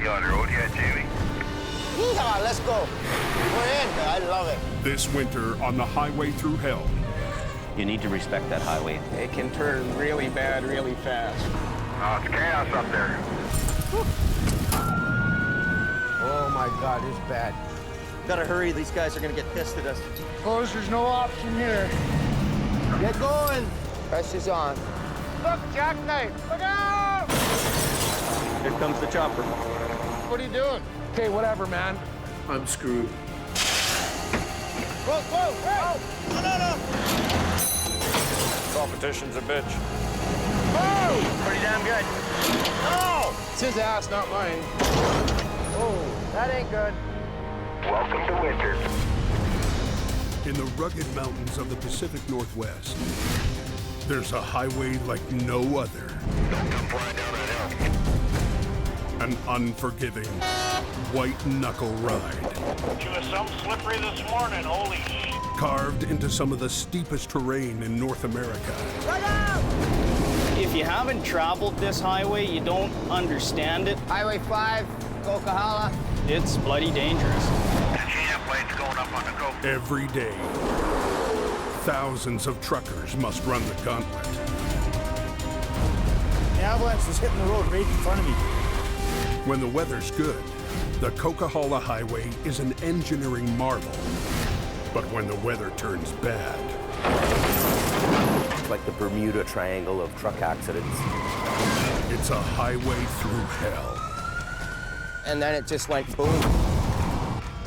on the road yet, Jamie? Yeehaw, let's go. We're in, I love it. This winter on the Highway Thru Hell. You need to respect that highway. It can turn really bad really fast. Oh, it's chaos up there. Oh my God, it's bad. Gotta hurry, these guys are gonna get pissed at us. Close, there's no option here. Get going. Pressure's on. Look, jackknife, look out! Here comes the chopper. What are you doing? Okay, whatever, man. I'm screwed. Whoa, whoa, hey! No. Competition's a bitch. Oh! Pretty damn good. No! It's his ass, not mine. Oh, that ain't good. Welcome to winter. In the rugged mountains of the Pacific Northwest, there's a highway like no other. Don't come flying down that hill. An unforgiving, white-knuckle ride. She was some slippery this morning, holy shit. Carved into some of the steepest terrain in North America. If you haven't traveled this highway, you don't understand it. Highway 5, Coquihalla. It's bloody dangerous. The chain-up plane's going up on the coast. Every day, thousands of truckers must run the gauntlet. The Avalanche is hitting the road right in front of me. When the weather's good, the Coquihalla Highway is an engineering marvel. But when the weather turns bad, It's like the Bermuda Triangle of truck accidents. it's a highway through hell. And then it just went boom.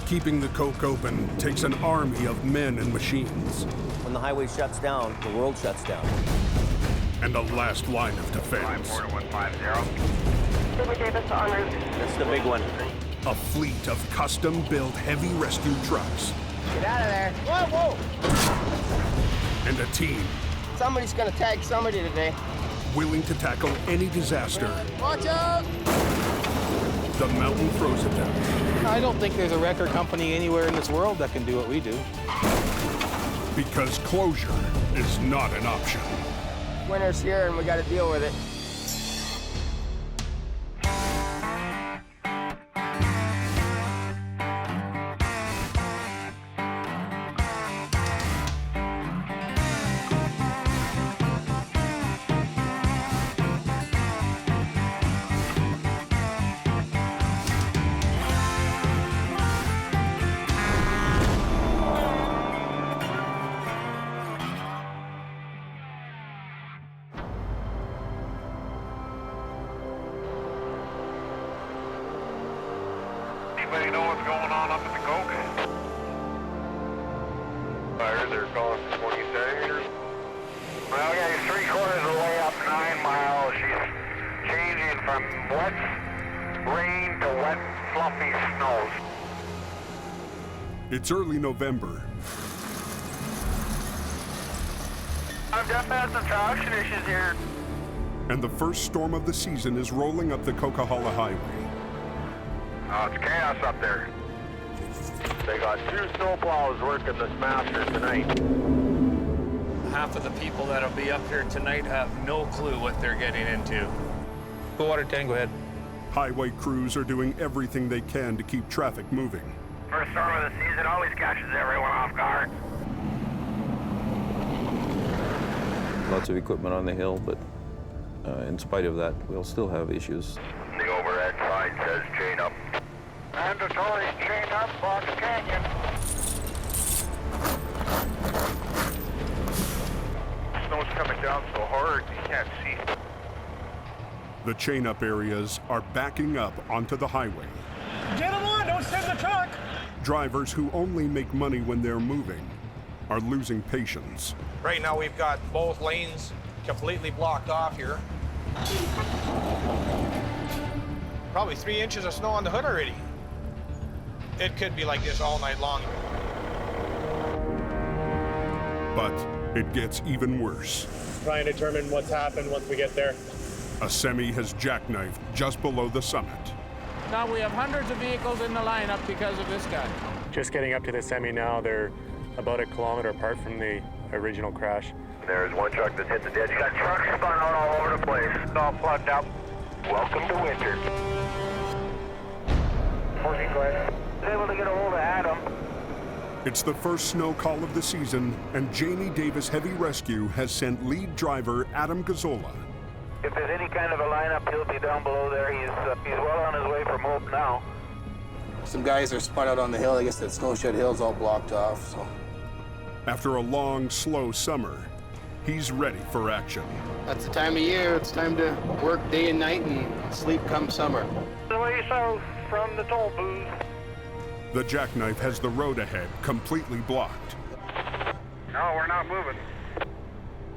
Keeping the coke open takes an army of men and machines. When the highway shuts down, the world shuts down. And a last line of defense. 54150. Davis en route. That's the big one. A fleet of custom-built heavy rescue trucks. Get out of there. Whoa, whoa. And a team Somebody's gonna tag somebody today. willing to tackle any disaster Watch out! the mountain throws at them. I don't think there's a record company anywhere in this world that can do what we do. Because closure is not an option. Winter's here and we gotta deal with it. Anybody know what's going on up at the Coke? Fires, they're calling 20 centimeters. Well, yeah, he's 3/4 of the way up 9 miles. She's changing from wet rain to wet, fluffy snows. It's early November, I've just had some traction issues here. and the first storm of the season is rolling up the Coquihalla Highway. Oh, it's chaos up there. They got 2 snowplows working this master tonight. Half of the people that'll be up here tonight have no clue what they're getting into. Go water 10, go ahead. Highway crews are doing everything they can to keep traffic moving. First storm of the season always catches everyone off guard. Lots of equipment on the hill, but in spite of that, we'll still have issues. The overhead sign says chain up. Mandatory chain up, Fox Canyon. Snow's coming down so hard you can't see. The chain-up areas are backing up onto the highway. Get them on, don't send the truck! Drivers who only make money when they're moving are losing patience. Right now we've got both lanes completely blocked off here. Probably 3 inches of snow on the hood already. It could be like this all night long. But it gets even worse. Try and determine what's happened once we get there. A semi has jackknifed just below the summit. Now we have hundreds of vehicles in the lineup because of this guy. Just getting up to the semi now. They're about a kilometer apart from the original crash. There's one truck that hit the ditch. Got trucks spun out all over the place. It's all plugged up. Welcome to winter. It's the first snow call of the season, and Jamie Davis Heavy Rescue has sent lead driver Adam Gazzola. If there's any kind of a lineup, he'll be down below there. He's well on his way from Hope now. Some guys are spun out on the hill. I guess that snowshed hill's all blocked off, so. After a long, slow summer, he's ready for action. That's the time of year. It's time to work day and night and sleep come summer. The way south from the toll booth. The jackknife has the road ahead completely blocked. No, we're not moving.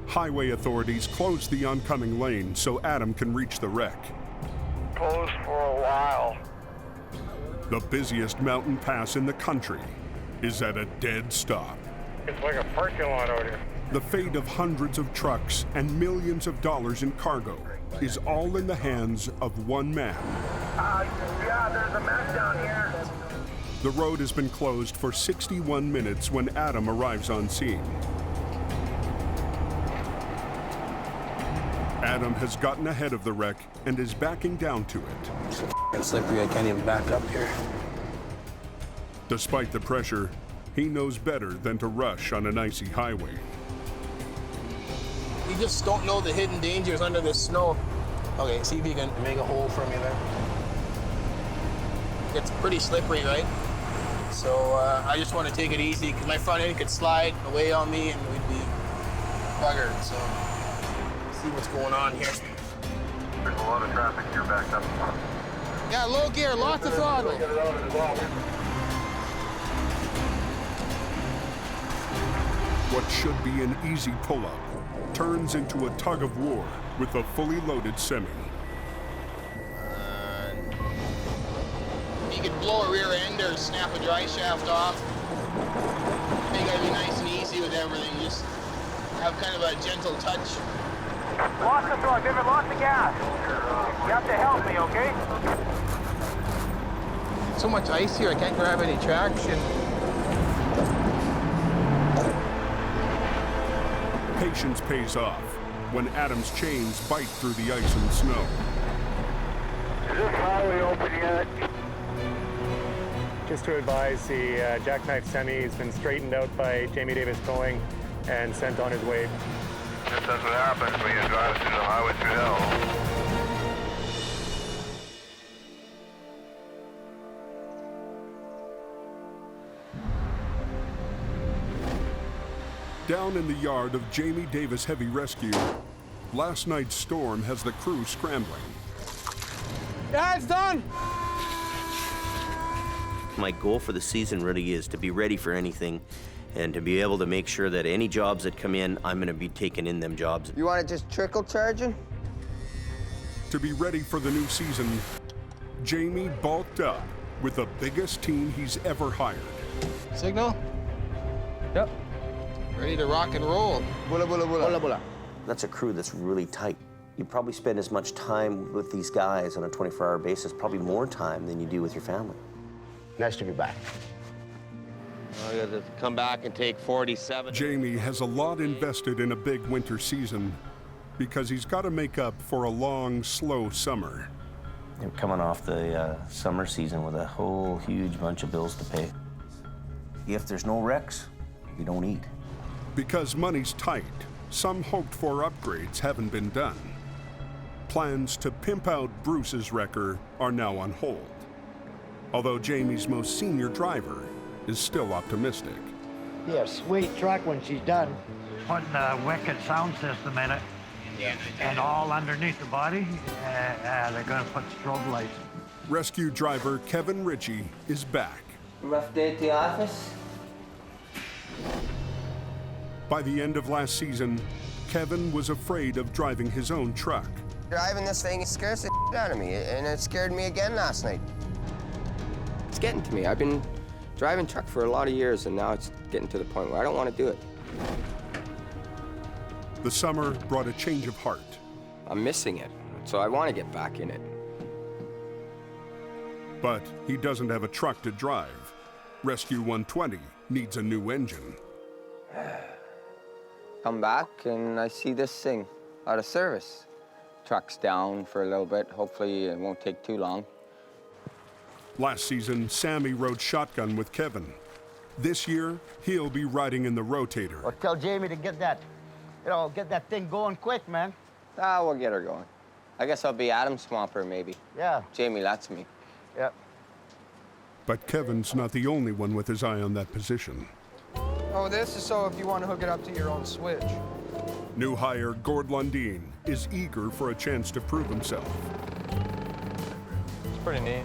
Highway authorities closed the oncoming lane so Adam can reach the wreck. Closed for a while. The busiest mountain pass in the country is at a dead stop. It's like a parking lot out here. The fate of hundreds of trucks and millions of dollars in cargo is all in the hands of one man. Yeah, there's a mess down here. The road has been closed for 61 minutes when Adam arrives on scene. Adam has gotten ahead of the wreck and is backing down to it. It's so f***ing slippery, I can't even back up here. Despite the pressure, he knows better than to rush on an icy highway. You just don't know the hidden dangers under this snow. Okay, see if you can make a hole for me there. It's pretty slippery, right? So I just want to take it easy because my front end could slide away on me and we'd be buggered. So see what's going on here. There's a lot of traffic here backed up. Yeah, low gear, lots of throttle. What should be an easy pull-up turns into a tug of war with a fully loaded semi. You could blow a rear end or snap a dry shaft off. I think I'd be nice and easy with everything. Just have kind of a gentle touch. Lost the throttle, David, lost the gas. You have to help me, okay? So much ice here, I can't grab any traction. Patience pays off when Adam's chains bite through the ice and snow. Is this highway open yet? Just to advise, the jackknife semi has been straightened out by Jamie Davis Towing and sent on his way. That's what happens when you drive through the Highway Thru Hell. Down in the yard of Jamie Davis Heavy Rescue, last night's storm has the crew scrambling. Yeah, it's done. My goal for the season really is to be ready for anything and to be able to make sure that any jobs that come in, I'm going to be taking in them jobs. You want it just trickle charging? To be ready for the new season, Jamie bulked up with the biggest team he's ever hired. Signal? Yep. Ready to rock and roll. Bula, bula, bula. Bula, bula. That's a crew that's really tight. You probably spend as much time with these guys on a 24-hour basis, probably more time than you do with your family. Nice to be back. I got to come back and take 47. Jamie has a lot invested in a big winter season because he's got to make up for a long, slow summer. You're coming off the summer season with a whole huge bunch of bills to pay. If there's no wrecks, you don't eat. Because money's tight, some hoped-for upgrades haven't been done. Plans to pimp out Bruce's wrecker are now on hold, although Jamie's most senior driver is still optimistic. Yeah, a sweet truck when she's done. Putting a wicked sound system in it, and all underneath the body, they're going to put strobe lights. Rescue driver Kevin Ritchie is back. Rough day at the office? By the end of last season, Kevin was afraid of driving his own truck. Driving this thing scares the shit out of me, and it scared me again last night. It's getting to me. I've been driving truck for a lot of years, and now it's getting to the point where I don't want to do it. The summer brought a change of heart. I'm missing it, so I want to get back in it. But he doesn't have a truck to drive. Rescue 120 needs a new engine. Come back, and I see this thing out of service. Truck's down for a little bit. Hopefully it won't take too long. Last season, Sammy rode shotgun with Kevin. This year, he'll be riding in the rotator. Or tell Jamie to get that, get that thing going quick, man. We'll get her going. I guess I'll be Adam's swamper, maybe. Yeah. Jamie, that's me. Yeah. But Kevin's not the only one with his eye on that position. Oh, this is so if you want to hook it up to your own switch. New hire Gord Lundeen is eager for a chance to prove himself. It's pretty neat.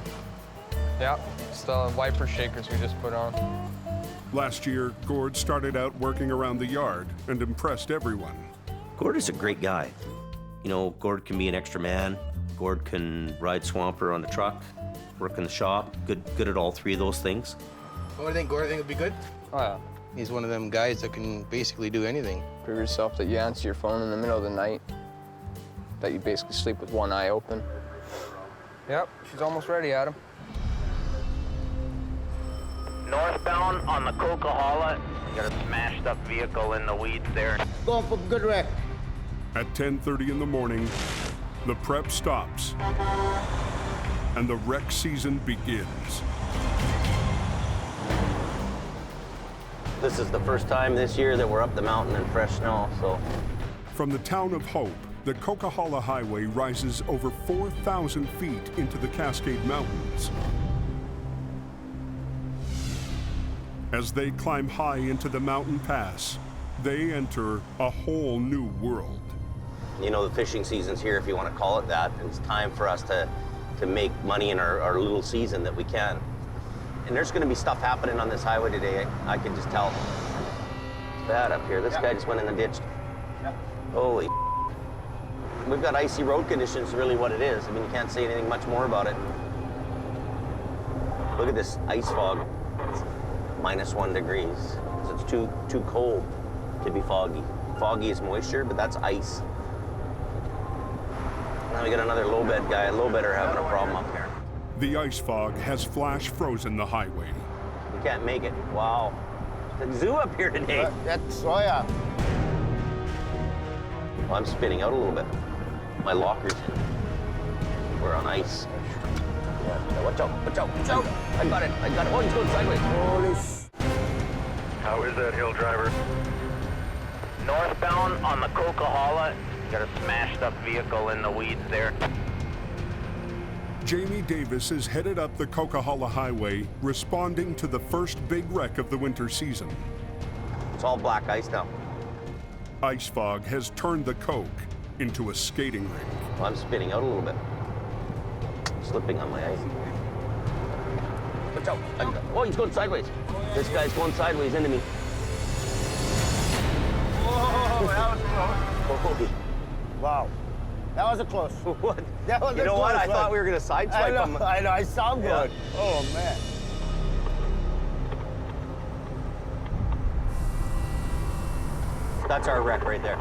Yeah, it's the wiper shakers we just put on. Last year, Gord started out working around the yard and impressed everyone. Gord is a great guy. You know, Gord can be an extra man. Gord can ride swamper on the truck, work in the shop. Good at all three of those things. What do you think, Gord? Think it'd be good? Oh, yeah. He's one of them guys that can basically do anything. Prove yourself that you answer your phone in the middle of the night, that you basically sleep with one eye open. Yep, she's almost ready, Adam. Northbound on the Coquihalla, got a smashed up vehicle in the weeds there. Going for good wreck. At 10:30 in the morning, the prep stops and the wreck season begins. This is the first time this year that we're up the mountain in fresh snow, so. From the town of Hope, the Coquihalla Highway rises over 4,000 feet into the Cascade Mountains. As they climb high into the mountain pass, they enter a whole new world. You know, the fishing season's here, if you want to call it that. It's time for us to make money in our little season that we can. And there's going to be stuff happening on this highway today. I can just tell. It's bad up here. This guy just went in the ditch. Holy. We've got icy road conditions, really what it is. I mean, you can't say anything much more about it. Look at this ice fog. It's -1 degrees. So it's too cold to be foggy. Foggy is moisture, but that's ice. Now we got another low bed guy. Low bedder having a problem up here. The ice fog has flash frozen the highway. We can't make it. Wow. The zoo up here today. That's, oh yeah. Well, I'm spinning out a little bit. My locker's in. We're on ice. Yeah, watch out, watch out, watch out. I got it. Oh, he's going sideways. Holy How is that, hill driver? Northbound on the Coquihalla, got a smashed up vehicle in the weeds there. Jamie Davis is headed up the Coquihalla Highway, responding to the first big wreck of the winter season. It's all black ice now. Ice fog has turned the Coke into a skating rink. Well, I'm spinning out a little bit. Slipping on my ice. Watch out. Oh, he's going sideways. This guy's going sideways into me. Oh, that was close. Wow. That was a close. What? That was you know what? I one. thought we were going to sideswipe him. I know. I saw him good. Yeah. Oh, man. That's our wreck right there.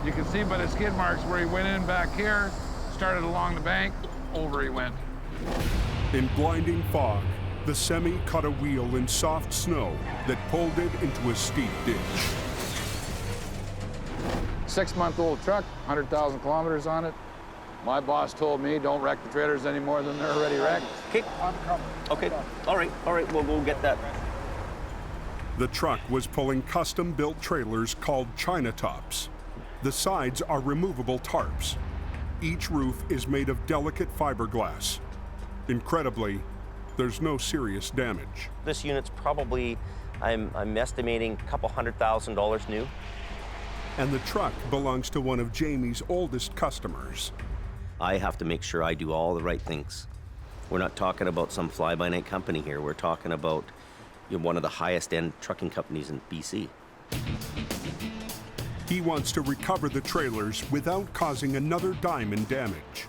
You can see by the skid marks where he went in back here, started along the bank, over he went. In blinding fog, the semi caught a wheel in soft snow that pulled it into a steep ditch. 6-month-old truck, 100,000 kilometers on it. My boss told me don't wreck the trailers any more than they're already wrecked. Okay. Okay. All right. We'll go get that. The truck was pulling custom-built trailers called China tops. The sides are removable tarps. Each roof is made of delicate fiberglass. Incredibly, there's no serious damage. This unit's probably, I'm estimating a couple $100,000 new. And the truck belongs to one of Jamie's oldest customers. I have to make sure I do all the right things. We're not talking about some fly-by-night company here. We're talking about one of the highest-end trucking companies in BC. He wants to recover the trailers without causing another dime in damage.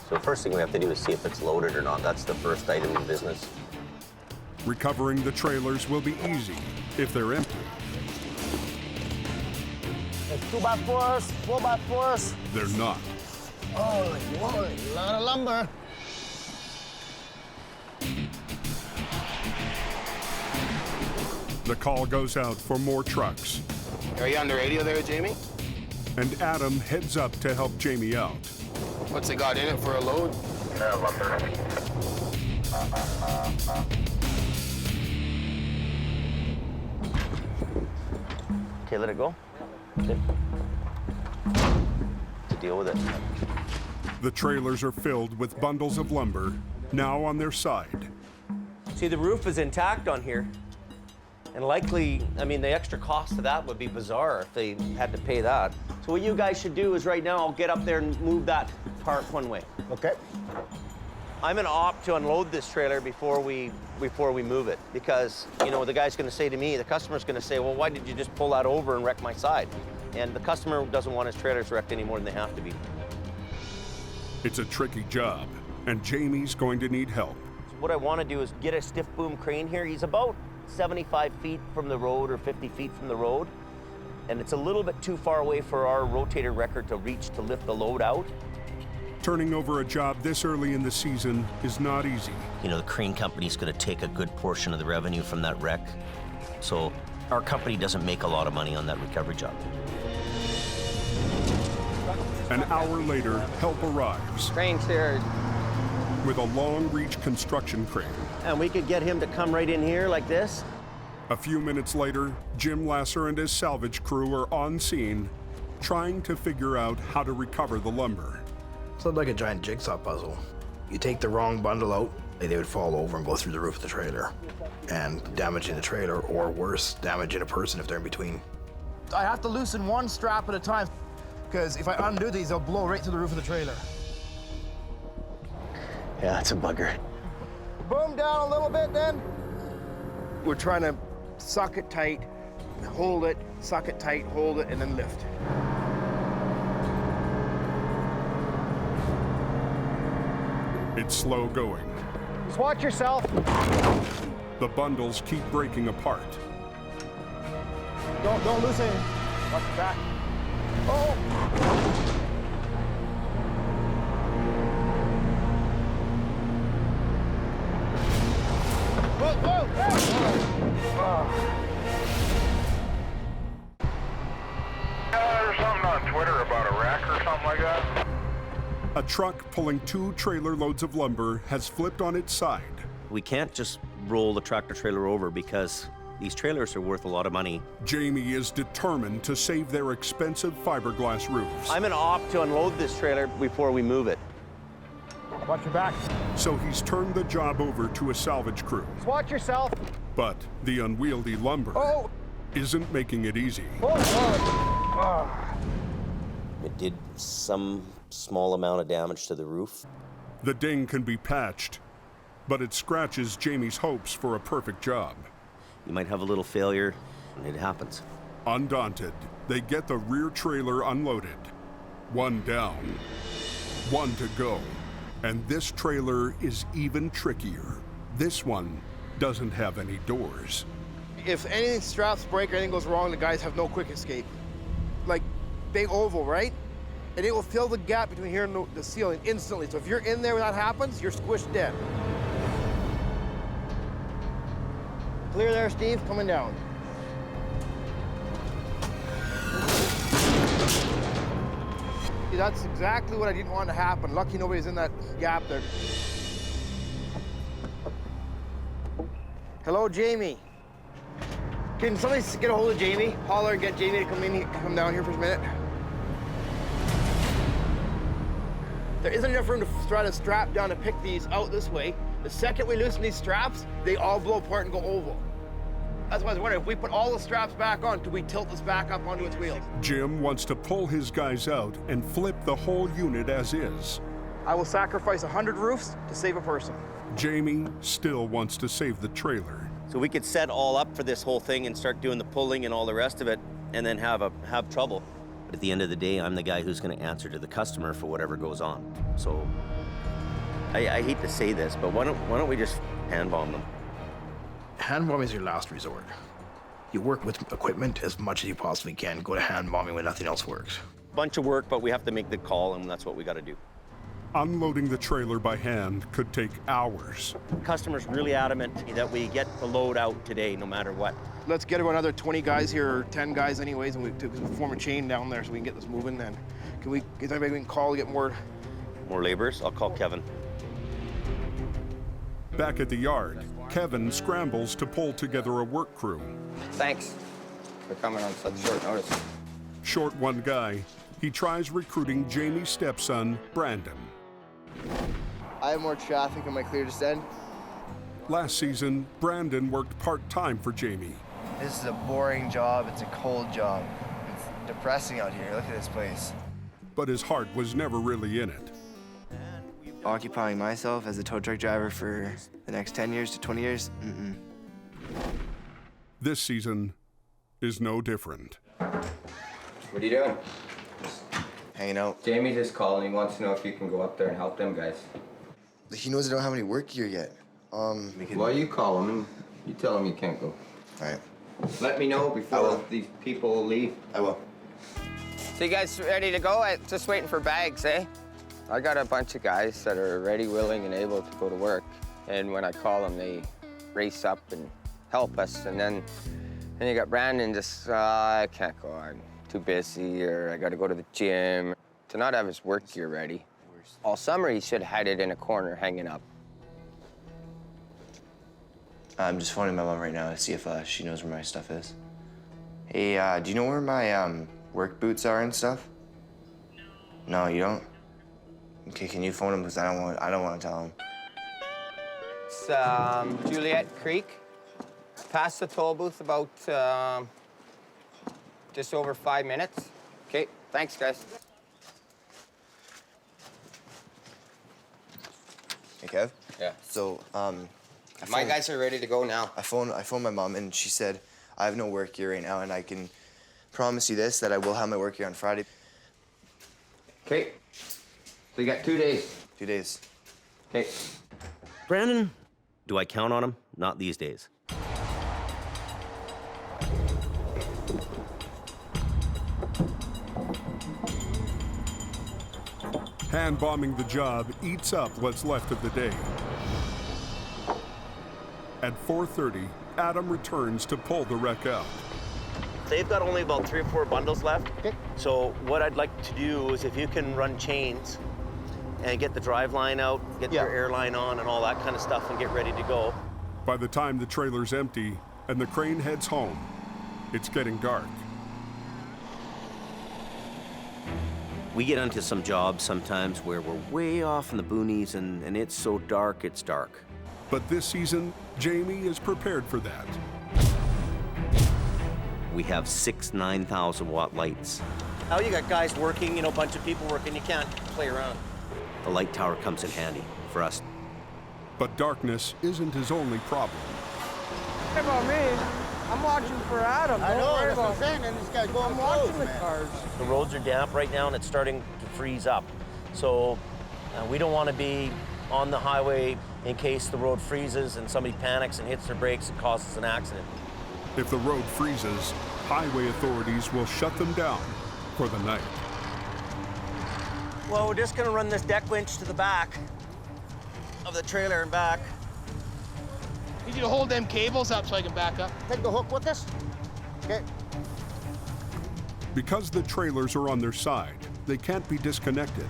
So the first thing we have to do is see if it's loaded or not. That's the first item in business. Recovering the trailers will be easy if they're empty. It's 2x4s, 4x4s. They're not. Holy moly, a lot of lumber. The call goes out for more trucks. Are you on the radio there, Jamie? And Adam heads up to help Jamie out. What's it got in it for a load? Okay, let it go. Okay. To deal with it. The trailers are filled with bundles of lumber, now on their side. See, the roof is intact on here. And likely, I mean, the extra cost of that would be bizarre if they had to pay that. So what you guys should do is right now, I'll get up there and move that part one way. Okay. I'm gonna opt to unload this trailer before we move it, because, you know, the guy's gonna say to me, the customer's gonna say, well, why did you just pull that over and wreck my side? And the customer doesn't want his trailers wrecked any more than they have to be. It's a tricky job, and Jamie's going to need help. So what I wanna do is get a stiff boom crane here. He's about 75 feet from the road or 50 feet from the road. And it's a little bit too far away for our rotator wrecker to reach to lift the load out. Turning over a job this early in the season is not easy. You know, the crane company's gonna take a good portion of the revenue from that wreck. So our company doesn't make a lot of money on that recovery job. An hour later, help arrives. Crane's here. With a long-reach construction crane. And we could get him to come right in here like this. A few minutes later, Jim Lasser and his salvage crew are on scene, trying to figure out how to recover the lumber. It's like a giant jigsaw puzzle. You take the wrong bundle out, they would fall over and go through the roof of the trailer, and damaging the trailer, or worse, damaging a person if they're in between. I have to loosen one strap at a time, because if I undo these, they'll blow right through the roof of the trailer. Yeah, it's a bugger. Boom down a little bit then. We're trying to suck it tight, hold it, suck it tight, hold it, and then lift. It's slow going. Just watch yourself. The bundles keep breaking apart. Don't lose it. Watch your back. Oh! Whoa, whoa, whoa. There's something on Twitter about a wreck or something like that. A truck pulling 2 trailer loads of lumber has flipped on its side. We can't just roll the tractor trailer over because these trailers are worth a lot of money. Jamie is determined to save their expensive fiberglass roofs. I'm gonna opt to unload this trailer before we move it. Watch your back. So he's turned the job over to a salvage crew. Just watch yourself. But the unwieldy lumber isn't making it easy. It did some small amount of damage to the roof. The ding can be patched, but it scratches Jamie's hopes for a perfect job. You might have a little failure, and it happens. Undaunted, they get the rear trailer unloaded. 1 down, 1 to go. And this trailer is even trickier. This one doesn't have any doors. If any straps break or anything goes wrong, the guys have no quick escape. Like, big oval, right? And it will fill the gap between here and the ceiling instantly. So if you're in there when that happens, you're squished dead. Clear there, Steve, coming down. See, that's exactly what I didn't want to happen. Lucky nobody's in that gap there. Hello, Jamie. Can somebody get a hold of Jamie? Holler and get Jamie to come down here for a minute. There isn't enough room to try to strap down to pick these out this way. The second we loosen these straps, they all blow apart and go oval. That's why I was wondering, if we put all the straps back on, could we tilt this back up onto its wheels? Jim wants to pull his guys out and flip the whole unit as is. I will sacrifice 100 roofs to save a person. Jamie still wants to save the trailer. So we could set all up for this whole thing and start doing the pulling and all the rest of it, and then have trouble. But at the end of the day, I'm the guy who's going to answer to the customer for whatever goes on. So I hate to say this, but why don't we just hand bomb them? Hand bombing is your last resort. You work with equipment as much as you possibly can. Go to hand bombing when nothing else works. Bunch of work, but we have to make the call, and that's what we got to do. Unloading the trailer by hand could take hours. The customer's really adamant that we get the load out today, no matter what. Let's get another 20 guys here, or 10 guys anyways, and we form a chain down there so we can get this moving then. Is anybody we can call to get more laborers? I'll call Kevin. Back at the yard, Kevin scrambles to pull together a work crew. Thanks. for coming on such short notice. Short one guy, he tries recruiting Jamie's stepson, Brandon. I have more traffic on my clear descent. Last season, Brandon worked part-time for Jamie. This is a boring job. It's a cold job. It's depressing out here. Look at this place. But his heart was never really in it. Occupying myself as a tow truck driver for the next 10 years to 20 years? This season is no different. What are you doing? Hanging out. Jamie just called and he wants to know if you can go up there and help them guys. He knows I don't have any work gear yet. Well, you call him and you tell him you can't go. All right. Let me know before these people leave. I will. So you guys ready to go? Just waiting for bags, eh? I got a bunch of guys that are ready, willing, and able to go to work. And when I call them, they race up and help us. And then you got Brandon just, I can't go, I'm too busy, or I gotta go to the gym. To not have his work gear ready. All summer, he should have had it in a corner hanging up. I'm just phoning my mom right now to see if she knows where my stuff is. Hey, do you know where my work boots are and stuff? No, you don't? Okay, can you phone him, because I don't want to tell him. It's Juliet Creek. Past the toll booth about just over 5 minutes. Okay, thanks, guys. Hey, Kev? Yeah. So, my guys are ready to go now. I phoned my mom, and she said, I have no work here right now, and I can promise you this, that I will have my work here on Friday. Okay. So you got 2 days. 2 days. Okay. Brandon, do I count on him? Not these days. Hand-bombing the job eats up what's left of the day. At 4:30, Adam returns to pull the wreck out. They've got only about 3 or 4 bundles left. Okay. So what I'd like to do is if you can run chains and get the drive line out, get your airline on and all that kind of stuff and get ready to go. By the time the trailer's empty and the crane heads home, it's getting dark. We get into some jobs sometimes where we're way off in the boonies and it's so dark, it's dark. But this season, Jamie is prepared for that. We have 6 9,000 watt lights. Now you got guys working, a bunch of people working, you can't play around. The light tower comes in handy for us. But darkness isn't his only problem. What about me? I'm watching for Adam. I know, that's what I'm saying, and this guy's going I'm watching the man. cars. The roads are damp right now and it's starting to freeze up. So we don't want to be on the highway in case the road freezes and somebody panics and hits their brakes and causes an accident. If the road freezes, highway authorities will shut them down for the night. Well, we're just gonna run this deck winch to the back of the trailer and back. Need you to hold them cables up so I can back up. Take the hook with us. Okay. Because the trailers are on their side, they can't be disconnected.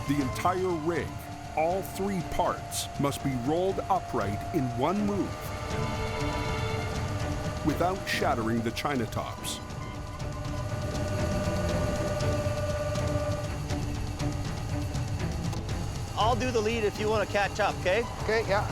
The entire rig, all 3 parts, must be rolled upright in one move without shattering the china tops. I'll do the lead if you want to catch up, okay? Okay, yeah.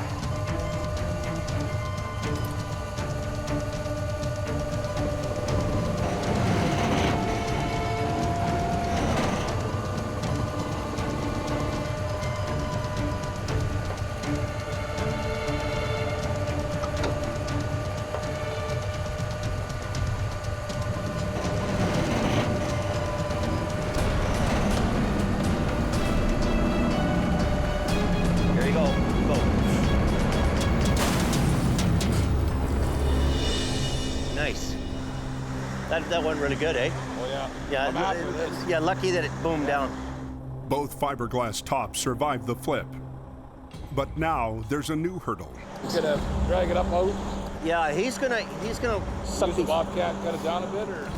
That went really good, eh? Oh, yeah. Yeah, I'm happy with this. Yeah, lucky that it boomed down. Both fiberglass tops survived the flip. But now there's a new hurdle. He's gonna drag it up out. Yeah, he's gonna Use the Bobcat, cut it down a bit, or?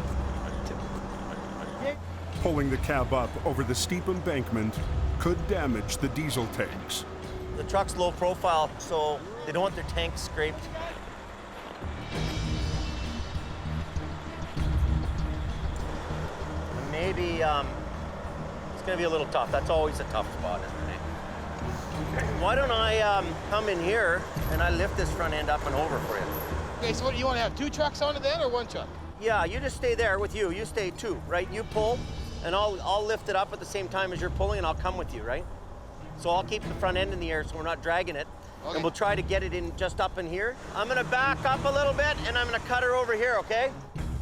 Pulling the cab up over the steep embankment could damage the diesel tanks. The truck's low profile, so they don't want their tanks scraped. Maybe it's gonna be a little tough. That's always a tough spot, isn't it? Why don't I come in here and I lift this front end up and over for you? Okay, so what, you want to have 2 trucks on it then, or 1 truck? Yeah, you just stay there with you. You stay 2, right? You pull, and I'll lift it up at the same time as you're pulling, and I'll come with you, right? So I'll keep the front end in the air so we're not dragging it. Okay. And we'll try to get it in just up in here. I'm gonna back up a little bit, and I'm gonna cut her over here, okay?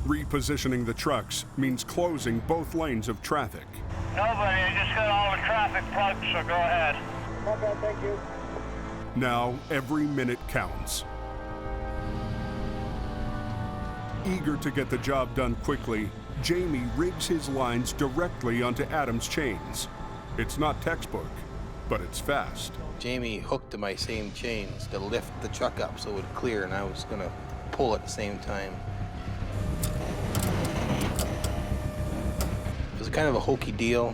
Repositioning the trucks means closing both lanes of traffic. Nobody, I just got all the traffic plugged, so go ahead. Okay, thank you. Now every minute counts. Eager to get the job done quickly, Jamie rigs his lines directly onto Adam's chains. It's not textbook, but it's fast. Jamie hooked to my same chains to lift the truck up so it would clear, and I was gonna pull at the same time. It was kind of a hokey deal.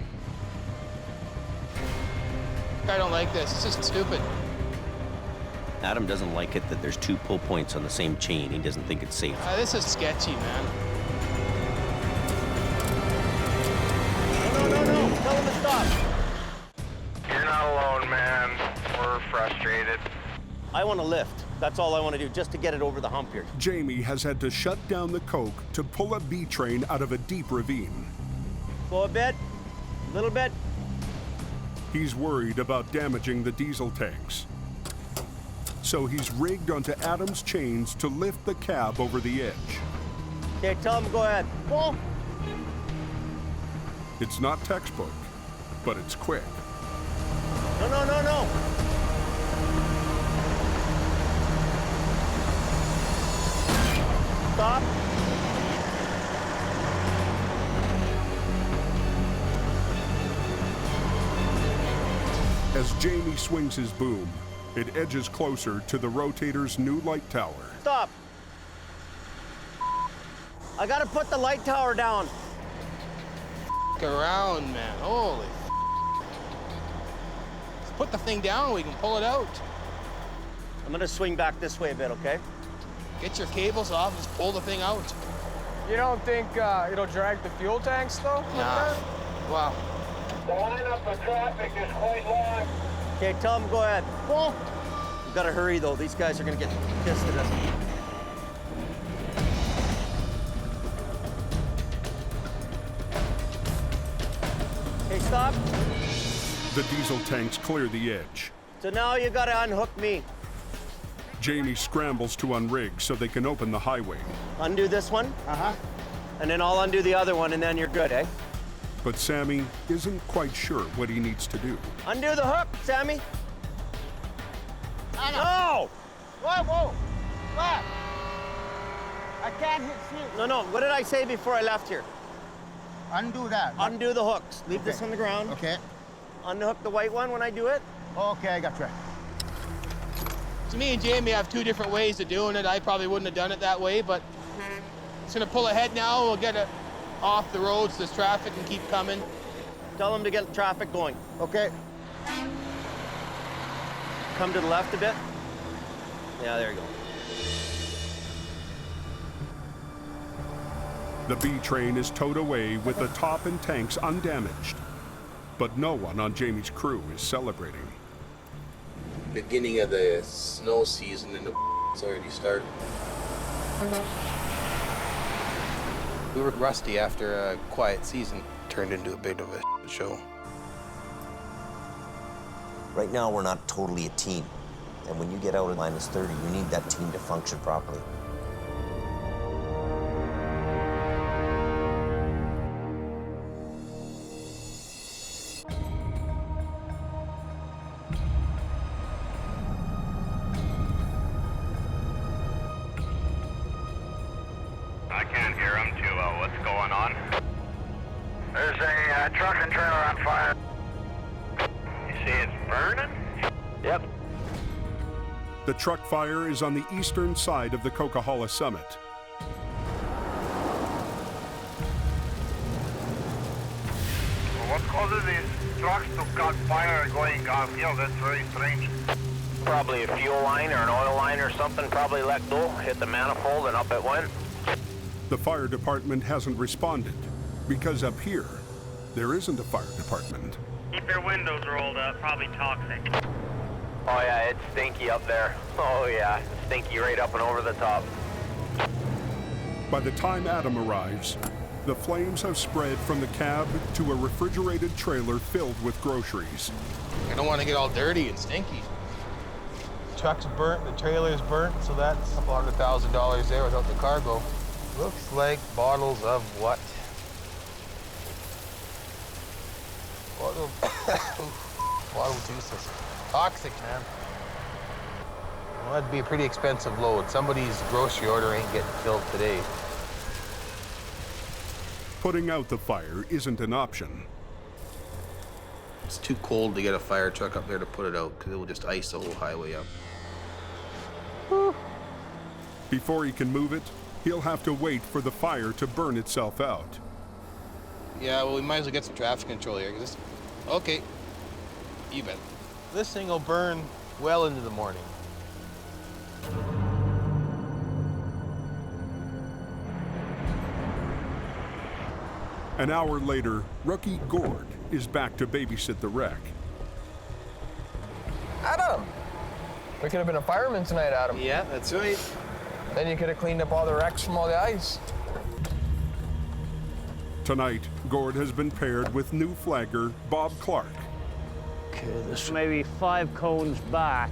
I don't like this. It's just stupid. Adam doesn't like it that there's 2 pull points on the same chain. He doesn't think it's safe. This is sketchy, man. No. Tell him to stop. You're not alone, man. We're frustrated. I want to lift. That's all I want to do, just to get it over the hump here. Jamie has had to shut down the Coke to pull a B train out of a deep ravine. Go a bit, a little bit. He's worried about damaging the diesel tanks. So he's rigged onto Adam's chains to lift the cab over the edge. Okay, tell him go ahead. Pull. It's not textbook, but it's quick. No. Stop. As Jamie swings his boom, it edges closer to the rotator's new light tower. Stop. I gotta put the light tower down. Around, man. Holy. Let's put the thing down, we can pull it out. I'm gonna swing back this way a bit, okay? Get your cables off, just pull the thing out. You don't think it'll drag the fuel tanks, though? Nah. Wow. The lineup of traffic is quite long. Okay, tell him go ahead. Pull. You gotta hurry, though. These guys are gonna get pissed at us. Okay, stop. The diesel tanks clear the edge. So now you gotta unhook me. Jamie scrambles to unrig so they can open the highway. Undo this one. And then I'll undo the other one, and then you're good, eh? But Sammy isn't quite sure what he needs to do. Undo the hook, Sammy. No! Whoa! What? I can't hit you. No. What did I say before I left here? Undo that. Undo the hooks. Leave this on the ground. Okay. Unhook the white one when I do it. Okay, I got you. So me and Jamie have 2 different ways of doing it. I probably wouldn't have done it that way, but it's gonna pull ahead now. We'll get it off the roads, this traffic, and keep coming. Tell them to get the traffic going. Okay. Come to the left a bit. Yeah, there you go. The B train is towed away with the top and tanks undamaged. But no one on Jamie's crew is celebrating. Beginning of the snow season and it's already started. We were rusty after a quiet season. Turned into a bit of a show. Right now, we're not totally a team. And when you get out at -30, you need that team to function properly. I can't hear him too well. What's going on? There's a truck and trailer on fire. You see it's burning? Yep. The truck fire is on the eastern side of the Coquihalla summit. Well, what causes these? trucks to caught fire going off hill. That's very strange. Probably a fuel line or an oil line or something probably let go, hit the manifold, and up it went. The fire department hasn't responded because up here, there isn't a fire department. Keep your windows rolled up, probably toxic. Oh yeah, it's stinky up there. Oh yeah, it's stinky right up and over the top. By the time Adam arrives, the flames have spread from the cab to a refrigerated trailer filled with groceries. I don't want to get all dirty and stinky. The truck's burnt, the trailer's burnt, so that's $200,000 there without the cargo. Looks like bottles of what? Bottle juices. Toxic, man. Well, that'd be a pretty expensive load. Somebody's grocery order ain't getting filled today. Putting out the fire isn't an option. It's too cold to get a fire truck up there to put it out because it will just ice the whole highway up. Whew. Before he can move it, he'll have to wait for the fire to burn itself out. Yeah, well, we might as well get some traffic control here. Okay, you bet. This thing will burn well into the morning. An hour later, rookie Gord is back to babysit the wreck. Adam! We could have been a fireman tonight, Adam. Yeah, that's right. Then you could have cleaned up all the wrecks from all the ice. Tonight, Gord has been paired with new flagger Bob Clark. Okay, this Maybe 5 cones back.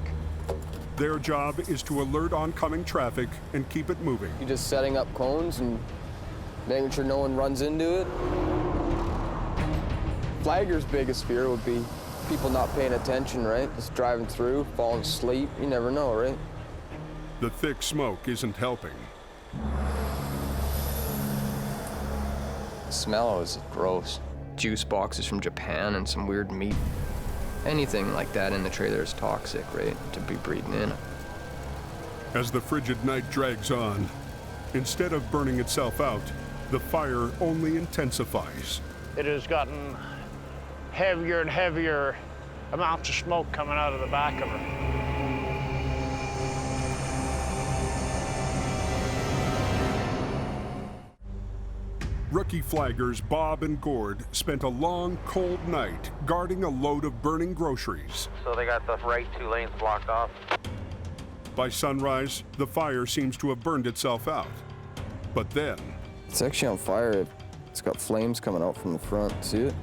Their job is to alert oncoming traffic and keep it moving. You're just setting up cones and making sure no one runs into it. Flagger's biggest fear would be people not paying attention, right? Just driving through, falling asleep. You never know, right? The thick smoke isn't helping. The smell is gross. Juice boxes from Japan and some weird meat. Anything like that in the trailer is toxic, right? To be breathing in. As the frigid night drags on, instead of burning itself out, the fire only intensifies. It has gotten heavier and heavier amounts of smoke coming out of the back of her. Rookie flaggers Bob and Gord spent a long, cold night guarding a load of burning groceries. So they got the right 2 lanes blocked off. By sunrise, the fire seems to have burned itself out. But then... It's actually on fire. It's got flames coming out from the front. See it?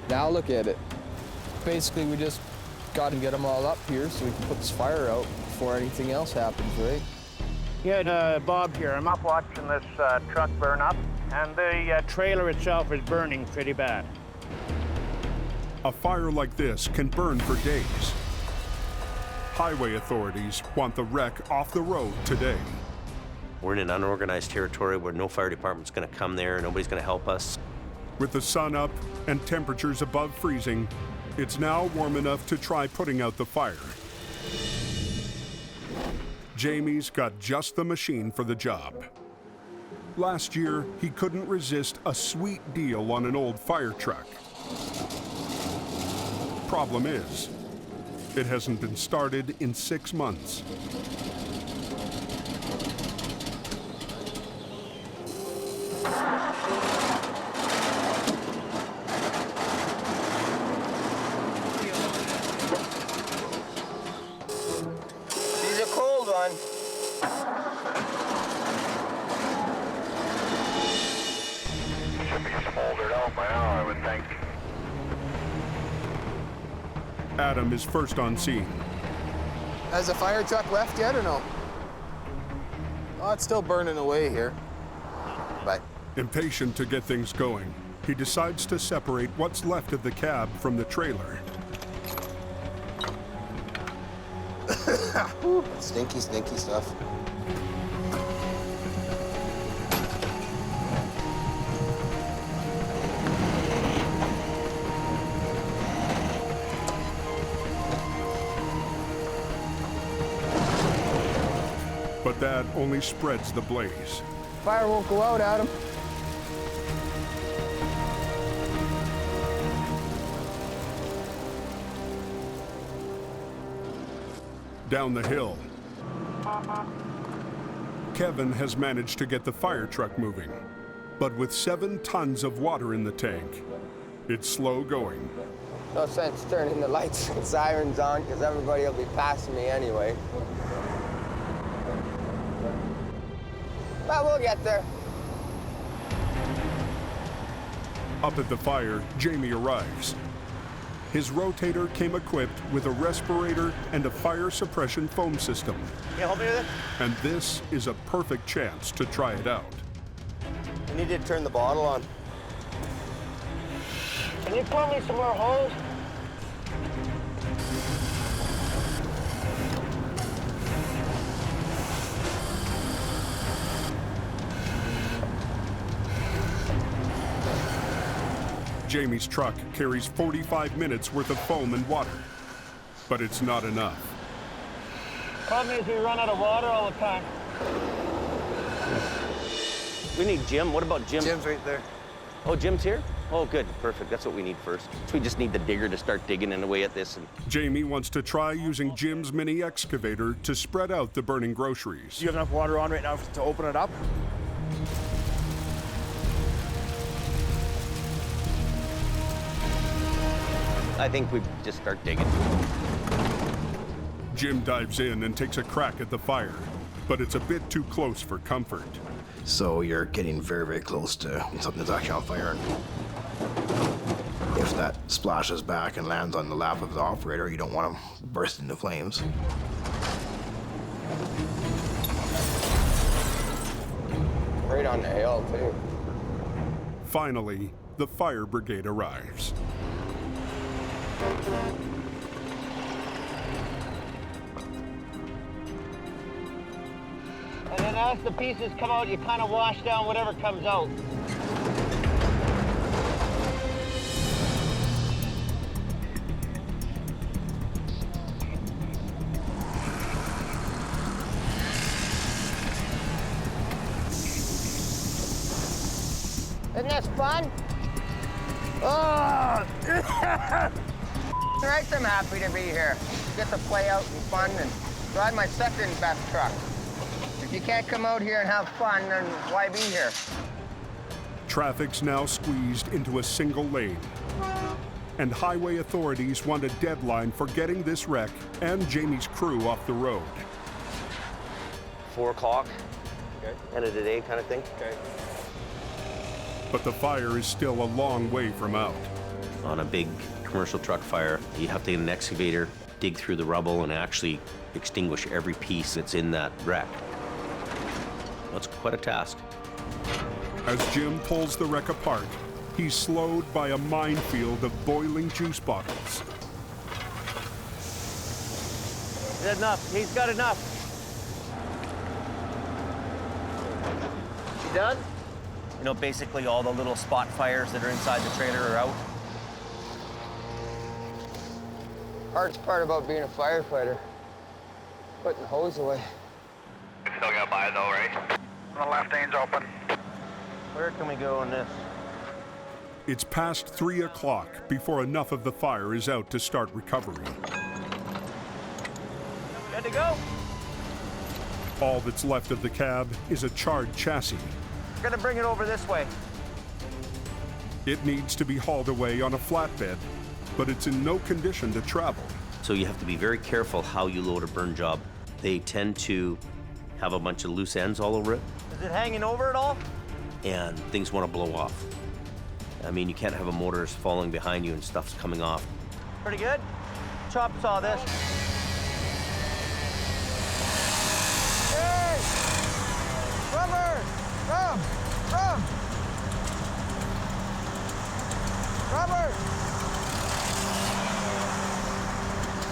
Now look at it. Basically, we just got to get them all up here so we can put this fire out before anything else happens, right? Yeah, Bob here. I'm up watching this truck burn up, and the trailer itself is burning pretty bad. A fire like this can burn for days. Highway authorities want the wreck off the road today. We're in an unorganized territory where no fire department's going to come there, nobody's going to help us. With the sun up and temperatures above freezing, it's now warm enough to try putting out the fire. Jamie's got just the machine for the job. Last year, he couldn't resist a sweet deal on an old fire truck. Problem is, it hasn't been started in 6 months. She's a cold one. Should be smoldered out by now, I would think. Adam is first on scene. Has the fire truck left yet or no? Oh, it's still burning away here. Bye. Impatient to get things going, he decides to separate what's left of the cab from the trailer. Stinky, stinky stuff. But that only spreads the blaze. Fire won't go out, Adam. Down the hill, Kevin has managed to get the fire truck moving, but with 7 tons of water in the tank, it's slow going. No sense turning the lights and sirens on because everybody will be passing me anyway. But we'll get there. Up at the fire, Jamie arrives. His rotator came equipped with a respirator and a fire suppression foam system. Can you help me with it? And this is a perfect chance to try it out. I need to turn the bottle on. Can you pour me some more hose? Jamie's truck carries 45 minutes worth of foam and water, but it's not enough. Problem is we run out of water all the time. We need Jim. What about Jim? Jim's right there. Oh, Jim's here? Oh, good. Perfect. That's what we need first. So we just need the digger to start digging away at this. Jamie wants to try using Jim's mini excavator to spread out the burning groceries. Do you have enough water on right now to open it up? I think we just start digging. Jim dives in and takes a crack at the fire, but it's a bit too close for comfort. So you're getting very, very close to something that's actually on fire. If that splashes back and lands on the lap of the operator, you don't want to burst into flames. Right on the hill, too. Finally, the fire brigade arrives. And then as the pieces come out, you kind of wash down whatever comes out. Isn't this fun? Oh! Right, I'm happy to be here. Get to play out and fun and drive my second best truck. If you can't come out here and have fun, then why be here? Traffic's now squeezed into a single lane. And highway authorities want a deadline for getting this wreck and Jamie's crew off the road. 4 o'clock, end of the day kind of thing. Okay. But the fire is still a long way from out. On a big commercial truck fire, you have to get an excavator, dig through the rubble, and actually extinguish every piece that's in that wreck. That's quite a task. As Jim pulls the wreck apart, he's slowed by a minefield of boiling juice bottles. Is that enough? He's got enough. You done? You know, basically all the little spot fires that are inside the trailer are out. Hardest part about being a firefighter, putting the hose away. Still got by though, right? The left lane's open. Where can we go on this? It's past 3 o'clock before enough of the fire is out to start recovery. Good to go. All that's left of the cab is a charred chassis. We're gonna bring it over this way. It needs to be hauled away on a flatbed, but it's in no condition to travel. So you have to be very careful how you load a burn job. They tend to have a bunch of loose ends all over it. Is it hanging over at all? And things want to blow off. I mean, you can't have a motor falling behind you and stuff's coming off. Pretty good. Chop saw this. Hey! Rubber! Rum! Robert!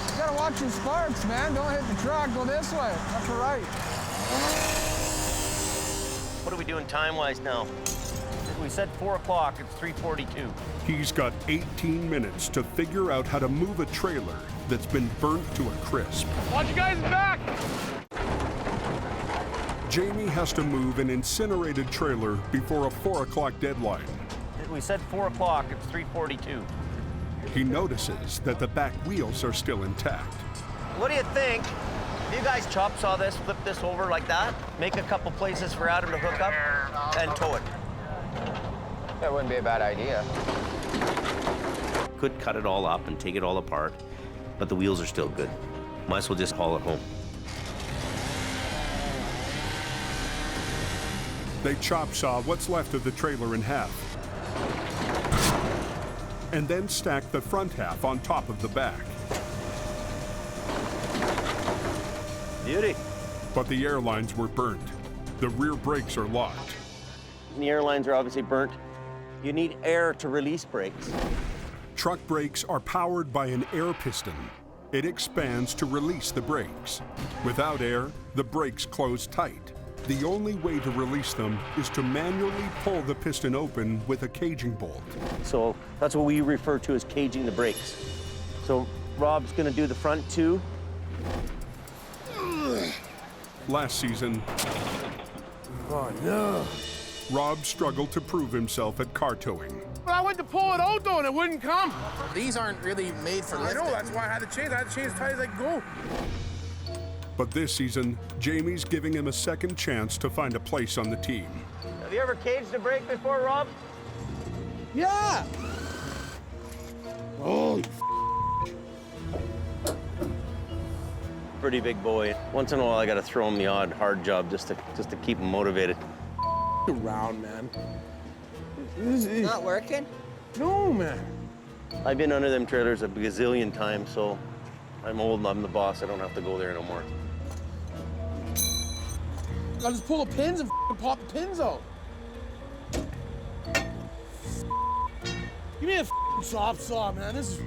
You gotta watch your sparks, man. Don't hit the truck. Go this way. That's right. What are we doing time-wise now? We said 4 o'clock. It's 3:42. He's got 18 minutes to figure out how to move a trailer that's been burnt to a crisp. Watch you guys back! Jamie has to move an incinerated trailer before a 4 o'clock deadline. We said 4 o'clock. It's 3:42. He notices that the back wheels are still intact. What do you think If you guys chop saw this, flip this over like that, make a couple places for Adam to hook up, and tow it. That wouldn't be a bad idea. Could cut it all up and take it all apart, but the wheels are still good. Might as well just haul it home. They chop saw what's left of the trailer in half, and then stack the front half on top of the back. Beauty. But the airlines were burnt. The rear brakes are locked. The airlines are obviously burnt. You need air to release brakes. Truck brakes are powered by an air piston. It expands to release the brakes. Without air, the brakes close tight. The only way to release them is to manually pull the piston open with a caging bolt. So that's what we refer to as caging the brakes. So Rob's gonna do the front two. Last season, Oh, no. Rob struggled to prove himself at car towing. But I went to pull it out, though, and it wouldn't come. These aren't really made for lifting. I know, that's why I had to change. I had to change as tight as I could go. But this season, Jamie's giving him a second chance to find a place on the team. Have you ever caged a brake before, Rob? Yeah. Oh, Pretty big boy. Once in a while, I gotta throw him the odd hard job just to keep him motivated. around, man. Not working? No, man. I've been under them trailers a gazillion times, so I'm old and I'm the boss. I don't have to go there no more. I'll just pull the pins and pop the pins out. Give me a chop saw, man. This is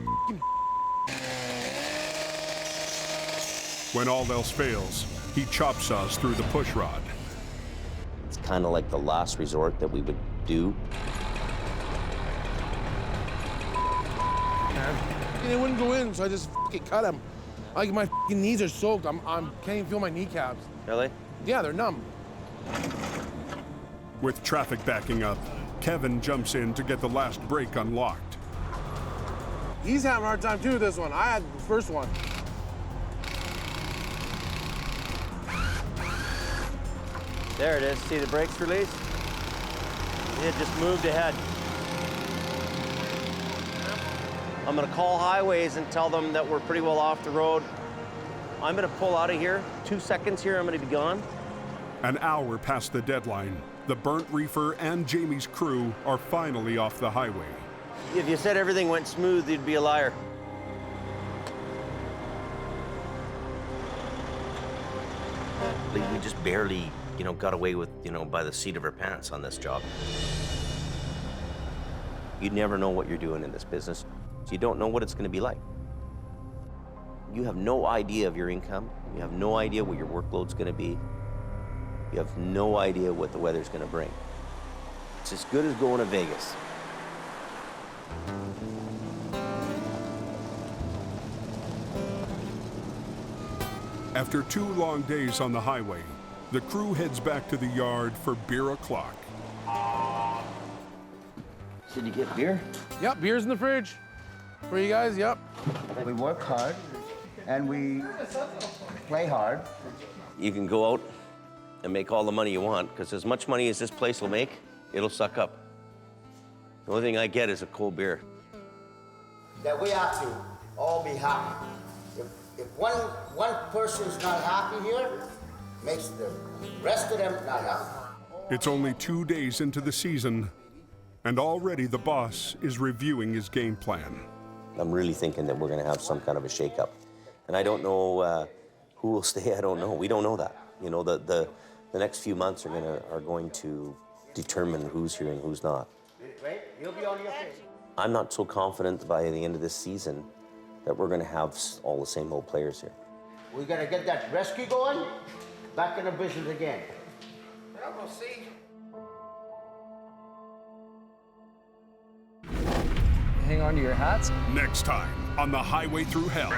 When all else fails, he chop saws through the push rod. It's kind of like the last resort that we would do. And it wouldn't go in, so I just cut him. Like my knees are soaked. I can't even feel my kneecaps. Really? Yeah, they're numb. With traffic backing up, Kevin jumps in to get the last brake unlocked. He's having a hard time too with this one. I had the first one. There it is. See the brakes release? It just moved ahead. I'm gonna call Highways and tell them that we're pretty well off the road. I'm gonna pull out of here. 2 seconds here, I'm gonna be gone. An hour past the deadline, the burnt reefer and Jamie's crew are finally off the highway. If you said everything went smooth, you'd be a liar. We just barely, got away with, by the seat of our pants on this job. You never know what you're doing in this business. So you don't know what it's going to be like. You have no idea of your income. You have no idea what your workload's going to be. You have no idea what the weather's going to bring. It's as good as going to Vegas. After 2 long days on the highway, the crew heads back to the yard for beer o'clock. Did you get beer? Yep, beer's in the fridge. For you guys, yep. We work hard and we play hard. You can go out and make all the money you want, because as much money as this place will make, it'll suck up. The only thing I get is a cold beer. That we have to all be happy. If one person's not happy here, makes the rest of them not happy. It's only 2 days into the season, and already the boss is reviewing his game plan. I'm really thinking that we're going to have some kind of a shakeup. And I don't know who will stay. I don't know. We don't know that. The next few months are going to determine who's here and who's not. Right? You'll be on your feet. I'm not so confident by the end of this season that we're going to have all the same old players here. We gotta get that rescue going, back in the business again. Well, we'll see. Hang on to your hats. Next time on the Highway Thru Hell.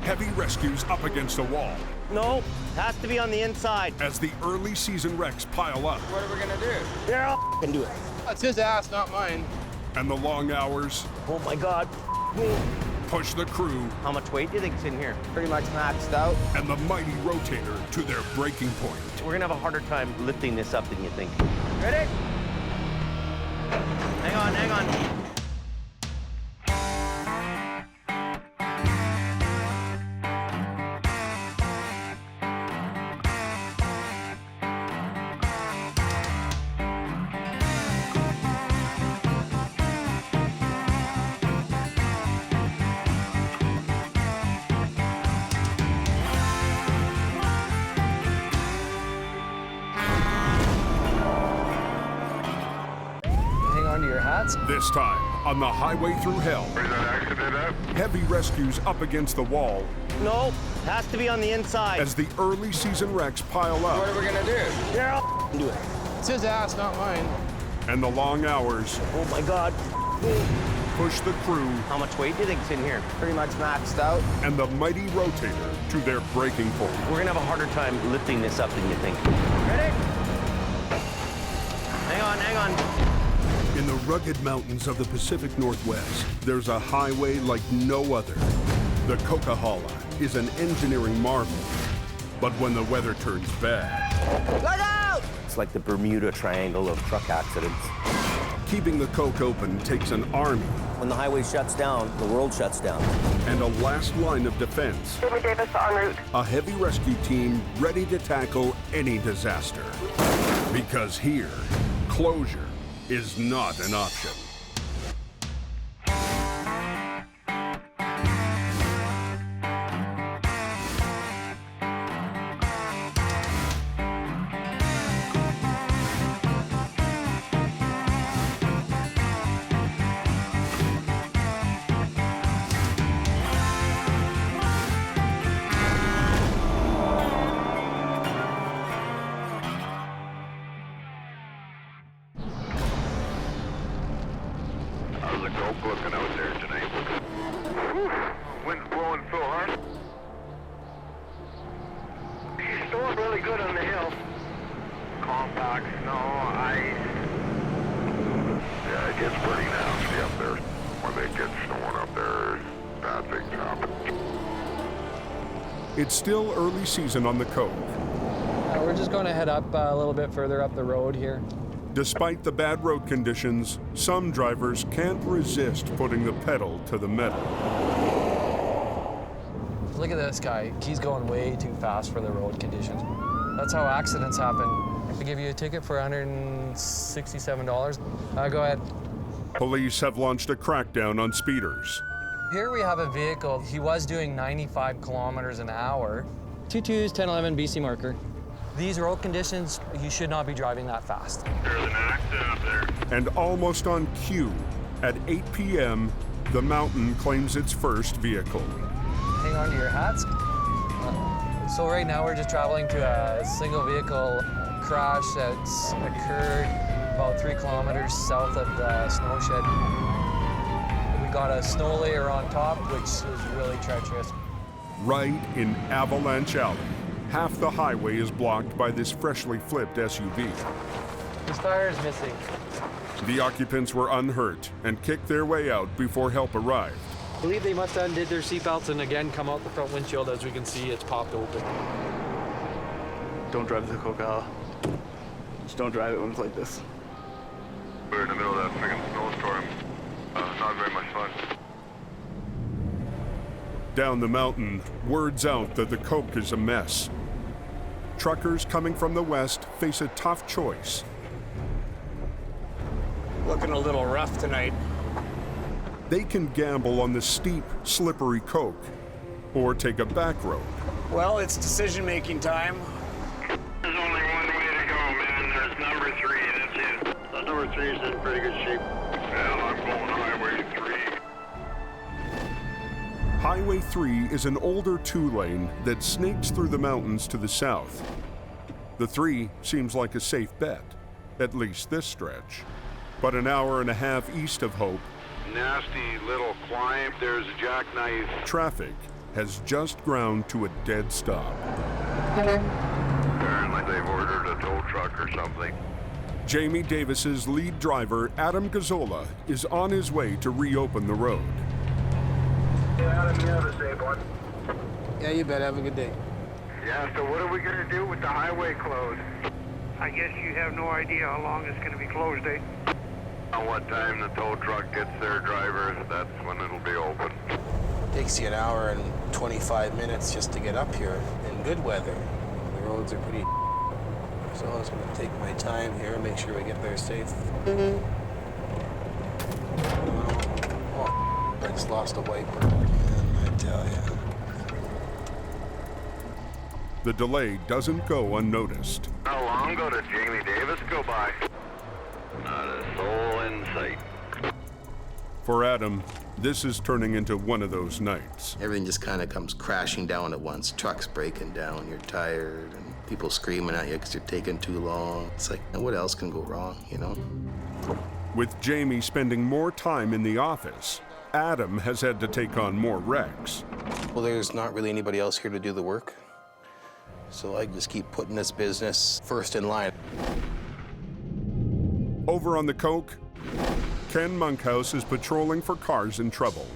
Heavy rescues up against a wall. No, has to be on the inside. As the early season wrecks pile up. What are we gonna do? There, I'll can do it. That's his ass, not mine. And the long hours. Oh my God. push the crew. How much weight do you think's in here? Pretty much maxed out. And the mighty rotator to their breaking point. We're gonna have a harder time lifting this up than you think. Ready? Hang on, hang on. This time, on the Highway Thru Hell. Where's that accident at? Heavy rescues up against the wall. No, has to be on the inside. As the early season wrecks pile up. What are we gonna do? Yeah, I'll do it. It's his ass, not mine. And the long hours. Oh my God. Push the crew. How much weight do you think's in here? Pretty much maxed out. And the mighty rotator to their breaking point. We're gonna have a harder time lifting this up than you think. Ready? Hang on, hang on. In the rugged mountains of the Pacific Northwest, there's a highway like no other. The Coquihalla is an engineering marvel. But when the weather turns bad... Look out! It's like the Bermuda Triangle of truck accidents. Keeping the Coke open takes an army. When the highway shuts down, the world shuts down. And a last line of defense. Jamie Davis en route. A heavy rescue team ready to tackle any disaster. Because here, closure is not an option. Looking out there tonight. Whew. Wind's blowing so hard. She's stored really good on the hill. Compact, snow, ice. Yeah, it gets pretty nasty up there. When they get snowing up there, bad things happen. It's still early season on the Cove. We're just going to head up a little bit further up the road here. Despite the bad road conditions, some drivers can't resist putting the pedal to the metal. Look at this guy. He's going way too fast for the road conditions. That's how accidents happen. I give you a ticket for $167. Go ahead. Police have launched a crackdown on speeders. Here we have a vehicle. He was doing 95 kilometers an hour. 22's 1011 BC marker. These road conditions, you should not be driving that fast. There's an accident up there. And almost on cue, at 8 p.m., the mountain claims its first vehicle. Hang on to your hats. So right now we're just traveling to a single vehicle crash that's occurred about 3 kilometers south of the snow shed. We got a snow layer on top, which is really treacherous. Right in Avalanche Alley. Half the highway is blocked by this freshly flipped SUV. His tire is missing. The occupants were unhurt and kicked their way out before help arrived. I believe they must have undid their seatbelts and again come out the front windshield. As we can see, it's popped open. Don't drive the Coquihalla. Just don't drive it when it's like this. We're in the middle of that friggin' snowstorm. Not very much fun. Down the mountain, word's out that the Coke is a mess. Truckers coming from the west face a tough choice. Looking a little rough tonight. They can gamble on the steep, slippery Coke, or take a back road. Well, it's decision-making time. There's only one way to go, man. There's number 3, that's it. Number 3 is in pretty good shape. Well, I'm going Highway 3. Highway 3 is an older 2-lane that snakes through the mountains to the south. The 3 seems like a safe bet, at least this stretch. But an hour and a half east of Hope, Nasty little climb. There's a jackknife. Traffic has just ground to a dead stop. Apparently they've ordered a tow truck or something. Jamie Davis's lead driver, Adam Gazzola, is on his way to reopen the road. Adam, you have a safe one. Yeah, you bet. Have a good day. Yeah, so what are we gonna do with the highway closed? I guess you have no idea how long it's going to be closed, eh? On what time the tow truck gets their drivers, that's when it'll be open. Takes you an hour and 25 minutes just to get up here in good weather. The roads are pretty so I was going to take my time here and make sure we get there safe. Oh, I just lost a wiper, man, I tell ya. The delay doesn't go unnoticed. How long ago did Jamie Davis go by? Not a soul in sight. For Adam, this is turning into one of those nights. Everything just kind of comes crashing down at once. Trucks breaking down, you're tired, and people screaming at you because you're taking too long. It's like, what else can go wrong, you know? With Jamie spending more time in the office, Adam has had to take on more wrecks. Well, there's not really anybody else here to do the work. So I just keep putting this business first in line. Over on the Coke, Ken Monkhouse is patrolling for cars in trouble.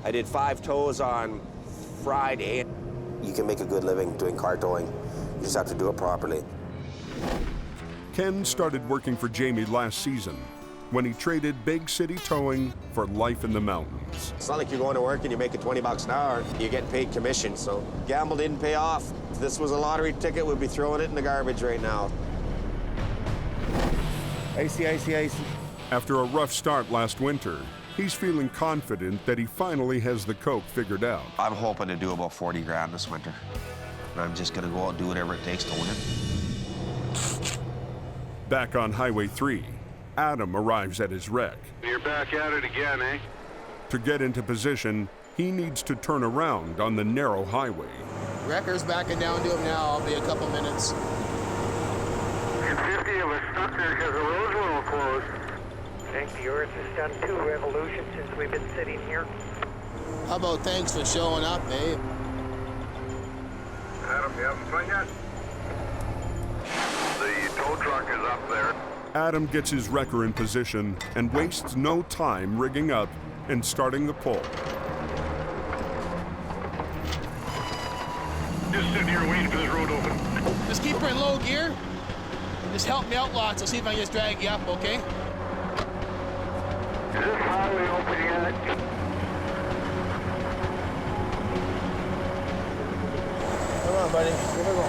I did 5 tows on Friday. You can make a good living doing car towing. You just have to do it properly. Ken started working for Jamie last season when he traded big city towing for life in the mountains. It's not like you're going to work and you're making 20 bucks an hour. You're getting paid commission, so gamble didn't pay off. If this was a lottery ticket, we'd be throwing it in the garbage right now. Icy. After a rough start last winter, he's feeling confident that he finally has the Coke figured out. I'm hoping to do about 40 grand this winter. And I'm just gonna go out and do whatever it takes to win it. Back on Highway 3, Adam arrives at his wreck. You're back at it again, eh? To get into position, he needs to turn around on the narrow highway. Wrecker's backing down to him now. I'll be a couple minutes. And 50 of us stuck there because the roads were all closed. I think the Earth has done 2 revolutions since we've been sitting here. How about thanks for showing up, eh? Adam, you having fun yet? The tow truck is up there. Adam gets his wrecker in position and wastes no time rigging up and starting the pull. Just sitting here waiting for this road to open. Just keep her in low gear. Just help me out lots. I'll see if I can just drag you up, okay? Is this highway open yet? Come on, buddy. Here we go.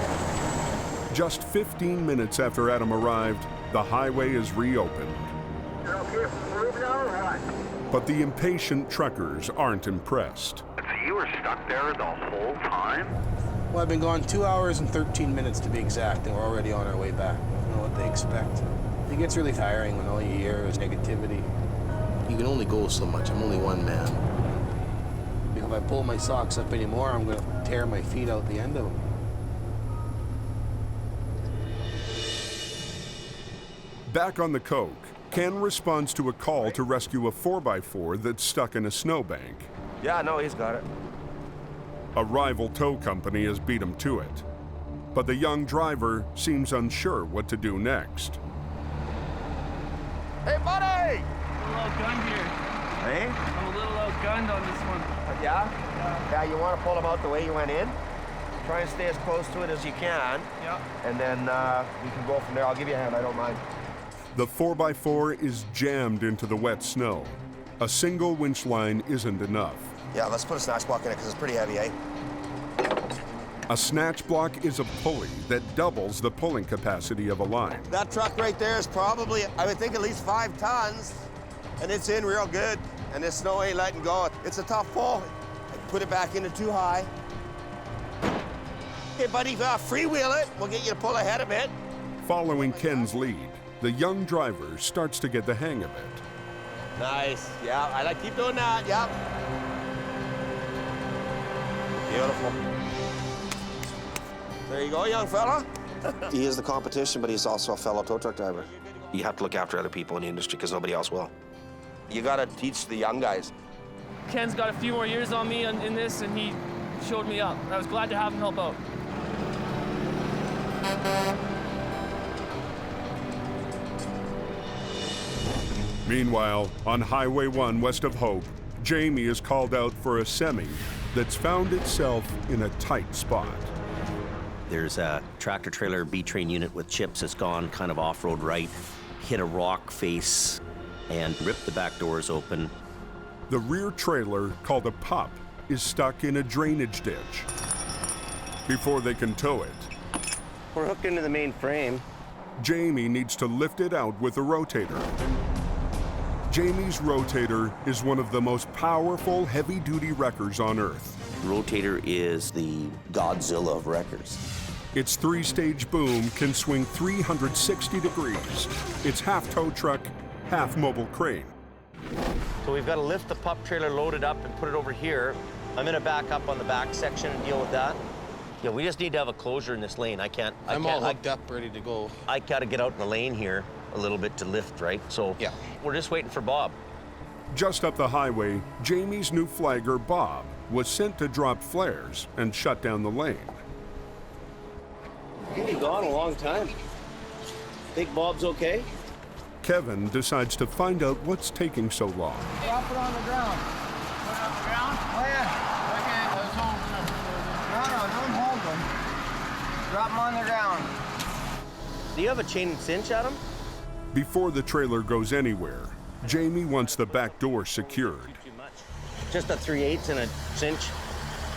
Just 15 minutes after Adam arrived, the highway is reopened. You're okay for the move now or what? But the impatient truckers aren't impressed. So you were stuck there the whole time? Well, I've been gone 2 hours and 13 minutes to be exact, and we're already on our way back. I don't know what they expect. It gets really tiring when all you hear is negativity. You can only go so much. I'm only one man. If I pull my socks up anymore, I'm going to tear my feet out the end of them. Back on the Coke, Ken responds to a call to rescue a 4x4 that's stuck in a snowbank. Yeah, no, he's got it. A rival tow company has beat him to it. But the young driver seems unsure what to do next. Hey, buddy! I'm a little outgunned here. Hey? I'm a little outgunned on this one. Yeah? Yeah, you want to pull him out the way you went in? Try and stay as close to it as you can. Yeah. And then we can go from there. I'll give you a hand, I don't mind. The 4x4 is jammed into the wet snow. A single winch line isn't enough. Yeah, let's put a snatch block in it because it's pretty heavy, eh? A snatch block is a pulley that doubles the pulling capacity of a line. That truck right there is probably, I would think, at least 5 tons. And it's in real good. And this snow ain't letting go. It's a tough pull. I put it back into too high. Hey, buddy, freewheel it. We'll get you to pull ahead a bit. Following Ken's lead, the young driver starts to get the hang of it. Nice. Yeah, I like keep doing that. Yep. Beautiful. There you go, young fella. He is the competition, but he's also a fellow tow truck driver. You have to look after other people in the industry because nobody else will. You got to teach the young guys. Ken's got a few more years on me in this, and he showed me up. I was glad to have him help out. Meanwhile, on Highway 1 west of Hope, Jamie is called out for a semi that's found itself in a tight spot. There's a tractor-trailer B-train unit with chips that's gone kind of off-road right, hit a rock face, and ripped the back doors open. The rear trailer, called a pup, is stuck in a drainage ditch. Before they can tow it, we're hooked into the main frame. Jamie needs to lift it out with a rotator. Jamie's rotator is one of the most powerful heavy-duty wreckers on Earth. Rotator is the Godzilla of wreckers. Its three-stage boom can swing 360 degrees. It's half tow truck, half mobile crane. So we've got to lift the pup trailer, load it up, and put it over here. I'm gonna back up on the back section and deal with that. Yeah, we just need to have a closure in this lane. I'm all hooked up, ready to go. I gotta get out in the lane here a little bit to lift, right? So yeah, we're just waiting for Bob. Just up the highway, Jamie's new flagger, Bob, was sent to drop flares and shut down the lane. You've been gone a long time. Think Bob's okay? Kevin decides to find out what's taking so long. Drop it on the ground. Put it on the ground? Oh, yeah. Okay, let's hold them. No, don't hold them. Drop them on the ground. Do you have a chain and cinch, Adam? Before the trailer goes anywhere, Jamie wants the back door secured. Just a 3/8 and a cinch.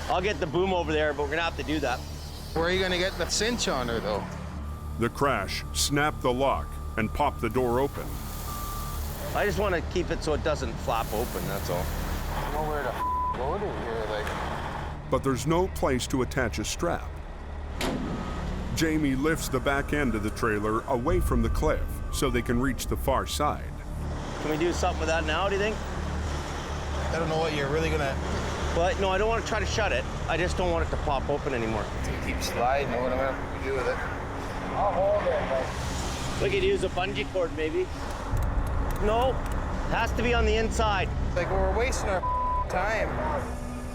I'll get the boom over there, but we're gonna have to do that. Where are you gonna get the cinch on her, though? The crash snapped the lock and popped the door open. I just want to keep it so it doesn't flap open, that's all. Nowhere to load in here, like. But there's no place to attach a strap. Jamie lifts the back end of the trailer away from the cliff so they can reach the far side. Can we do something with that now, do you think? I don't know what you're really gonna... Well, no, I don't want to try to shut it. I just don't want it to pop open anymore. Keep sliding, what am I gonna do with it? I'll hold it, but... We could use a bungee cord, maybe. No, it has to be on the inside. Like, we're wasting our time.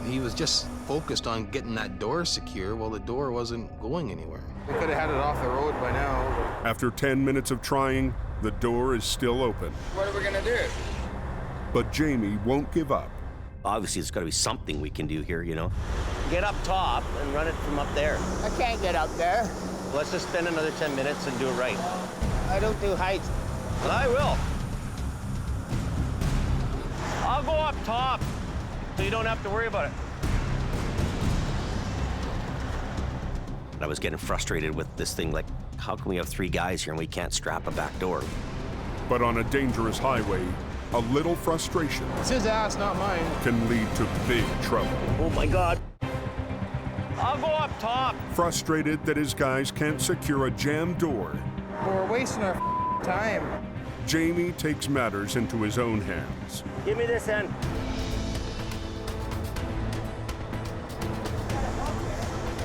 He was just focused on getting that door secure while the door wasn't going anywhere. We could have had it off the road by now. After 10 minutes of trying, the door is still open. What are we gonna do? But Jamie won't give up. Obviously, there's got to be something we can do here, you know? Get up top and run it from up there. I can't get up there. Let's just spend another 10 minutes and do it right. I don't do heights. But I will. I'll go up top, so you don't have to worry about it. I was getting frustrated with this thing, like, how can we have 3 guys here and we can't strap a back door? But on a dangerous highway, a little frustration It's his ass, not mine. can lead to big trouble. Oh my God. I'll go up top. Frustrated that his guys can't secure a jammed door, We're wasting our time. Jamie takes matters into his own hands. Give me this end.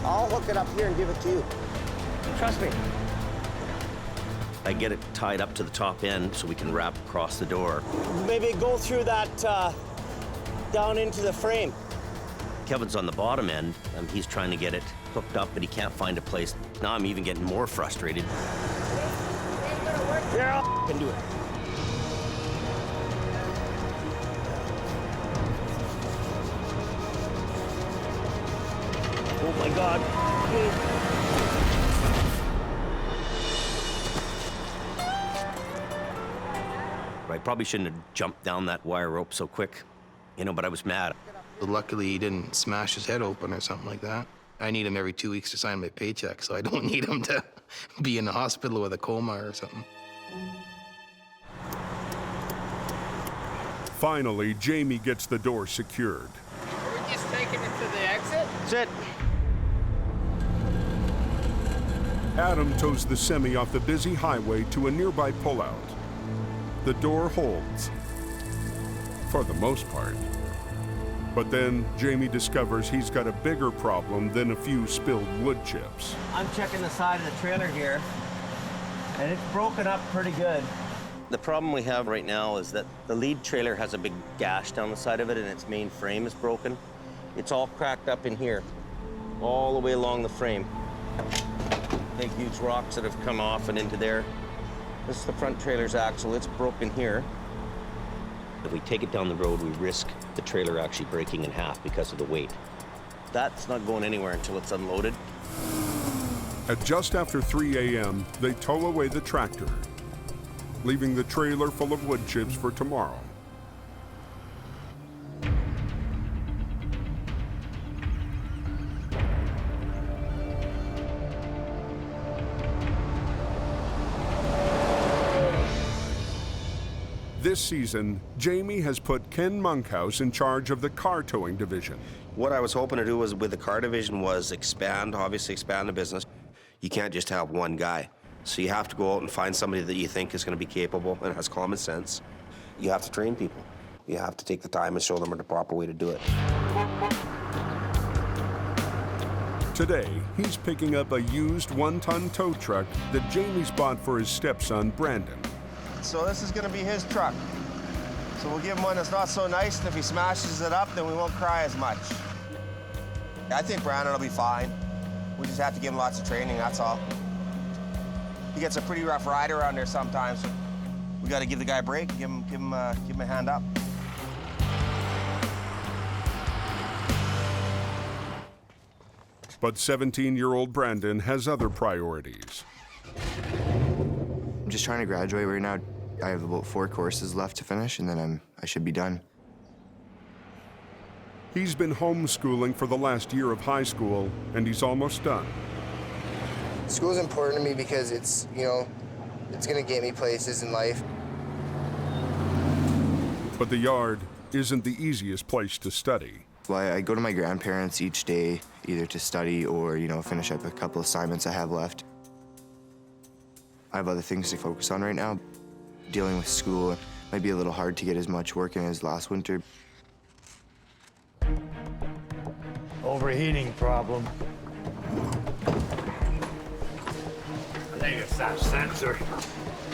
I'll hook it up here and give it to you. Trust me. I get it tied up to the top end so we can wrap across the door. Maybe go through that, down into the frame. Kevin's on the bottom end, and he's trying to get it hooked up, but he can't find a place. Now I'm even getting more frustrated. Yeah, I can do it. Oh my God. I probably shouldn't have jumped down that wire rope so quick, you know, but I was mad. Luckily, he didn't smash his head open or something like that. I need him every 2 weeks to sign my paycheck, so I don't need him to be in the hospital with a coma or something. Finally, Jamie gets the door secured. Are we just taking it to the exit? That's it. Adam tows the semi off the busy highway to a nearby pullout. The door holds, for the most part. But then Jamie discovers he's got a bigger problem than a few spilled wood chips. I'm checking the side of the trailer here, and it's broken up pretty good. The problem we have right now is that the lead trailer has a big gash down the side of it, and its main frame is broken. It's all cracked up in here, all the way along the frame. Big, huge rocks that have come off and into there. This is the front trailer's axle. It's broken here. If we take it down the road, we risk the trailer actually breaking in half because of the weight. That's not going anywhere until it's unloaded. At just after 3 a.m., they tow away the tractor, leaving the trailer full of wood chips for tomorrow. This season, Jamie has put Ken Monkhouse in charge of the car towing division. What I was hoping to do was with the car division was obviously expand the business. You can't just have one guy. So you have to go out and find somebody that you think is going to be capable and has common sense. You have to train people. You have to take the time and show them the proper way to do it. Today, he's picking up a used one-ton tow truck that Jamie's bought for his stepson, Brandon. So this is going to be his truck. So we'll give him one that's not so nice, and if he smashes it up, then we won't cry as much. I think Brandon will be fine. We just have to give him lots of training, that's all. He gets a pretty rough ride around there sometimes. So we got to give the guy a break, give him a hand up. But 17-year-old Brandon has other priorities. I'm just trying to graduate right now. I have about 4 courses left to finish, and then I should be done. He's been homeschooling for the last year of high school, and he's almost done. School's important to me because it's, it's gonna get me places in life. But the yard isn't the easiest place to study. Well, I go to my grandparents each day, either to study or, finish up a couple assignments I have left. I have other things to focus on right now. Dealing with school might be a little hard to get as much work in as last winter. Overheating problem. I think it's that sensor.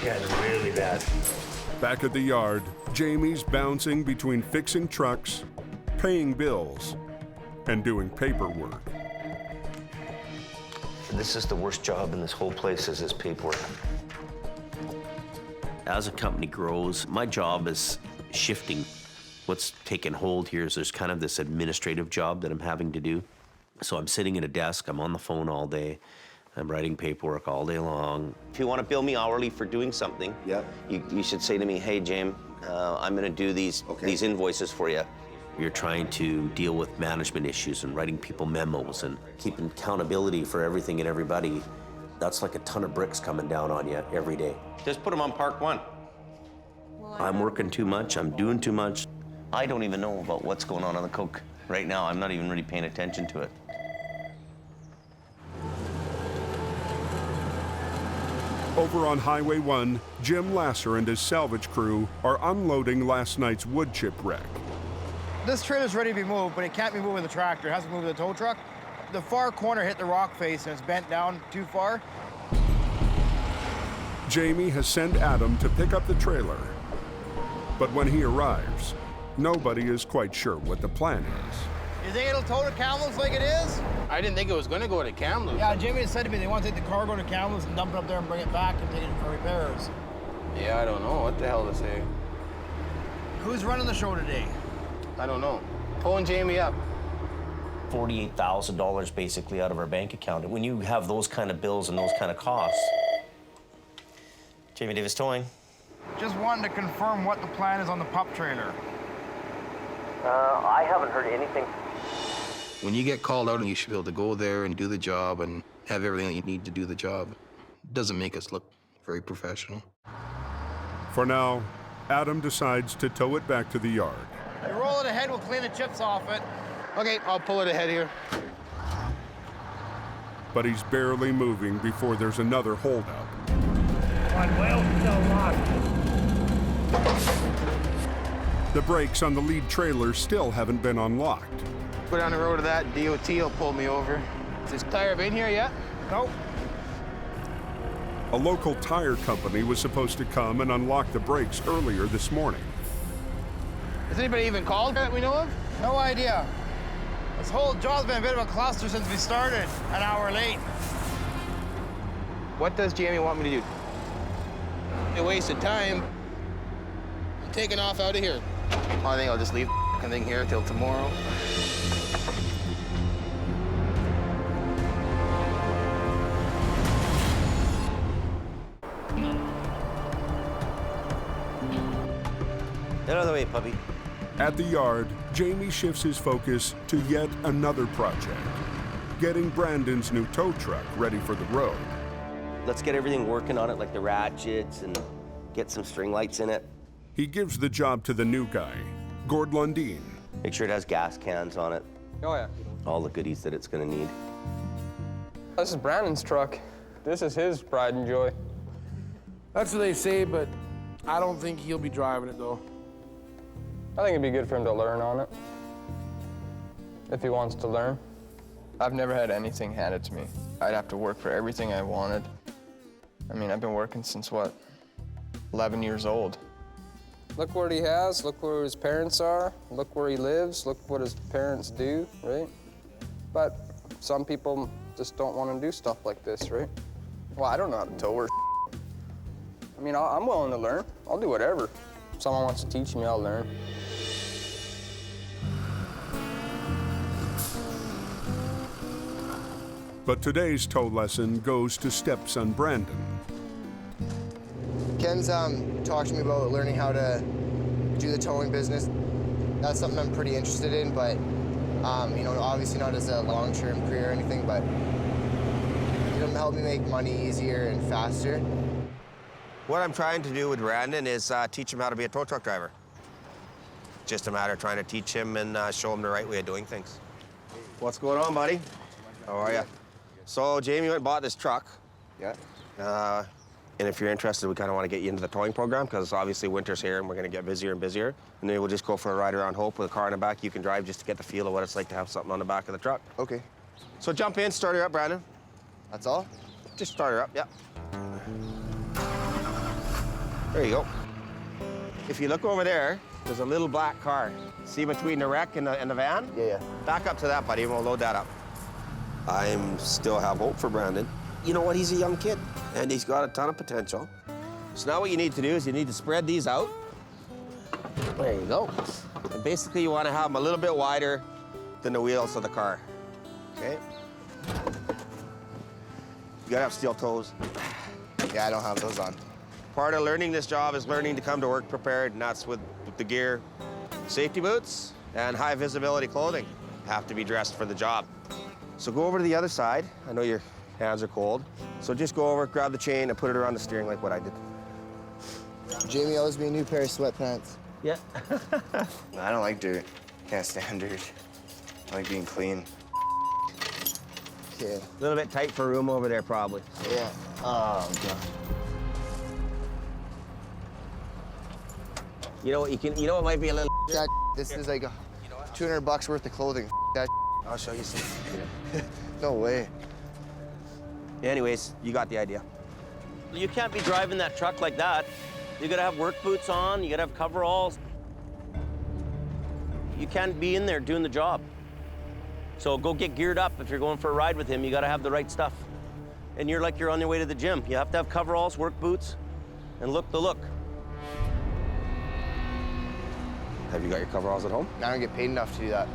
Getting really bad. Back at the yard, Jamie's bouncing between fixing trucks, paying bills, and doing paperwork. This is the worst job in this whole place, is this paperwork. As a company grows, my job is shifting. What's taken hold here is there's kind of this administrative job that I'm having to do. So I'm sitting at a desk, I'm on the phone all day, I'm writing paperwork all day long. If you want to bill me hourly for doing something, you should say to me, hey, James, I'm going to do these invoices for you. You're trying to deal with management issues and writing people memos and keeping accountability for everything and everybody. That's like a ton of bricks coming down on you every day. Just put them on Park 1. I'm working too much, I'm doing too much. I don't even know about what's going on the Coke right now. I'm not even really paying attention to it. Over on Highway 1, Jim Lasser and his salvage crew are unloading last night's wood chip wreck. This trailer's ready to be moved, but it can't be moved with the tractor. It has to move with the tow truck. The far corner hit the rock face and it's bent down too far. Jamie has sent Adam to pick up the trailer. But when he arrives, nobody is quite sure what the plan is. You think it'll tow to Kamloops like it is? I didn't think it was going to go to Kamloops. Yeah, Jimmy said to me they want to take the cargo to Kamloops and dump it up there and bring it back and take it for repairs. Yeah, I don't know what the hell to say. Who's running the show today? I don't know. Pulling Jamie up. $48,000 basically out of our bank account. And when you have those kind of bills and those kind of costs, Jamie Davis Towing. Just wanted to confirm what the plan is on the pup trailer. I haven't heard anything. When you get called out, you should be able to go there and do the job and have everything that you need to do the job. It doesn't make us look very professional. For now, Adam decides to tow it back to the yard. You roll it ahead, we'll clean the chips off it. Okay, I'll pull it ahead here. But he's barely moving before there's another holdup. One wheel still locked. The brakes on the lead trailer still haven't been unlocked. Go down the road to that, DOT will pull me over. Is this tire been here yet? Nope. A local tire company was supposed to come and unlock the brakes earlier this morning. Has anybody even called that we know of? No idea. This whole job's been a bit of a cluster since we started, an hour late. What does Jamie want me to do? A waste of time. I'm taking off out of here. I think I'll just leave the thing here till tomorrow. Get out of the way, puppy. At the yard, Jamie shifts his focus to yet another project, getting Brandon's new tow truck ready for the road. Let's get everything working on it, like the ratchets, and get some string lights in it. He gives the job to the new guy, Gord Lundeen. Make sure it has gas cans on it. Oh, yeah. All the goodies that it's gonna need. This is Brandon's truck. This is his pride and joy. That's what they say, but I don't think he'll be driving it, though. I think it'd be good for him to learn on it, if he wants to learn. I've never had anything handed to me. I'd have to work for everything I wanted. I mean, I've been working since, what, 11 years old. Look what he has, look where his parents are, look where he lives, look what his parents do, right? But some people just don't want to do stuff like this, right? Well, I don't know how to tow or I mean, I'm willing to learn. I'll do whatever. If someone wants to teach me, I'll learn. But today's tow lesson goes to stepson Brandon. Ken's talked to me about learning how to do the towing business. That's something I'm pretty interested in, but you know, obviously not as a long-term career or anything, but it'll help me make money easier and faster. What I'm trying to do with Brandon is teach him how to be a tow truck driver. Just a matter of trying to teach him and show him the right way of doing things. What's going on, buddy? How are you? So Jamie went and bought this truck. Yeah. And if you're interested, we kind of want to get you into the towing program because obviously winter's here and we're going to get busier and busier. And then we'll just go for a ride around Hope with a car in the back you can drive just to get the feel of what it's like to have something on the back of the truck. Okay. So jump in, start her up, Brandon. That's all? Just start her up, yeah. There you go. If you look over there, there's a little black car. See between the wreck and the van? Yeah. Back up to that, buddy, and we'll load that up. I still have hope for Brandon. You know what, he's a young kid, and he's got a ton of potential. So now what you need to do is you need to spread these out. There you go. And basically you want to have them a little bit wider than the wheels of the car, okay? You gotta have steel toes. Yeah, I don't have those on. Part of learning this job is learning to come to work prepared, and that's with the gear. Safety boots and high visibility clothing have to be dressed for the job. So go over to the other side. I know your hands are cold. So just go over, grab the chain, and put it around the steering like what I did. Jamie owes me a new pair of sweatpants. Yeah. I don't like dirt. Can't stand dirt. I like being clean. Okay. A little bit tight for room over there, probably. Yeah. Oh, God. You know what? You know it might be a little. That, this is like $200 worth of clothing. That. I'll show you some. No way. Anyways, you got the idea. You can't be driving that truck like that. You gotta have work boots on, you gotta have coveralls. You can't be in there doing the job. So go get geared up. If you're going for a ride with him, you gotta have the right stuff. And you're like you're on your way to the gym. You have to have coveralls, work boots, and look the look. Have you got your coveralls at home? I don't get paid enough to do that.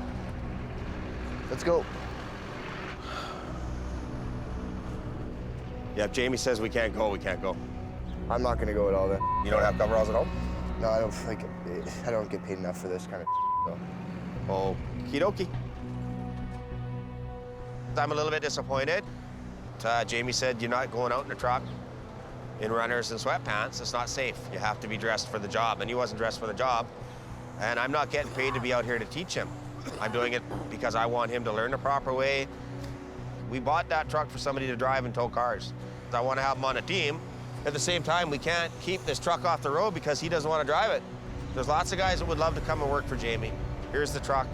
Let's go. Yeah, if Jamie says we can't go, we can't go. I'm not gonna go at all then. You don't have coveralls at home? No, I don't like. I don't get paid enough for this kind of. So. Okie dokie. I'm a little bit disappointed. Jamie said you're not going out in the truck in runners and sweatpants. It's not safe. You have to be dressed for the job, and he wasn't dressed for the job. And I'm not getting paid to be out here to teach him. I'm doing it because I want him to learn the proper way. We bought that truck for somebody to drive and tow cars. I want to have him on a team. At the same time, we can't keep this truck off the road because he doesn't want to drive it. There's lots of guys that would love to come and work for Jamie. Here's the truck.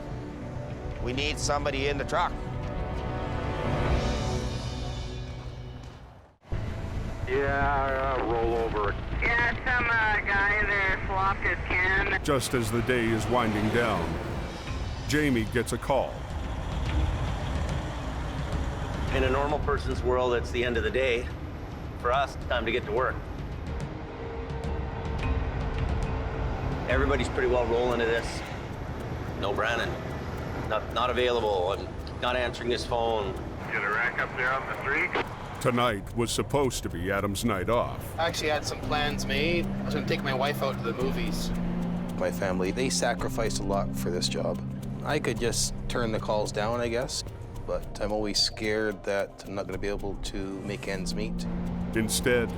We need somebody in the truck. Yeah, rollover. Yeah, some guy there flopped his can. Just as the day is winding down, Jamie gets a call. In a normal person's world, it's the end of the day. For us, it's time to get to work. Everybody's pretty well rolling to this. No Brandon, not available. I'm not answering his phone. Get a rack up there on the street. Tonight was supposed to be Adam's night off. I actually had some plans made. I was gonna take my wife out to the movies. My family, they sacrificed a lot for this job. I could just turn the calls down, I guess, but I'm always scared that I'm not gonna be able to make ends meet. Instead,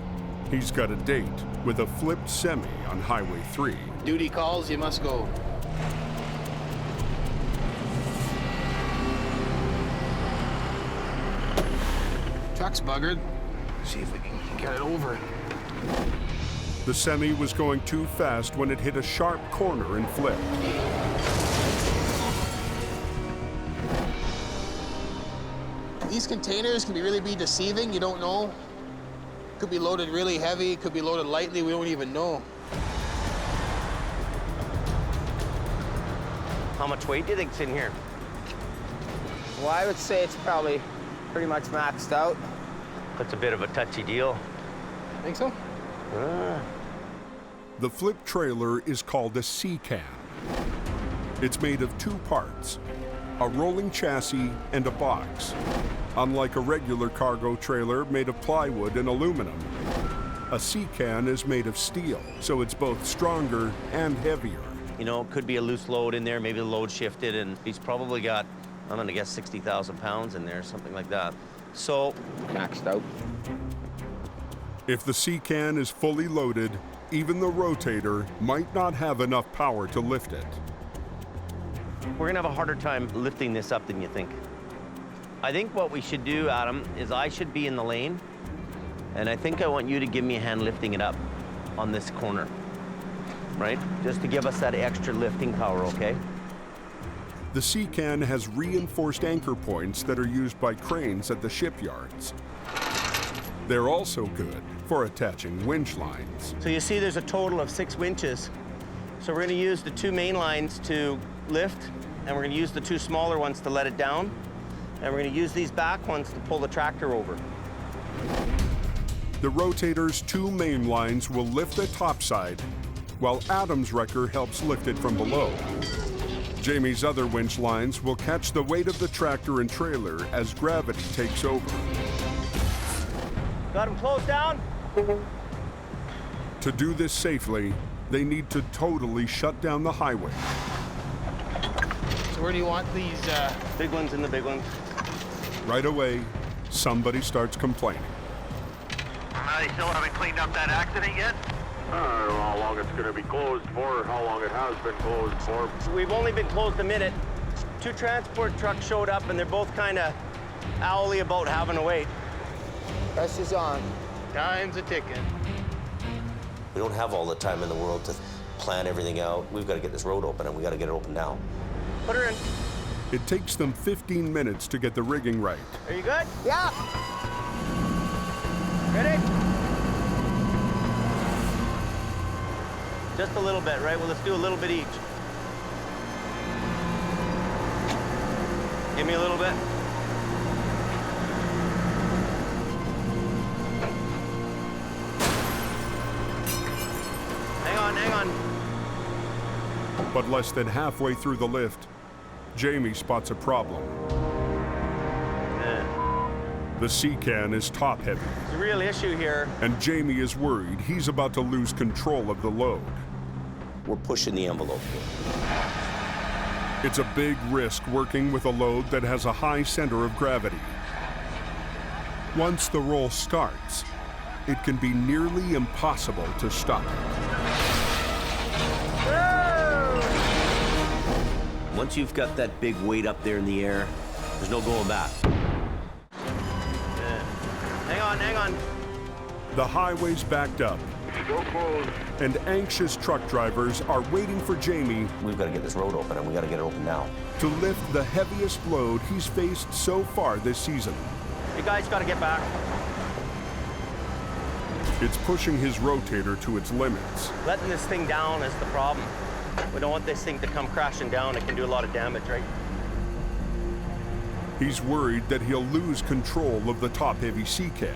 he's got a date with a flipped semi on Highway 3. Duty calls, you must go. Truck's buggered. See if we can get it over. The semi was going too fast when it hit a sharp corner and flipped. These containers can really be deceiving, you don't know. Could be loaded really heavy, could be loaded lightly, we don't even know. How much weight do you think's in here? Well, I would say it's probably pretty much maxed out. That's a bit of a touchy deal. Think so? The flip trailer is called a C-can. It's made of two parts, a rolling chassis and a box. Unlike a regular cargo trailer made of plywood and aluminum, a C-can is made of steel, so it's both stronger and heavier. You know, it could be a loose load in there, maybe the load shifted, and he's probably got, I'm gonna guess 60,000 pounds in there, something like that. So, maxed out. If the C-can is fully loaded, even the rotator might not have enough power to lift it. we're gonna have a harder time lifting this up than you think. I think what we should do, Adam, is I should be in the lane, and I think I want you to give me a hand lifting it up on this corner, right? Just to give us that extra lifting power, okay? The C-can has reinforced anchor points that are used by cranes at the shipyards. They're also good for attaching winch lines. So you see there's a total of 6 winches. So we're gonna use the 2 main lines to lift, and we're gonna use the 2 smaller ones to let it down, and we're gonna use these back ones to pull the tractor over. The rotator's 2 main lines will lift the topside, while Adam's wrecker helps lift it from below. Jamie's other winch lines will catch the weight of the tractor and trailer as gravity takes over. Got them closed down? To do this safely, they need to totally shut down the highway. So where do you want these? Big ones and the big ones. Right away, somebody starts complaining. They still haven't cleaned up that accident yet? I don't know how long it's going to be closed for, how long it has been closed for. We've only been closed a minute. 2 transport trucks showed up, and they're both kind of owly about having to wait. Pressure's on. Time's a ticking. We don't have all the time in the world to plan everything out. We've got to get this road open, and we got to get it open now. Put her in. It takes them 15 minutes to get the rigging right. Are you good? Yeah. Ready? Just a little bit, right? Well, let's do a little bit each. Give me a little bit. Hang on. But less than halfway through the lift, Jamie spots a problem. The C-can is top-heavy. There's a real issue here. And Jamie is worried he's about to lose control of the load. We're pushing the envelope here. It's a big risk working with a load that has a high center of gravity. Once the roll starts, it can be nearly impossible to stop it. Once you've got that big weight up there in the air, there's no going back. Hang on. The highway's backed up, and anxious truck drivers are waiting for Jamie. We've got to get this road open, and we got to get it open now. To lift the heaviest load he's faced so far this season. You guys got to get back. It's pushing his rotator to its limits. Letting this thing down is the problem. We don't want this thing to come crashing down. It can do a lot of damage, right? He's worried that he'll lose control of the top-heavy C-can.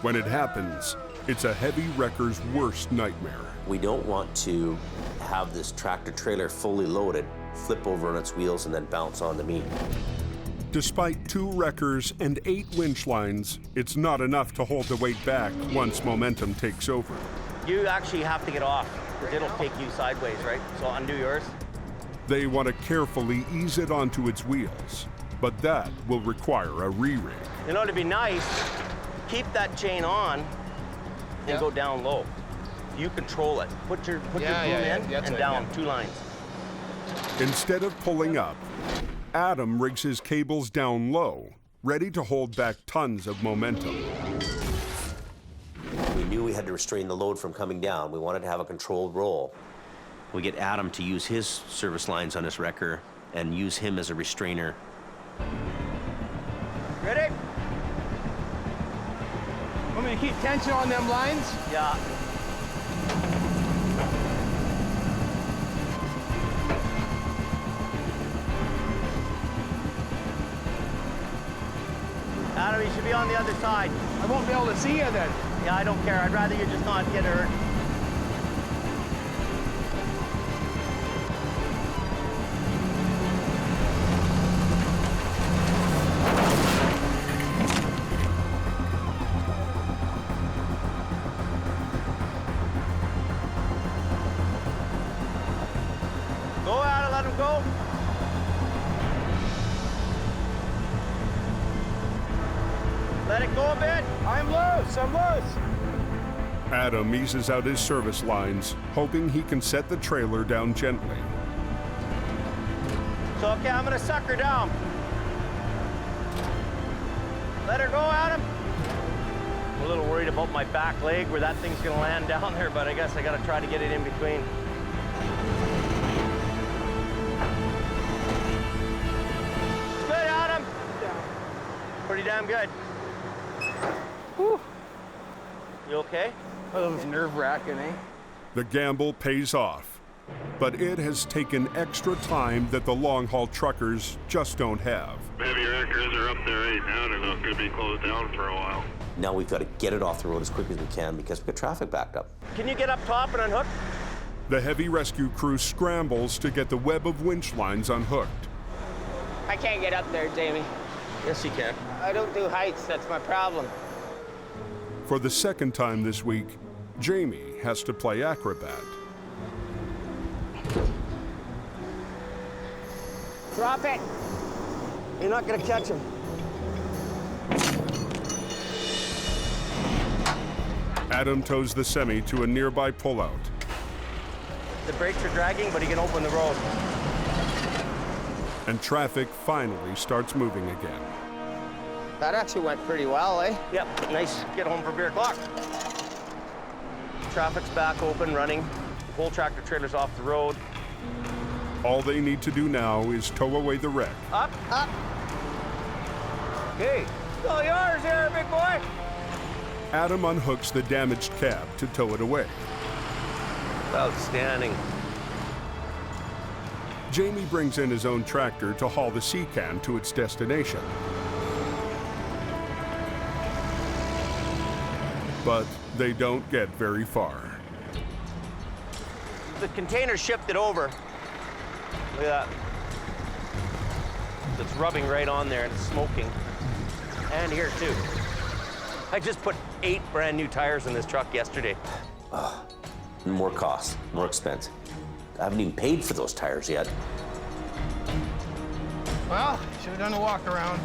When it happens, it's a heavy wrecker's worst nightmare. We don't want to have this tractor trailer fully loaded, flip over on its wheels, and then bounce onto me. Despite 2 wreckers and 8 winch lines, it's not enough to hold the weight back once momentum takes over. You actually have to get off, because it'll take you sideways, right? So undo yours. They want to carefully ease it onto its wheels, but that will require a re-rig. You know, to be nice, keep that chain on and go down low. You control it. Put your boom in and down, 2 lines. Instead of pulling up, Adam rigs his cables down low, ready to hold back tons of momentum. We knew we had to restrain the load from coming down. We wanted to have a controlled roll. We get Adam to use his service lines on his wrecker and use him as a restrainer. Ready? Want me to keep tension on them lines? Yeah. Adam, you should be on the other side. I won't be able to see you then. Yeah, I don't care. I'd rather you just not get hurt. Go, Adam, let him go. Let it go a bit. I'm loose, I'm loose. Adam eases out his service lines, hoping he can set the trailer down gently. So, okay, I'm gonna suck her down. Let her go, Adam. I'm a little worried about my back leg where that thing's gonna land down there, but I guess I gotta try to get it in between. Good, Adam. Pretty damn good. Whew. You okay? That was nerve-wracking, eh? The gamble pays off, but it has taken extra time that the long-haul truckers just don't have. Maybe your wreckers are up there right now. They're not going to be closed down for a while. Now we've got to get it off the road as quick as we can because we've got traffic backed up. Can you get up top and unhook? The heavy rescue crew scrambles to get the web of winch lines unhooked. I can't get up there, Jamie. Yes, you can. I don't do heights, that's my problem. For the second time this week, Jamie has to play acrobat. Drop it. You're not gonna catch him. Adam tows the semi to a nearby pullout. The brakes are dragging, but he can open the road. And traffic finally starts moving again. That actually went pretty well, eh? Yep, nice. Get home for beer o'clock. Traffic's back open, running. The whole tractor trailer's off the road. All they need to do now is tow away the wreck. Up, up. Okay, it's all yours here, big boy. Adam unhooks the damaged cab to tow it away. Outstanding. Jamie brings in his own tractor to haul the C-can to its destination. But they don't get very far. The container shifted over. Look at that. It's rubbing right on there and it's smoking. And here too. I just put 8 brand new tires in this truck yesterday. More cost, more expense. I haven't even paid for those tires yet. Well, should have done a walk around.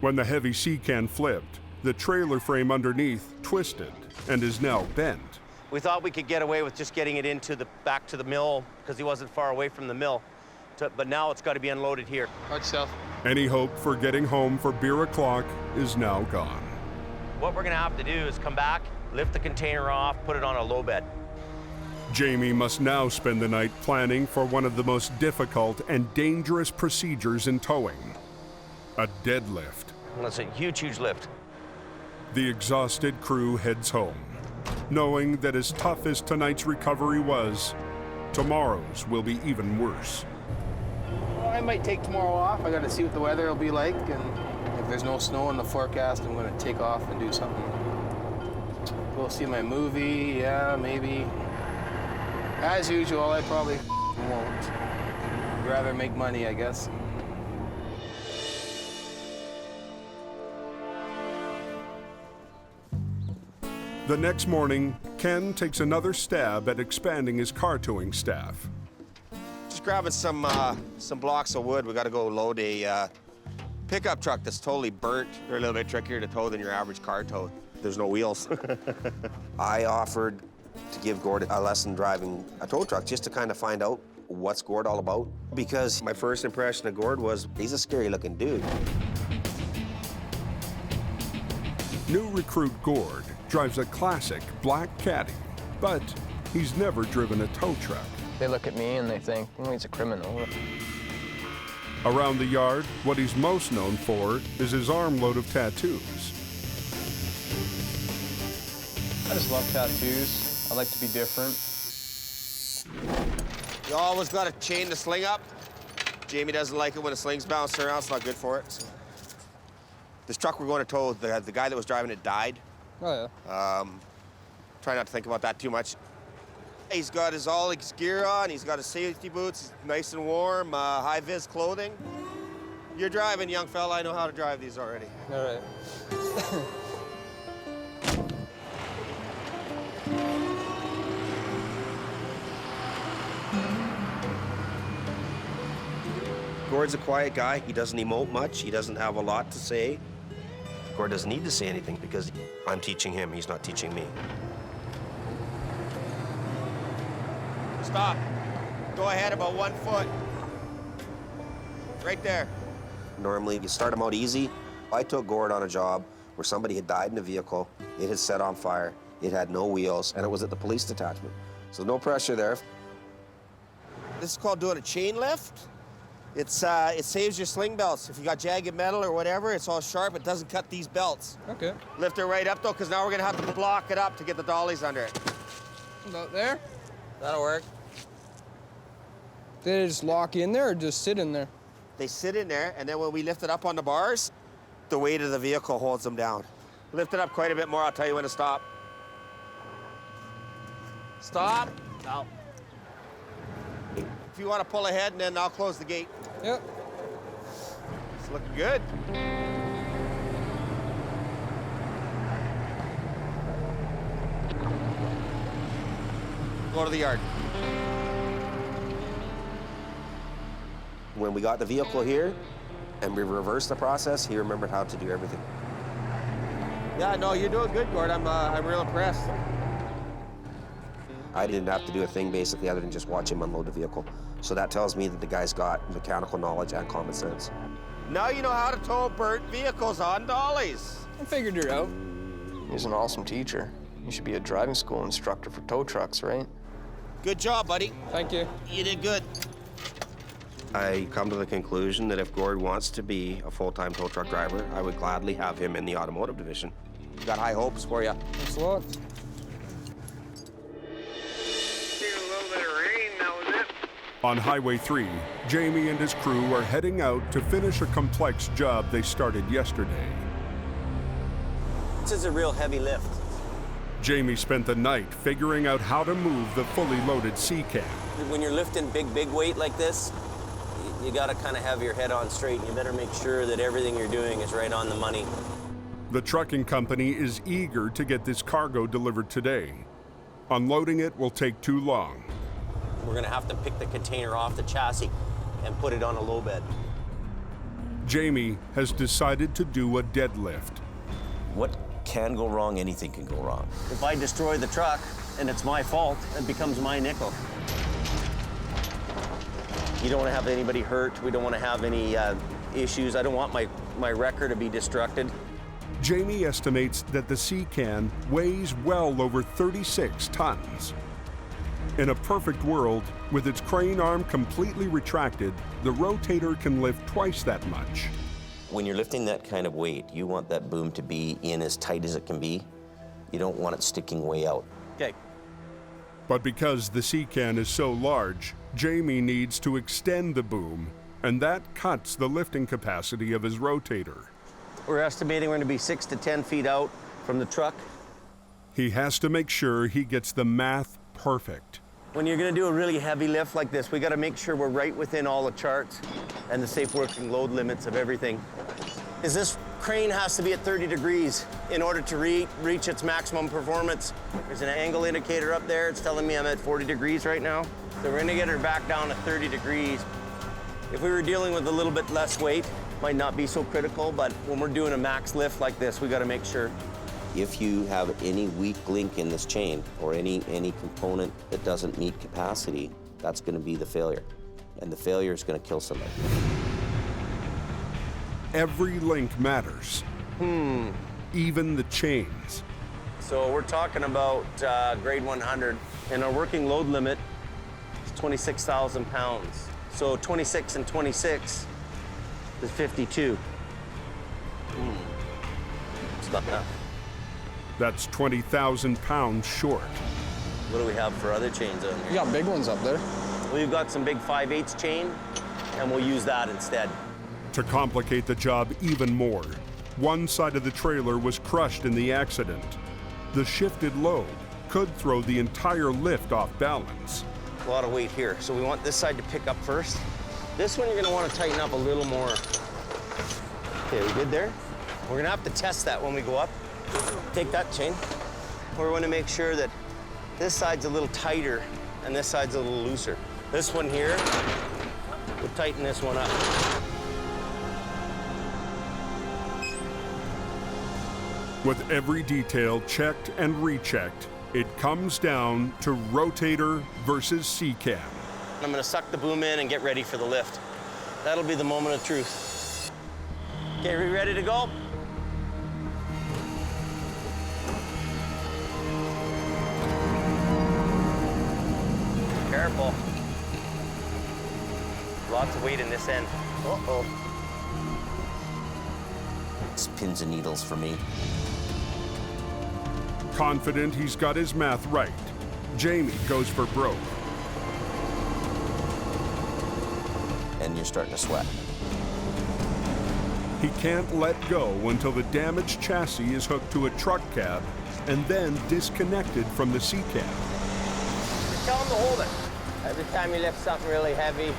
When the heavy C-can flipped, the trailer frame underneath twisted and is now bent. We thought we could get away with just getting it back to the mill because he wasn't far away from the mill. But now it's got to be unloaded here. Watch yourself. Any hope for getting home for beer o'clock is now gone. What we're going to have to do is come back, lift the container off, put it on a low bed. Jamie must now spend the night planning for one of the most difficult and dangerous procedures in towing, a deadlift. That's a huge, huge lift. The exhausted crew heads home, knowing that as tough as tonight's recovery was, tomorrow's will be even worse. Well, I might take tomorrow off. I got to see what the weather will be like, and if there's no snow in the forecast, I'm gonna take off and do something. Go see my movie, yeah, maybe. As usual, I probably won't. I'd rather make money, I guess. The next morning, Ken takes another stab at expanding his car towing staff. Just grabbing some blocks of wood. We got to go load a pickup truck that's totally burnt. They're a little bit trickier to tow than your average car tow. There's no wheels. I offered to give Gord a lesson driving a tow truck just to kind of find out what's Gord all about. Because my first impression of Gord was he's a scary looking dude. New recruit Gord drives a classic black Caddy, but he's never driven a tow truck. They look at me and they think, oh, he's a criminal. Around the yard, what he's most known for is his armload of tattoos. I just love tattoos. I like to be different. You always got to chain the sling up. Jamie doesn't like it when the sling's bouncing around. It's not good for it. So. This truck we're going to tow, the guy that was driving it died. Oh, yeah. Try not to think about that too much. He's got all his gear on. He's got his safety boots, nice and warm, high-vis clothing. You're driving, young fella. I know how to drive these already. All right. Gord's a quiet guy. He doesn't emote much. He doesn't have a lot to say. Gord doesn't need to say anything because I'm teaching him. He's not teaching me. Stop. Go ahead about 1 foot. Right there. Normally, you start them out easy. I took Gord on a job where somebody had died in a vehicle. It had set on fire. It had no wheels, and it was at the police detachment. So no pressure there. This is called doing a chain lift. It saves your sling belts. If you got jagged metal or whatever, it's all sharp. It doesn't cut these belts. Okay. Lift it right up, though, because now we're going to have to block it up to get the dollies under it. About there? That'll work. They just lock in there or just sit in there? They sit in there, and then when we lift it up on the bars, the weight of the vehicle holds them down. Lift it up quite a bit more. I'll tell you when to stop. Stop. Now. If you want to pull ahead, and then I'll close the gate. Yep. It's looking good. Go to the yard. When we got the vehicle here and we reversed the process, he remembered how to do everything. Yeah, no, you're doing good, Gord. I'm real impressed. I didn't have to do a thing basically other than just watch him unload the vehicle. So that tells me that the guy's got mechanical knowledge and common sense. Now you know how to tow burnt vehicles on dollies. I figured it out. He's an awesome teacher. You should be a driving school instructor for tow trucks, right? Good job, buddy. Thank you. You did good. I come to the conclusion that if Gord wants to be a full-time tow truck driver, I would gladly have him in the automotive division. Got high hopes for you. Thanks a lot. On Highway 3, Jamie and his crew are heading out to finish a complex job they started yesterday. This is a real heavy lift. Jamie spent the night figuring out how to move the fully loaded C-Can. When you're lifting big weight like this, you gotta kind of have your head on straight, and you better make sure that everything you're doing is right on the money. The trucking company is eager to get this cargo delivered today. Unloading it will take too long. We're gonna have to pick the container off the chassis and put it on a low bed. Jamie has decided to do a deadlift. What can go wrong? Anything can go wrong. If I destroy the truck and it's my fault, it becomes my nickel. You don't want to have anybody hurt. We don't want to have any issues. I don't want my wrecker to be destructed. Jamie estimates that the C-Can weighs well over 36 tons. In a perfect world, with its crane arm completely retracted, the rotator can lift twice that much. When you're lifting that kind of weight, you want that boom to be in as tight as it can be. You don't want it sticking way out. Okay. But because the C-Can is so large, Jamie needs to extend the boom, and that cuts the lifting capacity of his rotator. We're estimating we're gonna be 6 to 10 feet out from the truck. He has to make sure he gets the math perfect. When you're gonna do a really heavy lift like this, we gotta make sure we're right within all the charts and the safe working load limits of everything. This crane has to be at 30 degrees in order to reach its maximum performance. There's an angle indicator up there. It's telling me I'm at 40 degrees right now. So we're gonna get her back down to 30 degrees. If we were dealing with a little bit less weight, might not be so critical, but when we're doing a max lift like this, we gotta make sure. If you have any weak link in this chain or any component that doesn't meet capacity, that's gonna be the failure. And the failure is gonna kill somebody. Every link matters. Even the chains. So we're talking about grade 100, and our working load limit is 26,000 pounds. So 26 and 26 is 52. It's not enough. That's 20,000 pounds short. What do we have for other chains on here? You got big ones up there. We've got some big 5/8 chain, and we'll use that instead. To complicate the job even more, one side of the trailer was crushed in the accident. The shifted load could throw the entire lift off balance. A lot of weight here, so we want this side to pick up first. This one you're gonna wanna tighten up a little more. Okay, we good there? We're gonna have to test that when we go up. Take that chain. We're gonna make sure that this side's a little tighter and this side's a little looser. This one here, we'll tighten this one up. With every detail checked and rechecked, it comes down to rotator versus C-cam. I'm gonna suck the boom in and get ready for the lift. That'll be the moment of truth. Okay, are we ready to go? Careful. Lots of weight in this end. Uh-oh. It's pins and needles for me. Confident he's got his math right, Jamie goes for broke. And you're starting to sweat. He can't let go until the damaged chassis is hooked to a truck cab and then disconnected from the C-cab. Tell him to hold it. Every time you lift something really heavy,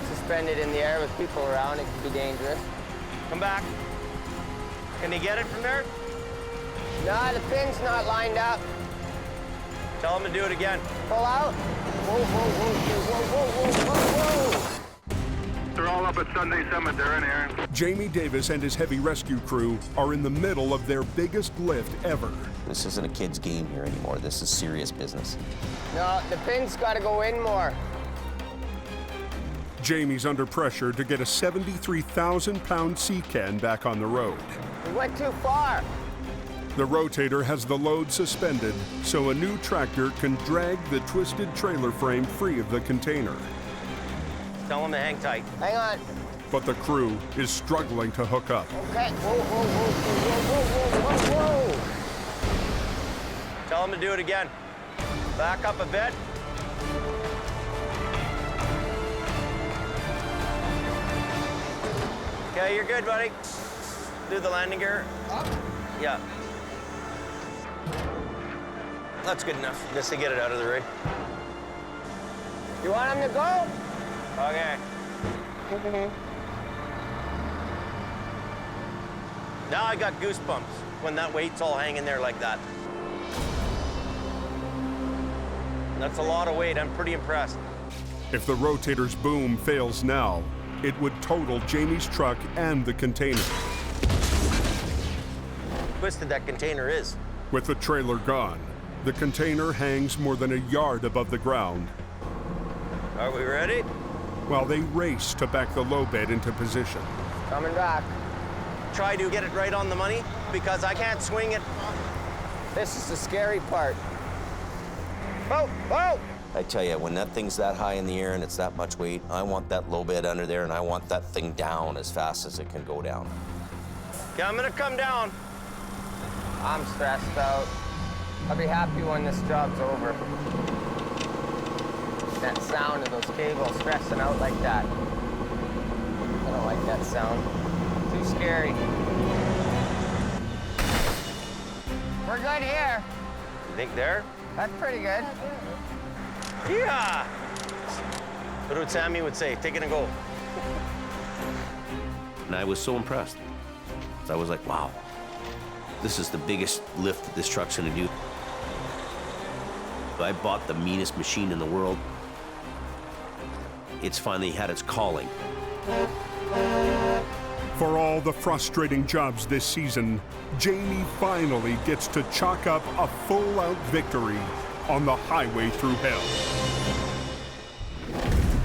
suspended in the air with people around, it can be dangerous. Come back. Can you get it from there? No, the pin's not lined up. Tell him to do it again. Pull out. Whoa, whoa, whoa, whoa, whoa, whoa, whoa. They're all up at Sunday Cemetery, Aaron. Jamie Davis and his heavy rescue crew are in the middle of their biggest lift ever. This isn't a kid's game here anymore. This is serious business. No, the pin's got to go in more. Jamie's under pressure to get a 73,000-pound C-can back on the road. We went too far. The rotator has the load suspended, so a new tractor can drag the twisted trailer frame free of the container. Tell him to hang tight. Hang on. But the crew is struggling to hook up. Okay. Whoa, whoa, whoa, whoa, whoa, whoa, whoa. Tell him to do it again. Back up a bit. Okay, you're good, buddy. Do the landing gear. Up? Yeah. That's good enough, just to get it out of the rig. You want him to go? Okay. Now I got goosebumps when that weight's all hanging there like that. That's a lot of weight. I'm pretty impressed. If the rotator's boom fails now, it would total Jamie's truck and the container. Twisted that container is. With the trailer gone, the container hangs more than a yard above the ground. Are we ready? While they race to back the low bed into position. Coming back. Try to get it right on the money because I can't swing it. This is the scary part. Whoa, whoa! I tell you, when that thing's that high in the air and it's that much weight, I want that low bed under there and I want that thing down as fast as it can go down. Okay, I'm gonna come down. I'm stressed out. I'll be happy when this job's over. That sound of those cables stressing out like that. I don't like that sound. Too scary. good here. You think there? That's pretty good. Yeah. What would Sammy would say? Take it and go. And I was so impressed. So I was like, wow, this is the biggest lift that this truck's gonna do. I bought the meanest machine in the world. It's finally had its calling. For all the frustrating jobs this season, Jamie finally gets to chalk up a full-out victory on the Highway Thru Hell.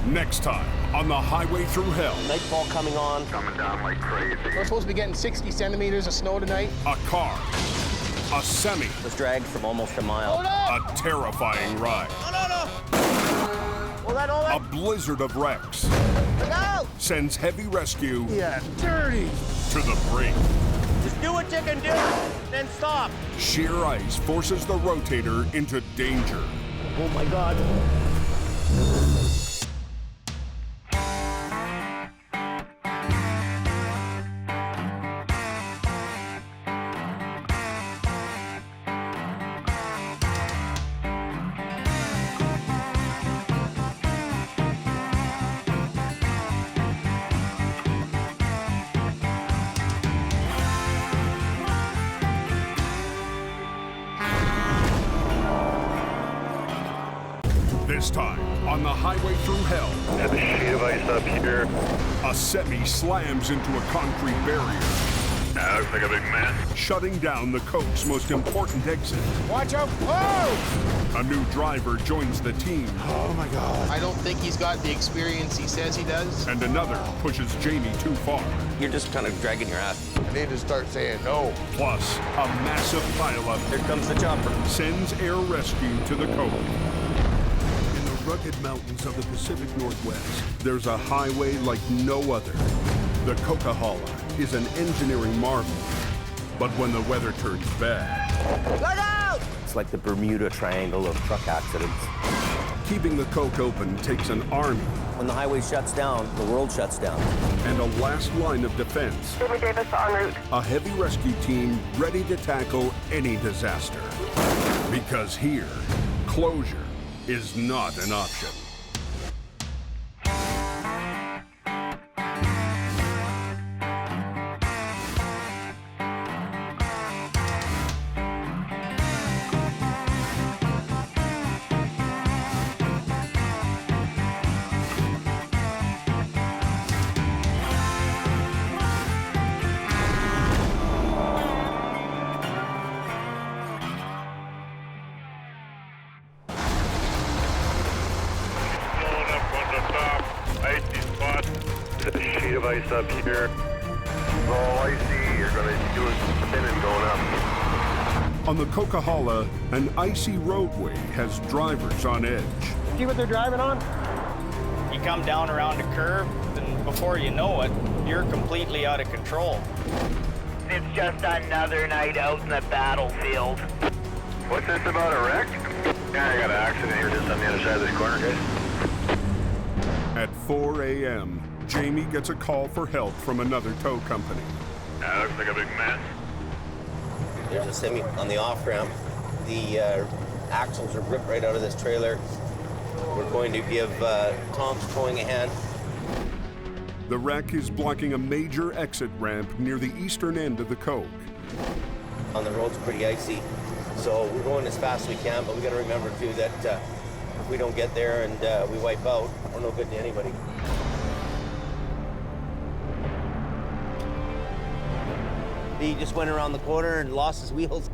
Next time on the Highway Thru Hell. Nightfall coming on. Coming down like crazy. We're supposed to be getting 60 centimeters of snow tonight. A car, a semi, was dragged from almost a mile. a terrifying ride, a blizzard of wrecks, sends heavy rescue Dirty. to the brink. Just do what you can do, then stop. Sheer ice forces the rotator into danger. Oh my God. This time on the Highway Thru Hell. Have a sheet of ice up here. A semi slams into a concrete barrier. That looks like a big mess. Shutting down the Coke's most important exit. Watch out. Oh! A new driver joins the team. Oh my God. I don't think he's got the experience he says he does. And another pushes Jamie too far. You're just kind of dragging your ass. I need to start saying no. Plus, a massive pileup. Here comes the chopper. Sends air rescue to the Coke. In the rugged mountains of the Pacific Northwest, there's a highway like no other. The Coquihalla is an engineering marvel. But when the weather turns bad... Look out! It's like the Bermuda Triangle of truck accidents. Keeping the Coke open takes an army. When the highway shuts down, the world shuts down. And a last line of defense. Jimmy Davis en route. A heavy rescue team ready to tackle any disaster. Because here, closure is not an option. Ice up here. It's all icy. You're going to do a spinning going up. On the Coquihalla, an icy roadway has drivers on edge. See what they're driving on? You come down around a curve, and before you know it, you're completely out of control. It's just another night out in the battlefield. What's this about a wreck? Yeah, I got an accident here just on the other side of this corner, guys. At 4 a.m., Jamie gets a call for help from another tow company. That looks like a big mess. There's a semi on the off-ramp. The axles are ripped right out of this trailer. We're going to give Tom's towing a hand. The wreck is blocking a major exit ramp near the eastern end of the Coke. On the road's pretty icy, so we're going as fast as we can, but we got to remember, too, that if we don't get there and we wipe out, we're no good to anybody. He just went around the corner and lost his wheels.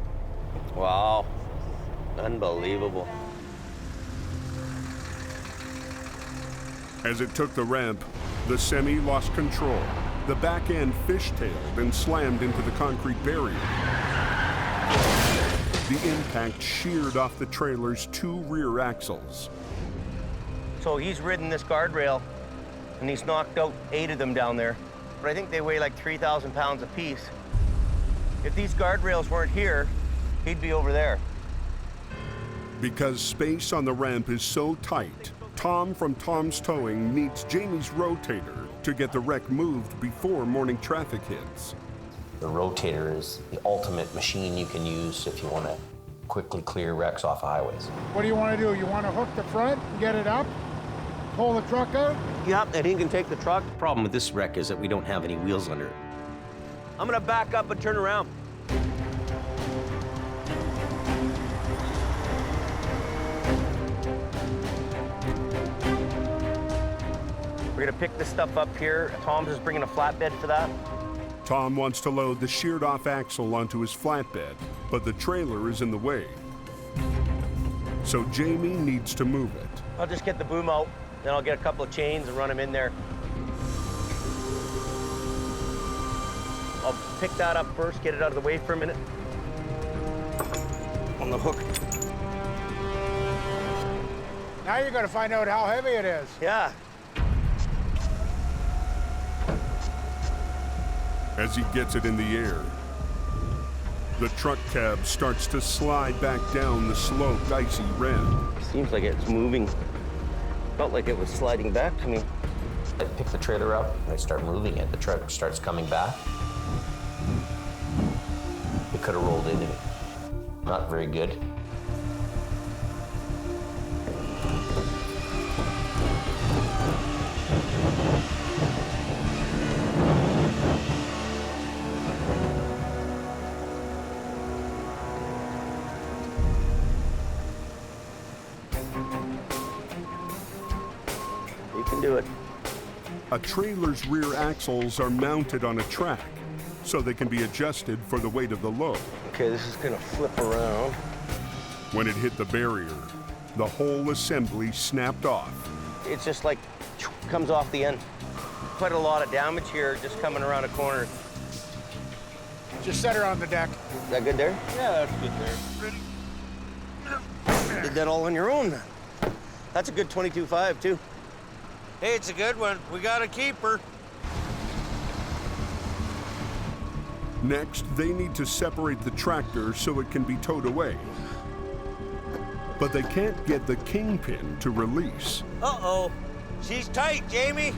Wow, unbelievable. As it took the ramp, the semi lost control. The back end fishtailed and slammed into the concrete barrier. The impact sheared off the trailer's two rear axles. So he's ridden this guardrail, and he's knocked out 8 of them down there. But I think they weigh like 3,000 pounds apiece. If these guardrails weren't here, he'd be over there. Because space on the ramp is so tight, Tom from Tom's Towing needs Jamie's rotator to get the wreck moved before morning traffic hits. The rotator is the ultimate machine you can use if you want to quickly clear wrecks off of highways. What do you want to do? You want to hook the front and get it up? Pull the truck out? Yep, and he can take the truck. The problem with this wreck is that we don't have any wheels under it. I'm gonna back up and turn around. We're gonna pick this stuff up here. Tom's is bringing a flatbed for that. Tom wants to load the sheared-off axle onto his flatbed, but the trailer is in the way. So Jamie needs to move it. I'll just get the boom out, then I'll get a couple of chains and run them in there. I'll pick that up first, get it out of the way for a minute. On the hook. Now you're going to find out how heavy it is. Yeah. As he gets it in the air, the truck cab starts to slide back down the sloped, icy ramp. Seems like it's moving. Felt like it was sliding back to me. I pick the trailer up, and I start moving it. The truck starts coming back. It could have rolled into me. Not very good. You can do it. A trailer's rear axles are mounted on a track, so they can be adjusted for the weight of the load. Okay, this is gonna flip around. When it hit the barrier, the whole assembly snapped off. It's just like comes off the end. Quite a lot of damage here just coming around a corner. Just set her on the deck. Is that good there? Yeah, that's good there. Did that all on your own. That's a good 22.5 too. Hey, it's a good one. We got a keeper. Next, they need to separate the tractor so it can be towed away. But they can't get the kingpin to release. Uh-oh. She's tight, Jamie.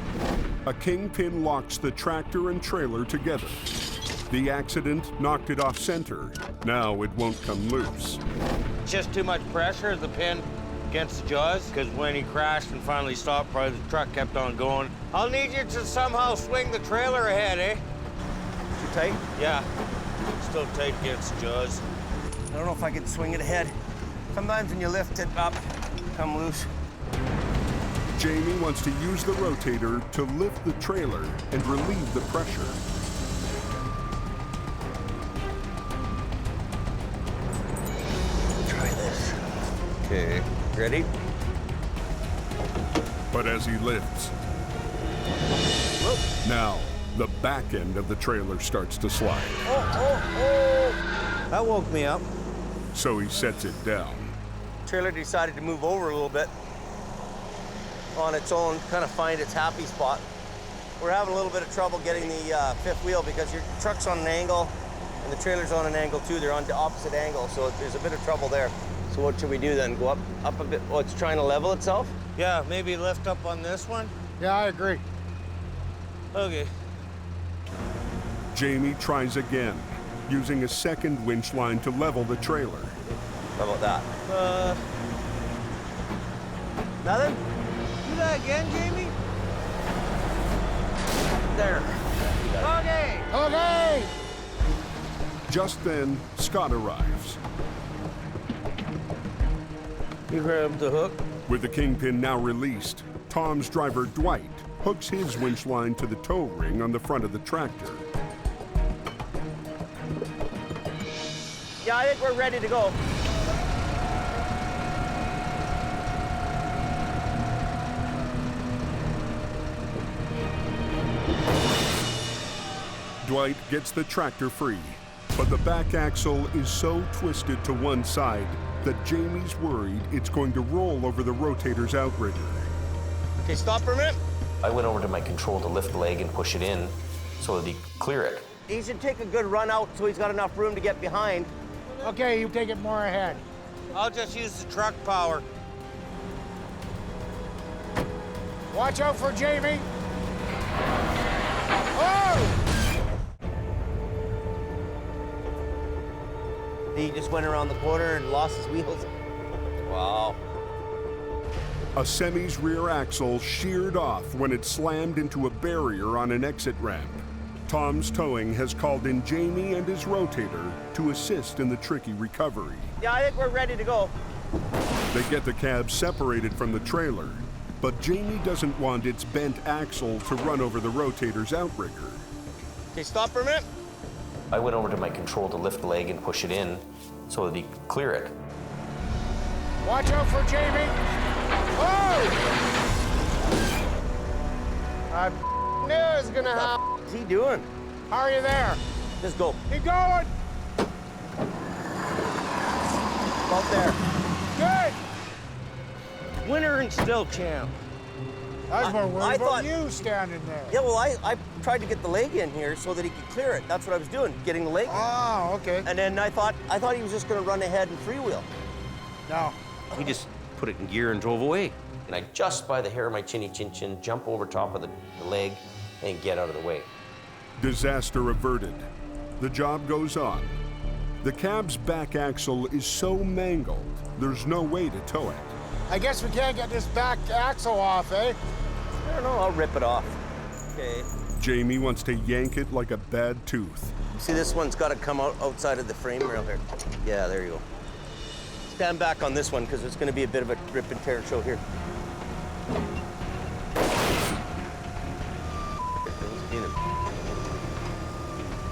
A kingpin locks the tractor and trailer together. The accident knocked it off center. Now it won't come loose. Just too much pressure, the pin against the jaws, because when he crashed and finally stopped, probably the truck kept on going. I'll need you to somehow swing the trailer ahead, eh? Too tight? Yeah. Still tight against the jaws. I don't know if I can swing it ahead. Sometimes when you lift it up, come loose. Jamie wants to use the rotator to lift the trailer and relieve the pressure. Try this. Okay, ready? But as he lifts, now the back end of the trailer starts to slide. Oh! That woke me up. So he sets it down. Trailer decided to move over a little bit on its own, kind of find its happy spot. We're having a little bit of trouble getting the fifth wheel because your truck's on an angle and the trailer's on an angle too. They're on the opposite angle, so there's a bit of trouble there. So what should we do then? Go up a bit? Oh, it's trying to level itself? Yeah, maybe lift up on this one? Yeah, I agree. Okay. Jamie tries again, using a second winch line to level the trailer. How about that? Nothing? Do that again, Jamie? There. Okay. Okay. Just then, Scott arrives. You grabbed the hook? With the kingpin now released, Tom's driver, Dwight, hooks his winch line to the tow ring on the front of the tractor. Yeah, I think we're ready to go. Dwight gets the tractor free, but the back axle is so twisted to one side that Jamie's worried it's going to roll over the rotator's outrigger. Okay, stop for a minute. I went over to my control to lift the leg and push it in so that he could clear it. He should take a good run out so he's got enough room to get behind. Okay, you take it more ahead. I'll just use the truck power. Watch out for Jamie. Oh! He just went around the corner and lost his wheels. Wow. A semi's rear axle sheared off when it slammed into a barrier on an exit ramp. Tom's Towing has called in Jamie and his rotator to assist in the tricky recovery. Yeah, I think we're ready to go. They get the cab separated from the trailer, but Jamie doesn't want its bent axle to run over the rotator's outrigger. Okay, stop for a minute. I went over to my control to lift the leg and push it in so that he could clear it. Watch out for Jamie. Oh! I knew it was gonna happen. What's he doing? How are you there? Just go. Keep going. About there. Good. Winner and still champ. I was more worried I about thought- you standing there. Yeah, well, I tried to get the leg in here so that he could clear it. That's what I was doing, getting the leg. Oh, okay. And then I thought he was just gonna run ahead and freewheel. No. He just put it in gear and drove away. And I just by the hair of my chinny chin chin jump over top of the leg and get out of the way. Disaster averted. The job goes on. The cab's back axle is so mangled, there's no way to tow it. I guess we can't get this back axle off, eh? I don't know, I'll rip it off. Okay. Jamie wants to yank it like a bad tooth. See, this one's got to come out outside of the frame rail here. Yeah, there you go. Stand back on this one because it's going to be a bit of a rip and tear show here.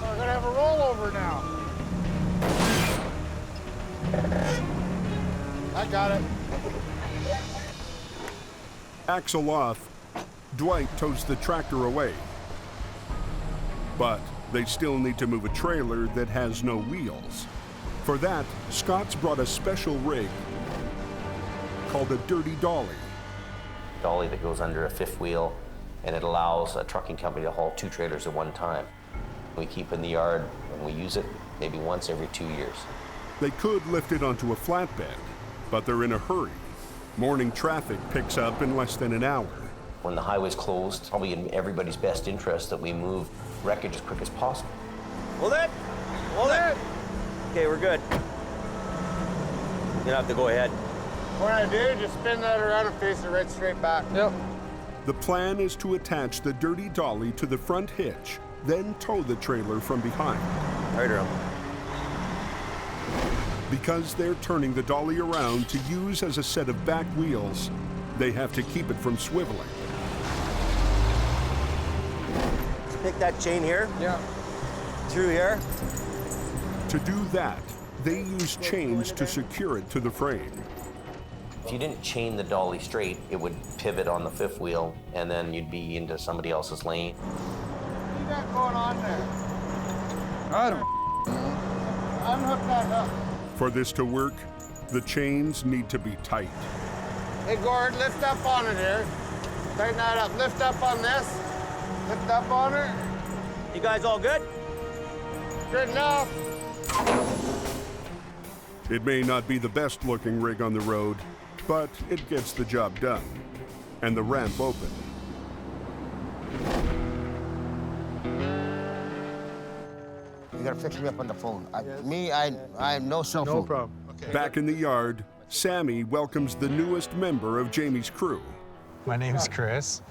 We're gonna have a rollover now. I got it. Axle off, Dwight tows the tractor away. But they still need to move a trailer that has no wheels. For that, Scott's brought a special rig called a dirty dolly. Dolly that goes under a fifth wheel, and it allows a trucking company to haul 2 trailers at one time. We keep in the yard and we use it maybe once every 2 years. They could lift it onto a flatbed, but they're in a hurry. Morning traffic picks up in less than an hour. When the highway's closed, probably in everybody's best interest that we move wreckage as quick as possible. Hold it. Hold it. Okay, we're good. You don't have to go ahead. What I do, just spin that around and face it right straight back. Yep. The plan is to attach the dirty dolly to the front hitch, then tow the trailer from behind. Right around. Because they're turning the dolly around to use as a set of back wheels, they have to keep it from swiveling. Pick that chain here. Yeah. Through here. To do that, they use chains to secure it to the frame. If you didn't chain the dolly straight, it would pivot on the fifth wheel, and then you'd be into somebody else's lane. What you got going on there? I don't know. Unhook that up. For this to work, the chains need to be tight. Hey, Gord, lift up on it here. Tighten that up. Lift up on this. Lift up on it. You guys all good? Good enough. It may not be the best looking rig on the road, but it gets the job done. And the ramp open. You gotta fix me up on the phone. I have no cell phone. No problem. Back in the yard, Sammy welcomes the newest member of Jamie's crew. My name's Chris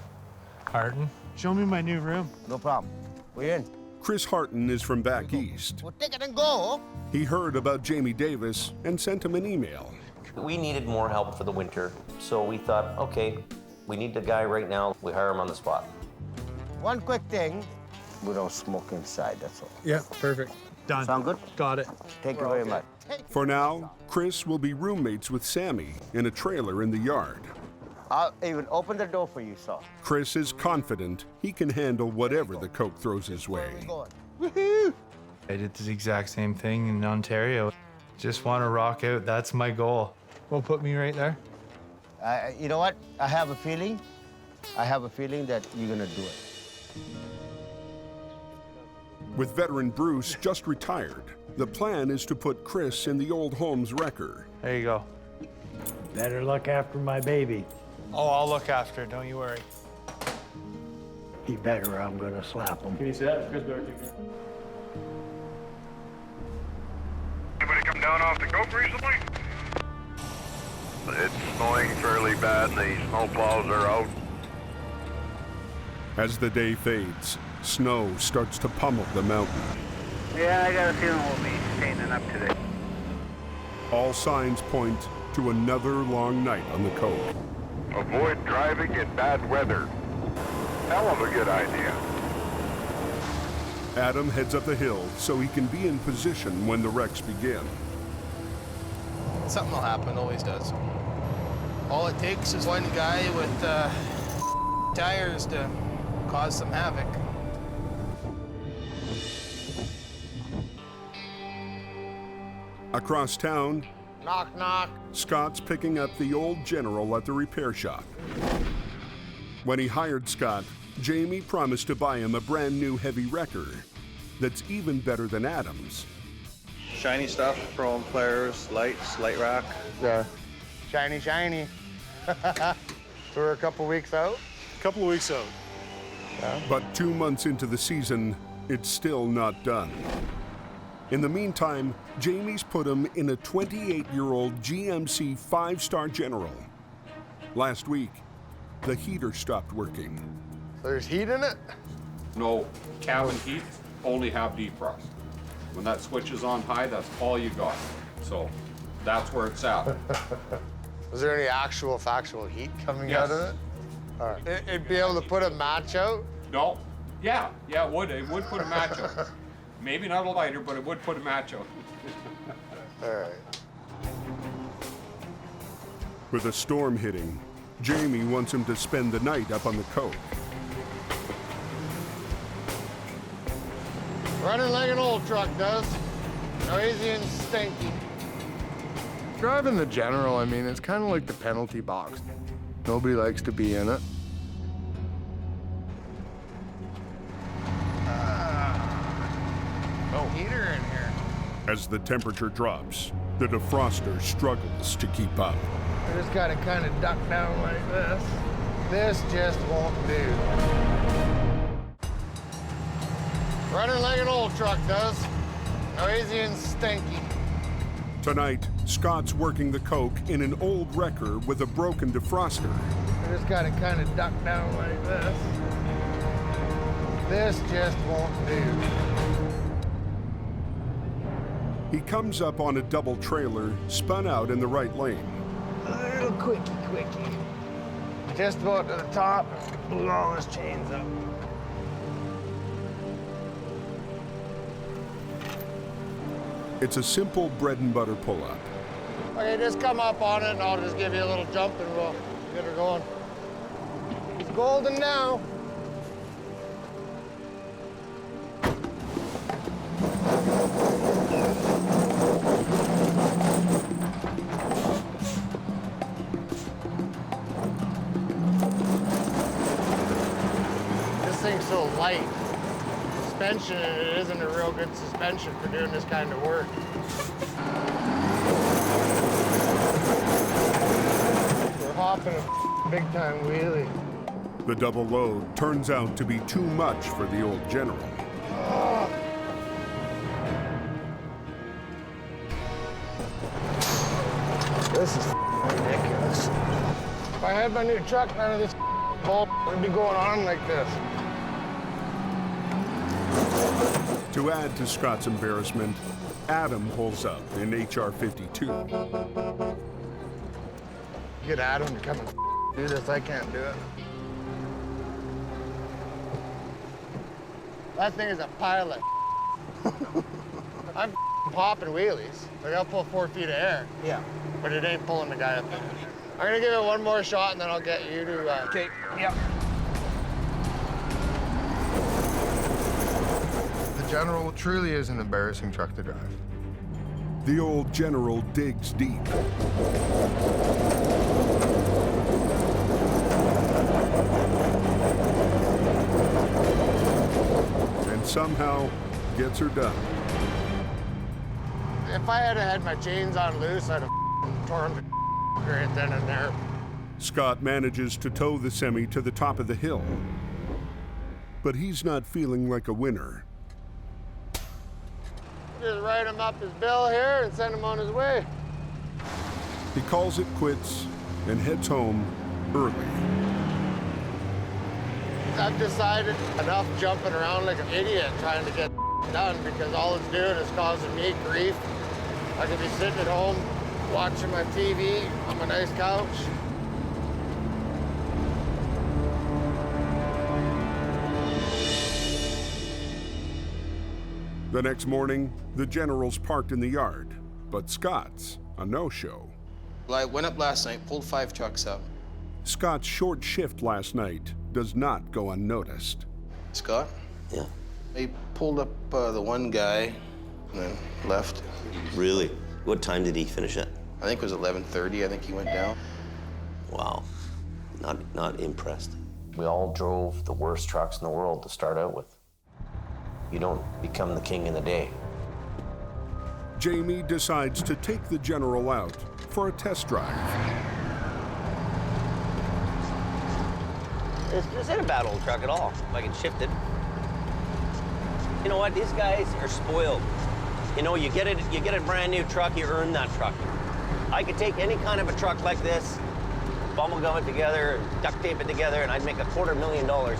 Harton. Show me my new room. No problem. We're in. Chris Harton is from back east. We'll take it and go. He heard about Jamie Davis and sent him an email. We needed more help for the winter, so we thought, okay, we need the guy right now. We hire him on the spot. One quick thing. We don't smoke inside, that's all. Yeah, perfect. Done. Sound good? Got it. Thank you very much. For now, Chris will be roommates with Sammy in a trailer in the yard. I'll even open the door for you, sir. Chris is confident he can handle whatever the coke throws his way. Woohoo! I did the exact same thing in Ontario. Just want to rock out. That's my goal. Will put me right there. You know what? I have a feeling that you're gonna do it. With veteran Bruce just retired, the plan is to put Chris in the old Holmes wrecker. There you go. Better look after my baby. Oh, I'll look after it. Don't you worry. He better, or I'm gonna slap him. Can you say that? Chris Dorothy. Anybody come down off the coke recently? It's snowing fairly bad and the snow plows are out. As the day fades, snow starts to pummel the mountain. Yeah, I got a feeling we'll be staining up today. All signs point to another long night on the coke. Avoid driving in bad weather. Hell of a good idea. Adam heads up the hill so he can be in position when the wrecks begin. Something will happen, always does. All it takes is one guy with tires to cause some havoc. Across town, Knock, knock. Scott's picking up the old General at the repair shop. When he hired Scott, Jamie promised to buy him a brand new heavy wrecker that's even better than Adam's. Shiny stuff, chrome flares, lights, light rack. Yeah. Shiny, shiny. So we're a couple weeks out? Couple of weeks out. Yeah. But 2 months into the season, it's still not done. In the meantime, Jamie's put him in a 28-year-old GMC 5-star General. Last week, the heater stopped working. So there's heat in it? No, cabin heat, only have defrost. When that switch is on high, that's all you got. So that's where it's at. Was there any actual factual heat coming Yes. out of it? All right. It'd be able to put a match out? No, yeah, it would. It would put a match out. Maybe not a lighter, but it would put a match out. All right. With a storm hitting, Jamie wants him to spend the night up on the coke. Running like an old truck does. Noisy and stinky. Driving the General, I mean, it's kind of like the penalty box. Nobody likes to be in it. No heater in here. As the temperature drops, the defroster struggles to keep up. I just gotta kind of duck down like this. This just won't do. Running like an old truck does. Noisy and stinky. Tonight, Scott's working the coke in an old wrecker with a broken defroster. I just gotta kind of duck down like this. This just won't do. He comes up on a double trailer, spun out in the right lane. A little quickie. Just about to the top, blew all his chains up. It's a simple bread and butter pull-up. Okay, just come up on it and I'll just give you a little jump and we'll get her going. It's golden now. This thing's so light. Suspension, and it isn't a real good suspension for doing this kind of work. We're hopping a big time wheelie. The double load turns out to be too much for the old General. This is ridiculous. If I had my new truck, none of this bull would be going on like this. To add to Scott's embarrassment, Adam pulls up in HR 52. Get Adam to come and do this. I can't do it. That thing is a pile of I'm popping wheelies. Like I'll pull 4 feet of air. Yeah. But it ain't pulling the guy up there. I'm gonna give it one more shot and then I'll get you to. Okay. Yep. The General truly is an embarrassing truck to drive. The old General digs deep. And somehow gets her done. If I had my chains on loose, I'd have torn the right then and there. Scott manages to tow the semi to the top of the hill. But he's not feeling like a winner. just write him up his bill here and send him on his way. He calls it quits and heads home early. I've decided enough jumping around like an idiot trying to get done, because all it's doing is causing me grief. I could be sitting at home watching my TV on my nice couch. The next morning, the General's parked in the yard, but Scott's a no-show. Well, I went up last night, pulled 5 trucks up. Scott's short shift last night does not go unnoticed. Scott? Yeah. I pulled up the one guy and then left. Really? What time did he finish at? I think it was 11:30. I think he went down. Wow. Not impressed. We all drove the worst trucks in the world to start out with. You don't become the king in a day. Jamie decides to take the General out for a test drive. This ain't a bad old truck at all, if I can shift it. You know what, these guys are spoiled. You know, you get a brand new truck, you earn that truck. I could take any kind of a truck like this, bubble gum it together, duct tape it together, and I'd make $250,000.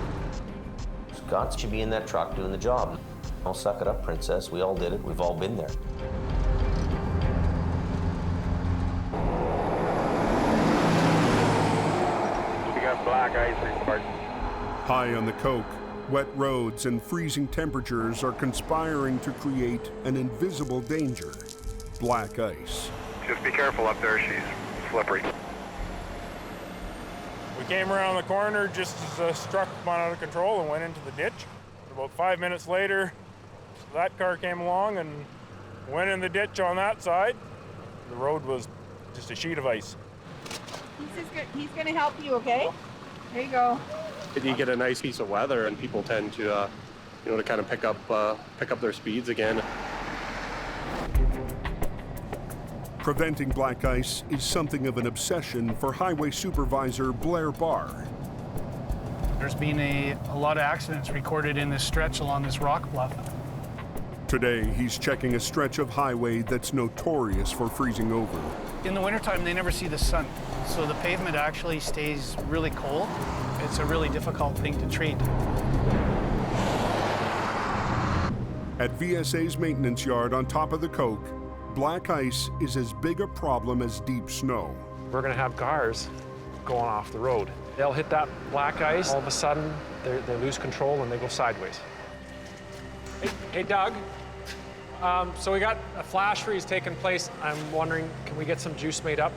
Scott should be in that truck doing the job. Don't suck it up, princess. We all did it. We've all been there. We got black ice report. High on the coke, wet roads and freezing temperatures are conspiring to create an invisible danger: black ice. Just be careful up there, she's slippery. We came around the corner just as the truck went out of control and went into the ditch. About 5 minutes later, that car came along and went in the ditch on that side. The road was just a sheet of ice. He's going to help you, okay? There you go. You get a nice piece of weather, and people tend to, to kind of pick up their speeds again. Preventing black ice is something of an obsession for Highway Supervisor Blair Barr. There's been a lot of accidents recorded in this stretch along this rock bluff. Today, he's checking a stretch of highway that's notorious for freezing over. In the wintertime, they never see the sun, so the pavement actually stays really cold. It's a really difficult thing to treat. At VSA's maintenance yard on top of the Coke, black ice is as big a problem as deep snow. We're going to have cars going off the road. They'll hit that black ice, all of a sudden they lose control and they go sideways. Hey Doug, so we got a flash freeze taking place. I'm wondering, can we get some juice made up?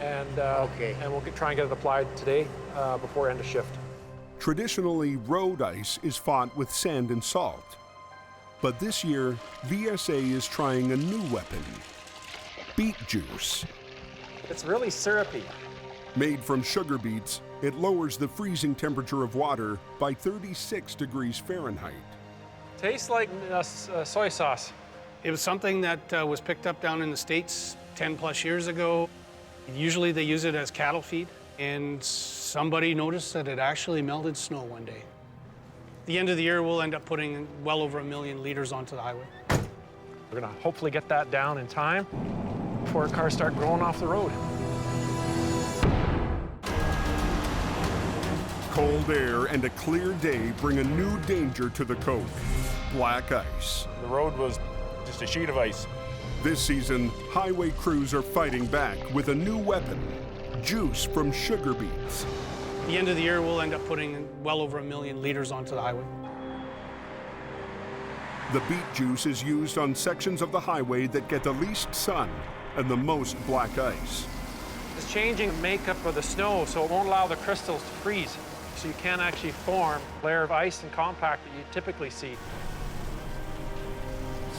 And, and we'll try and get it applied today before end of shift. Traditionally, road ice is fought with sand and salt. But this year, VSA is trying a new weapon: beet juice. It's really syrupy. Made from sugar beets, it lowers the freezing temperature of water by 36 degrees Fahrenheit. Tastes like soy sauce. It was something that was picked up down in the States 10 plus years ago. Usually they use it as cattle feed, and somebody noticed that it actually melted snow one day. At the end of the year, we'll end up putting well over 1 million liters onto the highway. We're gonna hopefully get that down in time before cars start growing off the road. Cold air and a clear day bring a new danger to the Coke: black ice. The road was just a sheet of ice. This season, highway crews are fighting back with a new weapon: juice from sugar beets. At the end of the year, we'll end up putting well over 1 million liters onto the highway. The beet juice is used on sections of the highway that get the least sun and the most black ice. It's changing the makeup of the snow, so it won't allow the crystals to freeze. So you can't actually form a layer of ice and compact that you typically see.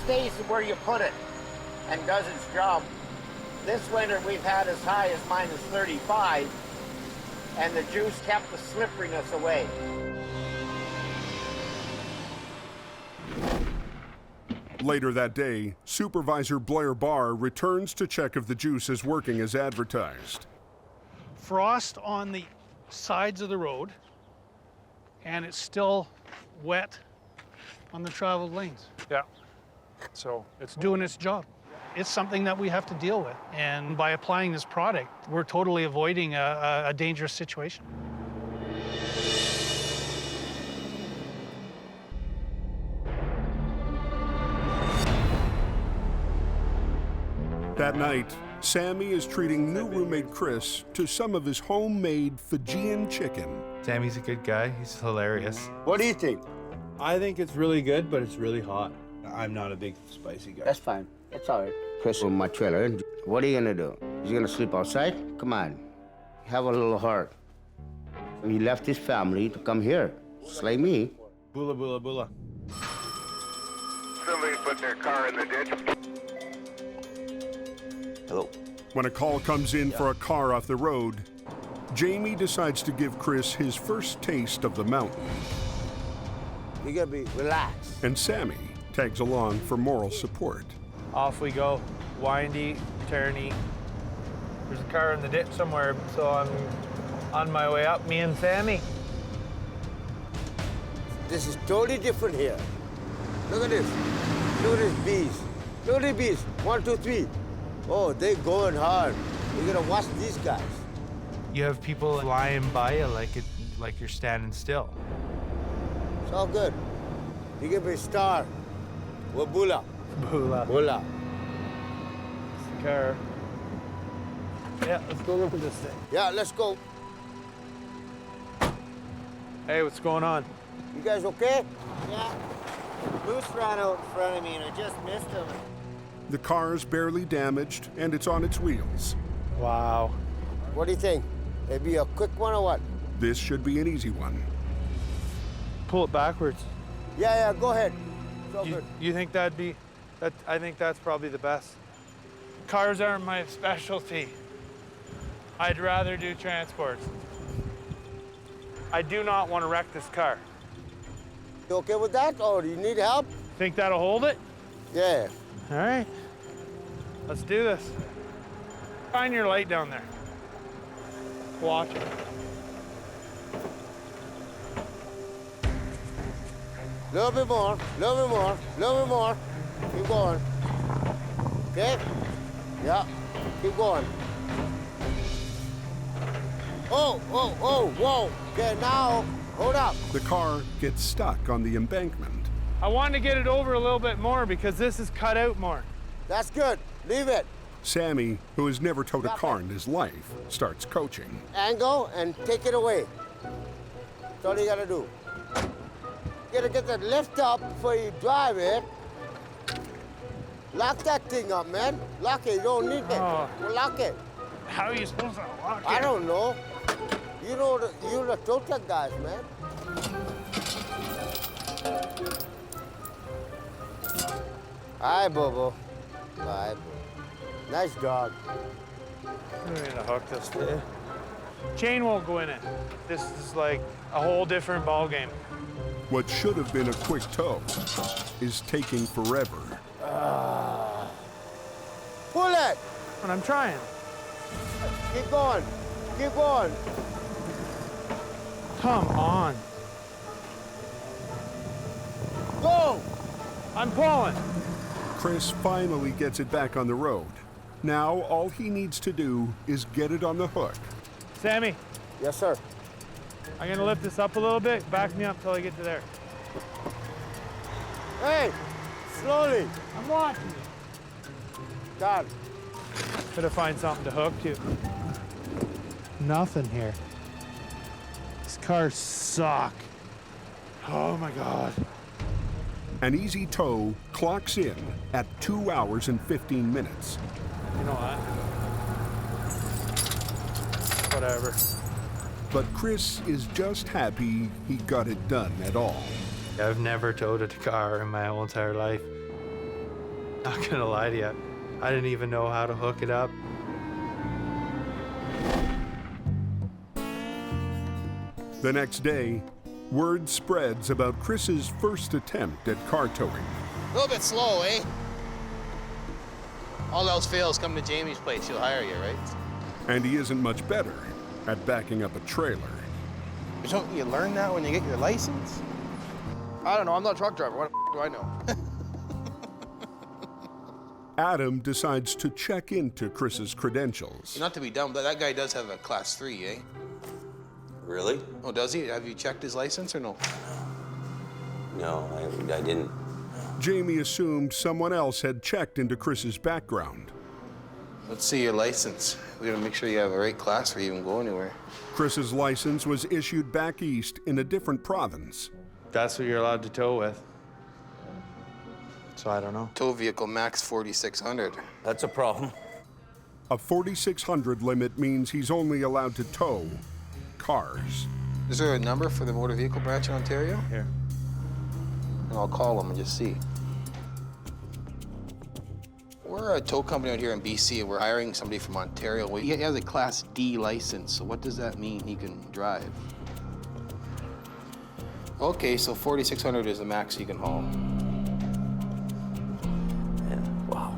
Stays where you put it and does its job. This winter we've had as high as minus 35, and the juice kept the slipperiness away. Later that day, Supervisor Blair Barr returns to check if the juice is working as advertised. Frost on the sides of the road, and it's still wet on the traveled lanes. Yeah. So it's doing its job. It's something that we have to deal with. And by applying this product, we're totally avoiding a dangerous situation. That night, Sammy is treating new roommate Chris to some of his homemade Fijian chicken. Sammy's a good guy. He's hilarious. What do you think? I think it's really good, but it's really hot. I'm not a big spicy guy. That's fine. It's all right. Chris on my trailer. What are you gonna do? He's gonna sleep outside? Come on. Have a little heart. He left his family to come here. Slay me. Bula, bula, bula. Somebody put their car in the ditch. Hello. When a call comes in for a car off the road, Jamie decides to give Chris his first taste of the mountain. You gotta be relaxed. And Sammy tags along for moral support. Off we go. Windy, turny. There's a car in the ditch somewhere, so I'm on my way up, me and Sammy. This is totally different here. Look at this. Look at these bees. Look at these bees. 1, 2, 3. Oh, they going hard. You gotta watch these guys. You have people flying by you like you're standing still. It's all good. You give me a star. We're Bula. Bula. Bula. It's the car. Yeah, let's go look at this thing. Yeah, let's go. Hey, what's going on? You guys okay? Yeah. Moose ran out in front of me and I just missed him. The car's barely damaged and it's on its wheels. Wow. What do you think? It'd be a quick one or what? This should be an easy one. Pull it backwards. Yeah, go ahead. It's all good. You think that'd be, I think that's probably the best. Cars aren't my specialty. I'd rather do transports. I do not want to wreck this car. You okay with that, or do you need help? Think that'll hold it? Yeah. All right, let's do this. Find your light down there. Watch it. Little bit more, little bit more, little bit more. Keep going. Okay? Yeah, keep going. Oh, whoa. Okay, now, hold up. The car gets stuck on the embankment. I want to get it over a little bit more because this is cut out more. That's good. Leave it. Sammy, who has never towed a car in his life, starts coaching. Angle and take it away. That's all you gotta do. You gotta get that lift up before you drive it. Lock that thing up, man. Lock it. You don't need it. Oh. Well, lock it. How are you supposed to lock it? I don't know. You're the tow truck guys, man. Hi, Bobo. Bye, Bobo. Nice dog. I'm gonna hook this thing. Chain won't go in it. This is like a whole different ball game. What should have been a quick tow is taking forever. Pull it. And I'm trying. Keep going. Keep going. Come on. Go. I'm pulling. Chris finally gets it back on the road. Now all he needs to do is get it on the hook. Sammy. Yes, sir. I'm gonna lift this up a little bit. Back me up till I get to there. Hey, slowly. I'm watching you. Got it. Gotta find something to hook to. Nothing here. These cars suck. Oh my God. An easy tow clocks in at 2 hours and 15 minutes. You know what? Whatever. But Chris is just happy he got it done at all. I've never towed a car in my whole entire life. Not gonna lie to you. I didn't even know how to hook it up. The next day, word spreads about Chris's first attempt at car towing. A little bit slow, eh? All else fails, come to Jamie's place, she'll hire you, right? And he isn't much better at backing up a trailer. Don't you learn that when you get your license? I don't know. I'm not a truck driver. What the do I know? Adam decides to check into Chris's credentials. Not to be dumb, but that guy does have a Class 3, eh? Really? Oh, does he? Have you checked his license or no? No, I didn't. Jamie assumed someone else had checked into Chris's background. Let's see your license. We gotta make sure you have the right class for you even go anywhere. Chris's license was issued back east in a different province. That's what you're allowed to tow with. So I don't know. Tow vehicle max 4,600. That's a problem. A 4,600 limit means he's only allowed to tow cars. Is there a number for the motor vehicle branch in Ontario? Here. And I'll call them and just see. We're a tow company out here in BC, and we're hiring somebody from Ontario. He has a Class D license, so what does that mean he can drive? Okay, so 4,600 is the max he can haul. Wow.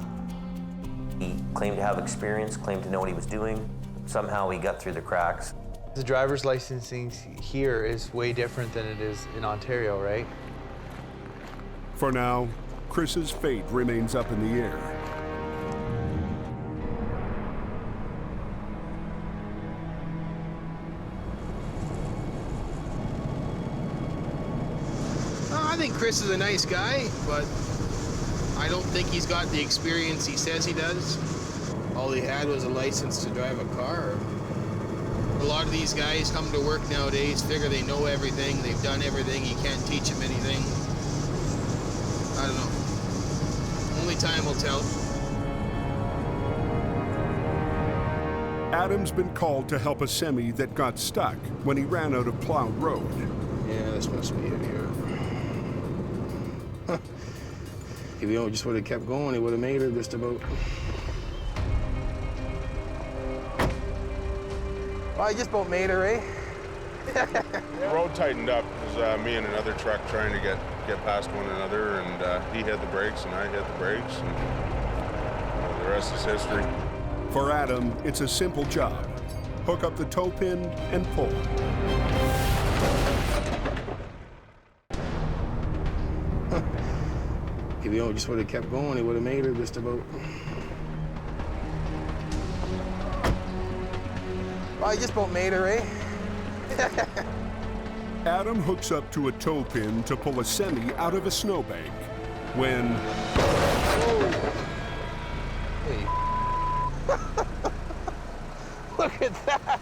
He claimed to have experience, claimed to know what he was doing. Somehow he got through the cracks. The driver's licensing here is way different than it is in Ontario, right? For now, Chris's fate remains up in the air. I think Chris is a nice guy, but I don't think he's got the experience he says he does. All he had was a license to drive a car. A lot of these guys come to work nowadays, figure they know everything, they've done everything, you can't teach them anything. I don't know. Only time will tell. Adam's been called to help a semi that got stuck when he ran out of plowed road. Yeah, this must be it here. If he just would have kept going, he would have made it just about. Well, I just about made her, eh? The road tightened up. It was me and another truck trying to get past one another, and he hit the brakes and I hit the brakes, and the rest is history. For Adam, it's a simple job. Hook up the tow pin and pull. If he just would have kept going, he would have made it just about. Well, I just about made her, eh? Adam hooks up to a tow pin to pull a semi out of a snowbank when... Look at that!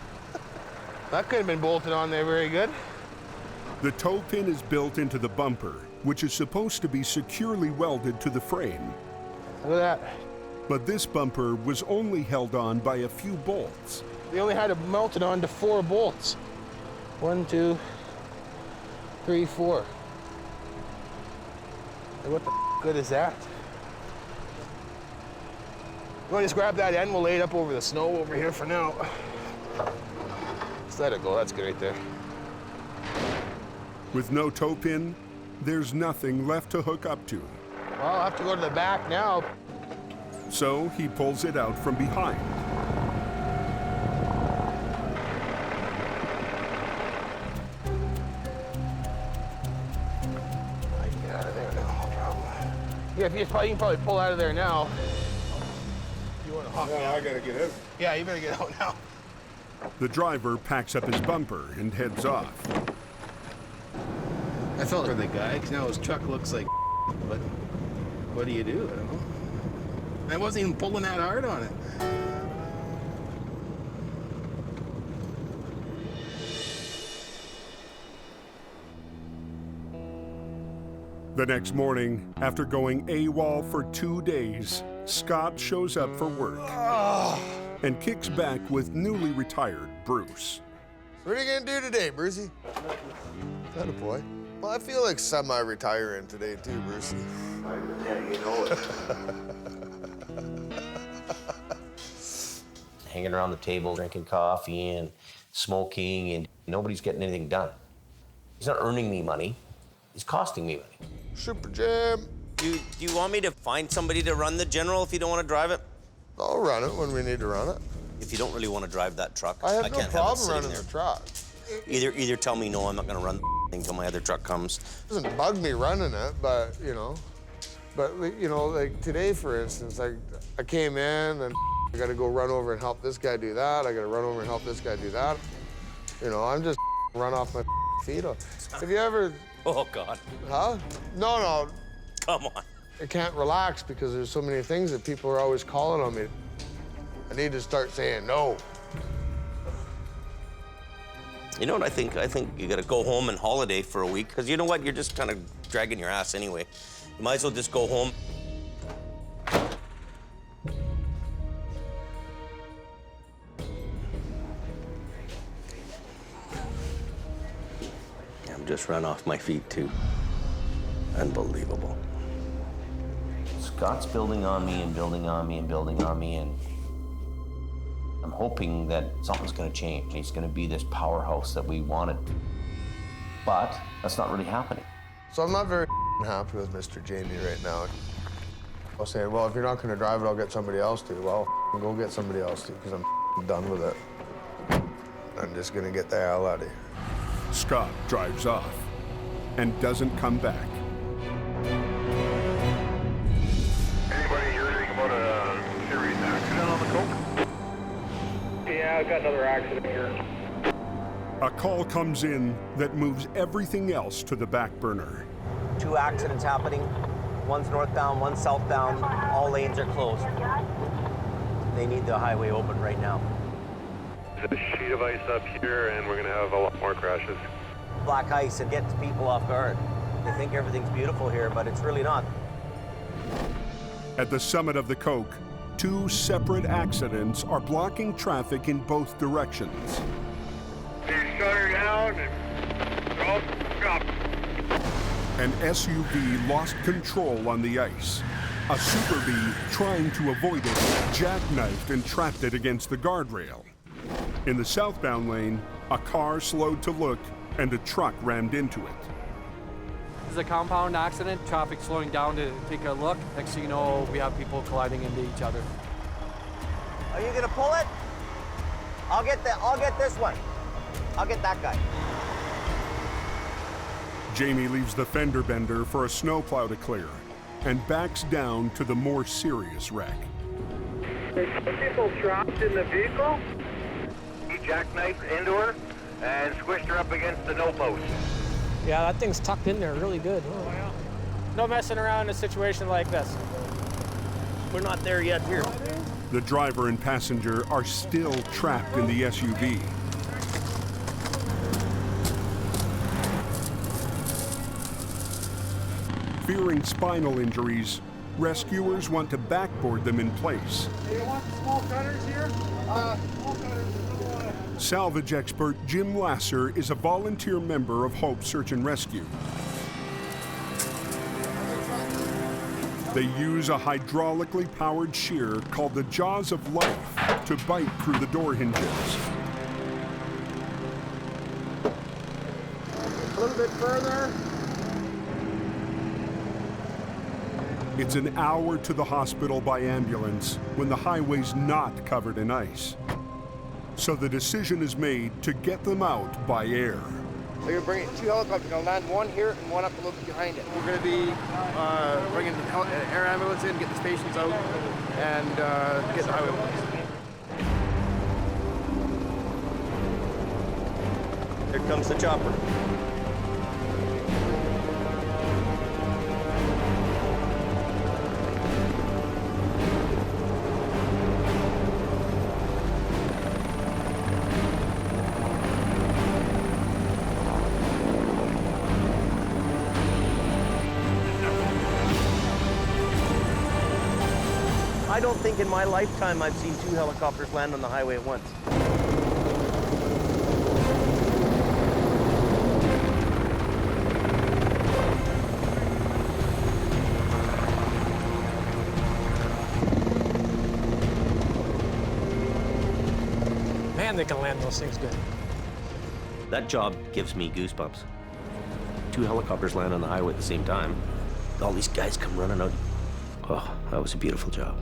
That could have been bolted on there very good. The tow pin is built into the bumper, which is supposed to be securely welded to the frame. Look at that. But this bumper was only held on by a few bolts. They only had to mount it onto 4 bolts. 1, 2, 3, 4. And what the good is that? You want to just grab that end? We'll lay it up over the snow over here for now. Just let it go. That's good right there. With no tow pin, there's nothing left to hook up to. Well, I'll have to go to the back now. So he pulls it out from behind. I can get out of there now, no problem. Yeah, if you can probably pull out of there now. You want to hop Yeah, I gotta get out. Yeah, you better get out now. The driver packs up his bumper and heads off. I felt for the guy, because now his truck looks like but what do you do? I don't know. I wasn't even pulling that hard on it. The next morning, after going AWOL for 2 days, Scott shows up for work and kicks back with newly retired Bruce. What are you gonna do today, Brucey? That a boy. Well, I feel like semi-retiring today too, Brucey. Yeah, you know it. Hanging around the table, drinking coffee and smoking, and nobody's getting anything done. He's not earning me money. He's costing me money. Super Jam. Do you want me to find somebody to run the General if you don't want to drive it? I'll run it when we need to run it. If you don't really want to drive that truck, I have no can't problem have it sitting running there. the truck. Either tell me no, I'm not going to run the thing until my other truck comes. It doesn't bug me running it, but you know. But, you know, like today, for instance, I came in and I got to go run over and help this guy do that. I got to run over and help this guy do that. You know, I'm just run off my feet. Have you ever... Oh, God. Huh? No. Come on. I can't relax because there's so many things that people are always calling on me. I need to start saying no. You know what I think? I think you gotta go home and holiday for a week, because you know what? You're just kind of dragging your ass anyway. You might as well just go home. I'm just run off my feet too. Unbelievable. Scott's building on me and building on me and building on me, and I'm hoping that something's gonna change. He's gonna be this powerhouse that we wanted. But that's not really happening. So I'm not very happy with Mr. Jamie right now. I'll say, well, if you're not gonna drive it, I'll get somebody else to. Well, go get somebody else to, because I'm done with it. I'm just gonna get the hell out of here. Scott drives off and doesn't come back. Anybody hear anything about a serious accident on the Coke? Yeah, I've got another accident here. A call comes in that moves everything else to the back burner. 2 accidents happening. One's northbound, one's southbound. All lanes are closed. They need the highway open right now. There's a sheet of ice up here, and we're going to have a lot more crashes. Black ice, it gets people off guard. They think everything's beautiful here, but it's really not. At the summit of the Coke, 2 separate accidents are blocking traffic in both directions. They shut her down and they're all up. An SUV lost control on the ice. A Super B, trying to avoid it, jackknifed and trapped it against the guardrail. In the southbound lane, a car slowed to look and a truck rammed into it. This is a compound accident, traffic slowing down to take a look. Next thing you know, we have people colliding into each other. Are you gonna pull it? I'll get this one. I'll get that guy. Jamie leaves the fender bender for a snowplow to clear and backs down to the more serious wreck. There's 2 people trapped in the vehicle. He jackknifed into her and squished her up against the no post. Yeah, that thing's tucked in there really good. Oh, yeah. No messing around in a situation like this. We're not there yet here. The driver and passenger are still trapped in the SUV. Fearing spinal injuries, rescuers want to backboard them in place. Hey, you want the small cutters here? Small cutters. Salvage expert Jim Lasser is a volunteer member of Hope Search and Rescue. They use a hydraulically powered shear called the Jaws of Life to bite through the door hinges. A little bit further. It's an hour to the hospital by ambulance when the highway's not covered in ice. So the decision is made to get them out by air. They're going to bring 2 helicopters. They're going to land one here and one up a little bit behind it. We're going to be bringing the air ambulance in, get the patients out, and get the highway open. Here comes the chopper. I don't think in my lifetime I've seen 2 helicopters land on the highway at once. Man, they can land those things good. That job gives me goosebumps. 2 helicopters land on the highway at the same time. All these guys come running out. Oh, that was a beautiful job.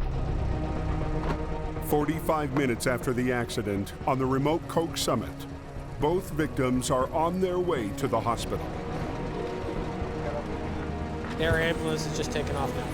45 minutes after the accident on the remote Coke summit, both victims are on their way to the hospital. The air ambulance is just taking off now.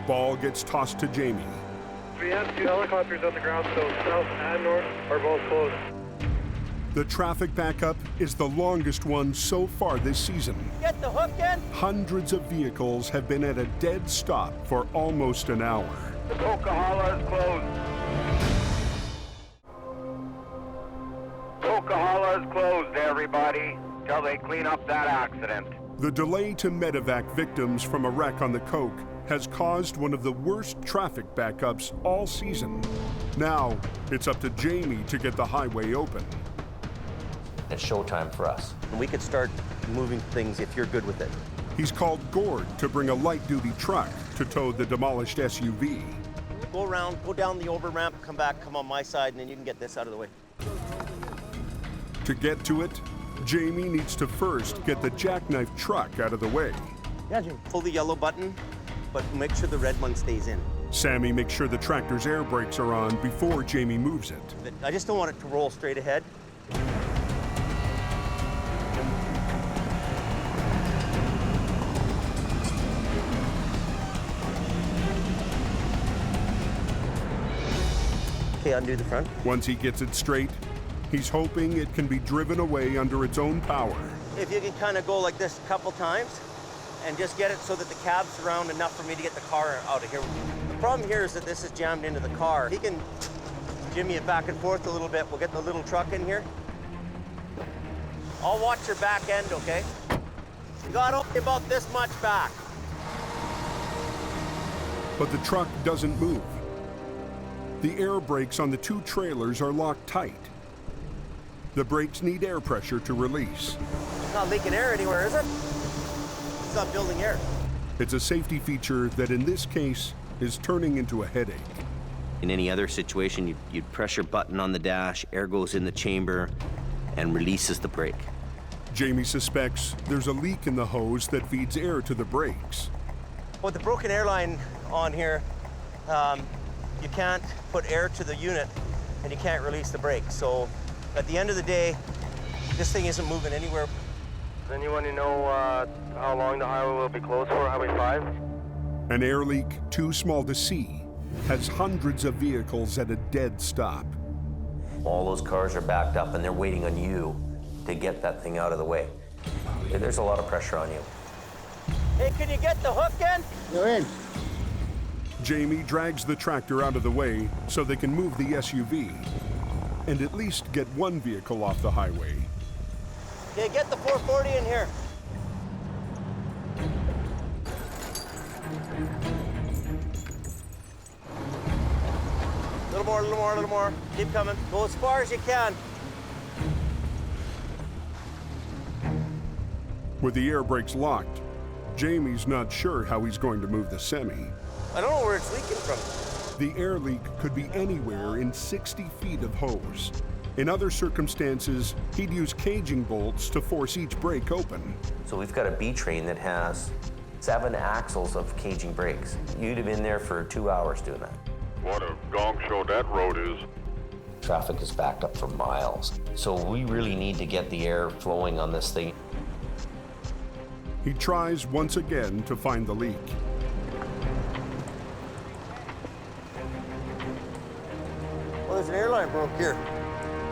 ball gets tossed to Jamie. We have 2 helicopters on the ground, so south and north are both closed. The traffic backup is the longest one so far this season. Get the hook in. Hundreds of vehicles have been at a dead stop for almost an hour. The Coquihalla is closed. Coquihalla is closed, everybody, till they clean up that accident. The delay to medevac victims from a wreck on the Coke has caused one of the worst traffic backups all season. Now, it's up to Jamie to get the highway open. It's showtime for us. We could start moving things if you're good with it. He's called Gord to bring a light-duty truck to tow the demolished SUV. Go around, go down the over ramp, come back, come on my side, and then you can get this out of the way. To get to it, Jamie needs to first get the jackknife truck out of the way. Yeah, Jim. Pull the yellow button, but make sure the red one stays in. Sammy makes sure the tractor's air brakes are on before Jamie moves it. I just don't want it to roll straight ahead. Okay, undo the front. Once he gets it straight, he's hoping it can be driven away under its own power. If you can kind of go like this a couple times and just get it so that the cab's around enough for me to get the car out of here. The problem here is that this is jammed into the car. He can jimmy it back and forth a little bit. We'll get the little truck in here. I'll watch your back end, okay? You got only about this much back. But the truck doesn't move. The air brakes on the 2 trailers are locked tight. The brakes need air pressure to release. It's not leaking air anywhere, is it? It's not building air. It's a safety feature that in this case is turning into a headache. In any other situation, you'd press your button on the dash, air goes in the chamber, and releases the brake. Jamie suspects there's a leak in the hose that feeds air to the brakes. With the broken airline on here, you can't put air to the unit and you can't release the brake. So at the end of the day, this thing isn't moving anywhere. Does anyone know how long the highway will be closed for, Highway 5? An air leak too small to see has hundreds of vehicles at a dead stop. All those cars are backed up and they're waiting on you to get that thing out of the way. There's a lot of pressure on you. Hey, can you get the hook in? You're in. Jamie drags the tractor out of the way so they can move the SUV and at least get one vehicle off the highway. Okay, get the 440 in here. A little more, a little more, a little more. Keep coming. Go as far as you can. With the air brakes locked, Jamie's not sure how he's going to move the semi. I don't know where it's leaking from. The air leak could be anywhere in 60 feet of hose. In other circumstances, he'd use caging bolts to force each brake open. So we've got a B train that has 7 axles of caging brakes. You'd have been there for 2 hours doing that. What a gong show that road is. Traffic is backed up for miles. So we really need to get the air flowing on this thing. He tries once again to find the leak. Well, there's an airline broke here.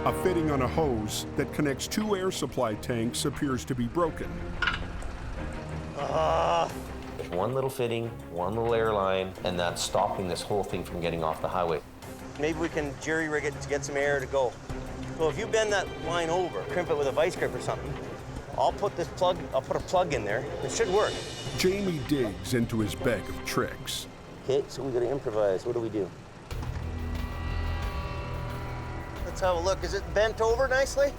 A fitting on a hose that connects 2 air supply tanks appears to be broken. There's one little fitting, one little airline, and that's stopping this whole thing from getting off the highway. Maybe we can jerry-rig it to get some air to go. So if you bend that line over, crimp it with a vice grip or something, I'll put a plug in there. It should work. Jamie digs into his bag of tricks. Okay, so we gotta improvise. What do we do? Let's have a look. Is it bent over nicely?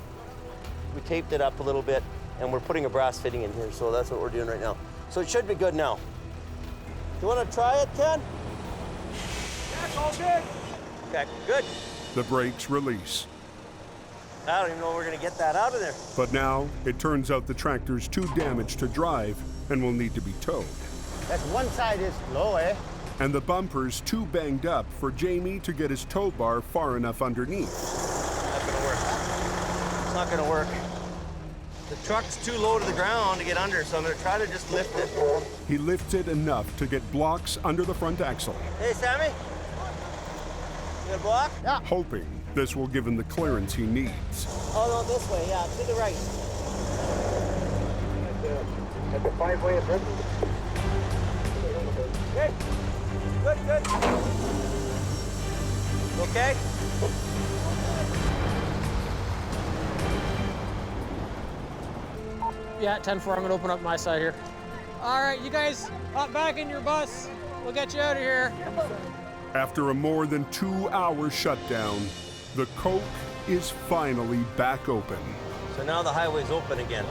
We taped it up a little bit, and we're putting a brass fitting in here, so that's what we're doing right now. So it should be good now. You wanna try it, Ken? Yeah, it's all good. Okay, good. The brakes release. I don't even know if we're gonna get that out of there. But now, it turns out the tractor's too damaged to drive and will need to be towed. That's one side is low, eh? And the bumper's too banged up for Jamie to get his tow bar far enough underneath. Not gonna work. It's not gonna work. The truck's too low to the ground to get under, so I'm gonna try to just lift it. He lifted enough to get blocks under the front axle, Hey, Sammy? You got a block? Yeah. hoping this will give him the clearance he needs. Oh, no, this way, yeah, to the right. At the 5-way address. Okay. Good, good. Okay? Yeah, 10-4, I'm gonna open up my side here. All right, you guys, hop back in your bus. We'll get you out of here. After a more than 2-hour shutdown, the Coke is finally back open. So now the highway's open again.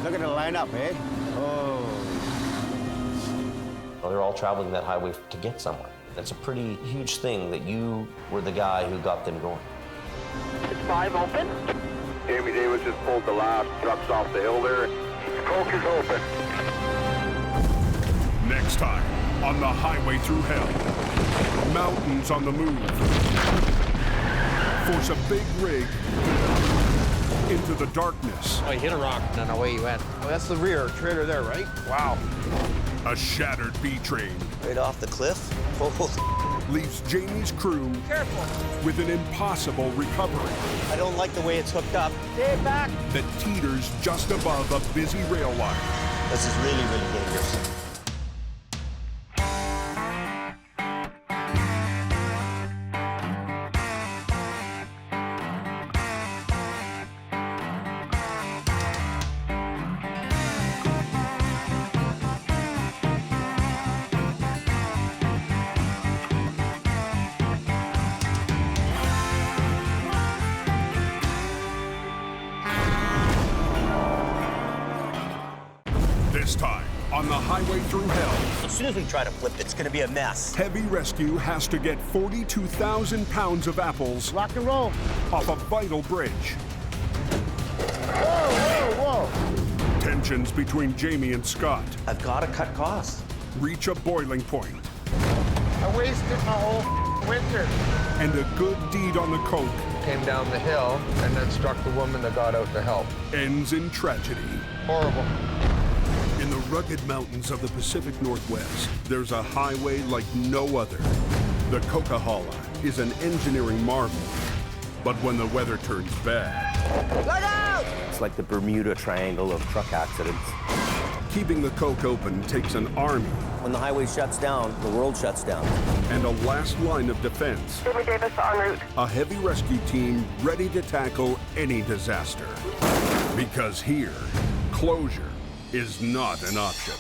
Look at the lineup, eh? Oh. Well, they're all traveling that highway to get somewhere. That's a pretty huge thing that you were the guy who got them going. Is 5 open? Jamie Davis just pulled the last trucks off the hill there. Coke is open. Next time on the Highway Thru Hell, mountains on the move. Force a big rig into the darkness. Oh, you hit a rock and then away you went. Oh, that's the rear trailer there, right? Wow. A shattered B train Right off the cliff. leaves Jamie's crew with an impossible recovery I don't like the way it's hooked up. Stay back. that teeters just above a busy rail line. This is really, really dangerous. This time on the Highway Thru Hell, As soon as we try to flip it, it's gonna be a mess. heavy rescue has to get 42,000 pounds of apples Rock and roll. off a vital bridge. Whoa. Tensions between Jamie and Scott I've got to cut costs. reach a boiling point, I wasted my whole winter. and a good deed on the Coke Came down the hill and then struck the woman that got out to help. ends in tragedy. Horrible. In the rugged mountains of the Pacific Northwest, there's a highway like no other. The Coquihalla is an engineering marvel. But when the weather turns bad, Look out! It's like the Bermuda Triangle of truck accidents. keeping the Coke open takes an army When the highway shuts down, the world shuts down. and a last line of defense. Jamie Davis en route. A heavy rescue team ready to tackle any disaster. Because here, closure is not an option.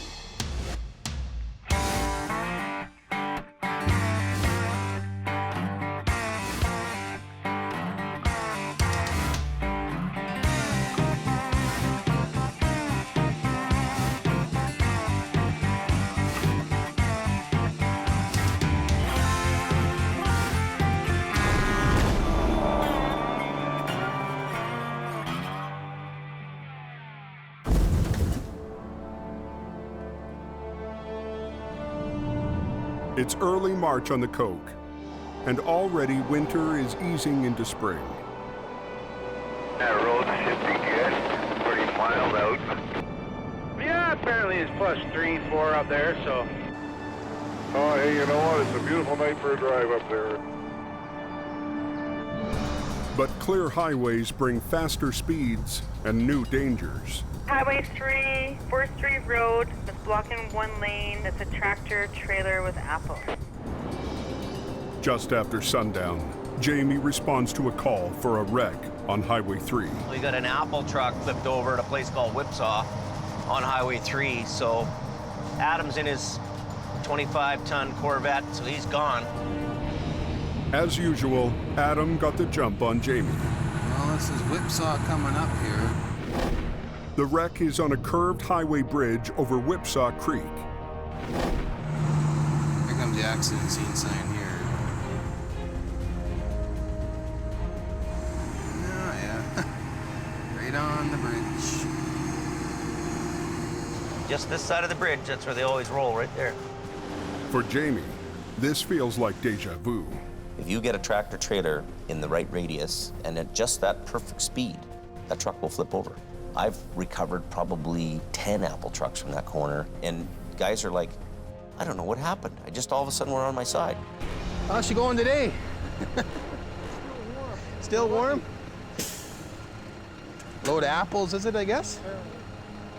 It's early March on the Coke, and already winter is easing into spring. That road should be good. Pretty mild out. Yeah, apparently it's +3, 4 up there, so. Oh, hey, you know what? It's a beautiful night for a drive up there. But clear highways bring faster speeds and new dangers. Highway 3, 4th Street Road. It's blocking one lane. It's a tractor trailer with apples. Just after sundown, Jamie responds to a call for a wreck on Highway 3. We got an apple truck flipped over at a place called Whipsaw on Highway 3. So Adam's in his 25-ton Corvette, so he's gone. As usual, Adam got the jump on Jamie. Well, this is Whipsaw coming up here. The wreck is on a curved highway bridge over Whipsaw Creek. Here comes the accident scene sign here. Oh, yeah. Right on the bridge. Just this side of the bridge, that's where they always roll, right there. For Jamie, this feels like deja vu. If you get a tractor trailer in the right radius and at just that perfect speed, that truck will flip over. I've recovered probably 10 apple trucks from that corner, and guys are like, I don't know what happened. I just all of a sudden were on my side. How's she going today? Still warm? Load of apples, is it, I guess?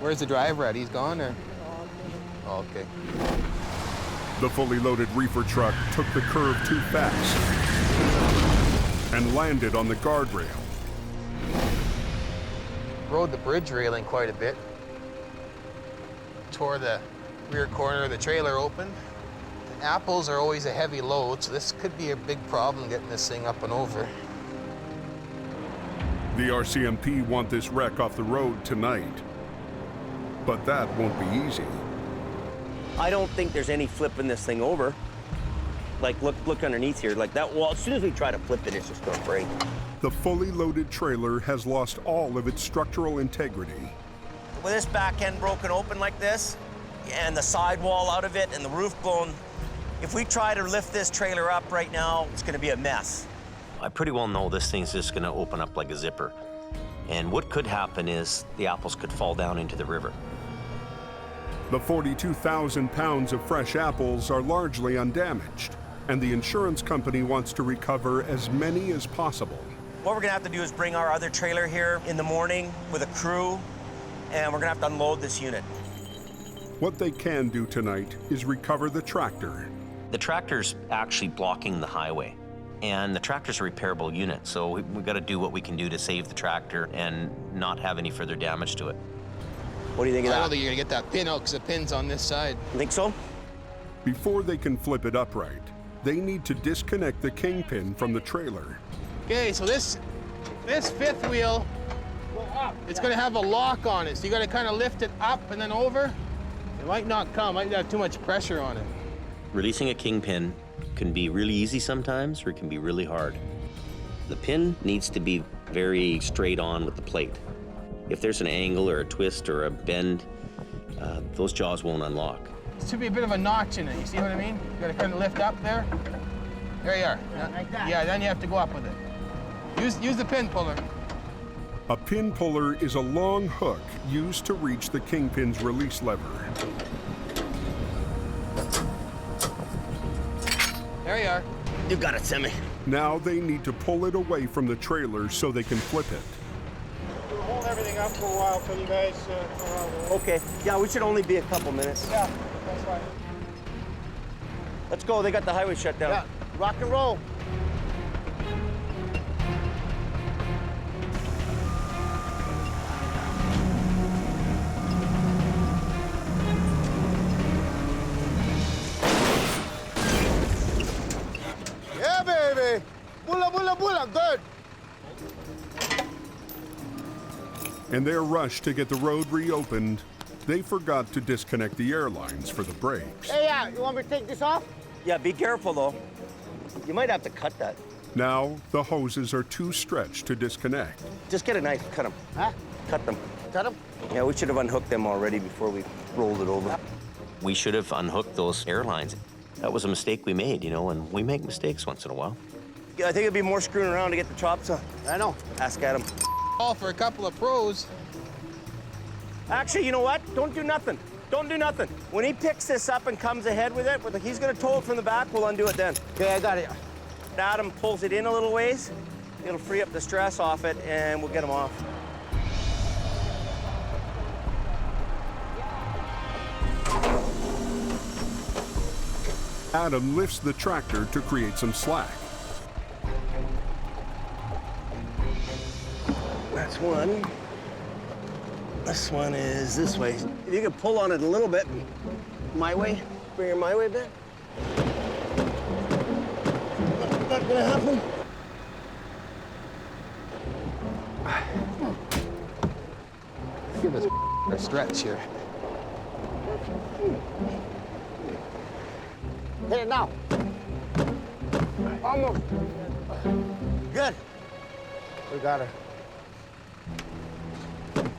Where's the driver at? He's gone, or? Oh, okay. The fully loaded reefer truck took the curve too fast and landed on the guardrail. Rode the bridge railing quite a bit. Tore the rear corner of the trailer open. The apples are always a heavy load, so this could be a big problem getting this thing up and over. The RCMP want this wreck off the road tonight, but that won't be easy. I don't think there's any flipping this thing over. Like, look underneath here. Like that wall, as soon as we try to flip it, it's just gonna break. The fully loaded trailer has lost all of its structural integrity. With this back end broken open like this, and the sidewall out of it, and the roof blown, if we try to lift this trailer up right now, it's gonna be a mess. I pretty well know this thing's just gonna open up like a zipper. And what could happen is the apples could fall down into the river. The 42,000 pounds of fresh apples are largely undamaged, and the insurance company wants to recover as many as possible. What we're gonna have to do is bring our other trailer here in the morning with a crew, and we're gonna have to unload this unit. What they can do tonight is recover the tractor. The tractor's actually blocking the highway, and the tractor's a repairable unit, so we've got to do what we can do to save the tractor and not have any further damage to it. What do you think of that? I don't think you're gonna get that pin out because the pin's on this side. You think so? Before they can flip it upright, they need to disconnect the kingpin from the trailer. Okay, so this fifth wheel, it's gonna have a lock on it, so you gotta kind of lift it up and then over. It might not come, might have too much pressure on it. Releasing a kingpin can be really easy sometimes, or it can be really hard. The pin needs to be very straight on with the plate. If there's an angle or a twist or a bend, those jaws won't unlock. There should be a bit of a notch in it, you see what I mean? You gotta kind of lift up there. There you are. Like that? Yeah, then you have to go up with it. Use the pin puller. A pin puller is a long hook used to reach the kingpin's release lever. There you are. You got it, Sammy. Now they need to pull it away from the trailer so they can flip it. We'll hold everything up for a while till you guys Okay. Yeah, we should only be a couple minutes. Yeah, that's fine. Let's go. They got the highway shut down. Yeah, rock and roll. Yeah, baby. Bulla, bulla, bulla. Good. In their rush to get the road reopened, they forgot to disconnect the air lines for the brakes. Hey, you want me to take this off? Yeah, be careful though. You might have to cut that. Now, the hoses are too stretched to disconnect. Just get a knife, cut them. Huh? Cut them. Cut them? Yeah, we should have unhooked them already before we rolled it over. We should have unhooked those air lines. That was a mistake we made, you know, and we make mistakes once in a while. Yeah, I think it'd be more screwing around to get the chops on. I know. Ask Adam. All for a couple of pros. Actually, you know what? Don't do nothing. Don't do nothing. When he picks this up and comes ahead with it, he's gonna tow it from the back, we'll undo it then. Okay, I got it. Adam pulls it in a little ways, it'll free up the stress off it, and we'll get him off. Adam lifts the tractor to create some slack. That's one. This one is this way. If you can pull on it a little bit, my way, bring her my way a bit. Not gonna happen. Give us a stretch here. Hit it now. Almost. Good. We got her.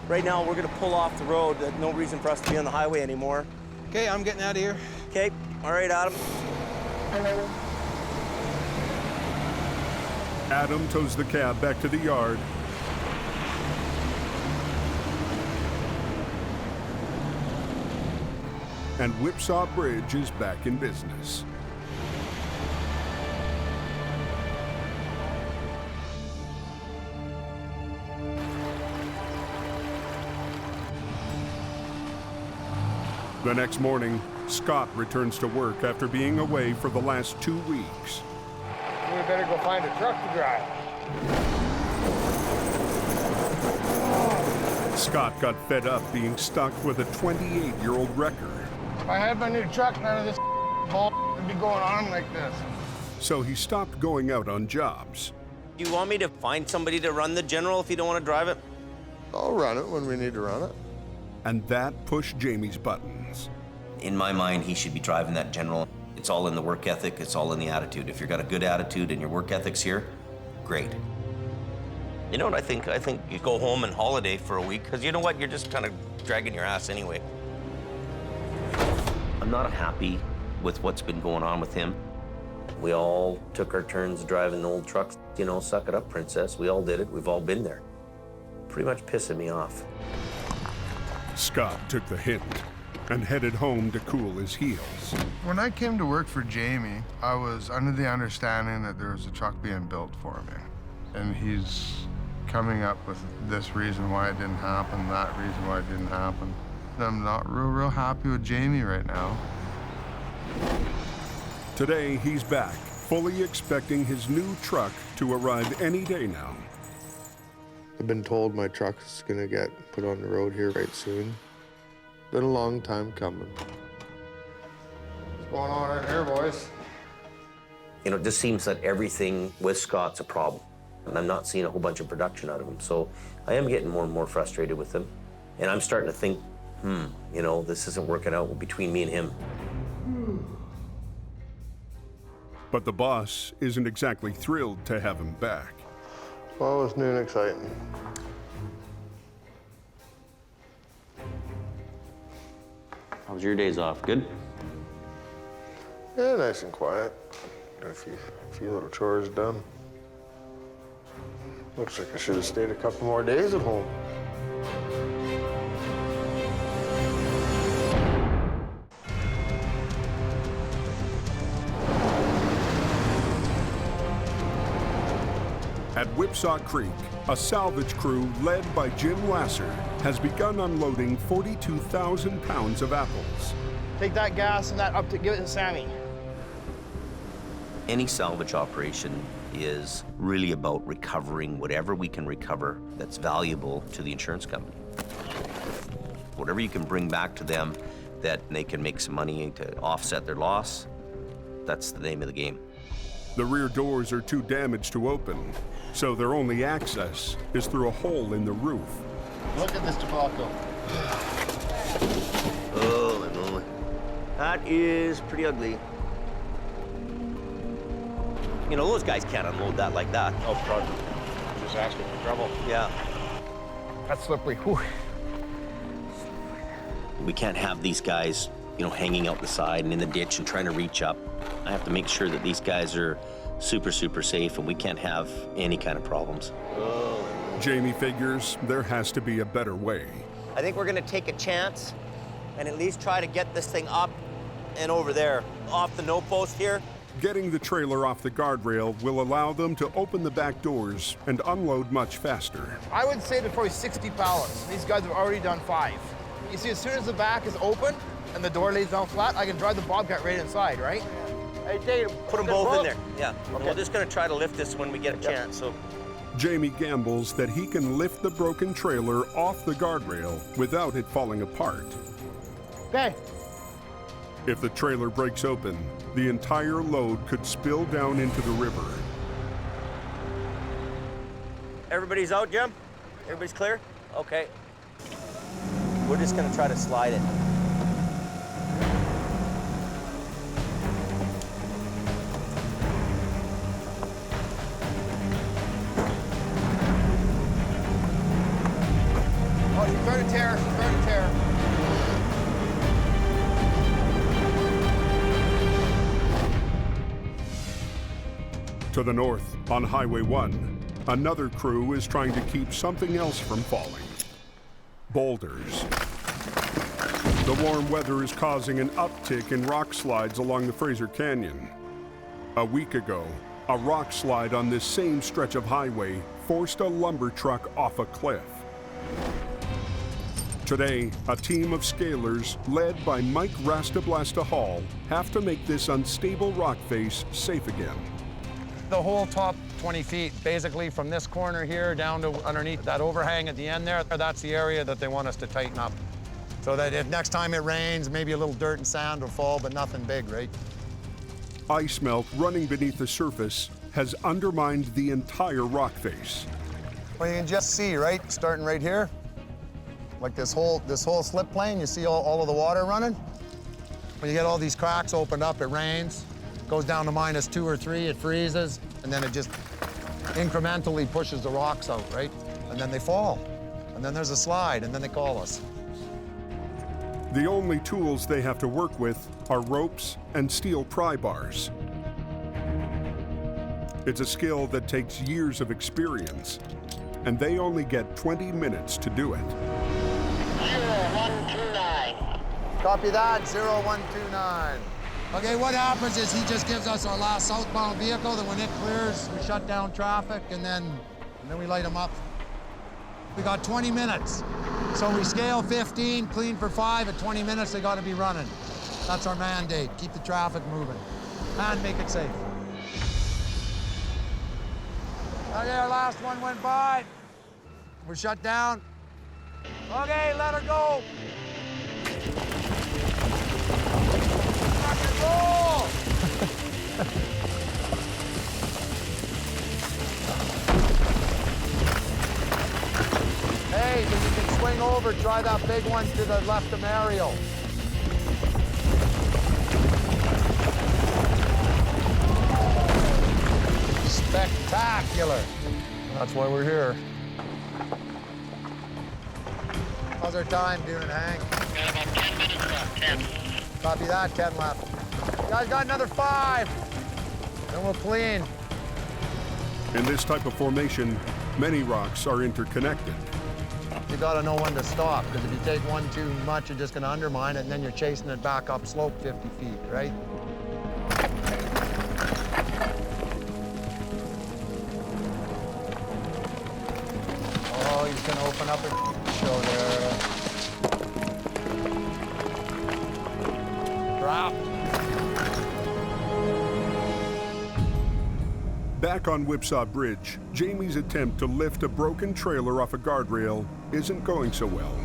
Right now, we're gonna pull off the road. There's no reason for us to be on the highway anymore. Okay, I'm getting out of here. Okay, all right, Adam. Adam tows the cab back to the yard and Whipsaw Bridge is back in business. The next morning, Scott returns to work after being away for the last 2 weeks. We better go find a truck to drive. Scott got fed up being stuck with a 28-year-old wrecker. If I had my new truck, none of this bull would be going on like this. So he stopped going out on jobs. Do you want me to find somebody to run the General if you don't want to drive it? I'll run it when we need to run it. And that pushed Jamie's buttons. In my mind, he should be driving that General. It's all in the work ethic, it's all in the attitude. If you've got a good attitude and your work ethic's here, great. You know what I think? I think you go home and holiday for a week, because you know what? You're just kind of dragging your ass anyway. I'm not happy with what's been going on with him. We all took our turns driving the old trucks. You know, suck it up, princess. We all did it. We've all been there. Pretty much pissing me off. Scott took the hint and headed home to cool his heels. When I came to work for Jamie, I was under the understanding that there was a truck being built for me. And he's coming up with this reason why it didn't happen, that reason why it didn't happen. I'm not real happy with Jamie right now. Today, he's back, fully expecting his new truck to arrive any day now. I've been told my truck's gonna get put on the road here right soon. Been a long time coming. What's going on in here, boys? You know, it just seems that everything with Scott's a problem. And I'm not seeing a whole bunch of production out of him. So I am getting more and more frustrated with him. And I'm starting to think, you know, this isn't working out between me and him. But the boss isn't exactly thrilled to have him back. Well, it's new and exciting. How was your days off? Good? Yeah, nice and quiet. Got a few little chores done. Looks like I should have stayed a couple more days at home. At Whipsaw Creek, a salvage crew led by Jim Lasser has begun unloading 42,000 pounds of apples. Take that gas and that up to give it to Sammy. Any salvage operation is really about recovering whatever we can recover that's valuable to the insurance company. Whatever you can bring back to them that they can make some money to offset their loss, that's the name of the game. The rear doors are too damaged to open, so their only access is through a hole in the roof. Look at this debacle. Oh, my moly. That is pretty ugly. You know, those guys can't unload that like that. Oh, God. Just asking for trouble. Yeah. That's slippery. Whew. We can't have these guys, you know, hanging out the side and in the ditch and trying to reach up. I have to make sure that these guys are super, super safe and we can't have any kind of problems. Jamie figures there has to be a better way. I think we're gonna take a chance and at least try to get this thing up and over there, off the no post here. Getting the trailer off the guardrail will allow them to open the back doors and unload much faster. I would say there's probably 60 pallets. These guys have already done 5. You see, as soon as the back is open and the door lays down flat, I can drive the Bobcat right inside, right? Hey, Dave, put them both in there. Yeah. Okay. We're just gonna try to lift this when we get a chance. So. Jamie gambles that he can lift the broken trailer off the guardrail without it falling apart. Okay. If the trailer breaks open, the entire load could spill down into the river. Everybody's out, Jim? Everybody's clear? Okay. We're just gonna try to slide it. Oh, she's starting to tear. She's starting to tear. To the north, on Highway 1, another crew is trying to keep something else from falling. Boulders. The warm weather is causing an uptick in rock slides along the Fraser Canyon. A week ago, a rock slide on this same stretch of highway forced a lumber truck off a cliff. Today, a team of scalers, led by Mike Rastablasta Hall, have to make this unstable rock face safe again. The whole top 20 feet, basically from this corner here down to underneath that overhang at the end there, that's the area that they want us to tighten up. So that if next time it rains, maybe a little dirt and sand will fall, but nothing big, right? Ice melt running beneath the surface has undermined the entire rock face. Well, you can just see, right, starting right here, like this whole slip plane, you see all of the water running? When you get all these cracks opened up, it rains, goes down to -2 or 3, it freezes, and then it just incrementally pushes the rocks out, right? And then they fall. And then there's a slide, and then they call us. The only tools they have to work with are ropes and steel pry bars. It's a skill that takes years of experience, and they only get 20 minutes to do it. 0129. Copy that, 0129. Okay, what happens is he just gives us our last southbound vehicle, then when it clears, we shut down traffic, and then we light them up. We got 20 minutes. So we scale 15, clean for 5, at 20 minutes they gotta be running. That's our mandate, keep the traffic moving and make it safe. Okay, our last one went by. We're shut down. Okay, let her go. Rock and roll. Hey, when you can swing over, try that big one to the left of Mario. Spectacular. That's why we're here. How's our time doing, Hank? Got about 10 minutes left, 10. Copy that, 10 left. You guys got another 5. Then we'll clean. In this type of formation, many rocks are interconnected. You gotta know when to stop, because if you take one too much, you're just gonna undermine it, and then you're chasing it back up slope 50 feet, right? Oh, he's gonna open up a show there. Drop. Back on Whipsaw Bridge, Jamie's attempt to lift a broken trailer off a guardrail isn't going so well.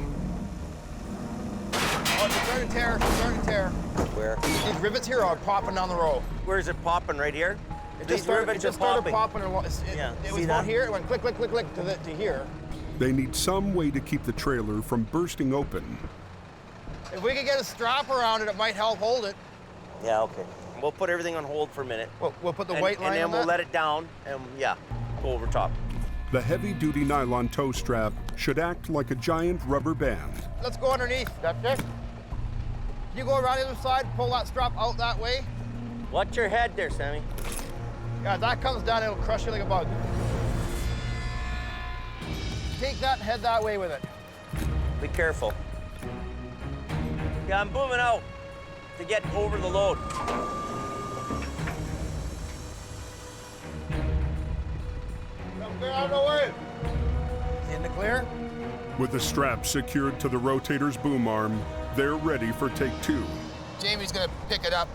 Oh, it's starting to tear, it's starting to tear. Where? These rivets here are popping down the road. Where is it popping? Right here? It just started popping. It was from here, it went click, click, click, click to here. They need some way to keep the trailer from bursting open. If we could get a strap around it, it might help hold it. Yeah, okay. We'll put everything on hold for a minute. We'll put the white line on and then we'll let it down, and yeah, go over top. The heavy-duty nylon tow strap should act like a giant rubber band. Let's go underneath. That's it. You go around the other side, pull that strap out that way. Watch your head there, Sammy. Yeah, if that comes down, it'll crush you like a bug. Take that and head that way with it. Be careful. Yeah, I'm booming out to get over the load. Clear out of the way. In the clear? With the strap secured to the rotator's boom arm, they're ready for take 2. Jamie's gonna pick it up,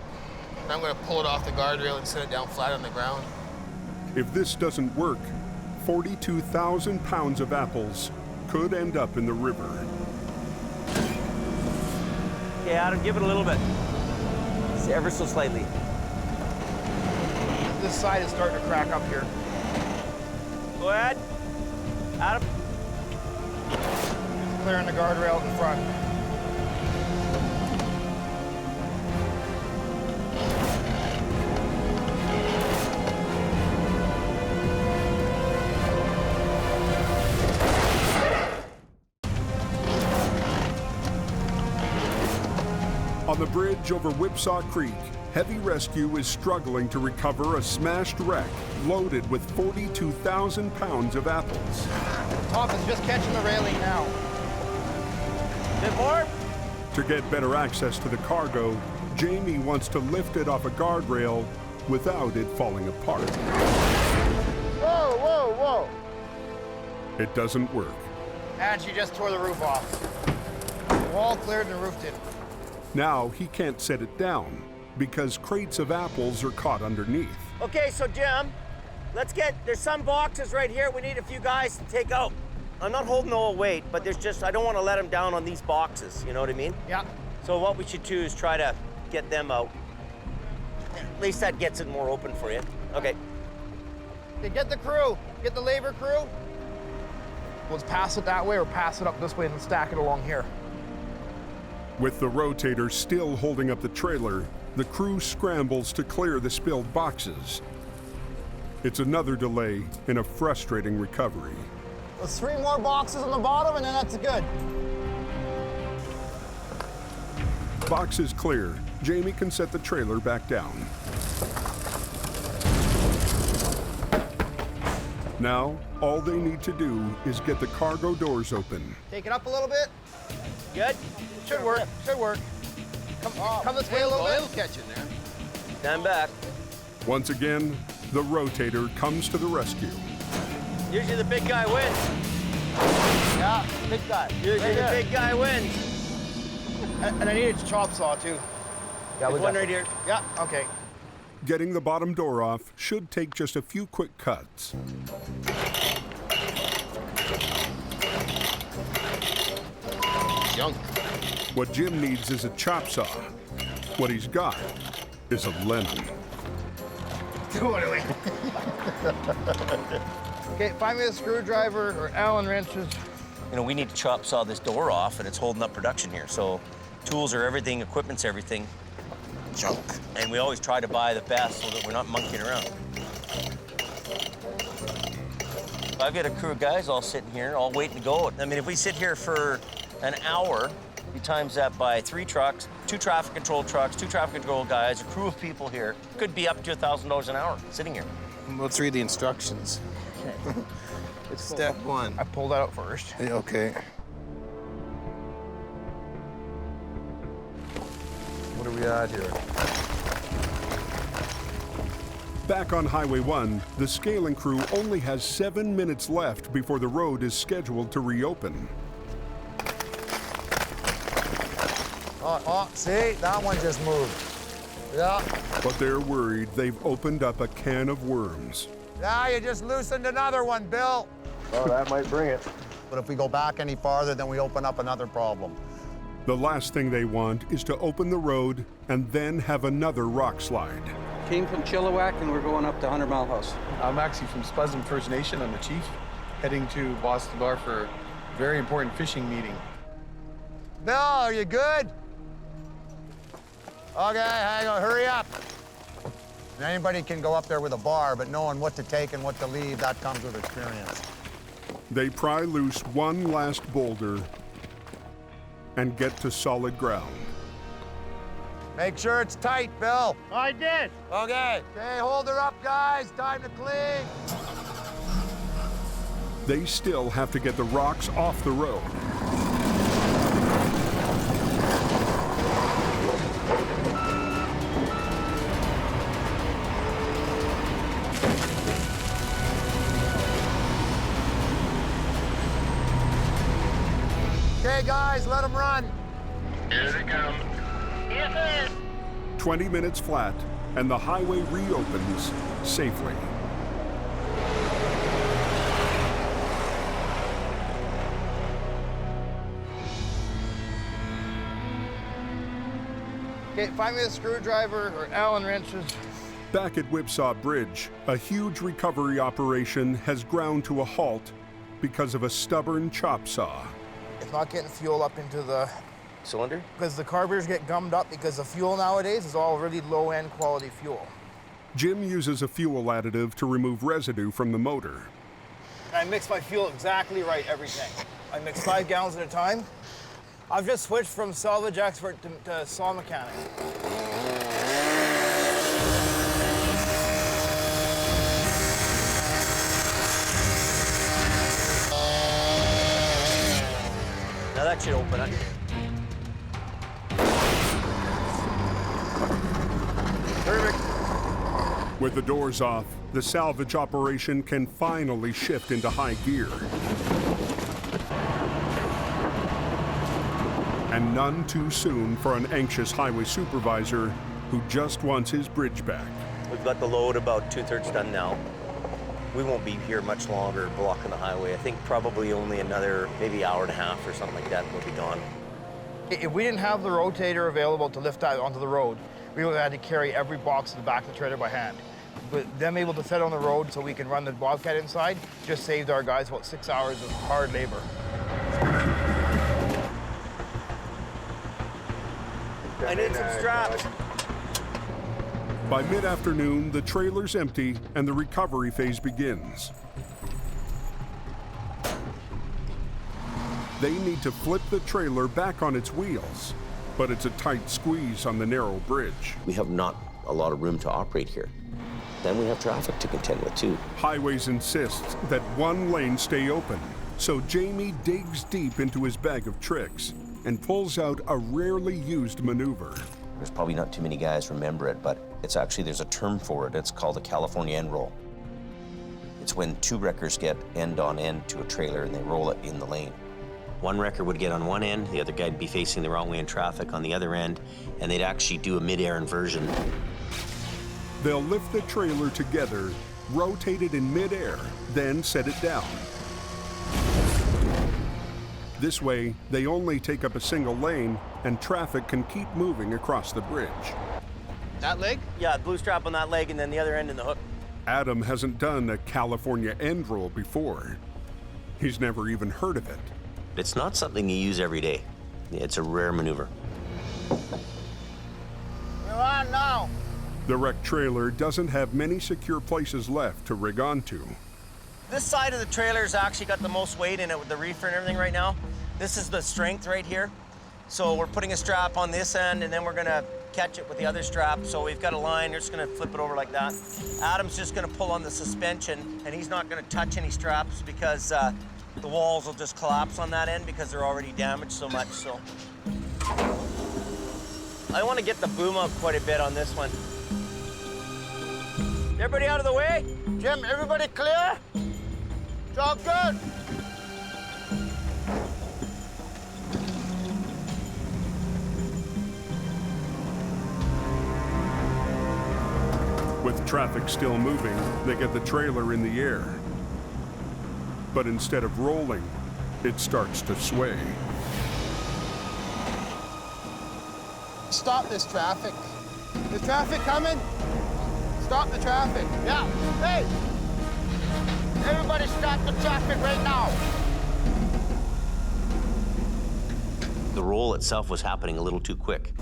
and I'm gonna pull it off the guardrail and set it down flat on the ground. If this doesn't work, 42,000 pounds of apples could end up in the river. Okay, Adam, give it a little bit. Just ever so slightly. This side is starting to crack up here. Go ahead. Adam. Just clearing the guardrail in front. On the bridge over Whipsaw Creek, Heavy Rescue is struggling to recover a smashed wreck loaded with 42,000 pounds of apples. Top is just catching the railing now. Bit more? To get better access to the cargo, Jamie wants to lift it off a guardrail without it falling apart. Whoa, whoa, whoa. It doesn't work. And she just tore the roof off. Wall cleared and the roof didn't. Now he can't set it down because crates of apples are caught underneath. Okay, so Jim, there's some boxes right here we need a few guys to take out. I'm not holding all weight, but I don't want to let them down on these boxes, you know what I mean? Yeah. So what we should do is try to get them out. At least that gets it more open for you. Okay. Okay, get the crew. Get the labor crew. Let's pass it that way or pass it up this way and stack it along here. With the rotator still holding up the trailer, the crew scrambles to clear the spilled boxes. It's another delay in a frustrating recovery. There's 3 more boxes on the bottom and then that's good. Boxes clear, Jamie can set the trailer back down. Now, all they need to do is get the cargo doors open. Take it up a little bit. Good? Should work. Should work. Come this way a little bit. It'll catch in there. Stand back. Once again, the rotator comes to the rescue. Usually the big guy wins. Yeah, big guy. Usually the big guy wins. And I need a chop saw too. Yeah, there's one right here. Yeah, okay. Getting the bottom door off should take just a few quick cuts. Junk. What Jim needs is a chop saw. What he's got is a lemon. Totally. Okay, find me a screwdriver or Allen wrenches. You know, we need to chop saw this door off, and it's holding up production here. So tools are everything, equipment's everything. Junk. And we always try to buy the best so that we're not monkeying around. I've got a crew of guys all sitting here, all waiting to go. I mean, if we sit here for an hour, you times that by 3 trucks, 2 traffic control trucks, 2 traffic control guys, a crew of people here, could be up to $1,000 an hour sitting here. Let's read the instructions. Okay. Step 1. I pulled that out first. Okay. What do we got here? Back on Highway 1, the scaling crew only has 7 minutes left before the road is scheduled to reopen. Oh, see? That one just moved. Yeah. But they're worried they've opened up a can of worms. Yeah, you just loosened another one, Bill. Oh, that might bring it. But if we go back any farther, then we open up another problem. The last thing they want is to open the road and then have another rock slide. Came from Chilliwack and we're going up to 100 Mile House. I'm actually from Spuzzum First Nation. I'm the chief, heading to Boston Bar for a very important fishing meeting. Bill, are you good? Okay, hang on, hurry up. And anybody can go up there with a bar, but knowing what to take and what to leave, that comes with experience. They pry loose one last boulder and get to solid ground. Make sure it's tight, Bill. I did. Okay. Okay, hold her up, guys. Time to clean. They still have to get the rocks off the road. Okay, guys, let them run. Here they come. Yes, sir. 20 minutes flat, and the highway reopens safely. Okay, find me a screwdriver or Allen wrenches. Back at Whipsaw Bridge, a huge recovery operation has ground to a halt because of a stubborn chop saw. It's not getting fuel up into the cylinder? Because the carburetors get gummed up because the fuel nowadays is all really low-end quality fuel. Jim uses a fuel additive to remove residue from the motor. I mix my fuel exactly right every tank. I mix 5 gallons at a time. I've just switched from salvage expert to saw mechanic. Now that should open up. With the doors off, the salvage operation can finally shift into high gear. And none too soon for an anxious highway supervisor who just wants his bridge back. We've got the load about 2/3 done now. We won't be here much longer blocking the highway. I think probably only another maybe hour and a half or something like that, and we'll be gone. If we didn't have the rotator available to lift that onto the road, we would have had to carry every box to the back of the trailer by hand. But them able to set on the road so we can run the Bobcat inside just saved our guys about 6 hours of hard labor. I need some straps. By mid-afternoon, the trailer's empty and the recovery phase begins. They need to flip the trailer back on its wheels, but it's a tight squeeze on the narrow bridge. We have not a lot of room to operate here. Then we have traffic to contend with too. Highways insists that one lane stay open, so Jamie digs deep into his bag of tricks and pulls out a rarely used maneuver. There's probably not too many guys remember it, but it's actually, there's a term for it. It's called the California end roll. It's when two wreckers get end on end to a trailer and they roll it in the lane. One wrecker would get on one end, the other guy'd be facing the wrong way in traffic on the other end, and they'd actually do a mid-air inversion. They'll lift the trailer together, rotate it in mid-air, then set it down. This way, they only take up a single lane and traffic can keep moving across the bridge. That leg? Yeah, blue strap on that leg and then the other end in the hook. Adam hasn't done a California end roll before. He's never even heard of it. It's not something you use every day. It's a rare maneuver. You're on now. The wrecked trailer doesn't have many secure places left to rig onto. This side of the trailer's actually got the most weight in it with the reefer and everything right now. This is the strength right here. So we're putting a strap on this end and then we're gonna catch it with the other strap. So we've got a line, we're just gonna flip it over like that. Adam's just gonna pull on the suspension and he's not gonna touch any straps because the walls will just collapse on that end because they're already damaged so much, so. I wanna get the boom up quite a bit on this one. Everybody out of the way? Jim, everybody clear? It's all good. With traffic still moving, they get the trailer in the air. But instead of rolling, it starts to sway. Stop this traffic. Is traffic coming? Stop the traffic. Yeah. Hey! Everybody stop the traffic right now. The roll itself was happening a little too quick.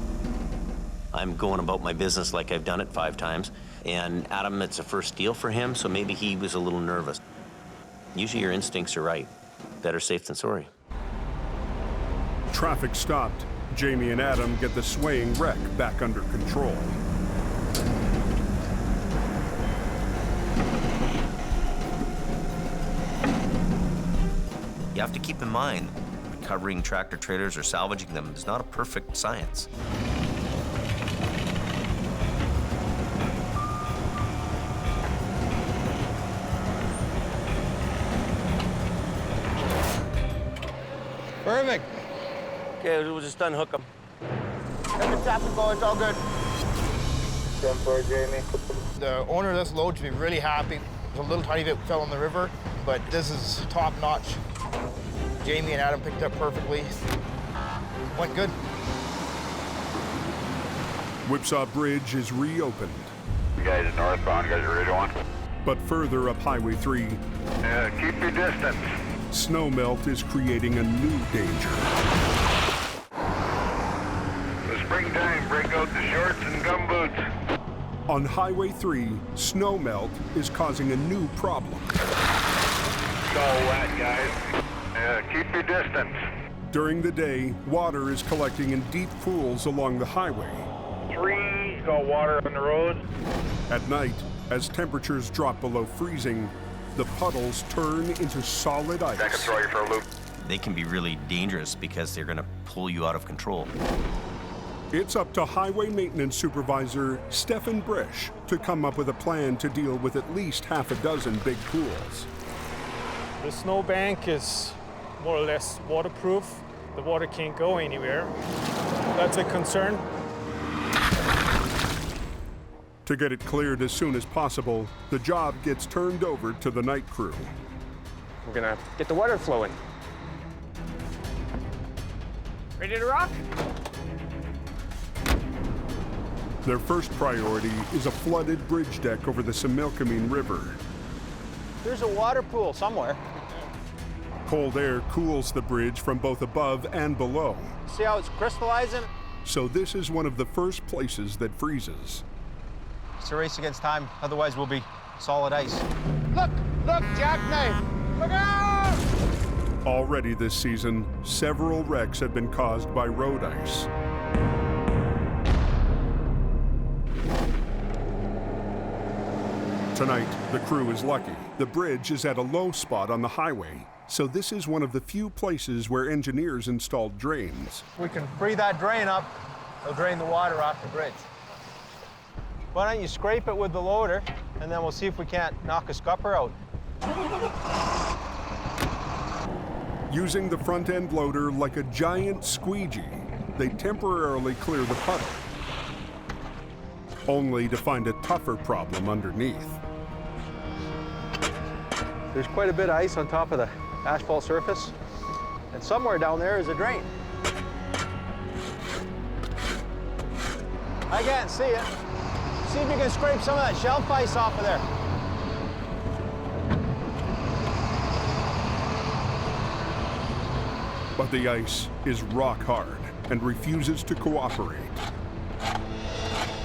I'm going about my business like I've done it 5 times. And Adam, it's a first deal for him, so maybe he was a little nervous. Usually your instincts are right. Better safe than sorry. Traffic stopped. Jamie and Adam get the swaying wreck back under control. You have to keep in mind, recovering tractor trailers or salvaging them is not a perfect science. Perfect. Okay, we'll just unhook them. Let the traffic go, it's all good. 10-4, Jamie. The owner of this load should be really happy. A little tiny bit fell in the river, but this is top notch. Jamie and Adam picked up perfectly. Went good. Whipsaw Bridge is reopened. You guys northbound, you guys are ready to one? But further up Highway 3, keep your distance. snowmelt is creating a new danger. The springtime, break out the shorts and gumboots. On Highway 3, snowmelt is causing a new problem. So wet, guys. Keep your distance. During the day, water is collecting in deep pools along the highway. 3, got water on the road. At night, as temperatures drop below freezing, the puddles turn into solid ice. I can throw you for a loop. They can be really dangerous because they're going to pull you out of control. It's up to Highway Maintenance Supervisor Stefan Brish to come up with a plan to deal with at least half a dozen big pools. The snowbank is more or less waterproof. The water can't go anywhere. That's a concern. To get it cleared as soon as possible, the job gets turned over to the night crew. We're gonna get the water flowing. Ready to rock? Their first priority is a flooded bridge deck over the Similkameen River. There's a water pool somewhere. Cold air cools the bridge from both above and below. See how it's crystallizing? So this is one of the first places that freezes. It's a race against time, otherwise we'll be solid ice. Look, jackknife! Look out! Already this season, several wrecks have been caused by road ice. Tonight, the crew is lucky. The bridge is at a low spot on the highway, so this is one of the few places where engineers installed drains. We can free that drain up, it'll drain the water off the bridge. Why don't you scrape it with the loader, and then we'll see if we can't knock a scupper out. Using the front-end loader like a giant squeegee, they temporarily clear the puddle, only to find a tougher problem underneath. There's quite a bit of ice on top of the asphalt surface, and somewhere down there is a drain. I can't see it. See if you can scrape some of that shelf ice off of there. But the ice is rock hard and refuses to cooperate.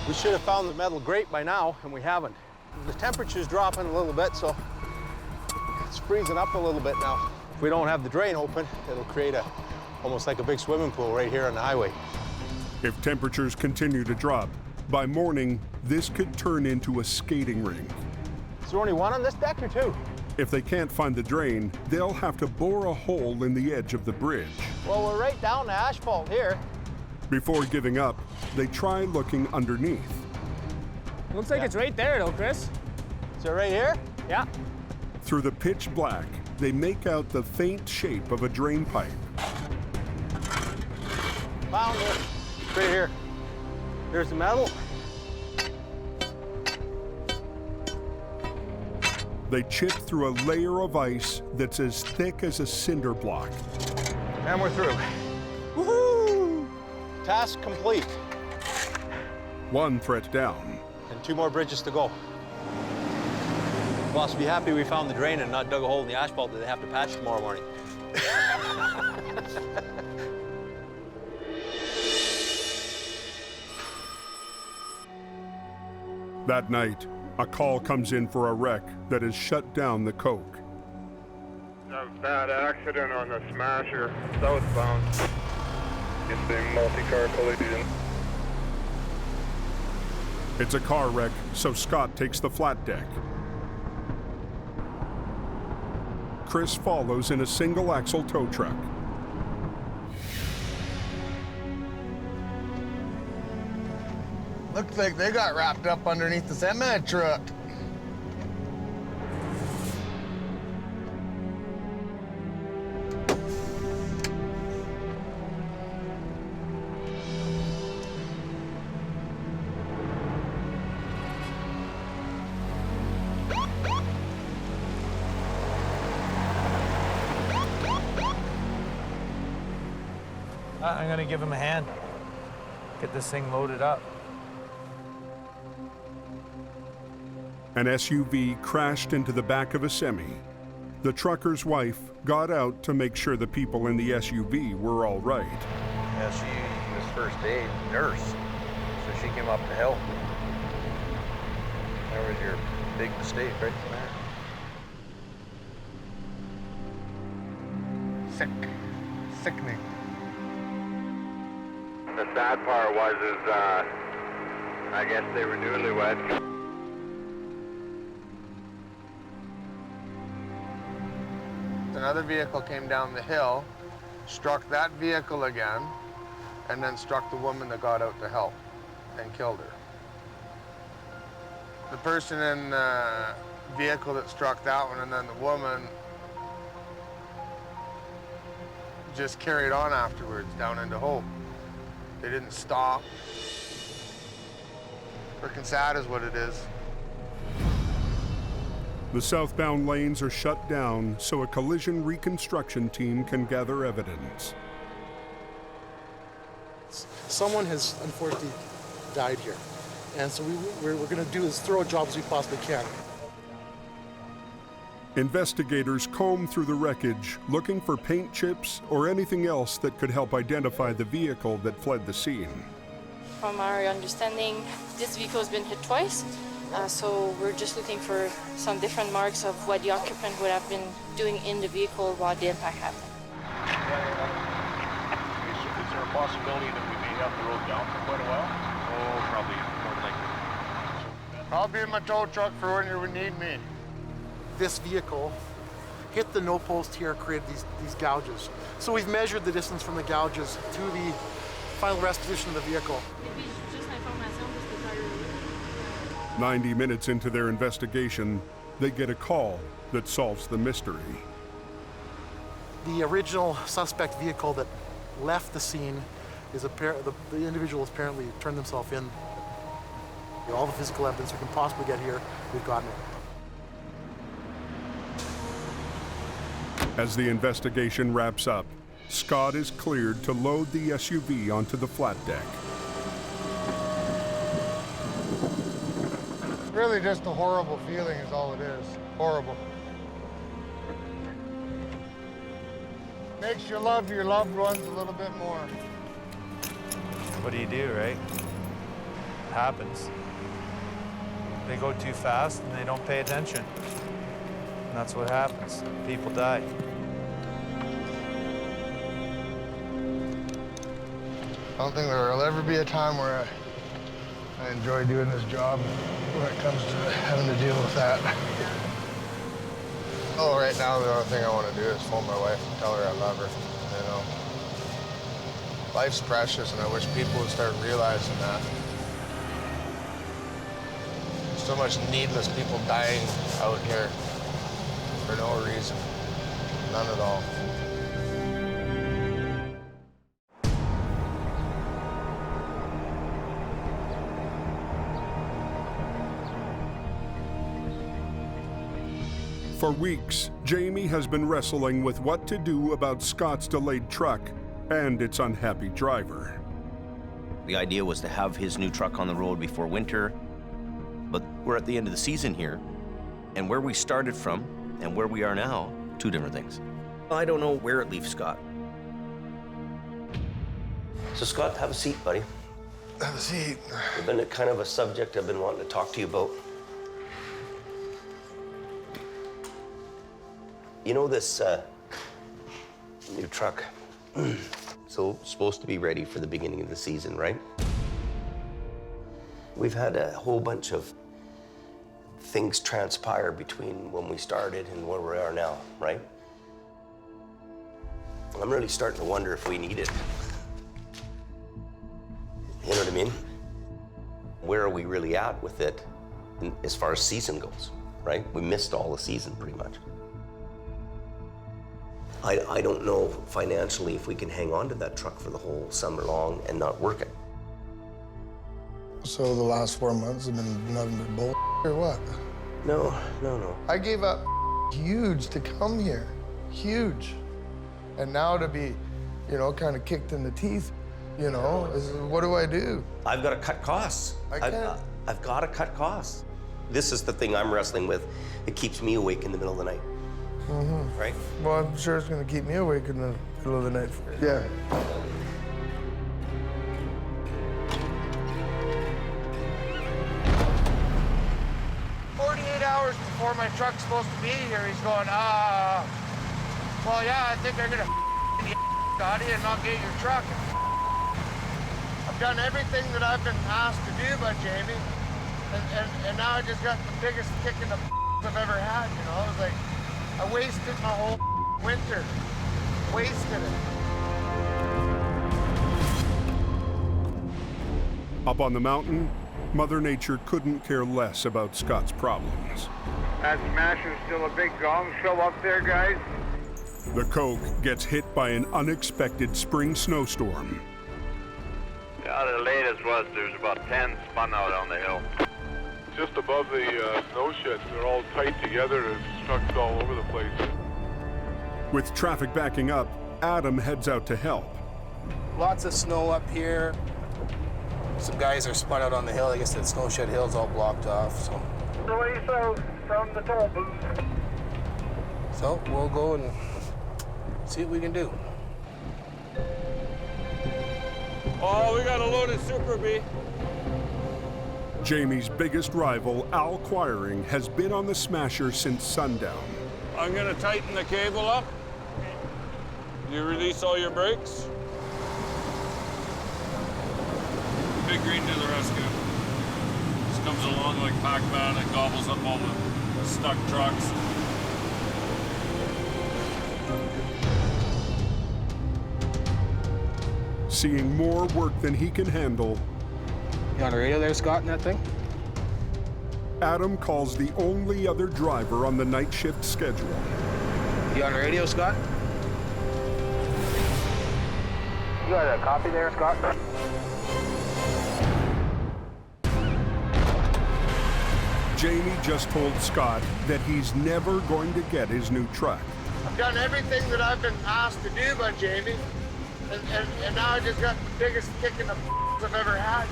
We should have found the metal grate by now, and we haven't. The temperature's dropping a little bit, so it's freezing up a little bit now. If we don't have the drain open, it'll create almost like a big swimming pool right here on the highway. If temperatures continue to drop, by morning, this could turn into a skating rink. Is there only one on this deck or two? If they can't find the drain, they'll have to bore a hole in the edge of the bridge. Well, we're right down the asphalt here. Before giving up, they try looking underneath. Looks like it's right there though, Chris. Is it right here? Yeah. Through the pitch black, they make out the faint shape of a drain pipe. Found it. Right here. Here's the metal. They chip through a layer of ice that's as thick as a cinder block. And we're through. Woohoo! Task complete. One threat down. And 2 more bridges to go. Boss will be happy we found the drain and not dug a hole in the asphalt that they have to patch tomorrow morning. That night, a call comes in for a wreck that has shut down the Coke. A bad accident on the Smasher, southbound. It's a multi-car collision. It's a car wreck, so Scott takes the flat deck. Chris follows in a single-axle tow truck. Looks like they got wrapped up underneath the semi truck. I'm gonna give him a hand. Get this thing loaded up. An SUV crashed into the back of a semi. The trucker's wife got out to make sure the people in the SUV were all right. Yeah, she was first aid nurse, so she came up to help. There was your big mistake right there. Sick. Sickening. The sad part was I guess they were newlyweds. Another vehicle came down the hill, struck that vehicle again, and then struck the woman that got out to help and killed her. The person in the vehicle that struck that one and then the woman just carried on afterwards down into Hope. They didn't stop. Freaking sad is what it is. The southbound lanes are shut down so a collision reconstruction team can gather evidence. Someone has unfortunately died here. And so we're going to do as thorough a job as we possibly can. Investigators comb through the wreckage, looking for paint chips or anything else that could help identify the vehicle that fled the scene. From our understanding, this vehicle has been hit twice, so we're just looking for some different marks of what the occupant would have been doing in the vehicle while the impact happened. Is there a possibility that we may have the road down for quite a while? Oh, probably more likely. I'll be in my tow truck for when you would need me. This vehicle hit the no post here, created these gouges. So we've measured the distance from the gouges to the final rest position of the vehicle. 90 minutes into their investigation, they get a call that solves the mystery. The original suspect vehicle that left the scene is the individual has apparently turned themselves in. All the physical evidence we can possibly get here, we've gotten it. As the investigation wraps up, Scott is cleared to load the SUV onto the flat deck. Really just a horrible feeling is all it is. Horrible. Makes you love your loved ones a little bit more. What do you do, right? It happens. They go too fast and they don't pay attention. And that's what happens. People die. I don't think there will ever be a time where I enjoy doing this job when it comes to having to deal with that. Oh, right now the only thing I want to do is phone my wife and tell her I love her, you know. Life's precious and I wish people would start realizing that. So much needless people dying out here for no reason, none at all. For weeks, Jamie has been wrestling with what to do about Scott's delayed truck and its unhappy driver. The idea was to have his new truck on the road before winter, but we're at the end of the season here, and where we started from and where we are now, two different things. I don't know where it leaves Scott. So Scott, have a seat, buddy. Have a seat. It's been a kind of a subject I've been wanting to talk to you about. You know this new truck, so supposed to be ready for the beginning of the season, right? We've had a whole bunch of things transpire between when we started and where we are now, right? I'm really starting to wonder if we need it. You know what I mean? Where are we really at with it as far as season goes, right? We missed all the season pretty much. I don't know financially if we can hang on to that truck for the whole summer long and not work it. So the last 4 months have been nothing but bull or what? No. I gave up huge to come here, huge. And now to be, you know, kind of kicked in the teeth, you know, what do I do? I've got to cut costs. I've got to cut costs. This is the thing I'm wrestling with. It keeps me awake in the middle of the night. Mm-hmm. Right? Well, I'm sure it's going to keep me awake in the middle of the night. Yeah. Hours before my truck's supposed to be here, he's going, well, yeah, I think I'm gonna the Scotty and not get your truck. I've done everything that I've been asked to do by Jamie, and now I just got the biggest kick in the I've ever had, you know? It was like, I wasted my whole winter. Wasted it. Up on the mountain, Mother Nature couldn't care less about Scott's problems. That smasher's still a big gong show up there, guys. The Coke gets hit by an unexpected spring snowstorm. Yeah, the latest was there's about 10 spun out on the hill. Just above the snow sheds, they're all tight together. There's trucks all over the place. With traffic backing up, Adam heads out to help. Lots of snow up here. Some guys are spun out on the hill. I guess that snow shed hill's all blocked off, so. Way south from the toll booth. So we'll go and see what we can do. Oh, we got a loaded Super B. Jamie's biggest rival, Al Quiring, has been on the smasher since sundown. I'm gonna tighten the cable up. You release all your brakes. Big Green to the rescue. This comes along like Pac-Man and gobbles up all the stuck trucks. Seeing more work than he can handle, You on the radio there, Scott, in that thing? Adam calls the only other driver on the night shift schedule. You on the radio, Scott? You got a copy there, Scott? Jamie just told Scott that he's never going to get his new truck. I've done everything that I've been asked to do by Jamie, and now I just got the biggest kick in the I've ever had.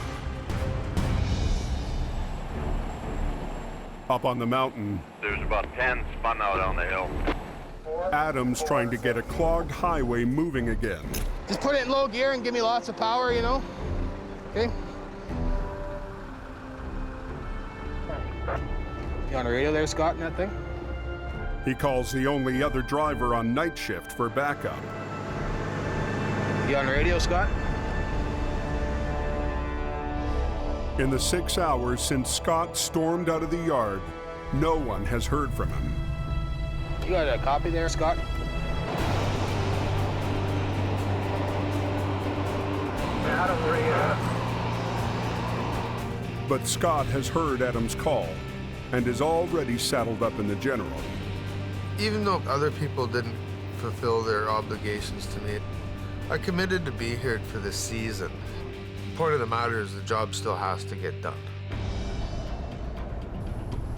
Up on the mountain, There's about 10 spun out on the hill. Adam's trying to get a clogged highway moving again. Just put it in low gear and give me lots of power, you know? Okay? You on the radio there, Scott, in that thing? He calls the only other driver on night shift for backup. You on the radio, Scott? In the 6 hours since Scott stormed out of the yard, no one has heard from him. You got a copy there, Scott? Adam, where you at? But Scott has heard Adam's call and is already saddled up in the General. Even though other people didn't fulfill their obligations to me, I committed to be here for this season. The point of the matter is the job still has to get done.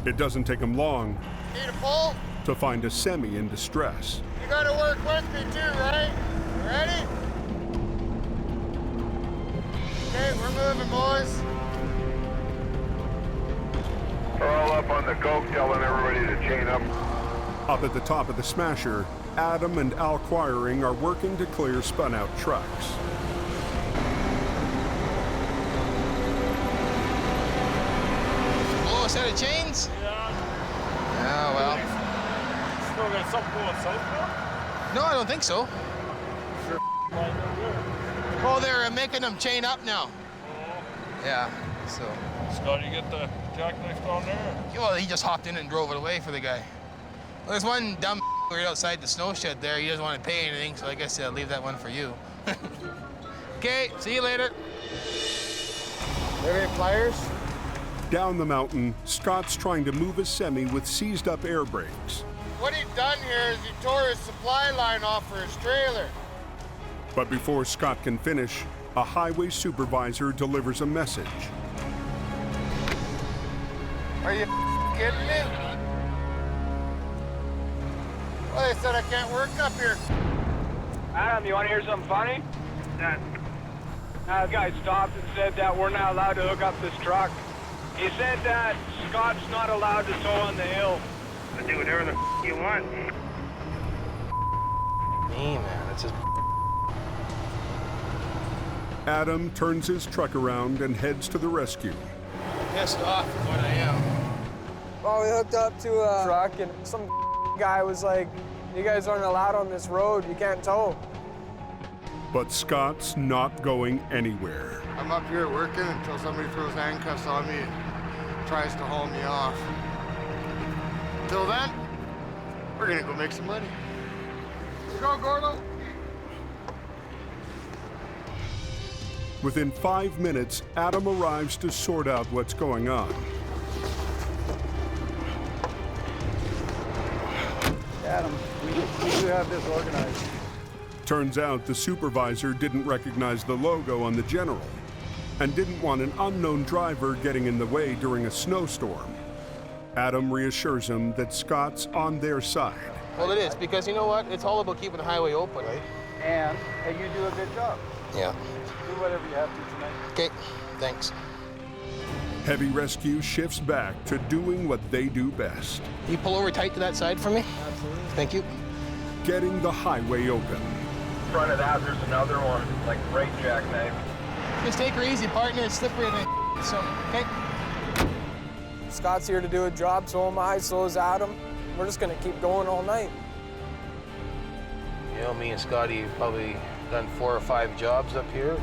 It doesn't take him long Need a pull? to find a semi in distress. You gotta work with me too, right? Ready? Okay, we're moving, boys. We're all up on the Coke telling everybody to chain up. Up at the top of the smasher, Adam and Al Quiring are working to clear spun-out trucks. Blow a set of chains? Yeah, well. Still got something going south now? No, I don't think so. Oh, they're making them chain up now. Yeah, so. Scott, you get the jackknife down there? Well, he just hopped in and drove it away for the guy. Well, there's one dumb right outside the snow shed there. He doesn't want to pay anything, so I guess I'll leave that one for you. Okay, see you later. There any pliers? Down the mountain, Scott's trying to move a semi with seized up air brakes. What he done here is he tore his supply line off for his trailer. But before Scott can finish, a highway supervisor delivers a message. Are you kidding me? Well, they said I can't work up here. Adam, you want to hear something funny? That guy stopped and said that we're not allowed to hook up this truck. He said that Scott's not allowed to tow on the hill. Do whatever the you want. Me, man, it's just. Adam turns his truck around and heads to the rescue. Pissed off is what I am. Well, we hooked up to a truck and some guy was like, you guys aren't allowed on this road, you can't tow. But Scott's not going anywhere. I'm up here working until somebody throws handcuffs on me and tries to haul me off. Until then, we're gonna go make some money. Let's go, Gordo. Within 5 minutes, Adam arrives to sort out what's going on. Adam, we do have this organized. Turns out the supervisor didn't recognize the logo on the General and didn't want an unknown driver getting in the way during a snowstorm. Adam reassures him that Scott's on their side. Well, it is, because you know what? It's all about keeping the highway open, right? And hey, you do a good job. Yeah. Do whatever you have to tonight. Okay, thanks. Heavy Rescue shifts back to doing what they do best. You pull over tight to that side for me? Absolutely. Thank you. Getting the highway open. In front of that, there's another one, like right jackknife. Just take her easy, partner. It's slippery, so, okay? Scott's here to do a job, so am I, so is Adam. We're just gonna keep going all night. You know, me and Scotty have probably done 4 or 5 jobs up here.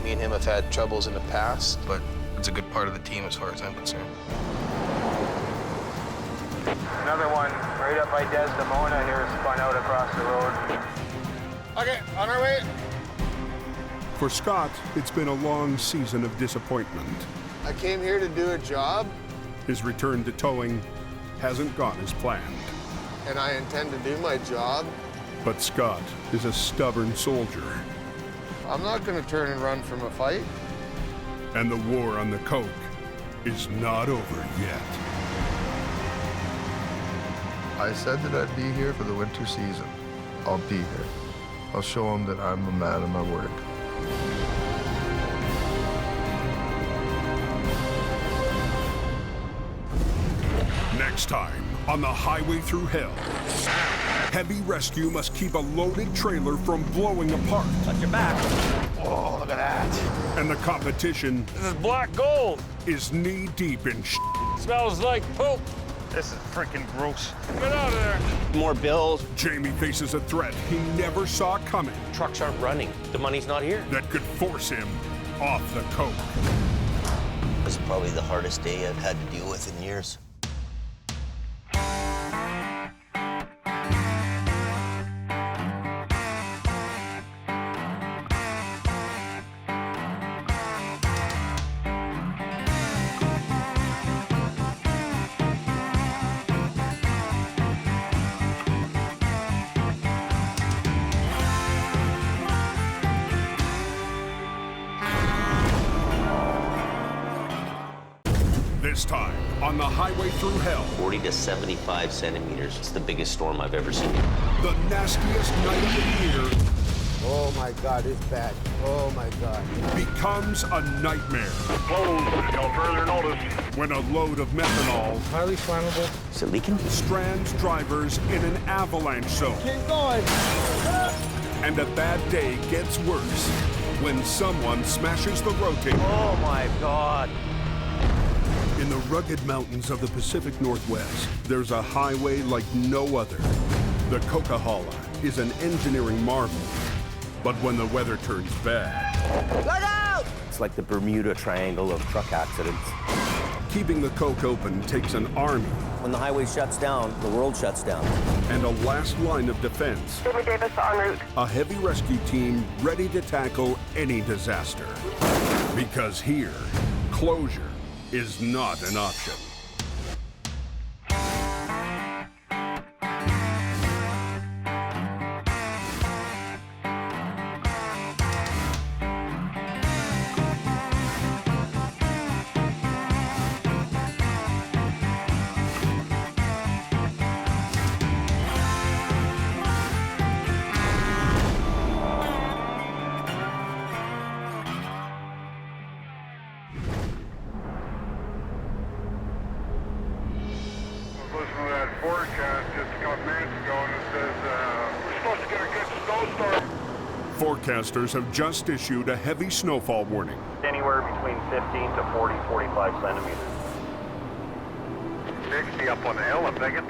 Me and him have had troubles in the past, but it's a good part of the team as far as I'm concerned. Another one right up by Desdemona here spun out across the road. Okay, on our way. For Scott, it's been a long season of disappointment. I came here to do a job, His return to towing hasn't gone as planned. and I intend to do my job. But Scott is a stubborn soldier, I'm not going to turn and run from a fight. and the war on the coke is not over yet. I said that I'd be here for the winter season. I'll be here. I'll show them that I'm a man of my word. Next time on the Highway Thru Hell, Heavy Rescue must keep a loaded trailer from blowing apart. Watch your back. Oh, look at that. And the competition This is black gold. is knee-deep in Smells like poop. This is freaking gross. Get out of there. More bills. Jamie faces a threat he never saw coming Trucks aren't running. The money's not here. that could force him off the coke. This is probably the hardest day I've had to deal with in years. This time on the Highway Thru Hell, 40 to 75 centimeters. It's the biggest storm I've ever seen. the nastiest night of the year Oh my God, it's bad. Oh my God. becomes a nightmare. Close until further notice. When a load of methanol Highly flammable. Is it leaking? strands drivers in an avalanche zone. Keep going. And a bad day gets worse when someone smashes the rotator. Oh my God. In the rugged mountains of the Pacific Northwest, there's a highway like no other. The Coquihalla is an engineering marvel. But when the weather turns bad, Look out! It's like the Bermuda Triangle of truck accidents. keeping the coke open takes an army When the highway shuts down, the world shuts down. and a last line of defense. David Davis en route. A heavy rescue team ready to tackle any disaster. Because here, closure is not an option. Listening to that forecast just a couple minutes ago, and it says we're supposed to get a good snowstorm. Forecasters have just issued a heavy snowfall warning. Anywhere between 15 to 40, 45 centimeters. 60 up on the hill, I'm thinking.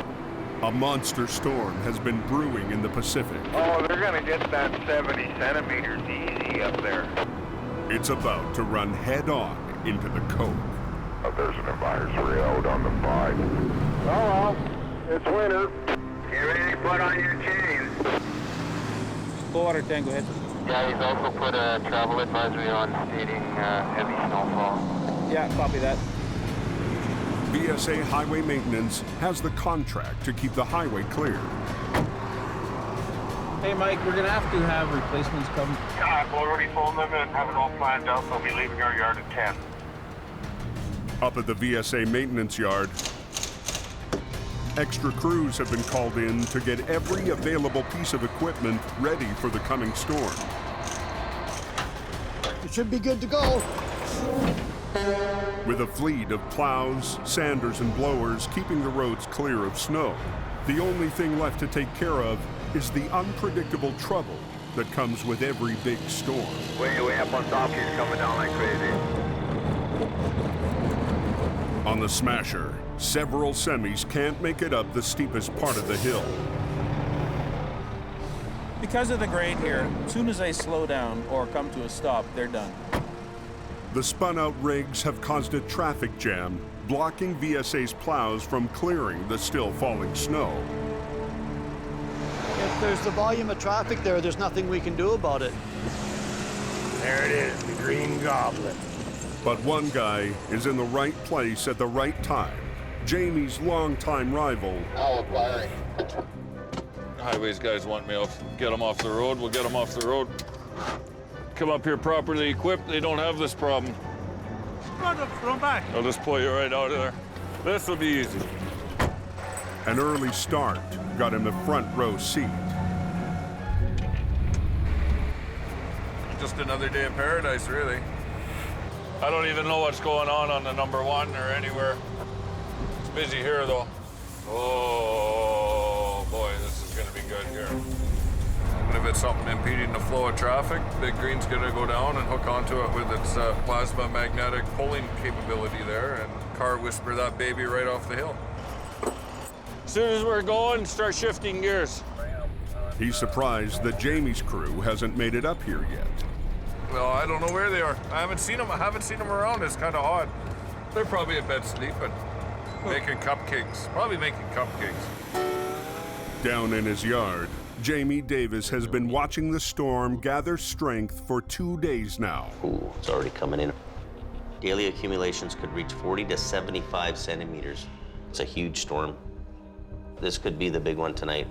A monster storm has been brewing in the Pacific. Oh, they're gonna get that 70 centimeters easy up there. It's about to run head-on into the coke. There's an advisory out on the 5. Oh well, it's winter. Get ready to put on your chains. Full water tank, go ahead. Yeah, he's also put a travel advisory on stating heavy snowfall. Yeah, copy that. VSA Highway Maintenance has the contract to keep the highway clear. Hey, Mike, we're gonna have to have replacements come. Yeah, I've already phoned them and have it all planned out. They'll be leaving our yard at 10. Up at the VSA maintenance yard, extra crews have been called in to get every available piece of equipment ready for the coming storm. It should be good to go. With a fleet of plows, sanders, and blowers keeping the roads clear of snow, the only thing left to take care of is the unpredictable trouble that comes with every big storm. Way up on top, he's coming down like crazy. On the Smasher, several semis can't make it up the steepest part of the hill. Because of the grade here, as soon as they slow down or come to a stop, they're done. The spun-out rigs have caused a traffic jam, blocking VSA's plows from clearing the still falling snow. If there's the volume of traffic there, there's nothing we can do about it. There it is, the Green Goblin. But one guy is in the right place at the right time. Jamie's longtime rival. Oh, firing. Highways guys want me off. Get them off the road. We'll get them off the road. Come up here properly equipped. They don't have this problem. Run back. I'll just pull you right out of there. This will be easy. An early start got him a front row seat. Just another day in paradise, really. I don't even know what's going on the number one or anywhere. It's busy here, though. Oh, boy, this is going to be good here. And if it's something impeding the flow of traffic, Big Green's going to go down and hook onto it with its plasma magnetic pulling capability there and car whisper that baby right off the hill. As soon as we're going, start shifting gears. He's surprised that Jamie's crew hasn't made it up here yet. Well, I don't know where they are. I haven't seen them around. It's kind of odd. They're probably in bed sleeping, making cupcakes. Probably making cupcakes. Down in his yard, Jamie Davis has been watching the storm gather strength for 2 days now. Ooh, it's already coming in. Daily accumulations could reach 40 to 75 centimeters. It's a huge storm. This could be the big one tonight.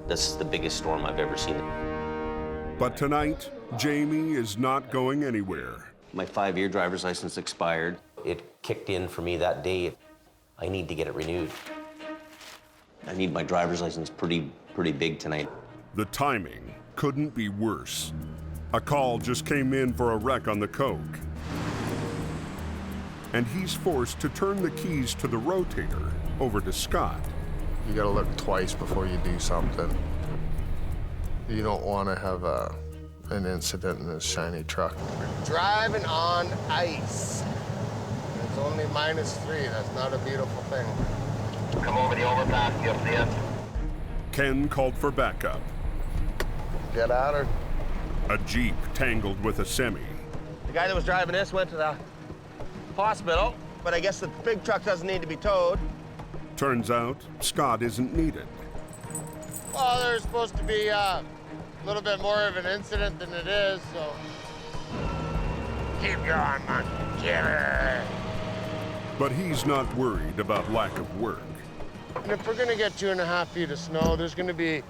This is the biggest storm I've ever seen. But tonight, Jamie is not going anywhere. My 5-year driver's license expired. It kicked in for me that day. I need to get it renewed. I need my driver's license pretty big tonight. The timing couldn't be worse. A call just came in for a wreck on the Coke. And he's forced to turn the keys to the rotator over to Scott. You gotta look twice before you do something. You don't want to have an incident in this shiny truck. We're driving on ice. It's only -3. That's not a beautiful thing. Come over the overpass, you'll see it. Ken called for backup. Get at her. A Jeep tangled with a semi. The guy that was driving this went to the hospital, but I guess the big truck doesn't need to be towed. Turns out, Scott isn't needed. Well, there's supposed to be a little bit more of an incident than it is, so. Keep going, man. Get her. But he's not worried about lack of work. And if we're gonna get 2.5 feet of snow, there's gonna be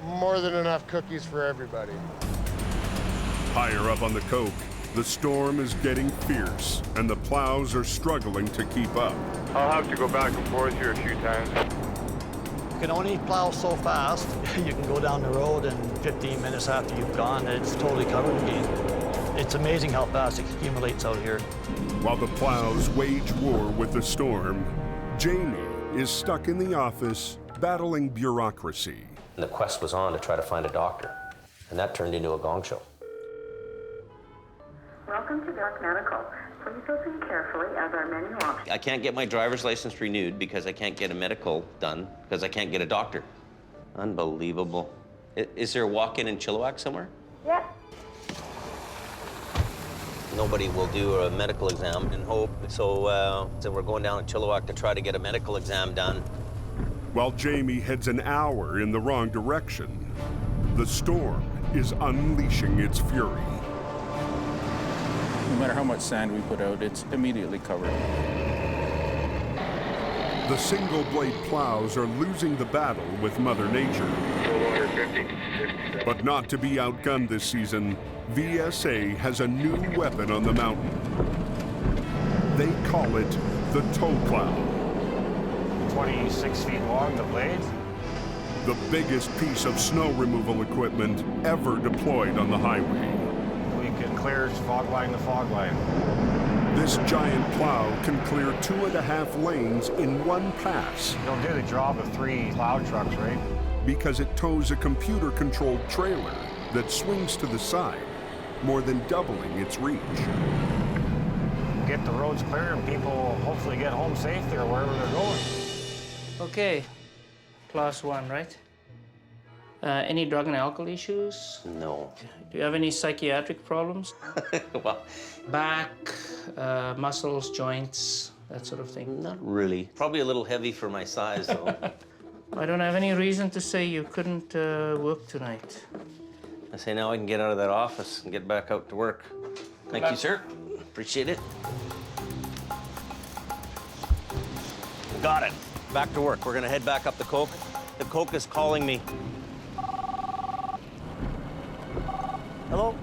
more than enough cookies for everybody. Higher up on the Coke, the storm is getting fierce, and the plows are struggling to keep up. I'll have to go back and forth here a few times. You can only plow so fast. You can go down the road and 15 minutes after you've gone, it's totally covered again. It's amazing how fast it accumulates out here. While the plows wage war with the storm, Jamie is stuck in the office battling bureaucracy. And the quest was on to try to find a doctor, and that turned into a gong show. Welcome to Dark Medical. Please listen carefully as our menu options. I can't get my driver's license renewed because I can't get a medical done because I can't get a doctor. Unbelievable. Is there a walk-in Chilliwack somewhere? Yeah. Nobody will do a medical exam in Hope, so we're going down to Chilliwack to try to get a medical exam done. While Jamie heads an hour in the wrong direction, the storm is unleashing its fury. No matter how much sand we put out, it's immediately covered. The single-blade plows are losing the battle with Mother Nature. But not to be outgunned this season, VSA has a new weapon on the mountain. They call it the tow plow. 26 feet long, the blades. The biggest piece of snow removal equipment ever deployed on the highway. We can clear fog line to fog line. This giant plow can clear 2.5 lanes in one pass. It'll do the job of 3 plow trucks, right? Because it tows a computer-controlled trailer that swings to the side, more than doubling its reach. Get the roads clear and people hopefully get home safe there wherever they're going. Okay, class 1, right? Any drug and alcohol issues? No. Do you have any psychiatric problems? Well, back, muscles, joints, that sort of thing? Not really. Probably a little heavy for my size, though. I don't have any reason to say you couldn't work tonight. I say now I can get out of that office and get back out to work. Thank you, sir. Appreciate it. Got it. Back to work. We're gonna head back up the Coke. The Coke is calling me. Hello?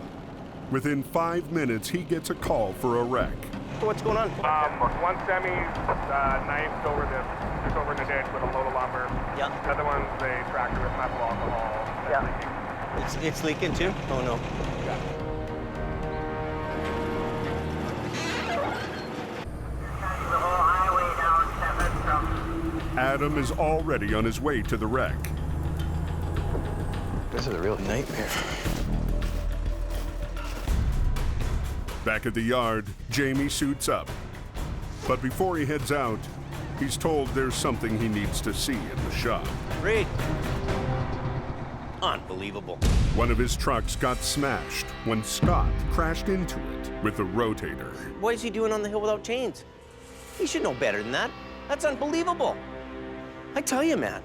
Within 5 minutes, he gets a call for a wreck. What's going on? One semi's knifed over just over the ditch with a load of lumber. Yeah. The other one's a tractor with methyl alcohol. Yeah. It's leaking too? Oh no. Yeah. Adam is already on his way to the wreck. This is a real nightmare. Back at the yard, Jamie suits up. But before he heads out, he's told there's something he needs to see in the shop. Great. Unbelievable. One of his trucks got smashed when Scott crashed into it with a rotator. What is he doing on the hill without chains? He should know better than that. That's unbelievable. I tell you, man.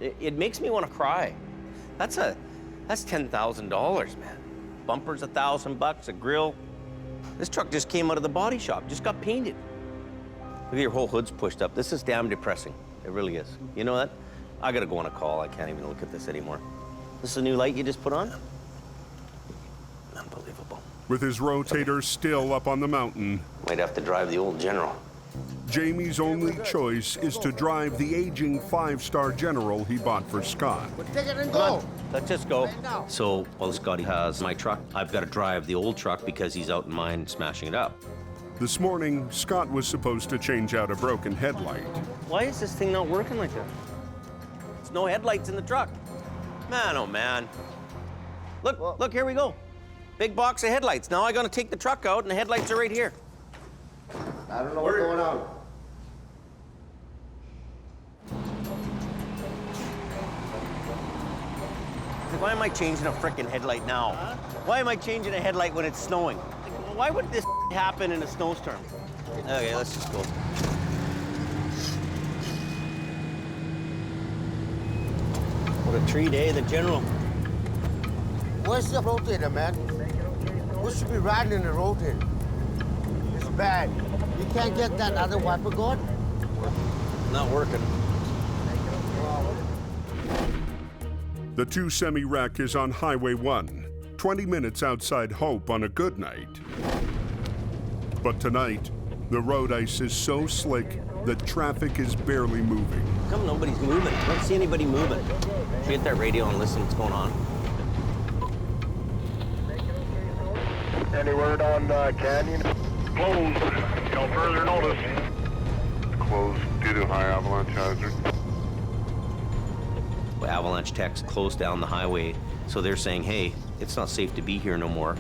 It makes me want to cry. That's $10,000, man. Bumpers $1,000, a grill. This truck just came out of the body shop, just got painted. Look at your whole hood's pushed up. This is damn depressing. It really is. You know that? I gotta go on a call. I can't even look at this anymore. This is a new light you just put on? Unbelievable. With his rotator still up on the mountain, Might have to drive the old General. Jamie's only choice is to drive the aging 5-star General he bought for Scott. Take it and Come go. on, let's just go. So while Scotty has my truck, I've got to drive the old truck because he's out in mine smashing it up. This morning, Scott was supposed to change out a broken headlight. Why is this thing not working like that? There's no headlights in the truck. Man, oh man. Look, here we go. Big box of headlights. Now I gotta take the truck out and the headlights are right here. I don't know what's going on. Why am I changing a frickin' headlight now? Huh? Why am I changing a headlight when it's snowing? Why would this happen in a snowstorm? Okay, let's just go. What a tree day, the General. Where's the rotator, man? We should be riding in the rotator. It's bad. You can't get that other wiper going? Not working. The 2-semi wreck is on Highway 1, 20 minutes outside Hope on a good night. But tonight, the road ice is so slick that traffic is barely moving. How come nobody's moving? I don't see anybody moving. Should we get that radio and listen what's going on? Any word on Canyon? Closed. Till further notice. Closed due to high avalanche hazard. Avalanche techs closed down the highway, so they're saying, hey, it's not safe to be here no more.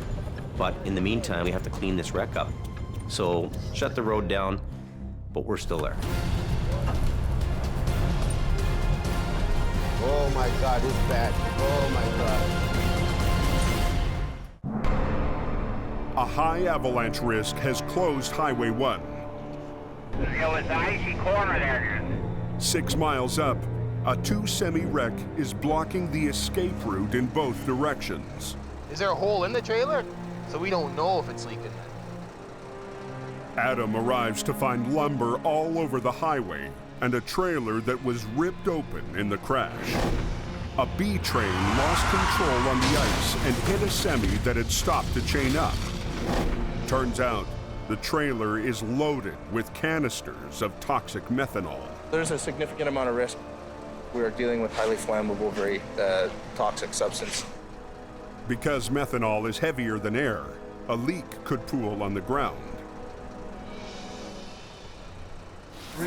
But in the meantime, we have to clean this wreck up. So shut the road down, but we're still there. Oh my God, it's bad. Oh my God. A high avalanche risk has closed Highway 1. It was the icy corner there. 6 miles up, A two-semi wreck is blocking the escape route in both directions. Is there a hole in the trailer? So we don't know if it's leaking. Adam arrives to find lumber all over the highway and a trailer that was ripped open in the crash. A B train lost control on the ice and hit a semi that had stopped to chain up. Turns out, the trailer is loaded with canisters of toxic methanol. There's a significant amount of risk. We are dealing with highly flammable, very toxic substance. Because methanol is heavier than air, a leak could pool on the ground.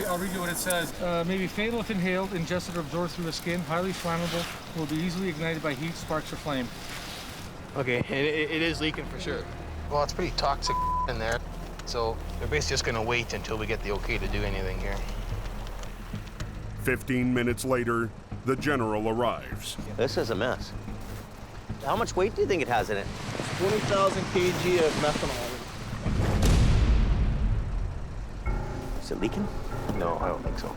I'll read you what it says. May be fatal if inhaled, ingested, or absorbed through the skin. Highly flammable. Will be easily ignited by heat, sparks, or flame. Okay, it is leaking for sure. Well, it's pretty toxic in there. So we're basically just gonna wait until we get the okay to do anything here. 15 minutes later, the general arrives. This is a mess. How much weight do you think it has in it? 20,000 kg of methanol. Is it leaking? No, I don't think so.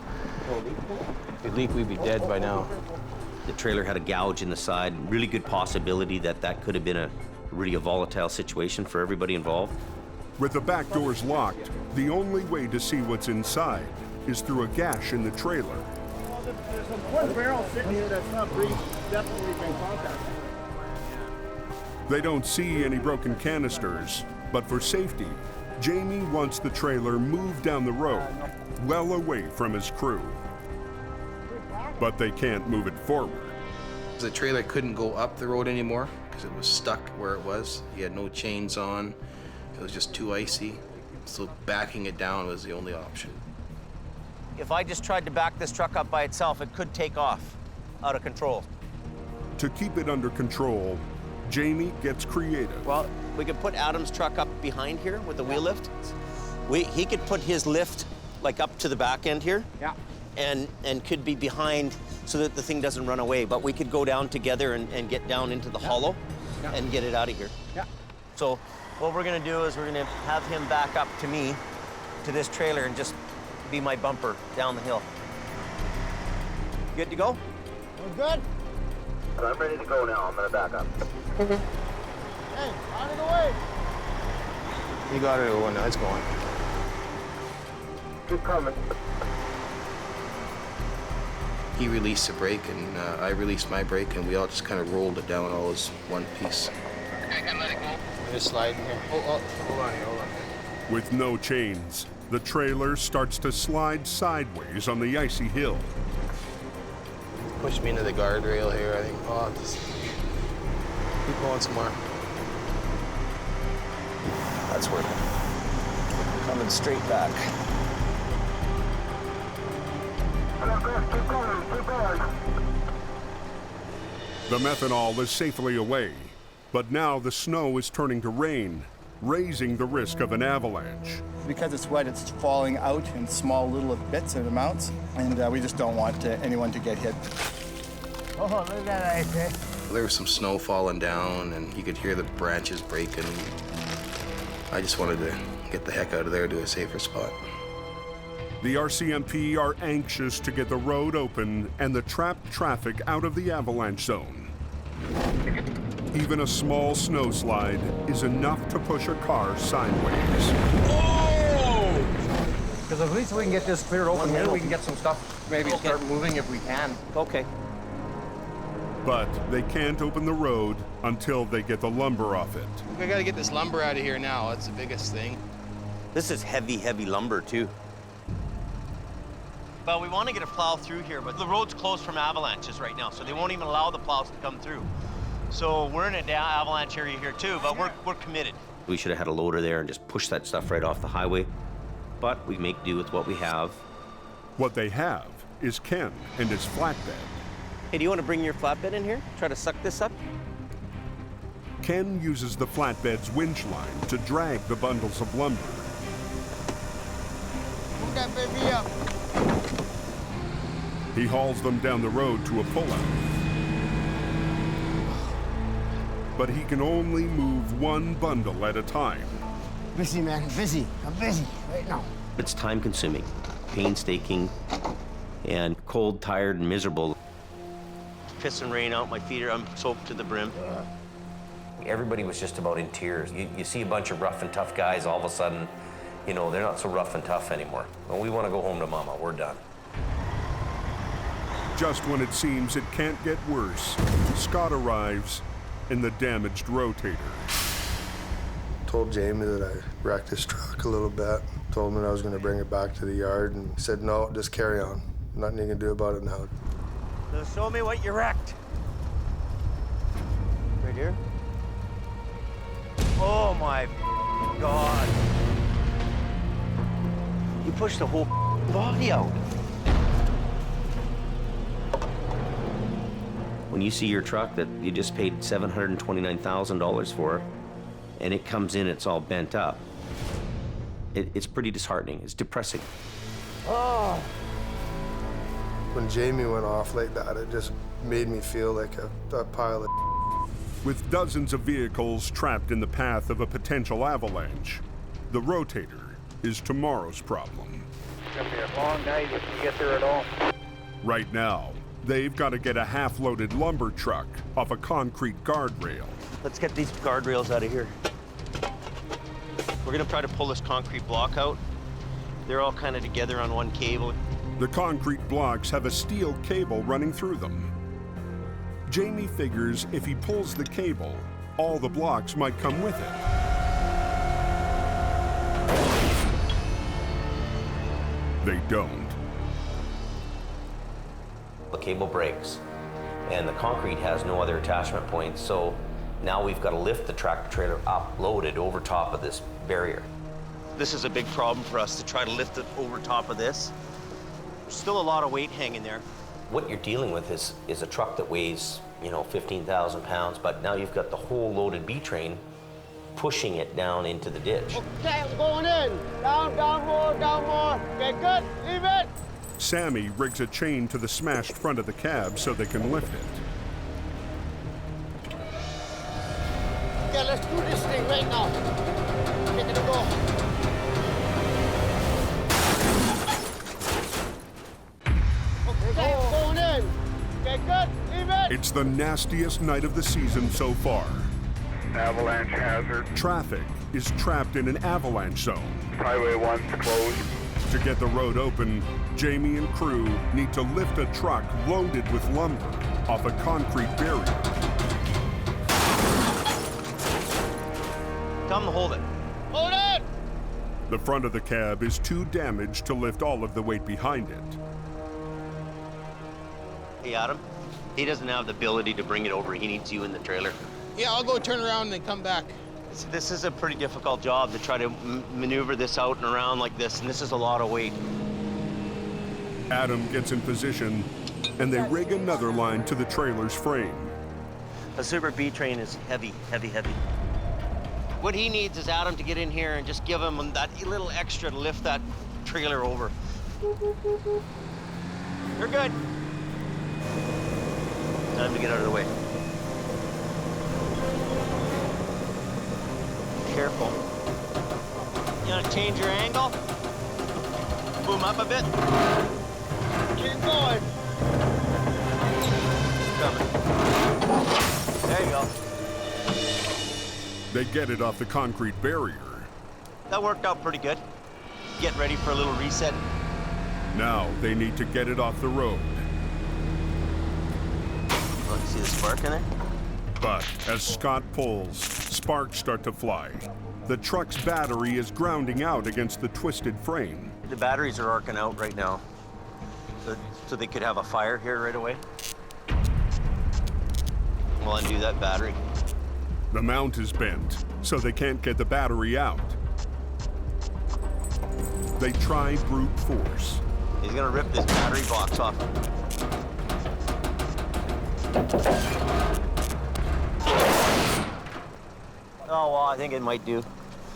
If it leaked, we'd be dead by now. The trailer had a gouge in the side. Really good possibility that could have been a volatile situation for everybody involved. With the back doors locked, the only way to see what's inside is through a gash in the trailer. There's one barrel sitting here that's not breached. Definitely been contacted. They don't see any broken canisters, but for safety, Jamie wants the trailer moved down the road, well away from his crew. But they can't move it forward. The trailer couldn't go up the road anymore because it was stuck where it was. He had no chains on. It was just too icy. So backing it down was the only option. If I just tried to back this truck up by itself, it could take off out of control. To keep it under control, Jamie gets creative. Well, we could put Adam's truck up behind here with the wheel lift. He could put his lift like up to the back end here. Yeah. And could be behind so that the thing doesn't run away. But we could go down together and get down into the hollow and get it out of here. Yeah. So what we're gonna do is we're gonna have him back up to me, to this trailer, and just be my bumper down the hill. Good to go? We're good? I'm ready to go now. I'm gonna back up. Hey, out of the way. You got it, Owen. It's going. Keep coming. He released the brake, and I released my brake, and we all just kind of rolled it down all as one piece. I can let it go. Just sliding here. Hold on here, hold on. With no chains, the trailer starts to slide sideways on the icy hill. Pushed me into the guardrail here, I think. Oh, just keep going some more. That's working. Coming straight back. Keep going, keep going. The methanol is safely away, but now the snow is turning to rain, raising the risk of an avalanche. Because it's wet, it's falling out in small little bits and amounts, and we just don't want anyone to get hit. Oh, look at that ice, eh? There was some snow falling down, and you could hear the branches breaking. I just wanted to get the heck out of there to a safer spot. The RCMP are anxious to get the road open and the trapped traffic out of the avalanche zone. Even a small snow slide is enough to push a car sideways. Oh! Because at least we can get this cleared open here, we can get some stuff, maybe start moving if we can. Okay. But they can't open the road until they get the lumber off it. We gotta get this lumber out of here now. That's the biggest thing. This is heavy, heavy lumber too. Well, we want to get a plow through here, but the road's closed from avalanches right now, so they won't even allow the plows to come through. So we're in an avalanche area here too, but we're committed. We should have had a loader there and just push that stuff right off the highway, but we make do with what we have. What they have is Ken and his flatbed. Hey, do you want to bring your flatbed in here? Try to suck this up? Ken uses the flatbed's winch line to drag the bundles of lumber. Move that baby up. He hauls them down the road to a pullout. But he can only move one bundle at a time. Busy, man, busy. I'm busy right now. It's time-consuming, painstaking, and cold, tired, and miserable. Piss and rain out, my feet are soaked to the brim. Everybody was just about in tears. You see a bunch of rough and tough guys, all of a sudden, you know, they're not so rough and tough anymore. Well, we want to go home to mama, we're done. Just when it seems it can't get worse, Scott arrives in the damaged rotator. Told Jamie that I wrecked his truck a little bit. Told him that I was going to bring it back to the yard, and he said, no, just carry on. Nothing you can do about it now. So show me what you wrecked. Right here? Oh my God. You pushed the whole body out. When you see your truck that you just paid $729,000 for, and it comes in, it's all bent up, it's pretty disheartening. It's depressing. Oh. When Jamie went off like that, it just made me feel like a pile of. With dozens of vehicles trapped in the path of a potential avalanche, the rotator is tomorrow's problem. It's gonna be a long night if we get there at all. Right now, they've got to get a half-loaded lumber truck off a concrete guardrail. Let's get these guardrails out of here. We're gonna try to pull this concrete block out. They're all kind of together on one cable. The concrete blocks have a steel cable running through them. Jamie figures if he pulls the cable, all the blocks might come with it. They don't. The cable breaks, and the concrete has no other attachment points, so now we've got to lift the tractor trailer up, loaded over top of this barrier. This is a big problem for us to try to lift it over top of this. There's still a lot of weight hanging there. What you're dealing with is a truck that weighs, 15,000 pounds, but now you've got the whole loaded B-train pushing it down into the ditch. Okay, I'm going in. Down more. Okay, good. Leave it. Sammy rigs a chain to the smashed front of the cab so they can lift it. Okay, let's do this thing right now. Get it to go. Okay, I'm going in. Okay, good. Leave it. It's the nastiest night of the season so far. Avalanche hazard. Traffic is trapped in an avalanche zone. Highway 1's closed. To get the road open, Jamie and crew need to lift a truck loaded with lumber off a concrete barrier. Tell them to hold it. Hold it! The front of the cab is too damaged to lift all of the weight behind it. Hey, Adam, he doesn't have the ability to bring it over. He needs you in the trailer. Yeah, I'll go turn around and then come back. This is a pretty difficult job to try to maneuver this out and around like this, and this is a lot of weight. Adam gets in position, and they rig another line to the trailer's frame. A Super B-train is heavy. What he needs is Adam to get in here and just give him that little extra to lift that trailer over. You're good. Time to get out of the way. Careful. You want to change your angle? Boom up a bit. Keep going. Coming. There you go. They get it off the concrete barrier. That worked out pretty good. Get ready for a little reset. Now they need to get it off the road. Oh, you see the spark in there? But as Scott pulls, sparks start to fly. The truck's battery is grounding out against the twisted frame. The batteries are arcing out right now, so they could have a fire here right away. We'll undo that battery. The mount is bent, so they can't get the battery out. They try brute force. He's gonna rip this battery box off. Oh, well, I think it might do.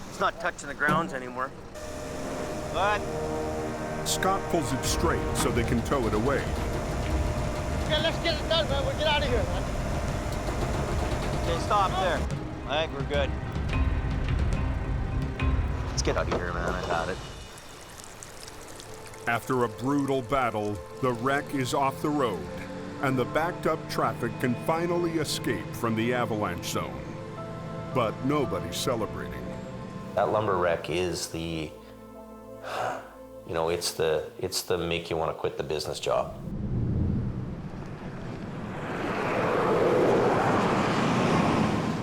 It's not touching the grounds anymore. But Scott pulls it straight so they can tow it away. Okay, let's get it done, man. We'll get out of here, man. Okay, stop there. I think we're good. Let's get out of here, man. I got it. After a brutal battle, the wreck is off the road, and the backed-up traffic can finally escape from the avalanche zone. But nobody's celebrating. That lumber wreck is the, you know, it's the make you want to quit the business job.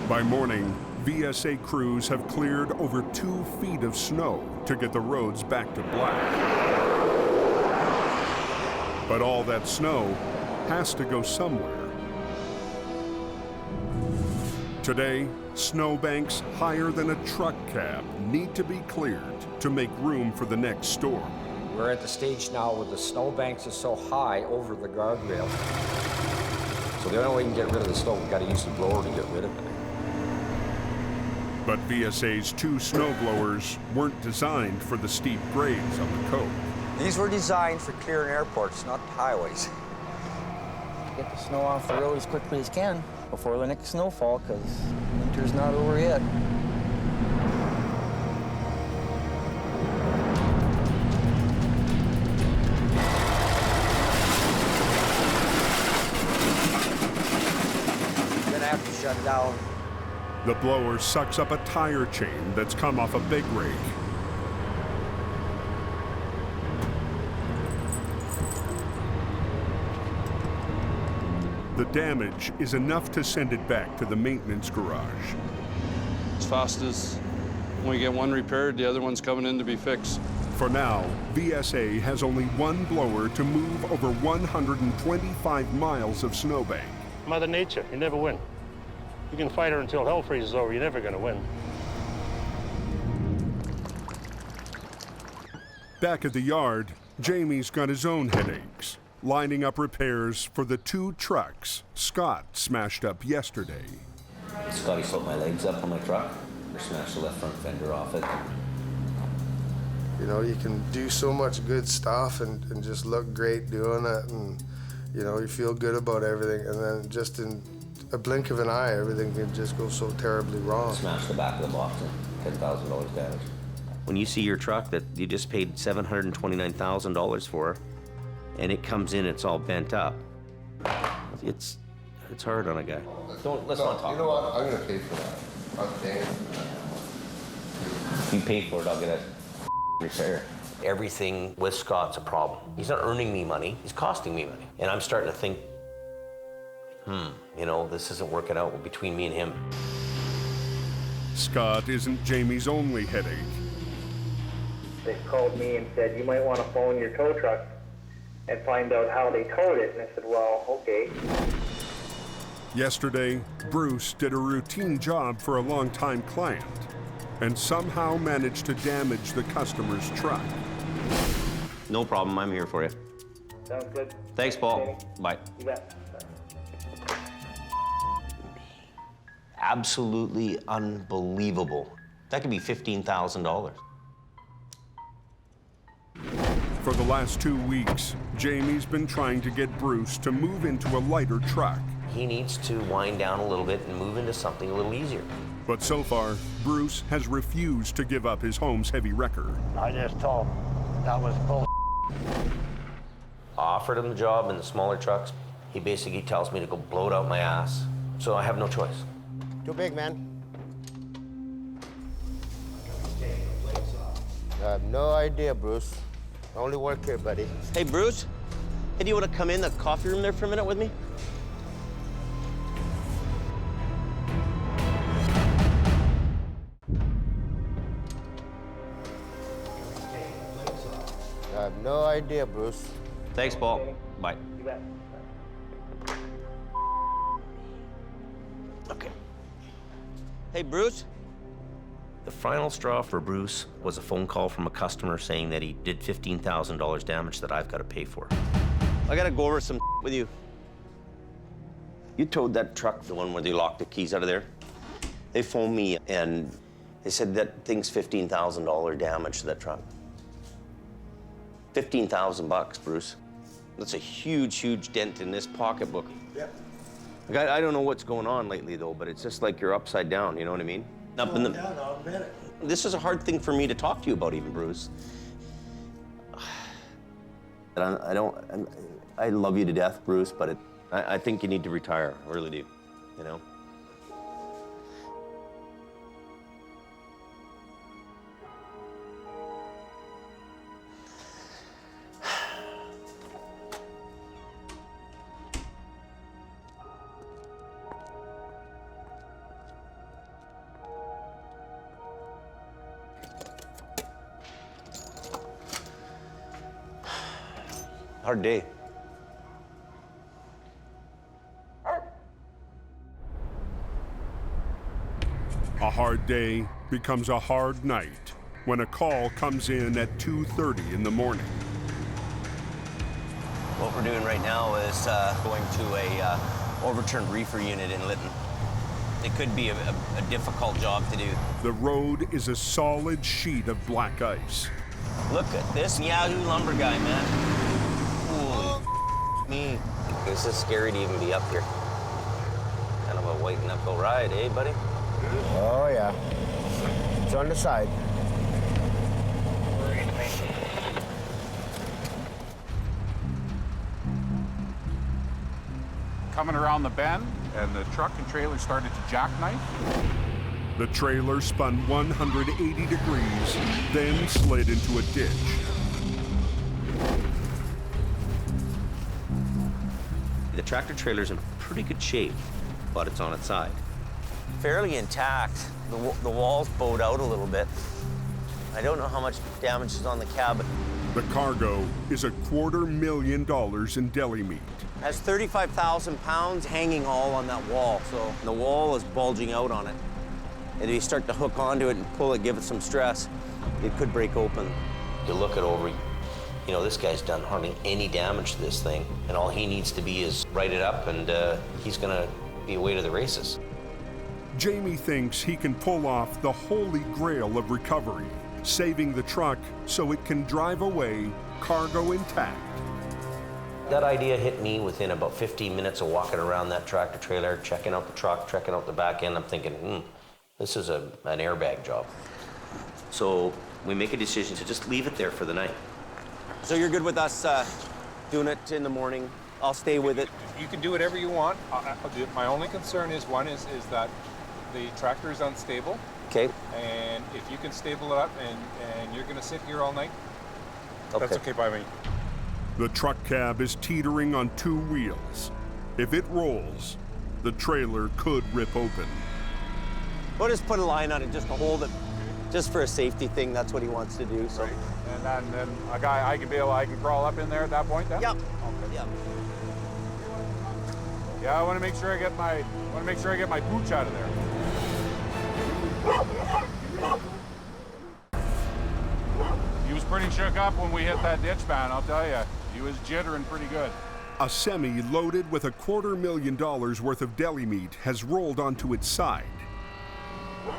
By morning, VSA crews have cleared over 2 feet of snow to get the roads back to black. But all that snow has to go somewhere. Today, snowbanks higher than a truck cab need to be cleared to make room for the next storm. We're at the stage now where the snowbanks are so high over the guardrail. So the only way we can get rid of the snow, we've got to use the blower to get rid of it. But VSA's 2 snow blowers weren't designed for the steep grades on the coast. These were designed for clearing airports, not highways. Get the snow off the road as quickly as can before the next snowfall, because winter's not over yet. You're gonna have to shut down. The blower sucks up a tire chain that's come off a big rake. The damage is enough to send it back to the maintenance garage. As fast as we get one repaired, the other one's coming in to be fixed. For now, VSA has only 1 blower to move over 125 miles of snowbank. Mother Nature, you never win. You can fight her until hell freezes over, you're never gonna win. Back at the yard, Jamie's got his own headaches, lining up repairs for the 2 trucks Scott smashed up yesterday. Scotty slipped my legs up on my truck, or smashed the left front fender off it. You know, you can do so much good stuff and just look great doing it, and, you know, you feel good about everything, and then just in a blink of an eye, everything can just go so terribly wrong. Smashed the back of the box and $10,000 damage. When you see your truck that you just paid $729,000 for, and it comes in, it's all bent up, it's hard on a guy. Let's not talk. You know what? I'm gonna pay for that. I'm paying for that. If you pay for it, I'll get a repair. Everything with Scott's a problem. He's not earning me money, he's costing me money. And I'm starting to think, you know, this isn't working out between me and him. Scott isn't Jamie's only headache. They called me and said, you might want to phone your tow truck and find out how they towed it. And I said, well, okay. Yesterday, Bruce did a routine job for a longtime client and somehow managed to damage the customer's truck. No problem, I'm here for you. Sounds good. Thanks, Paul. Okay. Bye. You bet. Absolutely unbelievable. That could be $15,000. For the last 2 weeks, Jamie's been trying to get Bruce to move into a lighter truck. He needs to wind down a little bit and move into something a little easier. But so far, Bruce has refused to give up his home's heavy wrecker. I just told him that was bull. I offered him the job in the smaller trucks. He basically tells me to go blow it out my ass. So I have no choice. Too big, man. I have no idea, Bruce. I only work here, buddy. Hey, Bruce. Hey, do you want to come in the coffee room there for a minute with me? I have no idea, Bruce. Thanks, Paul. Bye. You bet. Okay. Hey, Bruce. The final straw for Bruce was a phone call from a customer saying that he did $15,000 damage that I've got to pay for. I got to go over some with you. You towed that truck, the one where they locked the keys out of there. They phoned me and they said that thing's $15,000 damage to that truck. 15,000 bucks, Bruce. That's a huge, huge dent in this pocketbook. Yep. Like, I don't know what's going on lately, though, but it's just like you're upside down, you know what I mean? Up in the... Yeah, I'll admit it. This is a hard thing for me to talk to you about, even, Bruce. I love you to death, Bruce, but I think you need to retire. I really do, you know? Hard day. A hard day becomes a hard night when a call comes in at 2:30 in the morning. What we're doing right now is going to a overturned reefer unit in Lytton. It could be a difficult job to do. The road is a solid sheet of black ice. Look at this Yahoo lumber guy, man. Holy me. This is scary to even be up here. Kind of a white knuckle ride, eh, buddy? Oh, yeah. It's on the side. Coming around the bend, and the truck and trailer started to jackknife. The trailer spun 180 degrees, then slid into a ditch. The tractor trailer's in pretty good shape, but it's on its side. Fairly intact. The walls bowed out a little bit. I don't know how much damage is on the cab. The cargo is $250,000 in deli meat. Has 35,000 pounds hanging all on that wall, so the wall is bulging out on it. And if you start to hook onto it and pull it, give it some stress, it could break open. You look it over, you know, this guy's done hardly any damage to this thing, and all he needs to be is write it up, and he's gonna be away to the races. Jamie thinks he can pull off the holy grail of recovery, saving the truck so it can drive away, cargo intact. That idea hit me within about 15 minutes of walking around that tractor trailer, checking out the truck, checking out the back end. I'm thinking, this is an airbag job. So we make a decision to just leave it there for the night. So you're good with us doing it in the morning? I'll stay with it. You can do whatever you want. My only concern is that the tractor is unstable. Okay. And if you can stable it up and you're going to sit here all night, okay. That's okay by me. The truck cab is teetering on two wheels. If it rolls, the trailer could rip open. We'll just put a line on it just to hold it, just for a safety thing. That's what he wants to do. So. Right. And then a guy, I can crawl up in there at that point then? Yep. Okay. Yep. Yeah, I want to make sure I get my pooch out of there. He was pretty shook up when we hit that ditch, man, I'll tell you. He was jittering pretty good. A semi loaded with $250,000 worth of deli meat has rolled onto its side.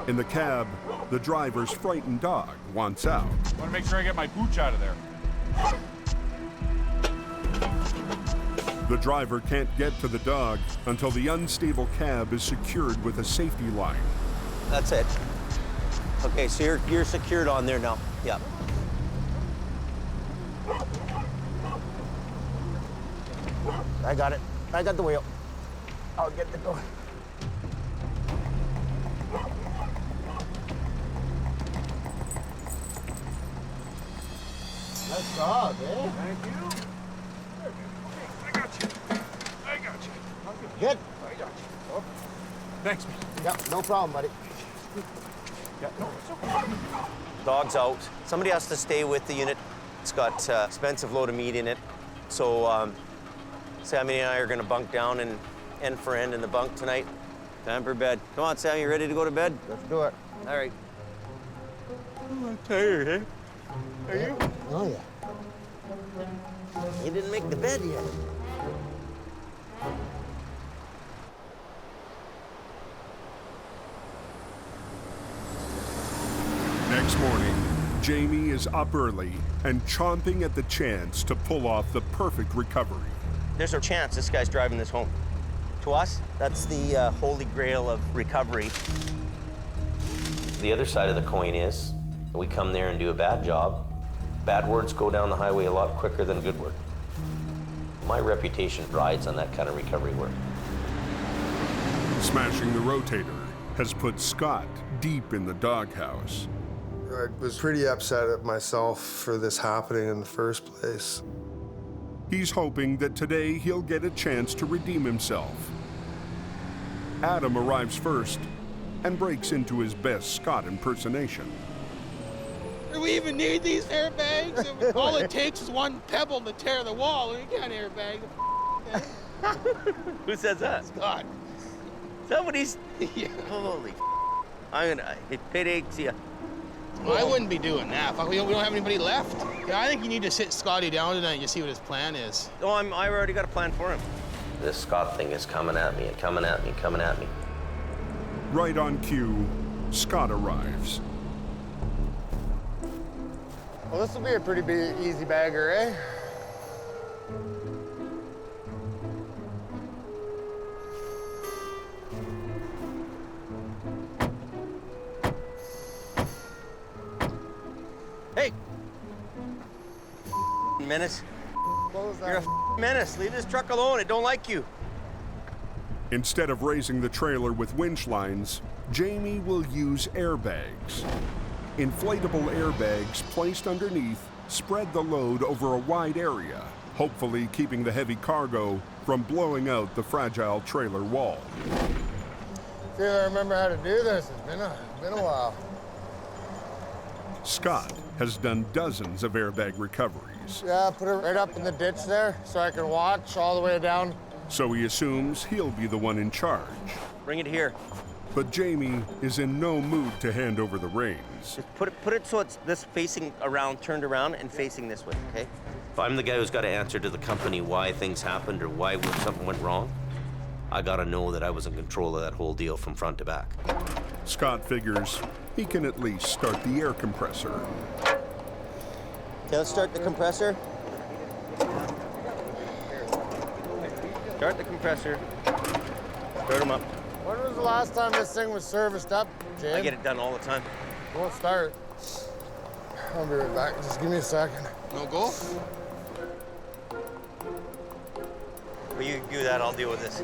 In the cab, the driver's frightened dog wants out. I want to make sure I get my pooch out of there. The driver can't get to the dog until the unstable cab is secured with a safety line. That's it. Okay, so you're secured on there now. Yeah. I got it. I got the wheel. I'll get the door. Nice job, eh? Thank you. I got you. Good. I got you. Oh. Thanks, man. Yep, no problem, buddy. Yeah, no, it's okay. Dog's out. Somebody has to stay with the unit. It's got expensive load of meat in it. So Sammy and I are gonna bunk down and end for end in the bunk tonight. Time for bed. Come on, Sammy, you ready to go to bed? Let's do it. All right. I'm tired, eh? Are you? Oh, yeah. You didn't make the bed yet. Next morning, Jamie is up early and chomping at the chance to pull off the perfect recovery. There's a chance this guy's driving this home. To us, that's the holy grail of recovery. The other side of the coin is we come there and do a bad job, Bad words go down the highway a lot quicker than good word. My reputation rides on that kind of recovery work. Smashing the rotator has put Scott deep in the doghouse. I was pretty upset at myself for this happening in the first place. He's hoping that today he'll get a chance to redeem himself. Adam arrives first and breaks into his best Scott impersonation. Do we even need these airbags? All it takes is one pebble to tear the wall, and we can't airbag the Who says that? Scott. Somebody's... Yeah. Holy it aches you. Well, I wouldn't be doing that. We don't have anybody left. Yeah, I think you need to sit Scotty down tonight and just see what his plan is. Oh, I already got a plan for him. This Scott thing is coming at me and coming at me and coming at me. Right on cue, Scott arrives. Well, this will be a pretty big, easy bagger, eh? Hey! Menace. You're a menace. Leave this truck alone. It don't like you. Instead of raising the trailer with winch lines, Jamie will use airbags. Inflatable airbags placed underneath spread the load over a wide area, hopefully keeping the heavy cargo from blowing out the fragile trailer wall. See if I remember how to do this. It's been a while. Scott has done dozens of airbag recoveries. Yeah, put it right up in the ditch there so I can watch all the way down. So he assumes he'll be the one in charge. Bring it here. But Jamie is in no mood to hand over the reins. Just put it so it's this facing around, turned around, and facing this way, okay? If I'm the guy who's got to answer to the company why things happened or why something went wrong, I gotta know that I was in control of that whole deal from front to back. Scott figures he can at least start the air compressor. Okay, let's start the compressor. Start the compressor. Start them up. When was the last time this thing was serviced up, James? I get it done all the time. Won't start. I'll be right back. Just give me a second. No go? Well, you do that, I'll deal with this.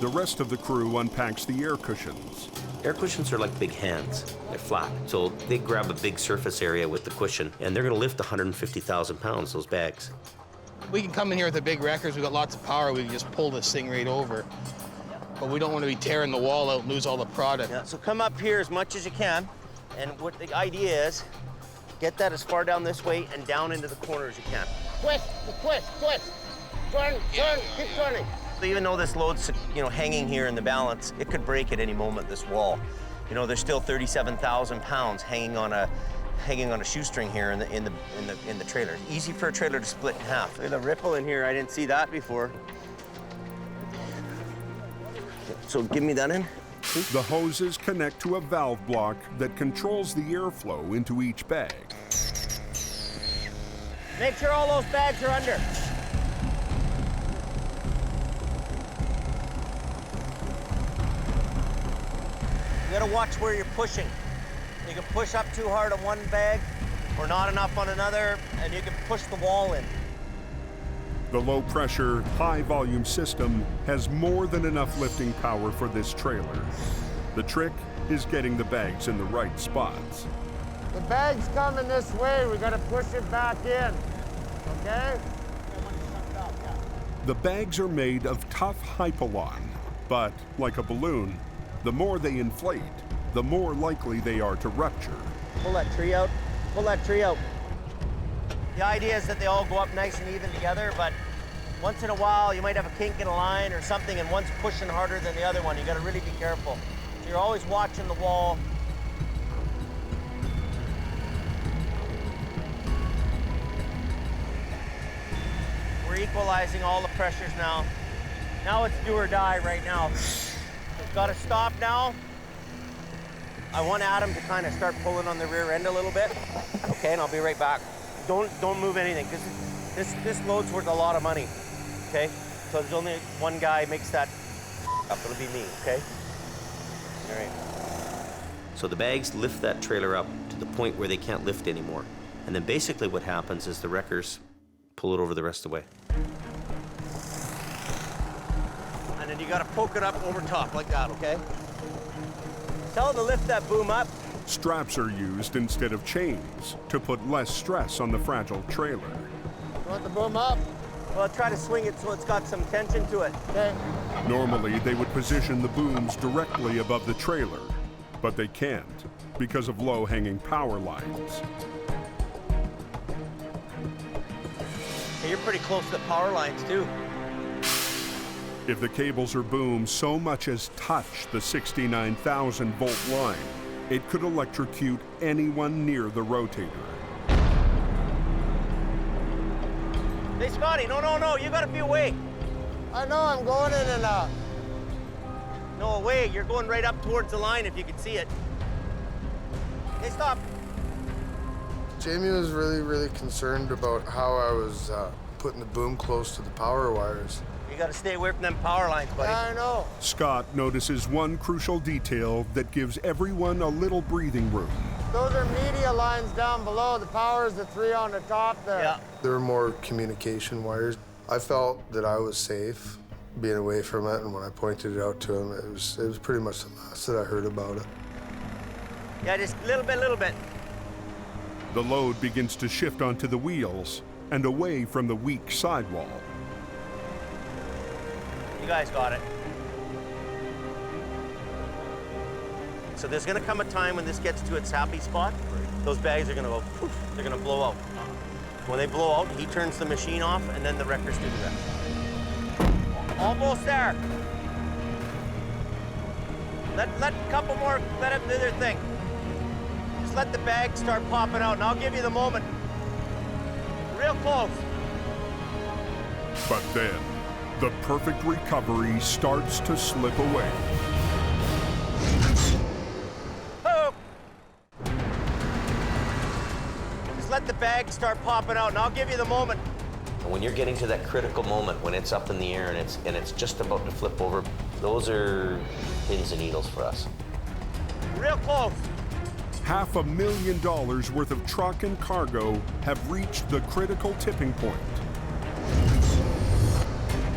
The rest of the crew unpacks the air cushions. Air cushions are like big hands. They're flat. So they grab a big surface area with the cushion, and they're gonna lift 150,000 pounds, those bags. We can come in here with the big wreckers. We've got lots of power. We can just pull this thing right over. But we don't want to be tearing the wall out and lose all the product. Yeah, so come up here as much as you can. And what the idea is, get that as far down this way and down into the corner as you can. Twist, twist, twist. Turn, turn, keep turning. Even though this load's, hanging here in the balance, it could break at any moment, this wall. There's still 37,000 pounds hanging on a shoestring here in the trailer. Easy for a trailer to split in half. Look at the ripple in here. I didn't see that before. So give me that in. The hoses connect to a valve block that controls the airflow into each bag. Make sure all those bags are under. You gotta watch where you're pushing. You can push up too hard on one bag or not enough on another, and you can push the wall in. The low-pressure, high-volume system has more than enough lifting power for this trailer. The trick is getting the bags in the right spots. The bag's coming this way. We gotta push it back in, okay? The bags are made of tough hypalon, but like a balloon, the more they inflate, the more likely they are to rupture. Pull that tree out. Pull that tree out. The idea is that they all go up nice and even together, but once in a while you might have a kink in a line or something and one's pushing harder than the other one. You gotta really be careful. So you're always watching the wall. We're equalizing all the pressures now. Now it's do or die right now. It's gotta stop now. I want Adam to kind of start pulling on the rear end a little bit. Okay, and I'll be right back. Don't move anything, because this load's worth a lot of money, okay? So there's only one guy makes that up. It'll be me, okay? All right. So the bags lift that trailer up to the point where they can't lift anymore. And then basically what happens is the wreckers pull it over the rest of the way. And then you gotta poke it up over top like that, okay? Tell them to lift that boom up. Straps are used instead of chains to put less stress on the fragile trailer. You want the boom up? Well, try to swing it so it's got some tension to it. Okay. Normally, they would position the booms directly above the trailer, but they can't because of low-hanging power lines. Hey, you're pretty close to the power lines, too. If the cables or booms so much as touch the 69,000-volt line, it could electrocute anyone near the rotator. Hey, Scotty, no, you gotta be away. I know, I'm going in and out. No, away, you're going right up towards the line if you can see it. Hey, stop. Jamie was really concerned about how I was putting the boom close to the power wires. You gotta stay away from them power lines, buddy. Yeah, I know. Scott notices one crucial detail that gives everyone a little breathing room. Those are media lines down below. The power is the 3 on the top there. Yeah. There were more communication wires. I felt that I was safe being away from it, and when I pointed it out to him, it was pretty much the last that I heard about it. Yeah, just a little bit. The load begins to shift onto the wheels and away from the weak sidewall. You guys got it. So there's gonna come a time when this gets to its happy spot. Those bags are gonna go poof, they're gonna blow out. When they blow out, he turns the machine off and then the wreckers do the rest. Almost there. Let a couple more, let them do their thing. Just let the bags start popping out and I'll give you the moment. Real close. But then, the perfect recovery starts to slip away. Oh. Just let the bags start popping out and I'll give you the moment. When you're getting to that critical moment, when it's up in the air and it's just about to flip over, those are pins and needles for us. Real close. $500,000 worth of truck and cargo have reached the critical tipping point.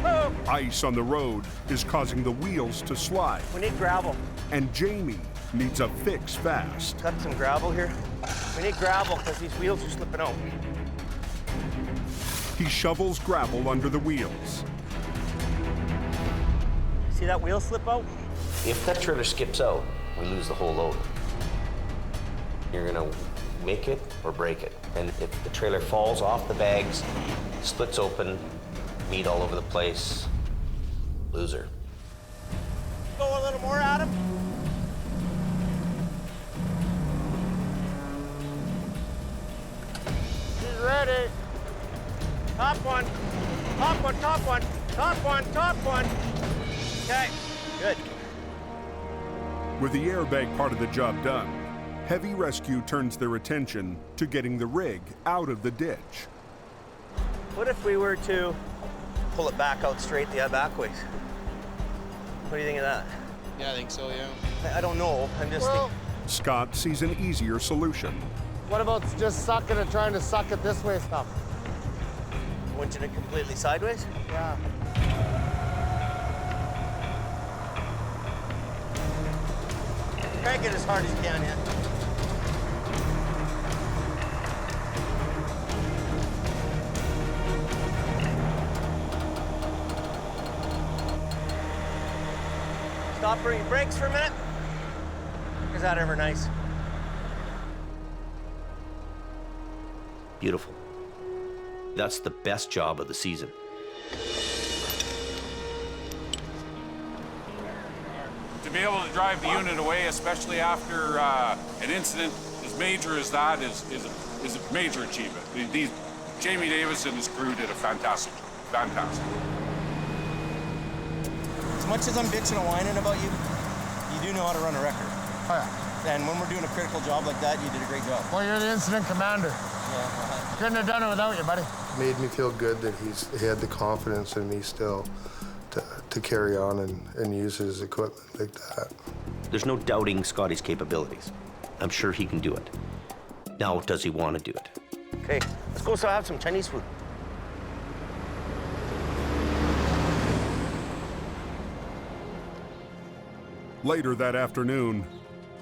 Oh. Ice on the road is causing the wheels to slide. We need gravel. And Jamie needs a fix fast. Got some gravel here. We need gravel because these wheels are slipping out. He shovels gravel under the wheels. See that wheel slip out? If that trailer skips out, we lose the whole load. You're gonna make it or break it. And if the trailer falls off the bags, splits open, meat all over the place, loser. Go a little more, Adam. He's ready. Top one, top one, top one, top one, top one. Okay, good. With the airbag part of the job done, Heavy Rescue turns their attention to getting the rig out of the ditch. What if we were to pull it back out straight the back ways? What do you think of that? Yeah, I think so, yeah. I don't know, I'm just Well, Scott sees an easier solution. what about just sucking it, trying to suck it this way stuff? winching it completely sideways? Yeah. Crank it as hard as you can, yeah. Stop for your brakes for a minute. Is that ever nice? Beautiful. That's the best job of the season. To be able to drive the unit away, especially after an incident as major as that, is a major achievement. Jamie Davis and his crew did a fantastic job. Fantastic. As much as I'm bitching and whining about you, you do know how to run a record. Oh, yeah. And when we're doing a critical job like that, you did a great job. Well, you're the incident commander. Yeah. Couldn't have done it without you, buddy. Made me feel good that he had the confidence in me still to carry on and use his equipment like that. There's no doubting Scotty's capabilities. I'm sure he can do it. Now, does he want to do it? Okay, let's go have some Chinese food. Later that afternoon,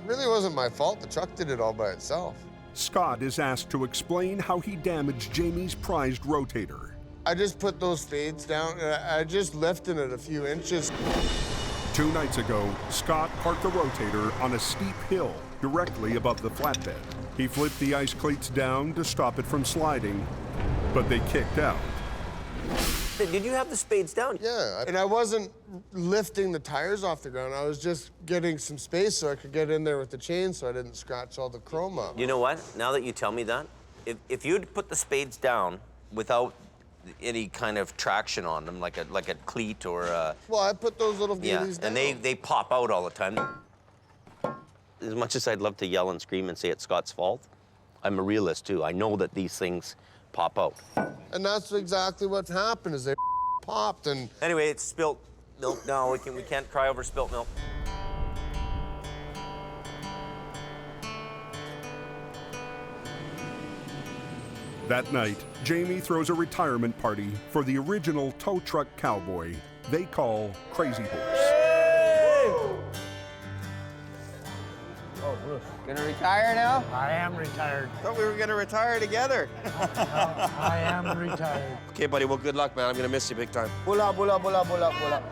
It really wasn't my fault. The truck did it all by itself. Scott is asked to explain how he damaged Jamie's prized rotator. I just put those fades down, and I just lifted it a few inches. 2 nights ago, Scott parked the rotator on a steep hill directly above the flatbed. He flipped the ice cleats down to stop it from sliding, but they kicked out. Did you have the spades down? Yeah, and I wasn't lifting the tires off the ground. I was just getting some space so I could get in there with the chain so I didn't scratch all the chrome up. You know what? Now that you tell me that, if you'd put the spades down without any kind of traction on them, like a cleat or a... Well, I put those little wheelies down. And they pop out all the time. As much as I'd love to yell and scream and say it's Scott's fault, I'm a realist too. I know that these things pop out. And that's exactly what happened, is they popped and... Anyway, it's spilt milk now. We can't cry over spilt milk. That night, Jamie throws a retirement party for the original tow truck cowboy they call Crazy Horse. Oh, Bruce. Gonna retire now? I am retired. Thought we were gonna retire together. I am retired. Okay, buddy, well, good luck, man. I'm gonna miss you big time. Bula, bula, bula, bula, bula.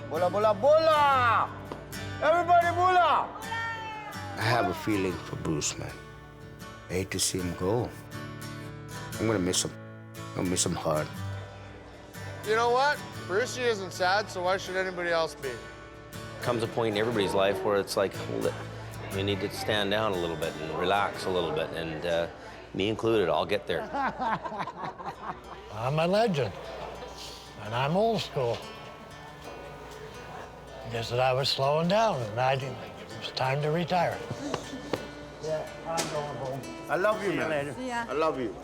Bula, bula, bula! Everybody bula! I have a feeling for Bruce, man. I hate to see him go. I'm gonna miss him. I'm gonna miss him hard. You know what? Brucey isn't sad, so why should anybody else be? Comes a point in everybody's life where it's like, hold it. You need to stand down a little bit and relax a little bit, and me included, I'll get there. I'm a legend, and I'm old school. Just that I was slowing down, and it was time to retire. Yeah, I'm going home. I love you, See you man. later. I love you.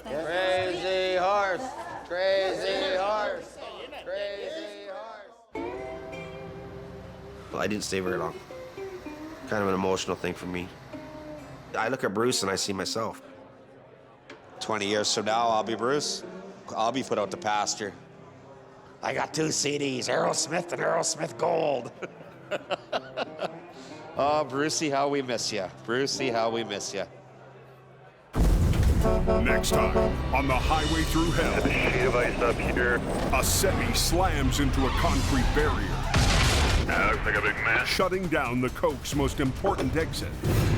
Crazy horse, crazy horse, crazy horse. Well, I didn't stay very long. Kind of an emotional thing for me. I look at Bruce and I see myself. 20 years from now, I'll be Bruce. I'll be put out to pasture. I got 2 CDs, Aerosmith and Aerosmith Gold. Oh, Brucey, how we miss you. Brucey, how we miss you. Next time on the Highway Thru Hell, Sheet of ice up here. a semi slams into a concrete barrier, Looks like a big mess. shutting down the Coke's most important exit.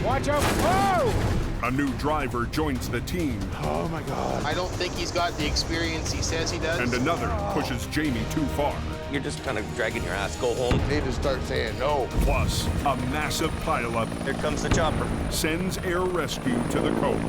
Watch out! Whoa! A new driver joins the team, Oh my God. I don't think he's got the experience he says he does. and another pushes Jamie too far. You're just kind of dragging your ass. Go home. They need to start saying no. Plus, a massive pileup Here comes the chopper. sends air rescue to the Cove.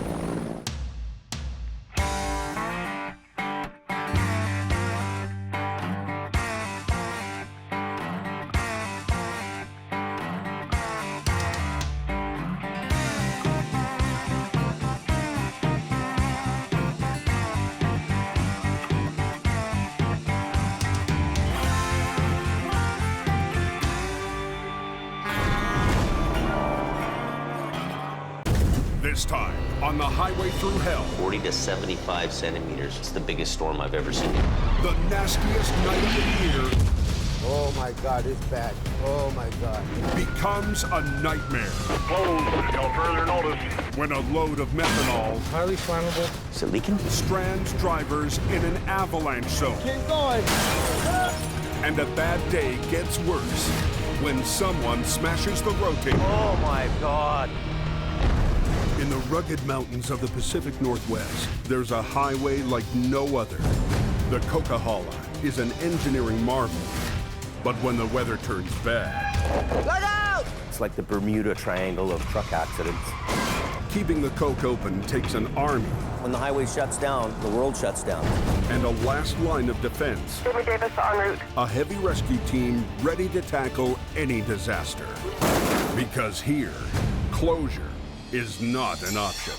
This time on the Highway Thru Hell, 40 to 75 centimeters. It's the biggest storm I've ever seen. the nastiest night of the year Oh my God, it's bad. Oh my God. becomes a nightmare Close until further notice. when a load of methanol Highly flammable. Is it leaking? strands drivers in an avalanche zone. Keep going. And a bad day gets worse when someone smashes the rotator. Oh my God. In the rugged mountains of the Pacific Northwest, there's a highway like no other. The Coquihalla is an engineering marvel. But when the weather turns bad, Look out! It's like the Bermuda Triangle of truck accidents. keeping the Coke open takes an army When the highway shuts down, the world shuts down. and a last line of defense. Jamie Davis en route. A heavy rescue team ready to tackle any disaster. Because here, closure is not an option.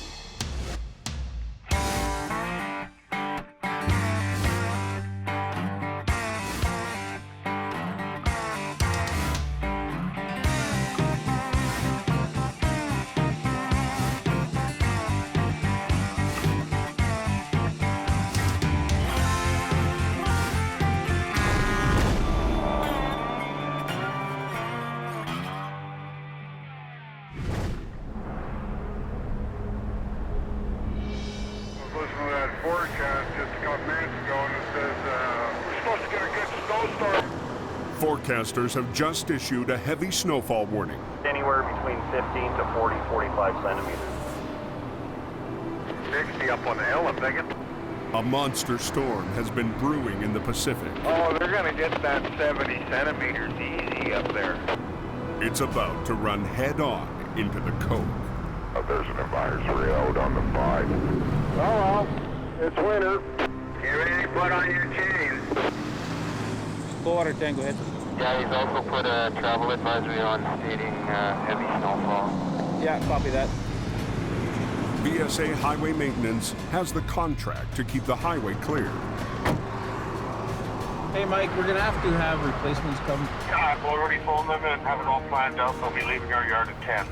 listening to that forecast just a couple minutes ago, and it says we're supposed to get a good snowstorm. Forecasters have just issued a heavy snowfall warning. Anywhere between 15 to 40, 45 centimeters. 60 up on the hill, I'm thinking. A monster storm has been brewing in the Pacific. Oh, they're going to get that 70 centimeters easy up there. It's about to run head-on into the Coke. There's an advisory out on the 5. Oh, well, it's winter. Get ready to put on your chains. Full water tank, go ahead. Yeah, he's also put a travel advisory on stating heavy snowfall. Yeah, copy that. VSA Highway Maintenance has the contract to keep the highway clear. Hey, Mike, we're going to have replacements come. Yeah, I've already phoned them and have it all planned out. They'll be leaving our yard at 10.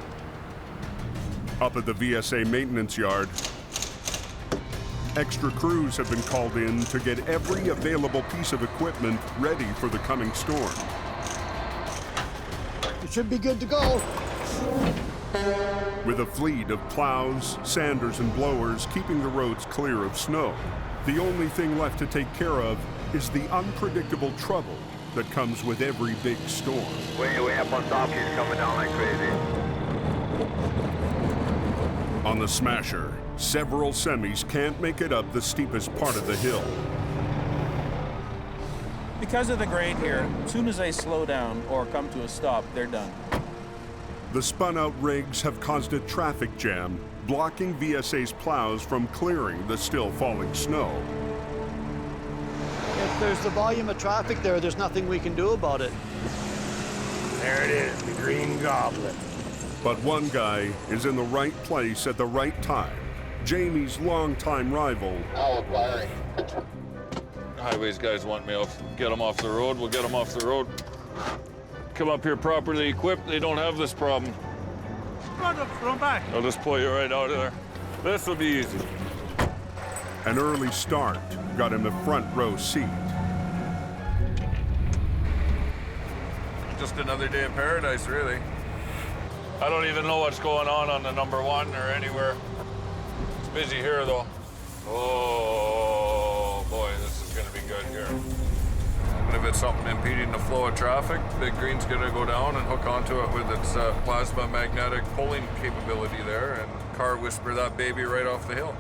Up at the VSA maintenance yard, extra crews have been called in to get every available piece of equipment ready for the coming storm. You should be good to go. With a fleet of plows, sanders, and blowers keeping the roads clear of snow, the only thing left to take care of is the unpredictable trouble that comes with every big storm. Way up on top, he's coming down like crazy. On the Smasher, several semis can't make it up the steepest part of the hill. Because of the grade here, as soon as they slow down or come to a stop, they're done. The spun-out rigs have caused a traffic jam, blocking VSA's plows from clearing the still falling snow. If there's the volume of traffic there, there's nothing we can do about it. There it is, the Green Goblin. But one guy is in the right place at the right time. Jamie's longtime rival. Highways guys want me off, get them off the road, we'll get them off the road. Come up here properly equipped, they don't have this problem. Run back. I'll just pull you right out of there. This will be easy. An early start got him a front row seat. Just another day in paradise, really. I don't even know what's going on the number 1 or anywhere. It's busy here, though. Oh, boy, this is going to be good here. And if it's something impeding the flow of traffic, Big Green's going to go down and hook onto it with its plasma magnetic pulling capability there and car whisper that baby right off the hill.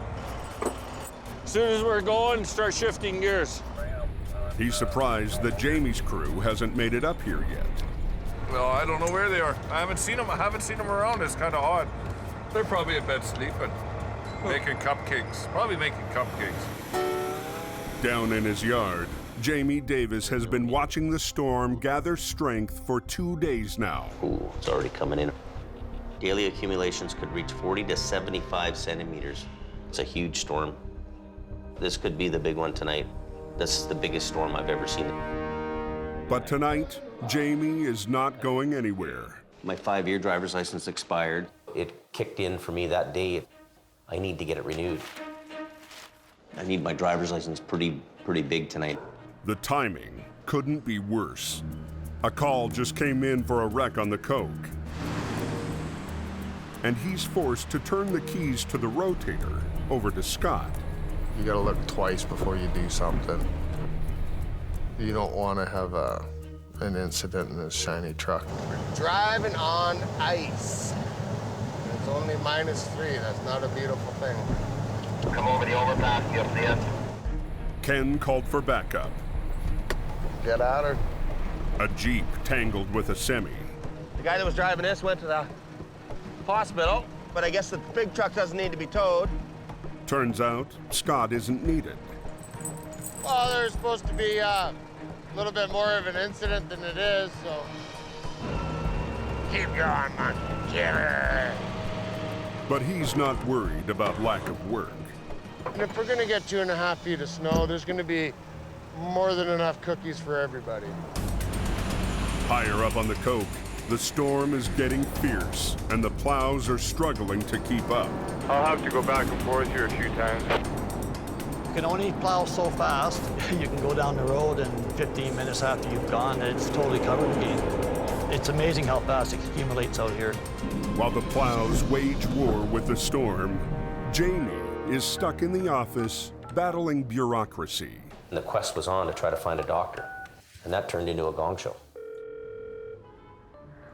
As soon as we're going, start shifting gears. He's surprised that Jamie's crew hasn't made it up here yet. Well, I don't know where they are. I haven't seen them around. It's kind of odd. They're probably in bed sleeping, making cupcakes. Probably making cupcakes. Down in his yard, Jamie Davis has been watching the storm gather strength for 2 days now. Ooh, it's already coming in. Daily accumulations could reach 40 to 75 centimeters. It's a huge storm. This could be the big one tonight. This is the biggest storm I've ever seen. But tonight, Jamie is not going anywhere. My 5-year driver's license expired. It kicked in for me that day. I need to get it renewed. I need my driver's license pretty big tonight. The timing couldn't be worse. A call just came in for a wreck on the Coke. And he's forced to turn the keys to the rotator over to Scott. You gotta look twice before you do something. You don't want to have an incident in a shiny truck. We're driving on ice. It's only -3. That's not a beautiful thing. Come over the overpass, you'll see it. Ken called for backup. Get at her. A Jeep tangled with a semi. The guy that was driving this went to the hospital, but I guess the big truck doesn't need to be towed. Turns out, Scott isn't needed. Well, there's supposed to be a little bit more of an incident than it is, so... Keep going, man. Get her. But he's not worried about lack of work. And if we're gonna get 2.5 feet of snow, there's gonna be more than enough cookies for everybody. Higher up on the Coke, the storm is getting fierce, and the plows are struggling to keep up. I'll have to go back and forth here a few times. You can only plow so fast. You can go down the road and 15 minutes after you've gone, it's totally covered again. It's amazing how fast it accumulates out here. While the plows wage war with the storm, Jamie is stuck in the office battling bureaucracy. And the quest was on to try to find a doctor, and that turned into a gong show.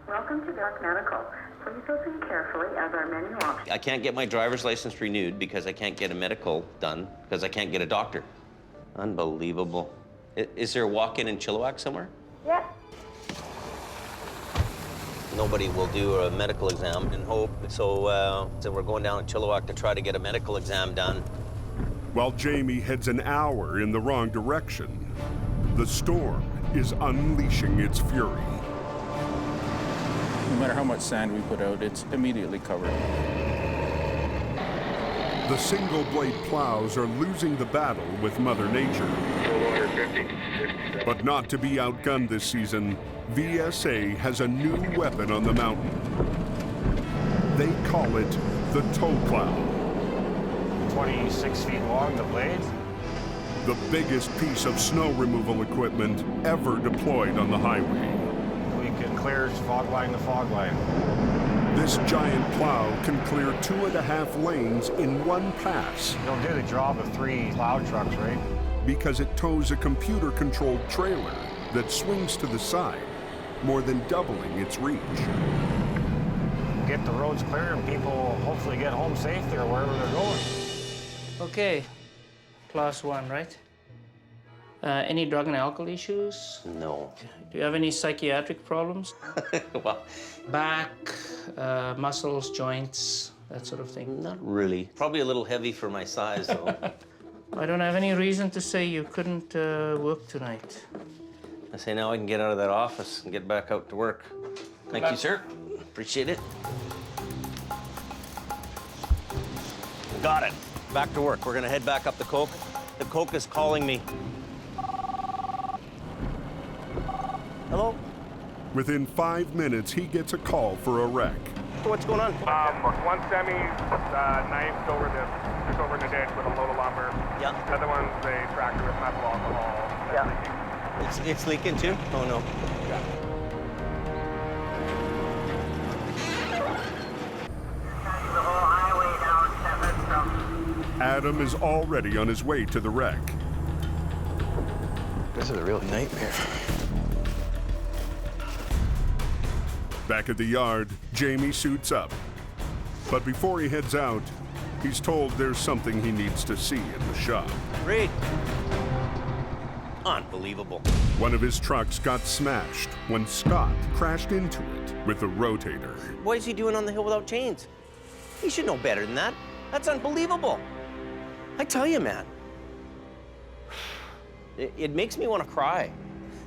Welcome to Dark Medical. Please listen carefully as our menu options. I can't get my driver's license renewed because I can't get a medical done because I can't get a doctor. Unbelievable. Is there a walk-in in Chilliwack somewhere? Yeah. Nobody will do a medical exam in Hope, so we're going down to Chilliwack to try to get a medical exam done. While Jamie heads an hour in the wrong direction, the storm is unleashing its fury. No matter how much sand we put out, it's immediately covered. The single-blade plows are losing the battle with Mother Nature. But not to be outgunned this season, VSA has a new weapon on the mountain. They call it the tow plow. 26 feet long, the blade. The biggest piece of snow removal equipment ever deployed on the highway. We can clear fog line to fog line. This giant plow can clear 2.5 lanes in one pass. It'll do the job of 3 plow trucks, right? Because it tows a computer-controlled trailer that swings to the side, more than doubling its reach. Get the roads clear and people hopefully get home safe there wherever they're going. Okay, class 1, right? Any drug and alcohol issues? No. Do you have any psychiatric problems? Well, back, muscles, joints, that sort of thing? Not really. Probably a little heavy for my size, though. I don't have any reason to say you couldn't work tonight. I say now I can get out of that office and get back out to work. Thank you, sir. Appreciate it. Got it. Back to work. We're gonna head back up the Coke. The Coke is calling me. Hello? Within 5 minutes, he gets a call for a wreck. What's going on? One semi knifed over the ditch with a load of lumber. Yeah. The other one's a tractor with methyl alcohol. Yeah. It's leaking too? Oh no. Yeah. Adam is already on his way to the wreck. This is a real nightmare. Back at the yard, Jamie suits up. But before he heads out, he's told there's something he needs to see in the shop. Reed. Unbelievable. One of his trucks got smashed when Scott crashed into it with a rotator. What is he doing on the hill without chains? He should know better than that. That's unbelievable. I tell you, man. It makes me want to cry.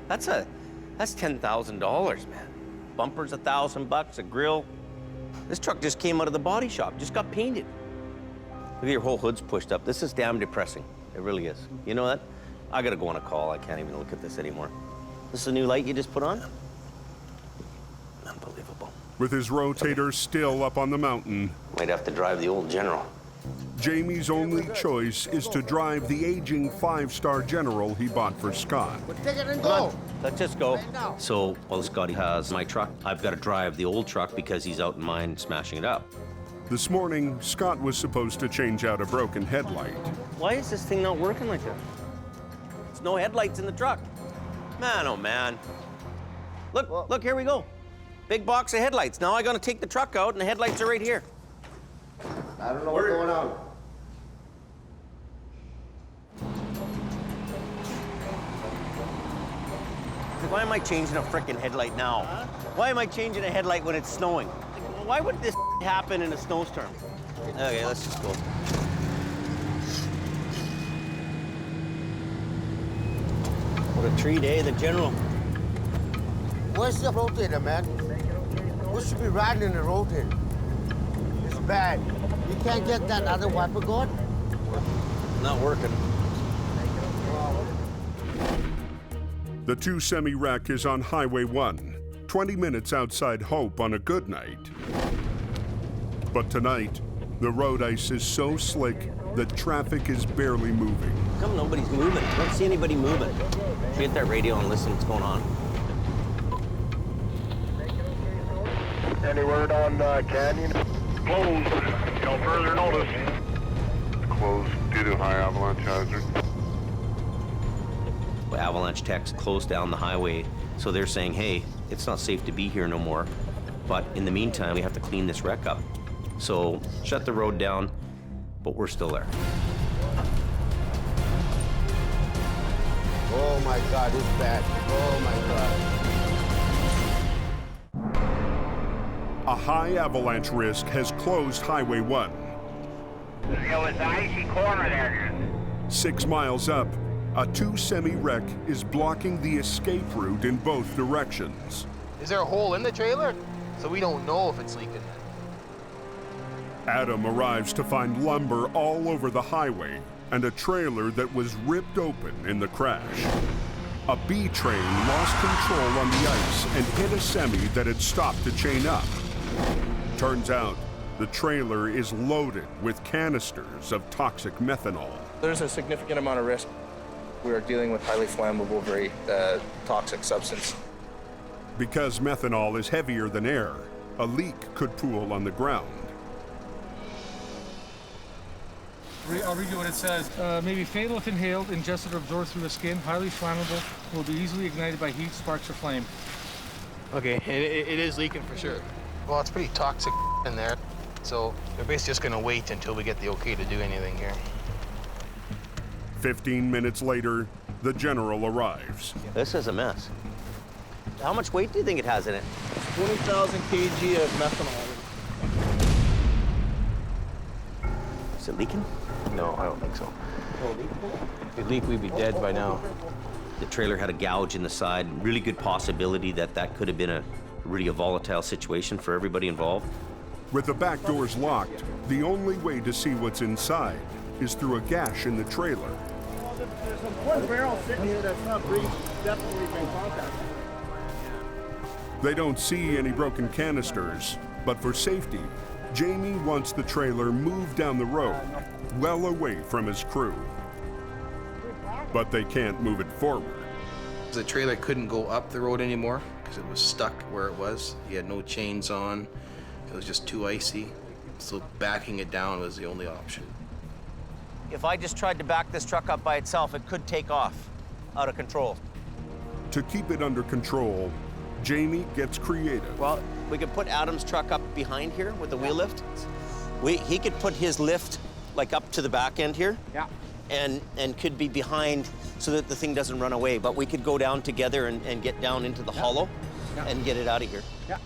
That's $10,000, man. Bumpers $1,000, a grill. This truck just came out of the body shop, just got painted. Look at your whole hood's pushed up. This is damn depressing. It really is. You know what? I gotta go on a call. I can't even look at this anymore. This is a new light you just put on? Unbelievable. With his rotator still up on the mountain, Might have to drive the old General. Jamie's only choice is to drive the aging 5-star General he bought for Scott. Take it and Come go. on, let's just go. So while Scotty has my truck, I've got to drive the old truck because he's out in mine smashing it up. This morning, Scott was supposed to change out a broken headlight. Why is this thing not working like that? There's no headlights in the truck. Man, oh man. Look, here we go. Big box of headlights. Now I gotta take the truck out and the headlights are right here. I don't know what's going on. Why am I changing a frickin' headlight now? Why am I changing a headlight when it's snowing? Why would this happen in a snowstorm? Okay, let's just go. What a treat, eh, the General? Where's the rotator, man? We should be riding in the rotator. It's bad. You can't get that other wiper going? Not working. The 2-semi wreck is on Highway 1, 20 minutes outside Hope on a good night. But tonight, the road ice is so slick that traffic is barely moving. How come nobody's moving? I don't see anybody moving. Should we get that radio and listen what's going on? Any word on Canyon? Closed. Till further notice. high avalanche hazard. Avalanche techs closed down the highway, so they're saying, hey, it's not safe to be here no more. But in the meantime, we have to clean this wreck up. So shut the road down, but we're still there. Oh my God, it's bad. Oh my God. A high avalanche risk has closed Highway 1. It was the icy corner there. 6 miles up, a 2-semi wreck is blocking the escape route in both directions. Is there a hole in the trailer? So we don't know if it's leaking. Adam arrives to find lumber all over the highway and a trailer that was ripped open in the crash. A B train lost control on the ice and hit a semi that had stopped to chain up. Turns out, the trailer is loaded with canisters of toxic methanol. There's a significant amount of risk. We are dealing with highly flammable, very toxic substance. Because methanol is heavier than air, a leak could pool on the ground. I'll read you what it says. May be fatal if inhaled, ingested, or absorbed through the skin. Highly flammable. Will be easily ignited by heat, sparks, or flame. Okay, it is leaking for sure. Well, it's pretty toxic in there. So we're basically just gonna wait until we get the okay to do anything here. 15 minutes later, the general arrives. This is a mess. How much weight do you think it has in it? 20,000 kg of methanol. Is it leaking? No, I don't think so. If it leaked, we'd be dead by now. The trailer had a gouge in the side. Really good possibility that that could have been a volatile situation for everybody involved. With the back doors locked, the only way to see what's inside is through a gash in the trailer. There's one barrel sitting here that's not breached. Definitely been contacted. They don't see any broken canisters, but for safety, Jamie wants the trailer moved down the road, well away from his crew. But they can't move it forward. The trailer couldn't go up the road anymore because it was stuck where it was. He had no chains on. It was just too icy. So backing it down was the only option. If I just tried to back this truck up by itself, it could take off out of control. To keep it under control, Jamie gets creative. Well, we could put Adam's truck up behind here with the wheel lift. He could put his lift like up to the back end here. Yeah. And could be behind so that the thing doesn't run away. But we could go down together and get down into the hollow and get it out of here. Yeah.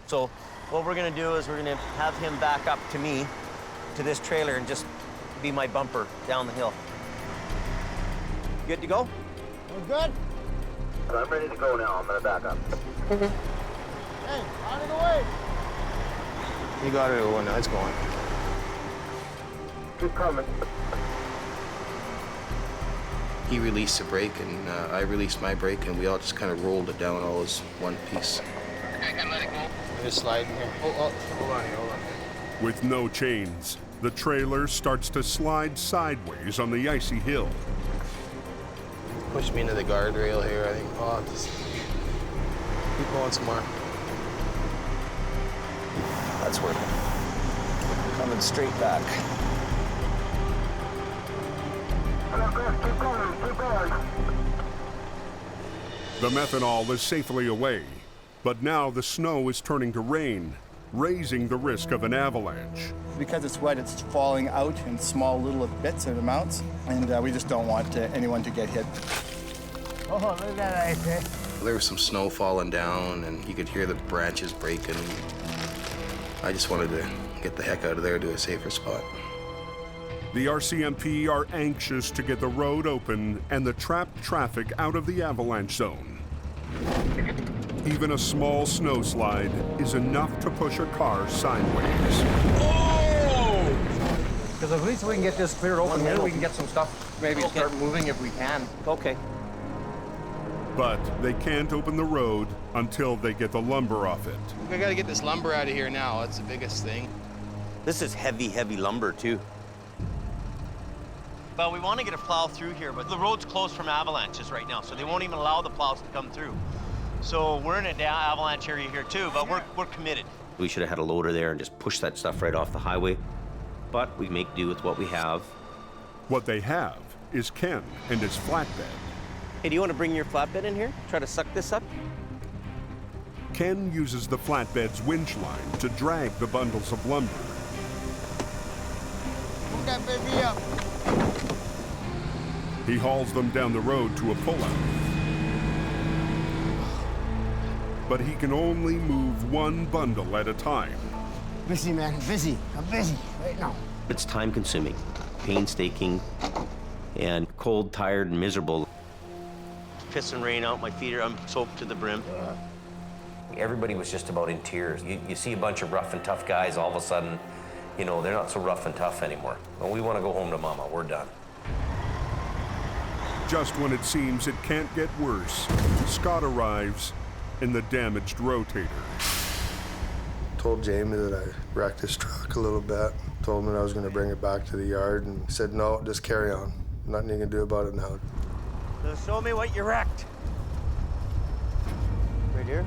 So what we're gonna do is we're gonna have him back up to me, to this trailer, and just be my bumper down the hill. Good to go? We're good? I'm ready to go now. I'm gonna back up. Hey, out of the way. You got it, oh, no, it's going. Keep coming. He released the brake and I released my brake and we all just kind of rolled it down all as one piece. I can let it go. Just slide in here. Hold on here, hold on. With no chains, the trailer starts to slide sideways on the icy hill. Push me into the guardrail here, I think. Oh, just keep going some more. That's working. Coming straight back. Keep going, keep going. The methanol is safely away, but now the snow is turning to rain, raising the risk of an avalanche. Because it's wet, it's falling out in small little bits and amounts, and we just don't want anyone to get hit. Oh, look at that ice, eh? There was some snow falling down and you could hear the branches breaking. I just wanted to get the heck out of there to a safer spot. The RCMP are anxious to get the road open and the trapped traffic out of the avalanche zone. Even a small snowslide is enough to push a car sideways. Oh! Because at least we can get this cleared open here, we can get some stuff, maybe start moving if we can. Okay. But they can't open the road until they get the lumber off it. We gotta get this lumber out of here now. That's the biggest thing. This is heavy, heavy lumber too. Well, we want to get a plow through here, but the road's closed from avalanches right now, so they won't even allow the plows to come through. So we're in an avalanche area here too, but we're committed. We should have had a loader there and just push that stuff right off the highway, but we make do with what we have. What they have is Ken and his flatbed. Hey, do you want to bring your flatbed in here? Try to suck this up? Ken uses the flatbed's winch line to drag the bundles of lumber. Move that baby up. He hauls them down the road to a pullout. But he can only move one bundle at a time. Busy, man, busy. I'm busy right now. It's time-consuming, painstaking, and cold, tired, and miserable. Piss and rain out my feet, I'm soaked to the brim. Everybody was just about in tears. You see a bunch of rough and tough guys, all of a sudden, you know, they're not so rough and tough anymore. Well, we want to go home to mama, we're done. Just when it seems it can't get worse, Scott arrives in the damaged rotator. Told Jamie that I wrecked his truck a little bit. Told him that I was going to bring it back to the yard, and he said, no, just carry on. Nothing you can do about it now. So show me what you wrecked. Right here?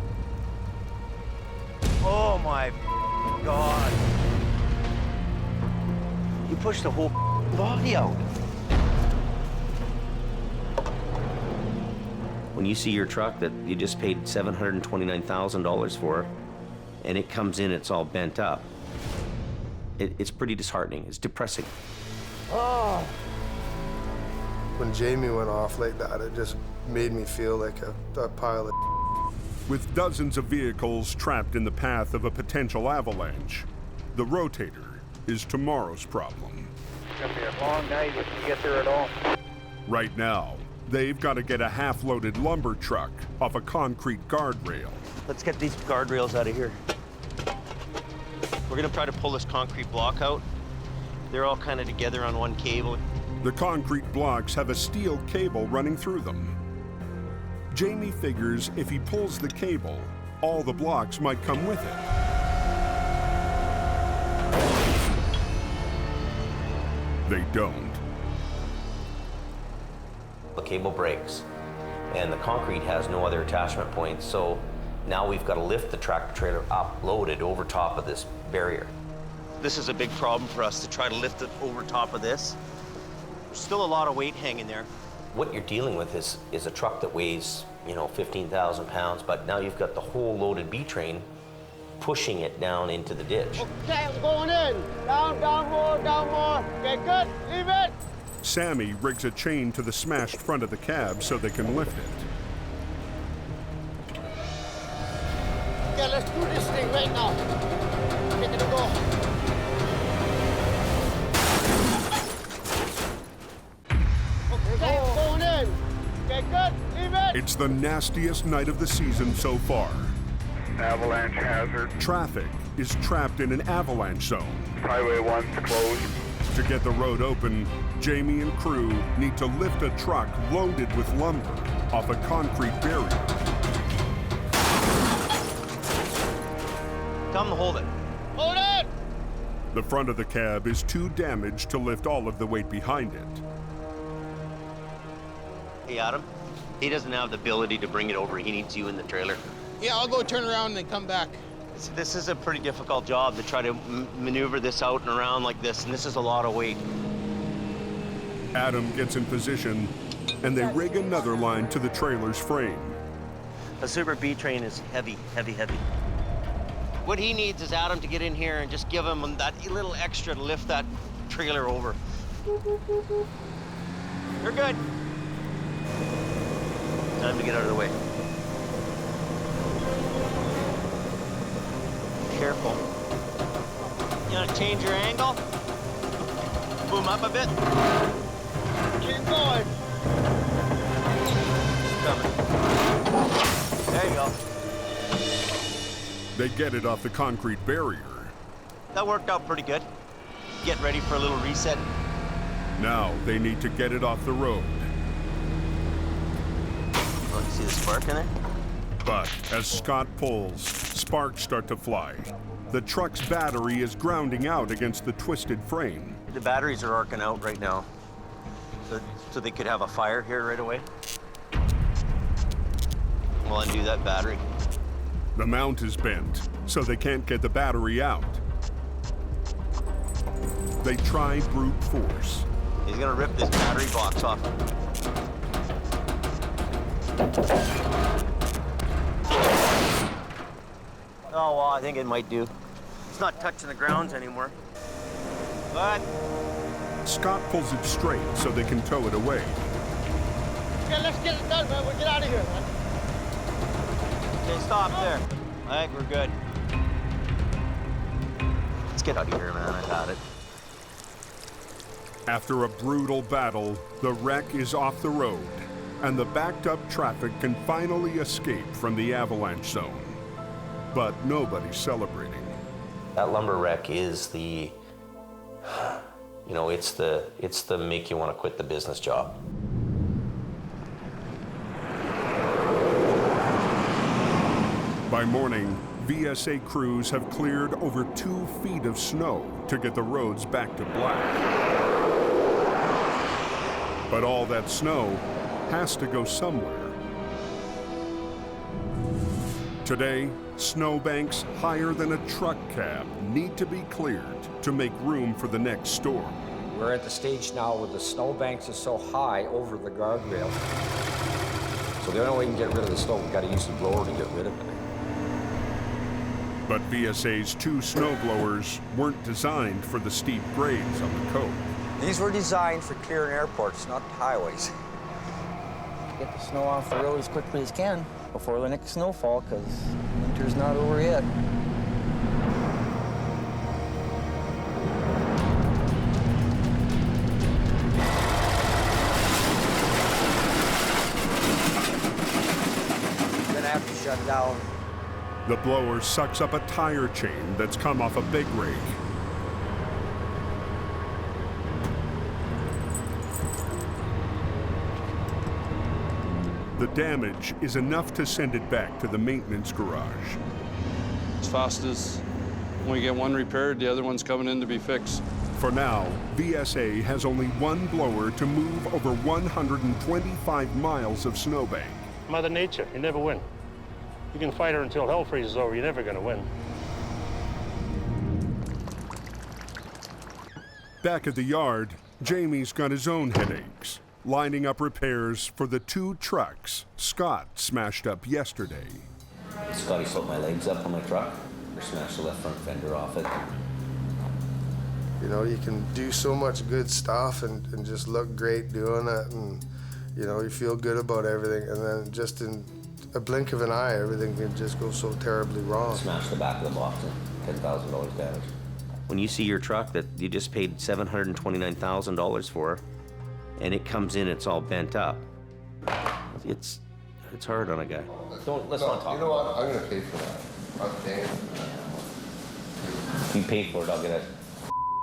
Oh my God. You pushed the whole body out. When you see your truck that you just paid $729,000 for, and it comes in, it's all bent up, it's pretty disheartening. It's depressing. Oh. When Jamie went off like that, it just made me feel like a pile of. With dozens of vehicles trapped in the path of a potential avalanche, the rotator is tomorrow's problem. It's gonna be a long night if we get there at all. Right now, they've got to get a half-loaded lumber truck off a concrete guardrail. Let's get these guardrails out of here. We're gonna try to pull this concrete block out. They're all kind of together on one cable. The concrete blocks have a steel cable running through them. Jamie figures if he pulls the cable, all the blocks might come with it. They don't. The cable breaks, and the concrete has no other attachment points, so now we've got to lift the tractor trailer up, loaded over top of this barrier. This is a big problem for us to try to lift it over top of this. There's still a lot of weight hanging there. What you're dealing with is a truck that weighs, you know, 15,000 pounds, but now you've got the whole loaded B-train pushing it down into the ditch. Okay, I'm going in. Down, down more, down more. Okay, good. Leave it. Sammy rigs a chain to the smashed front of the cab so they can lift it. Okay, let's do this thing right now. Make it go. Okay, I'm going in. Okay, good. Leave it. It's the nastiest night of the season so far. Avalanche hazard. Traffic is trapped in an avalanche zone. Highway 1's closed. To get the road open, Jamie and crew need to lift a truck loaded with lumber off a concrete barrier. Come hold it. Hold it! The front of the cab is too damaged to lift all of the weight behind it. Hey, Adam, he doesn't have the ability to bring it over. He needs you in the trailer. Yeah, I'll go turn around and come back. This is a pretty difficult job to try to maneuver this out and around like this, and this is a lot of weight. Adam gets in position, and they rig another line to the trailer's frame. A Super B-train is heavy, heavy, heavy. What he needs is Adam to get in here and just give him that little extra to lift that trailer over. You're good. Time to get out of the way. Careful. You want to change your angle? Boom up a bit. Keep going. Coming. There you go. They get it off the concrete barrier. That worked out pretty good. Get ready for a little reset. Now they need to get it off the road. Oh, you see the spark in there? But as Scott pulls, sparks start to fly. The truck's battery is grounding out against the twisted frame. The batteries are arcing out right now. So they could have a fire here right away. We'll undo that battery. The mount is bent, so they can't get the battery out. They try brute force. He's gonna rip this battery box off. Oh, well, I think it might do. It's not touching the grounds anymore. But Scott pulls it straight so they can tow it away. Okay, let's get it done, man. We'll get out of here, man. okay, stop there. I think we're good. Let's get out of here, man. I've had it. After a brutal battle, the wreck is off the road, and the backed-up traffic can finally escape from the avalanche zone. But nobody's celebrating. That lumber wreck is the, you know, it's the make you want to quit the business job. By morning, VSA crews have cleared over 2 feet of snow to get the roads back to black. But all that snow has to go somewhere. Today, snowbanks higher than a truck cab need to be cleared to make room for the next storm. We're at the stage now where the snowbanks are so high over the guardrail. So the only way we can get rid of the snow, we've got to use the blower to get rid of it. But VSA's 2 snowblowers weren't designed for the steep grades on the coast. These were designed for clearing airports, not highways. Get the snow off the road as quickly as can before the next snowfall, because winter's not over yet. We're gonna have to shut down. The blower sucks up a tire chain that's come off a big rake. The damage is enough to send it back to the maintenance garage. As fast as when we get one repaired, the other one's coming in to be fixed. For now, VSA has only 1 blower to move over 125 miles of snowbank. Mother Nature, you never win. You can fight her until hell freezes over, you're never gonna win. Back at the yard, Jamie's got his own headaches, lining up repairs for the 2 trucks Scott smashed up yesterday. Scotty slipped my legs up on my truck, or smashed the left front fender off it. You know, you can do so much good stuff and just look great doing it, and you know, you feel good about everything, and then just in a blink of an eye, everything can just go so terribly wrong. Smashed the back of the box and $10,000 damage. When you see your truck that you just paid $729,000 for, and it comes in, it's all bent up, it's hard on a guy. Let's not talk. You know what? I'm gonna pay for that. I'm paying for that. If you pay for it, I'll get a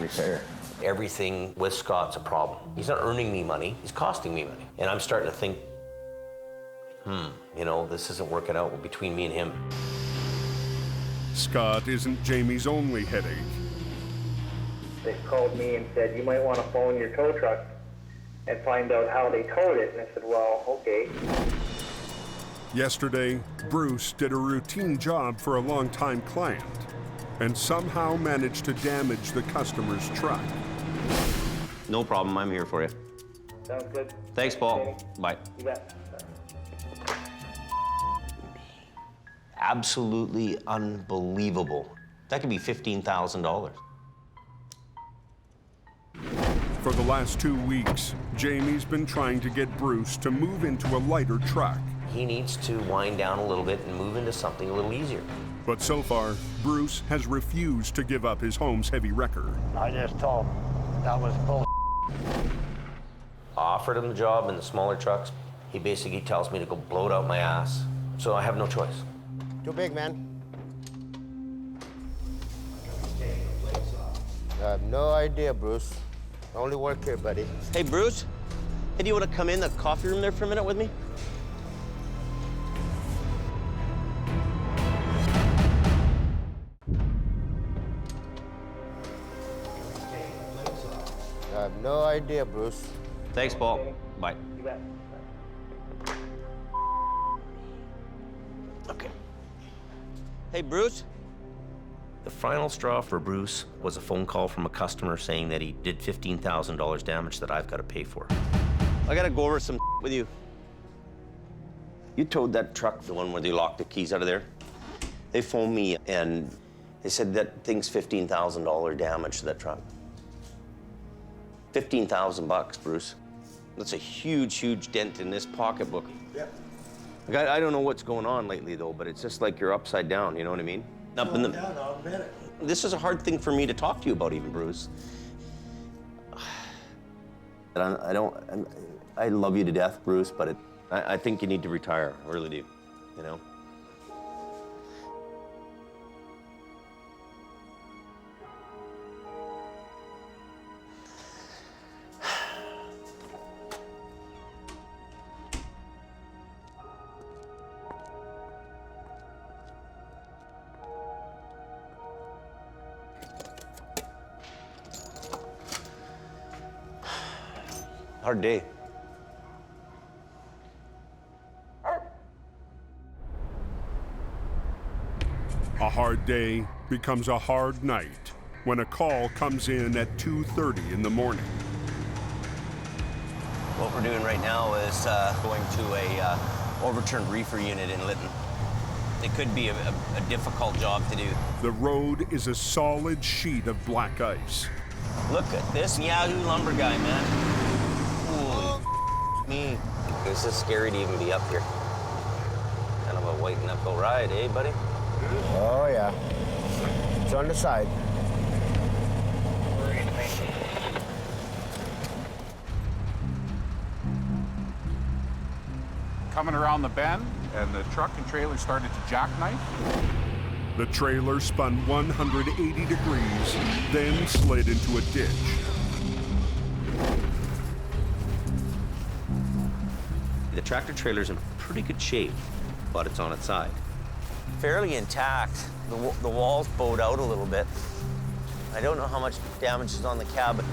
repair. Everything with Scott's a problem. He's not earning me money, he's costing me money. And I'm starting to think, you know, this isn't working out between me and him. Scott isn't Jamie's only headache. They called me and said, you might want to phone your tow truck and find out how they towed it. And I said, well, okay. Yesterday, Bruce did a routine job for a longtime client and somehow managed to damage the customer's truck. No problem, I'm here for you. Sounds good. Thanks, Paul. Bye. You bet. Absolutely unbelievable. That could be $15,000. For the last 2 weeks, Jamie's been trying to get Bruce to move into a lighter truck. He needs to wind down a little bit and move into something a little easier. But so far, Bruce has refused to give up his home's heavy wrecker. I just told him that was bull. I offered him the job in the smaller trucks. He basically tells me to go blow it out my ass. So I have no choice. Too big, man. I have no idea, Bruce. I only work here, buddy. Hey, Bruce. Hey, do you want to come in the coffee room there for a minute with me? I have no idea, Bruce. Thanks, Paul. Bye. You bet. Okay. Hey, Bruce. The final straw for Bruce was a phone call from a customer saying that he did $15,000 damage that I've got to pay for. I got to go over some with you. You towed that truck, the one where they locked the keys out of there. They phoned me and they said that thing's $15,000 damage to that truck. 15,000 bucks, Bruce. That's a huge, huge dent in this pocketbook. Yep. I don't know what's going on lately, though, but it's just like you're upside down, you know what I mean? Up in the... Yeah, I'll admit it. This is a hard thing for me to talk to you about, even, Bruce. And I love you to death, Bruce, but I think you need to retire. I really do, you know? Hard day. A hard day becomes a hard night when a call comes in at 2:30 in the morning. What we're doing right now is going to a overturned reefer unit in Lytton. It could be a difficult job to do. The road is a solid sheet of black ice. Look at this Yahoo lumber guy, man. Holy me. This is scary to even be up here. Kind of a white knuckle ride, eh, buddy? Oh, yeah. It's on the side. Coming around the bend, and the truck and trailer started to jackknife. The trailer spun 180 degrees, then slid into a ditch. The tractor trailer's in pretty good shape, but it's on its side. Fairly intact. The walls bowed out a little bit. I don't know how much damage is on the cab.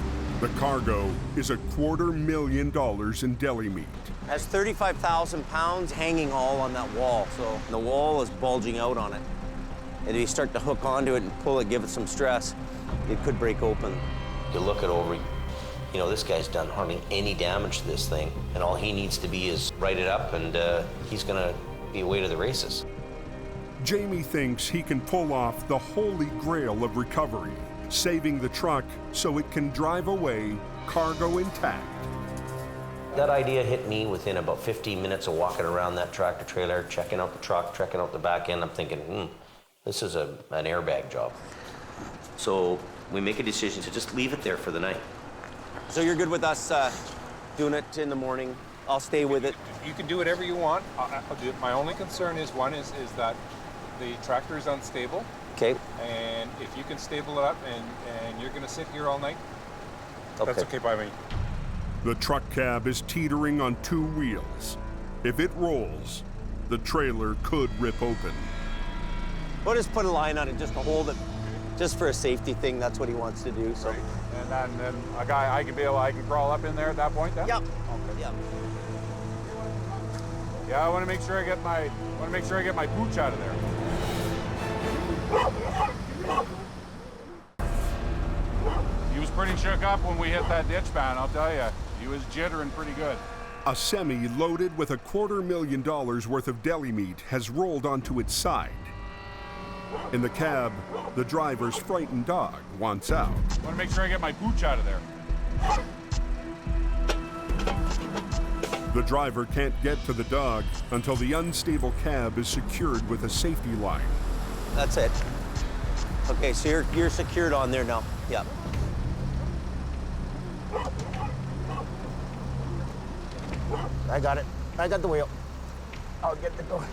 The cargo is $250,000 in deli meat. Has 35,000 pounds hanging all on that wall, so the wall is bulging out on it. And if you start to hook onto it and pull it, give it some stress, it could break open. You look it over, you know, this guy's done hardly any damage to this thing, and all he needs to be is write it up, and he's gonna be away to the races. Jamie thinks he can pull off the holy grail of recovery, saving the truck so it can drive away, cargo intact. That idea hit me within about 15 minutes of walking around that tractor trailer, checking out the truck, checking out the back end. I'm thinking, this is an airbag job. So we make a decision to just leave it there for the night. So you're good with us doing it in the morning? I'll stay with it. You can do whatever you want. My only concern is that the tractor is unstable. Okay. And if you can stable it up and you're gonna sit here all night, okay. That's okay by me. The truck cab is teetering on two wheels. If it rolls, the trailer could rip open. We'll just put a line on it just to hold it, just for a safety thing. That's what he wants to do. So. Right. And then a guy, I can crawl up in there at that point then? Yep. Okay. Yep. Yeah, I want to make sure I get my pooch out of there. He was pretty shook up when we hit that ditch, man, I'll tell you. He was jittering pretty good. A semi loaded with $250,000 worth of deli meat has rolled onto its side. In the cab, the driver's frightened dog wants out. I want to make sure I get my pooch out of there. The driver can't get to the dog until the unstable cab is secured with a safety line. That's it. Okay, so you're secured on there now. Yep. I got it. I got the wheel. I'll get the door.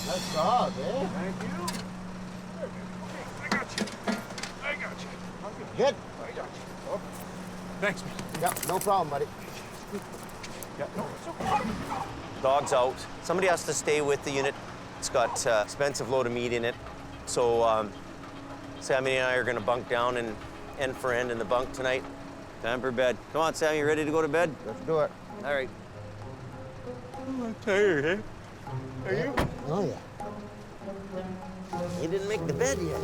Nice job, eh? Thank you. I got you. Good. I got you. Oh. Thanks, man. Yep, no problem, buddy. Yeah, no, it's okay. Dog's out. Somebody has to stay with the unit. It's got expensive load of meat in it. So Sammy and I are gonna bunk down and end for end in the bunk tonight. Time for bed. Come on, Sammy, you ready to go to bed? Let's do it. All right. I'm tired, eh? Are you? Oh, yeah. You didn't make the bed yet.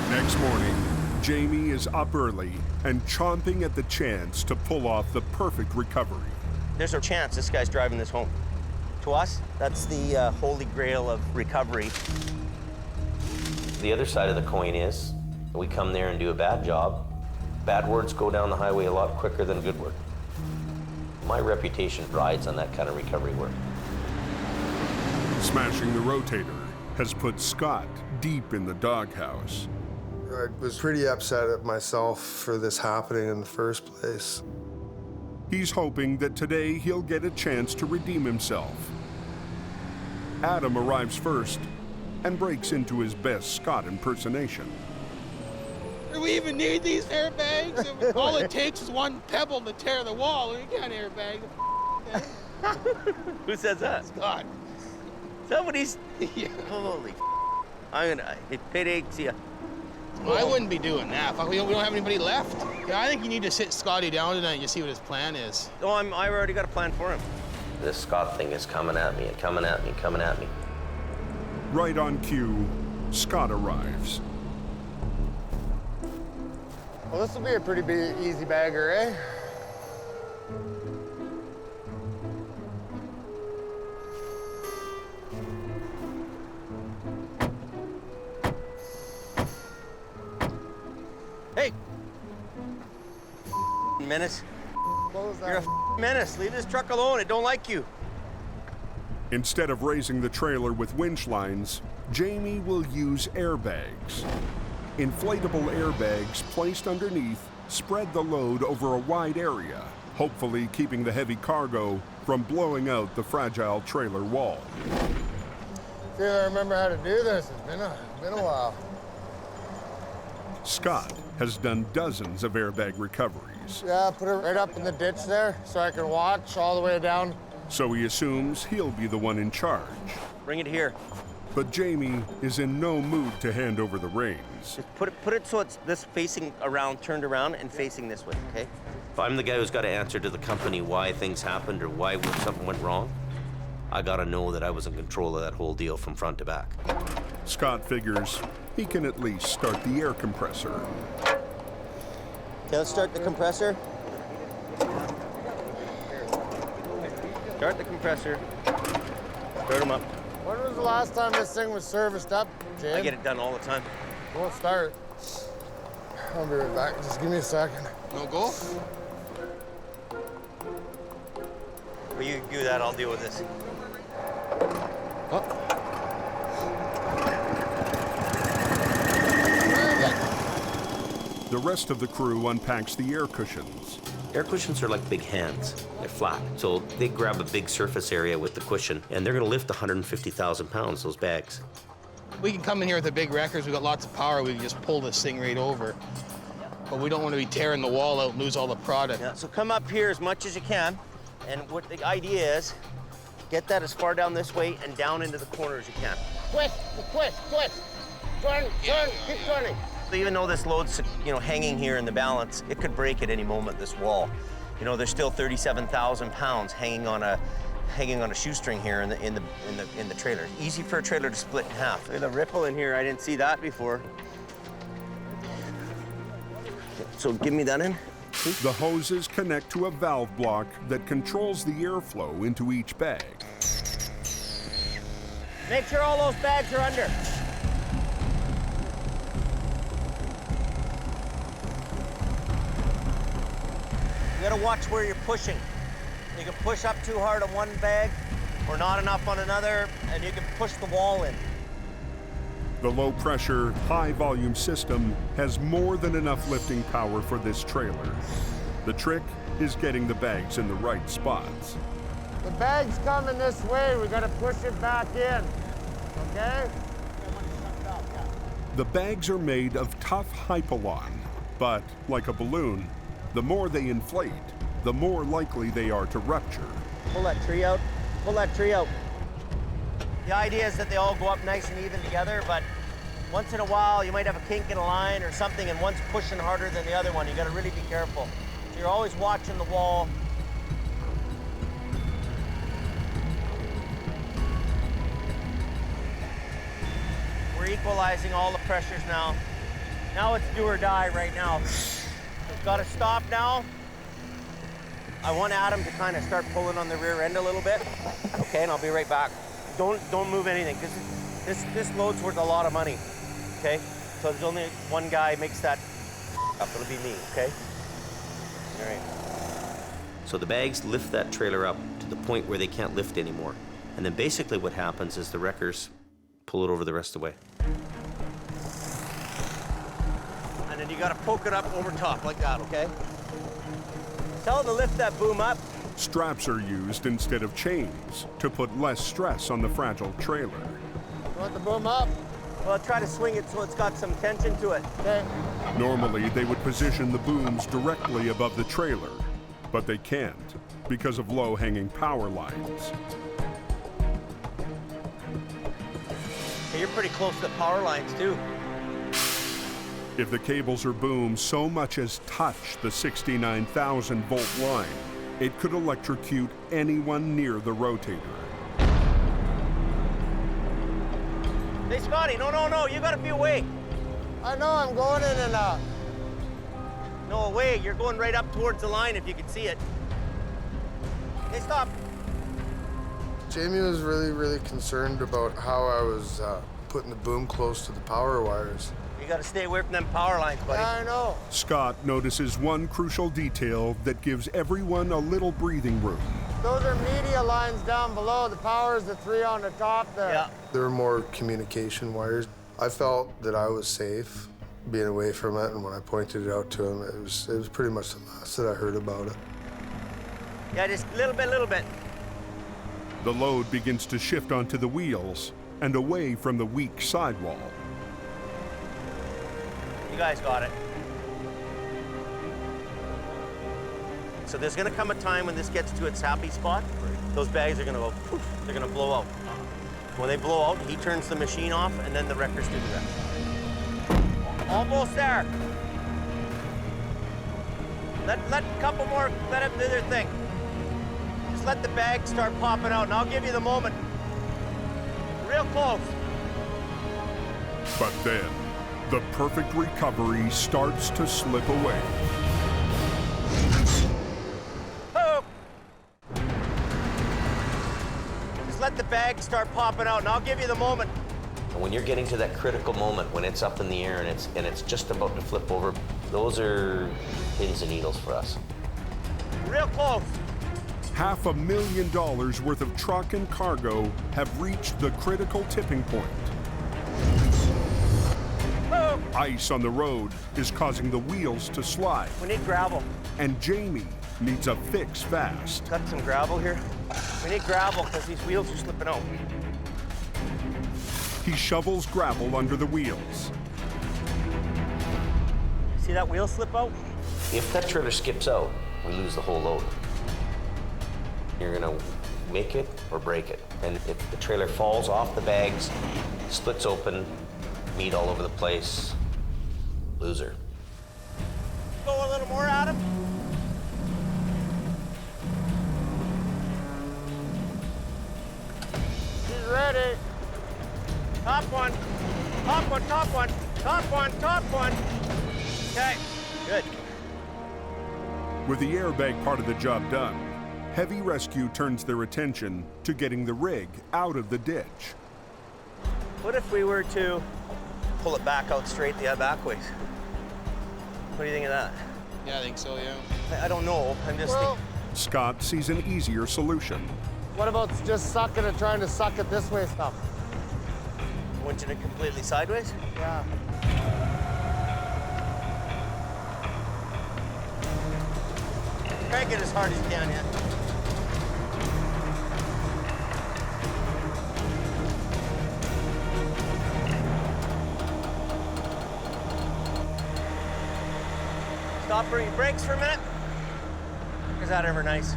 Next morning, Jamie is up early and chomping at the chance to pull off the perfect recovery. There's a chance this guy's driving this home. To us, that's the holy grail of recovery. The other side of the coin is, we come there and do a bad job. Bad words go down the highway a lot quicker than good work. My reputation rides on that kind of recovery work. Smashing the rotator has put Scott deep in the doghouse. I was pretty upset at myself for this happening in the first place. He's hoping that today he'll get a chance to redeem himself. Adam arrives first and breaks into his best Scott impersonation. Do we even need these airbags? All it takes is one pebble to tear the wall. We can't airbag the Who says that? Scott. Somebody's... Yeah. Holy it aches you. Well, I wouldn't be doing that. Fuck, we don't have anybody left. Yeah, I think you need to sit Scotty down tonight and just see what his plan is. Oh, I already got a plan for him. This Scott thing is coming at me and coming at me and coming at me. Right on cue, Scott arrives. Well, this will be a pretty big, easy bagger, eh? Hey! Menace. You're a menace. Leave this truck alone. It don't like you. Instead of raising the trailer with winch lines, Jamie will use airbags. Inflatable airbags placed underneath spread the load over a wide area, hopefully keeping the heavy cargo from blowing out the fragile trailer wall. See, I remember how to do this. It's been a while. Scott has done dozens of airbag recoveries. Yeah, put it right up in the ditch there so I can watch all the way down. So he assumes he'll be the one in charge. Bring it here. But Jamie is in no mood to hand over the reins. Just put it so it's this facing around, turned around, and facing this way, okay? If I'm the guy who's got to answer to the company why things happened or why something went wrong, I gotta know that I was in control of that whole deal from front to back. Scott figures he can at least start the air compressor. Okay, let's start the compressor. Start the compressor. Start them up. When was the last time this thing was serviced up, Jim? I get it done all the time. We'll start. I'll be right back. Just give me a second. No go? Well, you do that, I'll deal with this. Oh. The rest of the crew unpacks the air cushions. Air cushions are like big hands. They're flat. So they grab a big surface area with the cushion, and they're gonna lift 150,000 pounds, those bags. We can come in here with the big wreckers. We've got lots of power. We can just pull this thing right over. But we don't want to be tearing the wall out and lose all the product. Yeah, so come up here as much as you can. And what the idea is, get that as far down this way and down into the corner as you can. Twist. Turn, keep turning. So even though this load's, hanging here in the balance, it could break at any moment, this wall. There's still 37,000 pounds hanging on a shoestring here in the trailer. Easy for a trailer to split in half. Look at the ripple in here. I didn't see that before. So give me that in. The hoses connect to a valve block that controls the airflow into each bag. Make sure all those bags are under. You gotta watch where you're pushing. You can push up too hard on one bag or not enough on another, and you can push the wall in. The low-pressure, high-volume system has more than enough lifting power for this trailer. The trick is getting the bags in the right spots. The bag's coming this way. We gotta push it back in, okay? The bags are made of tough hypalon, but like a balloon, the more they inflate, the more likely they are to rupture. Pull that tree out. Pull that tree out. The idea is that they all go up nice and even together, but Once in a while, you might have a kink in a line or something, and one's pushing harder than the other one. You gotta really be careful. So you're always watching the wall. We're equalizing all the pressures now. Now it's do or die right now. We've got to stop now. I want Adam to kind of start pulling on the rear end a little bit. Okay, and I'll be right back. Don't move anything, because this load's worth a lot of money. Okay? So there's only one guy makes that up. It'll be me, okay? All right. So the bags lift that trailer up to the point where they can't lift anymore. And then basically what happens is the wreckers pull it over the rest of the way. And then you gotta poke it up over top like that, okay? Tell them to lift that boom up. Straps are used instead of chains to put less stress on the fragile trailer. You want the boom up? Well, try to swing it so it's got some tension to it. Okay. Normally, they would position the booms directly above the trailer, but they can't because of low-hanging power lines. Hey, you're pretty close to the power lines, too. If the cables or booms so much as touch the 69,000-volt line, it could electrocute anyone near the rotator. Hey, Scotty, no, you gotta be away. I know, I'm going in and out. No, away, you're going right up towards the line if you can see it. Hey, stop. Jamie was really concerned about how I was putting the boom close to the power wires. You gotta stay away from them power lines, buddy. Yeah, I know. Scott notices one crucial detail that gives everyone a little breathing room. Those are media lines down below. The power is the 3 on the top there. Yeah. There were more communication wires. I felt that I was safe being away from it, and when I pointed it out to him, it was pretty much the last that I heard about it. Yeah, just a little bit. The load begins to shift onto the wheels and away from the weak sidewall. You guys got it. So there's gonna come a time when this gets to its happy spot. Those bags are gonna go poof, they're gonna blow out. When they blow out, he turns the machine off, and then the wreckers do the rest. Almost there. Let a couple more, let them do their thing. Just let the bags start popping out, and I'll give you the moment. Real close. But then, the perfect recovery starts to slip away. Oh. Just let the bags start popping out, and I'll give you the moment. When you're getting to that critical moment, when it's up in the air and it's just about to flip over, those are pins and needles for us. Real close. $500,000 worth of truck and cargo have reached the critical tipping point. Oh. Ice on the road is causing the wheels to slide. We need gravel. And Jamie needs a fix fast. Got some gravel here? We need gravel because these wheels are slipping out. He shovels gravel under the wheels. See that wheel slip out? If that trailer skips out, we lose the whole load. You're gonna make it or break it. And if the trailer falls off the bags, splits open, meat all over the place, loser. Go a little more, Adam. He's ready. Top one, top one, top one, top one, top one. Okay, good. With the airbag part of the job done, Heavy Rescue turns their attention to getting the rig out of the ditch. What if we were to pull it back out straight the back ways? What do you think of that? Yeah, I think so, yeah. I don't know, I'm just thinking. Scott sees an easier solution. What about just sucking it, trying to suck it this way stuff? Winching it completely sideways? Yeah. Crank it as hard as you can, yeah. Stop for your brakes for a minute. Is that ever nice?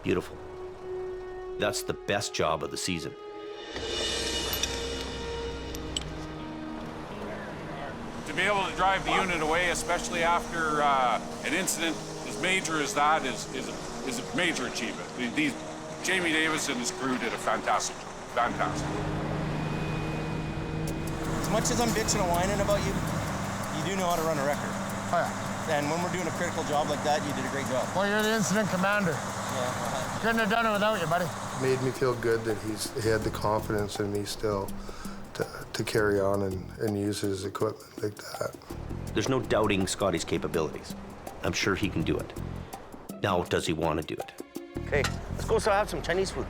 Beautiful. That's the best job of the season. To be able to drive the unit away, especially after an incident as major as that, is a major achievement. Jamie Davis and his crew did a fantastic job. Fantastic. As much as I'm bitching and whining about you, you do know how to run a record. Oh, yeah. And when we're doing a critical job like that, you did a great job. Well, you're the incident commander. Yeah. Couldn't have done it without you, buddy. Made me feel good that he had the confidence in me still to carry on and use his equipment like that. There's no doubting Scotty's capabilities. I'm sure he can do it. Now, does he want to do it? Okay, let's go have some Chinese food.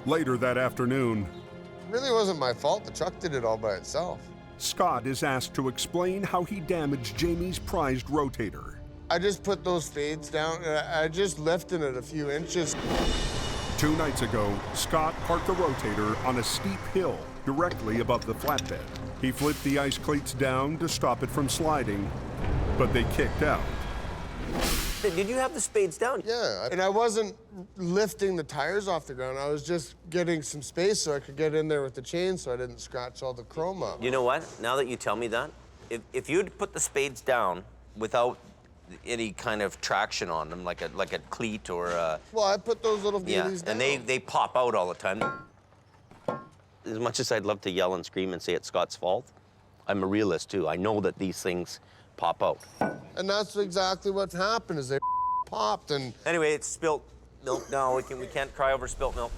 Later that afternoon, It really wasn't my fault. The truck did it all by itself. Scott is asked to explain how he damaged Jamie's prized rotator. I just put those fades down, and I just lifted it a few inches. 2 nights ago, Scott parked the rotator on a steep hill directly above the flatbed. He flipped the ice cleats down to stop it from sliding, but they kicked out. Did you have the spades down? Yeah, and I wasn't lifting the tires off the ground. I was just getting some space so I could get in there with the chain so I didn't scratch all the chrome up. You know what? Now that you tell me that, if you'd put the spades down without any kind of traction on them, like a cleat or a... Well, I put those little wheelies down. And they pop out all the time. As much as I'd love to yell and scream and say it's Scott's fault, I'm a realist too. I know that these things pop out. And that's exactly what happened, is they popped and... Anyway, it's spilt milk now. We can't cry over spilt milk.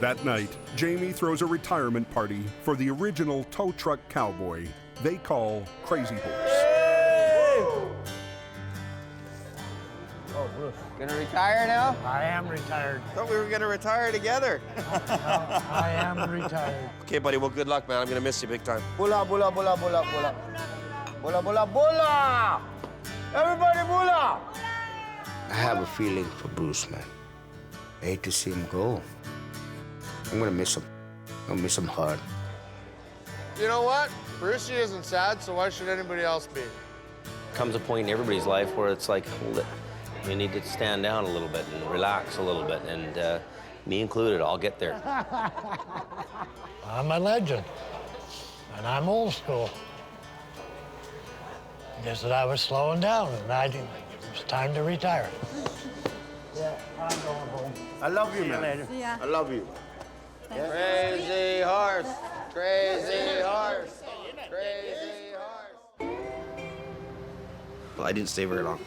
That night, Jamie throws a retirement party for the original tow truck cowboy they call Crazy Horse. Oh, Bruce. Gonna retire now? I am retired. Thought we were gonna retire together. I am retired. Okay, buddy, well, good luck, man. I'm gonna miss you big time. Bula, bula, bula, bula, bula. Bula, bula, bula! Everybody, bula! I have a feeling for Bruce, man. I hate to see him go. I'm gonna miss him. I'm gonna miss him hard. You know what? Brucey isn't sad, so why should anybody else be? Comes a point in everybody's life where it's like, hold it. You need to stand down a little bit and relax a little bit, and me included, I'll get there. I'm a legend, and I'm old school. Guess that I was slowing down, and it was time to retire. Yeah, I'm going home. I love you, See you man. later. I love you. Crazy horse, crazy horse, crazy horse. Well, I didn't stay very long.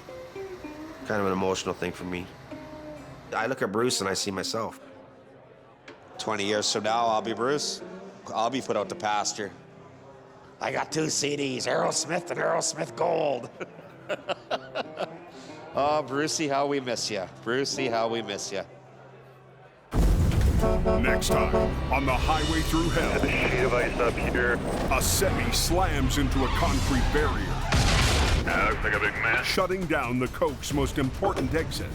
Kind of an emotional thing for me. I look at Bruce and I see myself. 20 years from now, I'll be Bruce. I'll be put out to pasture. I got 2 CDs, Aerosmith and Aerosmith Gold. Oh, Brucey, how we miss you. Brucey, how we miss you. Next time on the Highway Through Hell, Sheet of ice up here. a semi slams into a concrete barrier, Looks like a big mess. shutting down the Coke's most important exit.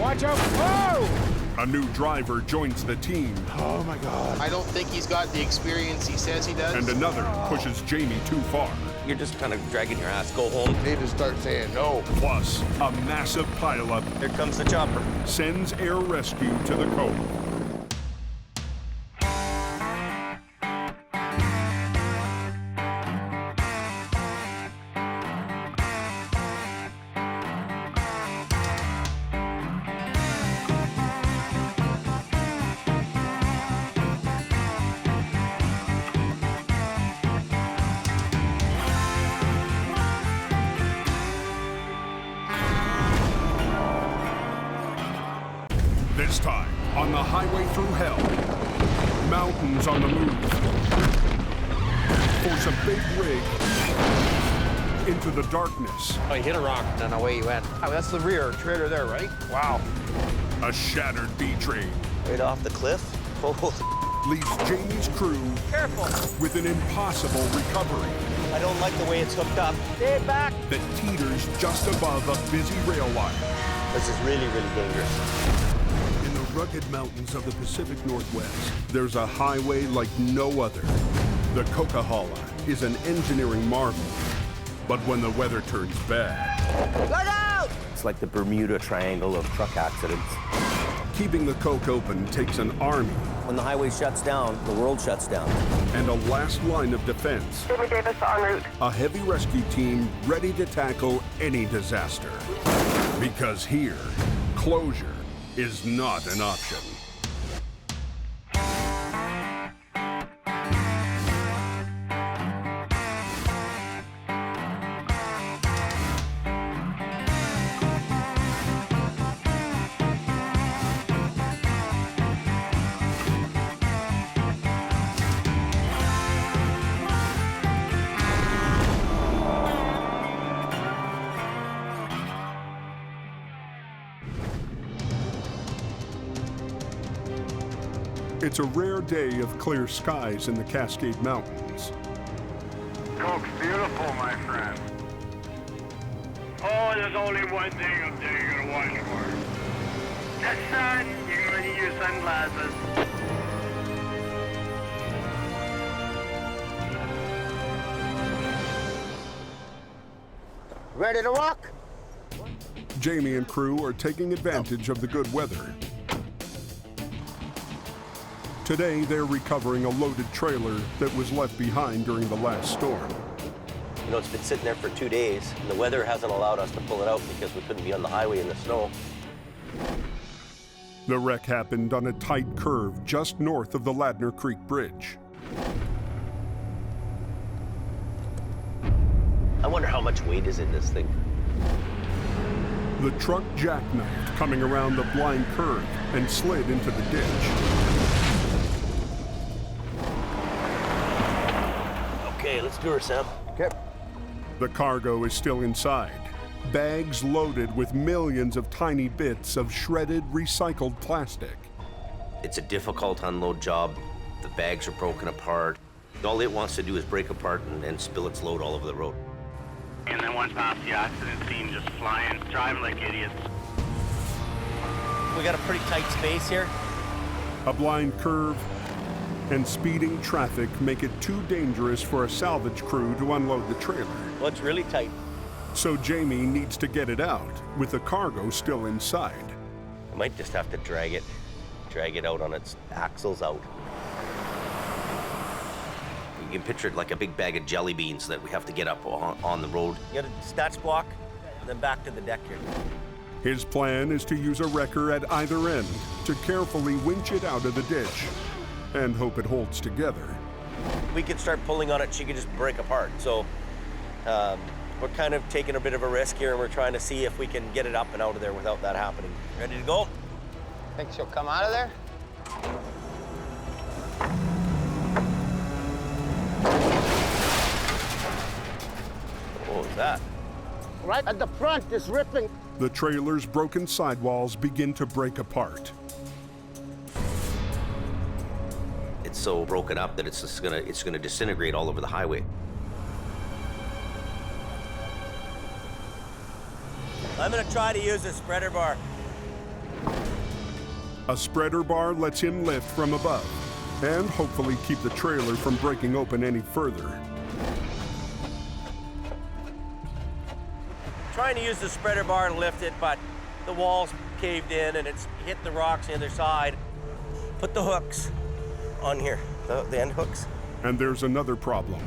Watch out! Whoa! A new driver joins the team, Oh, my God. I don't think he's got the experience he says he does. and another pushes Jamie too far. You're just kind of dragging your ass. Go home. Need to start saying no. Plus, a massive pileup Here comes the chopper. sends air rescue to the Cove. This time, on the Highway Through Hell, mountains on the move. Force a big rig into the darkness. Oh, you hit a rock, and then away you went. Oh, that's the rear trailer there, right? Wow. A shattered B-train Right off the cliff. Oh, leaves Jamie's crew careful. with an impossible recovery I don't like the way it's hooked up. Stay back. that teeters just above a busy rail line. This is really, really dangerous. In the rugged mountains of the Pacific Northwest, there's a highway like no other. The Coquihalla is an engineering marvel. But when the weather turns bad, Look out! It's like the Bermuda Triangle of truck accidents. Keeping the coke open takes an army. When the highway shuts down, the world shuts down. And a last line of defense. Jamie Davis en route. A heavy rescue team ready to tackle any disaster. Because here, closure is not an option. It's a rare day of clear skies in the Cascade Mountains. Coke's beautiful, my friend. Oh, there's only one thing up there you gotta watch for. The sun. You're gonna need your sunglasses. Ready to rock? Jamie and crew are taking advantage of the good weather. Today, they're recovering a loaded trailer that was left behind during the last storm. You know, it's been sitting there for 2 days, and the weather hasn't allowed us to pull it out because we couldn't be on the highway in the snow. The wreck happened on a tight curve just north of the Ladner Creek Bridge. I wonder how much weight is in this thing. The truck jackknifed coming around the blind curve and slid into the ditch. Okay, let's do her, Sam. Okay. The cargo is still inside. Bags loaded with millions of tiny bits of shredded, recycled plastic. It's a difficult unload job. The bags are broken apart. All it wants to do is break apart and spill its load all over the road. And then once past the accident scene, just flying, driving like idiots. We got a pretty tight space here. A blind curve and speeding traffic make it too dangerous for a salvage crew to unload the trailer. Well, it's really tight. So Jamie needs to get it out with the cargo still inside. I might just have to drag it out on its axles out. You can picture it like a big bag of jelly beans that we have to get up on the road. You got a snatch block, and then back to the deck here. His plan is to use a wrecker at either end to carefully winch it out of the ditch and hope it holds together. We could start pulling on it, she could just break apart. So we're kind of taking a bit of a risk here, and we're trying to see if we can get it up and out of there without that happening. Ready to go? Think she'll come out of there? What was that? Right at the front, it's ripping. The trailer's broken sidewalls begin to break apart. It's so broken up that it's gonna disintegrate all over the highway. I'm gonna try to use a spreader bar. A spreader bar lets him lift from above and hopefully keep the trailer from breaking open any further. Trying to use the spreader bar to lift it, but the wall's caved in and it's hit the rocks on the other side. Put the hooks on here, the end hooks. And there's another problem.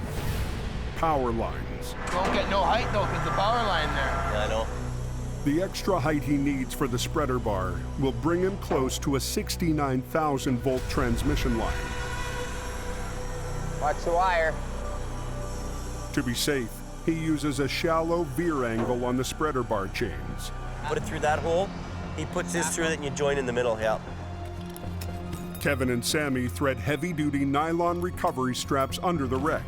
Power lines. Don't get no height though, because the power line there. Yeah, I know. The extra height he needs for the spreader bar will bring him close to a 69,000 volt transmission line. Watch the wire. To be safe, he uses a shallow veer angle on the spreader bar chains. Put it through that hole. He puts this through it and you join in the middle, yeah. Kevin and Sammy thread heavy-duty nylon recovery straps under the wreck.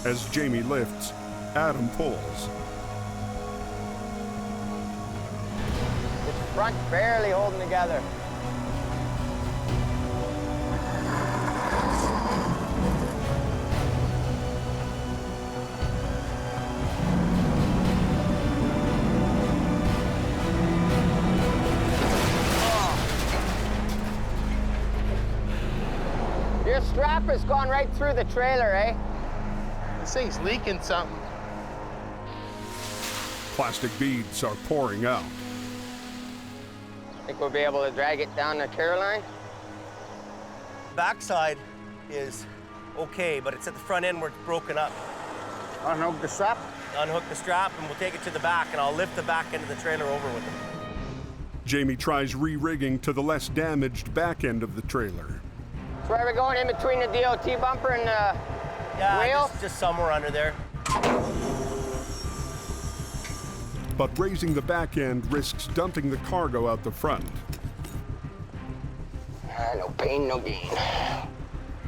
As Jamie lifts, Adam pulls. This front barely holding together. Your strap has gone right through the trailer, eh? This thing's leaking something. Plastic beads are pouring out. Think we'll be able to drag it down to Caroline? Backside is okay, but it's at the front end where it's broken up. Unhook the strap? Unhook the strap and we'll take it to the back and I'll lift the back end of the trailer over with it. Jamie tries re-rigging to the less damaged back end of the trailer. So where are we going, in between the DOT bumper and the wheel? Just somewhere under there. But raising the back end risks dumping the cargo out the front. No pain, no gain.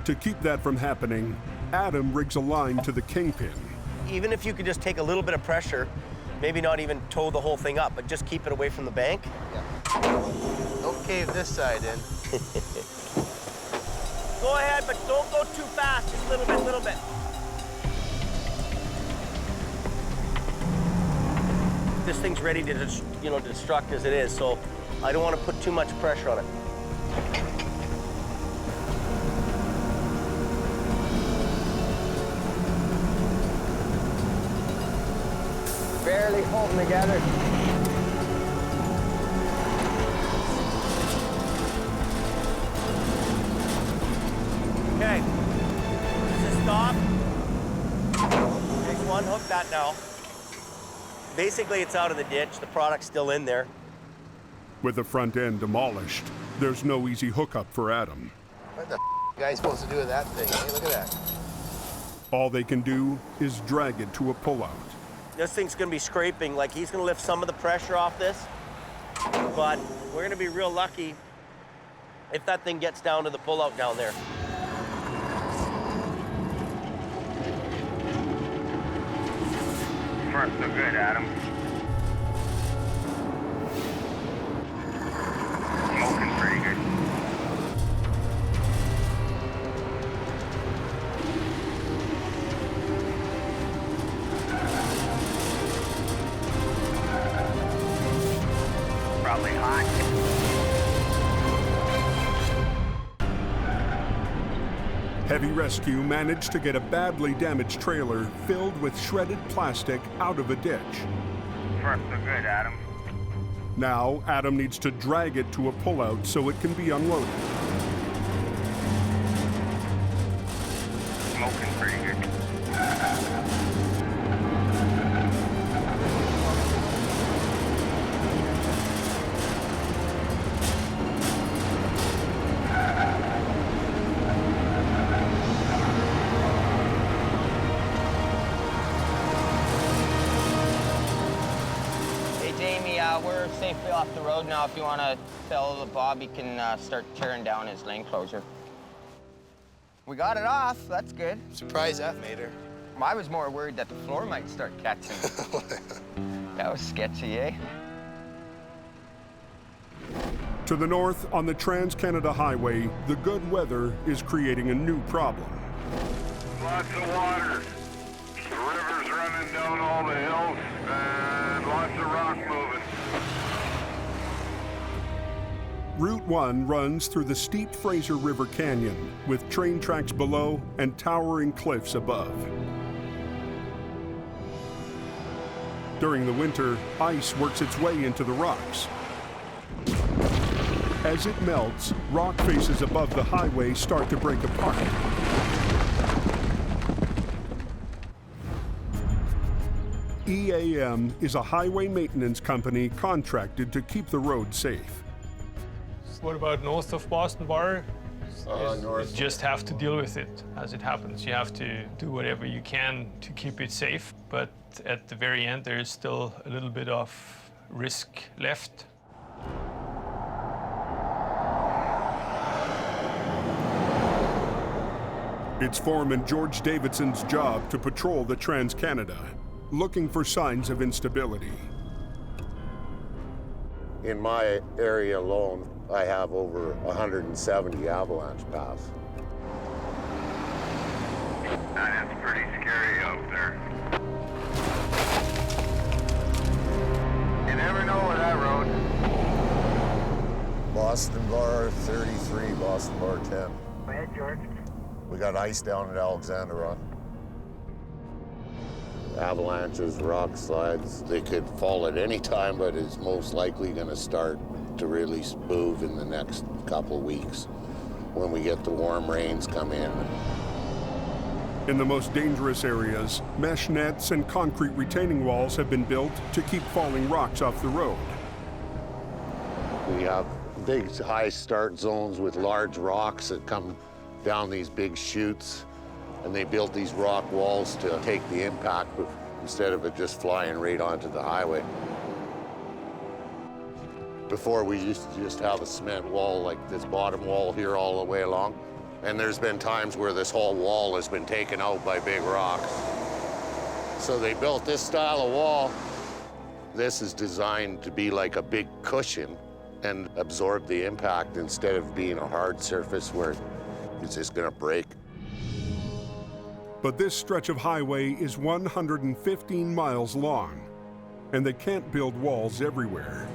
To keep that from happening, Adam rigs a line to the kingpin. Even if you could just take a little bit of pressure, maybe not even tow the whole thing up, but just keep it away from the bank. Don't cave this side in. Go ahead, but don't go too fast. Just a little bit, little bit. This thing's ready to, destruct as it is, so I don't want to put too much pressure on it. Barely holding together. Okay, just stop. Next one, hook that now. Basically, it's out of the ditch. The product's still in there. With the front end demolished, there's no easy hookup for Adam. What the guy's supposed to do with that thing? Hey, look at that. All they can do is drag it to a pullout. This thing's gonna be scraping, like he's gonna lift some of the pressure off this, but we're gonna be real lucky if that thing gets down to the pullout down there. Far so good, Adam. Smoking pretty good. Probably hot. Heavy rescue managed to get a badly damaged trailer filled with shredded plastic out of a ditch. Far so good, Adam. Now, Adam needs to drag it to a pullout so it can be unloaded. Smoking pretty good. We're safely off the road now. If you want to tell Bob, he can start tearing down his lane closure. We got it off. That's good. Surprised that made her. I was more worried that the floor might start catching. That was sketchy, eh? To the north, on the Trans-Canada Highway, the good weather is creating a new problem. Lots of water. The river's running down all the hills, and lots of rock moving. Route 1 runs through the steep Fraser River Canyon, with train tracks below and towering cliffs above. During the winter, ice works its way into the rocks. As it melts, rock faces above the highway start to break apart. EAM is a highway maintenance company contracted to keep the road safe. What about north of Boston Bar? North. You just have to deal with it as it happens. You have to do whatever you can to keep it safe, but at the very end, there is still a little bit of risk left. It's Foreman George Davidson's job to patrol the Trans-Canada, looking for signs of instability. In my area alone, I have over 170 avalanche paths. That is pretty scary out there. You never know where that road. Boston Bar 33, Boston Bar 10. Go ahead, George. We got ice down at Alexander Rock. Avalanches, rock slides, they could fall at any time, but it's most likely going to start to really move in the next couple weeks when we get the warm rains come in. In the most dangerous areas, mesh nets and concrete retaining walls have been built to keep falling rocks off the road. We have big high start zones with large rocks that come down these big chutes, and they built these rock walls to take the impact instead of it just flying right onto the highway. Before, we used to just have a cement wall like this bottom wall here all the way along, and there's been times where this whole wall has been taken out by big rocks. So they built this style of wall. This is designed to be like a big cushion and absorb the impact instead of being a hard surface where it's just gonna break. But this stretch of highway is 115 miles long, and they can't build walls everywhere.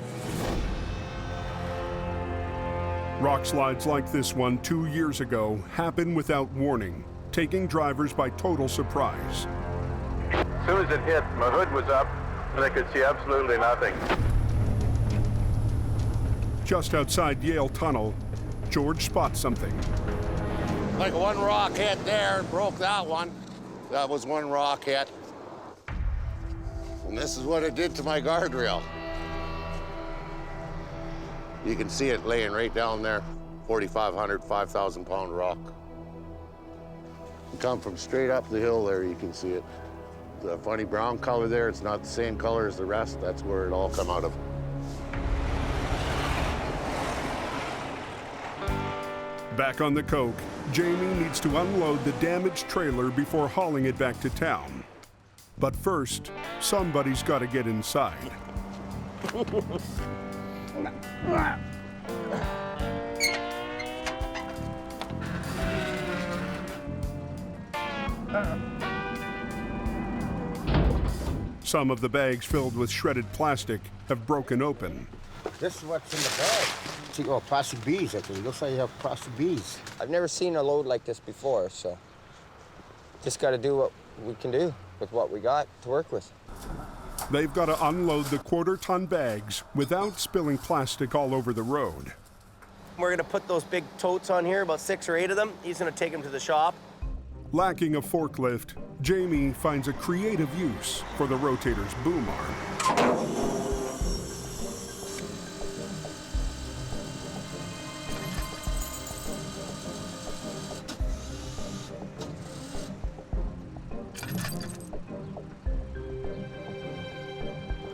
Rock slides like this one 2 years ago happened without warning, taking drivers by total surprise. As soon as it hit, my hood was up and I could see absolutely nothing. Just outside Yale Tunnel, George spots something. Like one rock hit there, broke that one. That was one rock hit. And this is what it did to my guardrail. You can see it laying right down there, 4,500, 5,000 pound rock. You come from straight up the hill there, you can see it. The funny brown color there, it's not the same color as the rest. That's where it all come out of. Back on the Coke, Jamie needs to unload the damaged trailer before hauling it back to town. But first, somebody's got to get inside. Some of the bags filled with shredded plastic have broken open. This is what's in the bag. See, oh, plastic beads, actually. Looks like you have plastic beads. I've never seen a load like this before, so just got to do what we can do with what we got to work with. They've got to unload the quarter-ton bags without spilling plastic all over the road. We're gonna put those big totes on here, about 6 or 8 of them. He's gonna take them to the shop. Lacking a forklift, Jamie finds a creative use for the rotator's boom arm.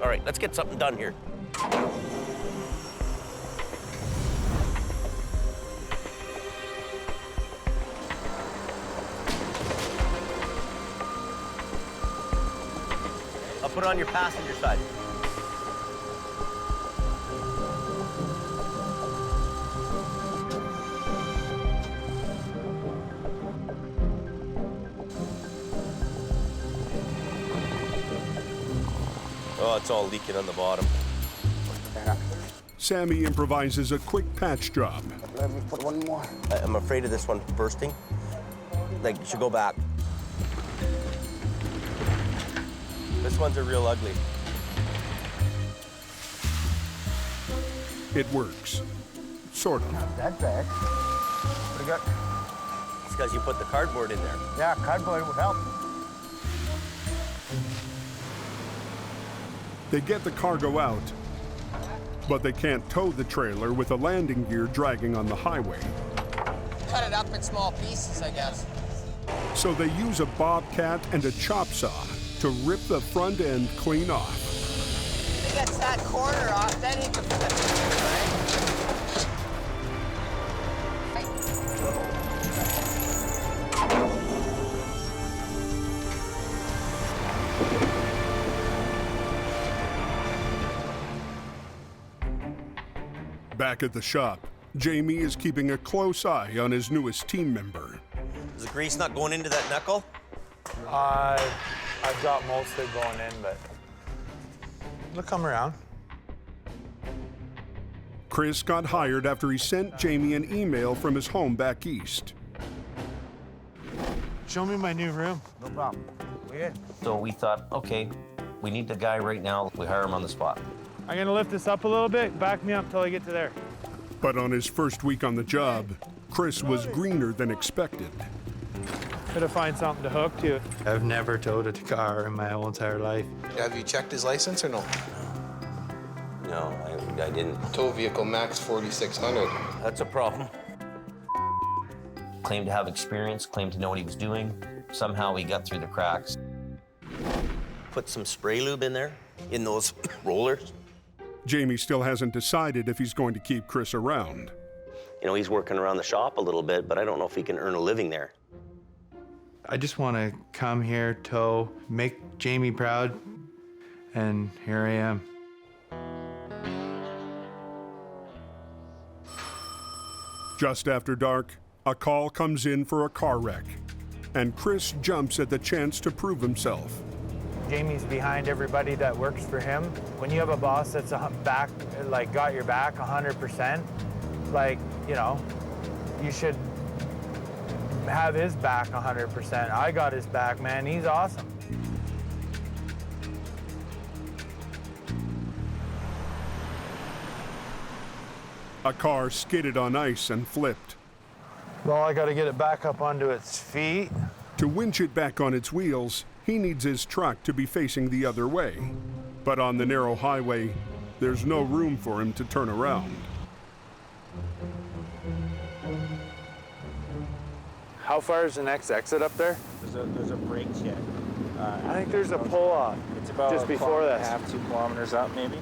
All right, let's get something done here. I'll put it on your passenger side. Oh, it's all leaking on the bottom. Sammy improvises a quick patch job. Let me put one more. I'm afraid of this one bursting. Like, you should go back. This one's a real ugly. It works. Sort of. Not that bad. What do you got? It's because you put the cardboard in there. Yeah, cardboard would help. They get the cargo out, but they can't tow the trailer with the landing gear dragging on the highway. Cut it up in small pieces, I guess. So they use a bobcat and a chop saw to rip the front end clean off. If it gets that corner off, then you can flip it, right? Back at the shop, Jamie is keeping a close eye on his newest team member. Is the grease not going into that knuckle? I've got most of it going in, but it'll come around. Chris got hired after he sent Jamie an email from his home back east. Show me my new room. No problem. We're in. So we thought, okay, we need the guy right now. We hire him on the spot. I'm gonna lift this up a little bit, back me up till I get to there. But on his first week on the job, Chris was greener than expected. Gotta find something to hook to. I've never towed a car in my whole entire life. Have you checked his license or no? No, I didn't. Tow vehicle max 4,600. That's a problem. Claimed to have experience, claimed to know what he was doing. Somehow he got through the cracks. Put some spray lube in there, in those rollers. Jamie still hasn't decided if he's going to keep Chris around. You know, he's working around the shop a little bit, but I don't know if he can earn a living there. I just want to come here, tow, make Jamie proud, and here I am. Just after dark, a call comes in for a car wreck, and Chris jumps at the chance to prove himself. Jamie's behind everybody that works for him. When you have a boss that's back, like got your back 100%, like, you know, you should have his back 100%. I got his back, man. He's awesome. A car skidded on ice and flipped. Well, I got to get it back up onto its feet. To winch it back on its wheels, he needs his truck to be facing the other way. But on the narrow highway, there's no room for him to turn around. How far is the next exit up there? There's a break yet. I think there's a pull-off. It's about just before this. 2 kilometers up, maybe.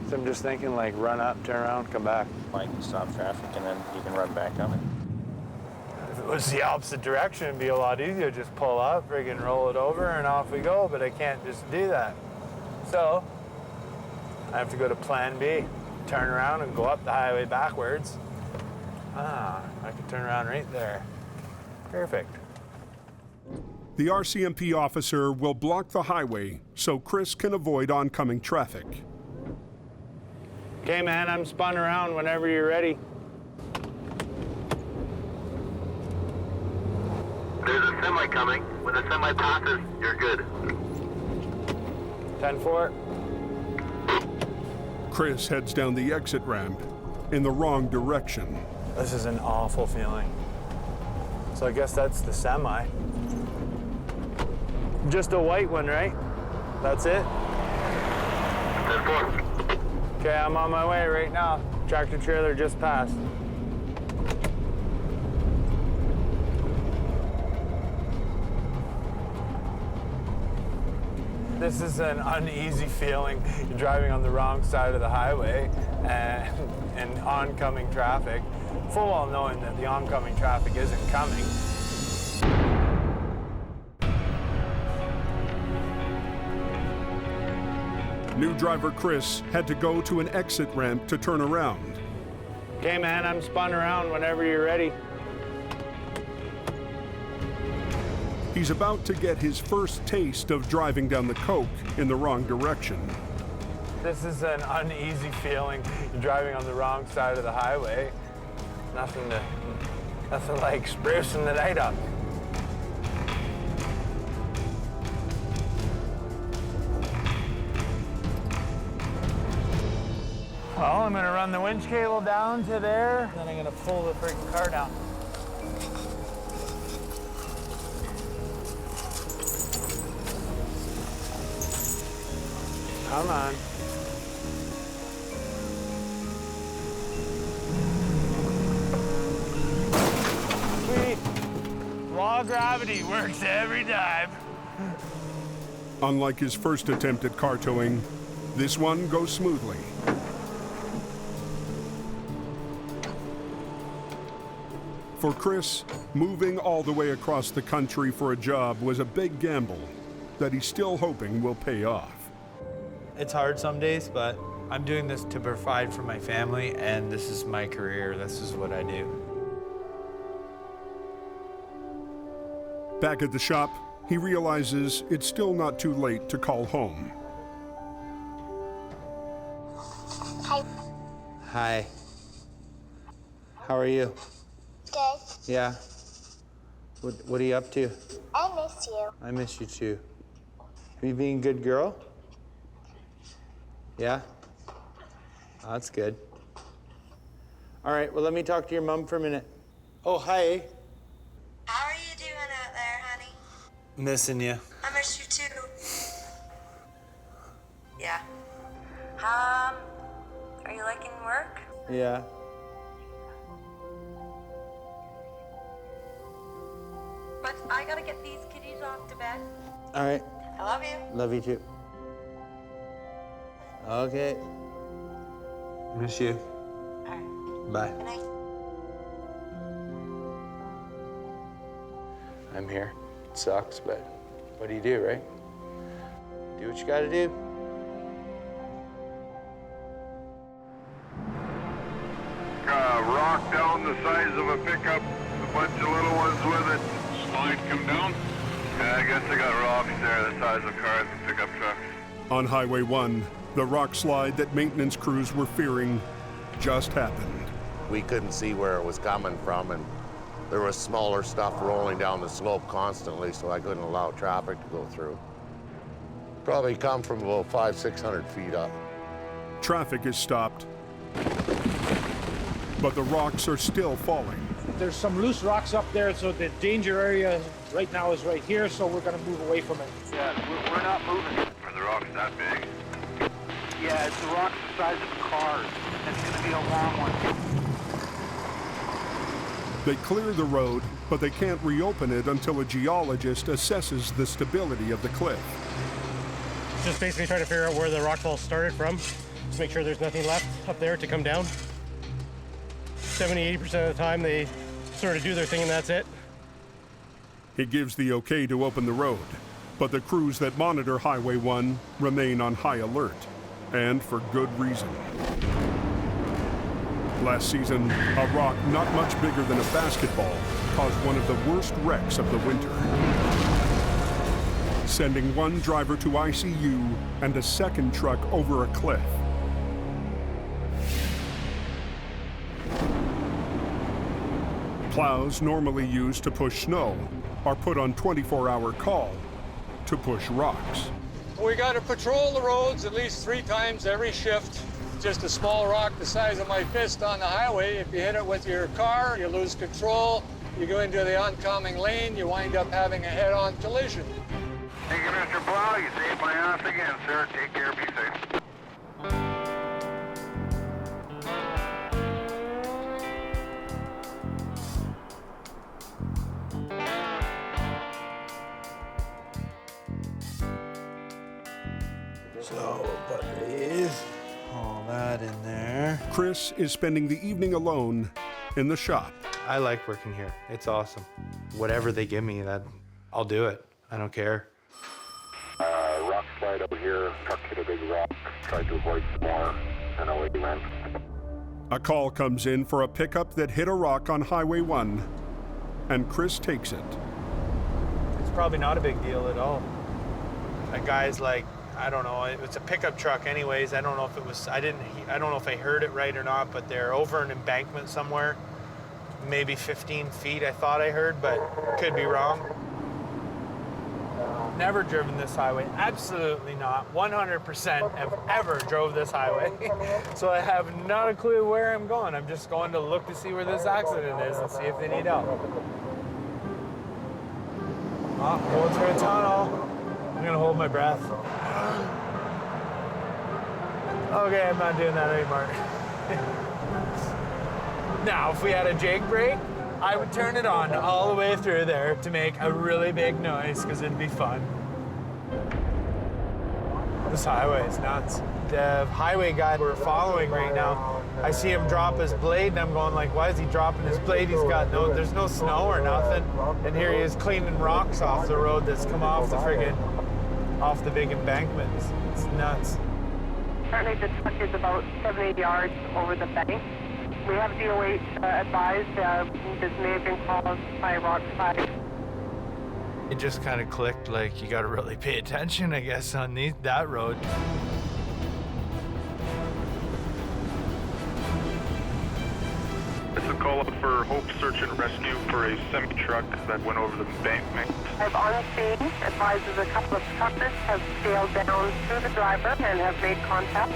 So I'm just thinking, like, run up, turn around, come back. Like, stop traffic, and then you can run back up. If it was the opposite direction, it'd be a lot easier. Just pull up, friggin' roll it over, and off we go. But I can't just do that. So I have to go to plan B, turn around and go up the highway backwards. Ah, I can turn around right there. Perfect. The RCMP officer will block the highway so Chris can avoid oncoming traffic. Okay, man, I'm spun around whenever you're ready. There's a semi coming. When the semi passes, you're good. 10-4. Chris heads down the exit ramp in the wrong direction. This is an awful feeling. So I guess that's the semi. Just a white one, right? That's it? 10-4. Okay, I'm on my way right now. Tractor trailer just passed. This is an uneasy feeling. You're driving on the wrong side of the highway and oncoming traffic, full well knowing that the oncoming traffic isn't coming. New driver Chris had to go to an exit ramp to turn around. Okay, man, I'm spun around whenever you're ready. He's about to get his first taste of driving down the Coke in the wrong direction. This is an uneasy feeling. You're driving on the wrong side of the highway. Nothing like sprucing the night up. Well, I'm gonna run the winch cable down to there, then I'm gonna pull the freaking car down. Come on. Sweet. Law of gravity works every time. Unlike his first attempt at car towing, this one goes smoothly. For Chris, moving all the way across the country for a job was a big gamble that he's still hoping will pay off. It's hard some days, but I'm doing this to provide for my family, and this is my career. This is what I do. Back at the shop, he realizes it's still not too late to call home. Hi. Hi. How are you? Good. Yeah. What are you up to? I miss you. I miss you too. Are you being a good girl? Yeah? Oh, that's good. All right, well, let me talk to your mom for a minute. Oh, hi. How are you doing out there, honey? Missing you. I miss you too. Yeah. Are you liking work? Yeah. But I gotta get these kitties off to bed. All right. I love you. Love you too. Okay. Miss you. All right. Bye. Good night. I'm here. It sucks, but what do you do, right? Do what you gotta do. Rock down the size of a pickup, a bunch of little ones with it. Slide come down? Yeah, I guess they got rocks there the size of cars and pickup trucks. On Highway 1, the rock slide that maintenance crews were fearing just happened. We couldn't see where it was coming from, and there was smaller stuff rolling down the slope constantly, so I couldn't allow traffic to go through. Probably come from about 500-600 feet up. Traffic is stopped, but the rocks are still falling. There's some loose rocks up there, so the danger area right now is right here, so we're gonna move away from it. Yeah, we're not moving. Are the rocks that big? Yeah, it's the rocks the size of cars. It's gonna be a long one. They clear the road, but they can't reopen it until a geologist assesses the stability of the cliff. Just basically trying to figure out where the rock fall started from, to make sure there's nothing left up there to come down. 70–80% of the time they sort of do their thing and that's it. He gives the okay to open the road, but the crews that monitor Highway 1 remain on high alert, and for good reason. Last season, a rock not much bigger than a basketball caused one of the worst wrecks of the winter, sending one driver to ICU and a second truck over a cliff. Plows normally used to push snow are put on 24-hour call to push rocks. We got to patrol the roads at least 3 times every shift. Just a small rock the size of my fist on the highway. If you hit it with your car, you lose control. You go into the oncoming lane, you wind up having a head-on collision. Thank you, Mr. Plow. You saved my ass again, sir. Take care. Be safe. So, buddies, all that in there. Chris is spending the evening alone in the shop. I like working here. It's awesome. Whatever they give me, I'll do it. I don't care. Rock slide over here. Truck hit a big rock. Tried to avoid some more. And away he went. A call comes in for a pickup that hit a rock on Highway 1, and Chris takes it. It's probably not a big deal at all. That guy's like, I don't know, it's a pickup truck anyways. I don't know if it was, I don't know if I heard it right or not, but they're over an embankment somewhere, maybe 15 feet I thought I heard, but could be wrong. Never driven this highway, absolutely not. 100% have ever drove this highway. So I have not a clue where I'm going. I'm just going to look to see where this accident is and see if they need help. Going through a tunnel. I'm gonna hold my breath. Okay, I'm not doing that anymore. Now, if we had a Jake brake, I would turn it on all the way through there to make a really big noise, because it'd be fun. This highway is nuts. The highway guy we're following right now, I see him drop his blade, and I'm going like, why is he dropping his blade? There's no snow or nothing. And here he is cleaning rocks off the road that's come off the big embankment. It's nuts. Currently, the truck is about 70 yards over the bank. We have DOH advised this may have been caused by a rock slide. It just kind of clicked, like, you got to really pay attention, I guess, on that road. It's a call up for Hope Search and Rescue for a semi-truck that went over the embankment. I've on scene advises a couple of truckers have scaled down to the driver and have made contact.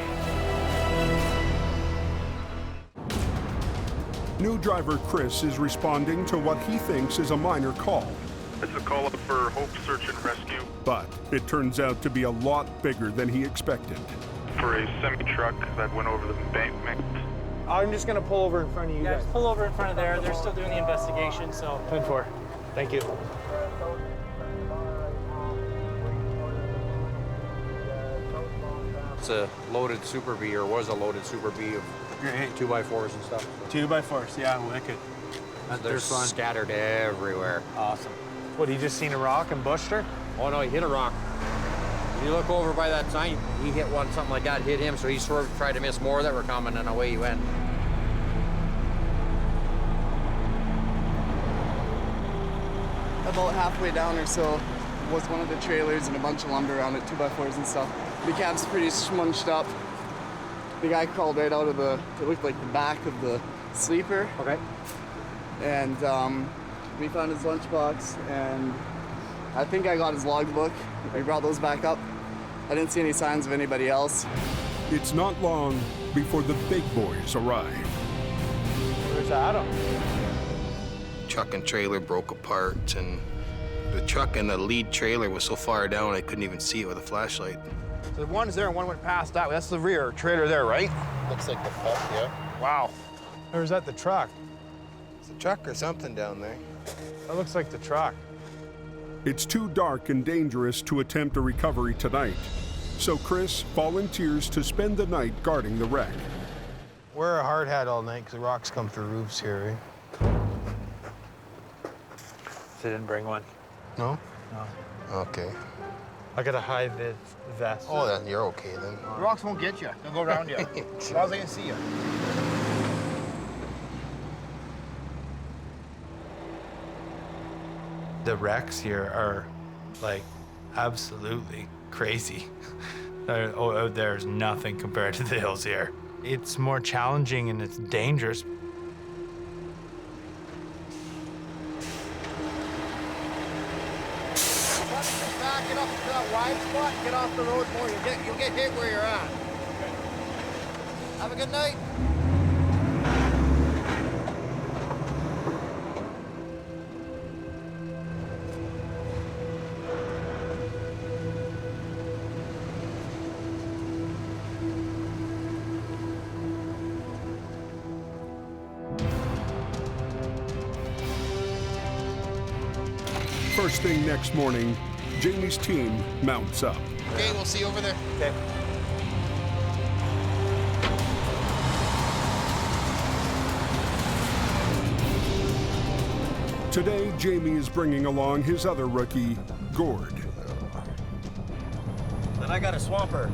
New driver Chris is responding to what he thinks is a minor call. It's a call up for Hope Search and Rescue. But it turns out to be a lot bigger than he expected. For a semi-truck that went over the embankment. I'm just gonna pull over in front of you guys. Just pull over in front of there. They're still doing the investigation, so. 10-4. Thank you. It's a loaded Super B, or was a loaded Super B of 2x4s and stuff. 2x4s, yeah, wicked. They're scattered everywhere. Awesome. What, he just seen a rock and bushed her? Oh no, he hit a rock. If you look over by that sign, he hit one, something like that, hit him, so he sort of tried to miss more that were coming, and away he went. About halfway down or so was one of the trailers and a bunch of lumber around it, 2x4s and stuff. The cab's pretty smunched up. The guy crawled right out of it looked like the back of the sleeper. Okay. And we found his lunchbox, and I think I got his logbook. We brought those back up. I didn't see any signs of anybody else. It's not long before the big boys arrive. Where's Adam? Truck and trailer broke apart, and the truck and the lead trailer was so far down I couldn't even see it with a flashlight. So one is there and one went past that way. That's the rear trailer there, right? Looks like the front, yeah. Wow. Or is that the truck? It's a truck or something down there. That looks like the truck. It's too dark and dangerous to attempt a recovery tonight, so Chris volunteers to spend the night guarding the wreck. Wear a hard hat all night because the rocks come through roofs here, right? They didn't bring one. No? No. Okay. I gotta hide the vest. Oh, then you're okay then. The rocks won't get you. They'll go around you. As long as they can see you. The wrecks here are like absolutely crazy. There's nothing compared to the hills here. It's more challenging and it's dangerous. Back it up to that wide spot, get off the road more. You'll get hit where you're at. Have a good night. First thing next morning, Jamie's team mounts up. Okay, we'll see you over there. Okay. Today, Jamie is bringing along his other rookie, Gord. Then I got a swamper.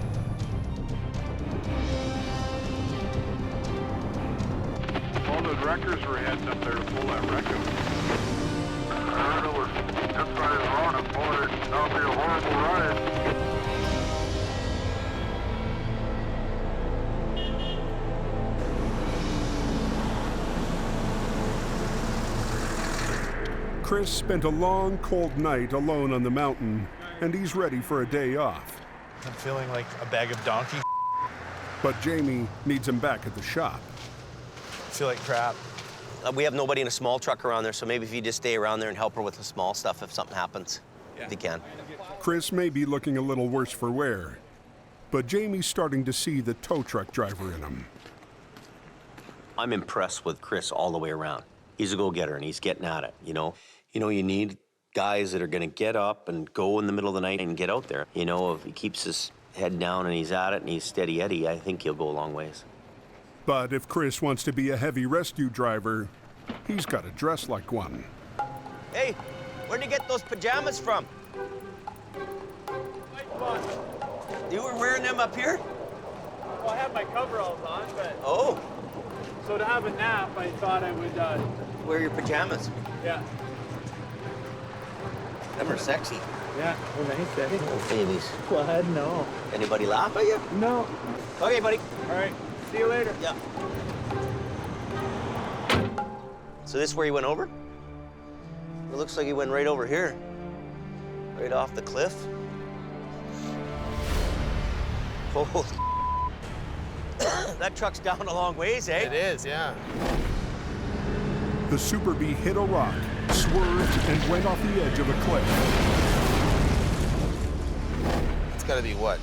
All those wreckers were heading up there to pull that wreck out. I don't know where this guy's running, boy. That'll be a horrible ride. Chris spent a long, cold night alone on the mountain, and he's ready for a day off. I'm feeling like a bag of donkey. But Jamie needs him back at the shop. I feel like crap. We have nobody in a small truck around there, so maybe if you just stay around there and help her with the small stuff if something happens, if you can. Chris may be looking a little worse for wear, but Jamie's starting to see the tow truck driver in him. I'm impressed with Chris all the way around. He's a go-getter, and he's getting at it, you know? You need guys that are going to get up and go in the middle of the night and get out there. You know, if he keeps his head down and he's at it and he's steady Eddie, I think he'll go a long ways. But if Chris wants to be a heavy rescue driver, he's got to dress like one. Hey, where'd you get those pajamas from? You were wearing them up here? Well, I have my coveralls on, but... Oh. So to have a nap, I thought I would... Wear your pajamas. Yeah. Them are sexy. Yeah, they're nice, eh? Oh, babies. What? No. Anybody laugh at you? No. Okay, buddy. All right. See you later. Yeah. So this is where he went over? It looks like he went right over here. Right off the cliff. Holy that truck's down a long ways, eh? It is, yeah. The Super Bee hit a rock, swerved, and went off the edge of a cliff. It's gotta be what,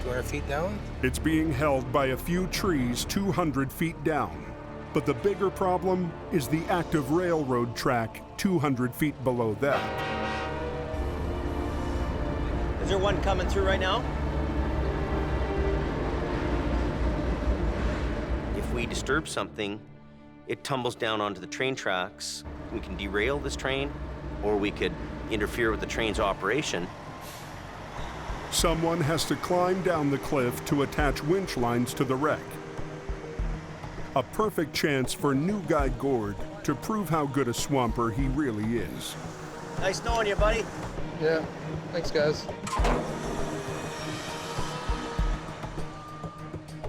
200 feet down? It's being held by a few trees 200 feet down. But the bigger problem is the active railroad track 200 feet below that. Is there one coming through right now? If we disturb something, it tumbles down onto the train tracks. We can derail this train, or we could interfere with the train's operation. Someone has to climb down the cliff to attach winch lines to the wreck. A perfect chance for new guy Gord to prove how good a swamper he really is. Nice knowing you, buddy. Yeah, thanks guys.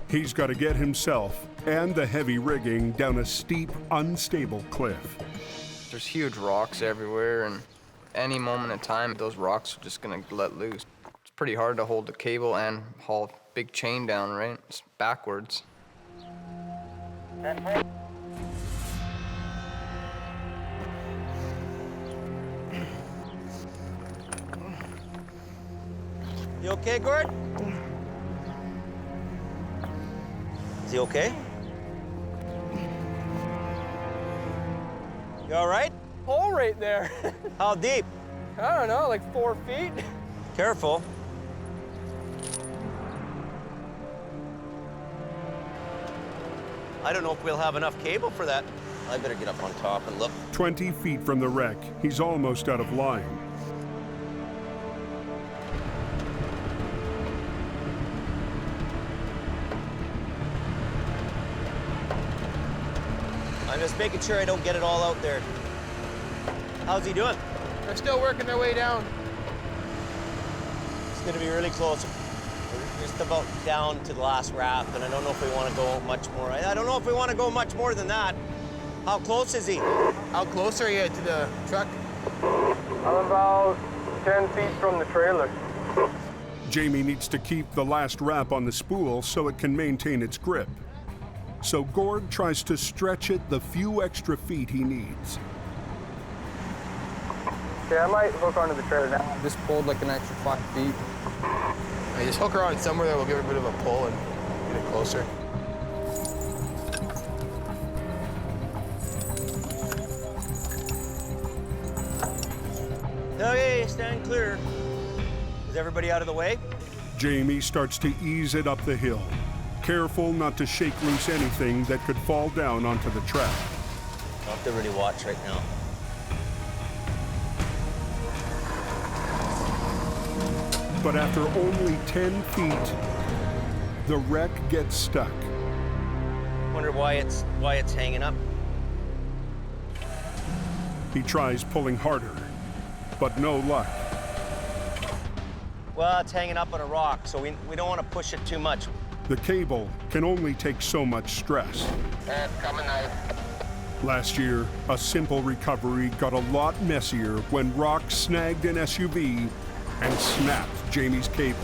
He's got to get himself and the heavy rigging down a steep, unstable cliff. There's huge rocks everywhere, and any moment in time, those rocks are just gonna let loose. It's pretty hard to hold the cable and haul a big chain down, right? It's backwards. You okay, Gord? Is he okay? You all right? Hole right there. How deep? I don't know, like 4 feet. Careful. I don't know if we'll have enough cable for that. I better get up on top and look. 20 feet from the wreck, he's almost out of line. I'm just making sure I don't get it all out there. How's he doing? They're still working their way down. It's gonna be really close. We're just about down to the last raft, and I don't know if we want to go much more. I don't know if we want to go much more than that. How close is he? How close are you to the truck? I'm about 10 feet from the trailer. Jamie needs to keep the last wrap on the spool so it can maintain its grip. So Gord tries to stretch it the few extra feet he needs. Okay, I might hook onto the trailer now. Just pulled like an extra 5 feet. Hey, just hook her on somewhere that will give her a bit of a pull and get it closer. Okay, stand clear. Is everybody out of the way? Jamie starts to ease it up the hill, careful not to shake loose anything that could fall down onto the track. I'll have to really watch right now. But after only 10 feet, the wreck gets stuck. Wonder why it's hanging up. He tries pulling harder, but no luck. Well, it's hanging up on a rock, so we don't want to push it too much. The cable can only take so much stress. Coming out. Last year, a simple recovery got a lot messier when rocks snagged an SUV and snapped Jamie's cable.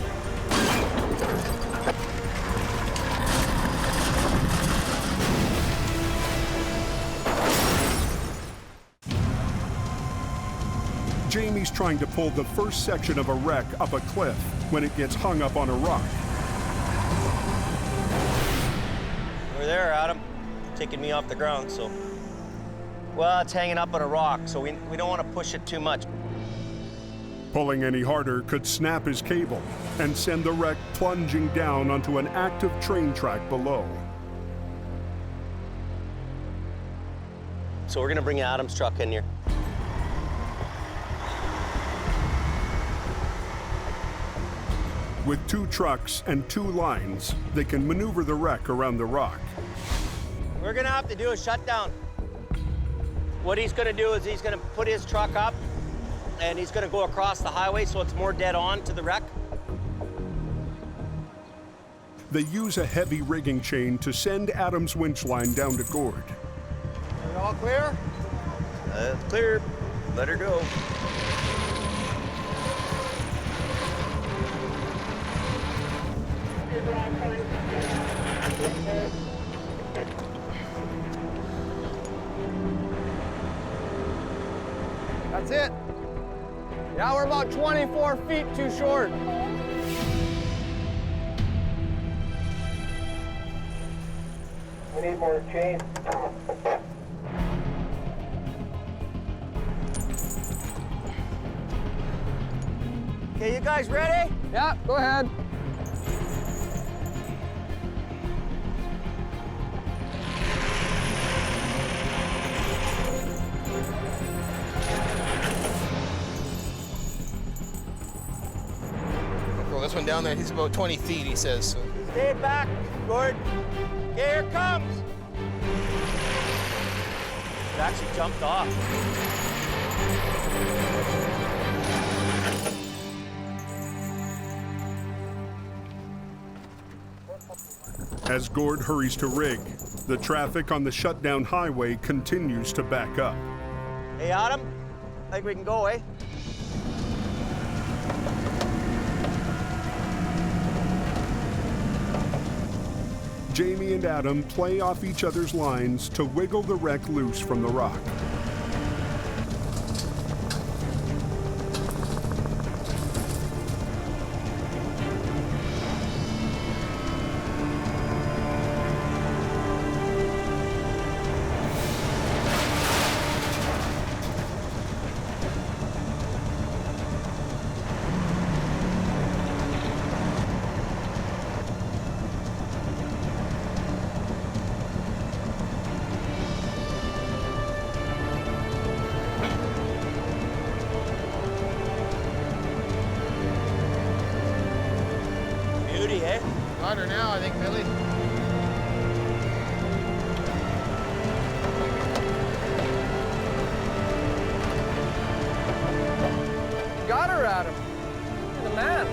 Jamie's trying to pull the first section of a wreck up a cliff when it gets hung up on a rock. We're there, Adam. Taking me off the ground, so. Well, it's hanging up on a rock, so we don't want to push it too much. Pulling any harder could snap his cable and send the wreck plunging down onto an active train track below. So we're gonna bring Adam's truck in here. With 2 trucks and 2 lines, they can maneuver the wreck around the rock. We're gonna have to do a shutdown. What he's gonna do is he's gonna put his truck up and he's gonna go across the highway so it's more dead on to the wreck. They use a heavy rigging chain to send Adam's winch line down to Gord. Are you all clear? Clear. Let her go. That's it. Yeah, we're about 24 feet too short. We need more chain. Okay, you guys ready? Yeah, go ahead. Well, this one down there, he's about 20 feet, he says. So. Stay back, Gord. Okay, here it comes. It actually jumped off. As Gord hurries to rig, the traffic on the shutdown highway continues to back up. Hey, Adam, I think we can go, eh? Jamie and Adam play off each other's lines to wiggle the wreck loose from the rock. Beauty, eh? Got her now, I think, Billy. Got her, Adam. You're the man.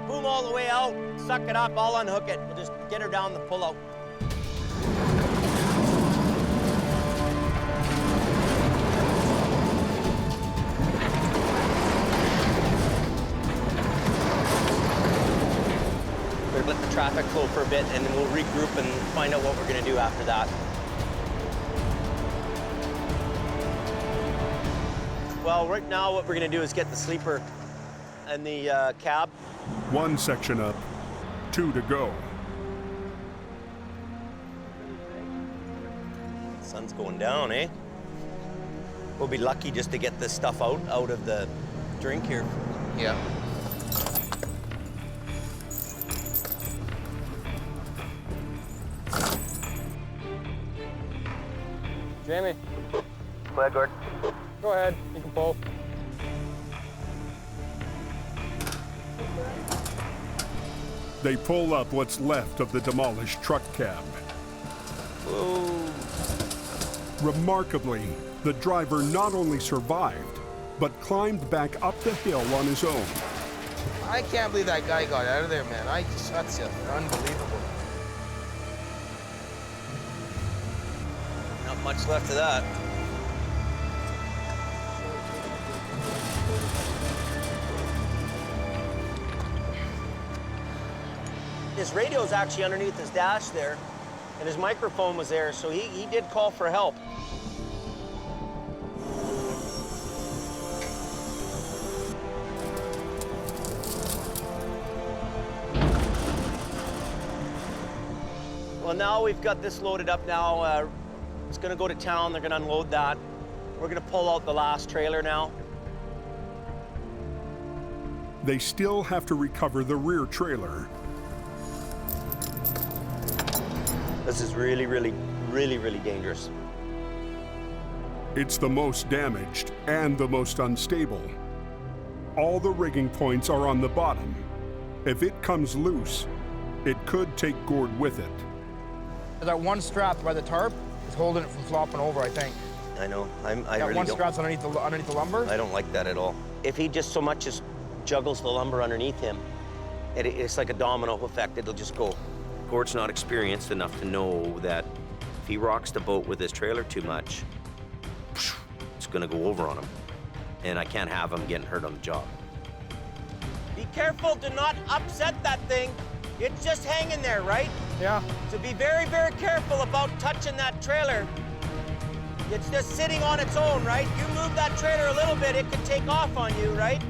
Boom all the way out. Suck it up. I'll unhook it. We'll just get her down the pull-out. Let the traffic flow for a bit, and then we'll regroup and find out what we're going to do after that. Well, right now what we're going to do is get the sleeper and the cab. One section up, 2 to go. Sun's going down, eh? We'll be lucky just to get this stuff out of the drink here. Yeah. Jamie. Go ahead, Gord. Go ahead. You can pull. They pull up what's left of the demolished truck cab. Whoa. Remarkably, the driver not only survived, but climbed back up the hill on his own. I can't believe that guy got out of there, man. That's just unbelievable. Not much left of that. His radio's actually underneath his dash there, and his microphone was there, so he did call for help. Well, now we've got this loaded up now. It's gonna go to town, they're gonna unload that. We're gonna pull out the last trailer now. They still have to recover the rear trailer. This is really, really, really, really dangerous. It's the most damaged and the most unstable. All the rigging points are on the bottom. If it comes loose, it could take Gord with it. That one strap by the tarp is holding it from flopping over, I think. I know. I That really one don't. strap's underneath the lumber. I don't like that at all. If he just so much as juggles the lumber underneath him, it's like a domino effect. It'll just go. Gord's not experienced enough to know that if he rocks the boat with his trailer too much, it's gonna go over on him. And I can't have him getting hurt on the job. Be careful to not upset that thing. It's just hanging there, right? Yeah. So be very, very careful about touching that trailer. It's just sitting on its own, right? You move that trailer a little bit, it could take off on you, right?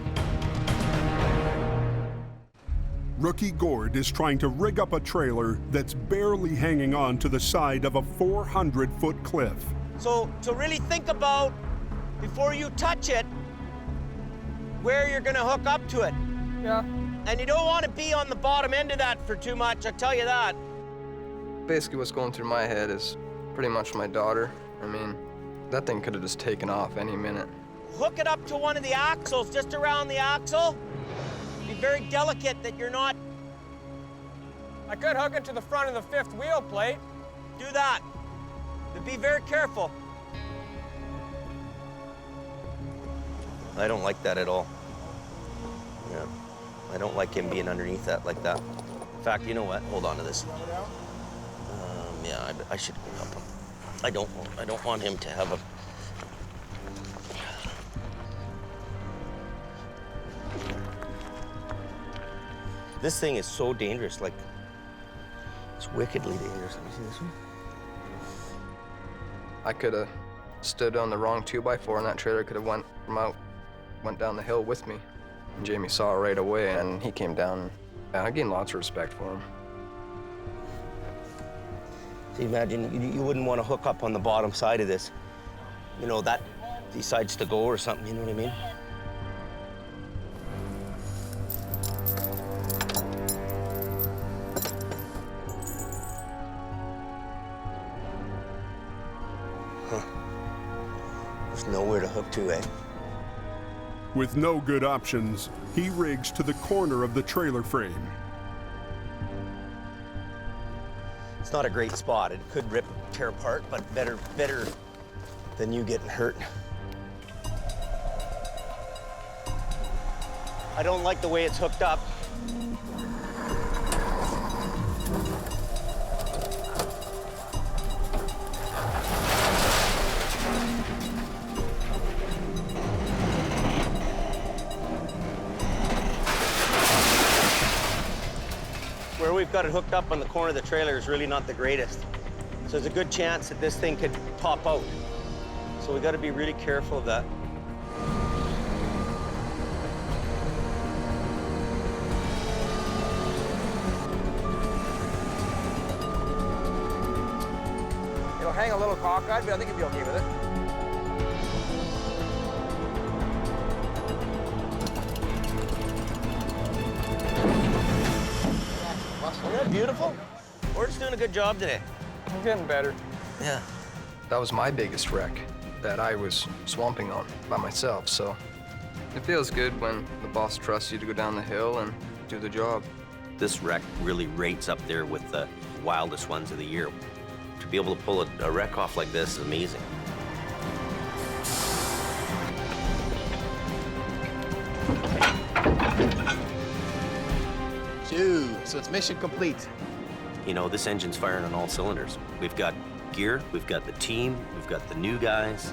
Rookie Gord is trying to rig up a trailer that's barely hanging on to the side of a 400-foot cliff. So to really think about, before you touch it, where you're gonna hook up to it. Yeah. And you don't want to be on the bottom end of that for too much, I tell you that. Basically what's going through my head is pretty much my daughter. I mean, that thing could have just taken off any minute. Hook it up to one of the axles, just around the axle. Be very delicate that you're not... I could hook it to the front of the fifth wheel plate. Do that. But be very careful. I don't like that at all. Yeah. I don't like him being underneath that like that. In fact, you know what? Hold on to this. Yeah, I should help him. I don't want him to have a... This thing is so dangerous, like, it's wickedly dangerous. Let me see this one. I could have stood on the wrong 2x4 and that trailer could have went down the hill with me. And Jamie saw it right away and he came down. And I gained lots of respect for him. So imagine, you wouldn't want to hook up on the bottom side of this. You know, that decides to go or something, you know what I mean? There's nowhere to hook to, eh? With no good options, he rigs to the corner of the trailer frame. It's not a great spot. It could rip, tear apart, but better than you getting hurt. I don't like the way it's hooked up. Where we've got it hooked up on the corner of the trailer is really not the greatest. So there's a good chance that this thing could pop out. So we got to be really careful of that. It'll hang a little cockeyed, but I think you'll be okay with it. Isn't that beautiful? We're just doing a good job today. I'm getting better. Yeah. That was my biggest wreck that I was swamping on by myself, so it feels good when the boss trusts you to go down the hill and do the job. This wreck really rates up there with the wildest ones of the year. To be able to pull a wreck off like this is amazing. Dude, so it's mission complete. You know, this engine's firing on all cylinders. We've got gear, we've got the team, we've got the new guys.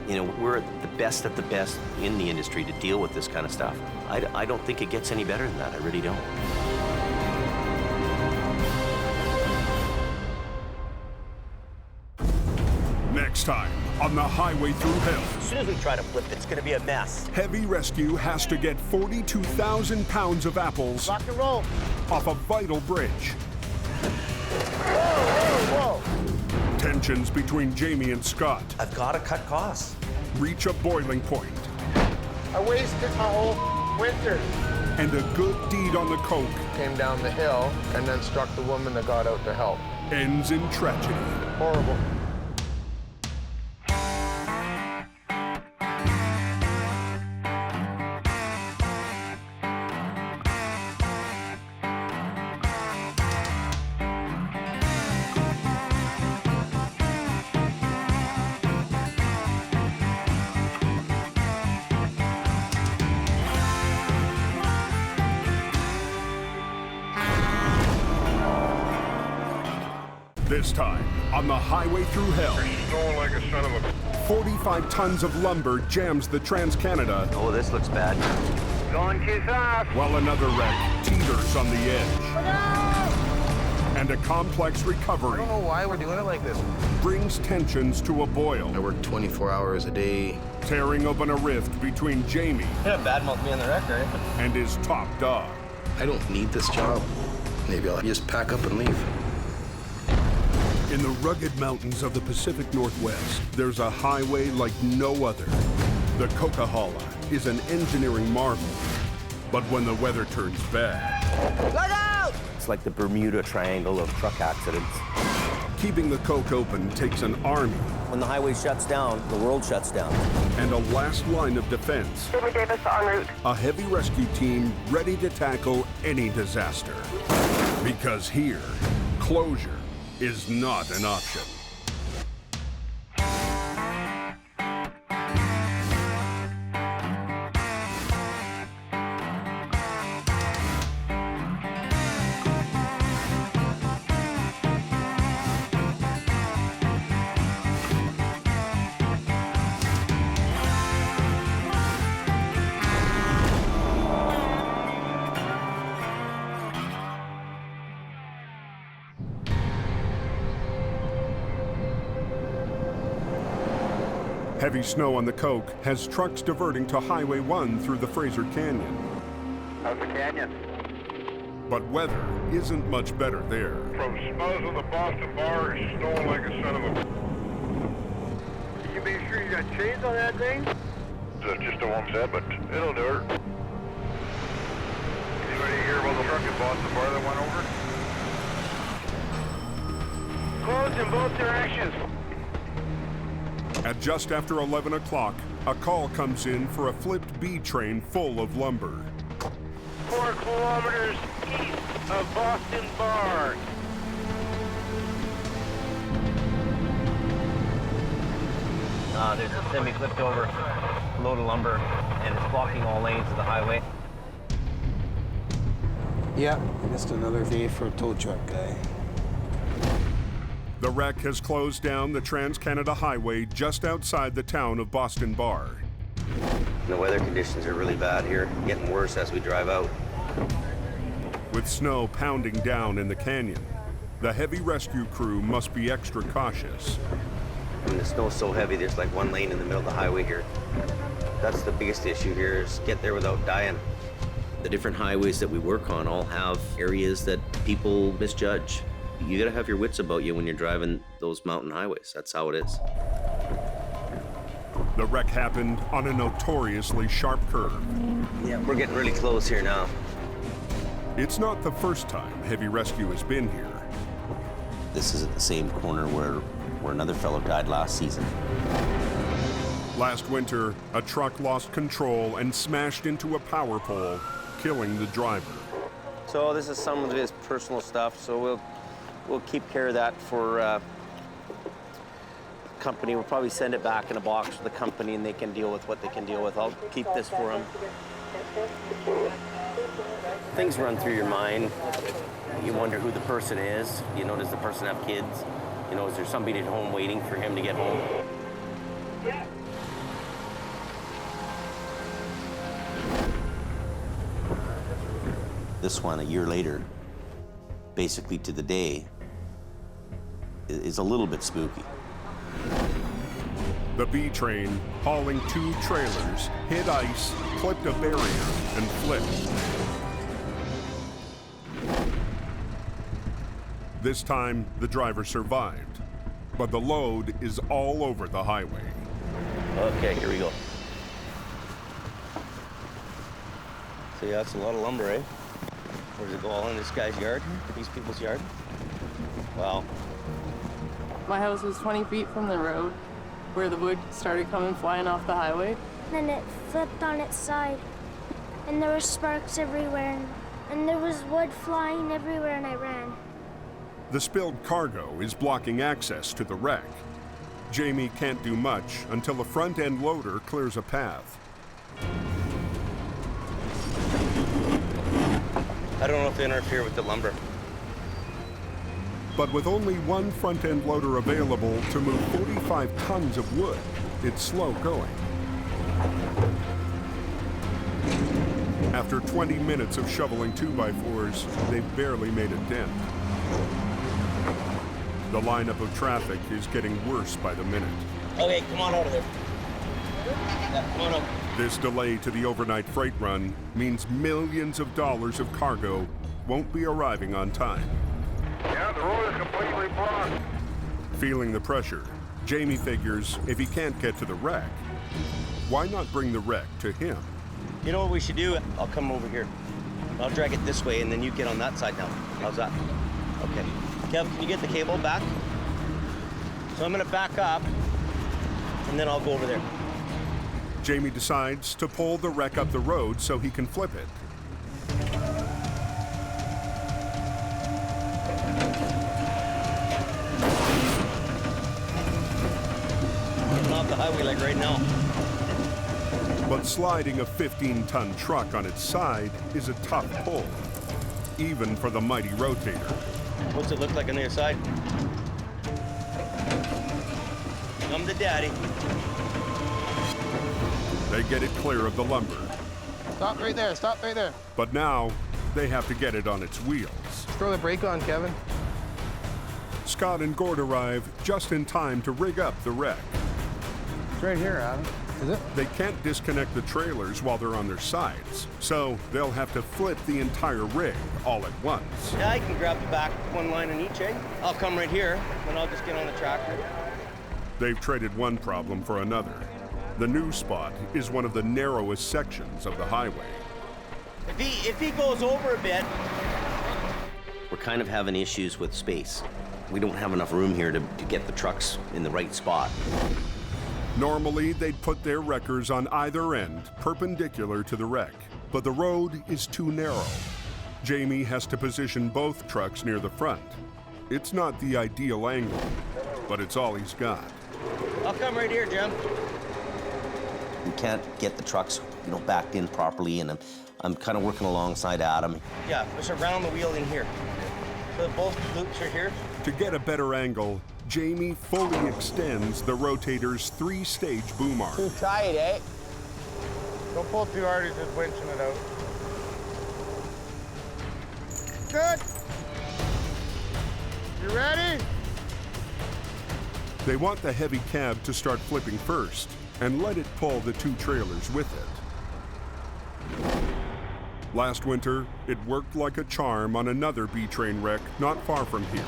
You know, we're the best in the industry to deal with this kind of stuff. I don't think it gets any better than that. I really don't. Next time on the Highway Thru Hell. As soon as we try to flip, it's going to be a mess. Heavy Rescue has to get 42,000 pounds of apples Rock and roll. off a vital bridge. Whoa, whoa, whoa. Tensions between Jamie and Scott I've got to cut costs. reach a boiling point, I wasted my whole winter. and a good deed on the coke Came down the hill and then struck the woman that got out to help. ends in tragedy. Horrible. This time, on the Highway Thru Hell, Snowing like a son of a... 45 tons of lumber jams the Trans-Canada. Oh, this looks bad. Going too fast. While another wreck teeters on the edge. And a complex recovery. I don't know why we're doing it like this. Brings tensions to a boil. I work 24 hours a day. Tearing open a rift between Jamie Badmouth me on the wreck, right? and his top dog. I don't need this job. Maybe I'll just pack up and leave. In the rugged mountains of the Pacific Northwest, there's a highway like no other. The Coquihalla is an engineering marvel. But when the weather turns bad... Look out! It's like the Bermuda Triangle of truck accidents. Keeping the Coke open takes an army. When the highway shuts down, the world shuts down. And a last line of defense. Jimmy Davis en route. A heavy rescue team ready to tackle any disaster. Because here, closure is not an option. Heavy snow on the Coke has trucks diverting to Highway 1 through the Fraser Canyon. How's the canyon? But weather isn't much better there. From Smuzz of the Boston Bar, it's snowing like a son of a... Can you make sure you got chains on that thing? Just a one set, but it'll do it. Anybody hear about the truck at Boston Bar that went over? Closed in both directions. At just after 11 o'clock, a call comes in for a flipped B train full of lumber. 4 kilometers east of Boston Bar. There's a semi flipped over load of lumber, and it's blocking all lanes of the highway. Yeah, just another day for a tow truck guy. The wreck has closed down the Trans-Canada Highway just outside the town of Boston Bar. The weather conditions are really bad here, getting worse as we drive out. With snow pounding down in the canyon, the heavy rescue crew must be extra cautious. I mean, the snow's so heavy, there's like one lane in the middle of the highway here. That's the biggest issue here, is get there without dying. The different highways that we work on all have areas that people misjudge. You gotta have your wits about you when you're driving those mountain highways. That's how it is. The wreck happened on a notoriously sharp curve. Yeah, we're getting really close here now. It's not the first time heavy rescue has been here. This is at the same corner where another fellow died last season. Last winter, a truck lost control and smashed into a power pole, killing the driver. So this is some of his personal stuff, so we'll keep care of that for company. We'll probably send it back in a box to the company and they can deal with what they can deal with. I'll keep this for him. Things run through your mind. You wonder who the person is. You know, does the person have kids? You know, is there somebody at home waiting for him to get home? This one, a year later, basically to the day, is a little bit spooky. The B train, hauling 2 trailers, hit ice, clipped a barrier, and flipped. This time, the driver survived, but the load is all over the highway. Okay, here we go. So yeah, that's a lot of lumber, eh? Where does it go, all in this guy's yard? These people's yard? Wow. My house was 20 feet from the road where the wood started coming flying off the highway. Then it flipped on its side, and there were sparks everywhere, and there was wood flying everywhere, and I ran. The spilled cargo is blocking access to the wreck. Jamie can't do much until the front-end loader clears a path. I don't know if they interfere with the lumber. But with only one front-end loader available to move 45 tons of wood, it's slow going. After 20 minutes of shoveling 2x4s, they've barely made a dent. The lineup of traffic is getting worse by the minute. Okay, come on out of there. Yeah, come on out. This delay to the overnight freight run means millions of dollars of cargo won't be arriving on time. Yeah, the road is completely blocked. Feeling the pressure, Jamie figures if he can't get to the wreck, why not bring the wreck to him? You know what we should do? I'll come over here. I'll drag it this way, and then you get on that side now. How's that? Okay. Kev, can you get the cable back? So I'm gonna back up, and then I'll go over there. Jamie decides to pull the wreck up the road so he can flip it. Getting off the highway like right now. But sliding a 15-ton truck on its side is a tough pull, even for the mighty rotator. What's it look like on the other side? I'm the daddy. They get it clear of the lumber. Stop right there, stop right there. But now, they have to get it on its wheels. Throw the brake on, Kevin. Scott and Gord arrive just in time to rig up the wreck. It's right here, Adam. Is it? They can't disconnect the trailers while they're on their sides, so they'll have to flip the entire rig all at once. Yeah, I can grab the back one line in each, eh? I'll come right here, and I'll just get on the tractor. They've traded one problem for another. The new spot is one of the narrowest sections of the highway. If he goes over a bit... We're kind of having issues with space. We don't have enough room here to get the trucks in the right spot. Normally, they'd put their wreckers on either end, perpendicular to the wreck, but the road is too narrow. Jamie has to position both trucks near the front. It's not the ideal angle, but it's all he's got. I'll come right here, Jim. We can't get the trucks, backed in properly, and I'm kind of working alongside Adam. Yeah, just around the wheel in here. So both loops are here. To get a better angle, Jamie fully extends the rotator's 3-stage boom arm. Too tight, eh? Don't pull too hard, he's just winching it out. Good. You ready? They want the heavy cab to start flipping first and let it pull the two trailers with it. Last winter, it worked like a charm on another B-train wreck not far from here.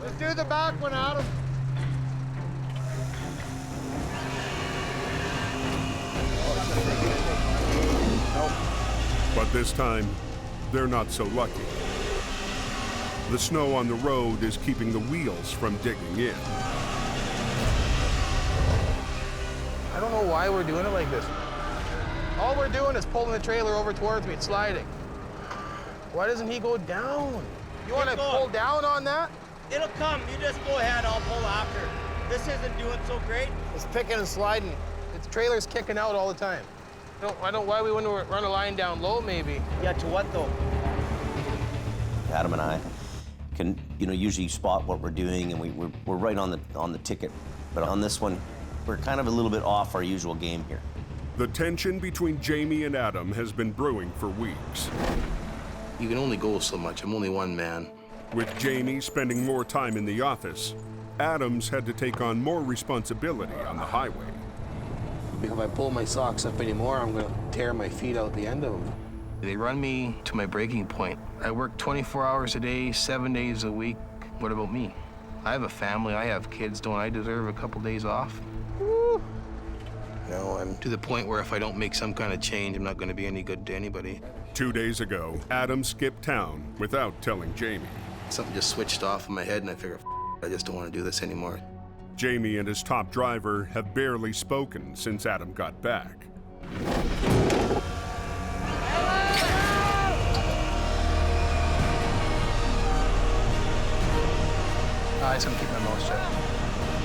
Let's do the back one, Adam. But this time, they're not so lucky. The snow on the road is keeping the wheels from digging in. I don't know why we're doing it like this. All we're doing is pulling the trailer over towards me, it's sliding. Why doesn't he go down? You want to pull down on that? It'll come. You just go ahead. I'll pull after. This isn't doing so great. It's picking and sliding. The trailer's kicking out all the time. I don't why we want to run a line down low, maybe. Yeah, to what though? Adam and I can, usually spot what we're doing, and we're right on the ticket. But on this one, we're kind of a little bit off our usual game here. The tension between Jamie and Adam has been brewing for weeks. You can only go so much. I'm only one man. With Jamie spending more time in the office, Adams had to take on more responsibility on the highway. If I pull my socks up anymore, I'm going to tear my feet out the end of them. They run me to my breaking point. I work 24 hours a day, 7 days a week. What about me? I have a family, I have kids. Don't I deserve a couple days off? Woo. No, I'm to the point where if I don't make some kind of change, I'm not going to be any good to anybody. 2 days ago, Adam skipped town without telling Jamie. Something just switched off in my head, and I figured, I just don't want to do this anymore. Jamie and his top driver have barely spoken since Adam got back. I just gonna keep my mouth shut.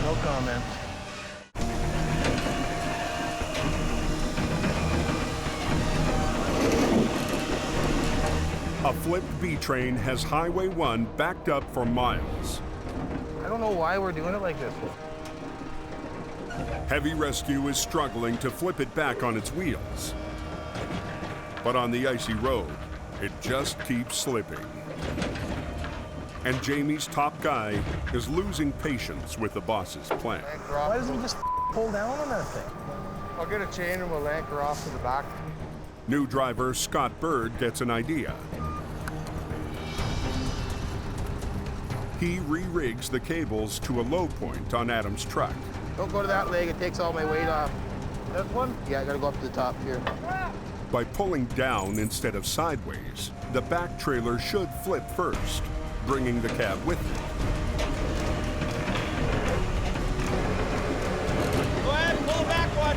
No comment. A flipped B train has Highway 1 backed up for miles. I don't know why we're doing it like this. Heavy Rescue is struggling to flip it back on its wheels. But on the icy road, it just keeps slipping. And Jamie's top guy is losing patience with the boss's plan. Why doesn't he just pull down on that thing? I'll get a chain and we'll anchor off to the back. New driver Scott Bird gets an idea. He re-rigs the cables to a low point on Adam's truck. Don't go to that leg, it takes all my weight off. This one? Yeah, I gotta go up to the top here. By pulling down instead of sideways, the back trailer should flip first, bringing the cab with it. Go ahead, pull the back one.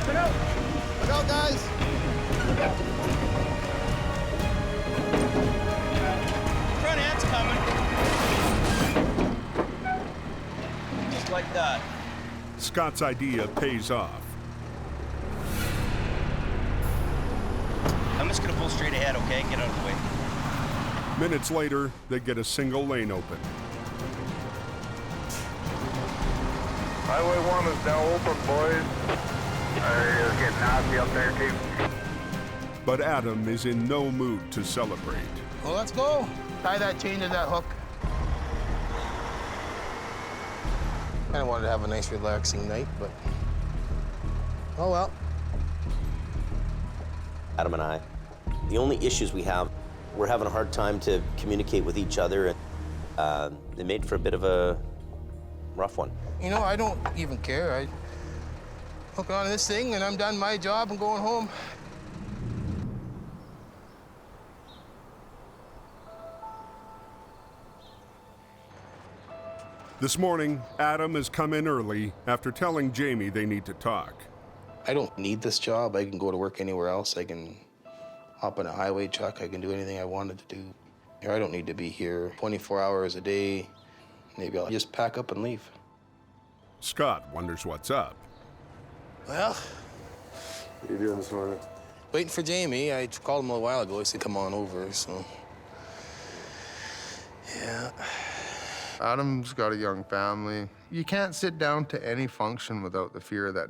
Look out! Look out, guys! Front end's coming. Just like that. Scott's idea pays off. I'm just gonna pull straight ahead, okay? Get out of the way. Minutes later, they get a single lane open. Highway 1 is now open, boys. It's getting nasty up there, too. But Adam is in no mood to celebrate. Well, let's go. Tie that chain to that hook. Kinda wanted to have a nice, relaxing night, but oh well. Adam and I, the only issues we have, we're having a hard time to communicate with each other. It made for a bit of a rough one. You know, I don't even care. I hook on this thing and I'm done my job and going home. This morning, Adam has come in early after telling Jamie they need to talk. I don't need this job. I can go to work anywhere else. I can hop in a highway truck. I can do anything I wanted to do. I don't need to be here 24 hours a day. Maybe I'll just pack up and leave. Scott wonders what's up. Well, What are you doing this morning? waiting for Jamie. I called him a while ago. He said, come on over, so. Yeah. Adam's got a young family. You can't sit down to any function without the fear of that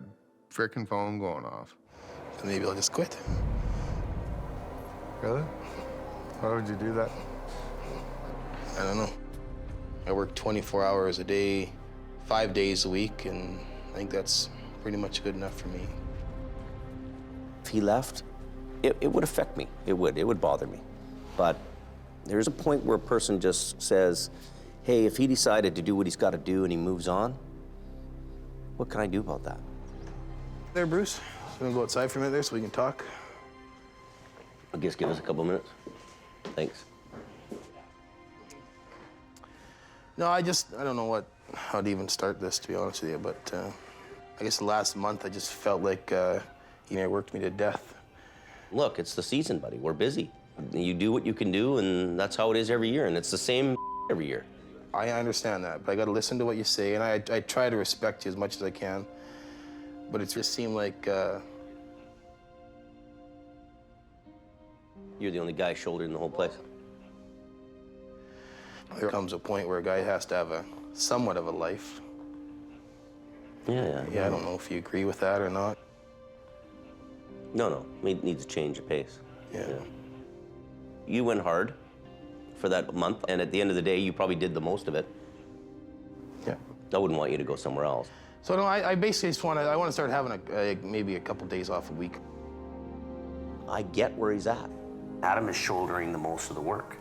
frickin' phone going off. So maybe I'll just quit. Really? Why would you do that? I don't know. I work 24 hours a day, 5 days a week, and I think that's pretty much good enough for me. If he left, it would affect me. It would bother me. But there's a point where a person just says, hey, if he decided to do what he's got to do and he moves on, what can I do about that? There, Bruce. You wanna go outside for a minute there so we can talk? I guess give us a couple minutes. Thanks. No, I don't know how to even start this, to be honest with you, but I guess the last month I just felt like he worked me to death. Look, it's the season, buddy. We're busy. You do what you can do, and that's how it is every year, and it's the same every year. I understand that, but I gotta listen to what you say, and I try to respect you as much as I can, but it just seemed like You're the only guy shouldering the whole place. there comes a point where a guy has to have a somewhat of a life. Yeah. I don't know if you agree with that or not. No. We need to change the pace. Yeah. You went hard for that month, and at the end of the day, you probably did the most of it. Yeah. I wouldn't want you to go somewhere else. So no, I basically just want to start having maybe a couple days off a week. I get where he's at. Adam is shouldering the most of the work.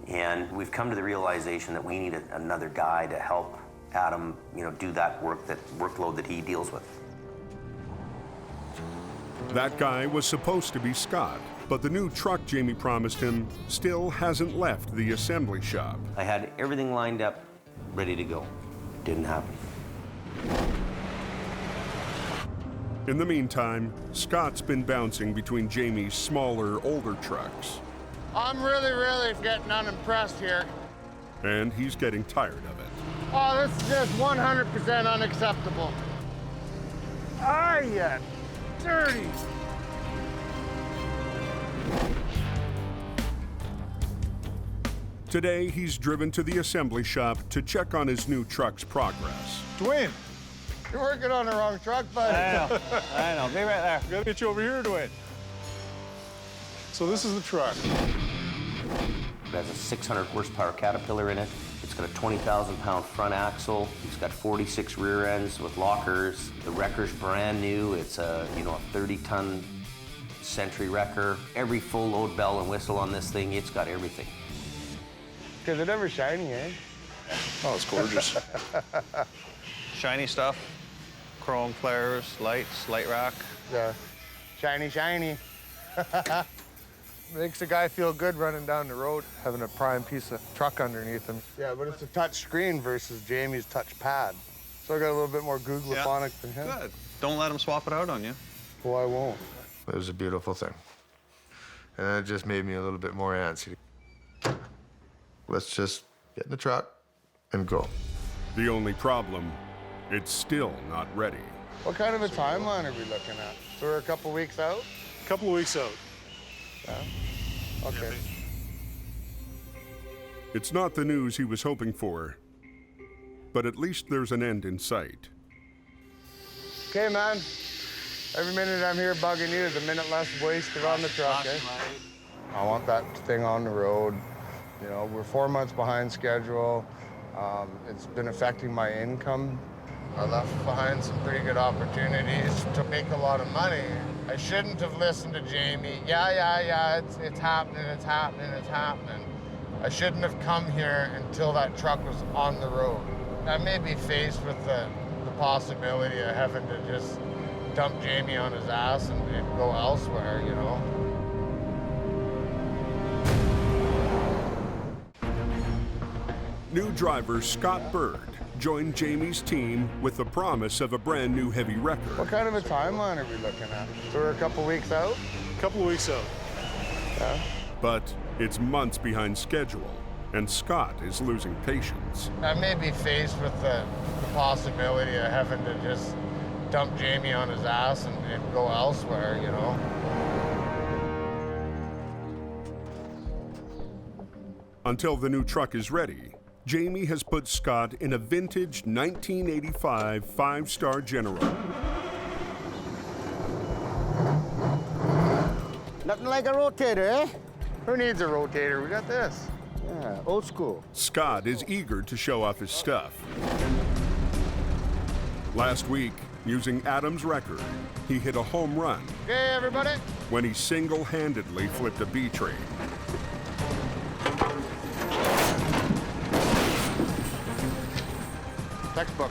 And we've come to the realization that we need another guy to help Adam, do that workload that he deals with. That guy was supposed to be Scott, but the new truck Jamie promised him still hasn't left the assembly shop. I had everything lined up, ready to go. Didn't happen. In the meantime, Scott's been bouncing between Jamie's smaller, older trucks. I'm really getting unimpressed here. And he's getting tired of it. Oh, this is just 100% unacceptable. Ah, yeah, dirty. Today, he's driven to the assembly shop to check on his new truck's progress. Dwayne, you're working on the wrong truck, buddy. I know. Be right there. Gotta get you over here, Dwayne. So this is the truck. It has a 600 horsepower Caterpillar in it. It's got a 20,000-pound front axle. It's got 46 rear ends with lockers. The wrecker's brand new. It's a 30-ton Century wrecker. Every full load bell and whistle on this thing, it's got everything. Because it's never shiny, eh? Oh, it's gorgeous. Shiny stuff, chrome flares, lights, light rack. Yeah, shiny, shiny. Makes the guy feel good running down the road, having a prime piece of truck underneath him. Yeah, but it's a touch screen versus Jamie's touch pad. So I got a little bit more Googleophonic than him. Good. Don't let him swap it out on you. Well, I won't. It was a beautiful thing. And it just made me a little bit more antsy. Let's just get in the truck and go. The only problem, it's still not ready. What kind of a timeline are we looking at? So we're a couple weeks out? A couple of weeks out. Yeah. Okay. It's not the news he was hoping for, but at least there's an end in sight. Okay, man. Every minute I'm here bugging you is a minute less wasted on the truck, eh? I want that thing on the road. You know, we're 4 months behind schedule. It's been affecting my income. I left behind some pretty good opportunities to make a lot of money. I shouldn't have listened to Jamie. Yeah, it's happening, it's happening, it's happening. I shouldn't have come here until that truck was on the road. I may be faced with the possibility of having to just dump Jamie on his ass and go elsewhere, you know. New driver Scott Bird joined Jamie's team with the promise of a brand new heavy wrecker. What kind of a timeline are we looking at? So we're a couple weeks out? A couple of weeks out. Yeah. But it's months behind schedule, and Scott is losing patience. I may be faced with the possibility of having to just dump Jamie on his ass and go elsewhere, you know. Until the new truck is ready, Jamie has put Scott in a vintage 1985 five-star General. Nothing like a rotator, eh? Who needs a rotator? We got this. Yeah, old school. Scott is eager to show off his stuff. Last week, using Adam's record, he hit a home run. Okay, everybody. When he single-handedly flipped a B train. Textbook.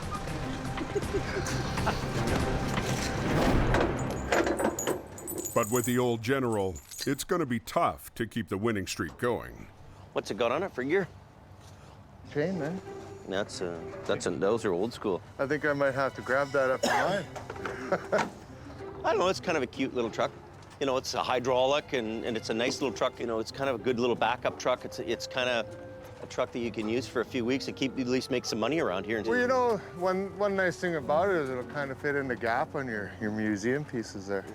But with the old General, it's going to be tough to keep the winning streak going. What's it got on it for gear? Chain, man. Those are old school. I think I might have to grab that up in mine. I don't know, it's kind of a cute little truck. You know, it's a hydraulic and it's a nice little truck. You know, it's kind of a good little backup truck. It's kind of a truck that you can use for a few weeks and at least make some money around here. Well, you know, one nice thing about it is it'll kind of fit in the gap on your museum pieces there.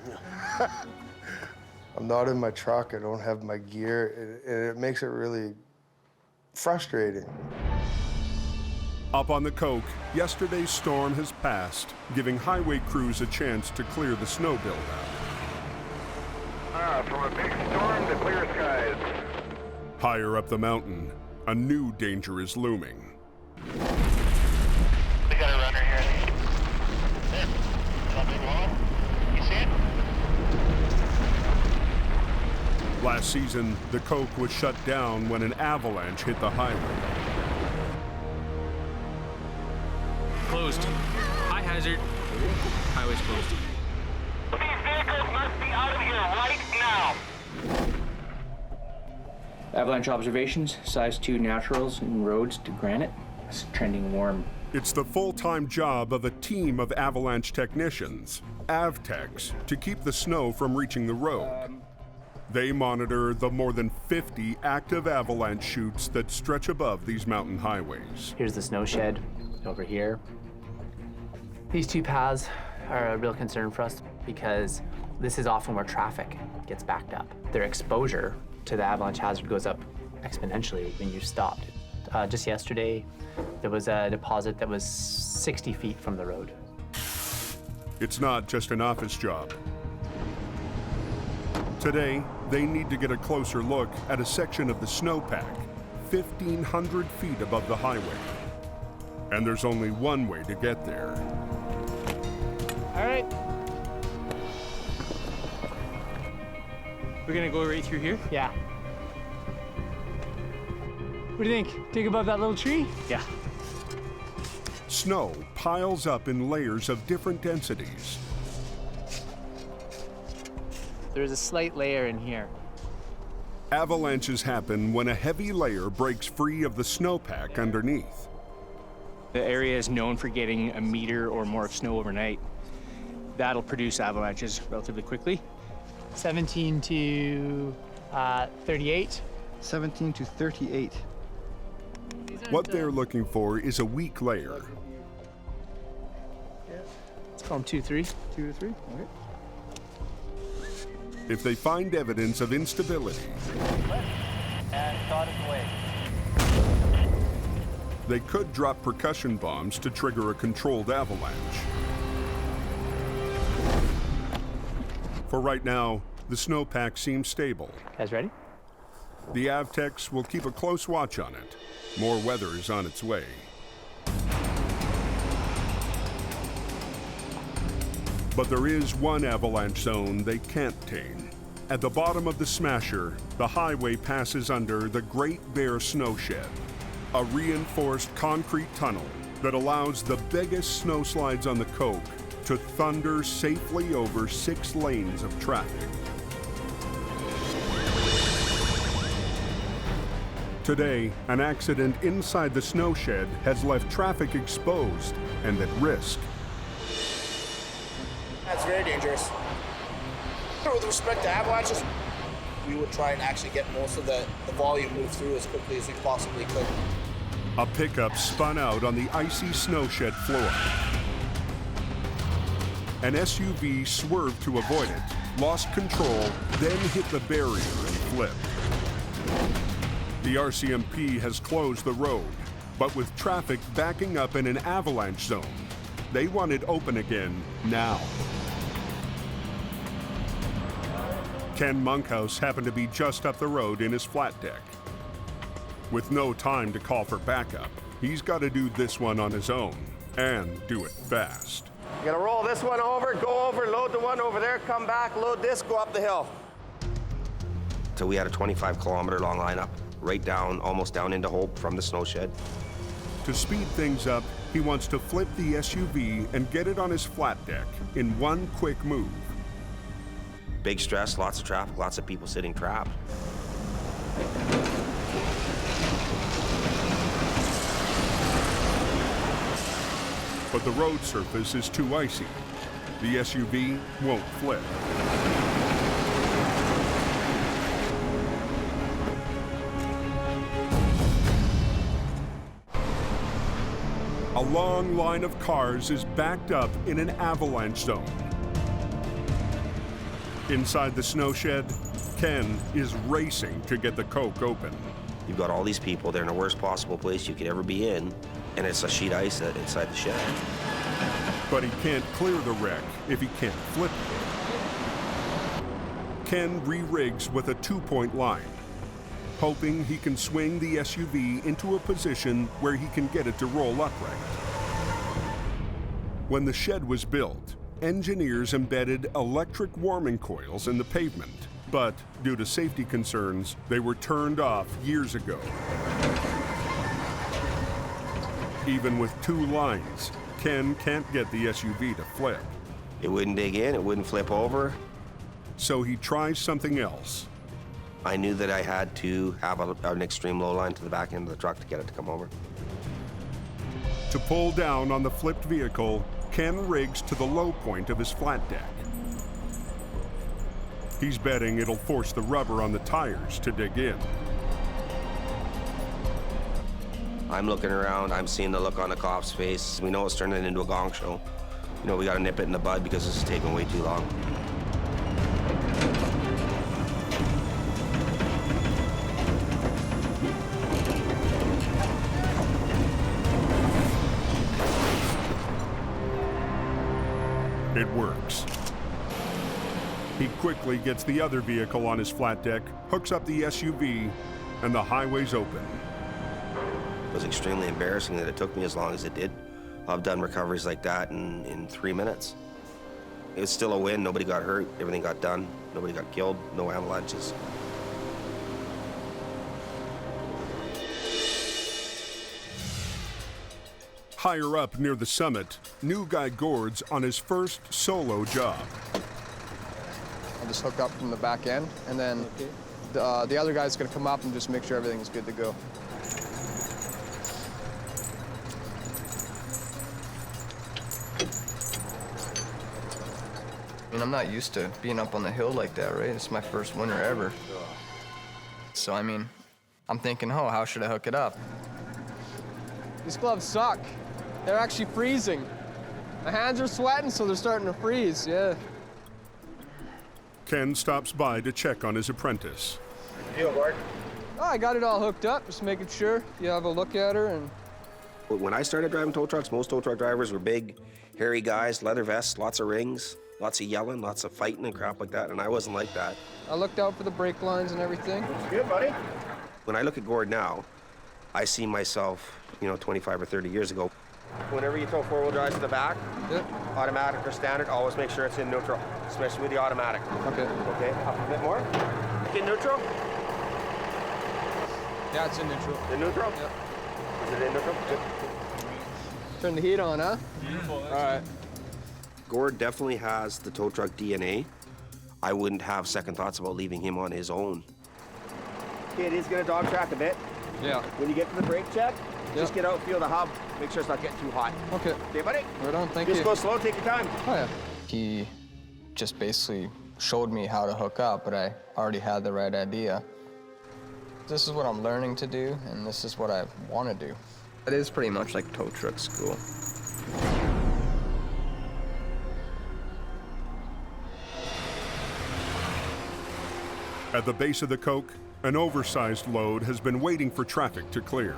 I'm not in my truck, I don't have my gear, it makes it really frustrating. Up on the Coke, yesterday's storm has passed, giving highway crews a chance to clear the snow buildup. From a big storm to clear skies. Higher up the mountain, a new danger is looming. We got a runner here. There. Something wrong? You see it? Last season, the Coke was shut down when an avalanche hit the highway. Closed. High hazard. Highway's closed. These vehicles must be out of here right now. Avalanche observations, size 2 naturals and roads to granite. It's trending warm. It's the full-time job of a team of avalanche technicians, AvTechs, to keep the snow from reaching the road. They monitor the more than 50 active avalanche chutes that stretch above these mountain highways. Here's the snow shed over here. These two paths are a real concern for us because this is often where traffic gets backed up. Their exposure to the avalanche hazard goes up exponentially when you're stopped. Just yesterday, there was a deposit that was 60 feet from the road. It's not just an office job. Today, they need to get a closer look at a section of the snowpack, 1,500 feet above the highway. And there's only one way to get there. All right. We're gonna go right through here? Yeah. What do you think? Dig above that little tree? Yeah. Snow piles up in layers of different densities. There's a slight layer in here. Avalanches happen when a heavy layer breaks free of the snowpack underneath. The area is known for getting a meter or more of snow overnight. That'll produce avalanches relatively quickly. 17 to 38. 17 to 38. What they're looking for is a weak layer. Let's call them 2-3. 2 to 3, okay. If they find evidence of instability, And thought it away. they could drop percussion bombs to trigger a controlled avalanche. For right now, the snowpack seems stable. Guys ready? The Avtechs will keep a close watch on it. More weather is on its way. But there is one avalanche zone they can't tame. At the bottom of the Smasher, the highway passes under the Great Bear Snowshed, a reinforced concrete tunnel that allows the biggest snowslides on the Coke to thunder safely over 6 lanes of traffic. Today, an accident inside the snowshed has left traffic exposed and at risk. That's very dangerous. With respect to avalanches, we would try and actually get most of the volume moved through as quickly as we possibly could. A pickup spun out on the icy snowshed floor. An SUV swerved to avoid it, lost control, then hit the barrier and flipped. The RCMP has closed the road, but with traffic backing up in an avalanche zone, they want it open again now. Ken Monkhouse happened to be just up the road in his flat deck. With no time to call for backup, he's got to do this one on his own, and do it fast. You gotta roll this one over, go over, load the one over there, come back, load this, go up the hill. So we had a 25-kilometer long lineup, right down, almost down into Hope from the snowshed. To speed things up, he wants to flip the SUV and get it on his flat deck in one quick move. Big stress, lots of traffic, lots of people sitting trapped. But the road surface is too icy. The SUV won't flip. A long line of cars is backed up in an avalanche zone. Inside the snowshed, Ken is racing to get the Coke open. You've got all these people, they're in the worst possible place you could ever be in, and it's a sheet ice inside the shed. But he can't clear the wreck if he can't flip it. Ken re-rigs with a 2-point line, hoping he can swing the SUV into a position where he can get it to roll upright. When the shed was built, engineers embedded electric warming coils in the pavement, but due to safety concerns, they were turned off years ago. Even with 2 lines, Ken can't get the SUV to flip. It wouldn't dig in, it wouldn't flip over. So he tries something else. I knew that I had to have an extreme low line to the back end of the truck to get it to come over. To pull down on the flipped vehicle, Ken rigs to the low point of his flat deck. He's betting it'll force the rubber on the tires to dig in. I'm looking around, I'm seeing the look on the cop's face. We know it's turning into a gong show. You know, we got to nip it in the bud because this is taking way too long. It works. He quickly gets the other vehicle on his flat deck, hooks up the SUV, and the highway's open. It was extremely embarrassing that it took me as long as it did. I've done recoveries like that in 3 minutes. It was still a win. Nobody got hurt. Everything got done. Nobody got killed. No avalanches. Higher up near the summit, new guy Gord's on his first solo job. I'll just hook up from the back end, and then the other guy's gonna come up and just make sure everything's good to go. I mean, I'm not used to being up on the hill like that, right? It's my first winter ever. So, I mean, I'm thinking, oh, how should I hook it up? These gloves suck. They're actually freezing. My hands are sweating, so they're starting to freeze, yeah. Ken stops by to check on his apprentice. Oh, I got it all hooked up, just making sure you have a look at her. And When I started driving tow trucks, most tow truck drivers were big, hairy guys, leather vests, lots of rings, lots of yelling, lots of fighting and crap like that, and I wasn't like that. I looked out for the brake lines and everything. Looks good, buddy. When I look at Gord now, I see myself, 25 or 30 years ago. Whenever you tow four-wheel drive to the back, automatic or standard, always make sure it's in neutral, especially with the automatic. Okay. Okay, up a bit more. In neutral? Yeah, it's in neutral. In neutral? Yeah. Is it in neutral? Good. Turn the heat on, huh? Beautiful. All right. Gord definitely has the tow truck DNA. I wouldn't have second thoughts about leaving him on his own. Okay, it is going to dog track a bit. Yeah. When you get to the brake check, just get out and feel the hub. Make sure it's not getting too hot. Okay. Okay, buddy? Right on, thank you. Just go slow, take your time. Oh, yeah. He just basically showed me how to hook up, but I already had the right idea. This is what I'm learning to do, and this is what I want to do. It is pretty much like tow truck school. At the base of the Coke, an oversized load has been waiting for traffic to clear.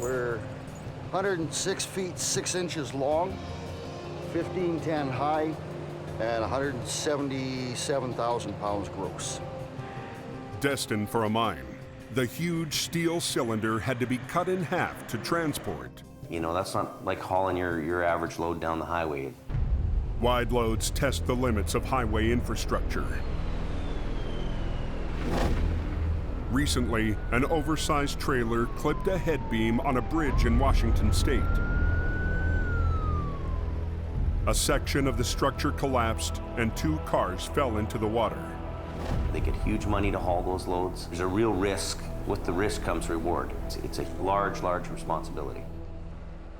We're 106 feet 6 inches long, 1510 high, and 177,000 pounds gross. Destined for a mine, the huge steel cylinder had to be cut in half to transport. That's not like hauling your average load down the highway. Wide loads test the limits of highway infrastructure. Recently, an oversized trailer clipped a head beam on a bridge in Washington state. A section of the structure collapsed and 2 cars fell into the water. They get huge money to haul those loads. There's a real risk. With the risk comes reward. It's a large, large responsibility.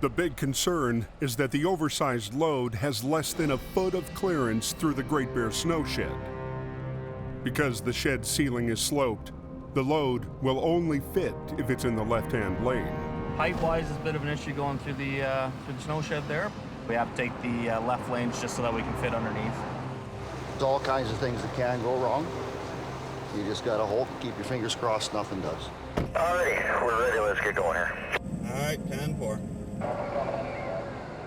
The big concern is that the oversized load has less than a foot of clearance through the Great Bear snow shed. Because the shed ceiling is sloped, the load will only fit if it's in the left-hand lane. Height-wise, is a bit of an issue going through the snow shed there. We have to take the left lanes just so that we can fit underneath. There's all kinds of things that can go wrong. You just gotta hold, keep your fingers crossed, nothing does. Alrighty, we're ready, let's get going here. All right, 10-4.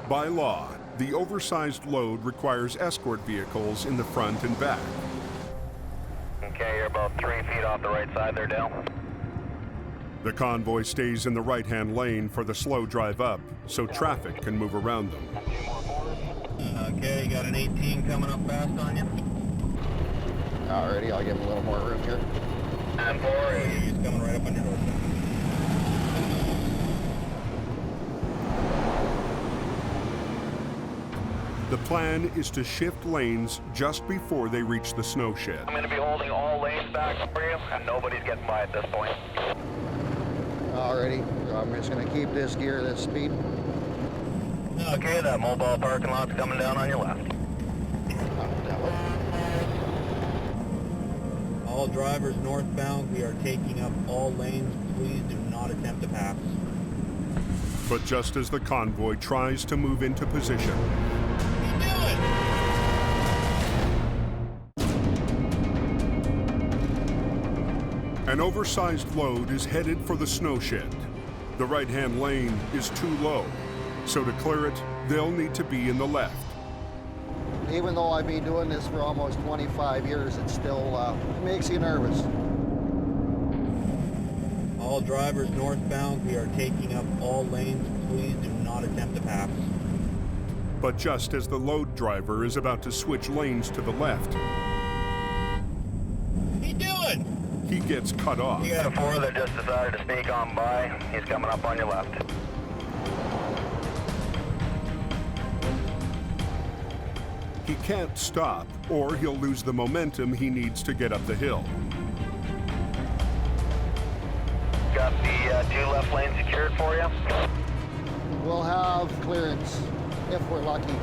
By law, the oversized load requires escort vehicles in the front and back. Okay, you're about 3 feet off the right side there, Dale. The convoy stays in the right-hand lane for the slow drive up, so traffic can move around them. Okay, you got an 18 coming up fast on you. Alrighty, I'll give him a little more room here. And 4. He's coming right up on your doorstep. The plan is to shift lanes just before they reach the snow shed. I'm going to be holding all lanes back for you, and nobody's getting by at this point. Alrighty, I'm just gonna keep this gear, this speed. Okay, that mobile parking lot's coming down on your left. All drivers northbound, we are taking up all lanes. Please do not attempt to pass. But just as the convoy tries to move into position, an oversized load is headed for the snow shed. The right-hand lane is too low, so to clear it, they'll need to be in the left. Even though I've been doing this for almost 25 years, it still it makes you nervous. All drivers northbound, we are taking up all lanes. Please do not attempt to pass. But just as the load driver is about to switch lanes to the left, What are you doing? he gets cut off. You got a 4 that just decided to sneak on by. He's coming up on your left. He can't stop, or he'll lose the momentum he needs to get up the hill. Got the 2 left lanes secured for you. We'll have clearance if we're lucky.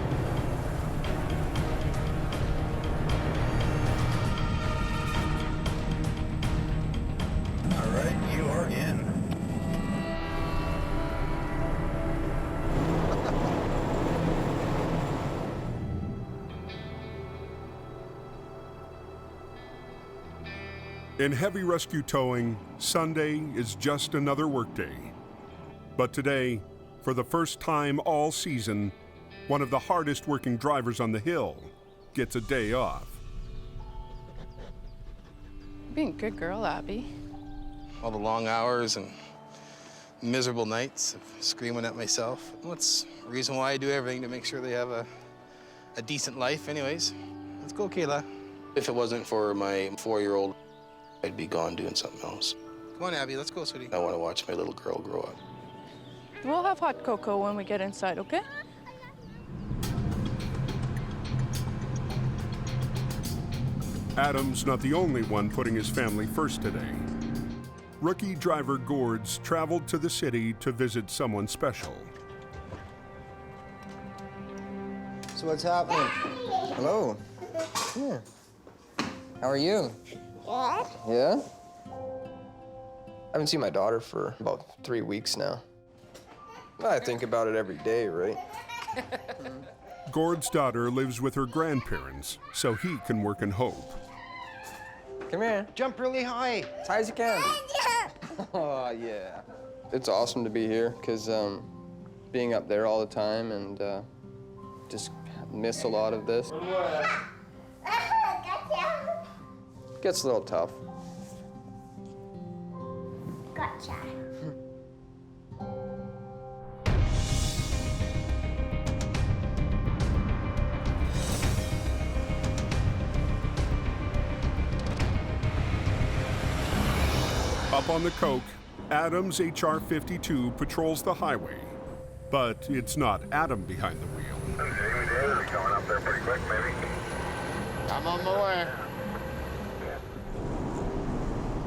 All right, you are in. In heavy rescue towing, Sunday is just another workday. But today, for the first time all season, one of the hardest working drivers on the hill gets a day off. Being a good girl, Abby. All the long hours and miserable nights of screaming at myself. That's the reason why I do everything, to make sure they have a decent life anyways. Let's go, Kayla. If it wasn't for my 4-year-old, I'd be gone doing something else. Come on, Abby, let's go, sweetie. I want to watch my little girl grow up. We'll have hot cocoa when we get inside, okay? Adam's not the only one putting his family first today. Rookie driver Gord's traveled to the city to visit someone special. So what's happening? Hello. Yeah. How are you? Good. Yeah? I haven't seen my daughter for about 3 weeks now. I think about it every day, right? Gord's daughter lives with her grandparents, so he can work and hope. Come here. Jump really high. As high as you can. Oh, yeah. It's awesome to be here, because being up there all the time and just miss a lot of this. Gets a little tough. Gotcha. Up on the Coke, Adam's HR-52 patrols the highway. But it's not Adam behind the wheel. Jamie Davis is coming up there pretty quick, maybe. I'm on my way.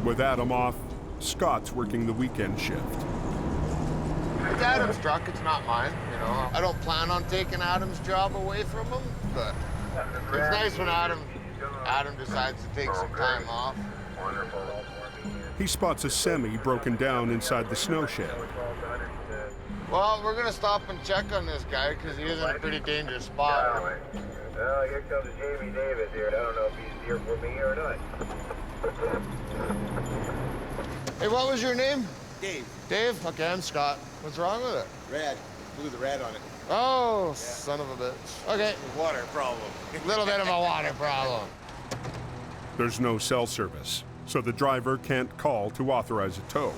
With Adam off, Scott's working the weekend shift. It's Adam's truck, it's not mine, you know. I don't plan on taking Adam's job away from him, but it's nice when Adam decides to take some time off. He spots a semi broken down inside the snow shed. Well, we're gonna stop and check on this guy because he is in a pretty dangerous spot. Well, here comes Jamie Davis here. I don't know if he's here for me or not. Hey, what was your name? Dave. Dave? Okay, I'm Scott. What's wrong with it? Red. Blew the red on it. Oh, son of a bitch. Okay. Water problem. Little bit of a water problem. There's no cell service, so the driver can't call to authorize a tow.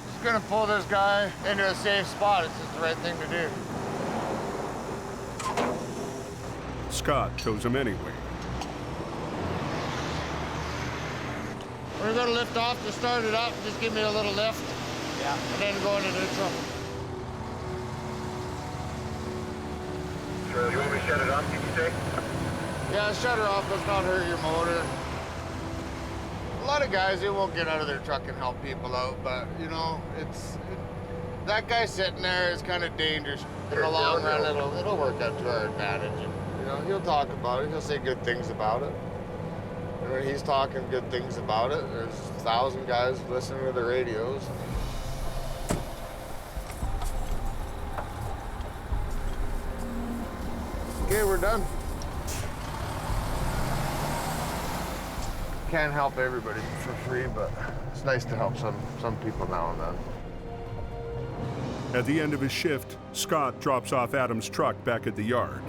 Just gonna pull this guy into a safe spot. It's just the right thing to do. Scott tows him anyway. We're gonna lift off to start it up. Just give me a little lift. Yeah. And then go into neutral. Sure, you want me to shut it off, did you say? Yeah, shut her off. Let's not hurt your motor. A lot of guys, they won't get out of their truck and help people out, but, you know, that guy sitting there is kind of dangerous. In the long run, it'll work out to our advantage. And, you know, he'll talk about it. He'll say good things about it. And when he's talking good things about it, there's 1,000 guys listening to the radios. Okay, we're done. Can't help everybody for free, but it's nice to help some people now and then. At the end of his shift, Scott drops off Adam's truck back at the yard.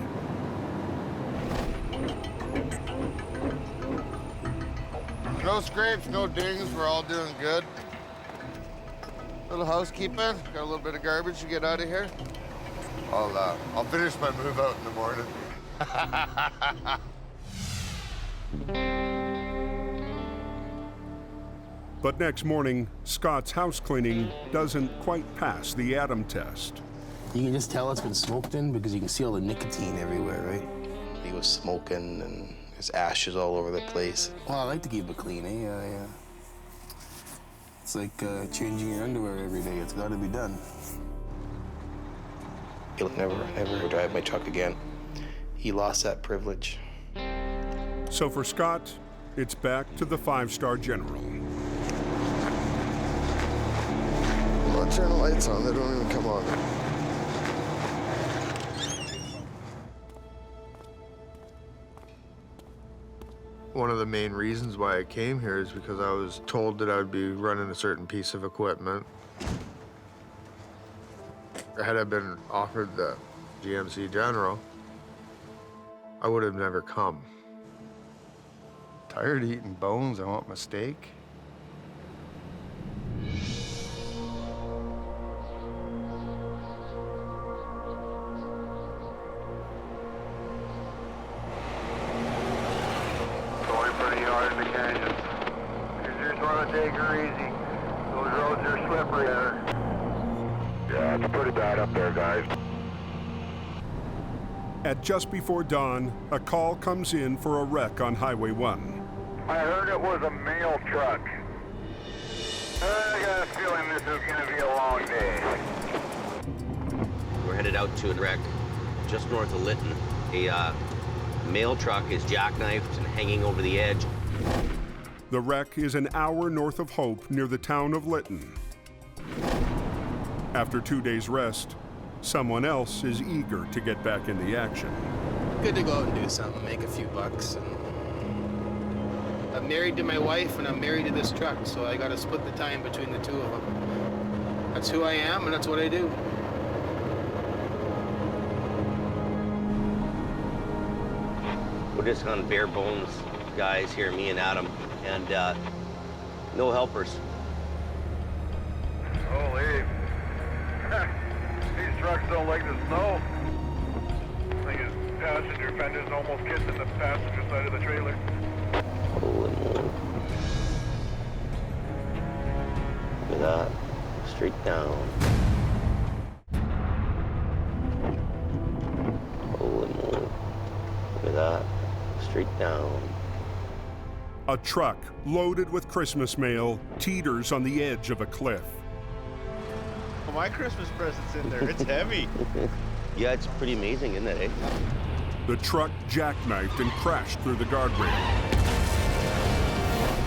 No scrapes, no dings, we're all doing good. Little housekeeping, got a little bit of garbage to get out of here. I'll finish my move out in the morning. But next morning, Scott's house cleaning doesn't quite pass the Adam test. You can just tell it's been smoked in because you can see all the nicotine everywhere, right? He was smoking and there's ashes all over the place. Well, I like to keep it clean, eh? Yeah. It's like changing your underwear every day. It's got to be done. He'll never drive my truck again. He lost that privilege. So for Scott, it's back to the 5-star general. I'll turn the lights on, they don't even come on. One of the main reasons why I came here is because I was told that I would be running a certain piece of equipment. Had I been offered the GMC General, I would have never come. Tired of eating bones, I want my steak. Going pretty hard in the canyon. You just want to take her easy. Those roads are slippery there. Yeah, it's pretty bad up there, guys. At just before dawn, a call comes in for a wreck on Highway 1. I heard it was a mail truck. I got a feeling this is going to be a long day. We're headed out to a wreck just north of Lytton. A mail truck is jackknifed and hanging over the edge. The wreck is an hour north of Hope near the town of Lytton. After 2 days' rest, someone else is eager to get back in the action. Good to go out and do something, make a few bucks. I'm married to my wife and I'm married to this truck, so I gotta split the time between the two of them. That's who I am and that's what I do. We're just on bare bones guys here, me and Adam, and no helpers. Holy. These trucks don't like the snow. I think his passenger fender's almost kissing the passenger side of the trailer. Holy moly. Look at that. Straight down. Holy moly. Look at that. Straight down. A truck loaded with Christmas mail teeters on the edge of a cliff. My Christmas present's in there. It's heavy. Yeah, it's pretty amazing, isn't it, eh? The truck jackknifed and crashed through the guardrail.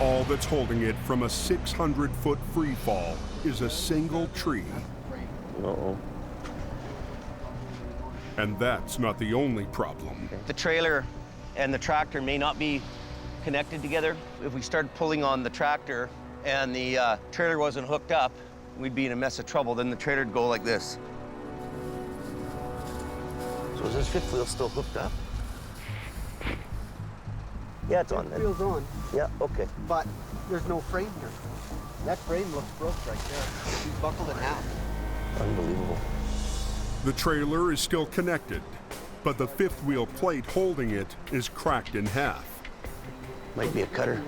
All that's holding it from a 600-foot free fall is a single tree. Uh-oh. And that's not the only problem. The trailer and the tractor may not be connected together. If we started pulling on the tractor and the trailer wasn't hooked up, we'd be in a mess of trouble. Then the trailer'd go like this. So is this fifth wheel still hooked up? Yeah, it's on then. Wheel's on. Yeah, okay. But there's no frame here. That frame looks broke right there. He's buckled in half. Unbelievable. The trailer is still connected, but the fifth wheel plate holding it is cracked in half. Might be a cutter.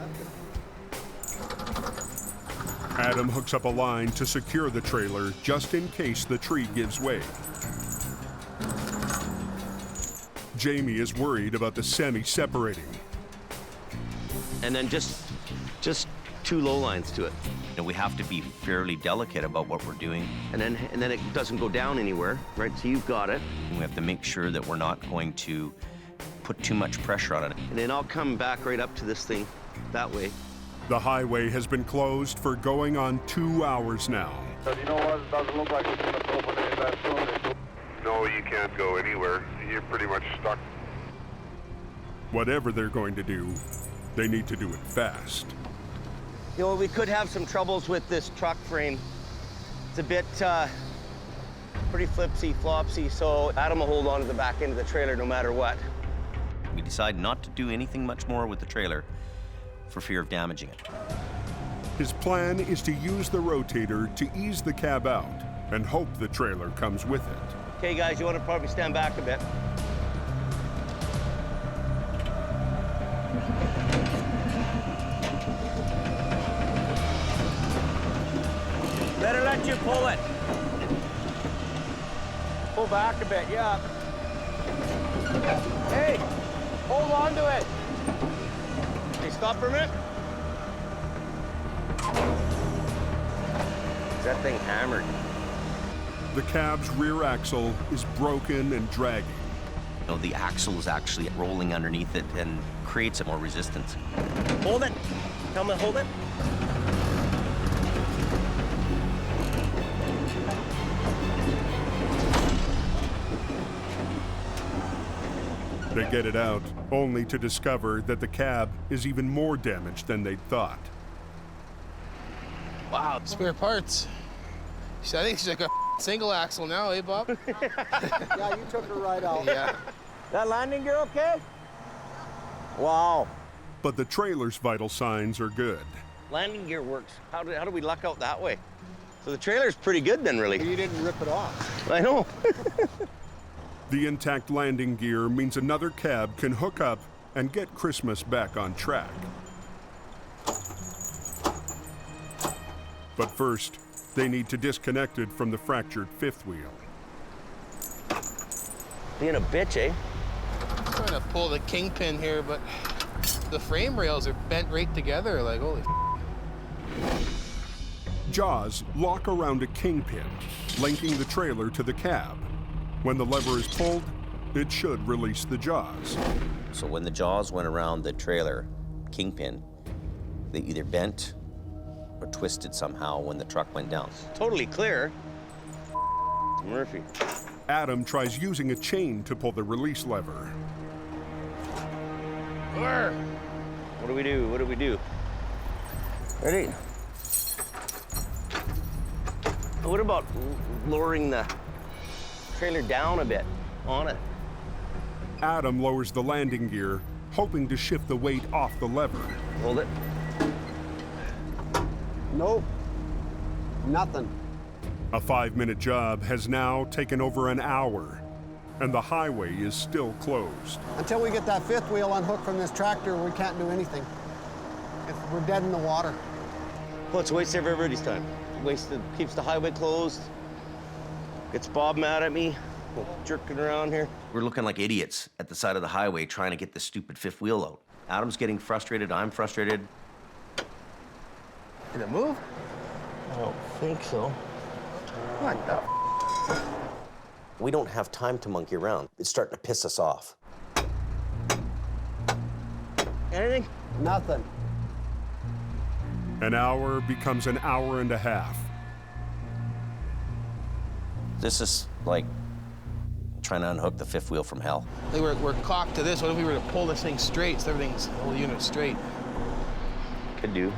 Adam hooks up a line to secure the trailer just in case the tree gives way. Jamie is worried about the semi separating. And then just two low lines to it. And we have to be fairly delicate about what we're doing. And then it doesn't go down anywhere, right? So you've got it. And we have to make sure that we're not going to put too much pressure on it. And then I'll come back right up to this thing that way. The highway has been closed for going on 2 hours now. So you know what? It doesn't look like it's going to open anytime soon. No, you can't go anywhere. You're pretty much stuck Whatever they're going to do, they need to do it fast. You know, we could have some troubles with this truck frame. It's a bit pretty flipsy flopsy, so Adam will hold on to the back end of the trailer no matter what. We decided not to do anything much more with the trailer for fear of damaging it. His plan is to use the rotator to ease the cab out and hope the trailer comes with it. Okay, guys, you want to probably stand back a bit. Better let you pull it. Pull back a bit, yeah. Hey, hold on to it. Hey, stop for a minute. Is that thing hammered? The cab's rear axle is broken and dragging. You know, the axle is actually rolling underneath it and creates more resistance. Hold it. Tell me to hold it. They get it out, only to discover that the cab is even more damaged than they'd thought. Wow, spare parts. I think she's like a single axle now, eh, Bob? Yeah, you took her right out. Yeah. That landing gear okay? Wow. But the trailer's vital signs are good. Landing gear works. How do we luck out that way? So the trailer's pretty good then, really. You didn't rip it off. I know. The intact landing gear means another cab can hook up and get Christmas back on track. But first, they need to disconnect it from the fractured fifth wheel. Being a bitch, eh? I'm trying to pull the kingpin here, but the frame rails are bent right together, like, holy Jaws lock around a kingpin, linking the trailer to the cab. When the lever is pulled, it should release the jaws. So when the jaws went around the trailer kingpin, they either bent or twisted somehow when the truck went down. Totally clear. Murphy. Adam tries using a chain to pull the release lever. What do we do? What do we do? Ready? What about lowering the trailer down a bit on it? Adam lowers the landing gear, hoping to shift the weight off the lever. Hold it. Nope. Nothing. A 5-minute job has now taken over an hour, and the highway is still closed. Until we get that fifth wheel unhooked from this tractor, we can't do anything. We're dead in the water. Well, it's a waste of everybody's time. Keeps the highway closed. Gets Bob mad at me, jerking around here. We're looking like idiots at the side of the highway trying to get this stupid fifth wheel out. Adam's getting frustrated, I'm frustrated. Did it move? I don't think so. What the? We don't have time to monkey around. It's starting to piss us off. Anything? Nothing. An hour becomes an hour and a half. This is like trying to unhook the fifth wheel from hell. Like we're cocked to this. What if we were to pull this thing straight so everything's, the whole unit straight? Could do.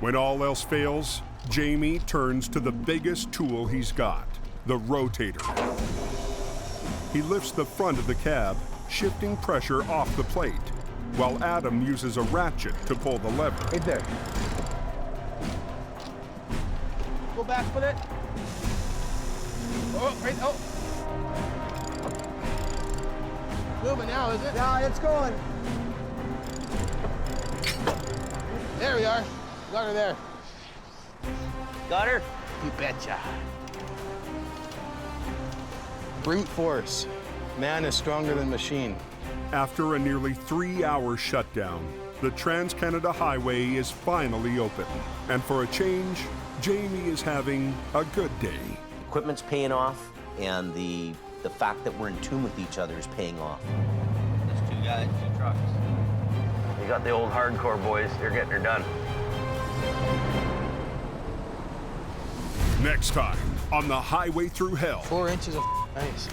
When all else fails, Jamie turns to the biggest tool he's got, the rotator. He lifts the front of the cab, shifting pressure off the plate, while Adam uses a ratchet to pull the lever. Right there. Go back with it. Oh, right, oh. Moving now, is it? Yeah, it's going. There we are. Got her there. Got her? You betcha. Brute force. Man is stronger than machine. After a nearly 3-hour shutdown, the Trans-Canada Highway is finally open. And for a change, Jamie is having a good day. Equipment's paying off, and the fact that we're in tune with each other is paying off. There's 2 guys, 2 trucks. You got the old hardcore boys. They're getting her done. Next time on the Highway Thru Hell. 4 inches of ice.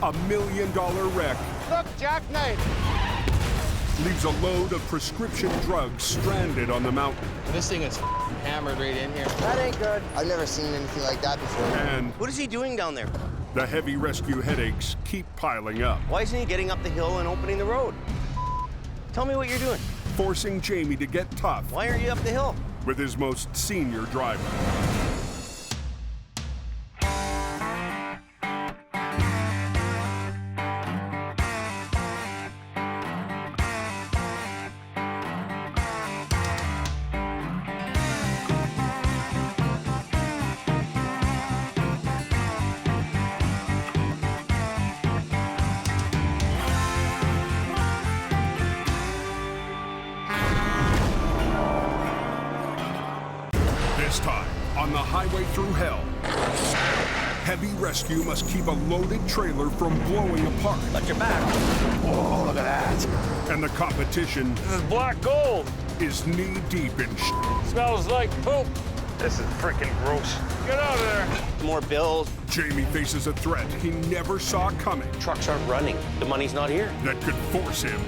$1 million wreck Look, jackknife. Leaves a load of prescription drugs stranded on the mountain. This thing is hammered right in here. That ain't good. I've never seen anything like that before. And What is he doing down there? the heavy rescue headaches keep piling up, Why isn't he getting up the hill and opening the road? Tell me what you're doing. forcing Jamie to get tough Why aren't you up the hill? with his most senior driver. This time, on the Highway Thru Hell, heavy rescue must keep a loaded trailer from blowing apart. Watch your back. Oh, look at that. And the competition This is black gold. is knee-deep in Smells like poop. This is freaking gross. Get out of there. More bills. Jamie faces a threat he never saw coming. Trucks aren't running. The money's not here. That could force him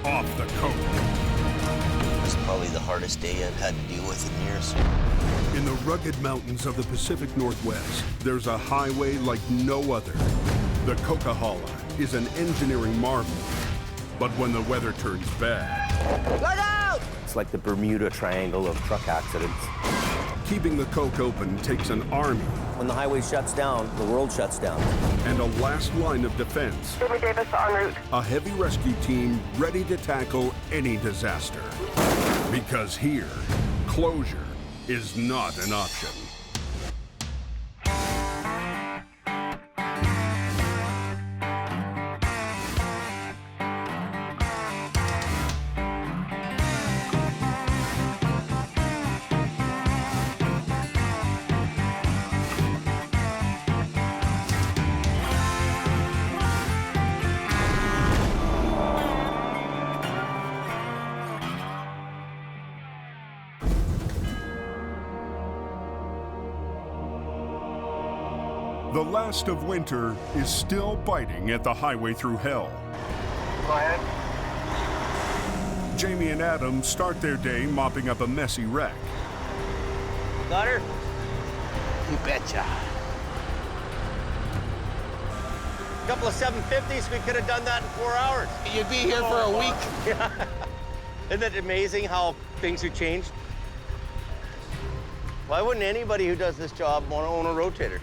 off the coast. This is probably the hardest day I've had to deal with in years. In the rugged mountains of the Pacific Northwest, there's a highway like no other. The Coquihalla is an engineering marvel. But when the weather turns bad, Look out! It's like the Bermuda Triangle of truck accidents. keeping the Coke open takes an army. When the highway shuts down, the world shuts down. And a last line of defense. Jimmy Davis en route. A heavy rescue team ready to tackle any disaster. Because here, closure is not an option. The last of winter is still biting at the Highway Thru Hell. Go ahead. Jamie and Adam start their day mopping up a messy wreck. Got her? You betcha. A couple of 750s, we could have done that in 4 hours. You'd be here for a week. Yeah. Isn't it amazing how things have changed? Why wouldn't anybody who does this job want to own a rotator?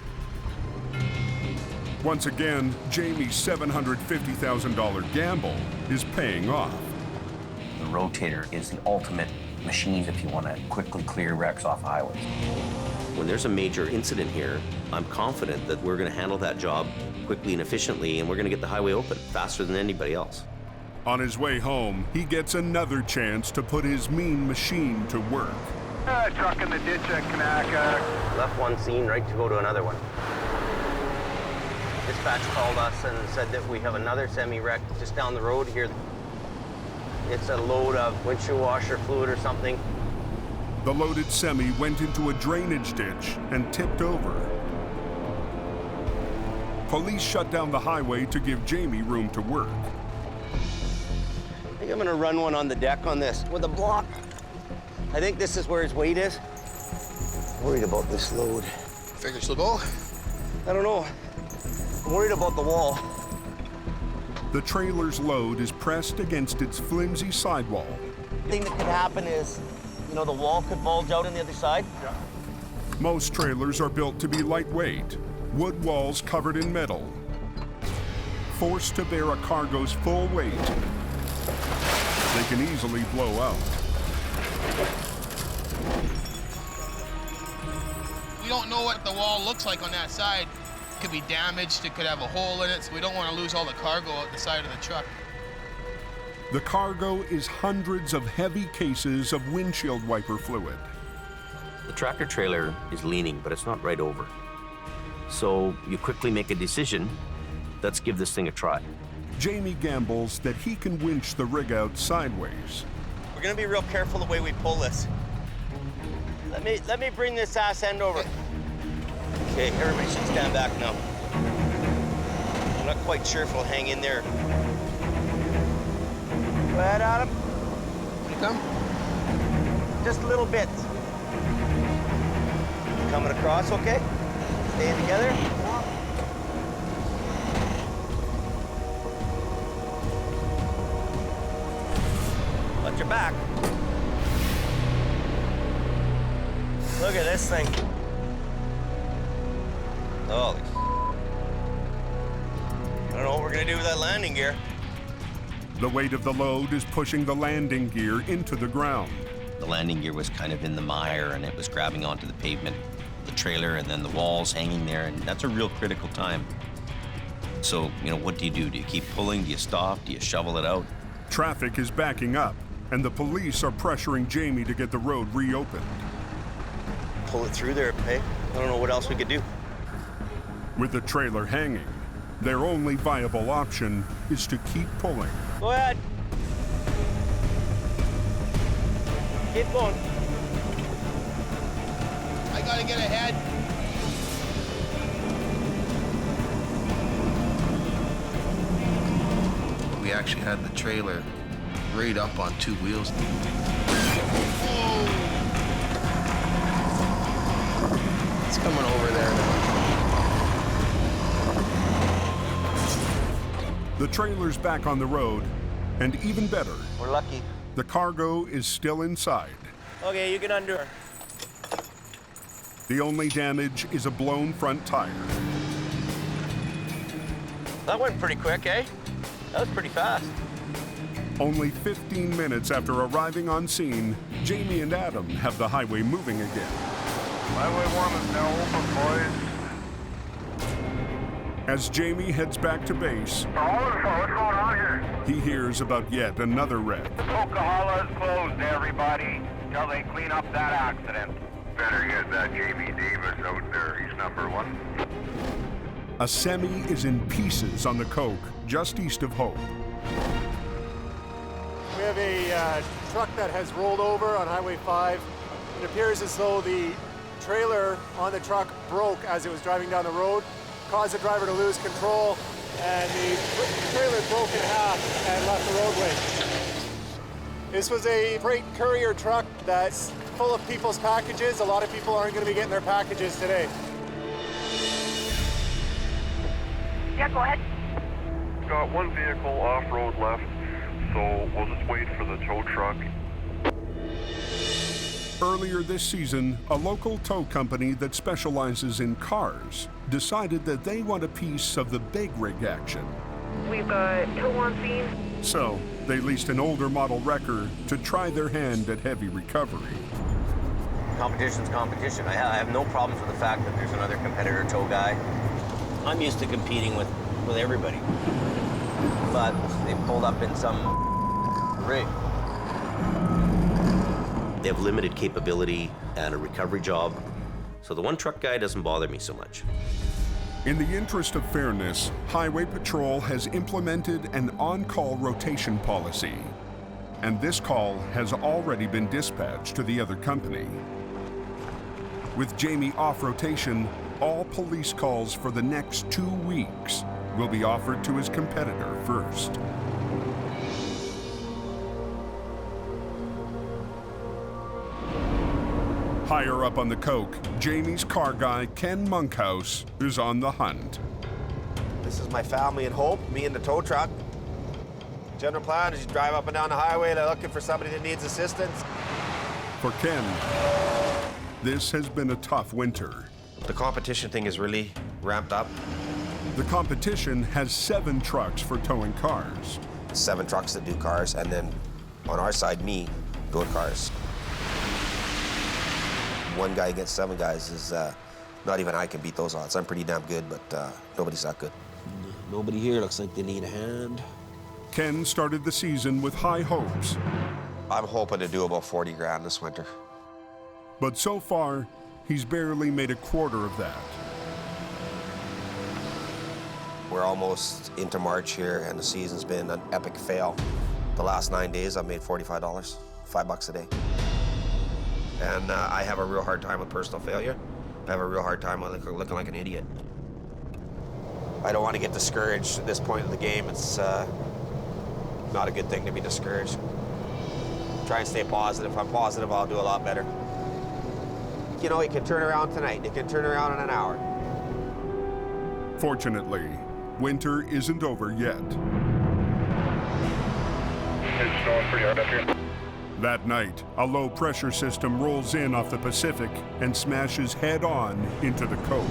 Once again, Jamie's $750,000 gamble is paying off. The rotator is the ultimate machine if you want to quickly clear wrecks off highways. When there's a major incident here, I'm confident that we're going to handle that job quickly and efficiently, and we're going to get the highway open faster than anybody else. On his way home, he gets another chance to put his mean machine to work. Truck in the ditch at Kanaka. Left one scene right to go to another one. Dispatch called us and said that we have another semi-wreck just down the road here. It's a load of windshield washer fluid or something. The loaded semi went into a drainage ditch and tipped over. Police shut down the highway to give Jamie room to work. I think I'm gonna run one on the deck on this with a block. I think this is where his weight is. Worried about this load. Figure she'll go? I don't know. I'm worried about the wall. The trailer's load is pressed against its flimsy sidewall. The thing that could happen is, you know, the wall could bulge out on the other side. Yeah. Most trailers are built to be lightweight, wood walls covered in metal. Forced to bear a cargo's full weight, they can easily blow out. We don't know what the wall looks like on that side. It could be damaged, it could have a hole in it, so we don't want to lose all the cargo out the side of the truck. The cargo is hundreds of heavy cases of windshield wiper fluid. The tractor trailer is leaning, but it's not right over. So you quickly make a decision, let's give this thing a try. Jamie gambles that he can winch the rig out sideways. We're gonna be real careful the way we pull this. Let me bring this ass end over. Okay, everybody should stand back now. I'm not quite sure if it'll hang in there. got him. You come? Just a little bit. Coming across, okay? Staying together. Watch your back. Look at this thing. Holy. I don't know what we're gonna do with that landing gear. The weight of the load is pushing the landing gear into the ground. The landing gear was kind of in the mire and it was grabbing onto the pavement, the trailer, and then the walls hanging there, and that's a real critical time. So, what do? Do you keep pulling? Do you stop? Do you shovel it out? Traffic is backing up, and the police are pressuring Jamie to get the road reopened. Pull it through there, hey? I don't know what else we could do. With the trailer hanging, their only viable option is to keep pulling. Go ahead. Keep going. I gotta get ahead. We actually had the trailer right up on two wheels. It's coming over there now. The trailer's back on the road, and even better, We're lucky. the cargo is still inside. Okay, you can undo her. The only damage is a blown front tire. That went pretty quick, eh? That was pretty fast. Only 15 minutes after arriving on scene, Jamie and Adam have the highway moving again. Highway 1 is now open, boys. As Jamie heads back to base, What's going on here? he hears about yet another wreck. Coquihalla is closed, everybody, till they clean up that accident. Better get that Jamie Davis out there. He's number 1. A semi is in pieces on the Coke, just east of Hope. We have a truck that has rolled over on Highway 5. It appears as though the trailer on the truck broke as it was driving down the road, caused the driver to lose control, and the trailer broke in half and left the roadway. This was a freight courier truck that's full of people's packages. A lot of people aren't going to be getting their packages today. Yeah, go ahead. Got one vehicle off-road left, so we'll just wait for the tow truck. Earlier this season, a local tow company that specializes in cars decided that they want a piece of the big rig action. We've got tow on scene. So, they leased an older model wrecker to try their hand at heavy recovery. Competition's competition. I have no problems with the fact that there's another competitor tow guy. I'm used to competing with everybody. But they pulled up in some rig. They have limited capability and a recovery job, so the one truck guy doesn't bother me so much. In the interest of fairness, Highway Patrol has implemented an on-call rotation policy, and this call has already been dispatched to the other company. With Jamie off rotation, all police calls for the next 2 weeks will be offered to his competitor first. Higher up on the Coke, Jamie's car guy, Ken Monkhouse, is on the hunt. This is my family in Hope, me and the tow truck. General plan is you drive up and down the highway, they're looking for somebody that needs assistance. For Ken, this has been a tough winter. The competition thing is really ramped up. The competition has 7 trucks for towing cars. 7 trucks that do cars, and then on our side, me doing cars. 1 guy against 7 guys is, not even I can beat those odds. I'm pretty damn good, but nobody's that good. Nobody here looks like they need a hand. Ken started the season with high hopes. I'm hoping to do about 40 grand this winter. But so far, he's barely made a quarter of that. We're almost into March here, and the season's been an epic fail. The last 9 days, I've made $45, $5 a day. And I have a real hard time with personal failure. I have a real hard time with looking like an idiot. I don't want to get discouraged at this point in the game. It's not a good thing to be discouraged. Try and stay positive. If I'm positive, I'll do a lot better. You know, it can turn around tonight. It can turn around in an hour. Fortunately, winter isn't over yet. It's snowing pretty hard up here. That night, a low-pressure system rolls in off the Pacific and smashes head-on into the cove.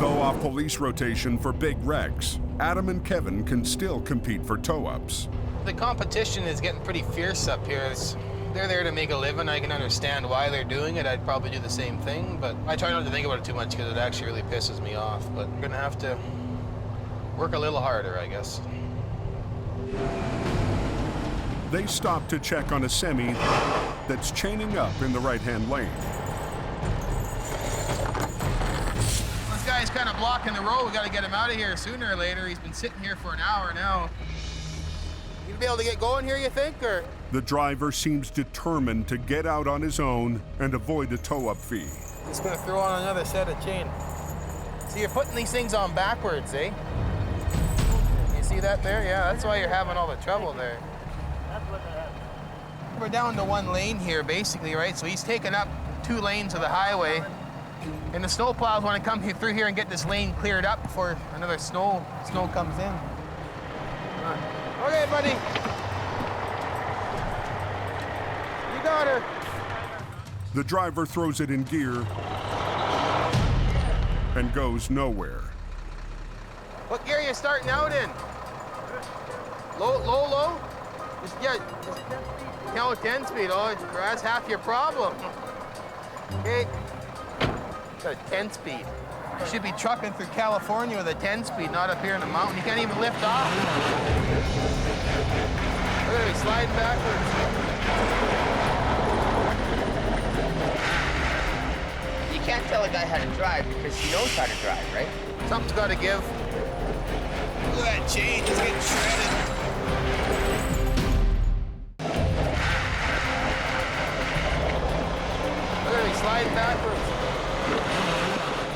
Though off police rotation for big wrecks, Adam and Kevin can still compete for tow-ups. The competition is getting pretty fierce up here. They're there to make a living. I can understand why they're doing it. I'd probably do the same thing, but I try not to think about it too much because it actually really pisses me off. But we're gonna have to work a little harder, I guess. They stop to check on a semi that's chaining up in the right-hand lane. This guy's kind of blocking the road. We got to get him out of here sooner or later. He's been sitting here for an hour now. You gonna be able to get going here, you think, or? The driver seems determined to get out on his own and avoid a tow-up fee. Just gonna throw on another set of chain. See, you're putting these things on backwards, eh? You see that there? Yeah, that's why you're having all the trouble there. We're down to one lane here, basically, right? So he's taking up 2 lanes of the highway. And the snowplows want to come through here and get this lane cleared up before another snow comes in. Okay, buddy. You got her. The driver throws it in gear and goes nowhere. What gear are you starting out in? Low? Just 10 speed. Oh, that's half your problem. Okay. Got a 10 speed. You should be trucking through California with a 10 speed, not up here in the mountain. You can't even lift off. Look at me sliding backwards. You can't tell a guy how to drive because he knows how to drive, right? Something's got to give. Look at that chain, it's getting shredded. Sliding backwards.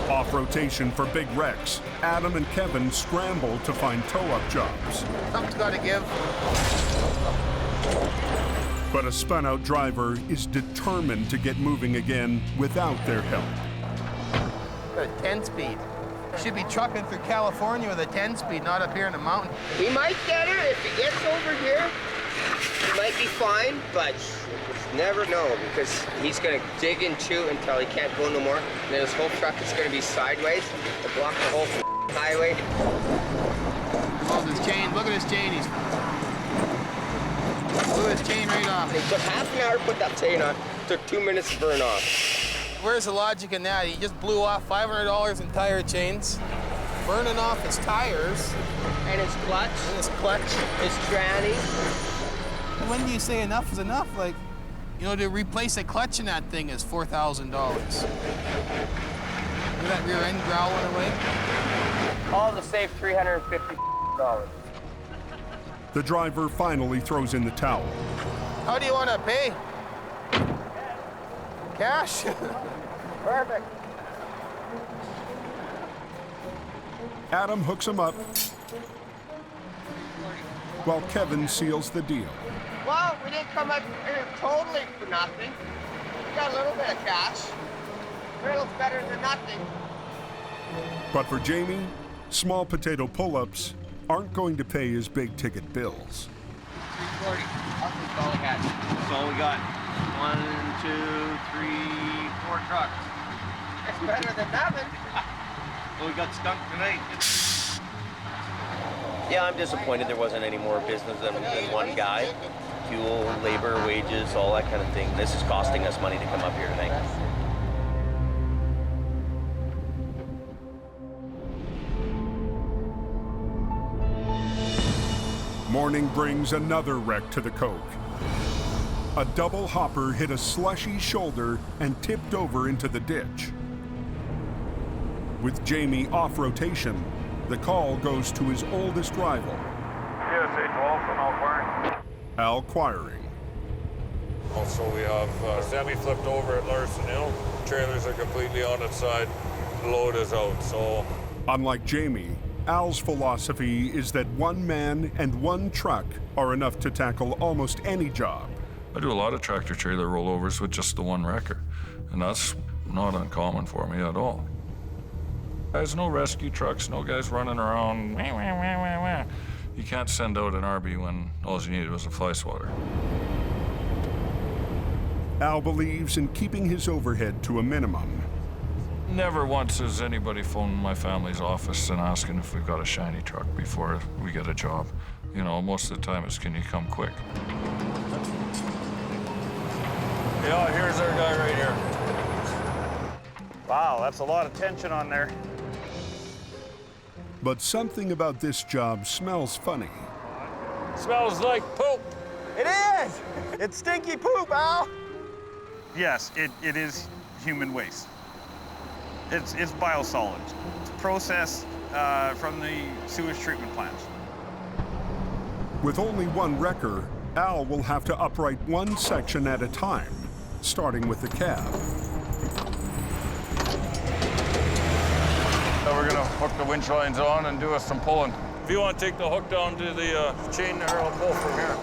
Off rotation for big wrecks, Adam and Kevin scramble to find tow-up jobs. Something's got to give. But a spun-out driver is determined to get moving again without their help. Got a 10 speed. You should be trucking through California with a 10 speed, not up here in the mountain. He might get her if he gets over here. He might be fine, but never know because he's gonna dig and chew until he can't go no more. And then his whole truck is gonna be sideways to block the whole highway. Oh, this chain, look at his chain. Look at his chain right off. It took half an hour to put that chain on. It took 2 minutes to burn off. Where's the logic in that? He just blew off $500 in tire chains, burning off his tires. And his clutch. His tranny. When do you say enough is enough? Like, you know, to replace a clutch in that thing is $4,000. Look at that rear end growling away. All to save $350. The driver finally throws in the towel. How do you want to pay? Cash? Perfect. Adam hooks him up while Kevin seals the deal. Well, we didn't come up here totally for nothing. We got a little bit of cash. A little's better than nothing. But for Jamie, small potato pull-ups aren't going to pay his big-ticket bills. 340. That's all we got. That's all we got. 1, 2, 3, 4 trucks. It's better than nothing. Well, we got stunk tonight. Yeah, I'm disappointed there wasn't any more business than one guy. Fuel, labor, wages, all that kind of thing. This is costing us money to come up here tonight. Morning brings another wreck to the Coke. A double hopper hit a slushy shoulder and tipped over into the ditch. With Jamie off rotation, the call goes to his oldest rival, PSA 12 from Al Quiring. Also, we have semi flipped over at Larson Hill. Trailers are completely on its side. The load is out, so... Unlike Jamie, Al's philosophy is that one man and one truck are enough to tackle almost any job. I do a lot of tractor-trailer rollovers with just the one wrecker, and that's not uncommon for me at all. There's no rescue trucks, no guys running around. Wah, wah, wah, wah, wah. You can't send out an RB when all you needed was a fly swatter. Al believes in keeping his overhead to a minimum. Never once has anybody phoned my family's office and asking if we've got a shiny truck before we get a job. You know, most of the time it's, can you come quick? Yeah, here's our guy right here. Wow, that's a lot of tension on there. But something about this job smells funny. Smells like poop. It is! It's stinky poop, Al! Yes, it is human waste. It's biosolids. It's processed from the sewage treatment plants. With only one wrecker, Al will have to upright one section at a time, starting with the cab. So we're gonna hook the winch lines on and do us some pulling. If you want to take the hook down to the chain there, I'll pull from here.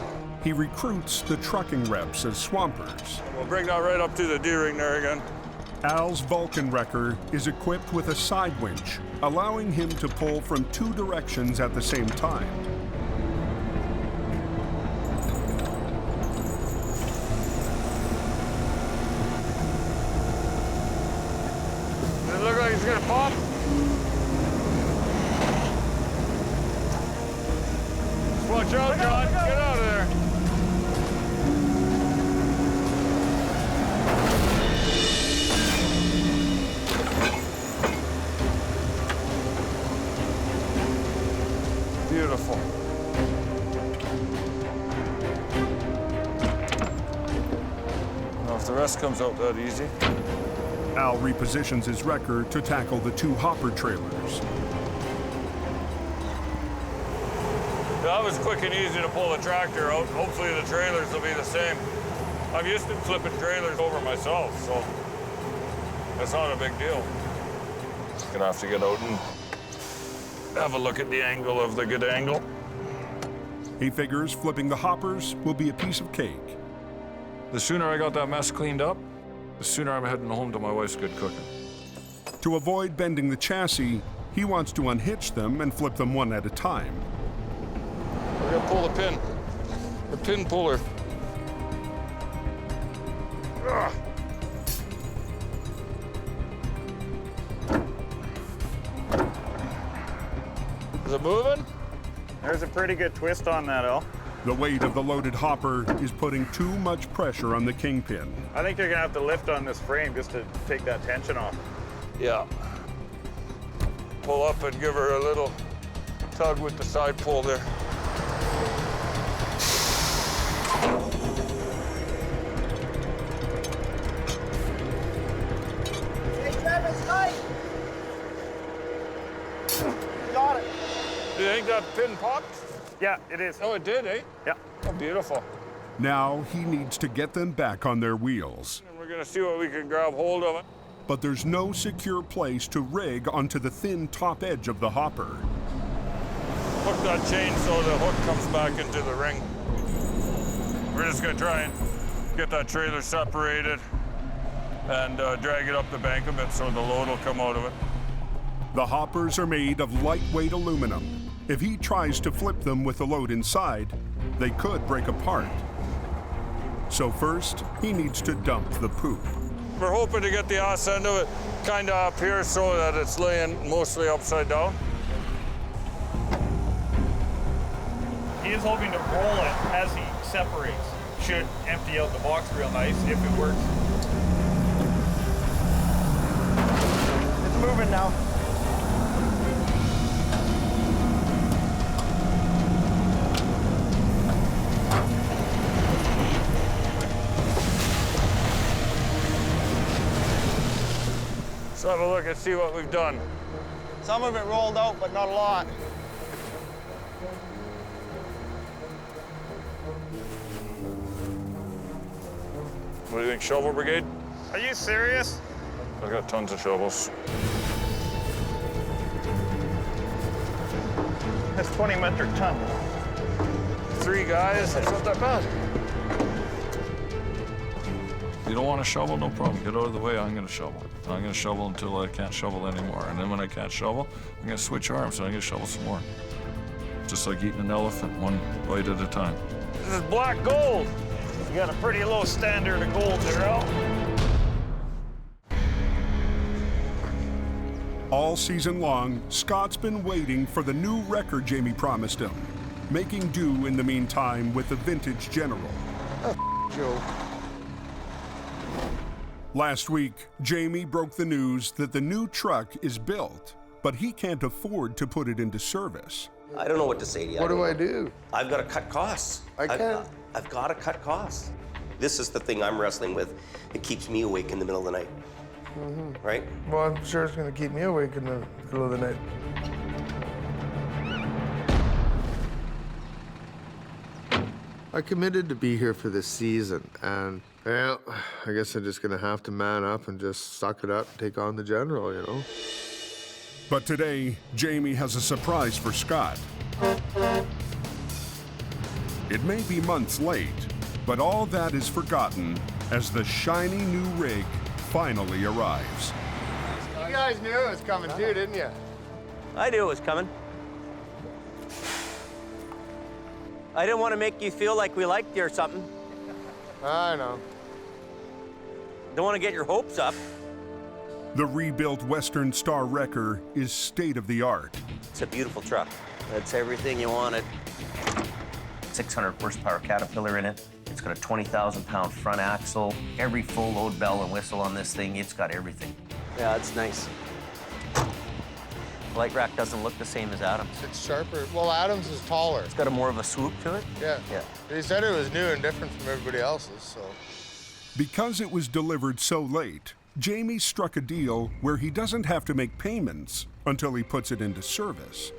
He recruits the trucking reps as swampers. We'll bring that right up to the D-ring there again. Al's Vulcan wrecker is equipped with a side winch, allowing him to pull from two directions at the same time. Does it look like it's gonna pop? Watch out, John. Get out of there. Beautiful. Now, if the rest comes out that easy. Al repositions his wrecker to tackle the two hopper trailers. That was quick and easy to pull the tractor out. Hopefully the trailers will be the same. I'm used to flipping trailers over myself, so that's not a big deal. Gonna have to get out and have a look at the angle of the good angle. He figures flipping the hoppers will be a piece of cake. The sooner I got that mess cleaned up, the sooner I'm heading home to my wife's good cooking. To avoid bending the chassis, he wants to unhitch them and flip them one at a time. We're gonna pull the pin puller. Ugh. Is it moving? There's a pretty good twist on that, Al. The weight of the loaded hopper is putting too much pressure on the kingpin. I think you're gonna have to lift on this frame just to take that tension off. Yeah. Pull up and give her a little tug with the side pull there. Hey, Travis, tight! Got it. Do you think that pin popped? Yeah, it is. Oh, it did, eh? Yeah. Oh, beautiful. Now he needs to get them back on their wheels. And we're gonna see what we can grab hold of it. But there's no secure place to rig onto the thin top edge of the hopper. Hook that chain so the hook comes back into the ring. We're just gonna try and get that trailer separated and drag it up the bank a bit so the load will come out of it. The hoppers are made of lightweight aluminum. If he tries to flip them with the load inside, they could break apart. So first, he needs to dump the poop. We're hoping to get the ass end of it kind of up here so that it's laying mostly upside down. He is hoping to roll it as he separates. Should empty out the box real nice if it works. It's moving now. Let's have a look and see what we've done. Some of it rolled out, but not a lot. What do you think, shovel brigade? Are you serious? I've got tons of shovels. That's 20 metric ton. 3 guys, that's not that bad. You don't want to shovel, no problem. Get out of the way, I'm gonna shovel. I'm gonna shovel until I can't shovel anymore. And then when I can't shovel, I'm gonna switch arms and I'm gonna shovel some more. Just like eating an elephant, one bite at a time. This is black gold. You got a pretty low standard of gold there, Al. All season long, Scott's been waiting for the new record Jamie promised him, making do in the meantime with the vintage General. Joe. Last week, Jamie broke the news that the new truck is built, but he can't afford to put it into service. I don't know what to say to you. What do I do? I've got to cut costs. I've got to cut costs. This is the thing I'm wrestling with. It keeps me awake in the middle of the night. Mm-hmm. Right? Well, I'm sure it's going to keep me awake in the middle of the night. I committed to be here for this season, and well, I guess I'm just going to have to man up and just suck it up and take on the General, you know? But today, Jamie has a surprise for Scott. It may be months late, but all that is forgotten as the shiny new rig finally arrives. You guys knew it was coming too, didn't you? I knew it was coming. I didn't want to make you feel like we liked you or something. I know. Don't want to get your hopes up. The rebuilt Western Star Wrecker is state-of-the-art. It's a beautiful truck. It's everything you wanted. 600 horsepower Caterpillar in it. It's got a 20,000-pound front axle. Every full load bell and whistle on this thing, it's got everything. Yeah, it's nice. Light rack doesn't look the same as Adams. It's sharper. Well, Adams is taller. It's got a more of a swoop to it. Yeah. Yeah. He said it was new and different from everybody else's, so. Because it was delivered so late, Jamie struck a deal where he doesn't have to make payments until he puts it into service.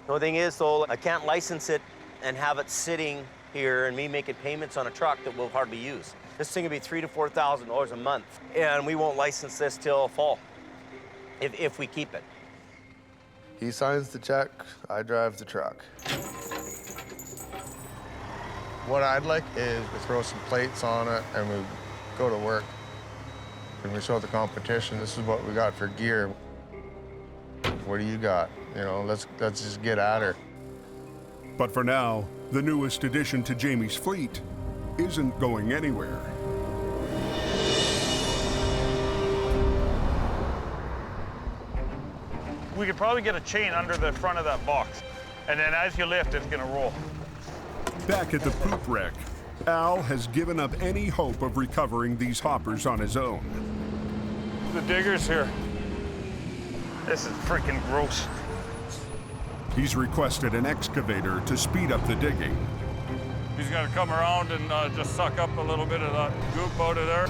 The thing is, though, I can't license it and have it sitting here and me making payments on a truck that we'll hardly use. This thing will be $3,000 to $4,000 a month, and we won't license this till fall, if we keep it. He signs the check, I drive the truck. What I'd like is to throw some plates on it and we go to work. And we show the competition, this is what we got for gear. What do you got? You know, let's just get at her. But for now, the newest addition to Jamie's fleet isn't going anywhere. We could probably get a chain under the front of that box. And then as you lift, it's gonna roll. Back at the poop wreck, Al has given up any hope of recovering these hoppers on his own. The digger's here. This is freaking gross. He's requested an excavator to speed up the digging. He's gonna come around and just suck up a little bit of that goop out of there.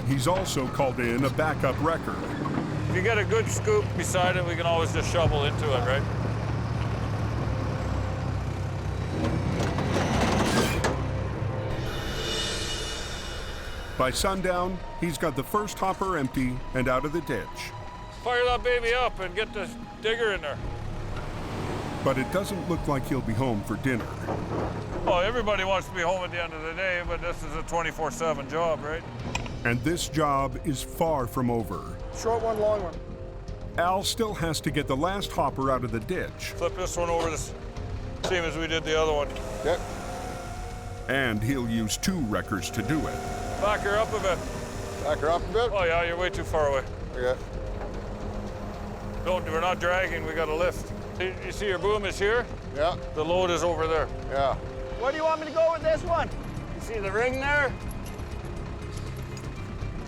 He's also called in a backup wrecker. If you get a good scoop beside it, we can always just shovel into it, right? By sundown, he's got the first hopper empty and out of the ditch. Fire that baby up and get the digger in there. But it doesn't look like he'll be home for dinner. Well, everybody wants to be home at the end of the day, but this is a 24/7 job, right? And this job is far from over. Short one, long one. Al still has to get the last hopper out of the ditch. Flip this one over the same as we did the other one. Yep. And he'll use 2 wreckers to do it. Back her up a bit. Back her up a bit? Oh yeah, you're way too far away. Yeah. We're not dragging, we got to lift. You see your boom is here? Yeah. The load is over there. Yeah. Where do you want me to go with this one? You see the ring there?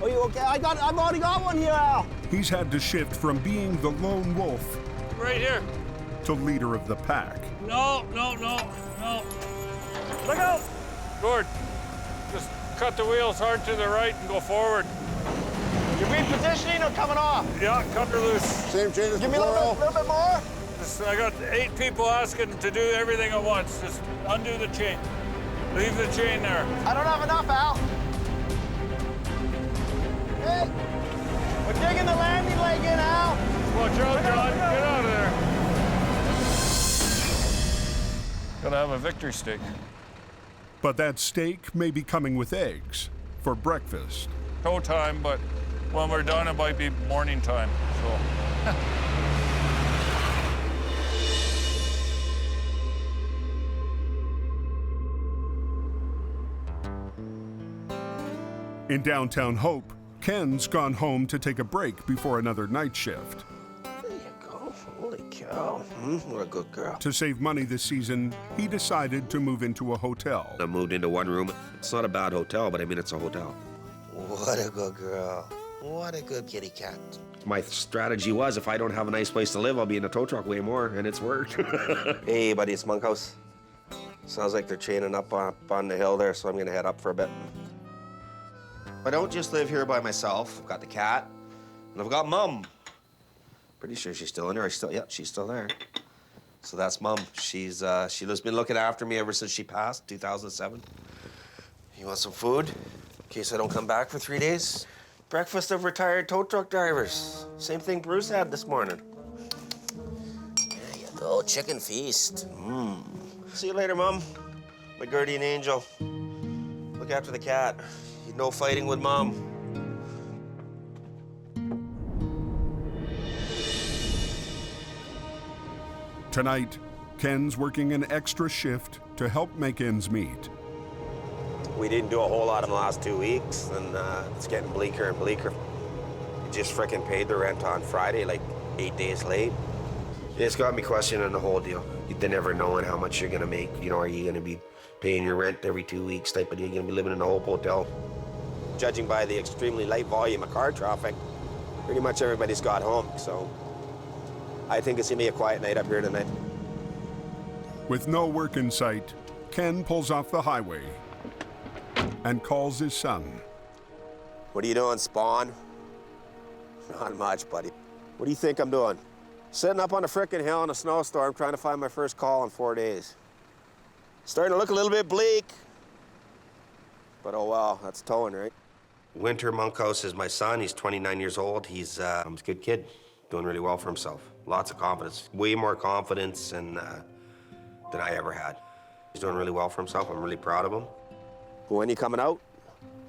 Oh, you okay? I've already got one here, Al. He's had to shift from being the lone wolf Right here. to leader of the pack. No. Look out! Gord, just cut the wheels hard to the right and go forward. You repositioning or coming off? Yeah, cut her loose. Same chain as Give me a little bit more. I got 8 people asking to do everything at once. Just undo the chain. Leave the chain there. I don't have enough, Al. Hey, we're digging the landing leg in, Al. Watch out, John. Get out of there. Gotta have a victory steak. But that steak may be coming with eggs for breakfast. Tow time, but when we're done, it might be morning time, so. In downtown Hope, Ken's gone home to take a break before another night shift. There you go. Holy cow. What a good girl. To save money this season, he decided to move into a hotel. I moved into one room. It's not a bad hotel, but I mean, it's a hotel. What a good girl. What a good kitty cat. My strategy was, if I don't have a nice place to live, I'll be in a tow truck way more, and it's worked. Hey, buddy, it's Monkhouse. Sounds like they're chaining up on the hill there, so I'm gonna head up for a bit. I don't just live here by myself. I've got the cat, and I've got Mum. Pretty sure she's still in there. Yeah, she's still there. So that's Mum. She's been looking after me ever since she passed, 2007. You want some food? In case I don't come back for 3 days? Breakfast of retired tow truck drivers. Same thing Bruce had this morning. There you go, chicken feast. See you later, Mum. My guardian angel. Look after the cat. No fighting with Mom. Tonight, Ken's working an extra shift to help make ends meet. We didn't do a whole lot in the last 2 weeks, and it's getting bleaker and bleaker. We just frickin' paid the rent on Friday, like 8 days late. It's got me questioning the whole deal. You never knowing how much you're gonna make. You know, are you gonna be paying your rent every 2 weeks type of deal? You're gonna be living in a Hope hotel. Judging by the extremely light volume of car traffic, pretty much everybody's got home, so I think it's gonna be a quiet night up here tonight. With no work in sight, Ken pulls off the highway and calls his son. What are you doing, Spawn? Not much, buddy. What do you think I'm doing? Sitting up on a frickin' hill in a snowstorm trying to find my first call in 4 days. Starting to look a little bit bleak. But oh well, that's towing, right? Winter Monkhouse is my son. He's 29 years old. He's a good kid, doing really well for himself. Lots of confidence, way more confidence than I ever had. He's doing really well for himself. I'm really proud of him. When you coming out?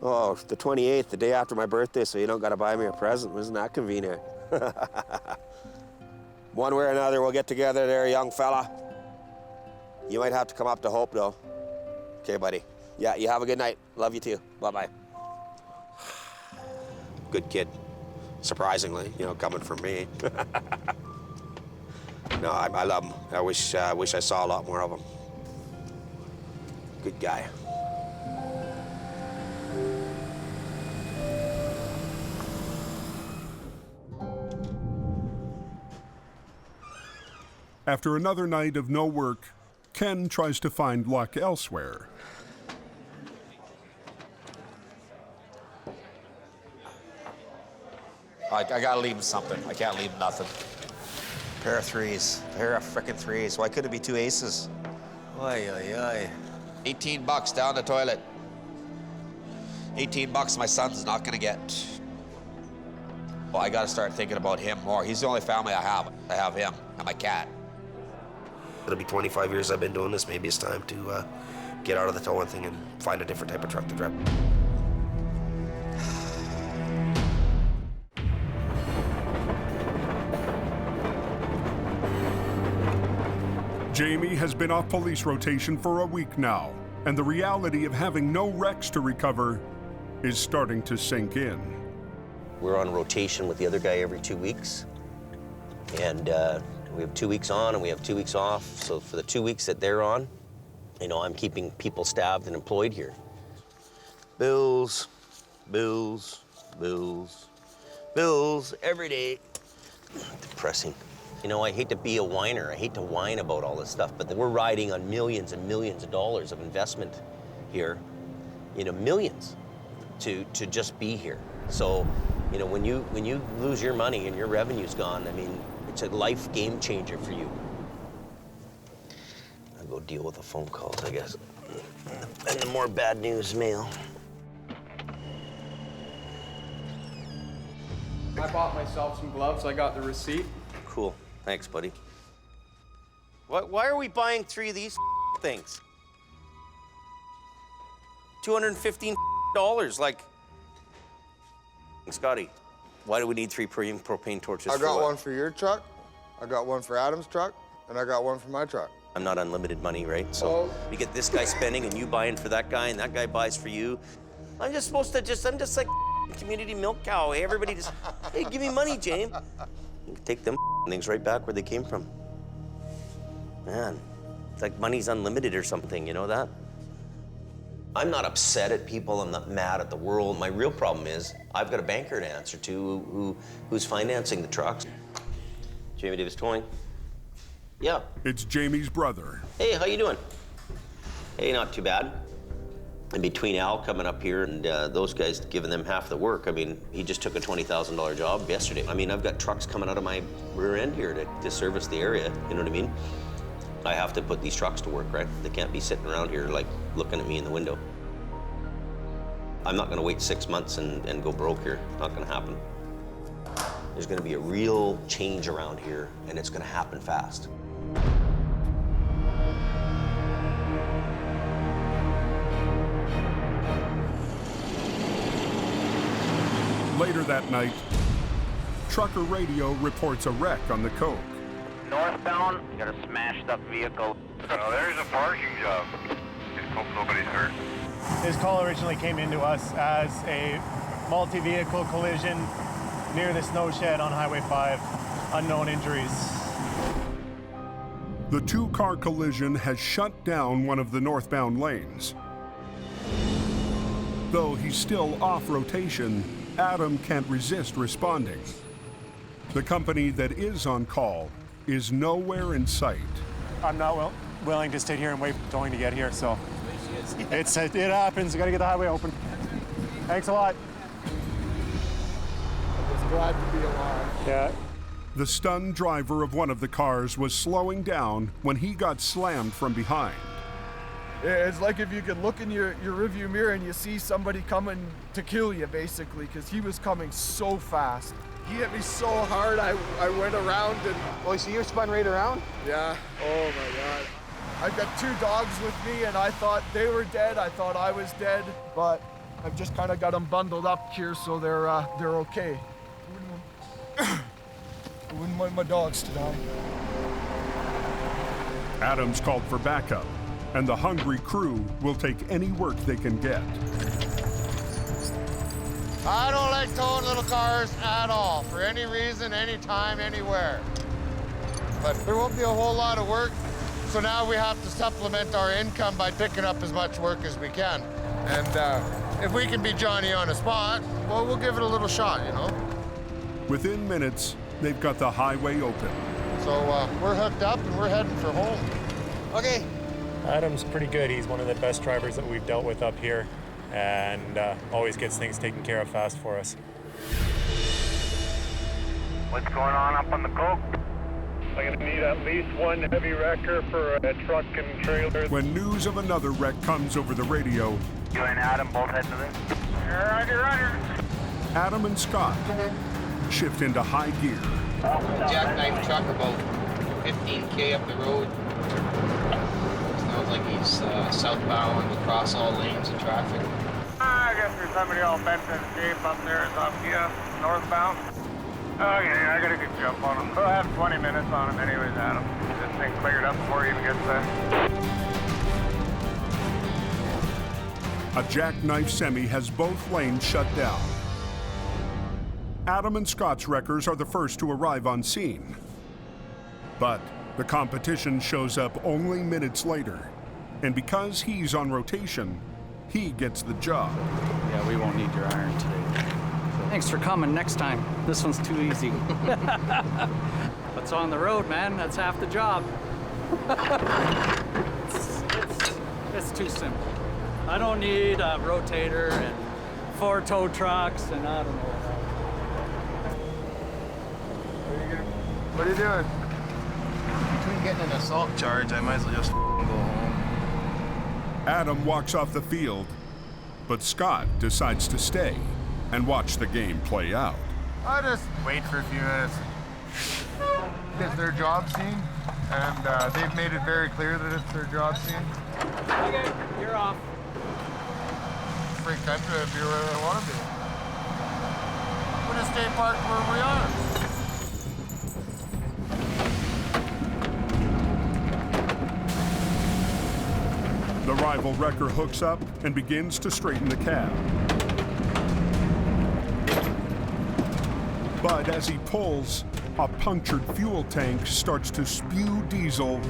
Oh, the 28th, the day after my birthday, so you don't gotta buy me a present. Isn't that convenient? One way or another, we'll get together there, young fella. You might have to come up to Hope, though. Okay, buddy. Yeah, you have a good night. Love you too. Bye-bye. Good kid. Surprisingly, you know, coming from me. No, I love him. I wish I saw a lot more of him. Good guy. After another night of no work, Ken tries to find luck elsewhere. I gotta leave him something. I can't leave him nothing. Pair of threes. Pair of frickin' threes. Why couldn't it be 2 aces? Oy, oy, oy. $18 down the toilet. $18 my son's not gonna get. Well, I gotta start thinking about him more. He's the only family I have. I have him and my cat. It'll be 25 years I've been doing this. Maybe it's time to get out of the towing thing and find a different type of truck to drive. Jamie has been off police rotation for a week now, and the reality of having no wrecks to recover is starting to sink in. We're on rotation with the other guy every 2 weeks, and we have 2 weeks on and we have 2 weeks off. So for the 2 weeks that they're on, you know, I'm keeping people staffed and employed here. Bills, bills, bills, bills every day. Depressing. You know, I hate to be a whiner. I hate to whine about all this stuff, but we're riding on millions and millions of dollars of investment here. You know, millions to just be here. So, you know, when you lose your money and your revenue's gone, I mean, it's a life game changer for you. I'll go deal with the phone calls, I guess. And the more bad news mail. I bought myself some gloves. I got the receipt. Cool. Thanks, buddy. Why are we buying 3 of these things. $215, like. Scotty, why do we need 3 propane torches? I got one for your truck, I got one for Adam's truck, and I got one for my truck. I'm not unlimited money, right? So you get this guy spending and you buying for that guy and that guy buys for you. I'm just supposed to I'm just like community milk cow. Hey, everybody just, hey, give me money, James. You can take them things right back where they came from. Man, it's like money's unlimited or something, you know that? I'm not upset at people, I'm not mad at the world. My real problem is I've got a banker to answer to who's financing the trucks. Jamie Davis Towing. Yeah. It's Jamie's brother. Hey, how you doing? Hey, not too bad. In between Al coming up here and those guys giving them half the work, I mean, he just took a $20,000 job yesterday. I mean, I've got trucks coming out of my rear end here to service the area, you know what I mean? I have to put these trucks to work, right? They can't be sitting around here like looking at me in the window. I'm not gonna wait 6 months and go broke here. Not gonna happen. There's gonna be a real change around here and it's gonna happen fast. Later that night, trucker radio reports a wreck on the Coke. Northbound, you got a smashed up vehicle. There's a parking job. Just hope nobody's hurt. His call originally came into us as a multi-vehicle collision near the snow shed on Highway 5. Unknown injuries. The 2-car collision has shut down one of the northbound lanes. Though he's still off rotation, Adam can't resist responding. The company that is on call is nowhere in sight. I'm not willing to sit here and wait for towing to get here, so it happens. You gotta get the highway open. Thanks a lot. I'm just glad to be alive. Yeah. The stunned driver of one of the cars was slowing down when he got slammed from behind. Yeah, it's like if you could look in your rearview mirror and you see somebody coming to kill you, basically, because he was coming so fast. He hit me so hard, I went around and... Oh, so you spun right around? Yeah. Oh, my God. I've got 2 dogs with me, and I thought they were dead. I thought I was dead, but I've just kind of got them bundled up here so they're okay. I wouldn't want my dogs to die. Adams called for backup, and the hungry crew will take any work they can get. I don't like towing little cars at all, for any reason, anytime, anywhere. But there won't be a whole lot of work, so now we have to supplement our income by picking up as much work as we can. And if we can be Johnny on a spot, well, we'll give it a little shot, you know? Within minutes, they've got the highway open. So we're hooked up and we're heading for home. Okay. Adam's pretty good. He's one of the best drivers that we've dealt with up here, and always gets things taken care of fast for us. What's going on up on the Coke? I'm gonna need at least 1 heavy wrecker for a truck and trailer. When news of another wreck comes over the radio, You and Adam both head to this? Roger. Adam and Scott shift into high gear. Jackknife truck about 15K up the road. Sounds like he's southbound across all lanes of traffic. I guess there's somebody all bent in shape up there is up here, northbound. Okay, I got a good jump on him. We'll have 20 minutes on him anyways, Adam. Get this thing cleared up before he even gets there. A jackknife semi has both lanes shut down. Adam and Scott's wreckers are the first to arrive on scene. But the competition shows up only minutes later. And because he's on rotation, he gets the job. Yeah, we won't need your iron today. Thanks for coming next time. This one's too easy. What's on the road, man? That's half the job. It's too simple. I don't need a rotator and 4 tow trucks and I don't know. What are you doing? Between getting an assault charge, I might as well just go home. Adam walks off the field, but Scott decides to stay and watch the game play out. I'll just wait for a few minutes. Get their job seen, and they've made it very clear that it's their job scene. Okay, you're off. Free country would be where they want to be. We'll just stay parked where we are. The rival wrecker hooks up and begins to straighten the cab. But as he pulls, a punctured fuel tank starts to spew diesel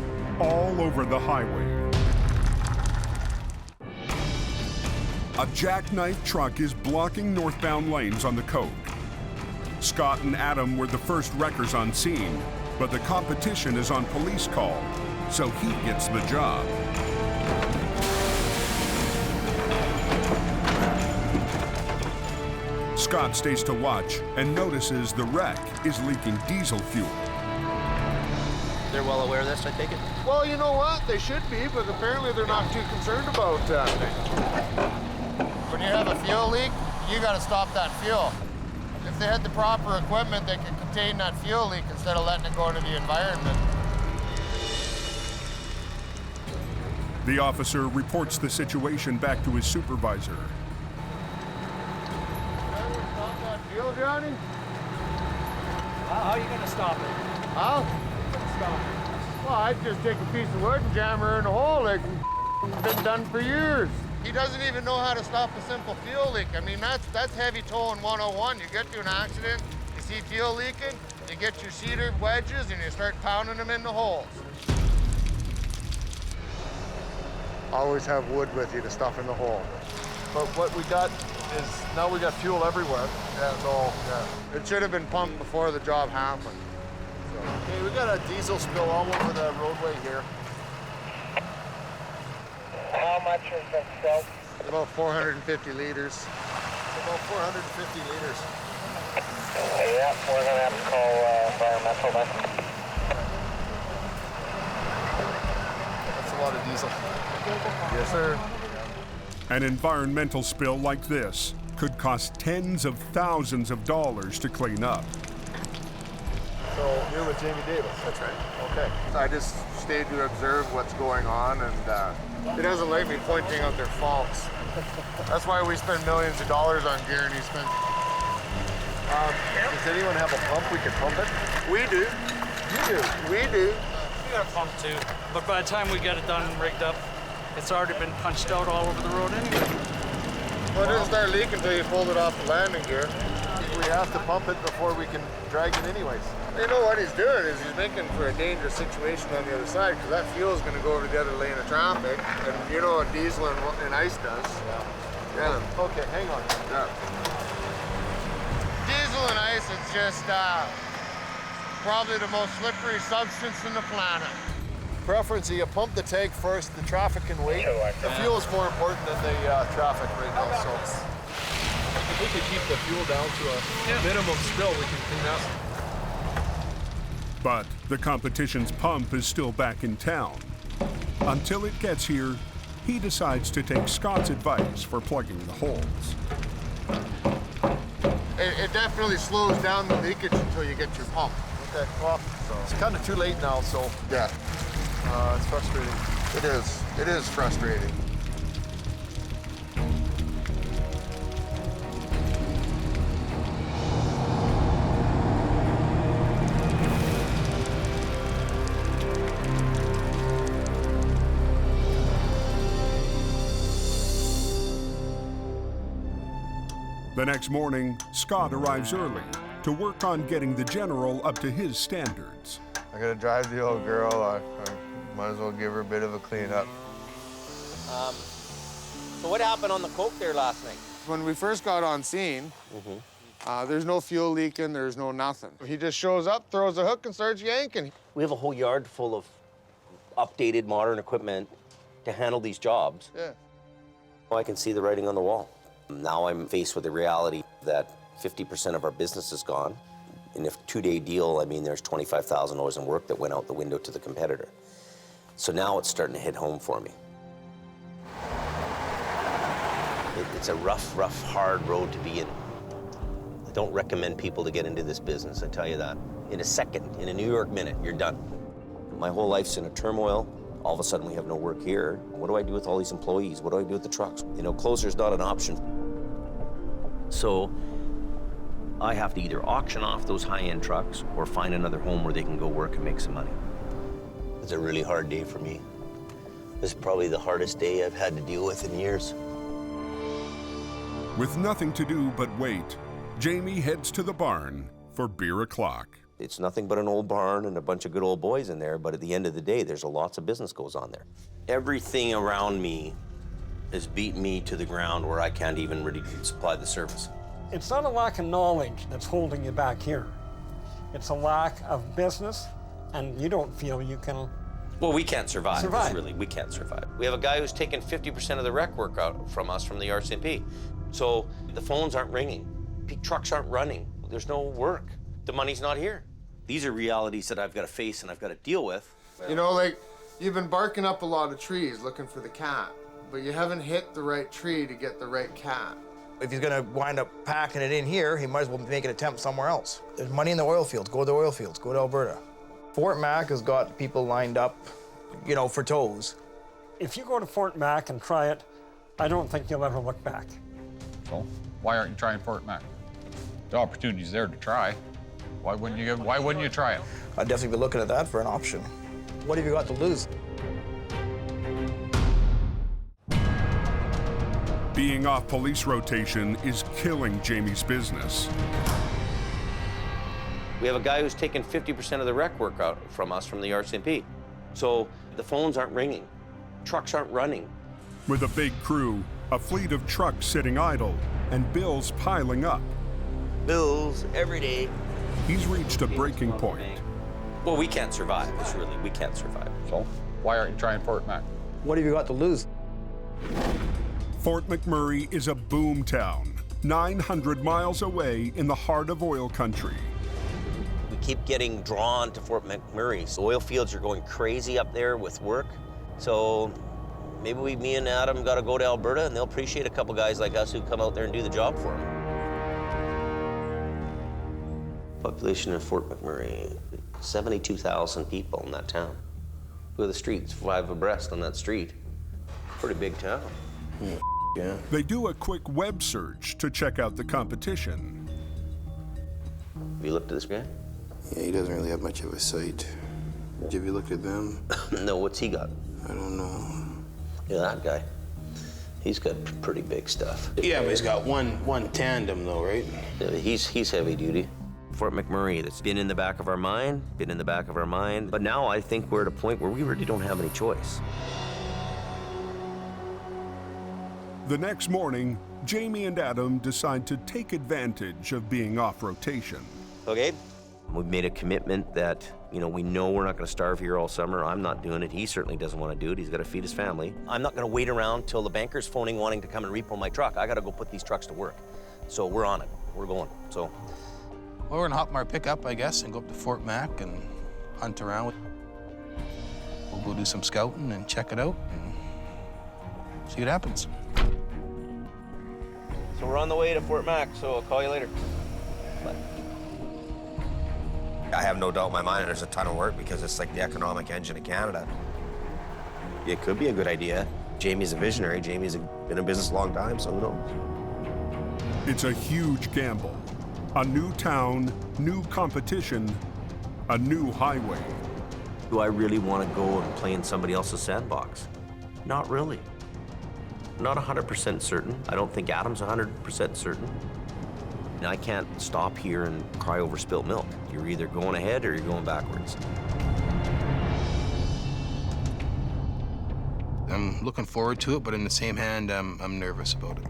all over the highway. A jackknife truck is blocking northbound lanes on the Coke. Scott and Adam were the first wreckers on scene, but the competition is on police call, so he gets the job. Scott stays to watch and notices the wreck is leaking diesel fuel. They're well aware of this, I take it? Well, you know what? They should be, but apparently they're not too concerned about that. When you have a fuel leak, you got to stop that fuel. If they had the proper equipment, they could contain that fuel leak instead of letting it go into the environment. The officer reports the situation back to his supervisor. Stop that fuel, Johnny? How are you gonna stop it? How? Stop it. Well, I'd just take a piece of wood and jam her in a hole like it's been done for years. He doesn't even know how to stop a simple fuel leak. I mean, that's heavy towing 101. You get to an accident, you see fuel leaking, you get your cedar wedges and you start pounding them in the holes. Always have wood with you to stuff in the hole. But what we got is now we got fuel everywhere. Yeah, so it should have been pumped before the job happened. So. Okay, we got a diesel spill all over the roadway here. How much has been spilled? About 450 liters. About 450 liters. Yeah, we're gonna have to call environmental then. That's a lot of diesel. Yes, sir. An environmental spill like this could cost tens of thousands of dollars to clean up. So you're with Jamie Davis? That's right. Okay. I just stayed to observe what's going on, and he doesn't like me pointing out their faults. That's why we spend millions of dollars on gear and he spends... Does anyone have a pump we can pump it? We do. You do? We do. We got a pump too, but by the time we get it done and rigged up, it's already been punched out all over the road anyway. Well, it didn't start leaking until you pulled it off the landing gear. We have to pump it before we can drag it anyways. You know what he's doing is he's making for a dangerous situation on the other side because that fuel is going to go over the other lane of traffic, and you know what diesel and ice does. Yeah. Okay, hang on. Yeah. Diesel and ice is just probably the most slippery substance in the planet. Preference, you pump the tank first, the traffic can wait. The fuel is more important than the traffic right now, so. If we could keep the fuel down to a minimum spill, we can clean up. But the competition's pump is still back in town. Until it gets here, he decides to take Scott's advice for plugging the holes. It definitely slows down the leakage until you get your pump. Okay, well, it's kind of too late now, so. Yeah. It's frustrating. It is. It is frustrating. The next morning, Scott arrives early to work on getting the General up to his standards. I gotta drive the old girl. I might as well give her a bit of a cleanup. So what happened on the Coke there last night? When we first got on scene, there's no fuel leaking, there's no nothing. He just shows up, throws a hook, and starts yanking. We have a whole yard full of updated modern equipment to handle these jobs. Yeah. I can see the writing on the wall. Now I'm faced with the reality that 50% of our business is gone. In a 2-day deal, I mean, there's $25,000 in work that went out the window to the competitor. So now it's starting to hit home for me. It's a rough, hard road to be in. I don't recommend people to get into this business, I tell you that. In a second, in a New York minute, you're done. My whole life's in a turmoil. All of a sudden we have no work here. What do I do with all these employees? What do I do with the trucks? You know, closer's not an option. So I have to either auction off those high-end trucks or find another home where they can go work and make some money. It's a really hard day for me. This is probably the hardest day I've had to deal with in years. With nothing to do but wait, Jamie heads to the barn for beer o'clock. It's nothing but an old barn and a bunch of good old boys in there, but at the end of the day, there's lots of business goes on there. Everything around me has beaten me to the ground where I can't even really supply the service. It's not a lack of knowledge that's holding you back here. It's a lack of business, and you don't feel you can. Well, we can't survive. Really, we can't survive. We have a guy who's taken 50% of the rec work out from us from the RCMP. So the phones aren't ringing, trucks aren't running, there's no work, the money's not here. These are realities that I've got to face and I've got to deal with. You know, like, you've been barking up a lot of trees looking for the cat, but you haven't hit the right tree to get the right cat. If he's gonna wind up packing it in here, he might as well make an attempt somewhere else. There's money in the oil fields, go to the oil fields, go to Alberta. Fort Mac has got people lined up, you know, for tows. If you go to Fort Mac and try it, I don't think you'll ever look back. So why aren't you trying Fort Mac? The opportunity's there to try. Why wouldn't you try it? I'd definitely be looking at that for an option. What have you got to lose? Being off police rotation is killing Jamie's business. We have a guy who's taken 50% of the rec work out from us from the RCMP. So the phones aren't ringing, trucks aren't running. With a big crew, a fleet of trucks sitting idle, and bills piling up. Bills every day. He's reached a breaking point. Well, we can't survive. We can't survive. So why aren't you trying Fort Mac? What have you got to lose? Fort McMurray is a boom town, 900 miles away in the heart of oil country. We keep getting drawn to Fort McMurray. So oil fields are going crazy up there with work. So maybe me and Adam got to go to Alberta, and they'll appreciate a couple guys like us who come out there and do the job for them. Population of Fort McMurray, 72,000 people in that town. Look at the streets, 5 abreast on that street. Pretty big town. Yeah. They do a quick web search to check out the competition. Have you looked at this guy? Yeah, he doesn't really have much of a sight. Have you looked at them? No, what's he got? I don't know. Yeah, that guy. He's got pretty big stuff. Yeah, but he's got one tandem though, right? Yeah, he's heavy duty. Fort McMurray, that's been in the back of our mind, But now I think we're at a point where we really don't have any choice. The next morning, Jamie and Adam decide to take advantage of being off rotation. Okay, we've made a commitment that, we know we're not gonna starve here all summer. I'm not doing it. He certainly doesn't want to do it. He's got to feed his family. I'm not gonna wait around till the banker's phoning wanting to come and repo my truck. I gotta go put these trucks to work. So we're on it, we're going, so. Well, we're gonna hop in our pickup, I guess, and go up to Fort Mac and hunt around. We'll go do some scouting and check it out and see what happens. So we're on the way to Fort Mac, so I'll call you later. Bye. I have no doubt in my mind there's a ton of work because it's like the economic engine of Canada. It could be a good idea. Jamie's a visionary. Jamie's been in business a long time, so who knows? It's a huge gamble. A new town, new competition, a new highway. Do I really want to go and play in somebody else's sandbox? Not really. Not 100% certain. I don't think Adam's 100% certain. And I can't stop here and cry over spilt milk. You're either going ahead or you're going backwards. I'm looking forward to it, but in the same hand, I'm nervous about it.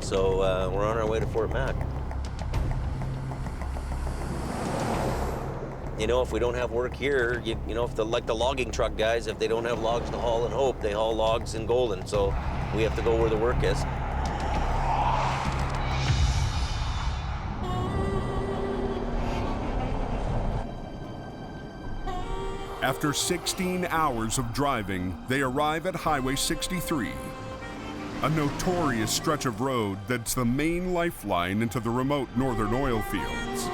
So we're on our way to Fort Mac. If we don't have work here, if like the logging truck guys, if they don't have logs to haul in Hope, they haul logs in Golden. So we have to go where the work is. After 16 hours of driving, they arrive at Highway 63. a notorious stretch of road that's the main lifeline into the remote northern oil fields.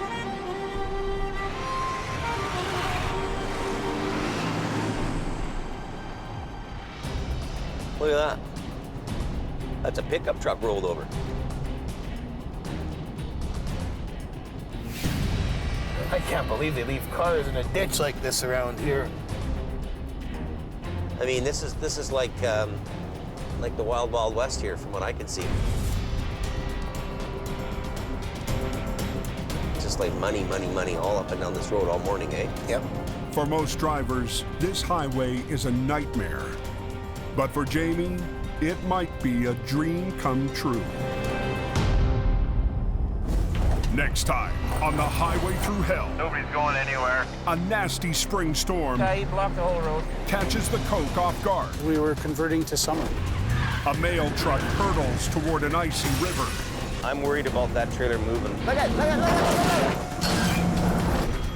Look at that. That's a pickup truck rolled over. I can't believe they leave cars in a ditch like this around here. I mean, this is like the wild, wild west here, from what I can see. Just like money, money, money all up and down this road all morning, eh? Yep. For most drivers, this highway is a nightmare. But for Jamie, it might be a dream come true. Next time on the Highway Thru Hell. Nobody's going anywhere. A nasty spring storm Yeah, he blocked the whole road. catches the Coke off guard. We were converting to summer. A mail truck hurtles toward an icy river. I'm worried about that trailer moving. Look at, look at, look at, look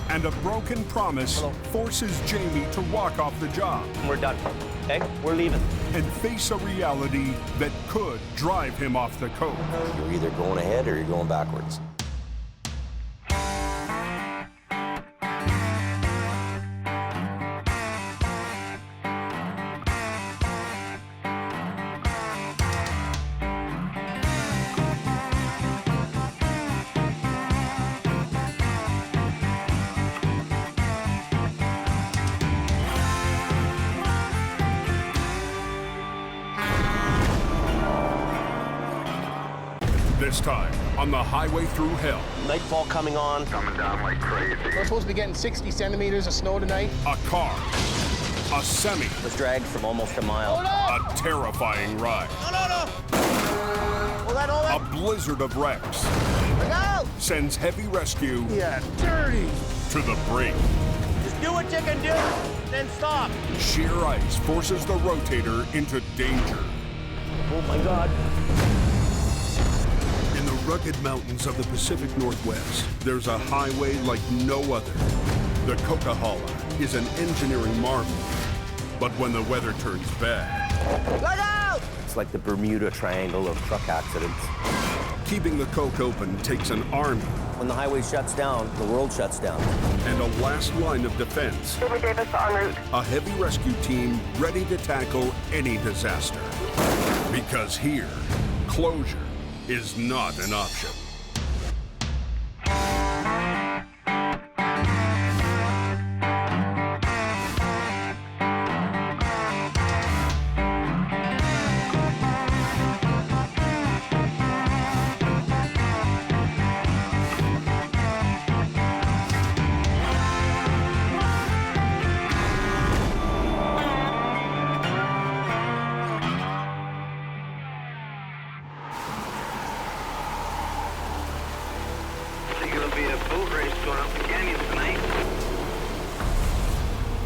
at. And a broken promise forces Jamie to walk off the job. We're done. Okay, we're leaving. And face a reality that could drive him off the Coke. You're either going ahead or you're going backwards. This time on the Highway Thru Hell. Nightfall coming on. Coming down like crazy. We're supposed to be getting 60 centimeters of snow tonight. A car. A semi. Was dragged from almost a mile. A terrifying ride. No. Hold A on. blizzard of wrecks Look out. sends heavy rescue Yeah, dirty. to the brink. Just do what you can do, then stop. Sheer ice forces the rotator into danger. Oh my God. In the rugged mountains of the Pacific Northwest, there's a highway like no other. The Coquihalla is an engineering marvel. But when the weather turns bad, Look out! It's like the Bermuda Triangle of truck accidents. keeping the Coke open takes an army. When the highway shuts down, the world shuts down. And a last line of defense. Jamie Davis en route. A heavy rescue team ready to tackle any disaster. Because here, closure is not an option.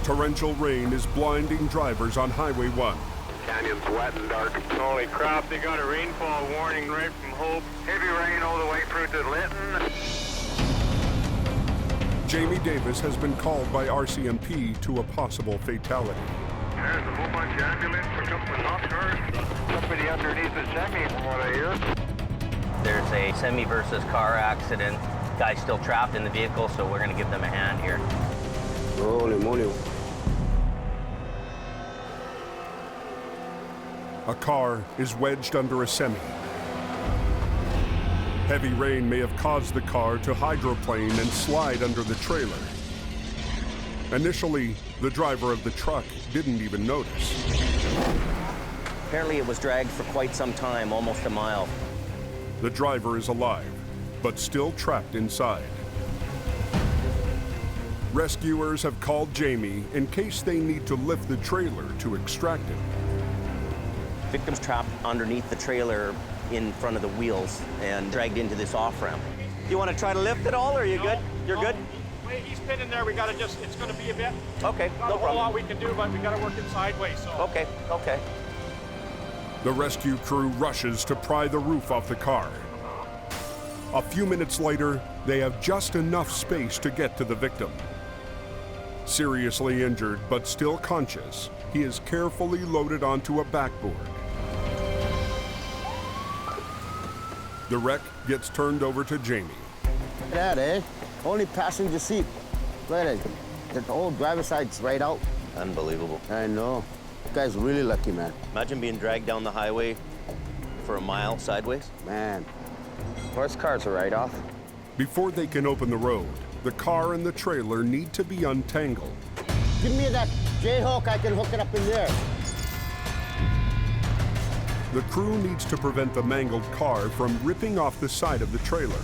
Torrential rain is blinding drivers on Highway 1. Canyon's wet and dark. Holy crap, they got a rainfall warning right from Hope. Heavy rain all the way through to Lytton. Jamie Davis has been called by RCMP to a possible fatality. There's a whole bunch of ambulance for a couple of knock cars. Somebody underneath the semi, from what I hear. There's a semi versus car accident. Guy's still trapped in the vehicle, so we're going to give them a hand here. Holy moly. A car is wedged under a semi. Heavy rain may have caused the car to hydroplane and slide under the trailer. Initially, the driver of the truck didn't even notice. Apparently it was dragged for quite some time, almost a mile. The driver is alive, but still trapped inside. Rescuers have called Jamie in case they need to lift the trailer to extract him. Victim's trapped underneath the trailer in front of the wheels and dragged into this off-ramp. You want to try to lift it all, or are you good? You're good? Wait, he's pinned there. We got to it's going to be a bit. Okay, Not no a whole lot problem. we can do, but we got to work it sideways, so. Okay. The rescue crew rushes to pry the roof off the car. A few minutes later, they have just enough space to get to the victim. Seriously injured, but still conscious, he is carefully loaded onto a backboard. The wreck gets turned over to Jamie. Look at that, eh? Only passenger seat. Look at it. The whole driver's side's right out. Unbelievable. I know. This guy's really lucky, man. Imagine being dragged down the highway for a mile sideways. Man, horse cars are right off. Before they can open the road, the car and the trailer need to be untangled. Give me that J-hook, I can hook it up in there. The crew needs to prevent the mangled car from ripping off the side of the trailer.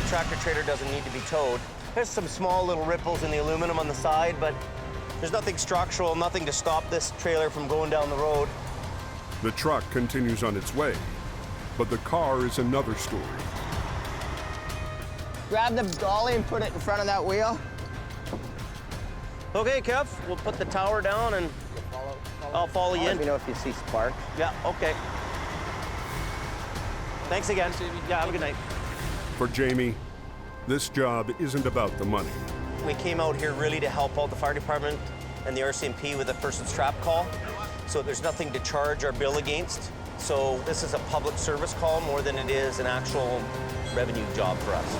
Tractor trailer doesn't need to be towed. There's some small little ripples in the aluminum on the side, but there's nothing structural, nothing to stop this trailer from going down the road. The truck continues on its way, but the car is another story. Grab the dolly and put it in front of that wheel. Okay, Kev, we'll put the tower down and I'll follow you in. Let me know if you see spark. Yeah, okay. Thanks again. Yeah, have a good night. For Jamie, this job isn't about the money. We came out here really to help out the fire department and the RCMP with a person's trap call. So there's nothing to charge our bill against. So this is a public service call more than it is an actual revenue job for us.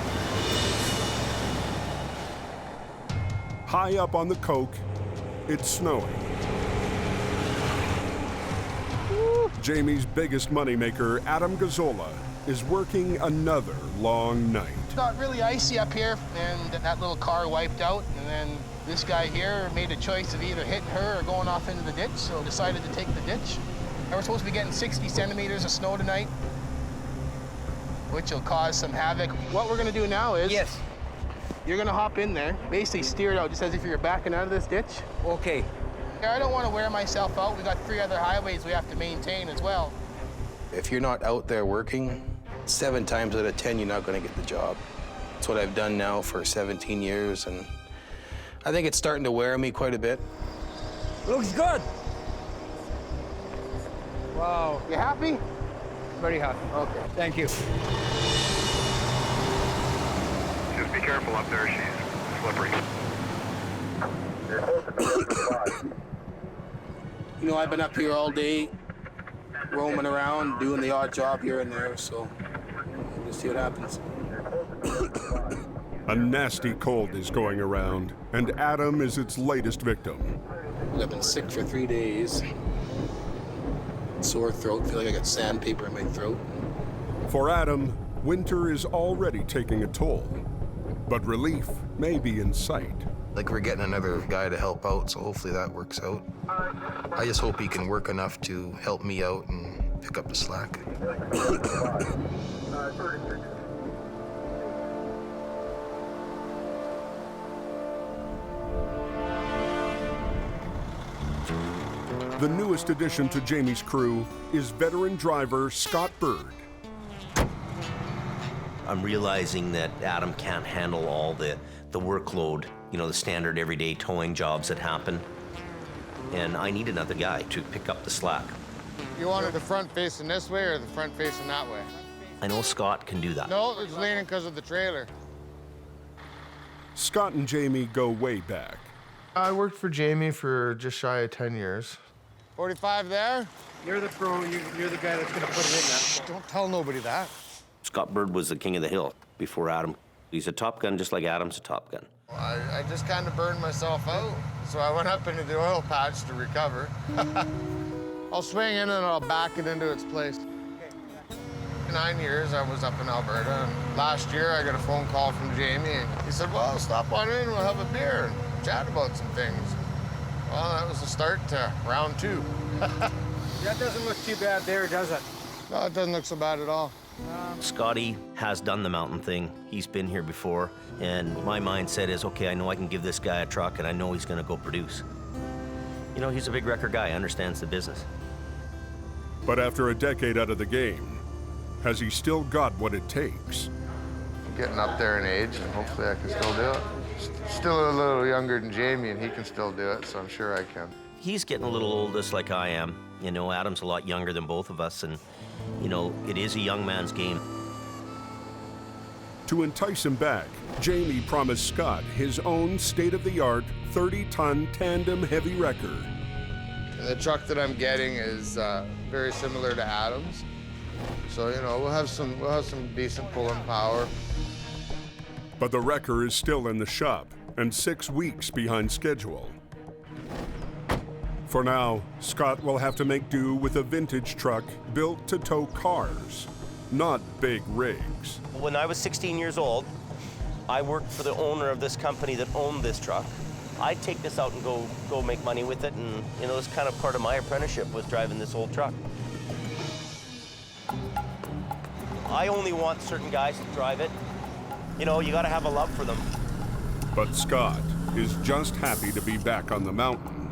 High up on the Coke, it's snowing. Jamie's biggest moneymaker, Adam Gazzola, is working another long night. It got really icy up here, and that little car wiped out, and then this guy here made a choice of either hitting her or going off into the ditch, so decided to take the ditch. And we're supposed to be getting 60 centimeters of snow tonight, which will cause some havoc. What we're gonna do now is... Yes. You're gonna hop in there, basically steer it out just as if you're backing out of this ditch. Okay. I don't want to wear myself out. We got 3 other highways we have to maintain as well. If you're not out there working, 7 times out of 10, you're not going to get the job. It's what I've done now for 17 years, and I think it's starting to wear me quite a bit. Looks good. Wow. You happy? Very happy. Okay. Thank you. Just be careful up there, she's slippery. You know, I've been up here all day, roaming around, doing the odd job here and there, so we'll see what happens. A nasty cold is going around, and Adam is its latest victim. I've been sick for 3 days. Sore throat, feel like I got sandpaper in my throat. For Adam, winter is already taking a toll, but relief may be in sight. Like, we're getting another guy to help out, so hopefully that works out. I just hope he can work enough to help me out and pick up the slack. The newest addition to Jamie's crew is veteran driver Scott Bird. I'm realizing that Adam can't handle all the workload, you know, the standard everyday towing jobs that happen. And I need another guy to pick up the slack. You wanted the front facing this way or the front facing that way? I know Scott can do that. No, it's leaning because of the trailer. Scott and Jamie go way back. I worked for Jamie for just shy of 10 years. 45 there? You're the pro, you're the guy that's gonna put it in there. Don't tell nobody that. Scott Bird was the king of the hill before Adam. He's a Top Gun just like Adam's a Top Gun. I just kind of burned myself out, so I went up into the oil patch to recover. I'll swing in and I'll back it into its place. 9 years I was up in Alberta, and last year I got a phone call from Jamie, and he said, well, stop on in, we'll have a beer and chat about some things. Well, that was the start to round 2. That doesn't look too bad there, does it? No, it doesn't look so bad at all. Scotty has done the mountain thing. He's been here before, and my mindset is, okay, I know I can give this guy a truck, and I know he's gonna go produce. You know, he's a big wrecker guy, understands the business. But after a decade out of the game, has he still got what it takes? I'm getting up there in age, and hopefully I can still do it. Still a little younger than Jamie, and he can still do it, so I'm sure I can. He's getting a little old, just like I am. You know, Adam's a lot younger than both of us, and, you know, it is a young man's game. To entice him back, Jamie promised Scott his own state-of-the-art 30-ton tandem heavy wrecker. The truck that I'm getting is very similar to Adam's. So, you know, we'll have some decent pulling power. But the wrecker is still in the shop and 6 weeks behind schedule. For now, Scott will have to make do with a vintage truck built to tow cars, not big rigs. When I was 16 years old, I worked for the owner of this company that owned this truck. I'd take this out and go make money with it, and you know, it's kind of part of my apprenticeship was driving this old truck. I only want certain guys to drive it. You know, you got to have a love for them. But Scott is just happy to be back on the mountain.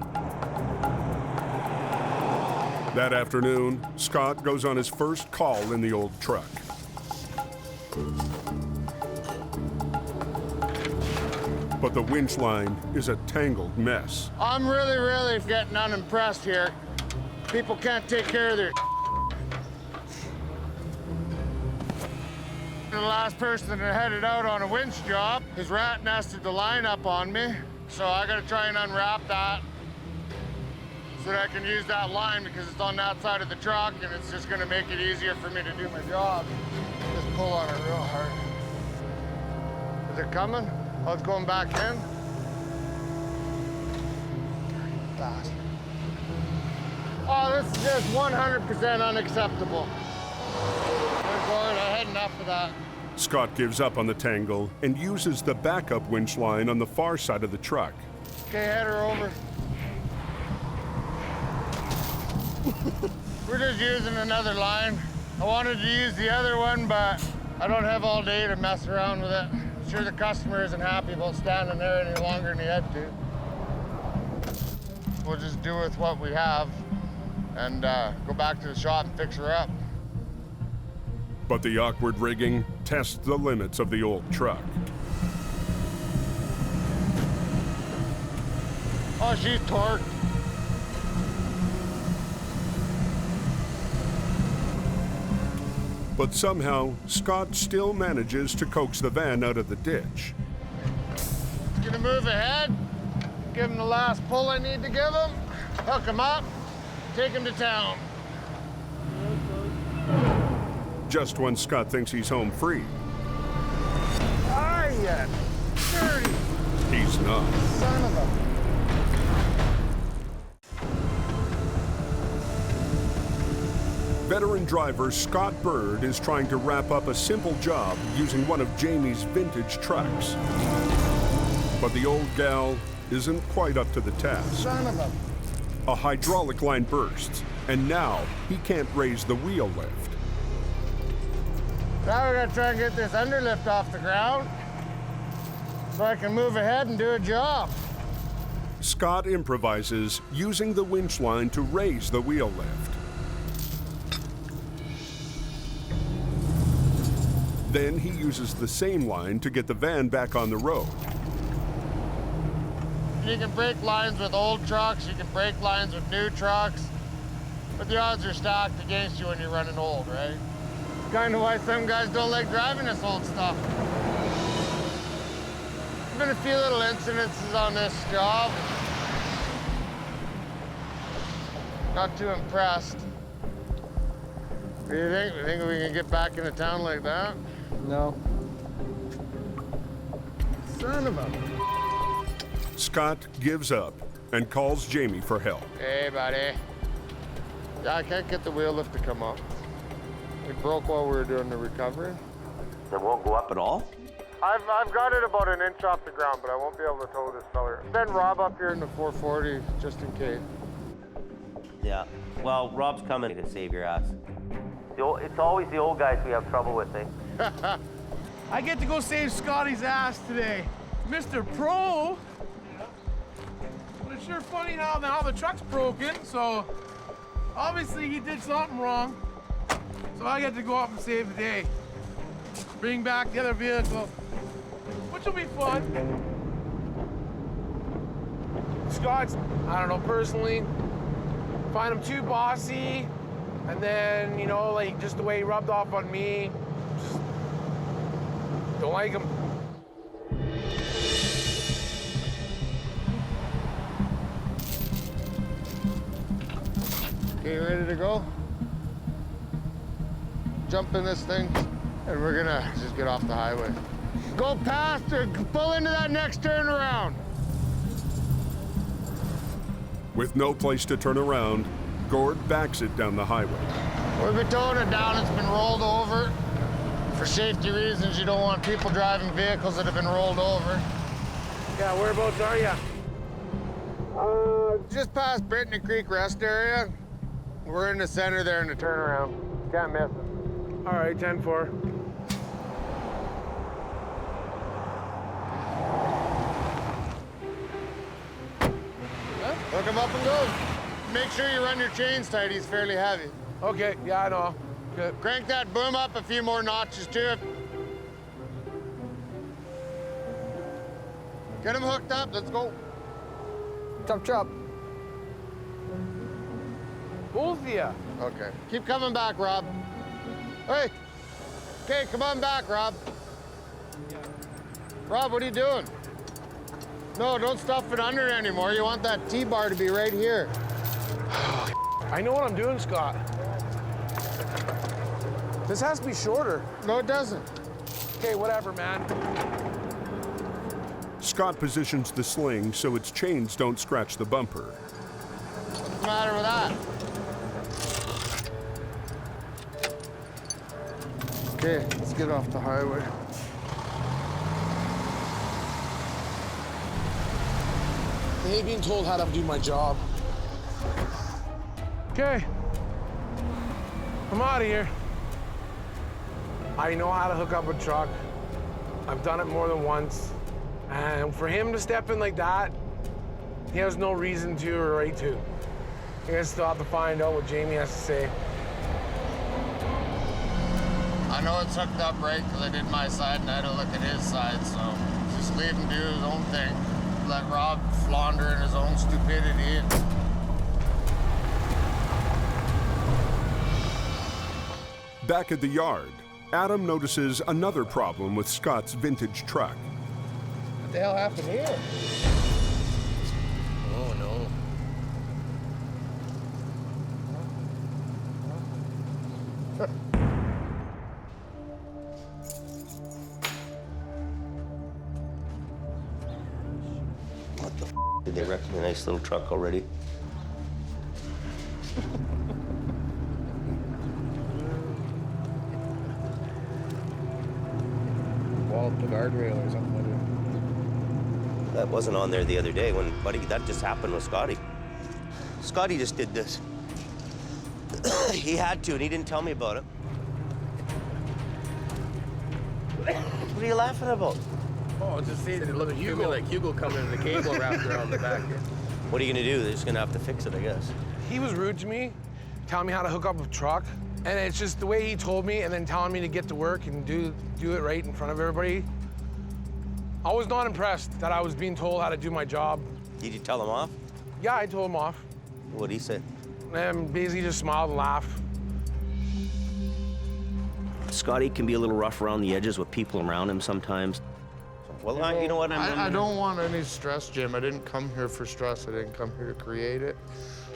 That afternoon, Scott goes on his first call in the old truck. But the winch line is a tangled mess. I'm really getting unimpressed here. People can't take care of their The last person that headed out on a winch job, his rat nested the line up on me. So I gotta try and unwrap that so that I can use that line because it's on that side of the truck and it's just gonna make it easier for me to do my job. Just pull on it real hard. Is it coming? Oh, it's going back in? Fast. Oh, this is just 100% unacceptable. Lord, I had enough of that. Scott gives up on the tangle and uses the backup winch line on the far side of the truck. Okay, head her over. We're just using another line. I wanted to use the other one, but I don't have all day to mess around with it. I'm sure the customer isn't happy about standing there any longer than he had to. We'll just do with what we have and go back to the shop and fix her up. But the awkward rigging tests the limits of the old truck. Oh, she's torqued. But somehow, Scott still manages to coax the van out of the ditch. Gonna move ahead, give him the last pull I need to give him, hook him up, take him to town. Just when Scott thinks he's home free, Ah, yeah, dirty he's not. son of a... Veteran driver Scott Bird is trying to wrap up a simple job using one of Jamie's vintage trucks. But the old gal isn't quite up to the task. Son of a... A hydraulic line bursts, and now he can't raise the wheel lift. Now we're gonna try and get this underlift off the ground so I can move ahead and do a job. Scott improvises using the winch line to raise the wheel lift. Then he uses the same line to get the van back on the road. You can break lines with old trucks, you can break lines with new trucks, but the odds are stacked against you when you're running old, right? Kind of why some guys don't like driving this old stuff. There's been a few little incidences on this job. Not too impressed. What do you think? You think we can get back into town like that? No. Son of a... Scott gives up and calls Jamie for help. Hey, buddy. Yeah, I can't get the wheel lift to come up. It broke while we were doing the recovery. It won't go up at all? I've got it about an inch off the ground, but I won't be able to tow this feller. Send Rob up here in the 440, just in case. Yeah. Well, Rob's coming to save your ass. It's always the old guys we have trouble with, eh? I get to go save Scotty's ass today. Mr. Pro. But it's sure funny how now the truck's broken, so obviously he did something wrong. So I get to go up and save the day. Bring back the other vehicle, which will be fun. Scott's, I don't know, personally, find him too bossy, and then, you know, like just the way he rubbed off on me, just don't like him. Okay, you ready to go? Jump in this thing, and we're gonna just get off the highway. Go past or pull into that next turnaround. With no place to turn around, Gord backs it down the highway. We've been towing it down, it's been rolled over. For safety reasons, you don't want people driving vehicles that have been rolled over. Yeah, whereabouts are you? Just past Brittany Creek Rest Area. We're in the center there in the turnaround. Can't miss it. All right, 10-4. Hook him up and go. Make sure you run your chains tight. He's fairly heavy. Okay, yeah, I know. Good. Crank that boom up a few more notches too. Get him hooked up. Let's go. Chop, chop. Both of you. Okay. Keep coming back, Rob. Hey. Okay, come on back, Rob. Rob, what are you doing? No, don't stuff it under anymore. You want that T-bar to be right here. I know what I'm doing, Scott. This has to be shorter. No, it doesn't. Okay, whatever, man. Scott positions the sling so its chains don't scratch the bumper. What's the matter with that? Okay, let's get off the highway. I hate being told how to do my job. Okay. I'm out of here. I know how to hook up a truck. I've done it more than once. And for him to step in like that, he has no reason to or right to. I guess still have to find out what Jamie has to say. I know it's hooked up right because I did my side and I had to look at his side, so just leave him do his own thing. Let Rob flounder in his own stupidity. Back at the yard, Adam notices another problem with Scott's vintage truck. What the hell happened here? Oh, no. What the f***? Did they wreck my nice little truck already? Walled the guardrail or something like that. That wasn't on there the other day when, buddy, that just happened with Scotty. Scotty just did this. He had to, and he didn't tell me about it. What are you laughing about? Oh, just see, it looked to me like Hugo coming in the cable wrapped around the back here. What are you gonna do? They're just gonna have to fix it, I guess. He was rude to me, telling me how to hook up a truck. And it's just the way he told me and then telling me to get to work and do it right in front of everybody. I was not impressed that I was being told how to do my job. Did you tell him off? Yeah, I told him off. What'd he say? And basically just smiled and laughed. Scotty can be a little rough around the edges with people around him sometimes. Well, you know what? I don't want any stress, Jim. I didn't come here for stress. I didn't come here to create it.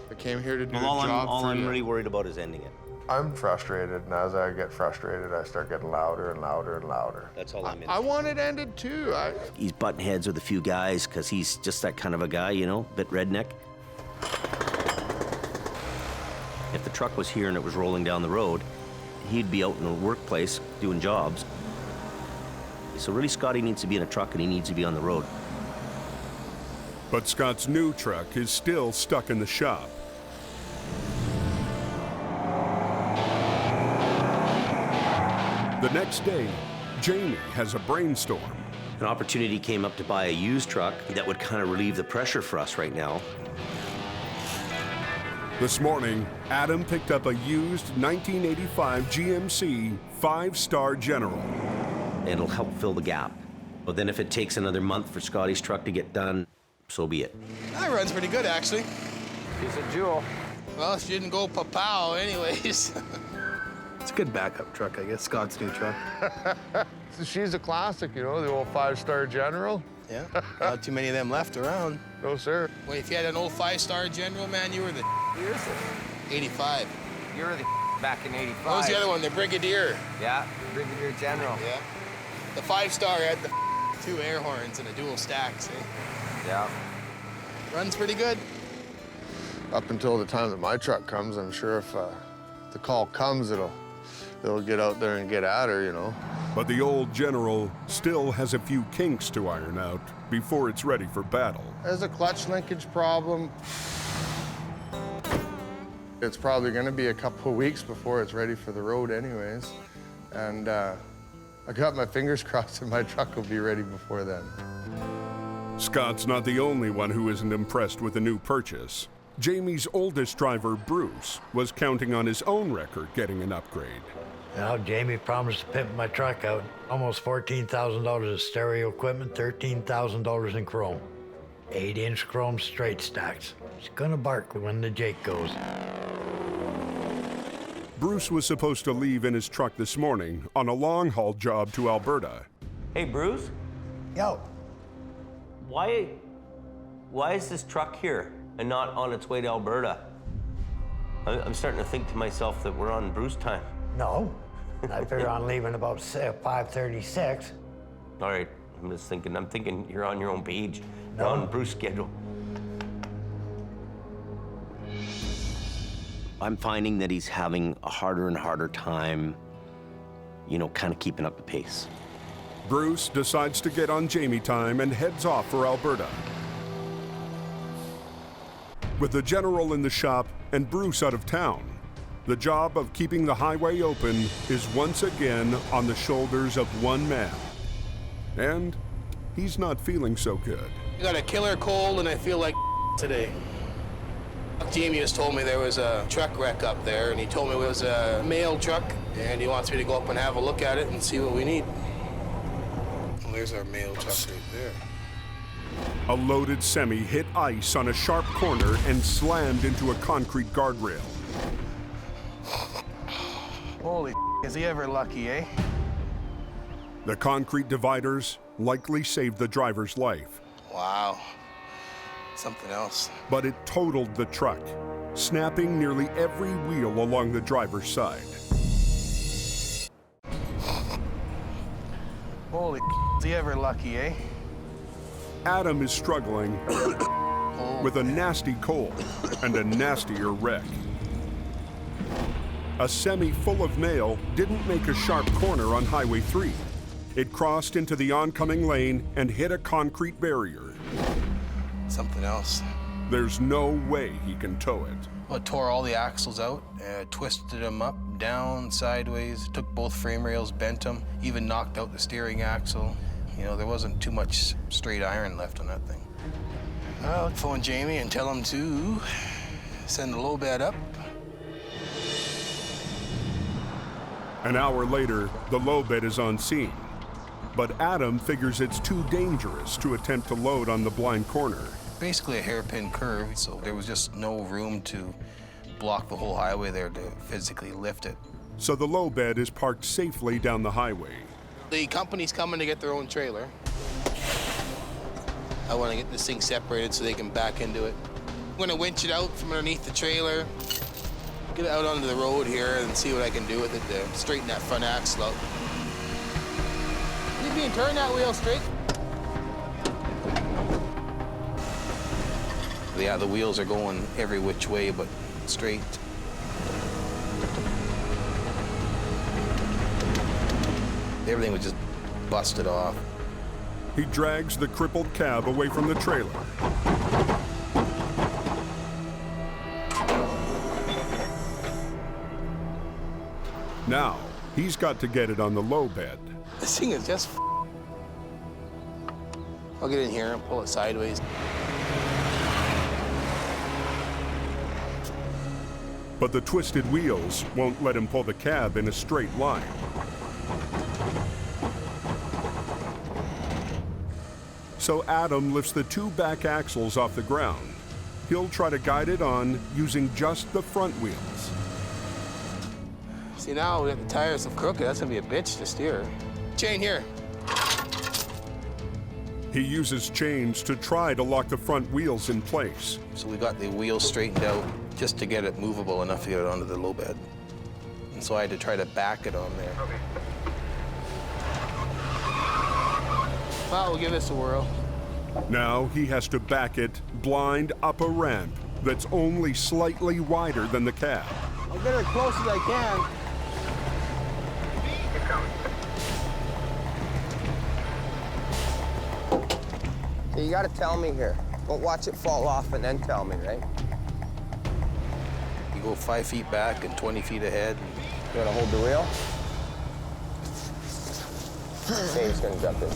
I came here to do a job all for I'm you. really worried about is ending it. I'm frustrated, and as I get frustrated, I start getting louder and louder and louder. That's all I'm in. I want it ended too. He's butting heads with a few guys because he's just that kind of a guy, you know, bit redneck. If the truck was here and it was rolling down the road, he'd be out in the workplace doing jobs. So really, Scotty needs to be in a truck and he needs to be on the road. But Scott's new truck is still stuck in the shop. The next day, Jamie has a brainstorm. An opportunity came up to buy a used truck that would kind of relieve the pressure for us right now. This morning, Adam picked up a used 1985 GMC 5-star General. It'll help fill the gap. But then if it takes another month for Scotty's truck to get done, so be it. That runs pretty good, actually. She's a jewel. Well, she didn't go pa-pow anyways. It's a good backup truck, I guess, Scott's new truck. So she's a classic, you know, the old 5-star General. Yeah, not too many of them left around. No, sir. Well, if you had an old 5-star General, man, you were the seriously. 85. You're the back in 85. What was the other one? The Brigadier. Yeah, Brigadier General. Yeah. The 5-star had the 2 air horns and a dual stacks, eh? Yeah. Runs pretty good. Up until the time that my truck comes, I'm sure if the call comes, it'll get out there and get at her, you know. But the old General still has a few kinks to iron out before it's ready for battle. There's a clutch linkage problem. It's probably going to be a couple of weeks before it's ready for the road anyways. And I got my fingers crossed that my truck will be ready before then. Scott's not the only one who isn't impressed with the new purchase. Jamie's oldest driver, Bruce, was counting on his own record getting an upgrade. Now, Jamie promised to pimp my truck out. Almost $14,000 of stereo equipment, $13,000 in chrome. 8-inch chrome straight stacks. It's gonna bark when the Jake goes. Bruce was supposed to leave in his truck this morning on a long-haul job to Alberta. Hey, Bruce? Yo. Why is this truck here and not on its way to Alberta? I'm starting to think to myself that we're on Bruce time. No. I figure on leaving about 5:36. All right, I'm thinking you're on your own page. You're on Bruce schedule. I'm finding that he's having a harder and harder time, you know, kind of keeping up the pace. Bruce decides to get on Jamie time and heads off for Alberta. With the General in the shop and Bruce out of town, the job of keeping the highway open is once again on the shoulders of one man. And he's not feeling so good. I got a killer cold and I feel like today. Jamie just told me there was a truck wreck up there, and he told me it was a mail truck, and he wants me to go up and have a look at it and see what we need. Well, there's our mail truck right there. A loaded semi hit ice on a sharp corner and slammed into a concrete guardrail. Holy, is he ever lucky, eh? The concrete dividers likely saved the driver's life. Wow. Something else. But it totaled the truck, snapping nearly every wheel along the driver's side. Holy, is he ever lucky, eh? Adam is struggling with a nasty cold and a nastier wreck. A semi full of mail didn't make a sharp corner on Highway 3. It crossed into the oncoming lane and hit a concrete barrier. Something else. There's no way he can tow it. Well, it tore all the axles out, twisted them up, down, sideways, took both frame rails, bent them, even knocked out the steering axle. You know, there wasn't too much straight iron left on that thing. I'll phone Jamie and tell him to send the low bed up. An hour later, the low bed is on scene. But Adam figures it's too dangerous to attempt to load on the blind corner. Basically a hairpin curve, so there was just no room to block the whole highway there to physically lift it. So the low bed is parked safely down the highway. The company's coming to get their own trailer. I want to get this thing separated so they can back into it. I'm going to winch it out from underneath the trailer, get it out onto the road here and see what I can do with it to straighten that front axle out. You can turn that wheel straight. Yeah, the wheels are going every which way but straight. Everything was just busted off. He drags the crippled cab away from the trailer. Now, he's got to get it on the low bed. This thing is just I'll get in here and pull it sideways. But the twisted wheels won't let him pull the cab in a straight line. So Adam lifts the two back axles off the ground. He'll try to guide it on using just the front wheels. See, now we got the tires so crooked. That's gonna be a bitch to steer. Chain here. He uses chains to try to lock the front wheels in place. So we got the wheels straightened out. just to get it movable enough to get it onto the low bed. And so I had to try to back it on there. Okay. Well, we'll give this a whirl. Now he has to back it blind up a ramp that's only slightly wider than the cab. I'll get as close as I can. You gotta tell me here. Don't watch it fall off and then tell me, right? You go 5 feet back and 20 feet ahead. You wanna hold the wheel? Okay, he's gonna jump in.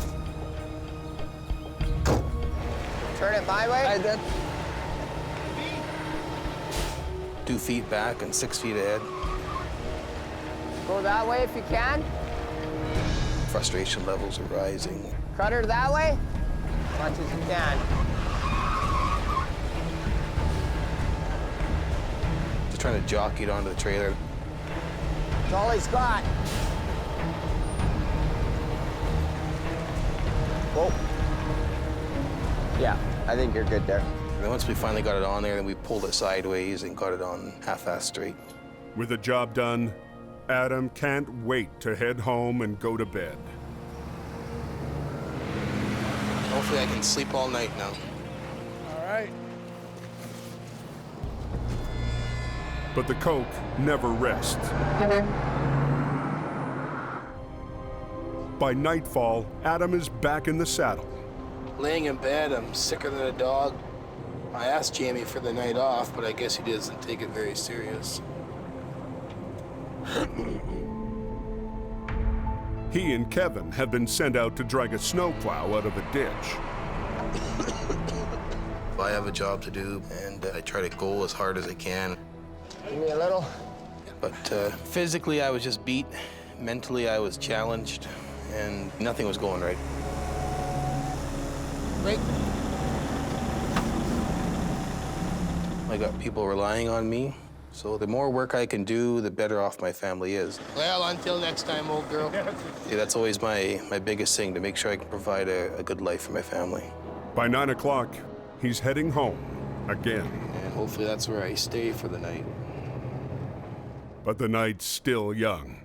Turn it my way. I did. 2 feet back and 6 feet ahead. Go that way if you can. Frustration levels are rising. Cut her that way. As much as you can. Just trying to jockey it onto the trailer. That's all he's got. Whoa. Yeah, I think you're good there. And then once we finally got it on there, then we pulled it sideways and got it on half-assed straight. With the job done, Adam can't wait to head home and go to bed. Hopefully I can sleep all night now. All right. But the Coke never rests. By nightfall, Adam is back in the saddle. Laying in bed, I'm sicker than a dog. I asked Jamie for the night off, but I guess he doesn't take it very serious. He and Kevin have been sent out to drag a snowplow out of a ditch. I have a job to do, and I try to go as hard as I can. Give me a little. But physically, I was just beat. Mentally, I was challenged, and nothing was going right. Right. I got people relying on me, so the more work I can do, the better off my family is. Well, until next time, old girl. See, that's always my biggest thing, to make sure I can provide a good life for my family. By 9 o'clock, he's heading home again. And hopefully that's where I stay for the night. But the night's still young.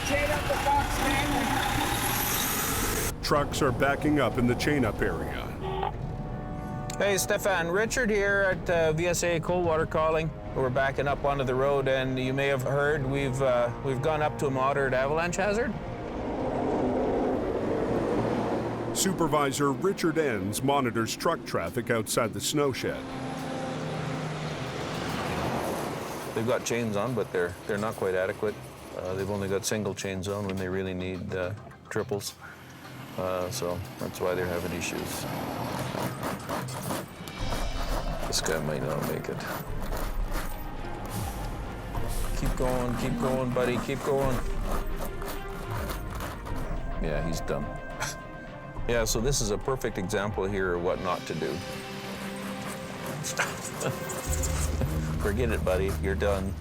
Chain up the box, man. Trucks are backing up in the chain-up area. Hey, Stefan, Richard here at VSA Coldwater calling. We're backing up onto the road, and you may have heard we've gone up to a moderate avalanche hazard. Supervisor Richard Enns monitors truck traffic outside the snow shed. They've got chains on, but they're not quite adequate. They've only got single chains on when they really need triples. So that's why they're having issues. This guy might not make it. Keep going, buddy, keep going. Yeah, he's done. Yeah, so this is a perfect example here of what not to do. Forget it, buddy, you're done.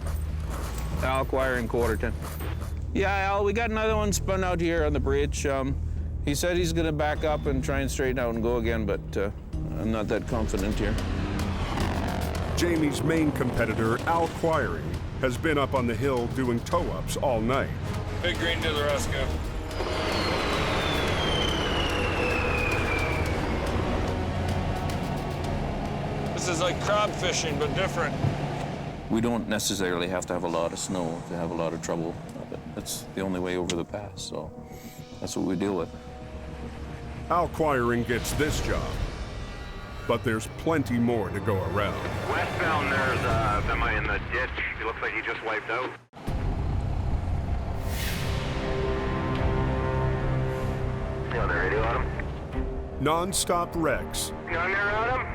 Al, Choir in Quarterton. Yeah, Al, we got another one spun out here on the bridge. He said he's gonna back up and try and straighten out and go again, but I'm not that confident here. Jamie's main competitor, Al Quiring, has been up on the hill doing tow-ups all night. Big Green to the rescue. This is like crab fishing, but different. We don't necessarily have to have a lot of snow to have a lot of trouble. That's the only way over the pass, so that's what we deal with. Al Quiring gets this job, but there's plenty more to go around. Westbound, there's a semi in the ditch. It looks like he just wiped out. You on the radio, Adam? Non-stop wrecks You on there, Adam?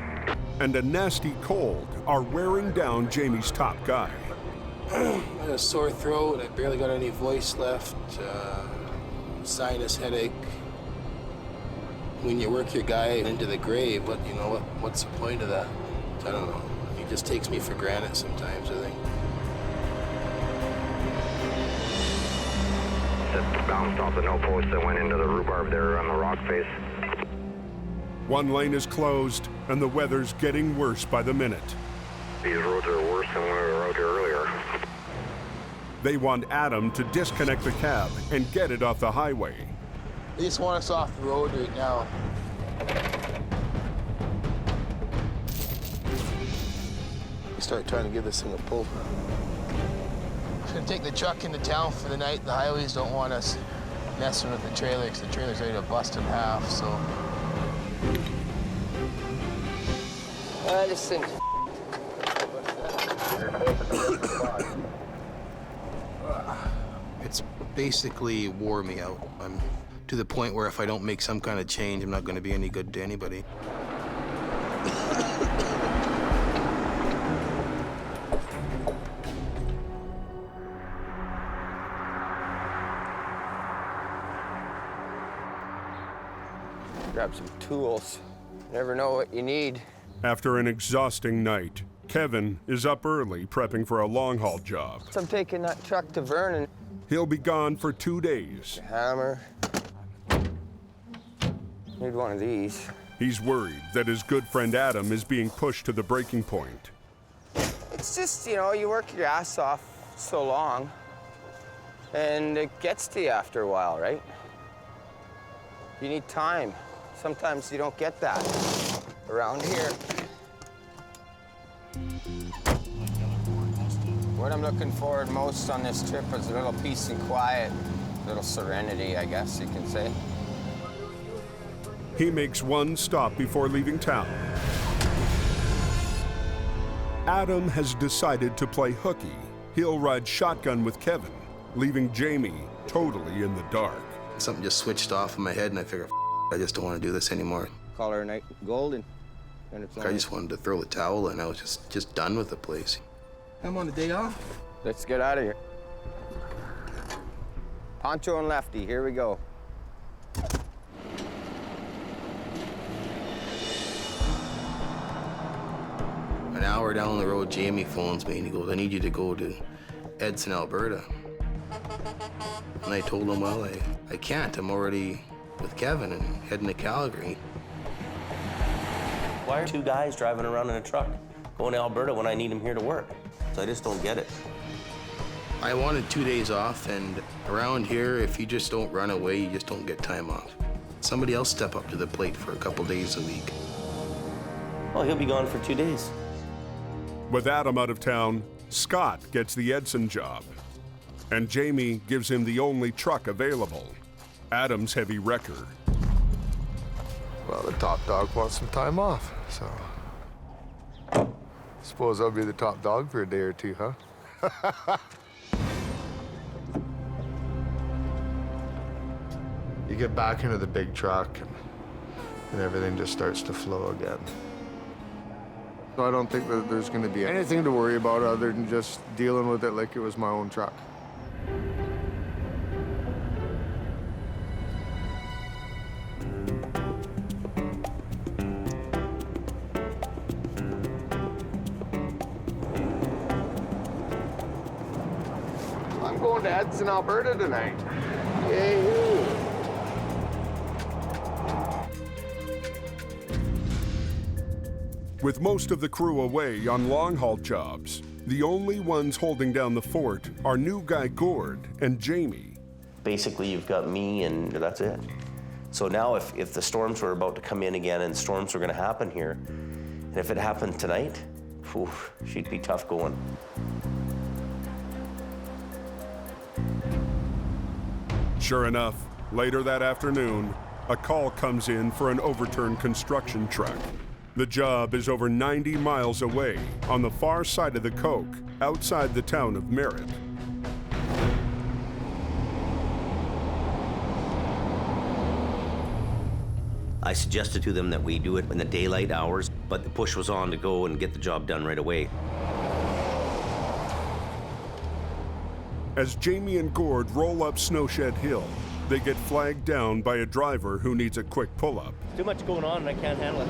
and a nasty cold are wearing down Jamie's top guy. I had a sore throat, I barely got any voice left, sinus headache. When you work your guy into the grave, what's the point of that? I don't know. He just takes me for granted sometimes, I think. Just bounced off the no post and went into the rhubarb there on the rock face. One lane is closed, and the weather's getting worse by the minute. These roads are worse than when we were out here earlier. They want Adam to disconnect the cab and get it off the highway. They just want us off the road right now. You start trying to give this thing a pull. We're gonna take the truck into town for the night. The highways don't want us messing with the trailer because the trailer's ready to bust in half, so. This thing. It's basically wore me out. I'm to the point where if I don't make some kind of change, I'm not going to be any good to anybody. Grab some tools. Never know what you need. After an exhausting night, Kevin is up early prepping for a long-haul job. So I'm taking that truck to Vernon. He'll be gone for 2 days. Hammer. Need one of these. He's worried that his good friend Adam is being pushed to the breaking point. It's just, you know, you work your ass off so long, and it gets to you after a while, right? You need time. Sometimes you don't get that around here. What I'm looking forward most on this trip is a little peace and quiet, a little serenity, I guess you can say. He makes one stop before leaving town. Adam has decided to play hooky. He'll ride shotgun with Kevin, leaving Jamie totally in the dark. Something just switched off in my head, and I figured, I just don't want to do this anymore. Call her night golden. And it's I just wanted to throw the towel in. I was just done with the place. I'm on a day off. Let's get out of here. Poncho and Lefty, here we go. An hour down the road, Jamie phones me and he goes, I need you to go to Edson, Alberta. And I told him, well, I can't. I'm already with Kevin and heading to Calgary. Why are two guys driving around in a truck going to Alberta when I need them here to work? So I just don't get it. I wanted 2 days off, and around here, if you just don't run away, you just don't get time off. Somebody else step up to the plate for a couple days a week. Well, he'll be gone for 2 days. With Adam out of town, Scott gets the Edson job. And Jamie gives him the only truck available, Adam's heavy wrecker. Well, the top dog wants some time off, so. Suppose I'll be the top dog for a day or two, huh? You get back into the big truck and everything just starts to flow again. So I don't think that there's going to be anything to worry about other than just dealing with it like it was my own truck. I'm going to Edson, Alberta tonight. Yay! With most of the crew away on long-haul jobs, the only ones holding down the fort are new guy Gord and Jamie. Basically, you've got me and that's it. So now if the storms were about to come in again and storms were gonna happen here, and if it happened tonight, whew, she'd be tough going. Sure enough, later that afternoon, a call comes in for an overturned construction truck. The job is over 90 miles away, on the far side of the Coke, outside the town of Merritt. I suggested to them that we do it in the daylight hours, but the push was on to go and get the job done right away. As Jamie and Gord roll up Snowshed Hill, they get flagged down by a driver who needs a quick pull-up. Too much going on and I can't handle it.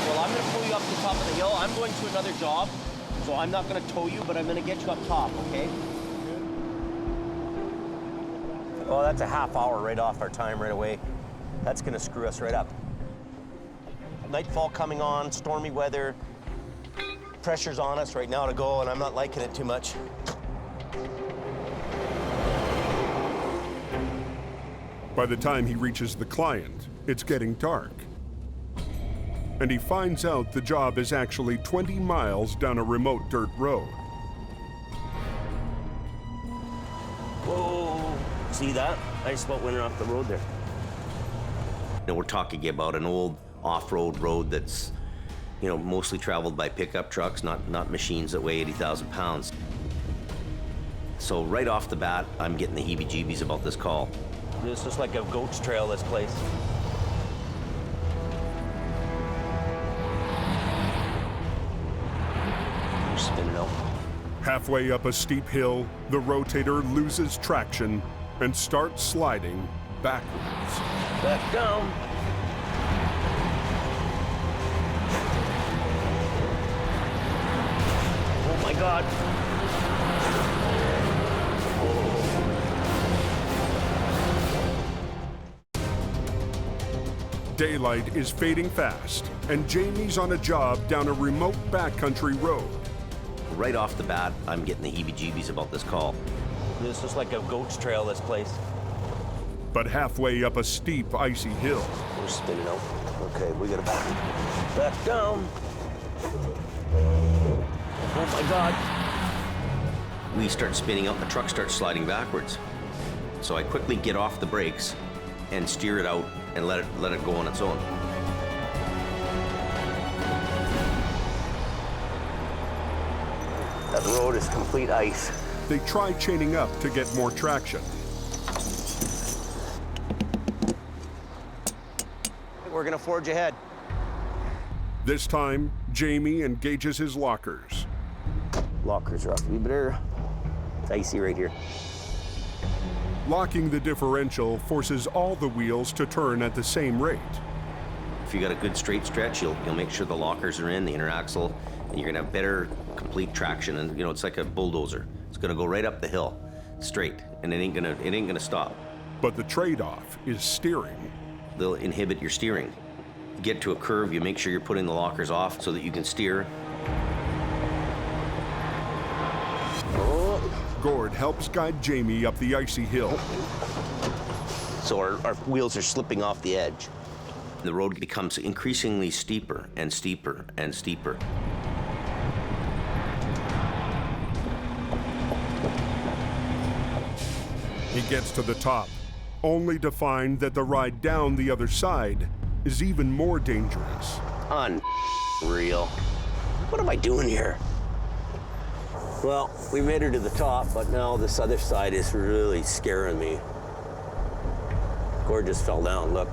Well, I'm going to pull you up to the top of the hill. I'm going to another job, so I'm not going to tow you, but I'm going to get you up top, okay? Well, that's a half hour right off our time right away. That's gonna screw us right up. Nightfall coming on, stormy weather. Pressure's on us right now to go, and I'm not liking it too much. By the time he reaches the client, it's getting dark. And he finds out the job is actually 20 miles down a remote dirt road. Whoa, see that? I just about went off the road there. We're talking about an old off-road road that's, mostly traveled by pickup trucks, not machines that weigh 80,000 pounds. So right off the bat, I'm getting the heebie-jeebies about this call. This is like a goat's trail, this place. We're spinning out. Halfway up a steep hill, the rotator loses traction and starts sliding backwards. Back down. Oh my God. Daylight is fading fast, and Jamie's on a job down a remote backcountry road. Right off the bat, I'm getting the heebie-jeebies about this call. This is like a goat's trail, this place. But halfway up a steep, icy hill. We're spinning out. Okay, we gotta back down. Oh my God. We start spinning out, the truck starts sliding backwards. So I quickly get off the brakes and steer it out and let it go on its own. That road is complete ice. They try chaining up to get more traction. We're gonna forge ahead. This time, Jamie engages his lockers. Lockers are off. We better. It's icy right here. Locking the differential forces all the wheels to turn at the same rate. If you got a good straight stretch, you'll make sure the lockers are in, the inner axle, and you're gonna have better complete traction. And it's like a bulldozer. It's gonna go right up the hill, straight, and it ain't gonna stop. But the trade-off is steering. They'll inhibit your steering. You get to a curve, you make sure you're putting the lockers off so that you can steer. Gord helps guide Jamie up the icy hill. So our wheels are slipping off the edge. The road becomes increasingly steeper and steeper and steeper. He gets to the top, only to find that the ride down the other side is even more dangerous. Unreal. What am I doing here? Well, we made her to the top, but now this other side is really scaring me. Gord just fell down, look.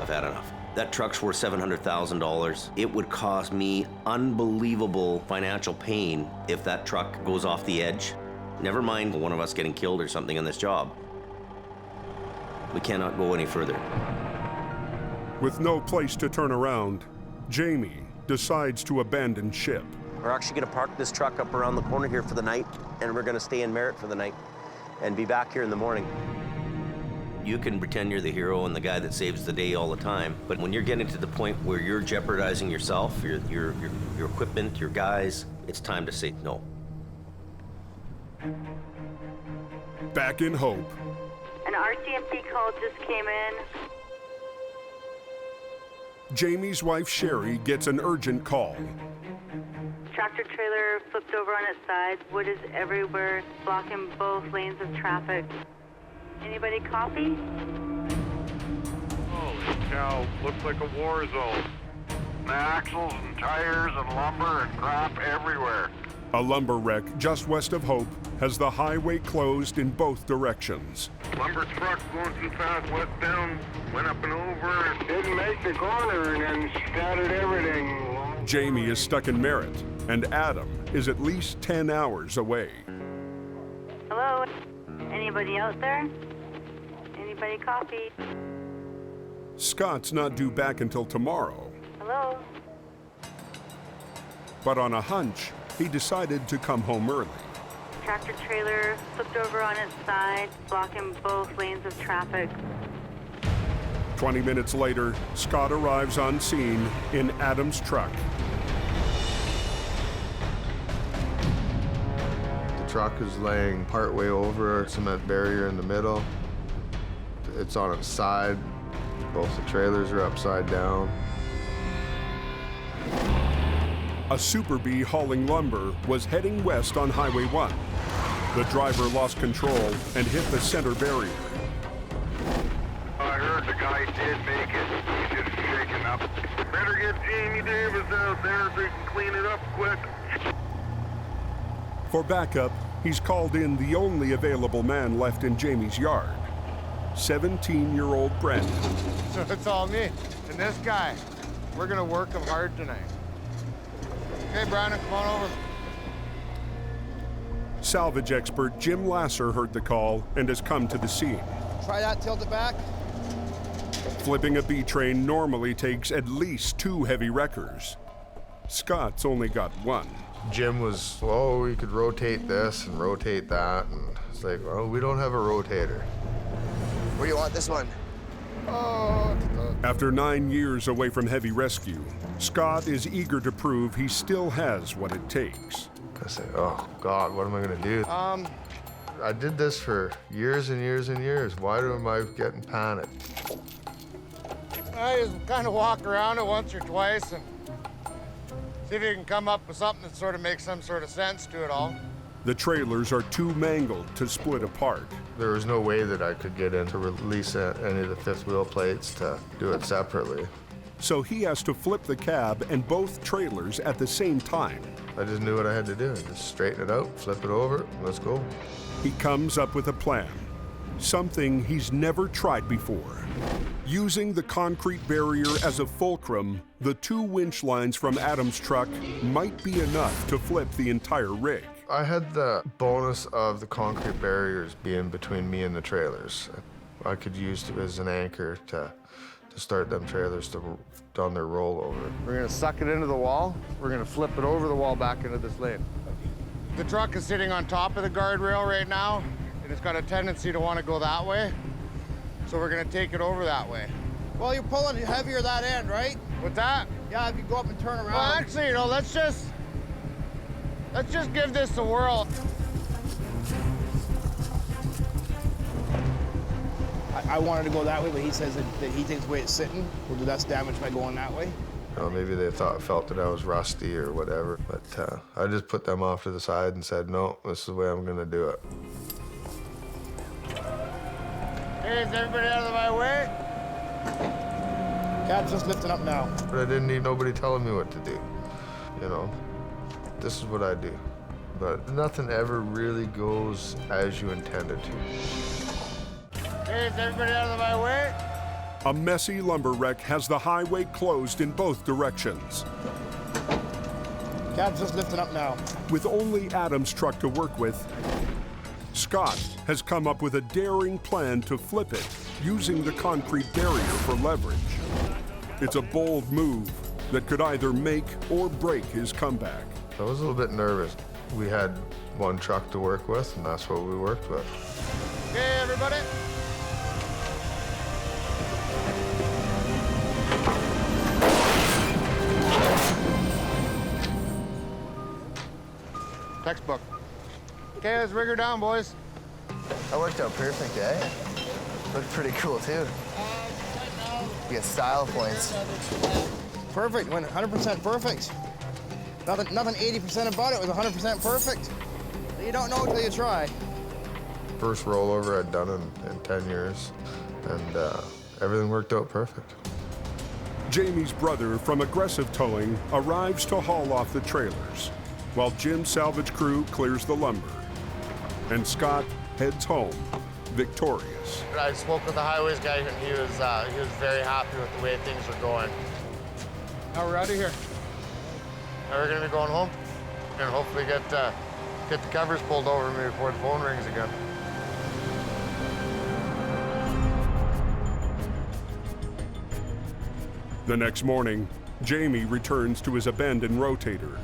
I've had enough. That truck's worth $700,000. It would cause me unbelievable financial pain if that truck goes off the edge. Never mind one of us getting killed or something on this job. We cannot go any further. With no place to turn around, Jamie decides to abandon ship. We're actually gonna park this truck up around the corner here for the night, and we're gonna stay in Merritt for the night and be back here in the morning. You can pretend you're the hero and the guy that saves the day all the time, but when you're getting to the point where you're jeopardizing yourself, your equipment, your guys, it's time to say no. Back in Hope. An RCMP call just came in. Jamie's wife Sherry gets an urgent call. Tractor trailer flipped over on its side. Wood is everywhere, blocking both lanes of traffic. Anybody copy? Holy cow, looks like a war zone. Axles and tires and lumber and crap everywhere. A lumber wreck just west of Hope has the highway closed in both directions. Lumber truck going too fast, west down, went up and over, didn't make the corner and then scattered everything. Jamie is stuck in Merritt, and Adam is at least 10 hours away. Hello? Anybody out there? Anybody copy? Scott's not due back until tomorrow. Hello? But on a hunch, he decided to come home early. Tractor trailer flipped over on its side, blocking both lanes of traffic. 20 minutes later, Scott arrives on scene in Adam's truck. The truck is laying partway over a cement barrier in the middle. It's on its side. Both the trailers are upside down. A Super Bee hauling lumber was heading west on Highway 1. The driver lost control and hit the center barrier. I heard the guy did make it. He's just shaking up. Better get Jamie Davis out there so he can clean it up quick. For backup, he's called in the only available man left in Jamie's yard, 17-year-old Brent. So it's all me and this guy. We're gonna work him hard tonight. Okay, Brandon, come on over. Salvage expert Jim Lasser heard the call and has come to the scene. Try that, tilt it back. Flipping a B train normally takes at least 2 heavy wreckers. Scott's only got 1. Jim was, oh, we could rotate this and rotate that. And it's like, well, we don't have a rotator. Where do you want this one? Oh. After 9 years away from heavy rescue, Scott is eager to prove he still has what it takes. I say, oh, God, what am I going to do? I did this for years and years and years. Why am I getting panicked? I just kind of walk around it once or twice and see if you can come up with something that sort of makes some sort of sense to it all. The trailers are too mangled to split apart. There was no way that I could get in to release any of the fifth wheel plates to do it separately. So he has to flip the cab and both trailers at the same time. I just knew what I had to do. Just straighten it out, flip it over, let's go. He comes up with a plan, something he's never tried before. Using the concrete barrier as a fulcrum, the 2 winch lines from Adam's truck might be enough to flip the entire rig. I had the bonus of the concrete barriers being between me and the trailers. I could use it as an anchor to start them trailers on their rollover. We're gonna suck it into the wall. We're gonna flip it over the wall back into this lane. The truck is sitting on top of the guardrail right now, and it's got a tendency to want to go that way. So we're gonna take it over that way. Well, you're pulling heavier that end, right? What's that? Yeah, if you go up and turn around. Well, actually, let's just give this a whirl. I wanted to go that way, but he says that he thinks the way it's sitting will do less damage by going that way. Maybe they felt that I was rusty or whatever, but I just put them off to the side and said, no, this is the way I'm gonna do it. Hey, is everybody out of my way? Cab's just lifting up now. But I didn't need nobody telling me what to do, you know? This is what I do. But nothing ever really goes as you intended to. Hey, is everybody out of my way? A messy lumber wreck has the highway closed in both directions. Cab's just lifting up now. With only Adam's truck to work with, Scott has come up with a daring plan to flip it using the concrete barrier for leverage. It's a bold move that could either make or break his comeback. I was a little bit nervous. We had 1 truck to work with, and that's what we worked with. Okay, everybody. Textbook. Okay, let's rig her down, boys. That worked out perfect, eh? Looked pretty cool, too. You get style points. Perfect, went 100% perfect. Nothing 80% about it was 100% perfect. You don't know until you try. First rollover I'd done in 10 years, and everything worked out perfect. Jamie's brother from Aggressive Towing arrives to haul off the trailers, while Jim's salvage crew clears the lumber. And Scott heads home, victorious. I spoke with the highways guy, and he was very happy with the way things were going. Now we're out of here. Now we're gonna be going home, and hopefully get the covers pulled over me before the phone rings again. The next morning, Jamie returns to his abandoned rotator.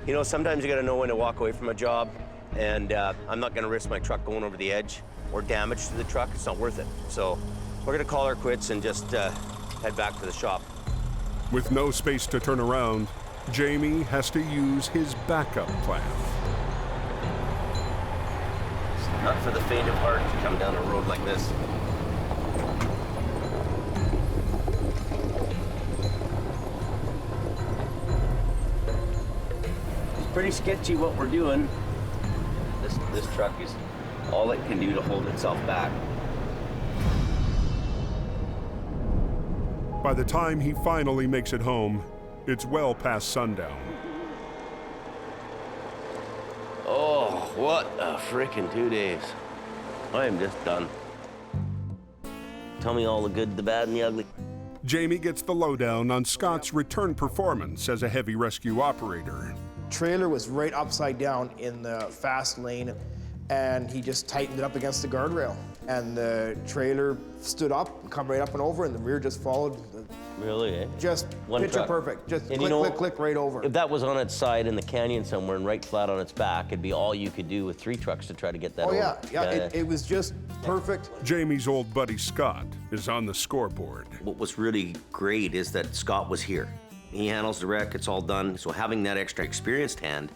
You know, sometimes you gotta know when to walk away from a job. And I'm not gonna risk my truck going over the edge or damage to the truck. It's not worth it. So we're gonna call our quits and just head back to the shop. With no space to turn around, Jamie has to use his backup plan. It's not for the faint of heart to come down a road like this. It's pretty sketchy what we're doing. This truck is all it can do to hold itself back. By the time he finally makes it home, it's well past sundown. Oh, what a frickin' 2 days. I am just done. Tell me all the good, the bad, and the ugly. Jamie gets the lowdown on Scott's return performance as a heavy rescue operator. Trailer was right upside down in the fast lane, and he just tightened it up against the guardrail. And the trailer stood up, come right up and over, and the rear just followed. Really, eh? Just One picture truck. perfect. Just And click, you know, click, click right over. If that was on its side in the canyon somewhere and right flat on its back, it'd be all you could do with 3 trucks to try to get that over. Yeah, it was just perfect. Jamie's old buddy Scott is on the scoreboard. What was really great is that Scott was here. He handles the wreck, it's all done. So having that extra experienced hand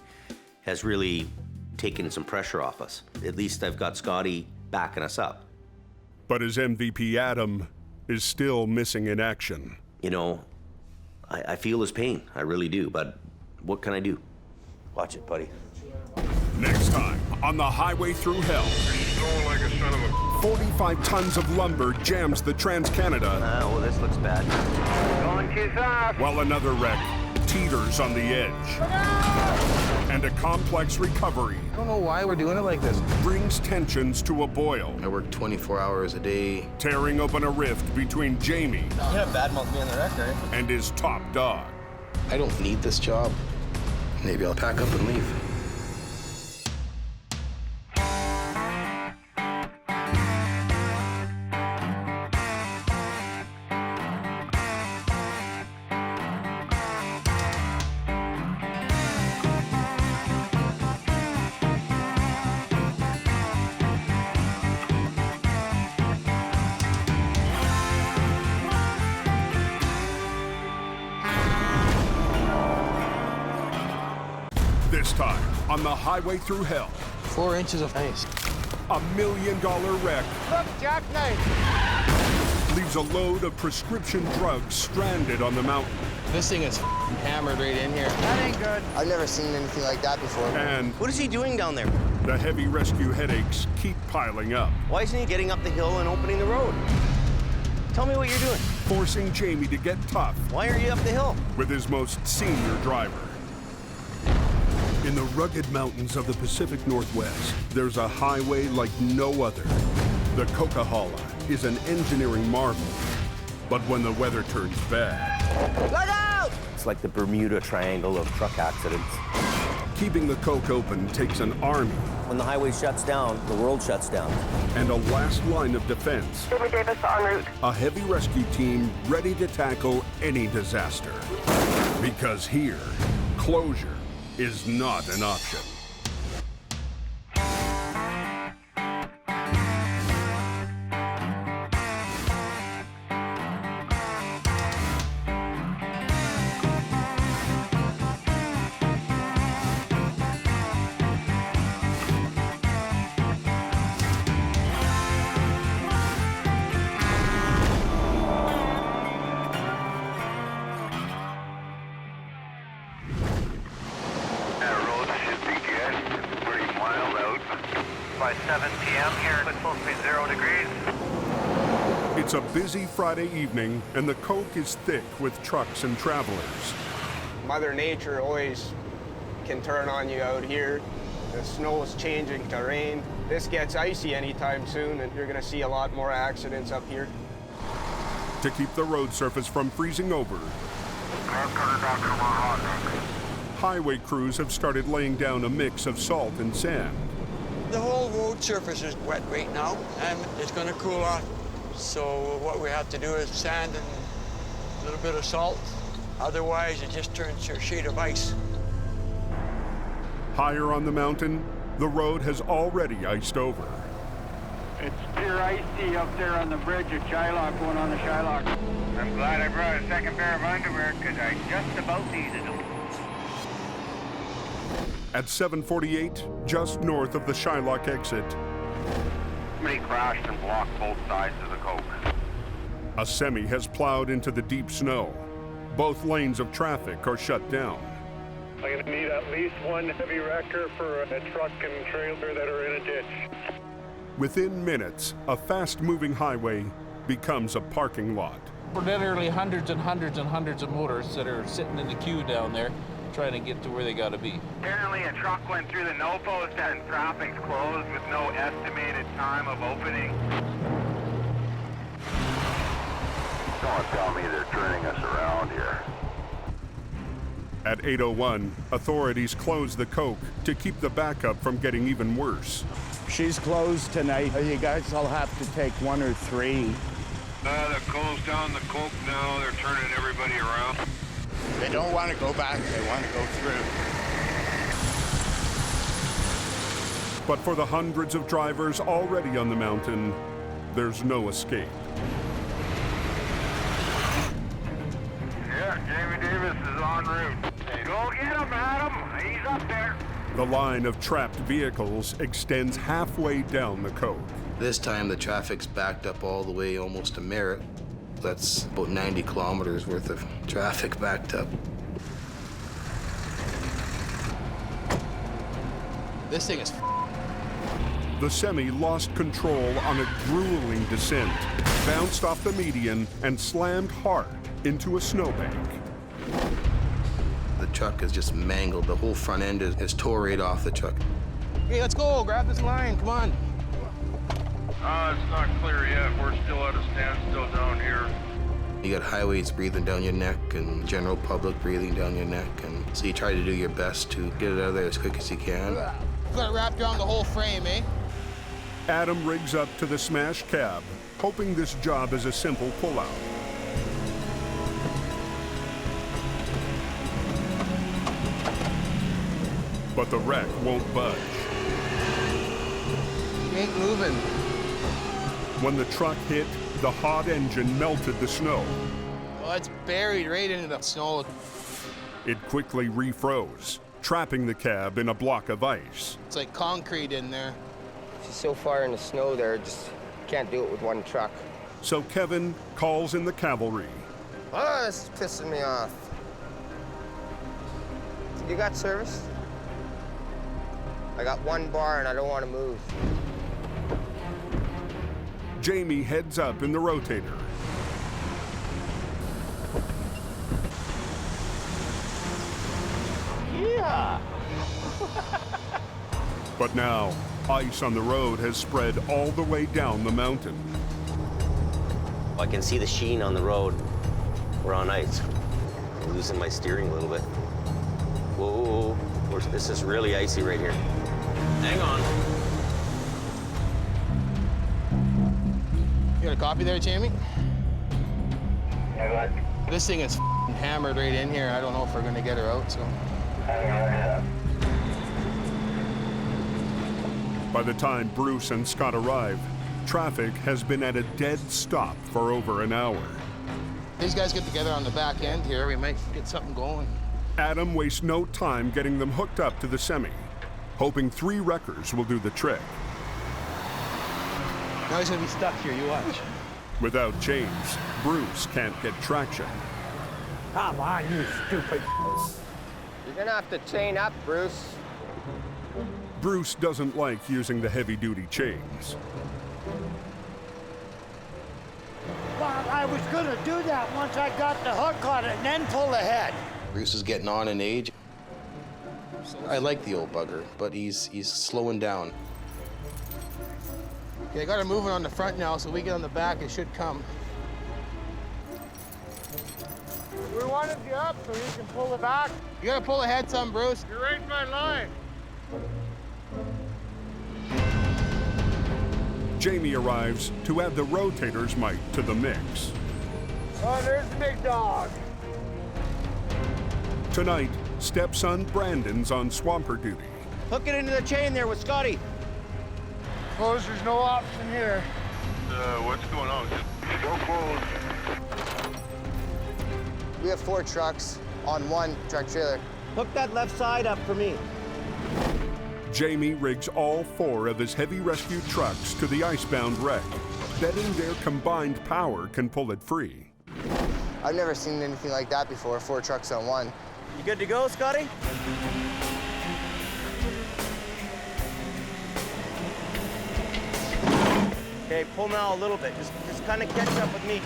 has really taken some pressure off us. At least I've got Scotty backing us up. But his MVP Adam is still missing in action. You know, I feel his pain, I really do, but what can I do? Watch it, buddy. Next time on the Highway Thru Hell. Going like a son of a... 45 tons of lumber jams the Trans-Canada. Well, this looks bad. Going too fast. While another wreck teeters on the edge. And a complex recovery. I don't know why we're doing it like this. Brings tensions to a boil. I work 24 hours a day. Tearing open a rift between Jamie You have badmouth me on the wreck, right? and his top dog. I don't need this job. Maybe I'll pack up and leave. This time on the Highway Thru Hell. 4 inches of ice. $1 million wreck Look, jackknife. leaves a load of prescription drugs stranded on the mountain. This thing is hammered right in here. That ain't good. I've never seen anything like that before. And What is he doing down there? the heavy rescue headaches keep piling up, Why isn't he getting up the hill and opening the road? Tell me what you're doing. forcing Jamie to get tough Why are you up the hill? with his most senior driver. In the rugged mountains of the Pacific Northwest, there's a highway like no other. The Coquihalla is an engineering marvel. But when the weather turns bad, Look out! It's like the Bermuda Triangle of truck accidents. keeping the Coke open takes an army When the highway shuts down, the world shuts down. and a last line of defense. Jimmy Davis en route. A heavy rescue team ready to tackle any disaster. Because here, closure is not an option. That road should be good. It's pretty mild out. By 7 p.m. here, it's supposed to be 0 degrees. It's a busy Friday evening, and the Coke is thick with trucks and travelers. Mother Nature always can turn on you out here. The snow is changing to rain. This gets icy anytime soon, and you're gonna see a lot more accidents up here. To keep the road surface from freezing over, highway crews have started laying down a mix of salt and sand. The whole road surface is wet right now, and it's going to cool off. So what we have to do is sand and a little bit of salt. Otherwise, it just turns to a sheet of ice. Higher on the mountain, The road has already iced over. It's pure icy up there on the bridge at Shylock, going on the Shylock. I'm glad I brought a second pair of underwear because I just about needed them. At 7:48, just north of the Shylock exit, Somebody crashed and blocked both sides of the Coke. a semi has plowed into the deep snow. Both lanes of traffic are shut down. I'm going to need at least one heavy wrecker for a truck and trailer that are in a ditch. Within minutes, a fast-moving highway becomes a parking lot. Literally hundreds and hundreds and hundreds of motors that are sitting in the queue down there trying to get to where they got to be. Apparently a truck went through the no post and traffic's closed with no estimated time of opening. Don't tell me they're turning us around here. At 8:01, authorities close the Coke to keep the backup from getting even worse. She's closed tonight. You guys all have to take 1 or 3. They're closed down the Coke now. They're turning everybody around. They don't want to go back. They want to go through. But for the hundreds of drivers already on the mountain, there's no escape. Yeah, Jamie Davis is en route. Hey, go get him, Adam. He's up there. The line of trapped vehicles extends halfway down the Coke. This time the traffic's backed up all the way almost to Merritt. That's about 90 kilometers worth of traffic backed up. This thing is The semi lost control on a grueling descent, bounced off the median, and slammed hard into a snowbank. The truck is just mangled. The whole front end is tore right off the truck. Hey, let's go. Grab this line. Come on. It's not clear yet. We're still at a standstill down here. You got highways breathing down your neck and general public breathing down your neck, and so you try to do your best to get it out of there as quick as you can. Got it wrapped around the whole frame, eh? Adam rigs up to the smashed cab, hoping this job is a simple pullout. But the wreck won't budge. Ain't moving. When the truck hit, the hot engine melted the snow. Well, it's buried right into the snow. It quickly refroze, trapping the cab in a block of ice. It's like concrete in there. She's so far in the snow there, just can't do it with one truck. So Kevin calls in the cavalry. Oh, this is pissing me off. You got service? I got one bar and I don't want to move. Jamie heads up in the rotator. Yeah. But now, ice on the road has spread all the way down the mountain. I can see the sheen on the road. We're on ice. I'm losing my steering a little bit. Whoa, this is really icy right here. Hang on. You got a copy there, Jamie? Yeah, go This thing is hammered right in here. I don't know if we're gonna get her out, so. By the time Bruce and Scott arrive, traffic has been at a dead stop for over an hour. These guys get together on the back end here. We might get something going. Adam wastes no time getting them hooked up to the semi, hoping 3 wreckers will do the trick. Now he's gonna be stuck here, you watch. Without James, Bruce can't get traction. Come on, you stupid. You're gonna have to chain up, Bruce. Bruce doesn't like using the heavy-duty chains. Well, I was gonna do that once I got the hook on it and then pull ahead. Bruce is getting on in age. I like the old bugger, but he's slowing down. Okay, I got her moving on the front now, so we get on the back, it should come. We wanted you up so you can pull it back. You gotta pull ahead some, Bruce. You're right in my line. Jamie arrives to add the rotator's might to the mix. Oh, there's the big dog. Tonight, stepson Brandon's on swamper duty. Hook it into the chain there with Scotty. Close, there's no option here. What's going on? So close. We have 4 trucks on 1 truck trailer. Hook that left side up for me. Jamie rigs all 4 of his heavy rescue trucks to the icebound wreck, betting their combined power can pull it free. I've never seen anything like that before, 4 trucks on 1. You good to go, Scotty? Okay, pull now a little bit. Just kind of catch up with me.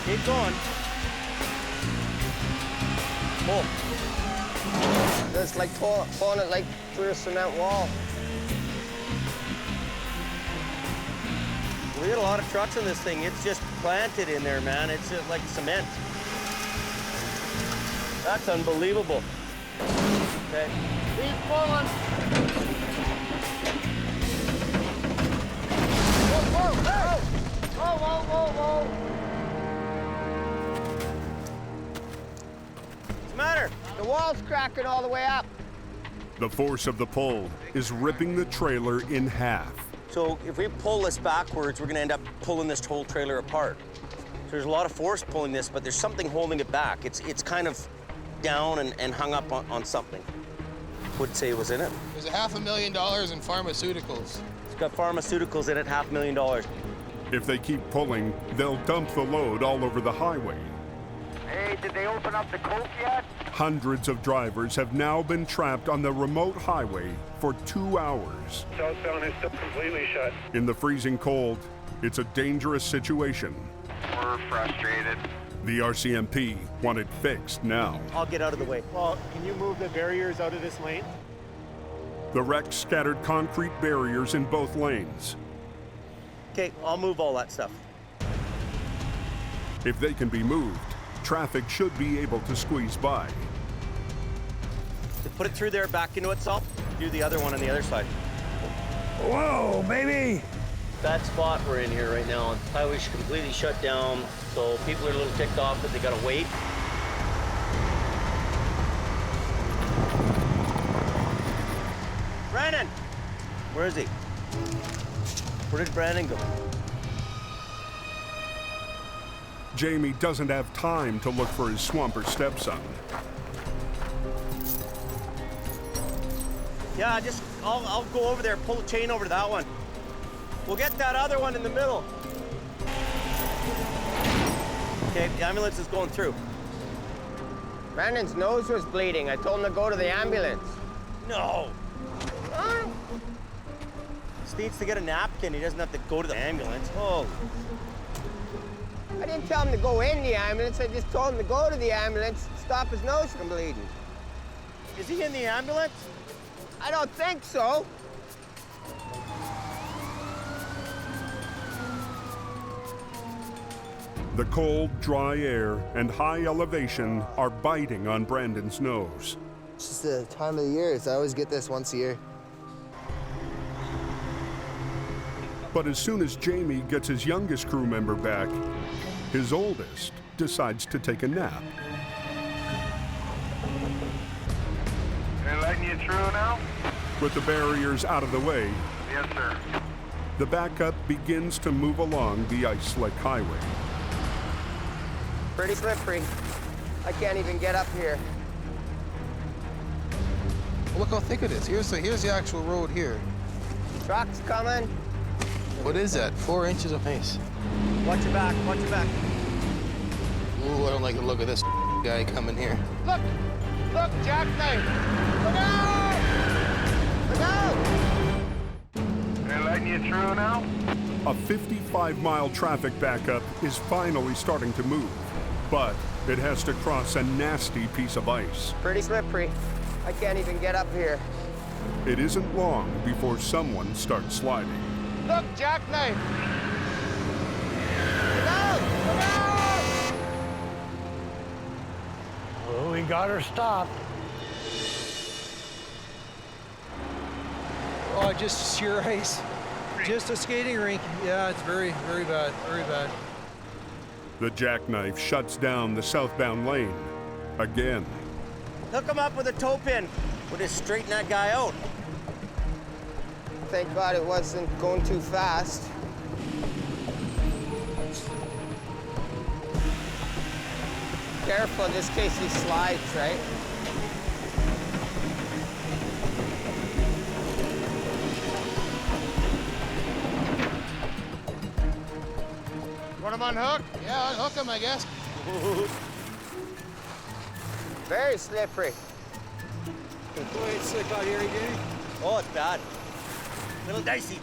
Keep going. Pull. It's like pulling it like through a cement wall. We got a lot of trucks in this thing. It's just planted in there, man. It's just like cement. That's unbelievable. Okay. Keep pulling. Whoa, whoa, hey! Whoa, whoa, whoa, whoa. What's the matter? The wall's cracking all the way up. The force of the pull is ripping the trailer in half. So if we pull this backwards, we're gonna end up pulling this whole trailer apart. So there's a lot of force pulling this, but there's something holding it back. It's kind of down and hung up on something. Would say it was in it. There's $500,000 in pharmaceuticals. It's got pharmaceuticals in it, $500,000. If they keep pulling, they'll dump the load all over the highway. Hey, did they open up the coke yet? Hundreds of drivers have now been trapped on the remote highway for 2 hours. Southbound is still completely shut. In the freezing cold, it's a dangerous situation. We're frustrated. The RCMP want it fixed now. I'll get out of the way. Well, can you move the barriers out of this lane? The wreck scattered concrete barriers in both lanes. Okay, I'll move all that stuff. If they can be moved, traffic should be able to squeeze by. To put it through there, back into itself, do the other one on the other side. Whoa, baby! Bad spot we're in here right now. Highway's completely shut down, so people are a little ticked off that they gotta wait. Brandon! Where is he? Where did Brandon go? Jamie doesn't have time to look for his swamper stepson. Yeah, I'll go over there, pull the chain over to that one. We'll get that other one in the middle. Okay, the ambulance is going through. Brandon's nose was bleeding. I told him to go to the ambulance. No. Just needs to get a napkin. He doesn't have to go to the ambulance. Oh. I didn't tell him to go in the ambulance. I just told him to go to the ambulance, stop his nose from bleeding. Is he in the ambulance? I don't think so. The cold, dry air and high elevation are biting on Brandon's nose. It's just the time of the year. I always get this once a year. But as soon as Jamie gets his youngest crew member back, his oldest decides to take a nap. They're letting you through now? With the barriers out of the way, Yes, sir. the backup begins to move along the ice-slick highway. Pretty slippery. I can't even get up here. Look how thick it is. Here's the actual road here. Trucks coming. What is that? 4 inches of ice. Watch your back, watch your back. Ooh, I don't like the look of this guy coming here. Look! Look, jackknife! Look out! Look out! They're letting you through now? A 55-mile traffic backup is finally starting to move, but it has to cross a nasty piece of ice. Pretty slippery. I can't even get up here. It isn't long before someone starts sliding. Look, jackknife! Look out! Look out! Well, we got her stopped. Oh, just sheer ice. Just a skating rink. Yeah, it's very, very bad, very bad. The jackknife shuts down the southbound lane again. Hook him up with a toe pin. We'll just straighten that guy out. Thank God it wasn't going too fast. Careful, just in case he slides, right? Want him unhooked? Yeah, unhook him, I guess. Very slippery. Oh, it's slick out here, Jamie. Oh, it's bad. A little dicey.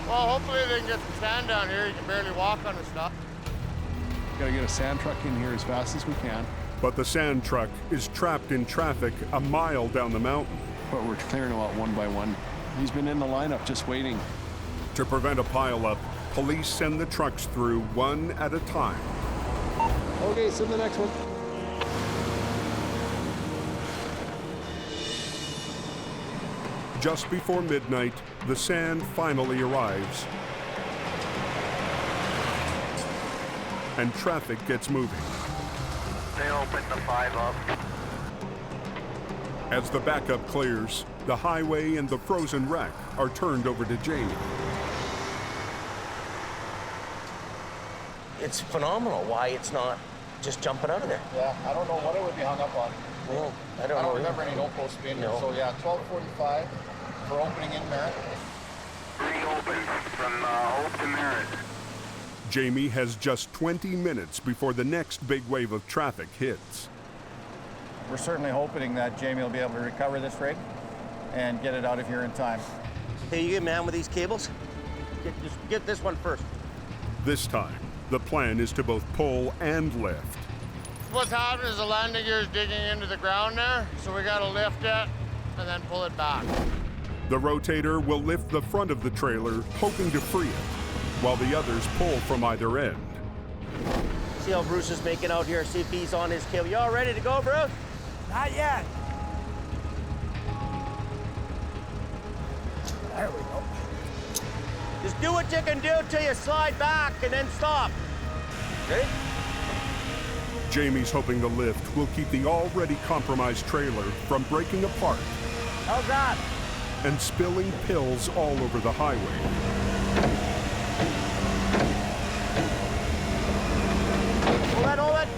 Well, hopefully they can get some sand down here. You can barely walk on the stuff. Gotta get a sand truck in here as fast as we can. But the sand truck is trapped in traffic a mile down the mountain. But we're clearing them out one by one. He's been in the lineup just waiting. To prevent a pileup, police send the trucks through one at a time. Okay, send the next one. Just before midnight, the sand finally arrives. And traffic gets moving. They opened the 5 up. As the backup clears, the highway and the frozen wreck are turned over to Jamie. It's phenomenal why it's not just jumping out of there. Yeah, I don't know what it would be hung up on. Well, I don't remember any no posts being there. No. So yeah, 12:45 for opening in Merritt. Reopen from Hope to Merritt. Jamie has just 20 minutes before the next big wave of traffic hits. We're certainly hoping that Jamie will be able to recover this rig and get it out of here in time. Hey, you get man with these cables? Get this one first. This time, the plan is to both pull and lift. What's happening is the landing gear is digging into the ground there, so we gotta lift it and then pull it back. The rotator will lift the front of the trailer, hoping to free it, while the others pull from either end. See how Bruce is making out here? See if he's on his cable. You all ready to go, Bruce? Not yet. There we go. Just do what you can do till you slide back and then stop. Ready? Jamie's hoping the lift will keep the already compromised trailer from breaking apart How's that? and spilling pills all over the highway. Hold it.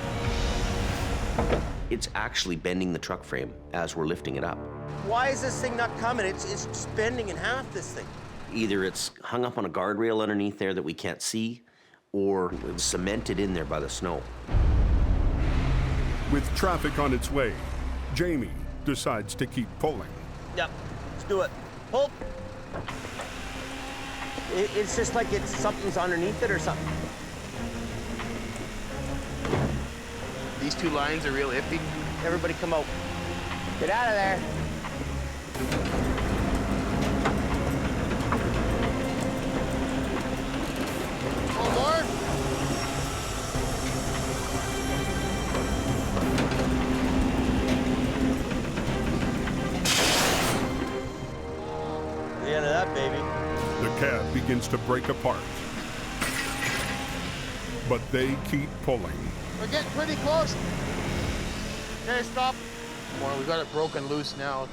It's actually bending the truck frame as we're lifting it up. Why is this thing not coming? It's just bending in half, this thing. Either it's hung up on a guardrail underneath there that we can't see, or it's cemented in there by the snow. With traffic on its way, Jamie decides to keep pulling. Yep, let's do it. Pull. It's just like something's underneath it or something. These two lines are real iffy. Everybody come out. Get out of there. One more. The end of that, baby. The cab begins to break apart. But they keep pulling. We're getting pretty close. Okay, stop. We got it broken loose now.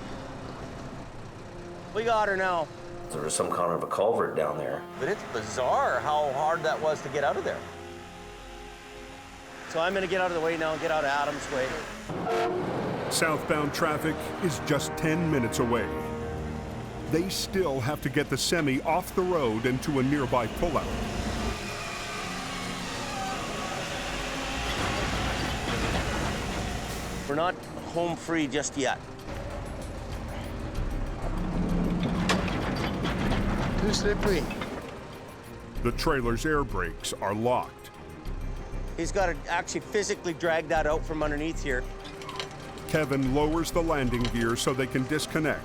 We got her now. There was some kind of a culvert down there. But it's bizarre how hard that was to get out of there. So I'm gonna get out of the way now and get out of Adam's way. Southbound traffic is just 10 minutes away. They still have to get the semi off the road and to a nearby pullout. We're not home free just yet. Too slippery. The trailer's air brakes are locked. He's got to actually physically drag that out from underneath here. Kevin lowers the landing gear so they can disconnect.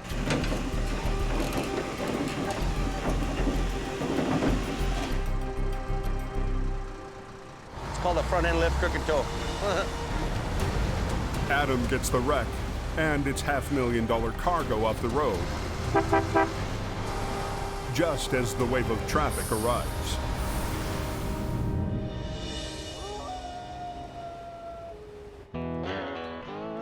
It's called a front end lift crooked toe. Adam gets the wreck and its $500,000 cargo off the road, just as the wave of traffic arrives.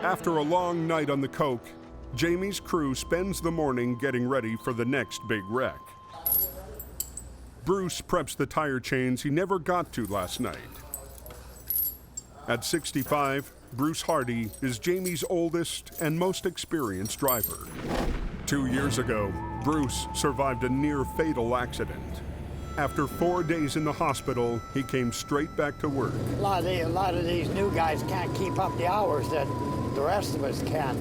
After a long night on the coke, Jamie's crew spends the morning getting ready for the next big wreck. Bruce preps the tire chains he never got to last night. At 65, Bruce Hardy is Jamie's oldest and most experienced driver. 2 years ago, Bruce survived a near-fatal accident. After 4 days in the hospital, he came straight back to work. A lot of these new guys can't keep up the hours that the rest of us can.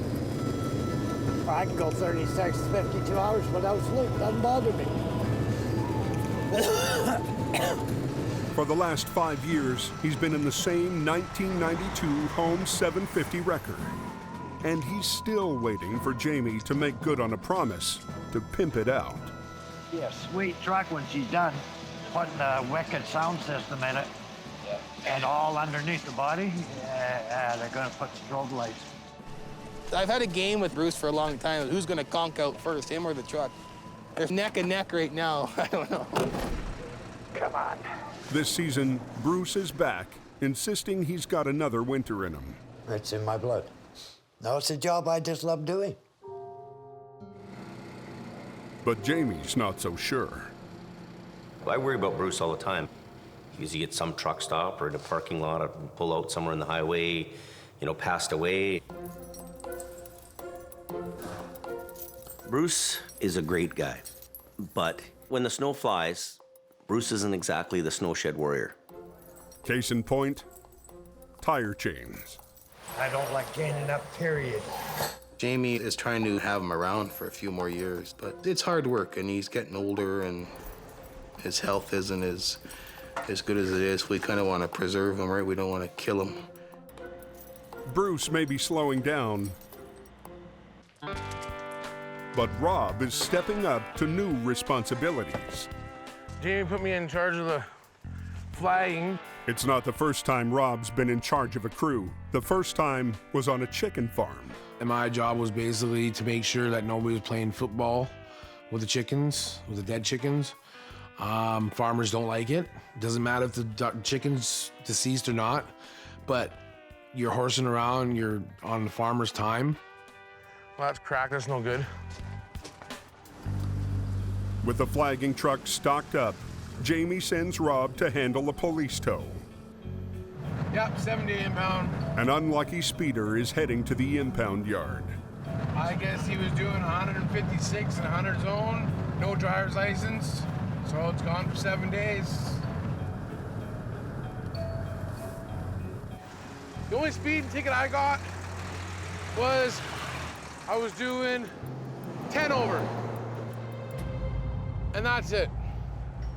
I can go 36, 52 hours without sleep. Doesn't bother me. For the last 5 years, he's been in the same 1992 Holmes 750 record. And he's still waiting for Jamie to make good on a promise to pimp it out. Be a sweet truck when she's done, putting a wicked sound system in it, and all underneath the body, they're gonna put strobe lights. I've had a game with Bruce for a long time. Who's gonna conk out first, him or the truck? They're neck and neck right now. I don't know. Come on. This season, Bruce is back, insisting he's got another winter in him. It's in my blood. No, it's a job I just love doing. But Jamie's not so sure. I worry about Bruce all the time. He usually gets some truck stop or in a parking lot or pull out somewhere in the highway, passed away. Bruce is a great guy, but when the snow flies, Bruce isn't exactly the snow shed warrior. Case in point, tire chains. I don't like chaining up, period. Jamie is trying to have him around for a few more years, but it's hard work, and he's getting older, and his health isn't as good as it is. We kind of want to preserve him, right? We don't want to kill him. Bruce may be slowing down, but Rob is stepping up to new responsibilities. Jamie put me in charge of the flagging. It's not the first time Rob's been in charge of a crew. The first time was on a chicken farm. And my job was basically to make sure that nobody was playing football with the chickens, with the dead chickens. Farmers don't like it. Doesn't matter if the chicken's deceased or not, but you're horsing around, you're on the farmer's time. Well, that's cracked, that's no good. With the flagging truck stocked up, Jamie sends Rob to handle a police tow. Yep, 70 impound. An unlucky speeder is heading to the impound yard. I guess he was doing 156 in 100 zone, no driver's license, so it's gone for 7 days. The only speeding ticket I got was I was doing 10 over. And that's it.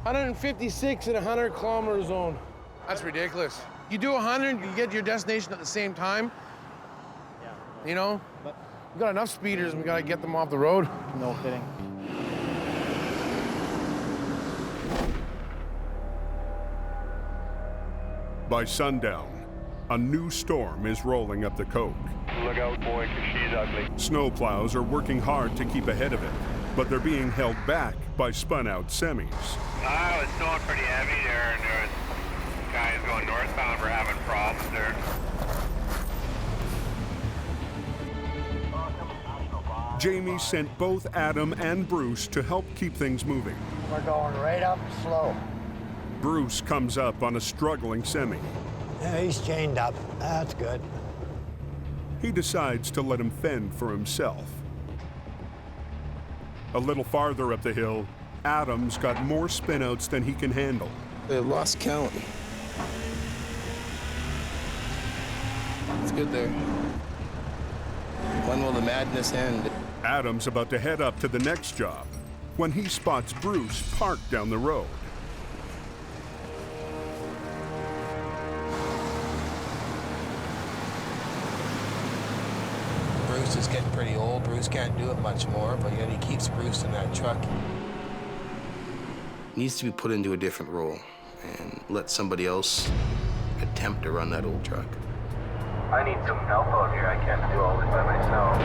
156 in a 100-kilometer zone. That's ridiculous. You do 100, you get to your destination at the same time. You know? We got enough speeders and we gotta get them off the road. No kidding. By sundown, a new storm is rolling up the coke. Look out, boy, 'cause she's ugly. Snowplows are working hard to keep ahead of it, but they're being held back by spun-out semis. I was snowing pretty heavy there, and there was guys going northbound were having problems there. Jamie sent both Adam and Bruce to help keep things moving. We're going right up slow. Bruce comes up on a struggling semi. Yeah, he's chained up. That's good. He decides to let him fend for himself. A little farther up the hill, Adam's got more spinouts than he can handle. They lost count. It's good there. When will the madness end? Adam's about to head up to the next job when he spots Bruce parked down the road. Bruce is getting pretty old. Bruce can't do it much more, but yet he keeps Bruce in that truck. Needs to be put into a different role and let somebody else attempt to run that old truck. I need some help out here. I can't do all this by myself.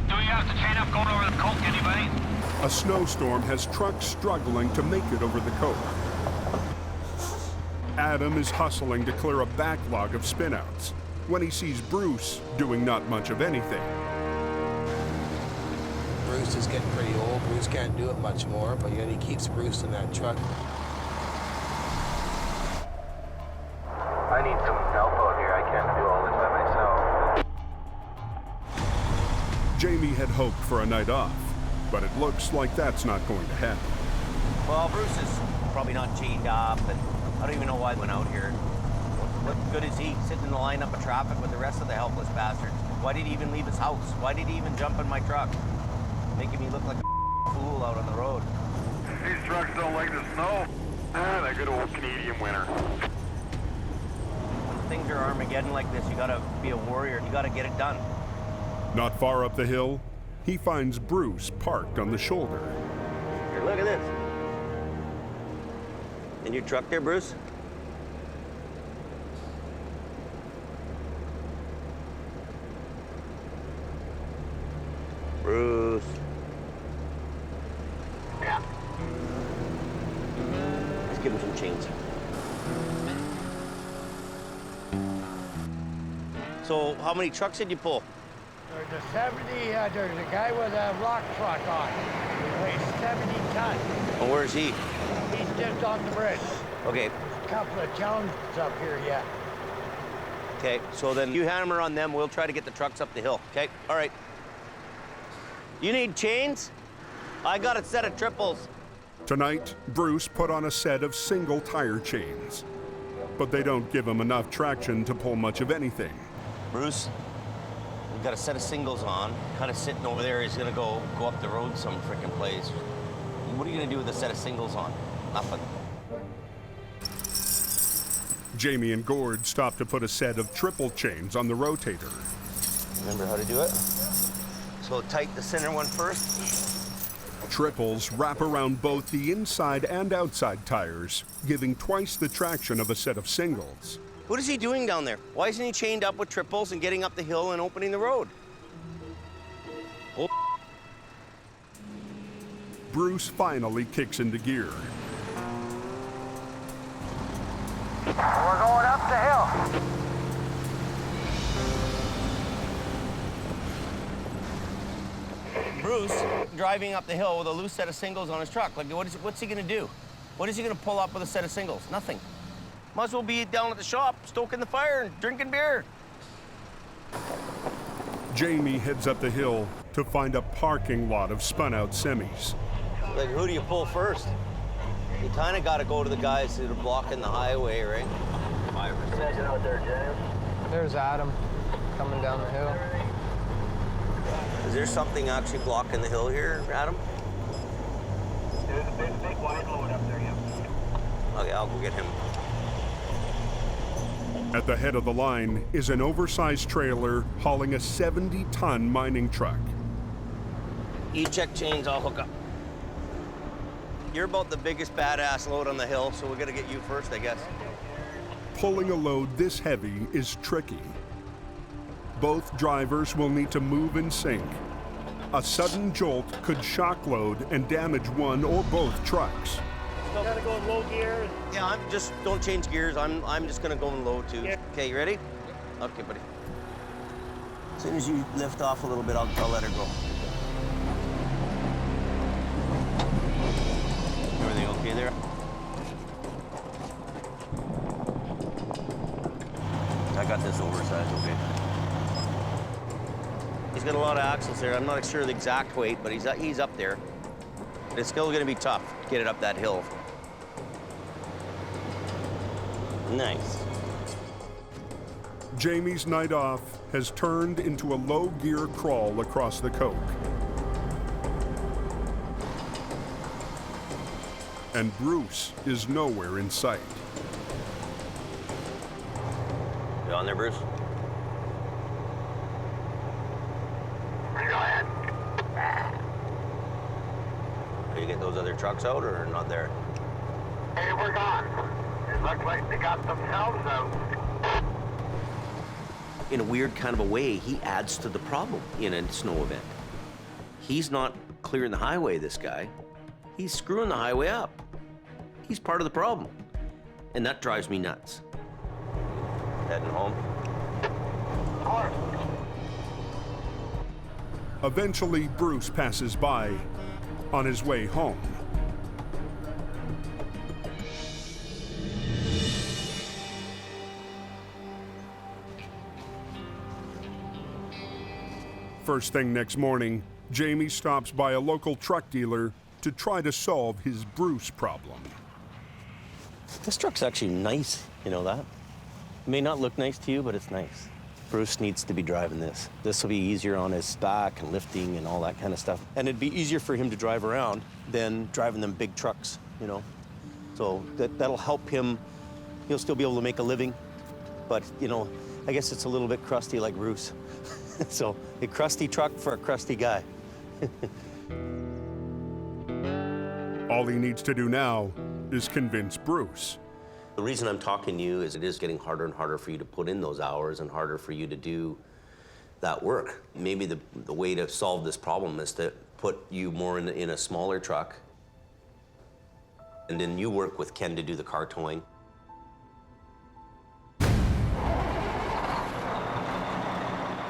Do we have to chain up going over the coke, anybody? A snowstorm has trucks struggling to make it over the coke. Adam is hustling to clear a backlog of spinouts when he sees Bruce doing not much of anything. Bruce is getting pretty old. Bruce can't do it much more, but yet he keeps Bruce in that truck. I need some help out here. I can't do all this by myself. Jamie had hoped for a night off, but it looks like that's not going to happen. Well, Bruce is probably not chained up, and I don't even know why he went out here. What good is he sitting in the lineup of traffic with the rest of the helpless bastards? Why did he even leave his house? Why did he even jump in my truck? Making me look like a fool out on the road. These trucks don't like the snow. That good old Canadian winter. When things are Armageddon like this, you gotta be a warrior. You gotta get it done. Not far up the hill, he finds Bruce parked on the shoulder. Here, look at this. In your truck there, Bruce? Bruce. Yeah. Let's give him some chains. So, how many trucks did you pull? There's a 70, there's a guy with a rock truck on. He weighs 70 tons. And where's he? He's just on the bridge. Okay. There's a couple of towns up here yet. Okay, so then you hammer on them. We'll try to get the trucks up the hill. Okay, all right. You need chains? I got a set of triples. Tonight, Bruce put on a set of single tire chains, but they don't give him enough traction to pull much of anything. Bruce, we've got a set of singles on, kind of sitting over there. He's gonna go up the road some freaking place. What are you gonna do with a set of singles on? Nothing. Jamie and Gord stop to put a set of triple chains on the rotator. Remember how to do it? So tight the center one first. Triples wrap around both the inside and outside tires, giving twice the traction of a set of singles. What is he doing down there? Why isn't he chained up with triples and getting up the hill and opening the road? Oh. Bruce finally kicks into gear. We're going up the hill. Bruce driving up the hill with a loose set of singles on his truck. Like, what's he gonna do? What is he gonna pull up with a set of singles? Nothing. Might as well be down at the shop, stoking the fire and drinking beer. Jamie heads up the hill to find a parking lot of spun-out semis. Like, who do you pull first? You kind of got to go to the guys that are blocking the highway, right? Imagine out there, James. There's Adam coming down the hill. Is there something actually blocking the hill here, Adam? There's a big wide load up there, yeah. Okay, I'll go get him. At the head of the line is an oversized trailer hauling a 70-ton mining truck. You check chains, I'll hook up. You're about the biggest badass load on the hill, so we're gonna get you first, I guess. Pulling a load this heavy is tricky. Both drivers will need to move in sync. A sudden jolt could shock load and damage one or both trucks. Still gotta go in low gear. Yeah, don't change gears. I'm just gonna go in low too. Yeah. Okay, you ready? Okay, buddy. As soon as you lift off a little bit, I'll let her go. Everything okay there? I got this oversized, okay. He's got a lot of axles there. I'm not sure the exact weight, but he's up there. But it's still gonna be tough to get it up that hill. Nice. Jamie's night off has turned into a low-gear crawl across the coke. And Bruce is nowhere in sight. You on there, Bruce? Are you get those other trucks out or not there? Hey, we're gone. It looks like they got themselves out. in a weird kind of a way, he adds to the problem in a snow event. He's not clearing the highway, this guy. He's screwing the highway up. He's part of the problem. And that drives me nuts. Heading home. Eventually, Bruce passes by on his way home. First thing next morning, Jamie stops by a local truck dealer to try to solve his Bruce problem. This truck's actually nice, you know that? It may not look nice to you, but it's nice. Bruce needs to be driving this. This will be easier on his back and lifting and all that kind of stuff. And it'd be easier for him to drive around than driving them big trucks, you know? So that'll help him. He'll still be able to make a living, but, you know, I guess it's a little bit crusty like Bruce. So a crusty truck for a crusty guy. All he needs to do now is convince Bruce. The reason I'm talking to you is it is getting harder and harder for you to put in those hours and harder for you to do that work. Maybe the way to solve this problem is to put you more in a smaller truck, and then you work with Ken to do the car towing.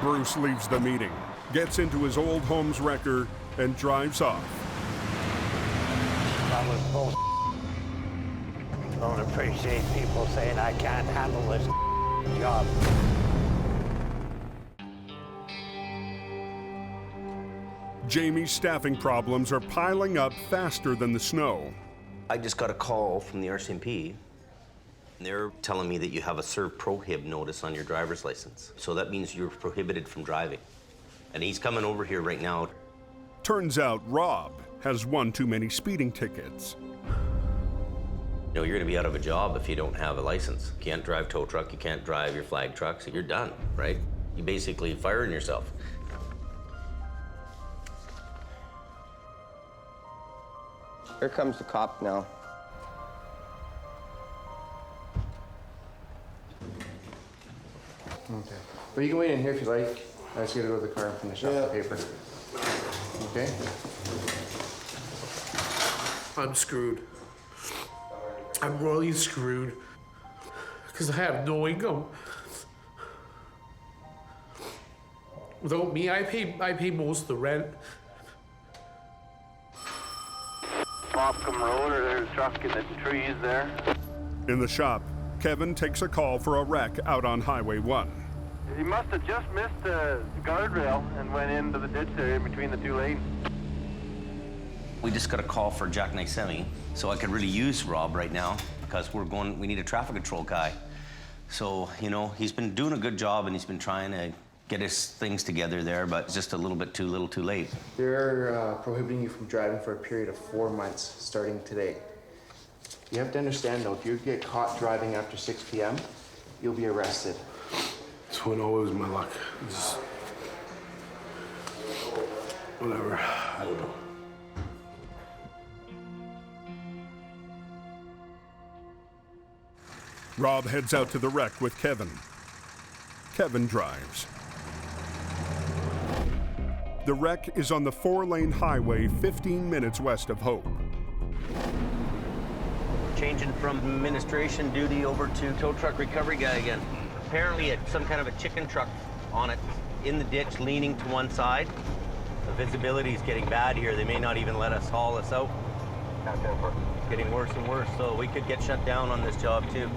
Bruce leaves the meeting, gets into his old home's wrecker, and drives off. That was bullshit. Don't appreciate people saying I can't handle this job. Jamie's staffing problems are piling up faster than the snow. I just got a call from the RCMP. They're telling me that you have a serve prohib notice on your driver's license. So that means you're prohibited from driving. And he's coming over here right now. Turns out Rob has one too many speeding tickets. You know, you're gonna be out of a job if you don't have a license. You can't drive tow truck, you can't drive your flag truck, so you're done, right? You basically firing yourself. Here comes the cop now. Okay. But you can wait in here if you like. I just gotta go to the car and finish up the paper. Okay? I'm screwed. I'm royally screwed. Because I have no income. Without me, I pay most of the rent. Mopcom Road, or there's a truck in the trees there. In the shop, Kevin takes a call for a wreck out on Highway 1. He must have just missed the guardrail and went into the ditch there in between the two lanes. We just got a call for Jack Nysemi, so I could really use Rob right now because we need a traffic control guy. So, you know, he's been doing a good job and he's been trying to get his things together there, but it's just a little bit too late. They're prohibiting you from driving for a period of 4 months starting today. You have to understand though, if you get caught driving after 6 p.m., you'll be arrested. This wouldn't always my luck. Just whatever. I don't know. Rob heads out to the wreck with Kevin. Kevin drives. The wreck is on the 4-lane highway 15 minutes west of Hope. Changing from administration duty over to tow truck recovery guy again. Apparently it's some kind of a chicken truck on it in the ditch leaning to one side. The visibility is getting bad here. They may not even let us haul us out. It's getting worse and worse, so we could get shut down on this job too.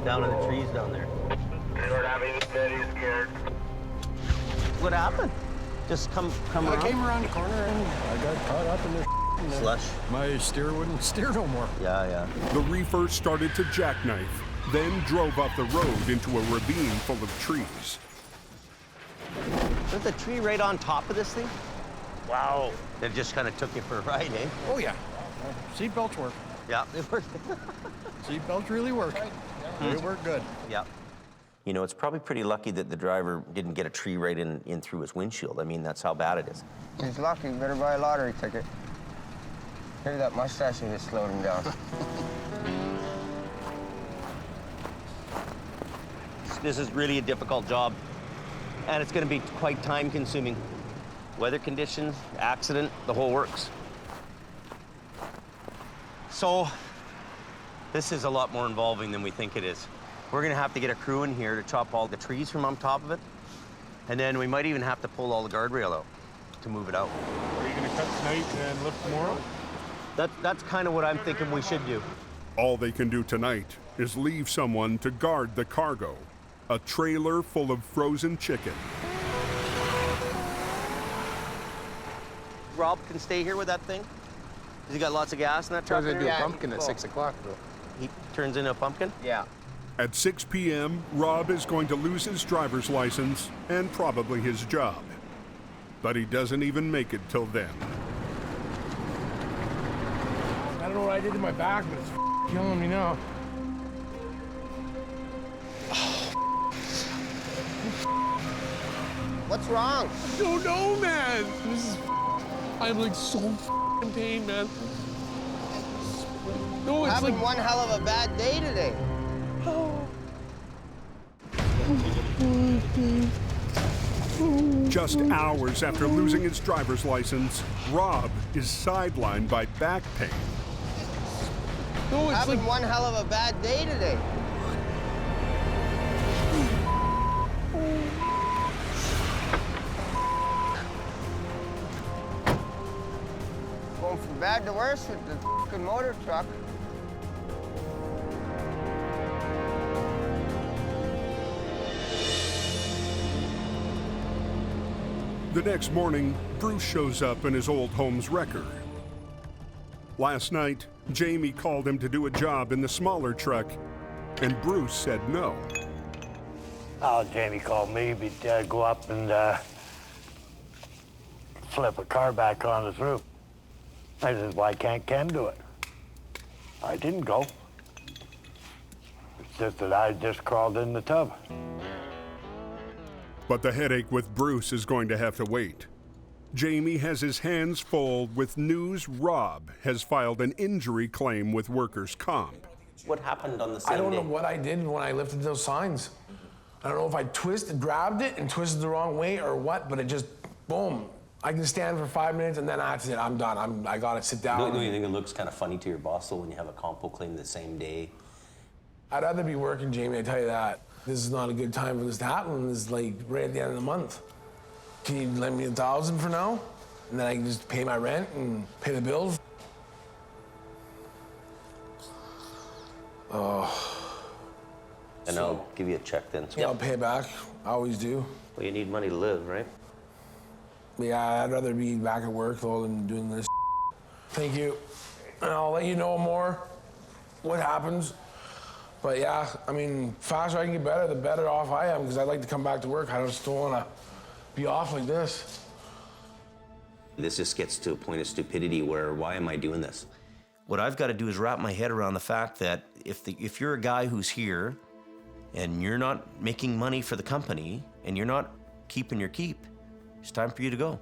Down in the trees down there. We're having steady scared. What happened? Just come around? I came around the corner and I got caught up in this slush. My steer wouldn't steer no more. Yeah. The reefer started to jackknife, then drove off the road into a ravine full of trees. There's a tree right on top of this thing? Wow. That just kind of took you for a ride, eh? Oh, yeah. Seat belts work. Yeah, they work. Seat belts really work. They work good. Yeah. You know, it's probably pretty lucky that the driver didn't get a tree right in through his windshield. I mean, that's how bad it is. He's lucky. Better buy a lottery ticket. Maybe that mustache just slowed him down. This is really a difficult job, and it's going to be quite time-consuming. Weather conditions, accident, the whole works. So, this is a lot more involving than we think it is. We're going to have to get a crew in here to chop all the trees from on top of it, and then we might even have to pull all the guardrail out to move it out. Are you going to cut tonight and lift tomorrow? That's kind of what I'm thinking we should do. All they can do tonight is leave someone to guard the cargo, a trailer full of frozen chicken. Rob can stay here with that thing? Has he got lots of gas in that truck? Turns into a pumpkin at 6 o'clock, though. He turns into a pumpkin? Yeah. At 6 p.m., Rob is going to lose his driver's license and probably his job. But he doesn't even make it till then. I don't know what I did to my back, but it's killing me now. What's wrong? I don't know, man. I'm like so in pain, man. No, it's having like one hell of a bad day today. Just hours after losing his driver's license, Rob is sidelined by back pain. No, it's having like one hell of a bad day today. Going from bad to worse with the fucking motor truck. The next morning, Bruce shows up in his old home's wrecker. Last night, Jamie called him to do a job in the smaller truck, and Bruce said no. Oh, Jamie called me, but go up and flip a car back on the roof. I said, why can't Ken do it? I didn't go. It's just that I just crawled in the tub. But the headache with Bruce is going to have to wait. Jamie has his hands full with news Rob has filed an injury claim with workers' comp. What happened on the same I don't day? know what I did when I lifted those signs. I don't know if I grabbed it and twisted the wrong way or what, but it just, boom. I can stand for 5 minutes and then that's it, I'm done. I gotta sit down. Don't you think it looks kind of funny to your boss though when you have a compo claim the same day? I'd rather be working, Jamie, I tell you that. This is not a good time for this to happen. This is like right at the end of the month. Can you lend me $1,000 for now? And then I can just pay my rent and pay the bills? Oh. And I'll give you a check then. Yeah, I'll pay it back. I always do. Well, you need money to live, right? Yeah, I'd rather be back at work though than doing this. Thank you. And I'll let you know more what happens. But yeah, I mean, faster I can get better, the better off I am, because I'd like to come back to work. I just don't want to be off like this. This just gets to a point of stupidity where, why am I doing this? What I've got to do is wrap my head around the fact that if you're a guy who's here and you're not making money for the company and you're not keeping your keep, it's time for you to go.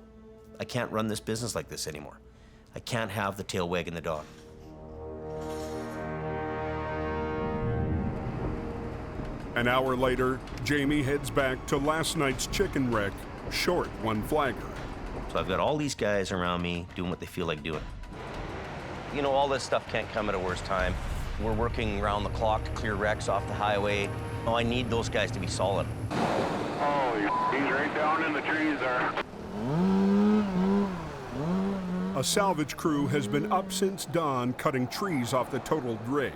I can't run this business like this anymore. I can't have the tail wagging the dog. An hour later, Jamie heads back to last night's chicken wreck, short one flagger. So I've got all these guys around me doing what they feel like doing. You know, all this stuff can't come at a worse time. We're working around the clock to clear wrecks off the highway. Oh, I need those guys to be solid. Oh, he's right down in the trees there. A salvage crew has been up since dawn cutting trees off the totaled rig.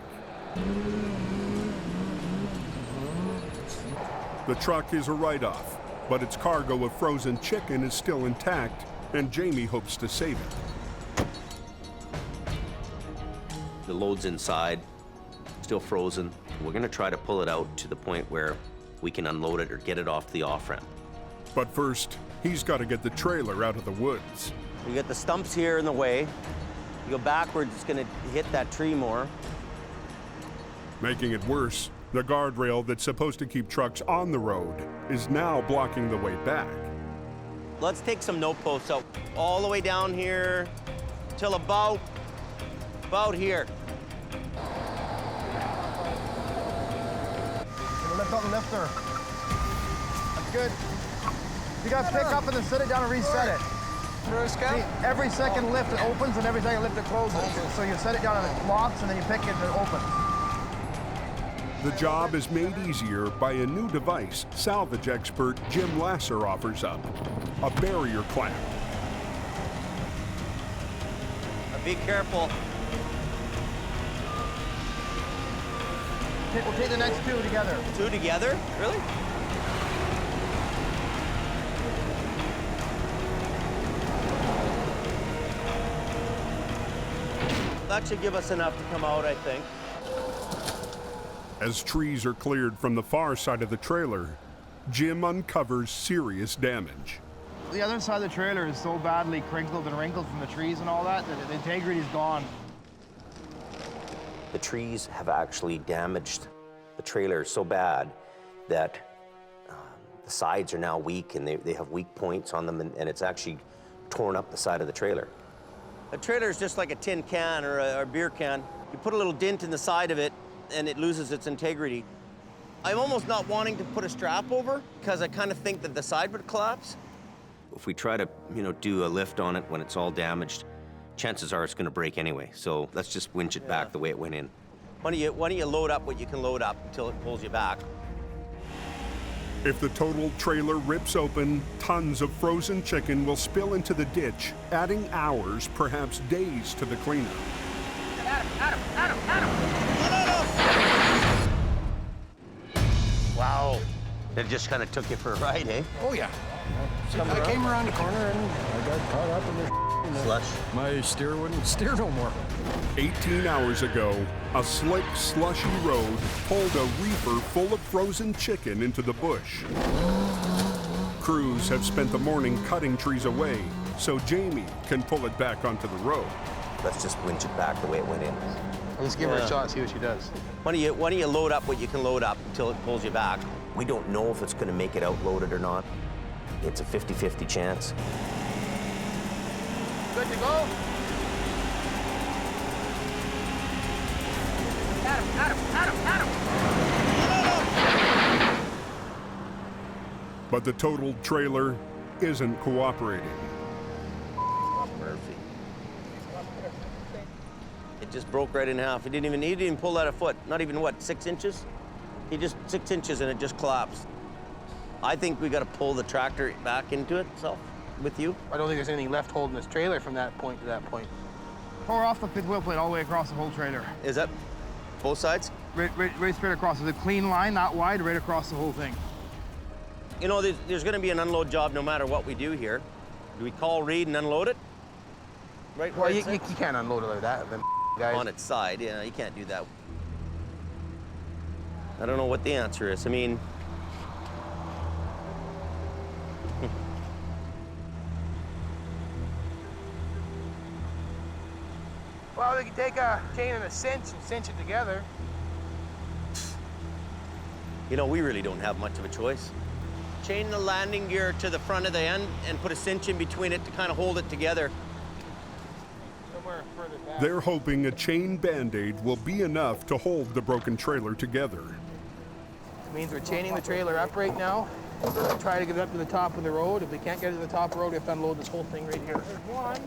The truck is a write-off, but its cargo of frozen chicken is still intact, and Jamie hopes to save it. The load's inside, still frozen. We're gonna try to pull it out to the point where we can unload it or get it off the off-ramp. But first, he's got to get the trailer out of the woods. You got the stumps here in the way. You go backwards, it's gonna hit that tree more. Making it worse, the guardrail that's supposed to keep trucks on the road is now blocking the way back. Let's take some note posts out all the way down here till about here. Lift up and lift her. good. You got to pick up and then set it down and reset it. See, every second lift it opens and every second lift it closes. So you set it down and it locks and then you pick it and it opens. The job is made easier by a new device salvage expert Jim Lasser offers up, a barrier clamp. Be careful. We'll take the next two together. Two together? Really? That should give us enough to come out, I think. As trees are cleared from the far side of the trailer, Jim uncovers serious damage. The other side of the trailer is so badly crinkled and wrinkled from the trees and all that the integrity is gone. The trees have actually damaged the trailer so bad that the sides are now weak and they have weak points on them and it's actually torn up the side of the trailer. A trailer is just like a tin can or a beer can. You put a little dent in the side of it and it loses its integrity. I'm almost not wanting to put a strap over because I kind of think that the side would collapse. If we try to, do a lift on it when it's all damaged, chances are it's going to break anyway. So let's just winch it back the way it went in. Why don't you load up what you can load up until it pulls you back? If the total trailer rips open, tons of frozen chicken will spill into the ditch, adding hours, perhaps days, to the cleanup. Wow. It just kind of took you for a ride, eh? Oh, yeah. I came around the corner and I got caught up in the slush. My steer wouldn't steer no more. 18 hours ago, a slick, slushy road pulled a reefer full of frozen chicken into the bush. Crews have spent the morning cutting trees away, so Jamie can pull it back onto the road. Let's just winch it back the way it went in. Let's give her a shot, see what she does. Why don't you load up what you can load up until it pulls you back? We don't know if it's going to make it out loaded or not. It's a 50-50 chance. Good to go? But the totaled trailer isn't cooperating. Murphy. It just broke right in half. He didn't even pull that a foot. Not even, 6 inches? He just 6 inches and it just collapsed. I think we got to pull the tractor back into it itself with you. I don't think there's anything left holding this trailer from that point to that point. Pour off the fifth wheel plate all the way across the whole trailer. Is that both sides? Right straight across. There's a clean line, not wide, right across the whole thing. There's going to be an unload job no matter what we do here. Do we call Reed and unload it? Right. Well, you can't unload it like that. Them guys. On its side, yeah, you can't do that. I don't know what the answer is. I mean, well, they can take a chain and a cinch and cinch it together. we really don't have much of a choice. Chain the landing gear to the front of the end and put a cinch in between it to kind of hold it together. Somewhere further back. They're hoping a chain Band-Aid will be enough to hold the broken trailer together. It means we're chaining the trailer up right now. We're going to try to get it up to the top of the road. If we can't get it to the top of the road, we have to unload this whole thing right here. There's one.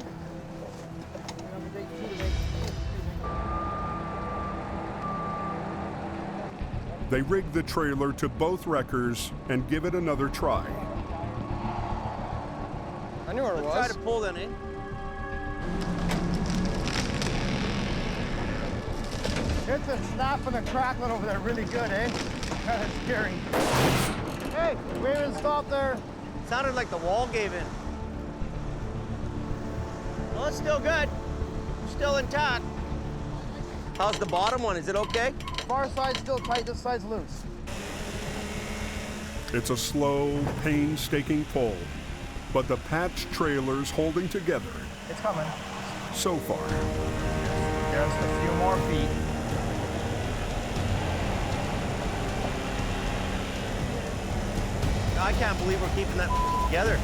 They rig the trailer to both wreckers and give it another try. I knew where it was. Try to pull that in. It's a snapping and crackling over there really good, eh? Kind of scary. Hey, wait and stop there. Sounded like the wall gave in. Well, it's still good. Still intact. How's the bottom one? Is it okay? Far side's still tight, this side's loose. It's a slow, painstaking pull, but the patched trailer's holding together. It's coming. So far. Just a few more feet. I can't believe we're keeping that together.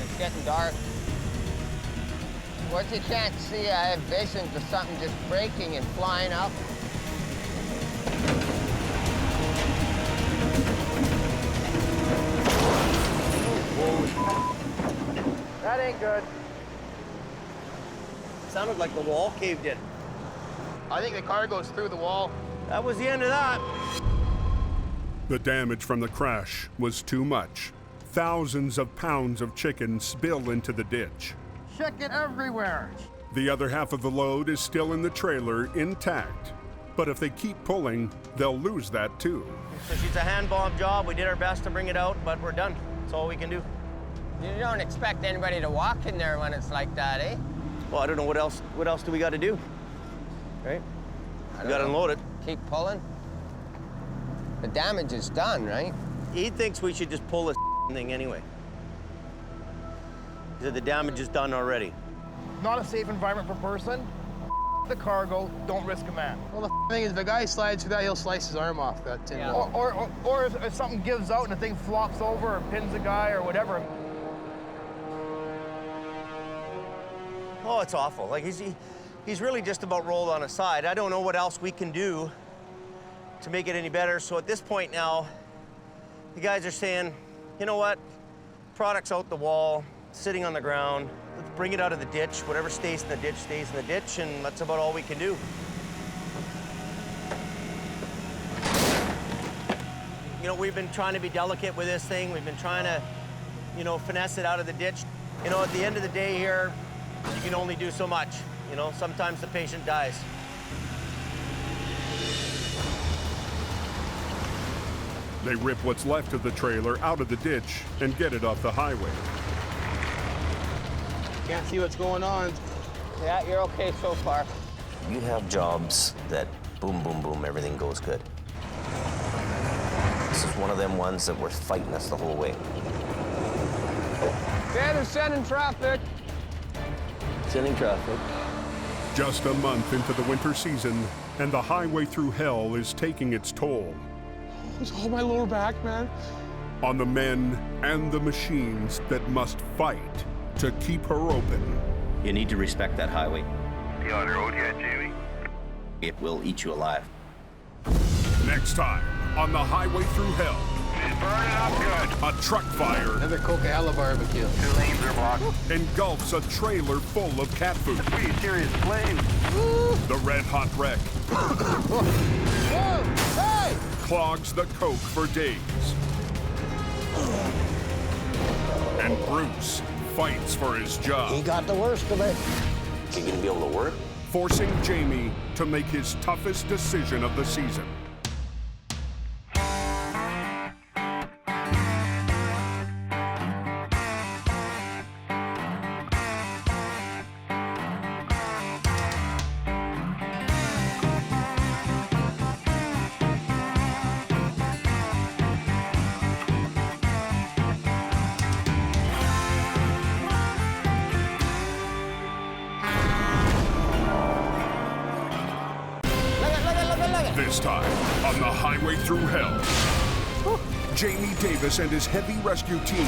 It's getting dark. What you can't see, I have visions of something just breaking and flying up. That ain't good. Sounded like the wall caved in. I think the car goes through the wall. That was the end of that. The damage from the crash was too much. Thousands of pounds of chicken spill into the ditch. Chicken everywhere. The other half of the load is still in the trailer intact. But if they keep pulling, they'll lose that too. So she's a hand bomb job. We did our best to bring it out, but we're done. That's all we can do. You don't expect anybody to walk in there when it's like that, eh? Well, I don't know what else do we got to do, right? We got to unload it. Keep pulling. The damage is done, right? He thinks we should just pull this thing anyway. He said the damage is done already. Not a safe environment for a person. The cargo, don't risk a man. Well, the thing is, if the guy slides through that, he'll slice his arm off that tin wall. Or if something gives out and the thing flops over or pins a guy or whatever. Oh, it's awful. Like he's really just about rolled on his side. I don't know what else we can do to make it any better. So at this point now, the guys are saying, you know what? Product's out the wall, sitting on the ground. Let's bring it out of the ditch. Whatever stays in the ditch stays in the ditch, and that's about all we can do. You know, we've been trying to be delicate with this thing. We've been trying to, you know, finesse it out of the ditch. You know, at the end of the day here, you can only do so much. You know, sometimes the patient dies. They rip what's left of the trailer out of the ditch and get it off the highway. Can't see what's going on. Yeah, you're okay so far. You have jobs that boom, boom, boom, everything goes good. This is one of them ones that were fighting us the whole way. Okay, they're sending traffic. Sending traffic. Just a month into the winter season, and the highway through hell is taking its toll. It's all my lower back, man. On the men and the machines that must fight to keep her open. You need to respect that highway. You on the road yet, Jamie? It will eat you alive. Next time on the highway through hell. It's burning up good. A truck fire. Another Coquihalla barbecue. 2 lanes are blocked. Engulfs a trailer full of cat food. Pretty serious flames. The red hot wreck. Whoa! Hey! Clogs the coke for days. And Bruce fights for his job. He got the worst of it. You gonna be able to work? Forcing Jamie to make his toughest decision of the season. This time, on the highway through hell, Jamie Davis and his heavy rescue team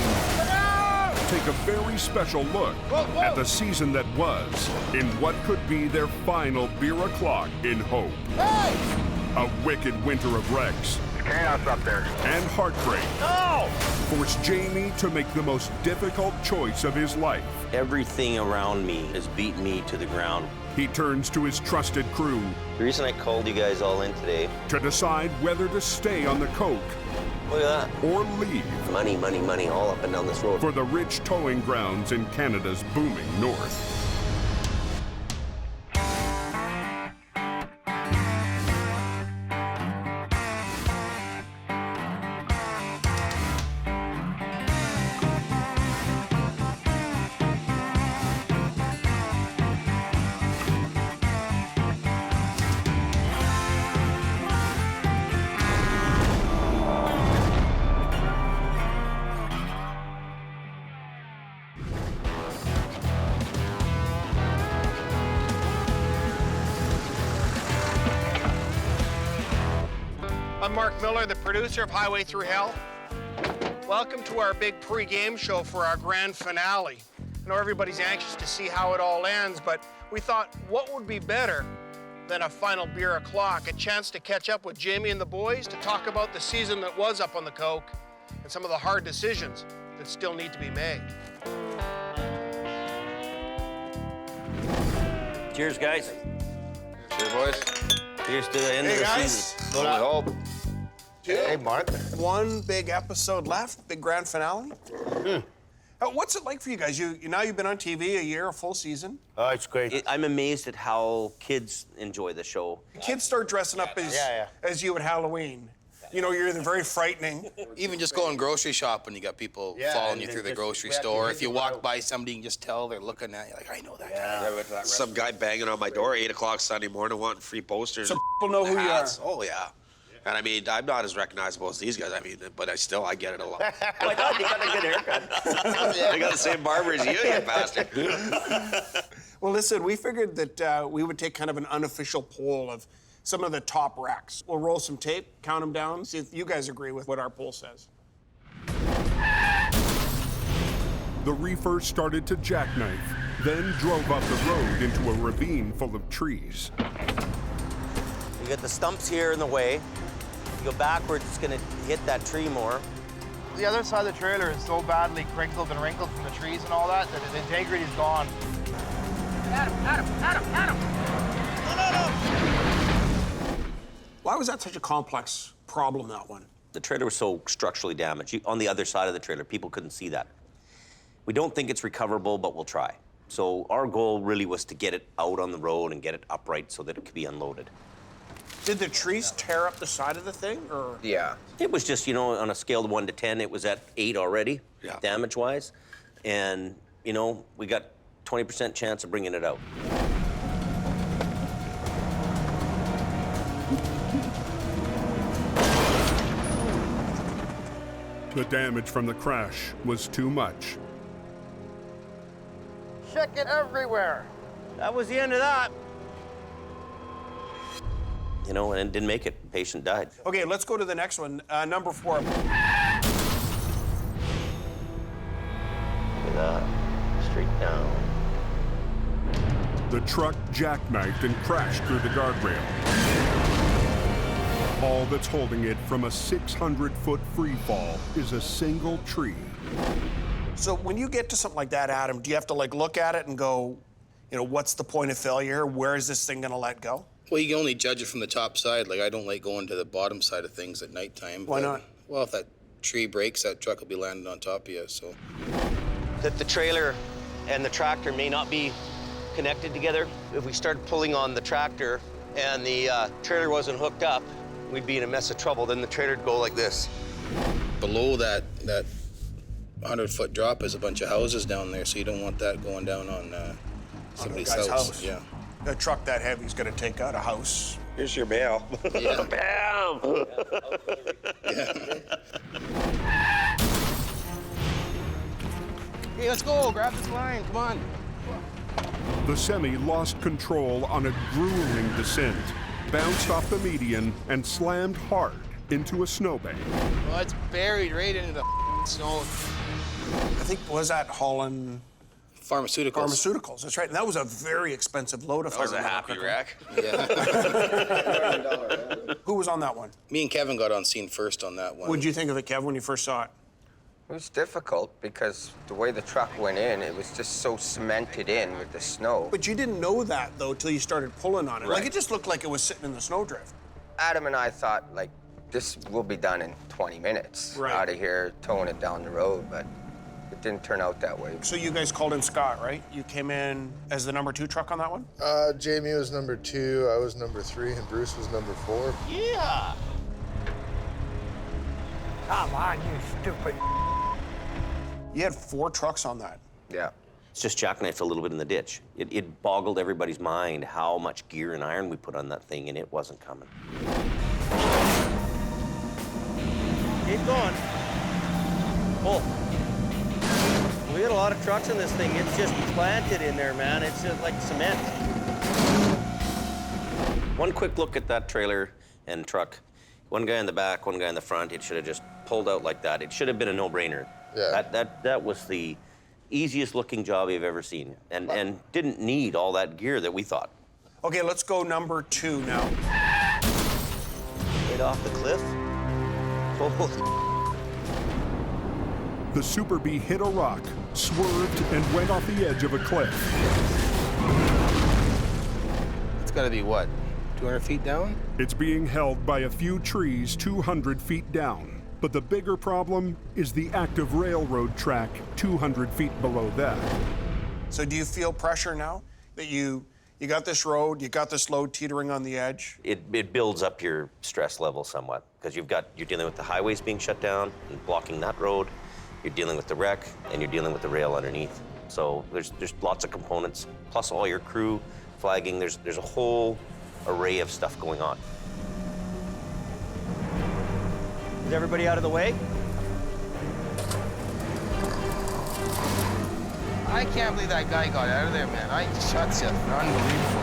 take a very special look at the season that was in what could be their final beer o'clock in hope. A wicked winter of wrecks. Chaos up there. And heartbreak. No! Forced Jamie to make the most difficult choice of his life. Everything around me has beaten me to the ground. He turns to his trusted crew. The reason I called you guys all in today. To decide whether to stay on the coke. Look at that. Or leave. Money, money, money all up and down this road. For the rich towing grounds in Canada's booming north. I'm Mark Miller, the producer of Highway Thru Hell. Welcome to our big pre-game show for our grand finale. I know everybody's anxious to see how it all ends, but we thought, what would be better than a final beer o'clock, a chance to catch up with Jamie and the boys to talk about the season that was up on the Coke and some of the hard decisions that still need to be made. Cheers, guys. Cheers, boys. Here's to the end of the season. I hope. Hey, Mark. One big episode left, big grand finale. What's it like for you guys? Now you've been on TV a year, a full season. Oh, it's great. I'm amazed at how kids enjoy the show. Kids start dressing up as you at Halloween. You know, you're either very frightening. Even just going grocery shopping, you got people following you through the grocery store. If you walk by somebody, you can just tell they're looking at you like, I know that guy. Some guy banging on my door 8 o'clock Sunday morning wanting free posters. So people know who you are. Oh, yeah. And I mean, I'm not as recognizable as these guys. I mean, but I get it a lot. Oh my God, you got a good haircut. I got the same barber as you bastard. Well, listen, we figured that we would take kind of an unofficial poll of some of the top wrecks. We'll roll some tape, count them down, see if you guys agree with what our poll says. The reefer started to jackknife, then drove up the road into a ravine full of trees. You got the stumps here in the way. You go backwards, it's gonna hit that tree more. The other side of the trailer is so badly crinkled and wrinkled from the trees and all that the integrity is gone. Adam! Why was that such a complex problem, that one? The trailer was so structurally damaged. On the other side of the trailer, people couldn't see that. We don't think it's recoverable, but we'll try. So our goal really was to get it out on the road and get it upright so that it could be unloaded. Did the trees tear up the side of the thing, or? Yeah. It was just, on a scale of 1 to 10, it was at 8 already, damage-wise. And, we got 20% chance of bringing it out. The damage from the crash was too much. Chicken everywhere. That was the end of that. And it didn't make it. The patient died. Okay, let's go to the next one. Number 4. Look at that. Straight down. The truck jackknifed and crashed through the guardrail. All that's holding it from a 600-foot free fall is a single tree. So when you get to something like that, Adam, do you have to look at it and go, what's the point of failure? Where is this thing gonna let go? Well, you can only judge it from the top side. I don't like going to the bottom side of things at nighttime. Why not? Well, if that tree breaks, that truck will be landing on top of you, so. That the trailer and the tractor may not be connected together. If we started pulling on the tractor and the trailer wasn't hooked up, we'd be in a mess of trouble. Then the trailer would go like this. Below that 100-foot drop is a bunch of houses down there, so you don't want that going down on somebody's house. Yeah. A truck that heavy is going to take out a house. Here's your mail. Yeah. Bam! Hey, let's go. Grab this line. Come on. The semi lost control on a grueling descent, bounced off the median, and slammed hard into a snowbank. Well, it's buried right into the snow. I think, was that Holland? Pharmaceuticals. Pharmaceuticals, that's right. And that was a very expensive load of. That was a happy wreck. Yeah. Who was on that one? Me and Kevin got on scene first on that one. What did you think of it, Kev, when you first saw it? It was difficult because the way the truck went in, it was just so cemented in with the snow. But you didn't know that, though, till you started pulling on it. Right. It just looked like it was sitting in the snowdrift. Adam and I thought, this will be done in 20 minutes out of here, towing it down the road, but it didn't turn out that way. So you guys called in Scott, right? You came in as the number 2 truck on that one? Jamie was number 2, I was number 3, and Bruce was number 4. Yeah! Come on, you stupid. You had 4 trucks on that. Yeah. It's just jackknifed a little bit in the ditch. It boggled everybody's mind how much gear and iron we put on that thing, and it wasn't coming. Keep going. Pull. We got a lot of trucks in this thing. It's just planted in there, man. It's just like cement. One quick look at that trailer and truck. One guy in the back, one guy in the front. It should have just pulled out like that. It should have been a no-brainer. Yeah. That was the Easiest looking job you've ever seen, and didn't need all that gear that we thought. Okay, let's go number 2 now. Right off the cliff. Holy. The Super Bee hit a rock, swerved, and went off the edge of a cliff. It's got to be what, 200 feet down? It's being held by a few trees 200 feet down. But the bigger problem is the active railroad track 200 feet below that. So do you feel pressure now that you got this road, you got this load teetering on the edge? It builds up your stress level somewhat, because you're dealing with the highways being shut down and blocking that road. You're dealing with the wreck, and you're dealing with the rail underneath. So there's lots of components, plus all your crew, flagging. There's a whole array of stuff going on. Is everybody out of the way? I can't believe that guy got out of there, man. I shuts you. Unbelievable.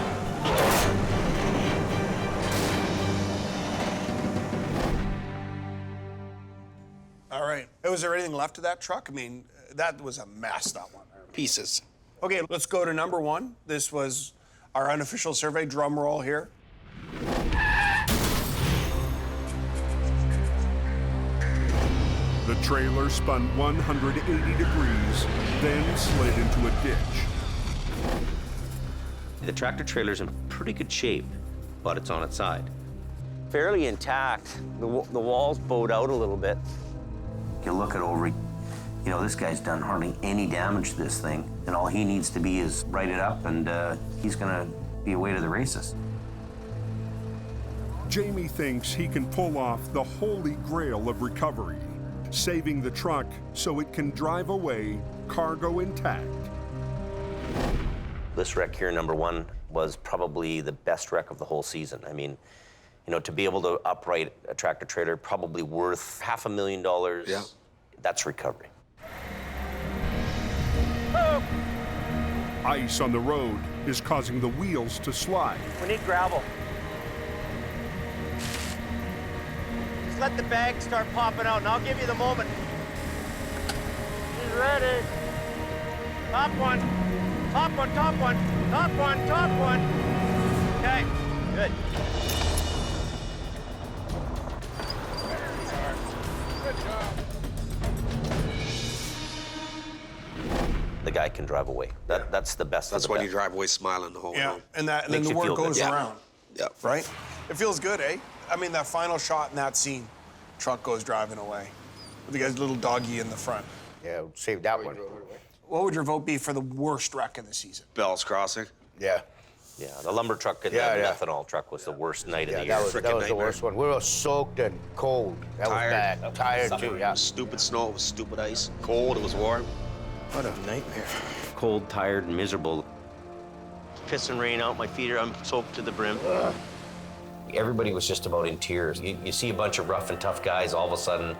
All right. Was there anything left of that truck? I mean, that was a mess, that one. Pieces. Okay, let's go to number 1. This was our unofficial survey. Drum roll here. The trailer spun 180 degrees, then slid into a ditch. The tractor trailer's in pretty good shape, but it's on its side. Fairly intact. The walls bowed out a little bit. You look at over, this guy's done hardly any damage to this thing, and all he needs to be is right it up, and he's gonna be away to the races. Jamie thinks he can pull off the holy grail of recovery, saving the truck so it can drive away, cargo intact. This wreck here, number 1, was probably the best wreck of the whole season. I mean, to be able to upright a tractor trailer probably worth $500,000. Yeah. That's recovery. Ice on the road is causing the wheels to slide. We need gravel. Just let the bag start popping out, and I'll give you the moment. He's ready. Top one. Top one, top one. Top one, top one. Okay, good. Good job. The guy can drive away. That's the best. That's of the when best. you drive away smiling the whole way. Yeah, and then Makes the you word feel good. goes Yeah. around. Yeah. Right? It feels good, eh? I mean, that final shot in that scene, truck goes driving away with the guy's little doggy in the front. Yeah, save that one. What would your vote be for the worst wreck of the season? Bell's Crossing. Yeah. Yeah, the lumber truck and Yeah, the yeah. methanol truck was the worst night of the year. That was the nightmare. worst one. We were soaked and cold. That was bad. Tired too, yeah. Stupid snow, it was stupid ice. Cold, it was warm. What a nightmare. Cold, tired, and miserable. Piss and rain out my feet. I'm soaked to the brim. Everybody was just about in tears. You see a bunch of rough and tough guys, all of a sudden,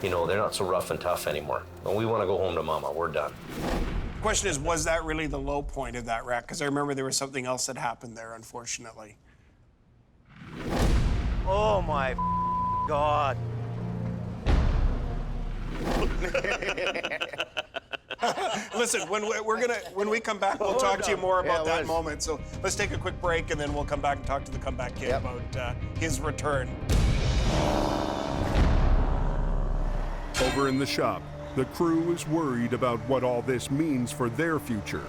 they're not so rough and tough anymore. Well, we want to go home to mama. We're done. The question is, was that really the low point of that wreck? Because I remember there was something else that happened there, unfortunately. Oh my God. Listen, when we come back, we'll talk to you more about that moment. So let's take a quick break, and then we'll come back and talk to the comeback kid about his return. Over in the shop, the crew is worried about what all this means for their future.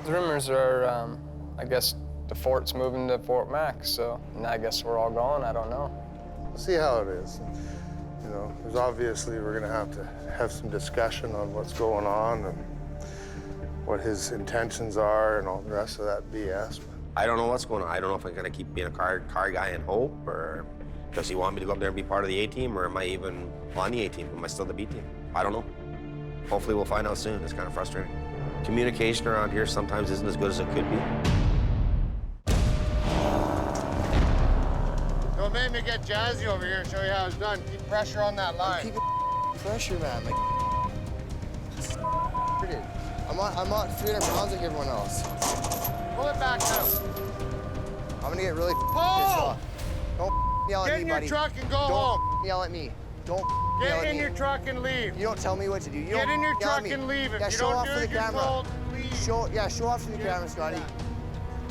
The rumors are, I guess, the fort's moving to Fort Mac, and I guess we're all going. I don't know. We'll see how it is. There's obviously we're going to have some discussion on what's going on and what his intentions are and all the rest of that BS. I don't know what's going on. I don't know if I'm going to keep being a car guy in Hope, or does he want me to go up there and be part of the A team, or am I even on the A team? Am I still the B team? I don't know. Hopefully we'll find out soon. It's kind of frustrating. Communication around here sometimes isn't as good as it could be. Don't make me get jazzy over here and show you how it's done. Keep pressure on that line. Keep pressure, man. I'm not 300 pounds like everyone else. Pull it back now. I'm gonna get really pissed Pull! off. Don't yell at Get me, in your buddy. truck and go Don't home. yell at me. Don't Get in your truck and leave. You don't tell me what to do. You Get don't in your yell at truck me. and leave. If Yeah, you show don't off do for the it, you're camera. told, leave. Show off for the camera, Scotty.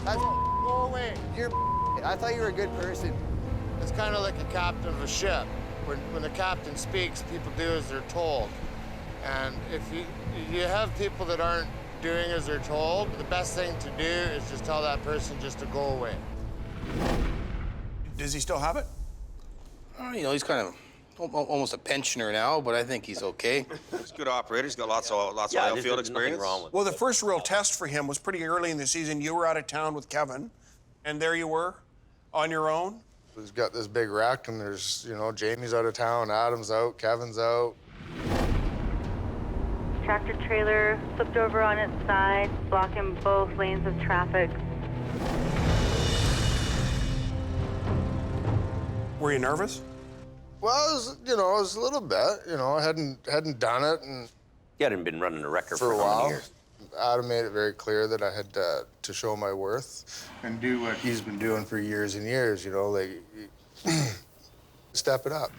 That's Go away. you're. I thought you were a good person. It's kind of like a captain of a ship. When the captain speaks, people do as they're told. And if you have people that aren't doing as they're told, the best thing to do is just tell that person just to go away. Does he still have it? You know, he's kind of almost a pensioner now, but I think he's okay. He's a good operator. He's got lots of oil field experience. Well, the first real test for him was pretty early in the season. You were out of town with Kevin, and there you were on your own. We've got this big wreck, and there's, you know, Jamie's out of town, Adam's out, Kevin's out. Tractor trailer flipped over on its side, blocking both lanes of traffic. Were you nervous? Well, I was a little bit. You know, I hadn't done it, and You hadn't been running a record for a how many while. years? Adam made it very clear that I had to show my worth and do what he's been doing for years and years. You know, like step it up.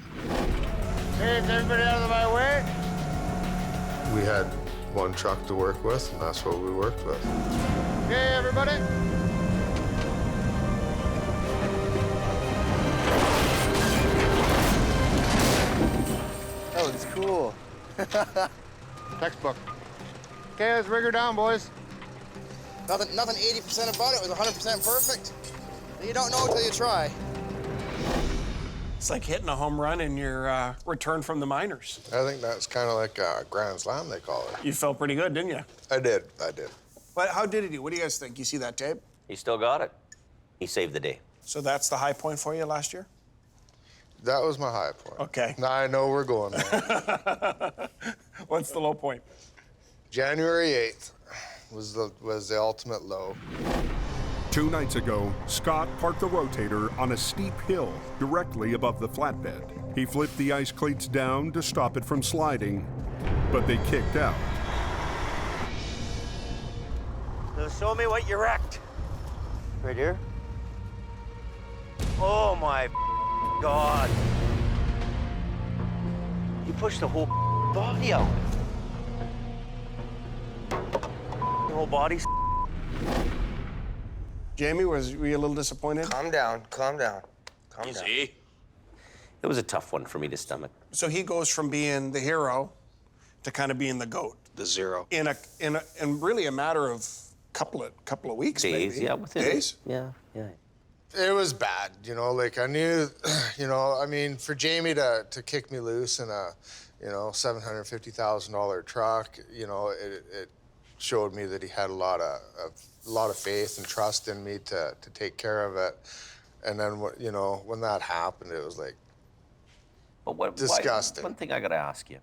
Hey, is everybody out of my way? We had one truck to work with, and that's what we worked with. Okay, everybody. That looks cool. Textbook. Okay, let's rig her down, boys. Nothing 80% about it was 100% perfect. You don't know until you try. It's like hitting a home run in your return from the minors. I think that's kind of like a grand slam, they call it. You felt pretty good, didn't you? I did. But how did he do? What do you guys think? You see that tape? He still got it. He saved the day. So that's the high point for you last year? That was my high point. Okay. Now I know we're going there. What's the low point? January 8th was the ultimate low. 2 nights ago, Scott parked the rotator on a steep hill directly above the flatbed. He flipped the ice cleats down to stop it from sliding, but they kicked out. So show me what you wrecked. Right here? Oh my God. You pushed the whole body out. The whole body's. Jamie, were you a little disappointed? Calm down. Easy. It was a tough one for me to stomach. So he goes from being the hero to kind of being the GOAT. The zero. In really a matter of couple of weeks, Days, maybe. yeah, within days. Yeah. It was bad, you know, like I knew, you know, I mean, for Jamie to kick me loose in a, you know, $750,000 truck, you know, it showed me that he had a lot of faith and trust in me to take care of it. And then, you know, when that happened, it was like disgusting. One thing I gotta ask you.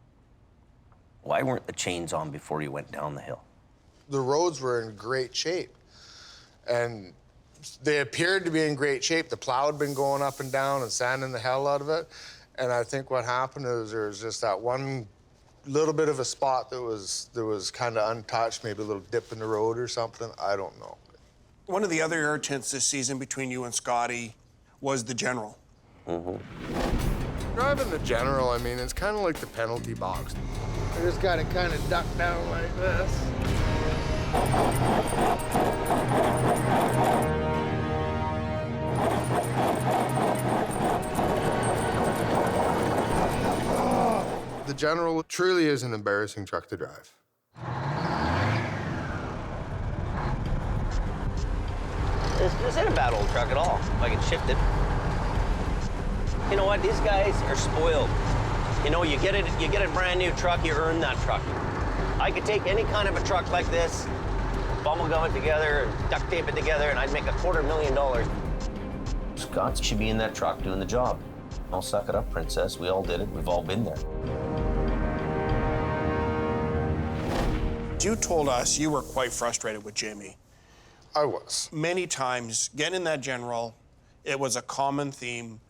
Why weren't the chains on before you went down the hill? The roads were in great shape, and they appeared to be in great shape. The plow had been going up and down and sanding the hell out of it. And I think what happened is there was just that one little bit of a spot that was kind of untouched, maybe a little dip in the road or something. I don't know. One of the other irritants this season between you and Scotty was the general. Driving the general, I mean, it's kind of like the penalty box. I just got to kind of duck down like this. The general truly is an embarrassing truck to drive. This ain't a bad old truck at all, if I can shift it. You know what? These guys are spoiled. You know, you get a brand new truck, you earn that truck. I could take any kind of a truck like this, bubble gum it together, duct tape it together, and I'd make $250,000. Scott should be in that truck doing the job. I'll suck it up, princess. We all did it. We've all been there. You told us you were quite frustrated with Jamie. I was. Many times, getting in that general, it was a common theme.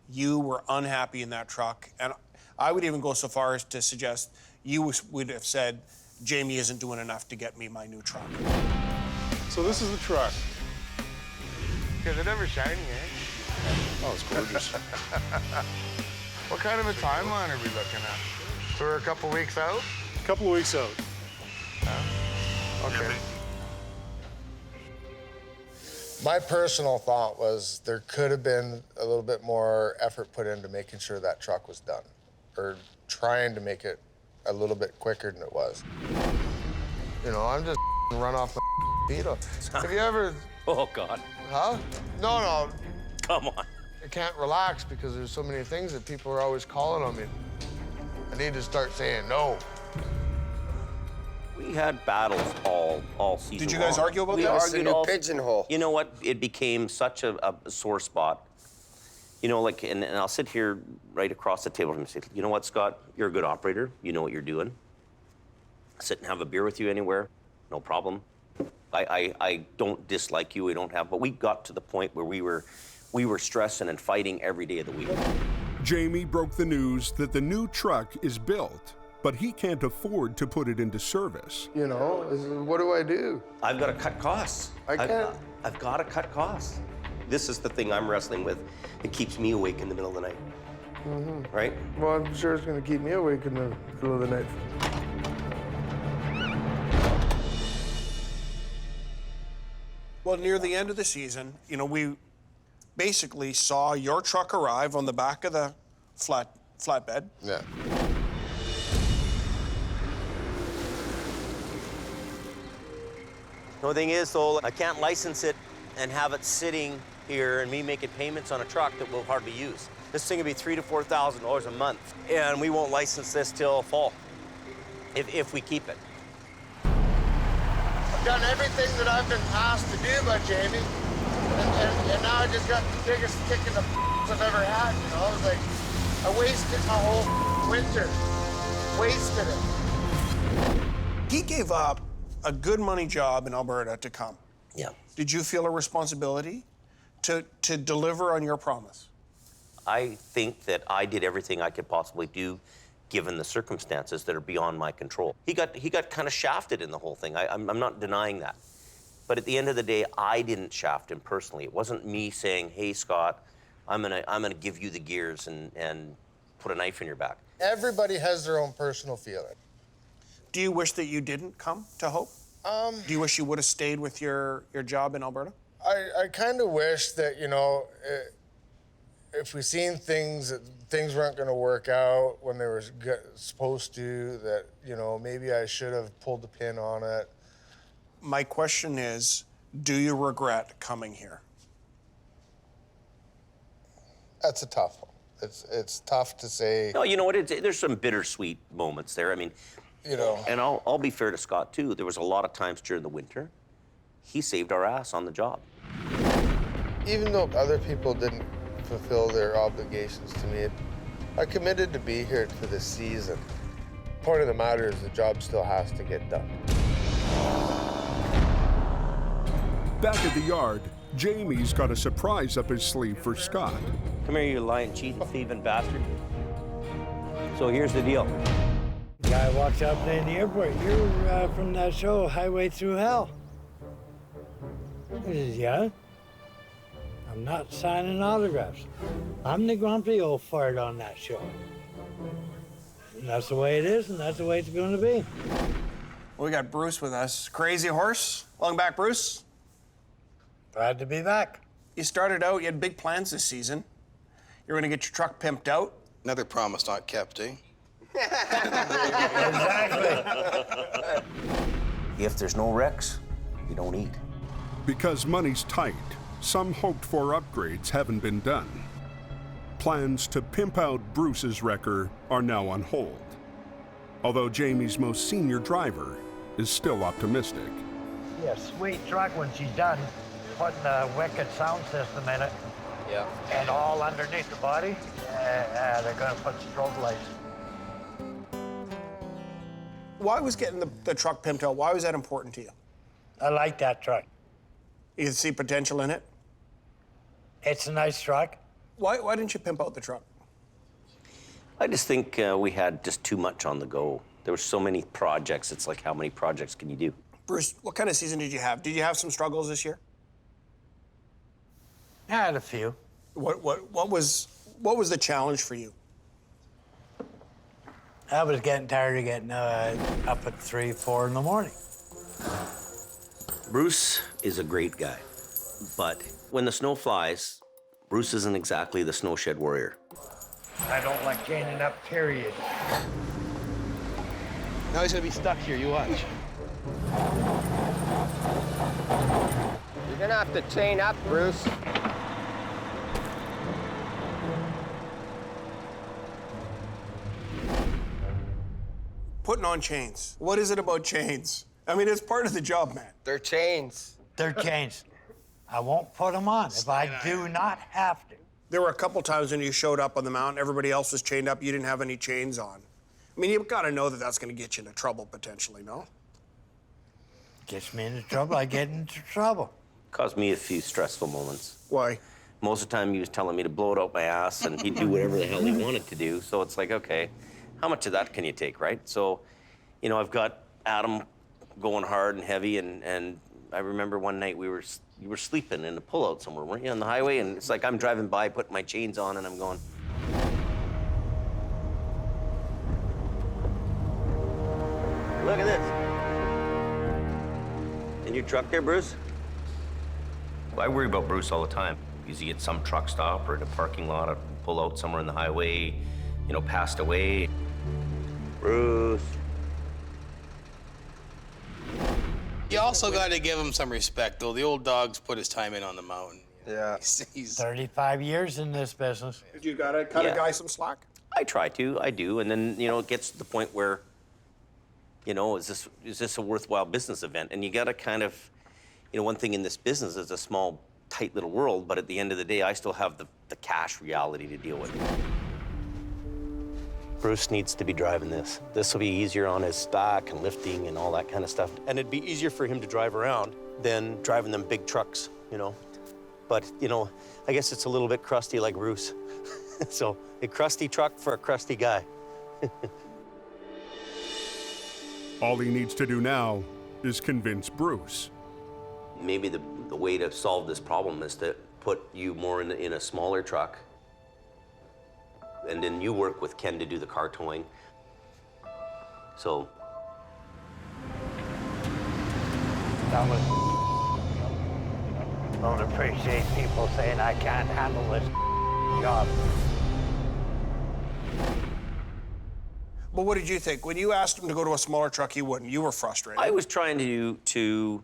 You were unhappy in that truck. And I would even go so far as to suggest you would have said, Jamie isn't doing enough to get me my new truck. So this is the truck. Because it's never shiny, eh? Oh, it's gorgeous. What kind of a timeline are we looking at? So we're a couple weeks out? A couple of weeks out. Okay. My personal thought was there could have been a little bit more effort put into making sure that truck was done, or trying to make it a little bit quicker than it was. You know, I'm just run off my feet. Have you ever... Oh, God. Huh? No. Come on. I can't relax because there's so many things that people are always calling on me. I need to start saying no. We had battles all season Did you guys long. argue about we that? Argued all pigeonhole. You know what? It became such a sore spot. You know, like, and I'll sit here right across the table from him and say, you know what, Scott? You're a good operator. You know what you're doing. Sit and have a beer with you anywhere. No problem. I don't dislike you. We don't have, but we got to the point where we were stressing and fighting every day of the week. Jamie broke the news that the new truck is built, but he can't afford to put it into service. You know, what do I do? I've got to cut costs. I can't. I've got to cut costs. This is the thing I'm wrestling with. It keeps me awake in the middle of the night. Mm-hmm. Right? Well, I'm sure it's going to keep me awake in the middle of the night. Well, near the end of the season, you know, we basically saw your truck arrive on the back of the flatbed. Yeah. The only thing is, though, I can't license it and have it sitting here and me making payments on a truck that we'll hardly use. This thing will be $3,000 to $4,000 a month, and we won't license this till fall, if we keep it. I've done everything that I've been asked to do by Jamie, and now I just got the biggest kick in the I've ever had, you know? It's like, I wasted my whole winter. Wasted it. He gave up a good money job in Alberta to come. Yeah. Did you feel a responsibility to deliver on your promise? I think that I did everything I could possibly do, given the circumstances that are beyond my control. He got kind of shafted in the whole thing. I'm not denying that. But at the end of the day, I didn't shaft him personally. It wasn't me saying, hey, Scott, I'm gonna give you the gears and put a knife in your back. Everybody has their own personal feeling. Do you wish that you didn't come to Hope? Do you wish you would have stayed with your job in Alberta? I kind of wish that, you know, if we seen things that things weren't going to work out when they were supposed to, that, you know, maybe I should have pulled the pin on it. My question is, do you regret coming here? That's a tough one. It's tough to say. No, you know what? There's some bittersweet moments there. I mean, you know. And I'll be fair to Scott, too. There was a lot of times during the winter, he saved our ass on the job. Even though other people didn't fulfill their obligations to me, I committed to be here for this season. Point of the matter is the job still has to get done. Back at the yard, Jamie's got a surprise up his sleeve for Scott. Come here, you lying, cheating, thieving bastard. So here's the deal. Guy walks up in the airport. You're from that show, Highway Thru Hell. I says, yeah. I'm not signing autographs. I'm the grumpy old fart on that show. And that's the way it is, and that's the way it's going to be. We got Bruce with us. Crazy Horse. Welcome back, Bruce. Glad to be back. You started out, you had big plans this season. You're going to get your truck pimped out. Another promise not kept, eh? Exactly. If there's no wrecks, you don't eat. Because money's tight, some hoped-for upgrades haven't been done. Plans to pimp out Bruce's wrecker are now on hold, although Jamie's most senior driver is still optimistic. Yeah, sweet truck when she's done, putting a wicked sound system in it. Yeah. And all underneath the body, they're going to put strobe lights. Why was getting the truck pimped out, why was that important to you? I like that truck. You can see potential in it? It's a nice truck. Why didn't you pimp out the truck? I just think we had just too much on the go. There were so many projects. It's like, how many projects can you do? Bruce, what kind of season did you have? Did you have some struggles this year? I had a few. What was the challenge for you? I was getting tired of getting up at 3, 4 in the morning. Bruce is a great guy, but when the snow flies, Bruce isn't exactly the snow shed warrior. I don't like chaining up, period. Now he's gonna be stuck here, you watch. You're gonna have to chain up, Bruce. Putting on chains. What is it about chains? I mean, it's part of the job, man. They're chains. They're chains. I won't put them on if I do not have to. There were a couple times when you showed up on the mountain, everybody else was chained up, you didn't have any chains on. I mean, you've got to know that that's going to get you into trouble potentially, no? Gets me into trouble, I get into trouble. Caused me a few stressful moments. Why? Most of the time he was telling me to blow it out my ass and he'd do whatever the hell he wanted to do. So it's like, okay, how much of that can you take, right? So, you know, I've got Adam going hard and heavy, and I remember one night you were sleeping in a pullout somewhere, weren't you, on the highway? And it's like I'm driving by, putting my chains on, and I'm going, look at this. In your truck there, Bruce? I worry about Bruce all the time. Because he at some truck stop or in a parking lot, or pull out somewhere in the highway, you know, passed away. Bruce. You also got to give him some respect, though. The old dog's put his time in on the mountain. Yeah. He's 35 years in this business. You got to cut a guy some slack? I try to, I do. And then, you know, it gets to the point where, you know, is this a worthwhile business event? And you got to kind of, you know, one thing in this business is a small, tight little world, but at the end of the day, I still have the cash reality to deal with. Bruce needs to be driving this. This will be easier on his back and lifting and all that kind of stuff. And it'd be easier for him to drive around than driving them big trucks, you know? But, you know, I guess it's a little bit crusty like Bruce. So, a crusty truck for a crusty guy. All he needs to do now is convince Bruce. Maybe the way to solve this problem is to put you more in a smaller truck, and then you work with Ken to do the car towing. So. Don't appreciate people saying I can't handle this job. But what did you think? When you asked him to go to a smaller truck, he wouldn't. You were frustrated. I was trying to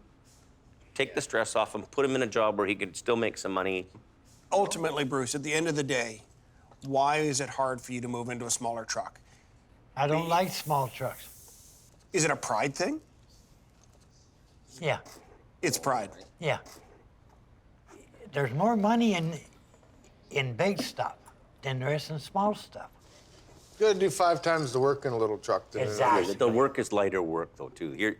take the stress off and put him in a job where he could still make some money. Ultimately, Bruce, at the end of the day, why is it hard for you to move into a smaller truck? I don't like small trucks. Is it a pride thing? Yeah. It's pride. Yeah. There's more money in big stuff than there is in small stuff. You gotta do 5 times the work in a little truck than Exactly. The work is lighter work, though, too.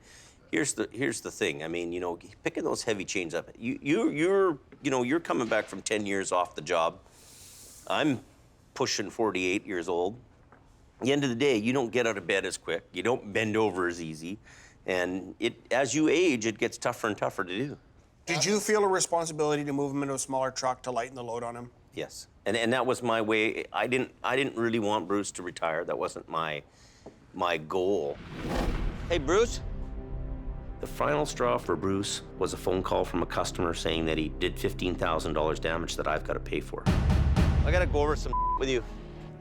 Here's the thing. I mean, you know, picking those heavy chains up. You're coming back from 10 years off the job. I'm pushing 48 years old. At the end of the day, you don't get out of bed as quick. You don't bend over as easy, and as you age, it gets tougher and tougher to do. Did you feel a responsibility to move him into a smaller truck to lighten the load on him? Yes, and that was my way. I didn't really want Bruce to retire. That wasn't my goal. Hey, Bruce. The final straw for Bruce was a phone call from a customer saying that he did $15,000 damage that I've got to pay for. I got to go over some with you.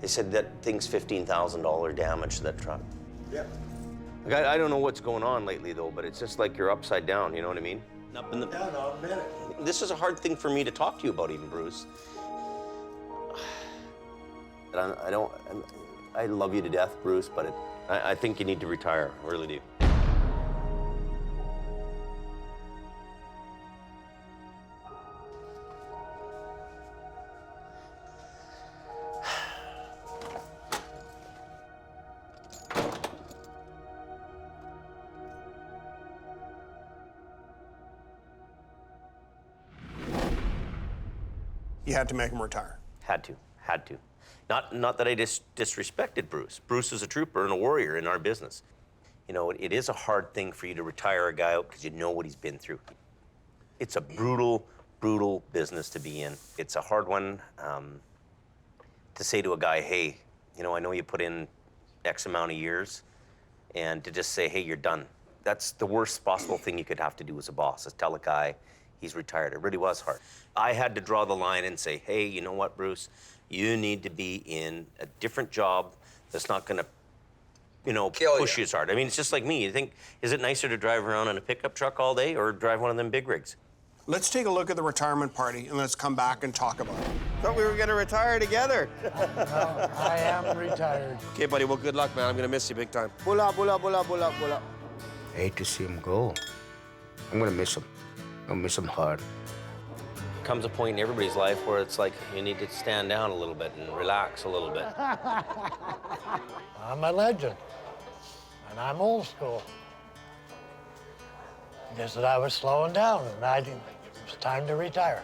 They said that thing's $15,000 damage to that truck. Yeah. Like, I don't know what's going on lately, though, but it's just like you're upside down, you know what I mean? Up in the... Yeah, no, I'll admit it. This is a hard thing for me to talk to you about, even, Bruce. But I love you to death, Bruce, but I think you need to retire. I really do. You had to make him retire. Had to. Not that I disrespected Bruce. Bruce is a trooper and a warrior in our business. You know, it is a hard thing for you to retire a guy out because you know what he's been through. It's a brutal, brutal business to be in. It's a hard one to say to a guy, hey, you know, I know you put in X amount of years, and to just say, hey, you're done. That's the worst possible thing you could have to do as a boss, is tell a guy he's retired. It really was hard. I had to draw the line and say, hey, you know what, Bruce? You need to be in a different job that's not gonna, push you as hard. I mean, it's just like me. You think, is it nicer to drive around in a pickup truck all day or drive one of them big rigs? Let's take a look at the retirement party and let's come back and talk about it. Thought we were gonna retire together. I am retired. Okay, buddy, well, good luck, man. I'm gonna miss you big time. Pull up. I hate to see him go. I'm gonna miss him. I'll miss him hard. Comes a point in everybody's life where it's like you need to stand down a little bit and relax a little bit. I'm a legend, and I'm old school. Just that I was slowing down, and it was time to retire.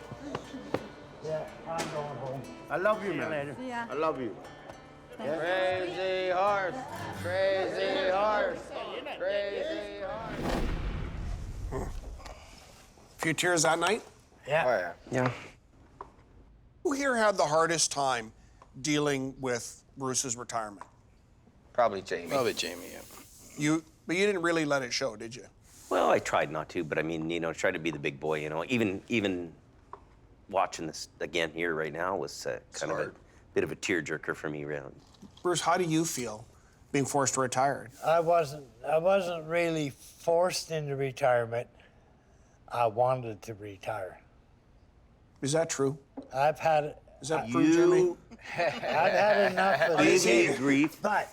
Yeah, I'm going home. I love you, See you man. later. Yeah. I love you. Crazy horse, crazy horse, crazy horse. Few tears that night? Yeah. Oh, yeah. Yeah. Who here had the hardest time dealing with Bruce's retirement? Probably Jamie. Probably Jamie, yeah. But you didn't really let it show, did you? Well, I tried not to, but I mean, try to be the big boy, Even watching this again here right now was kind of a bit of a tearjerker for me, really. Bruce, how do you feel being forced to retire? I wasn't really forced into retirement. I wanted to retire. Is that true? I've had it. Is that true, Jimmy? I've had enough of I this. gave grief. But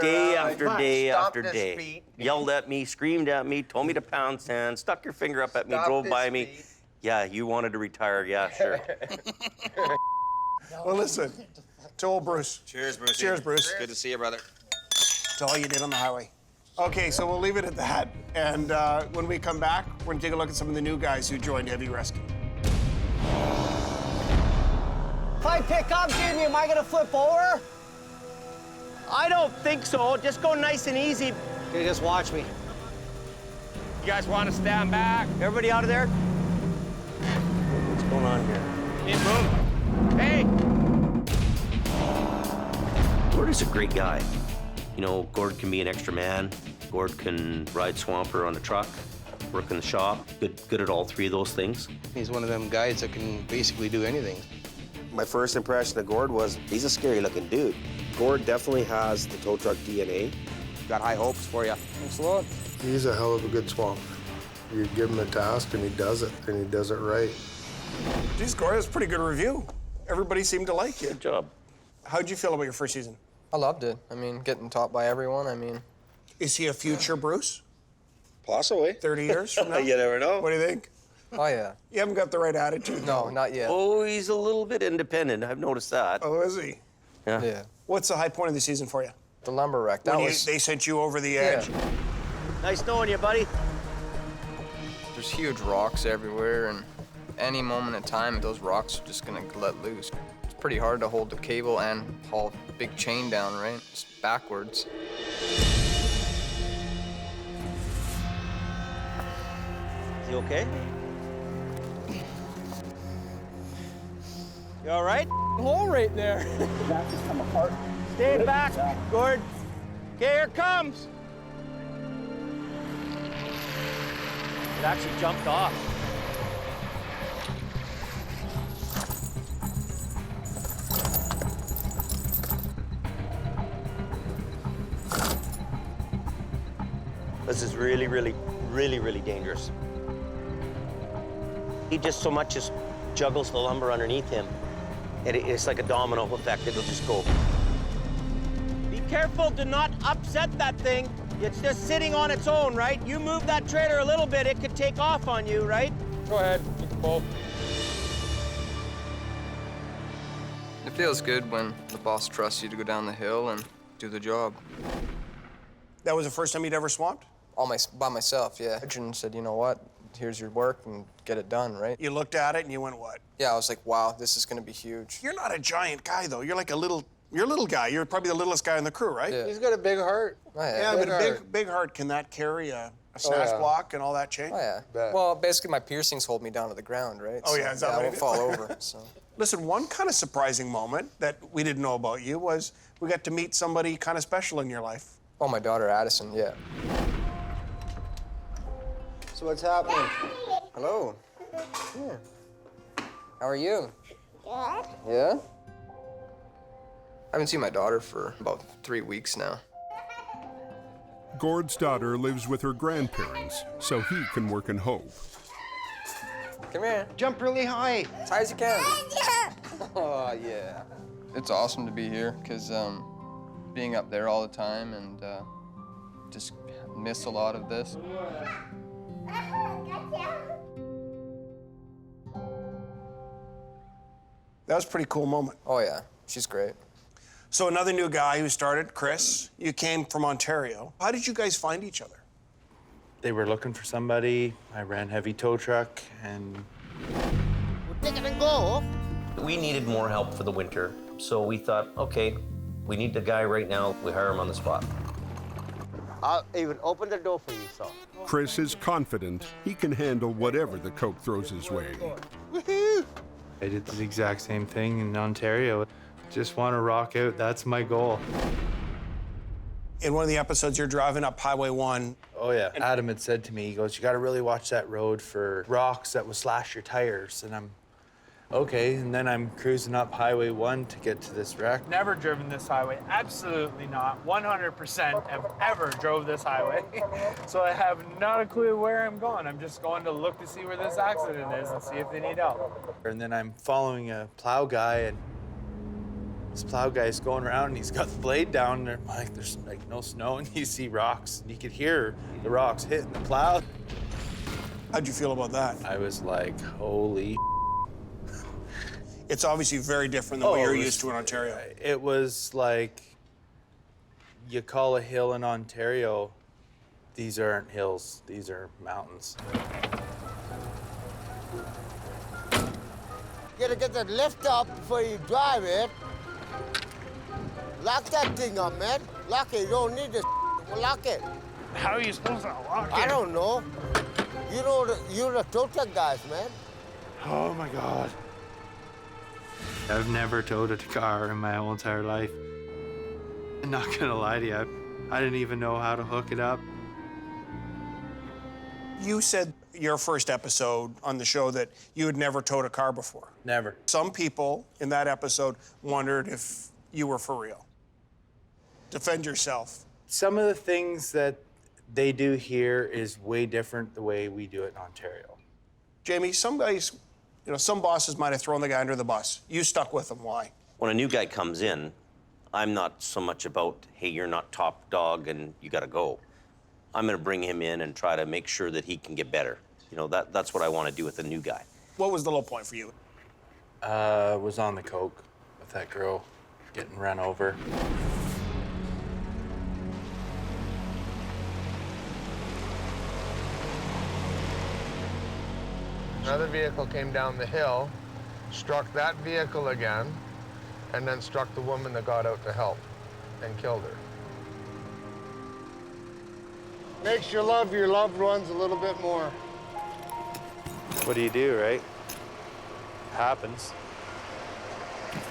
Day after day after day. Yelled at me, screamed at me, told me to pound sand, stuck your finger up at me, drove by me. Yeah, you wanted to retire. Yeah, sure. Well, listen, to old Bruce. Cheers, Bruce. Cheers, Bruce. Good to see you, brother. To all you did on the highway. Okay, so we'll leave it at that. And when we come back, we're gonna take a look at some of the new guys who joined Heavy Rescue. If I pick up, Jamie, am I gonna flip over? I don't think so. Just go nice and easy. Okay, just watch me. You guys want to stand back? Everybody out of there? What's going on here? Need move. Hey! Gord is a great guy. Gord can be an extra man. Gord can ride Swamper on the truck, work in the shop. Good at all three of those things. He's one of them guys that can basically do anything. My first impression of Gord was he's a scary-looking dude. Gord definitely has the tow truck DNA. Got high hopes for you. Thanks a lot. He's a hell of a good swamp. You give him a task and he does it right. Geez, Gord, that's a pretty good review. Everybody seemed to like you. Good job. How'd you feel about your first season? I loved it. I mean, getting taught by everyone, Is he a future Bruce? Possibly. 30 years from now? You never know. What do you think? Oh, yeah. You haven't got the right attitude. No, not yet. Oh, he's a little bit independent. I've noticed that. Oh, is he? Yeah. What's the high point of the season for you? The lumber wreck. That When was... they sent you over the edge. Yeah. Nice knowing you, buddy. There's huge rocks everywhere, and any moment in time, those rocks are just gonna let loose. It's pretty hard to hold the cable and haul a big chain down, right? It's backwards. Is he okay? You all right? Hole right there. That just come apart. Stay back, Gord. Okay, here it comes. It actually jumped off. This is really, really, really, really dangerous. He just so much as juggles the lumber underneath him. It's like a domino effect. It'll just go. Be careful to not upset that thing. It's just sitting on its own, right? You move that trailer a little bit, it could take off on you, right? Go ahead, get the bolt. It feels good when the boss trusts you to go down the hill and do the job. That was the first time you'd ever swamped? By myself, yeah. Engine said, you know what? Here's your work and get it done, right? You looked at it and you went, what? Yeah, I was like, wow, this is gonna be huge. You're not a giant guy, though. You're like you're a little guy. You're probably the littlest guy in the crew, right? Yeah. He's got a big heart. Oh, yeah, But a big heart, can that carry a Snatch block and all that chain? Oh, yeah. Well, basically, my piercings hold me down to the ground, right? Oh, yeah, is that what I it won't is? fall over, so. Listen, one kind of surprising moment that we didn't know about you was we got to meet somebody kind of special in your life. Oh, my daughter, Addison, yeah. So what's happening? Hello. Yeah. How are you? Good. Yeah? I haven't seen my daughter for about 3 weeks now. Gord's daughter lives with her grandparents, so he can work in Hope. Come here. Jump really high. As high as you can. Oh, yeah. It's awesome to be here, because being up there all the time and just miss a lot of this. That was a pretty cool moment. Oh, yeah. She's great. So another new guy who started, Chris, you came from Ontario. How did you guys find each other? They were looking for somebody. I ran heavy tow truck, and... We're taking and go. We needed more help for the winter, so we thought, okay, we need the guy right now. We hire him on the spot. I'll even open the door for you, so. Chris is confident he can handle whatever the Coke throws his way. I did the exact same thing in Ontario. Just want to rock out. That's my goal. In one of the episodes, you're driving up Highway 1. Oh, yeah. Adam had said to me, he goes, you got to really watch that road for rocks that will slash your tires. And I'm, okay. And then I'm cruising up Highway 1 to get to this wreck. Never driven this highway. Absolutely not. 100% have ever drove this highway. So I have not a clue where I'm going. I'm just going to look to see where this accident is and see if they need help. And then I'm following a plow guy, and this plow guy's going around and he's got the blade down, and like there's like no snow, and you see rocks, and you could hear the rocks hitting the plow. How'd you feel about that? I was like, holy. It's obviously very different than what you're used to in Ontario. It was like, you call a hill in Ontario, these aren't hills, these are mountains. You gotta get the lift up before you drive it. Lock that thing up, man. Lock it. You don't need this. Lock it. How are you supposed to lock it? I don't know. You're the tow truck guys, man. Oh my God. I've never towed a car in my whole entire life. I'm not gonna lie to you, I didn't even know how to hook it up. You said your first episode on the show that you had never towed a car before. Never. Some people in that episode wondered if you were for real. Defend yourself. Some of the things that they do here is way different the way we do it in Ontario. Jamie, some guys, some bosses might have thrown the guy under the bus. You stuck with them. Why? When a new guy comes in, I'm not so much about, hey, you're not top dog and you got to go. I'm going to bring him in and try to make sure that he can get better. That's what I want to do with a new guy. What was the low point for you? Was on the Coke with that girl getting run over. Another vehicle came down the hill, struck that vehicle again, and then struck the woman that got out to help and killed her. Makes you love your loved ones a little bit more. What do you do, right? Happens.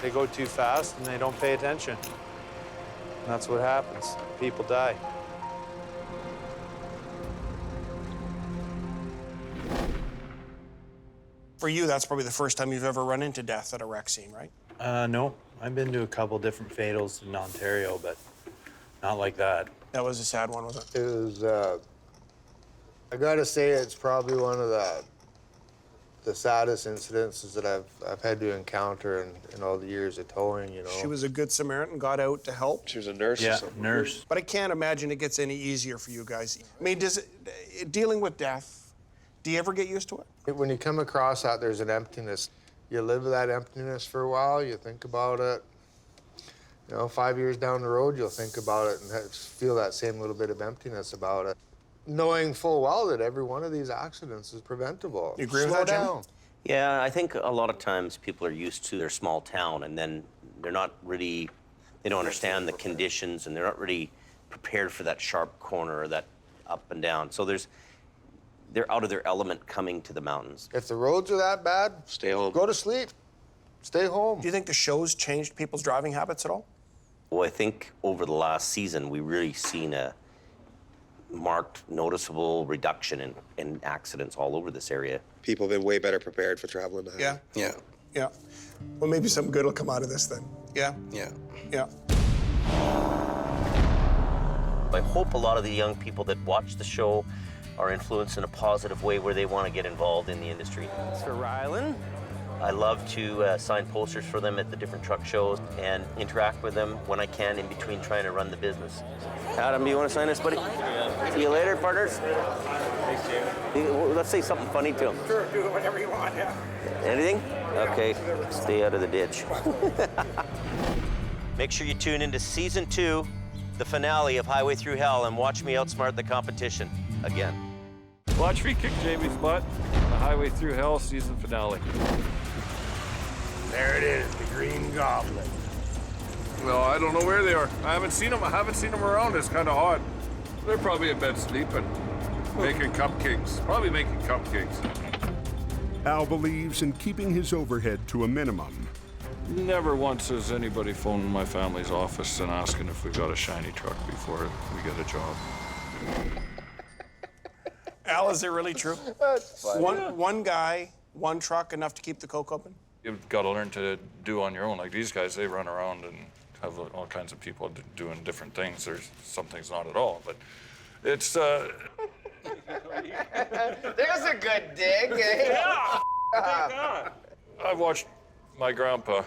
They go too fast and they don't pay attention. And that's what happens. People die. For you, that's probably the first time you've ever run into death at a wreck scene, right? No. I've been to a couple different fatals in Ontario, but not like that. That was a sad one, wasn't it? It was, I gotta say, it's probably one of the saddest incidences that I've had to encounter in all the years of towing, She was a good Samaritan, got out to help. She was a nurse Yeah, or something. nurse. But I can't imagine it gets any easier for you guys. I mean, dealing with death, do you ever get used to it? When you come across that, there's an emptiness. You live with that emptiness for a while, you think about it. 5 years down the road, you'll think about it and feel that same little bit of emptiness about it. Knowing full well that every one of these accidents is preventable. You agree with that, Jim? Yeah, I think a lot of times people are used to their small town, and then they don't understand the conditions, and they're not really prepared for that sharp corner or that up and down. So they're out of their element coming to the mountains. If the roads are that bad, stay home. Go to sleep. Stay home. Do you think the show's changed people's driving habits at all? Well, I think over the last season, we've really seen a marked, noticeable reduction in accidents all over this area. People have been way better prepared for traveling the highway. Yeah. Yeah. Well, maybe something good will come out of this then. Yeah? Yeah. Yeah. I hope a lot of the young people that watch the show are influenced in a positive way where they want to get involved in the industry. For Rylan. I love to sign posters for them at the different truck shows and interact with them when I can in between trying to run the business. Adam, do you want to sign this, buddy? See you later, partners. Thanks, Jamie. Let's say something funny to him. Sure, do whatever you want, yeah. Anything? Okay, stay out of the ditch. Make sure you tune into Season 2, the finale of Highway Thru Hell, and watch me outsmart the competition again. Watch me kick Jamie's butt in the Highway Thru Hell season finale. There it is, the Green Goblin. Well, I don't know where they are. I haven't seen them around. It's kind of odd. They're probably in bed sleeping, making cupcakes. Probably making cupcakes. Al believes in keeping his overhead to a minimum. Never once has anybody phoned my family's office and asking if we got a shiny truck before we get a job. Al, is it really true? That's funny. One guy, one truck, enough to keep the Coke open? You've got to learn to do on your own. Like these guys, they run around and have all kinds of people doing different things. There's some things not at all, but it's... There's a good dig, eh? Yeah! I've watched my grandpa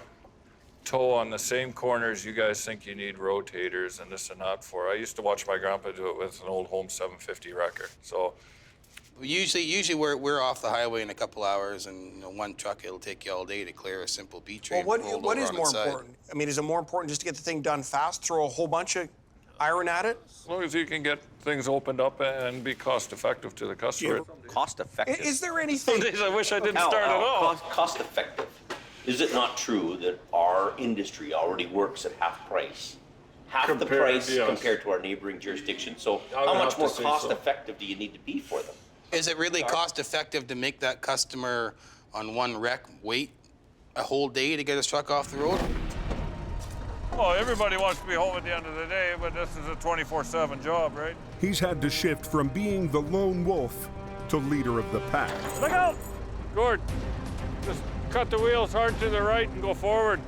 tow on the same corners you guys think you need rotators and this and that for. I used to watch my grandpa do it with an old home 750 wrecker, so... Usually we're off the highway in a couple hours, and one truck, it'll take you all day to clear a simple B train. Well, what is more important? I mean, is it more important just to get the thing done fast, throw a whole bunch of iron at it? As long as you can get things opened up and be cost-effective to the customer. Yeah. Cost-effective? Is there anything... Some days I wish I didn't start at all. Cost-effective. Is it not true that our industry already works at half price? Half the price compared to our neighboring jurisdiction. So how much more cost-effective do you need to be for them? Is it really cost-effective to make that customer on one wreck wait a whole day to get his truck off the road? Well, everybody wants to be home at the end of the day, but this is a 24/7 job, right? He's had to shift from being the lone wolf to leader of the pack. Look out! Gord, just cut the wheels hard to the right and go forward.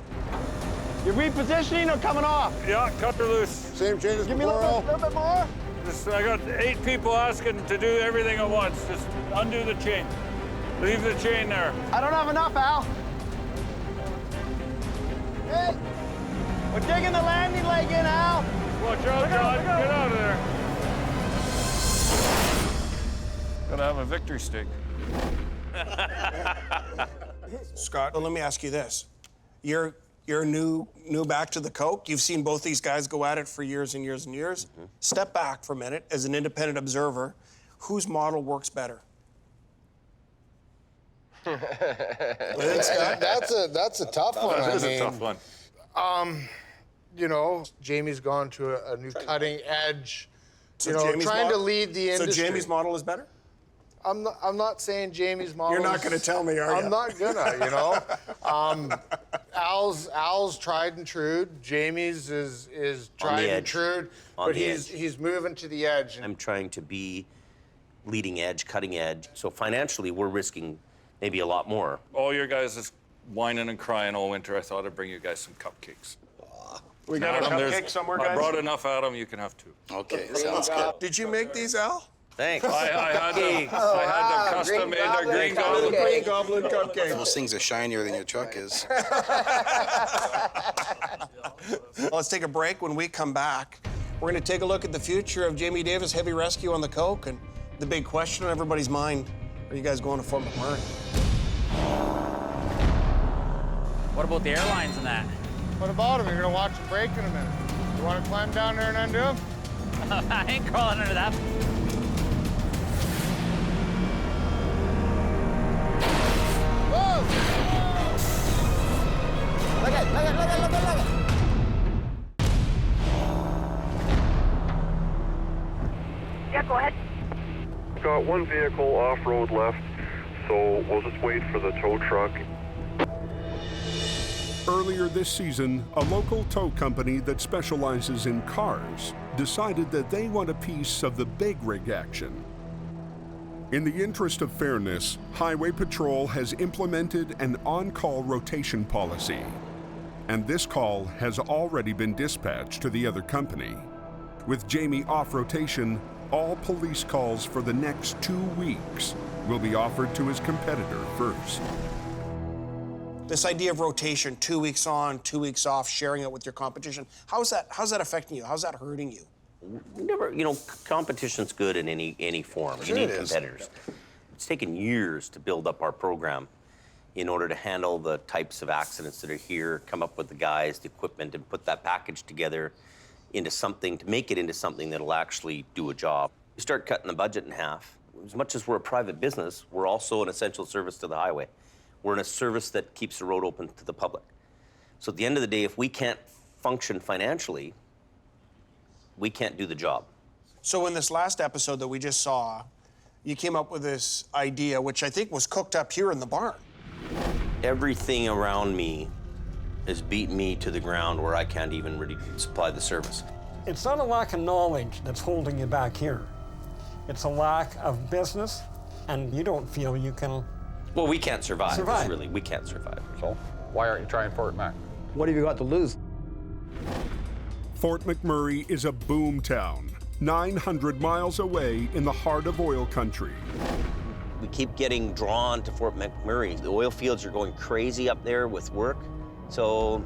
You're repositioning or coming off? Yeah, cut her loose. Same chain as Give me a little bit more. I got 8 people asking to do everything at once. Just undo the chain. Leave the chain there. I don't have enough, Al. Hey, we're digging the landing leg in, Al. Watch out, John. Get out of there. Gotta have a victory stick. Scott, well, let me ask you this. You're new back to the Coke. You've seen both these guys go at it for years and years and years. Mm-hmm. Step back for a minute as an independent observer. Whose model works better? That's a tough one. That is a tough one. You know, Jamie's gone to a new cutting edge. So trying to lead the industry. So Jamie's model is better? I'm not saying Jamie's model. You're not going to tell me, are you? I'm not gonna. Al's tried and true. Jamie's is tried and true, but he's moving to the edge. I'm trying to be leading edge, cutting edge. So financially, we're risking maybe a lot more. All your guys is whining and crying all winter. I thought I'd bring you guys some cupcakes. We got a cupcake somewhere, guys? I brought enough out of them. You can have 2. Okay, sounds good. Did you make these, Al? Thanks. I had them custom made. They're Green Goblin. Green Goblin cupcake. Those things are shinier than your truck is. Well, let's take a break. When we come back, we're going to take a look at the future of Jamie Davis Heavy Rescue on the Coke, and the big question on everybody's mind: are you guys going to Fort McMurray? What about the airlines and that? What about them? You're gonna watch them break in a minute. You want to climb down there and undo them? I ain't crawling under that. Look at. Yeah, go ahead. got one vehicle off-road left, so we'll just wait for the tow truck. Earlier this season, a local tow company that specializes in cars decided that they want a piece of the big rig action. In the interest of fairness, Highway Patrol has implemented an on-call rotation policy, and this call has already been dispatched to the other company. With Jamie off rotation, all police calls for the next 2 weeks will be offered to his competitor first. This idea of rotation, 2 weeks on, 2 weeks off, sharing it with your competition, how's that affecting you? How's that hurting you? Never, you know, competition's good in any form. Sure you need it is. competitors. It's taken years to build up our program in order to handle the types of accidents that are here, come up with the guys, the equipment, and put that package together into something, to make it into something that'll actually do a job. You start cutting the budget in half. As much as we're a private business, we're also an essential service to the highway. We're in a service that keeps the road open to the public. So at the end of the day, if we can't function financially, we can't do the job. So in this last episode that we just saw, you came up with this idea, which I think was cooked up here in the barn. Everything around me is beating me to the ground where I can't even really supply the service. It's not a lack of knowledge that's holding you back here. It's a lack of business, and you don't feel you can... Well, we can't survive. Really, we can't survive. So why aren't you trying Fort Mac? What have you got to lose? Fort McMurray is a boom town, 900 miles away in the heart of oil country. We keep getting drawn to Fort McMurray. The oil fields are going crazy up there with work. So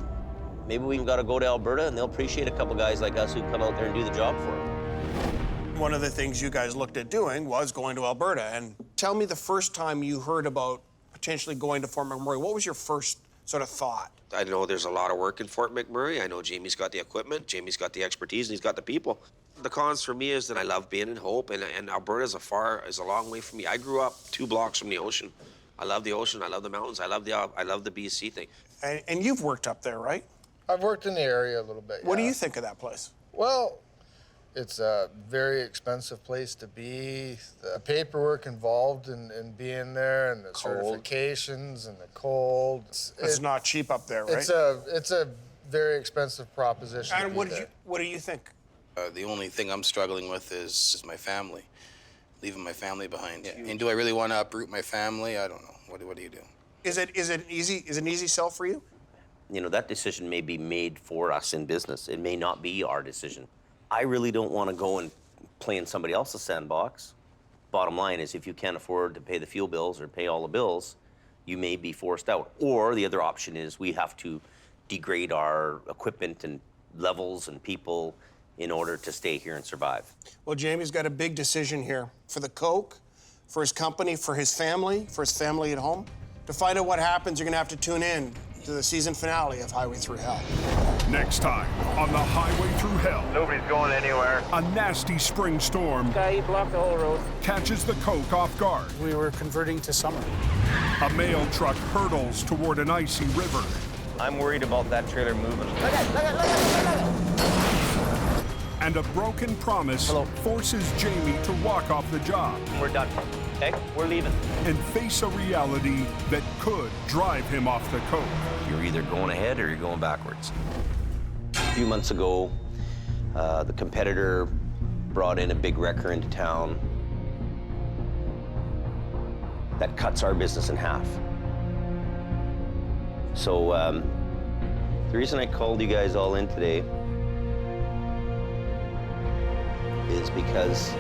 maybe we've got to go to Alberta, and they'll appreciate a couple guys like us who come out there and do the job for them. One of the things you guys looked at doing was going to Alberta. And tell me the first time you heard about potentially going to Fort McMurray. What was your first sort of thought? I know there's a lot of work in Fort McMurray. I know Jamie's got the equipment, Jamie's got the expertise, and he's got the people. The cons for me is that I love being in Hope, and Alberta is a long way from me. I grew up 2 blocks from the ocean. I love the ocean, I love the mountains, I love the BC thing. And you've worked up there, right? I've worked in the area a little bit. What do you think of that place? Well, it's a very expensive place to be. The paperwork involved in being there, and the certifications, and the cold. It's not cheap up there, right? It's a very expensive proposition. And what do you think? The only thing I'm struggling with is my family, leaving my family behind. And do I really want to uproot my family? I don't know. What do you do? Is it an easy sell for you? You know, that decision may be made for us in business. It may not be our decision. I really don't want to go and play in somebody else's sandbox. Bottom line is, if you can't afford to pay the fuel bills or pay all the bills, you may be forced out. Or the other option is we have to degrade our equipment and levels and people in order to stay here and survive. Well, Jamie's got a big decision here for the Coke, for his company, for his family at home. To find out what happens, you're going to have to tune in to the season finale of Highway Thru Hell. Next time on the Highway Thru Hell. Nobody's going anywhere. A nasty spring storm Guy blocked the whole road. catches the Coke off guard. We were converting to summer. A mail truck hurtles toward an icy river. I'm worried about that trailer moving. And a broken promise forces Jamie to walk off the job. We're done. Okay, we're leaving. And face a reality that could drive him off the Coke. You're either going ahead or you're going backwards. A few months ago, the competitor brought in a big wrecker into town that cuts our business in half. So the reason I called you guys all in today is because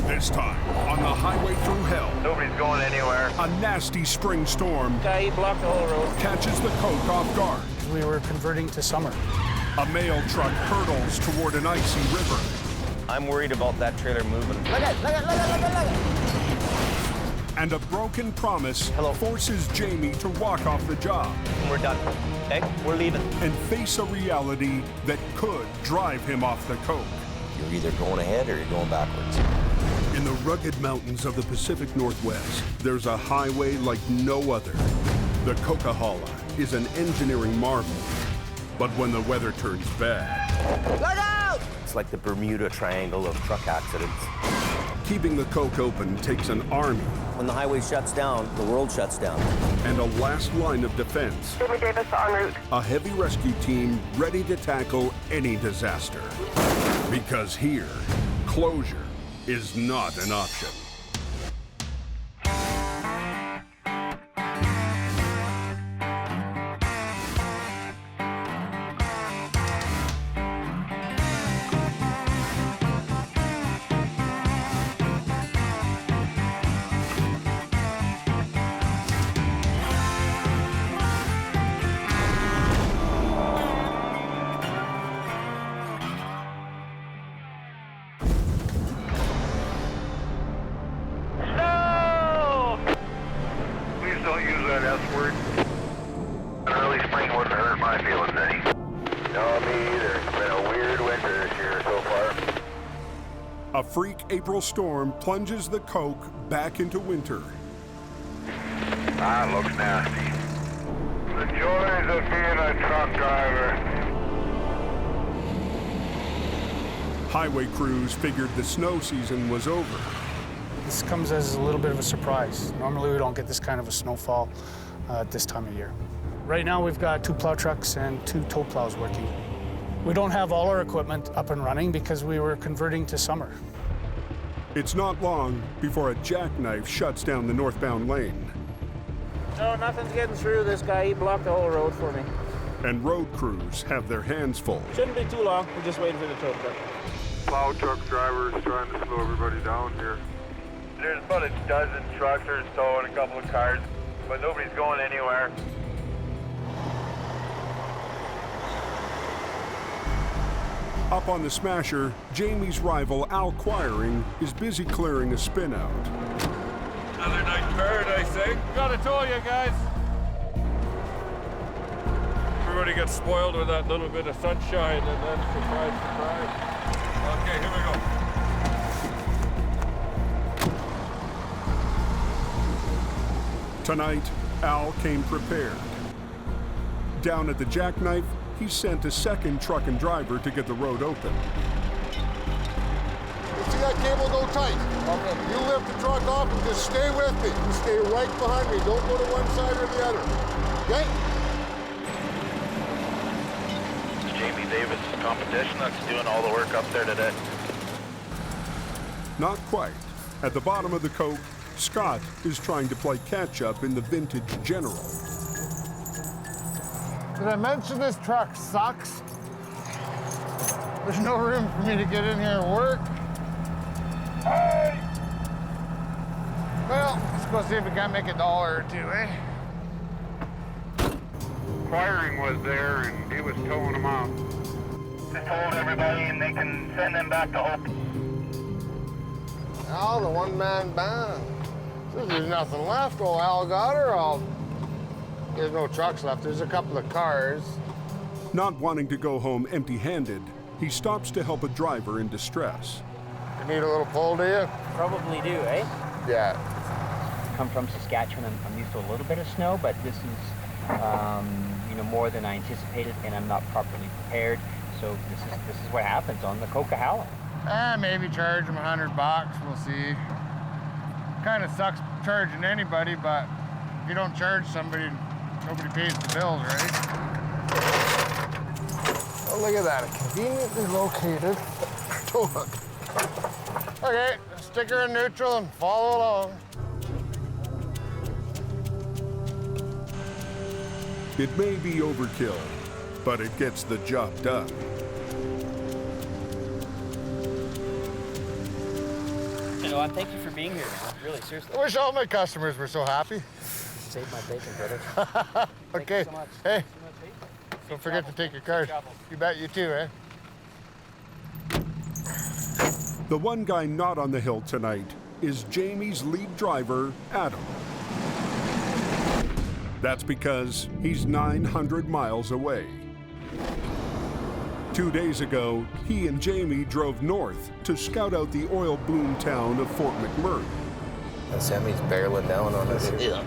This time on the Highway Thru Hell. Nobody's going anywhere. A nasty spring storm Guy blocked the whole road. catches the Coke off guard. We were converting to summer. A mail truck hurtles toward an icy river. I'm worried about that trailer moving. And a broken promise forces Jamie to walk off the job. We're done. Okay? We're leaving. And face a reality that could drive him off the coke. You're either going ahead or you're going backwards. In the rugged mountains of the Pacific Northwest, there's a highway like no other. The Coquihalla is an engineering marvel. But when the weather turns bad... Look out! It's like the Bermuda Triangle of truck accidents. Keeping the coke open takes an army. When the highway shuts down, the world shuts down. And a last line of defense. Jamie Davis en route. A heavy rescue team ready to tackle any disaster. Because here, closure is not an option. A freak April storm plunges the coke back into winter. Ah, looks nasty. The joys of being a truck driver. Highway crews figured the snow season was over. This comes as a little bit of a surprise. Normally we don't get this kind of a snowfall at this time of year. Right now we've got 2 plow trucks and 2 tow plows working. We don't have all our equipment up and running because we were converting to summer. It's not long before a jackknife shuts down the northbound lane. No, nothing's getting through. This guy, he blocked the whole road for me. And road crews have their hands full. Shouldn't be too long. We're just waiting for the tow truck. Plow truck drivers trying to slow everybody down here. There's about a dozen trucks or so and a couple of cars, but nobody's going anywhere. Up on the Smasher, Jamie's rival Al Quiring is busy clearing a spin out. Another night in paradise, eh? Gotta tell you guys. Everybody gets spoiled with that little bit of sunshine and then surprise, surprise. Okay, here we go. Tonight, Al came prepared. Down at the jackknife, he sent a second truck and driver to get the road open. You see that cable go tight? Okay. You lift the truck off and just stay with me. You stay right behind me. Don't go to one side or the other. Okay? It's Jamie Davis' competition that's doing all the work up there today. Not quite. At the bottom of the coke, Scott is trying to play catch-up in the vintage General. Did I mention this truck sucks? There's no room for me to get in here and work. Hey! Well, let's go see if we can't make $1 or $2, eh? Quiring was there and he was towing them out. Just told everybody and they can send them back to Hope. Al, the one-man band. There's nothing left. Old Al got her. There's no trucks left. There's a couple of cars. Not wanting to go home empty-handed, he stops to help a driver in distress. You need a little pull, do you? Probably do, eh? Yeah. Come from Saskatchewan. I'm used to a little bit of snow, but this is, more than I anticipated, and I'm not properly prepared. So this is what happens on the Coquihalla. Maybe charge them $100. We'll see. Kind of sucks charging anybody, but if you don't charge somebody, nobody pays the bills, right? Oh, look at that. Conveniently located tow hook. Okay, stick her in neutral and follow along. It may be overkill, but it gets the job done. And thank you for being here, man. Really, seriously. I wish all my customers were so happy. Save my bacon, brother. Okay. Thank you so much. Hey, don't forget to take your card. You bet, you too, eh? The one guy not on the hill tonight is Jamie's lead driver, Adam. That's because he's 900 miles away. 2 days ago, he and Jamie drove north to scout out the oil boom town of Fort McMurray. Sammy's barreling down on us here. Yeah.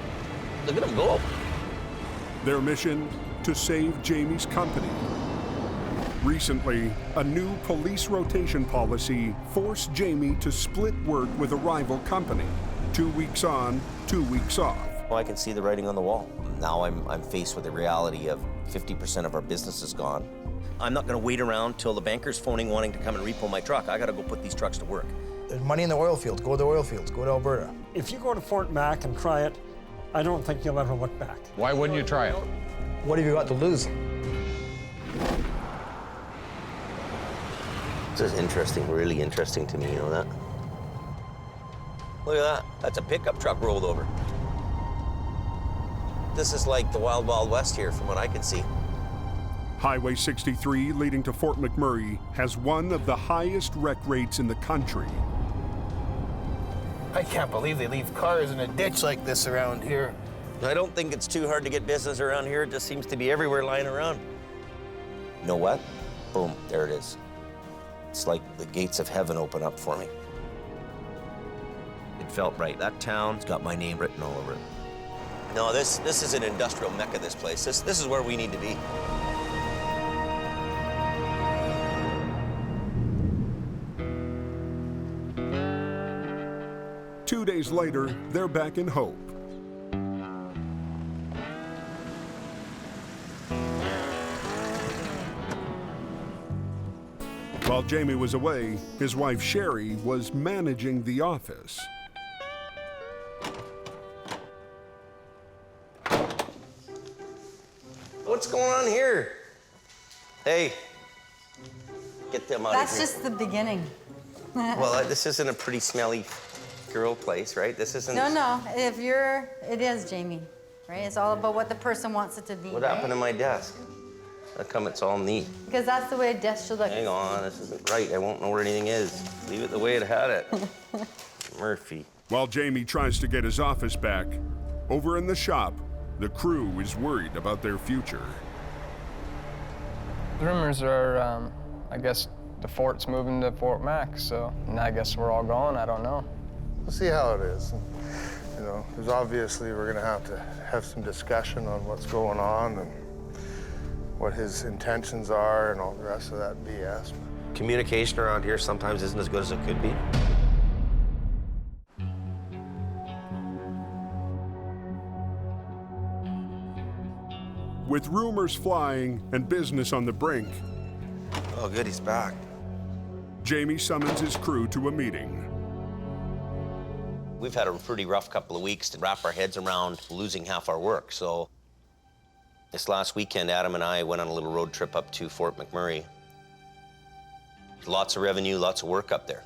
Look at him go. Their mission, to save Jamie's company. Recently, a new police rotation policy forced Jamie to split work with a rival company. 2 weeks on, 2 weeks off. Well, I can see the writing on the wall. Now I'm faced with the reality of 50% of our business is gone. I'm not gonna wait around till the banker's phoning wanting to come and repo my truck. I gotta go put these trucks to work. There's money in the oil fields. Go to the oil fields. Go to Alberta. If you go to Fort Mac and try it, I don't think you'll ever look back. Why wouldn't you try it? What have you got to lose? This is interesting, really interesting to me, you know that? Look at that. That's a pickup truck rolled over. This is like the Wild Wild West here from what I can see. Highway 63 leading to Fort McMurray has one of the highest wreck rates in the country. I can't believe they leave cars in a ditch like this around here. I don't think it's too hard to get business around here. It just seems to be everywhere lying around. You know what? Boom, there it is. It's like the gates of heaven open up for me. It felt right. That town's got my name written all over it. No, this is an industrial mecca, this place. This is where we need to be. Two days later, they're back in Hope. While Jamie was away, his wife Sherry was managing the office. What's going on here? Hey, get them out of here. That's just the beginning. Well, this isn't a pretty smelly girl place, right? This isn't... No, it is, Jamie, right? It's all about what the person wants it to be. What happened to my desk? How come it's all neat? Because that's the way a desk should look. Hang on, this isn't right. I won't know where anything is. Leave it the way it had it. Murphy. While Jamie tries to get his office back, over in the shop, the crew is worried about their future. The rumors are, I guess, the fort's moving to Fort Mac, so and I guess we're all gone. I don't know. We'll see how it is. And, you know, there's obviously we're going to have some discussion on what's going on and what his intentions are and all the rest of that BS. Communication around here sometimes isn't as good as it could be. With rumors flying and business on the brink, Oh, good, he's back. Jamie summons his crew to a meeting. We've had a pretty rough couple of weeks to wrap our heads around losing half our work, so this last weekend, Adam and I went on a little road trip up to Fort McMurray. Lots of revenue, lots of work up there.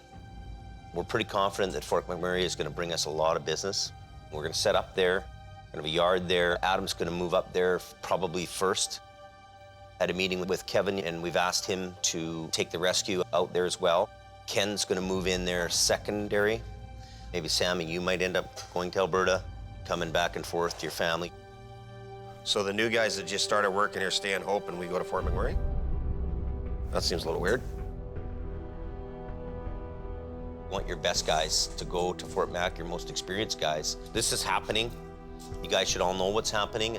We're pretty confident that Fort McMurray is going to bring us a lot of business. We're going to set up there, going to have a yard there. Adam's going to move up there probably first. Had a meeting with Kevin, and we've asked him to take the rescue out there as well. Ken's going to move in there secondary. Maybe Sammy, you might end up going to Alberta, coming back and forth to your family. So the new guys that just started working here stay in Hope and we go to Fort McMurray? That seems a little weird. You want your best guys to go to Fort Mac, your most experienced guys. This is happening. You guys should all know what's happening.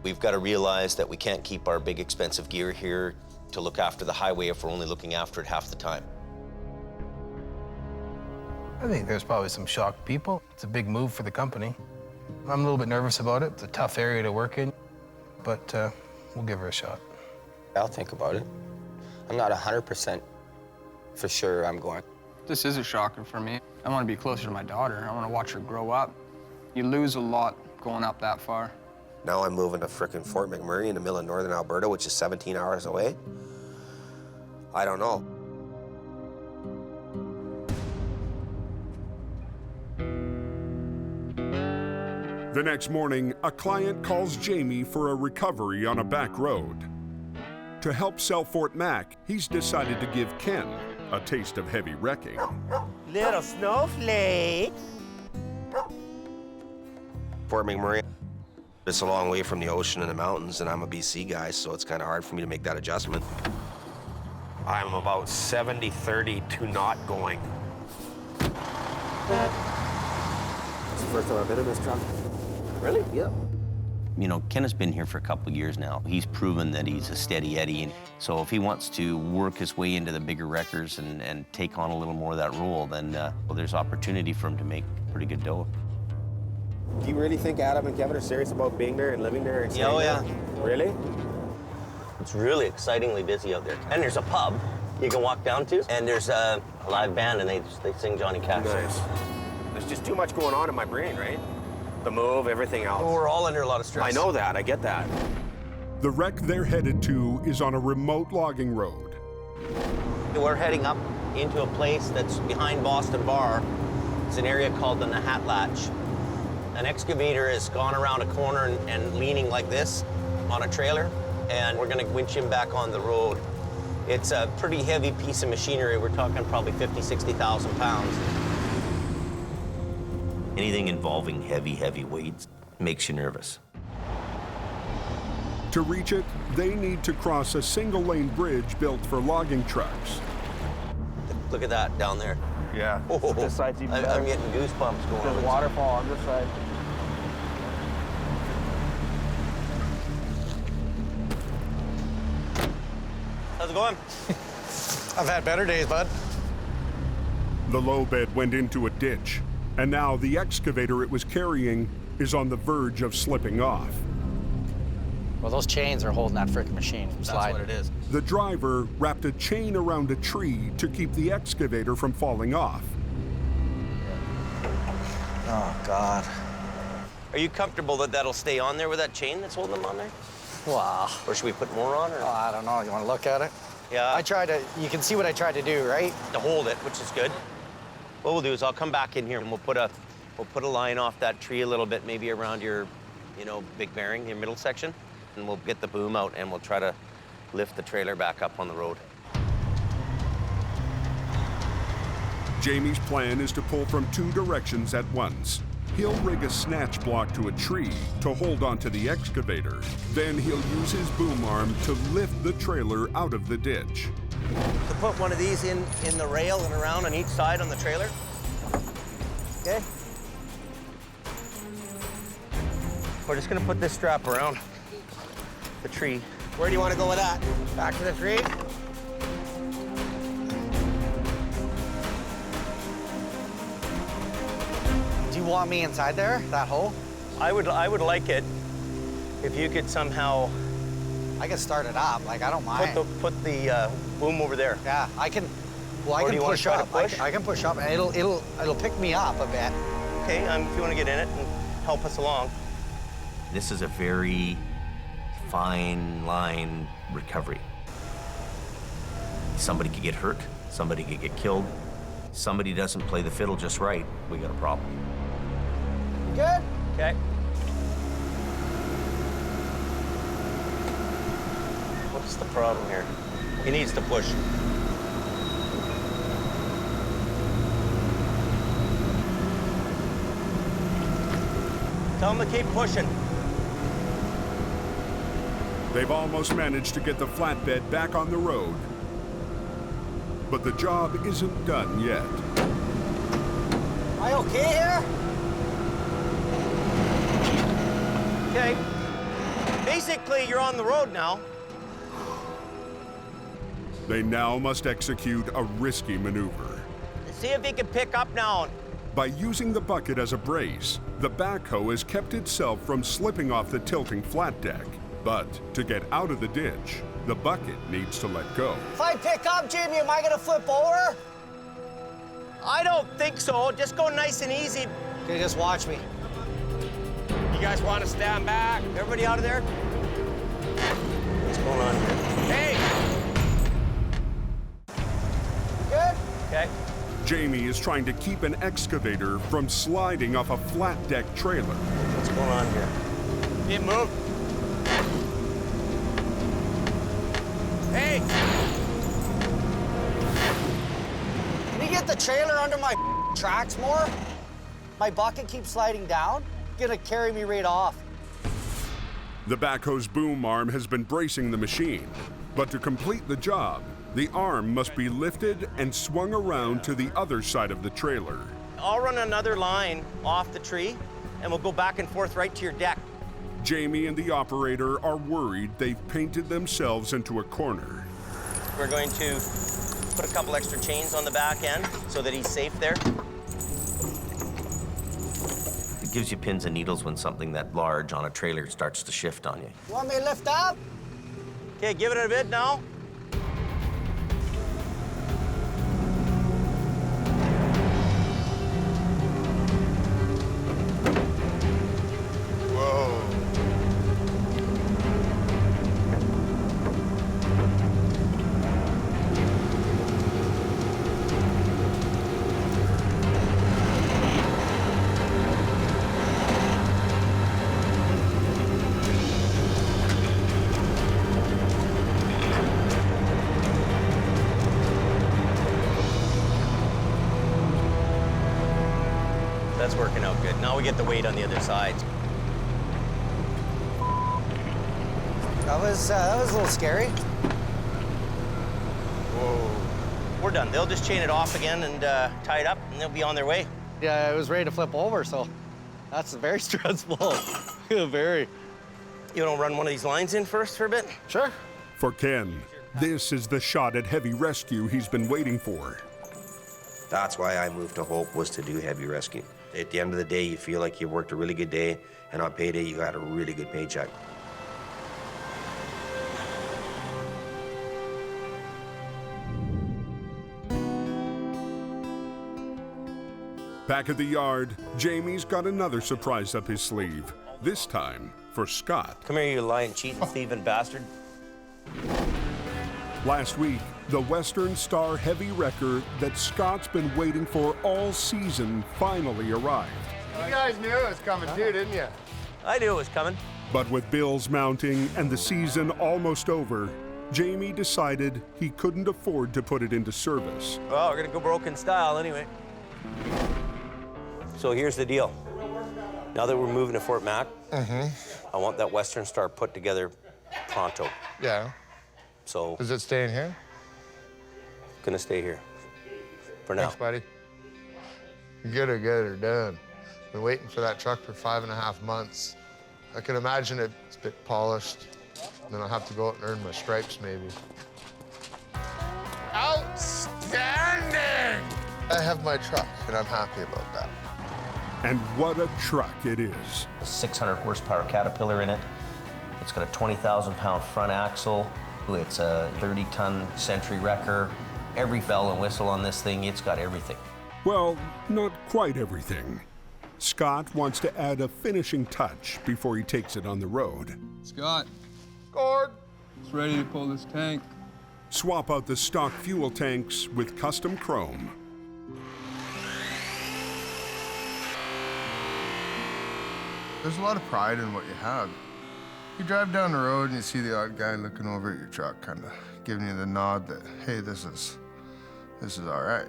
We've got to realize that we can't keep our big expensive gear here to look after the highway if we're only looking after it half the time. I think there's probably some shocked people. It's a big move for the company. I'm a little bit nervous about it. It's a tough area to work in, but we'll give her a shot. I'll think about it. I'm not 100% for sure I'm going. This is a shocker for me. I want to be closer to my daughter. I want to watch her grow up. You lose a lot going up that far. Now I'm moving to frickin' Fort McMurray in the middle of northern Alberta, which is 17 hours away. I don't know. The next morning, a client calls Jamie for a recovery on a back road. To help sell Fort Mac, he's decided to give Ken a taste of heavy wrecking. Little snowflake. Fort McMurray, it's a long way from the ocean and the mountains, and I'm a BC guy, so it's kind of hard for me to make that adjustment. I'm about 70-30 to not going. It's the first time I've been in this truck. Really? Yeah. You know, Ken has been here for a couple of years now. He's proven that he's a steady Eddie, and so if he wants to work his way into the bigger wreckers and take on a little more of that role, then well, there's opportunity for him to make pretty good dough. Do you really think Adam and Kevin are serious about being there and living there? And Yeah, oh yeah. Really? It's really excitingly busy out there. And there's a pub you can walk down to, and there's a live band, and they sing Johnny Cash. Nice. There's just too much going on in my brain, right? The move, everything else. Well, we're all under a lot of stress. I know that, I get that. The wreck they're headed to is on a remote logging road. We're heading up into a place that's behind Boston Bar. It's an area called the Nahatlatch. An excavator has gone around a corner and leaning like this on a trailer, and we're gonna winch him back on the road. It's a pretty heavy piece of machinery. We're talking probably 50,000, 60,000 pounds. Anything involving heavy weights makes you nervous. To reach it, they need to cross a single-lane bridge built for logging trucks. Look at that down there. Yeah. Oh, This side's even better. I'm getting goosebumps going on. There's a waterfall on this side. How's it going? I've had better days, bud. The low bed went into a ditch, and now the excavator it was carrying is on the verge of slipping off. Well, those chains are holding that frickin' machine from sliding. That's what it is. The driver wrapped a chain around a tree to keep the excavator from falling off. Oh, God. Are you comfortable that that'll stay on there with that chain that's holding them on there? Wow. Or should we put more on? Or? Oh, I don't know. You want to look at it? Yeah. You can see what I tried to do, right? To hold it, which is good. What we'll do is I'll come back in here and we'll put a line off that tree a little bit, maybe around your, big bearing, your middle section, and we'll get the boom out and we'll try to lift the trailer back up on the road. Jamie's plan is to pull from two directions at once. He'll rig a snatch block to a tree to hold onto the excavator. Then he'll use his boom arm to lift the trailer out of the ditch. To put one of these in the rail and around on each side on the trailer. Okay. We're just gonna put this strap around the tree. Where do you want to go with that? Back to the tree? Do you want me inside there, that hole? I would like it if you could somehow. I can start it up. Like, I don't mind. Put the boom over there. Yeah, I can. Well, I Or do can you wanna push try to up. push? I can push up, and it'll pick me up a bit. Okay, if you want to get in it and help us along. This is a very fine line recovery. Somebody could get hurt, somebody could get killed. Somebody doesn't play the fiddle just right, we got a problem. You good? Okay. What's the problem here? He needs to push. Tell him to keep pushing. They've almost managed to get the flatbed back on the road. But the job isn't done yet. Am I okay here? Okay. Basically, you're on the road now. They now must execute a risky maneuver. See if he can pick up now. By using the bucket as a brace, the backhoe has kept itself from slipping off the tilting flat deck. But to get out of the ditch, the bucket needs to let go. If I pick up, Jimmy, am I gonna flip over? I don't think so. Just go nice and easy. Okay, just watch me. You guys want to stand back? Everybody out of there? What's going on here? Hey! Good? Okay. Jamie is trying to keep an excavator from sliding off a flat deck trailer. What's going on here? Get moved. Hey! get the trailer under my tracks more? My bucket keeps sliding down. It's gonna carry me right off. The backhoe's boom arm has been bracing the machine, but to complete the job, the arm must be lifted and swung around to the other side of the trailer. I'll run another line off the tree, and we'll go back and forth right to your deck. Jamie and the operator are worried they've painted themselves into a corner. We're going to put a couple extra chains on the back end so that he's safe there. It gives you pins and needles when something that large on a trailer starts to shift on you. You want me to lift up? Okay, give it a bit now. That's working out good. Now we get the weight on the other side. That was a little scary. Whoa. We're done. They'll just chain it off again and tie it up, and they'll be on their way. Yeah, I was ready to flip over, so that's very stressful. Very. You want to run one of these lines in first for a bit? Sure. For Ken, this is the shot at heavy rescue he's been waiting for. That's why I moved to Hope, was to do heavy rescue. At the end of the day, you feel like you worked a really good day, and on payday, you got a really good paycheck. Back at the yard, Jamie's got another surprise up his sleeve, this time for Scott. Come here, you lying, cheating, thieving bastard. Last week, the Western Star heavy wrecker that Scott's been waiting for all season finally arrived. You guys knew it was coming too, didn't you? I knew it was coming. But with bills mounting and the season almost over, Jamie decided he couldn't afford to put it into service. Well, we're gonna go broken style anyway. So here's the deal. Now that we're moving to Fort Mac, I want that Western Star put together pronto. Yeah. So. Is it staying here? Gonna stay here for now. Thanks, buddy. You get her done. Been waiting for that truck for 5.5 months. I can imagine it's a bit polished. And then I'll have to go out and earn my stripes, maybe. Outstanding! I have my truck, and I'm happy about that. And what a truck it is. A 600 horsepower Caterpillar in it. It's got a 20,000-pound front axle. It's a 30-ton Century wrecker. Every bell and whistle on this thing, it's got everything. Well, not quite everything. Scott wants to add a finishing touch before he takes it on the road. Scott. Gord. It's ready to pull this tank. Swap out the stock fuel tanks with custom chrome. There's a lot of pride in what you have. You drive down the road and you see the odd guy looking over at your truck, kind of giving you the nod that, hey, this is all right.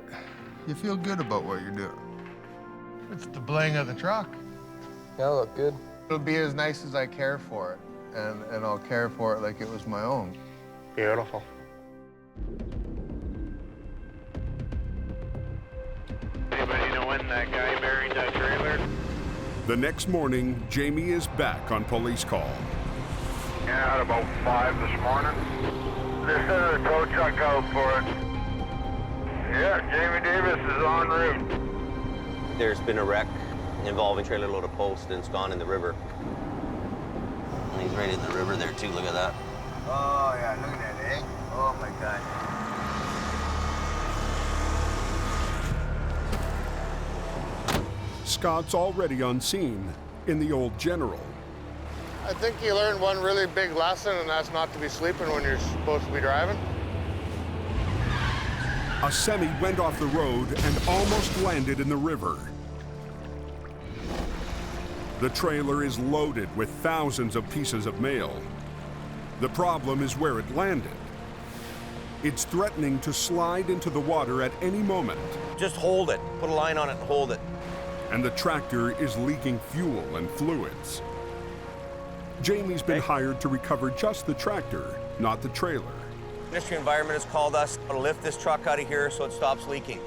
You feel good about what you're doing. It's the bling of the truck. Yeah, look good. It'll be as nice as I care for it, and I'll care for it like it was my own. Beautiful. Anybody know when that guy buried that trailer? The next morning, Jamie is back on police call. Yeah, at about 5 this morning. They sent a tow truck out for it. Yeah, Jamie Davis is en route. There's been a wreck involving trailer load of post, and it's gone in the river. And he's right in the river there too, look at that. Oh, yeah, look at that, eh? Oh, my God. Scott's already on scene in the old General. I think you learned one really big lesson, and that's not to be sleeping when you're supposed to be driving. A semi went off the road and almost landed in the river. The trailer is loaded with thousands of pieces of mail. The problem is where it landed. It's threatening to slide into the water at any moment. Just hold it. Put a line on it and hold it. And the tractor is leaking fuel and fluids. Jamie's been hired to recover just the tractor, not the trailer. Ministry of Environment has called us to lift this truck out of here so it stops leaking.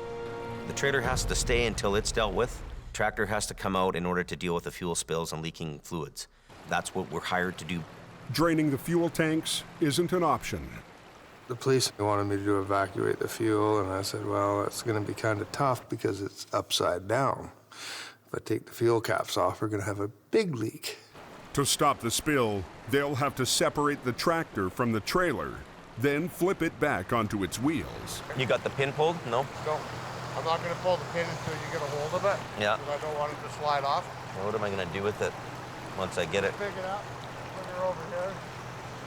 The trailer has to stay until it's dealt with. Tractor has to come out in order to deal with the fuel spills and leaking fluids. That's what we're hired to do. Draining the fuel tanks isn't an option. The police wanted me to evacuate the fuel, and I said, well, that's going to be kind of tough because it's upside down. If I take the fuel caps off, we're going to have a big leak. To stop the spill, they'll have to separate the tractor from the trailer, then flip it back onto its wheels. You got the pin pulled? No? No. I'm not going to pull the pin until you get a hold of it. Yeah. Because I don't want it to slide off. Well, what am I going to do with it once I get it? Pick it up, put her over here,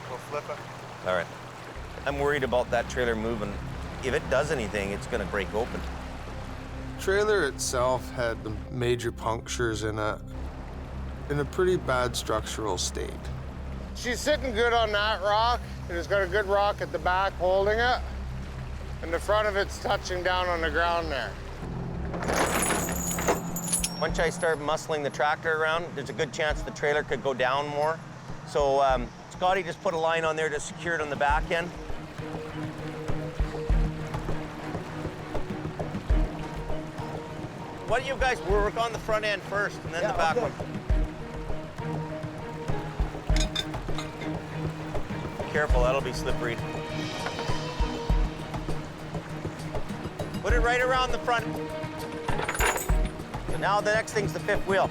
we'll flip it. All right. I'm worried about that trailer moving. If it does anything, it's going to break open. The trailer itself had the major punctures in it, in a pretty bad structural state. She's sitting good on that rock. It has got a good rock at the back holding it, and the front of it's touching down on the ground there. Once I start muscling the tractor around, there's a good chance the trailer could go down more. So Scotty just put a line on there to secure it on the back end. Why don't you guys work on the front end first and then the back one? Careful, that'll be slippery. Put it right around the front. So now the next thing's the fifth wheel.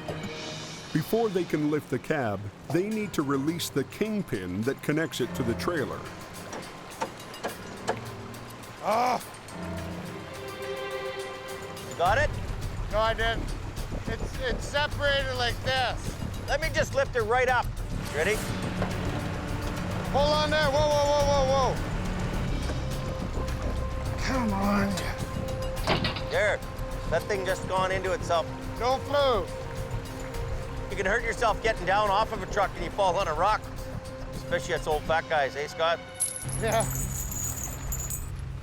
Before they can lift the cab, they need to release the kingpin that connects it to the trailer. Oh! Got it? No, I didn't. It's separated like this. Let me just lift it right up. Ready? Hold on there. Whoa, whoa, whoa, whoa, whoa. Come on. There. That thing just gone into itself. Don't move. You can hurt yourself getting down off of a truck and you fall on a rock. Especially us old fat guys, eh, Scott? Yeah.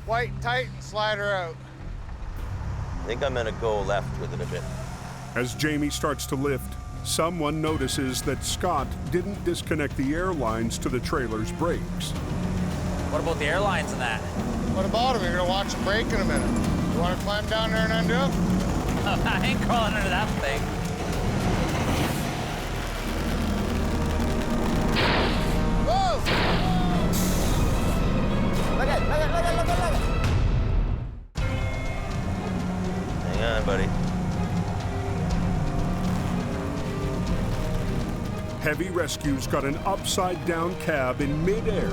White, tight, and slide her out. I think I'm gonna go left with it a bit. As Jamie starts to lift, someone notices that Scott didn't disconnect the air lines to the trailer's brakes. What about the airlines and that? What about them? You're gonna watch them break in a minute. You wanna climb down there and undo them? I ain't crawling under that thing. Whoa! Look at it, look at it, look at it, look at it, look at it. Hang on, buddy. Heavy rescue's got an upside-down cab in midair.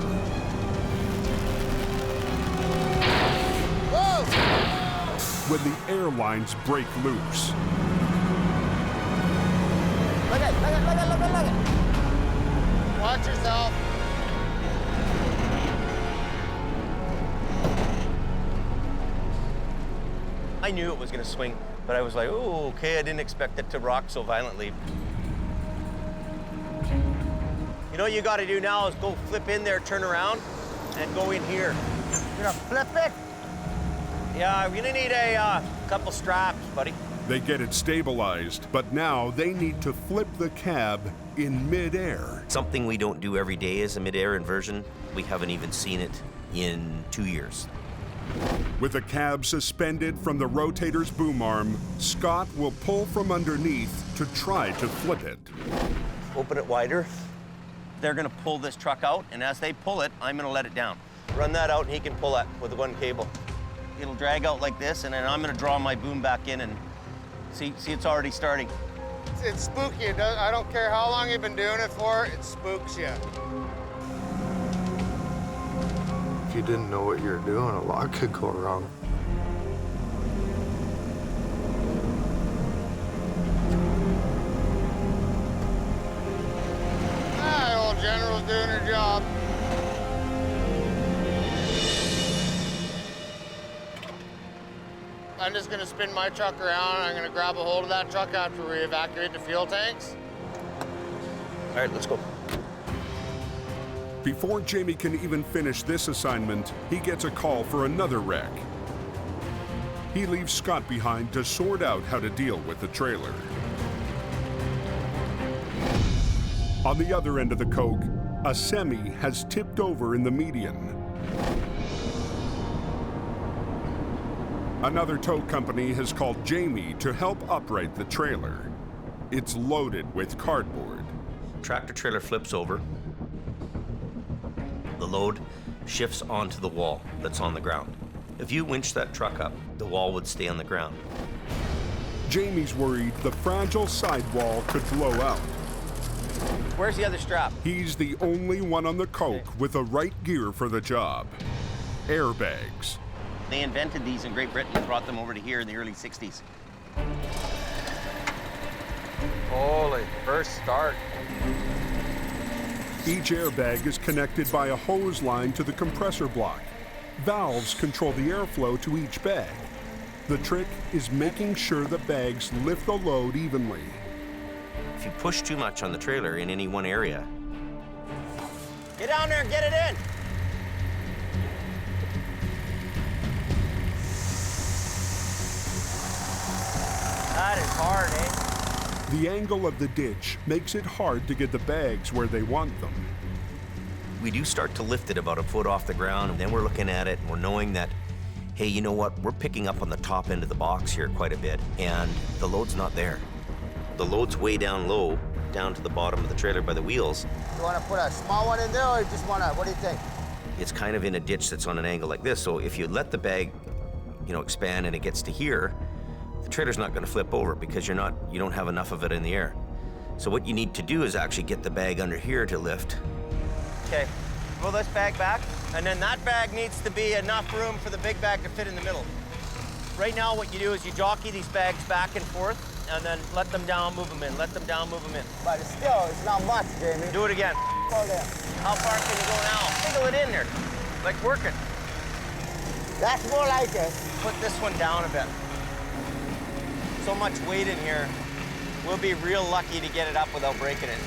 Whoa! When the air lines break loose. Look at it, look at it, look at it, look at it, look at it. Watch yourself. I knew it was gonna swing, but I was like, oh, okay, I didn't expect it to rock so violently. You know what you gotta do now is go flip in there, turn around, and go in here. You're gonna flip it? Yeah, we're gonna need a couple straps, buddy. They get it stabilized, but now they need to flip the cab in midair. Something we don't do every day is a mid-air inversion. We haven't even seen it in 2 years. With the cab suspended from the rotator's boom arm, Scott will pull from underneath to try to flip it. Open it wider. They're gonna pull this truck out, and as they pull it, I'm gonna let it down. Run that out, and he can pull that with one cable. It'll drag out like this, and then I'm gonna draw my boom back in and see it's already starting. It's spooky. I don't care how long you've been doing it for, it spooks you. If you didn't know what you were doing, a lot could go wrong. Old General's doing her job. I'm just gonna spin my truck around. I'm gonna grab a hold of that truck after we evacuate the fuel tanks. All right, let's go. Before Jamie can even finish this assignment, he gets a call for another wreck. He leaves Scott behind to sort out how to deal with the trailer. On the other end of the Coke, a semi has tipped over in the median. Another tow company has called Jamie to help upright the trailer. It's loaded with cardboard. Tractor trailer flips over. The load shifts onto the wall that's on the ground. If you winch that truck up, the wall would stay on the ground. Jamie's worried the fragile sidewall could blow out. Where's the other strap? He's the only one on the Coke with the right gear for the job. Airbags. They invented these in Great Britain and brought them over to here in the early 60s. Holy, first start. Each airbag is connected by a hose line to the compressor block. Valves control the airflow to each bag. The trick is making sure the bags lift the load evenly. If you push too much on the trailer in any one area, Get down there and get it in. That is hard, eh? The angle of the ditch makes it hard to get the bags where they want them. we do start to lift it about a foot off the ground, and then we're looking at it and we're knowing that, hey, you know what, we're picking up on the top end of the box here quite a bit, and the load's not there. The load's way down low, down to the bottom of the trailer by the wheels. You want to put a small one in there, or you just want to, what do you think? It's kind of in a ditch that's on an angle like this, so if you let the bag, expand and it gets to here, the trailer's not going to flip over because you don't have enough of it in the air. So what you need to do is actually get the bag under here to lift. Okay, pull this bag back, and then that bag needs to be enough room for the big bag to fit in the middle. Right now, what you do is you jockey these bags back and forth, and then let them down, move them in, let them down, move them in. But it's not much, Jamie. Do it again. Go there. How far can you go now? Wiggle it in there, like working. That's more like it. Put this one down a bit. So much weight in here, we'll be real lucky to get it up without breaking it.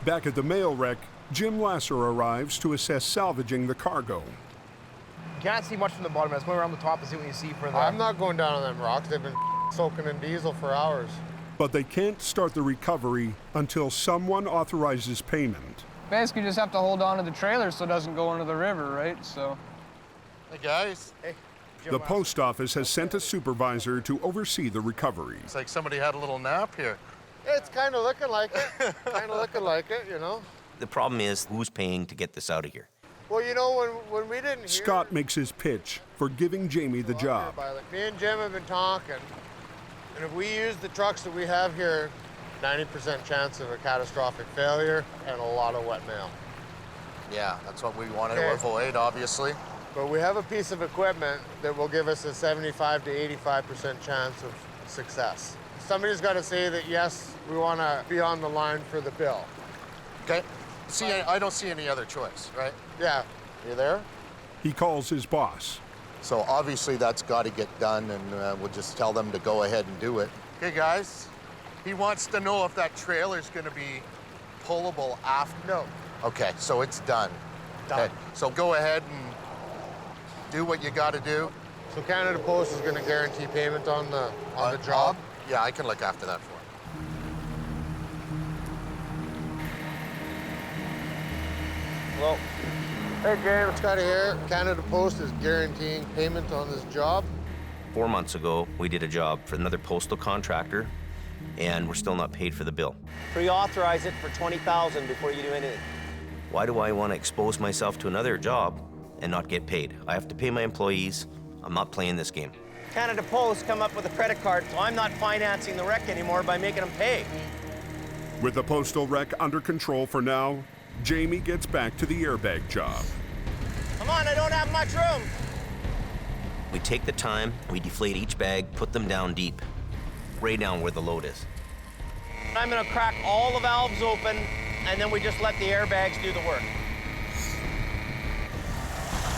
Back at the mail wreck, Jim Lasser arrives to assess salvaging the cargo. You can't see much from the bottom. Let's go around the top and see what you see further. I'm not going down on them rocks. They've been soaking in diesel for hours. But they can't start the recovery until someone authorizes payment. Basically just have to hold on to the trailer so it doesn't go into the river, right? So. Hey, guys. Hey. The post office has sent a supervisor to oversee the recovery. It's like somebody had a little nap here. It's kind of looking like it. Kind of looking like it, you know? The problem is, who's paying to get this out of here? Well, you know, when we didn't hear... Scott makes his pitch for giving Jamie the job. Me and Jim have been talking, and if we use the trucks that we have here, 90% chance of a catastrophic failure and a lot of wet mail. Yeah, that's what we wanted to avoid, obviously. But we have a piece of equipment that will give us a 75 to 85% chance of success. Somebody's got to say that, yes, we want to be on the line for the bill. Okay. I don't see any other choice, right? Yeah. You there? He calls his boss. So obviously that's got to get done, and we'll just tell them to go ahead and do it. Okay, guys. He wants to know if that trailer's going to be pullable after. No. Okay, so it's done. Done. Okay, so go ahead and do what you got to do. So Canada Post is going to guarantee payment on the job? Yeah, I can look after that for you. Hello. Hey, James. Scott here. Canada Post is guaranteeing payment on this job. 4 months ago, we did a job for another postal contractor, and we're still not paid for the bill. Pre-authorize it for $20,000 before you do anything. Why do I want to expose myself to another job and not get paid? I have to pay my employees. I'm not playing this game. Canada Post come up with a credit card, so I'm not financing the wreck anymore by making them pay. With the postal wreck under control for now, Jamie gets back to the airbag job. Come on, I don't have much room. We take the time, we deflate each bag, put them down deep, way down where the load is. I'm gonna crack all the valves open, and then we just let the airbags do the work.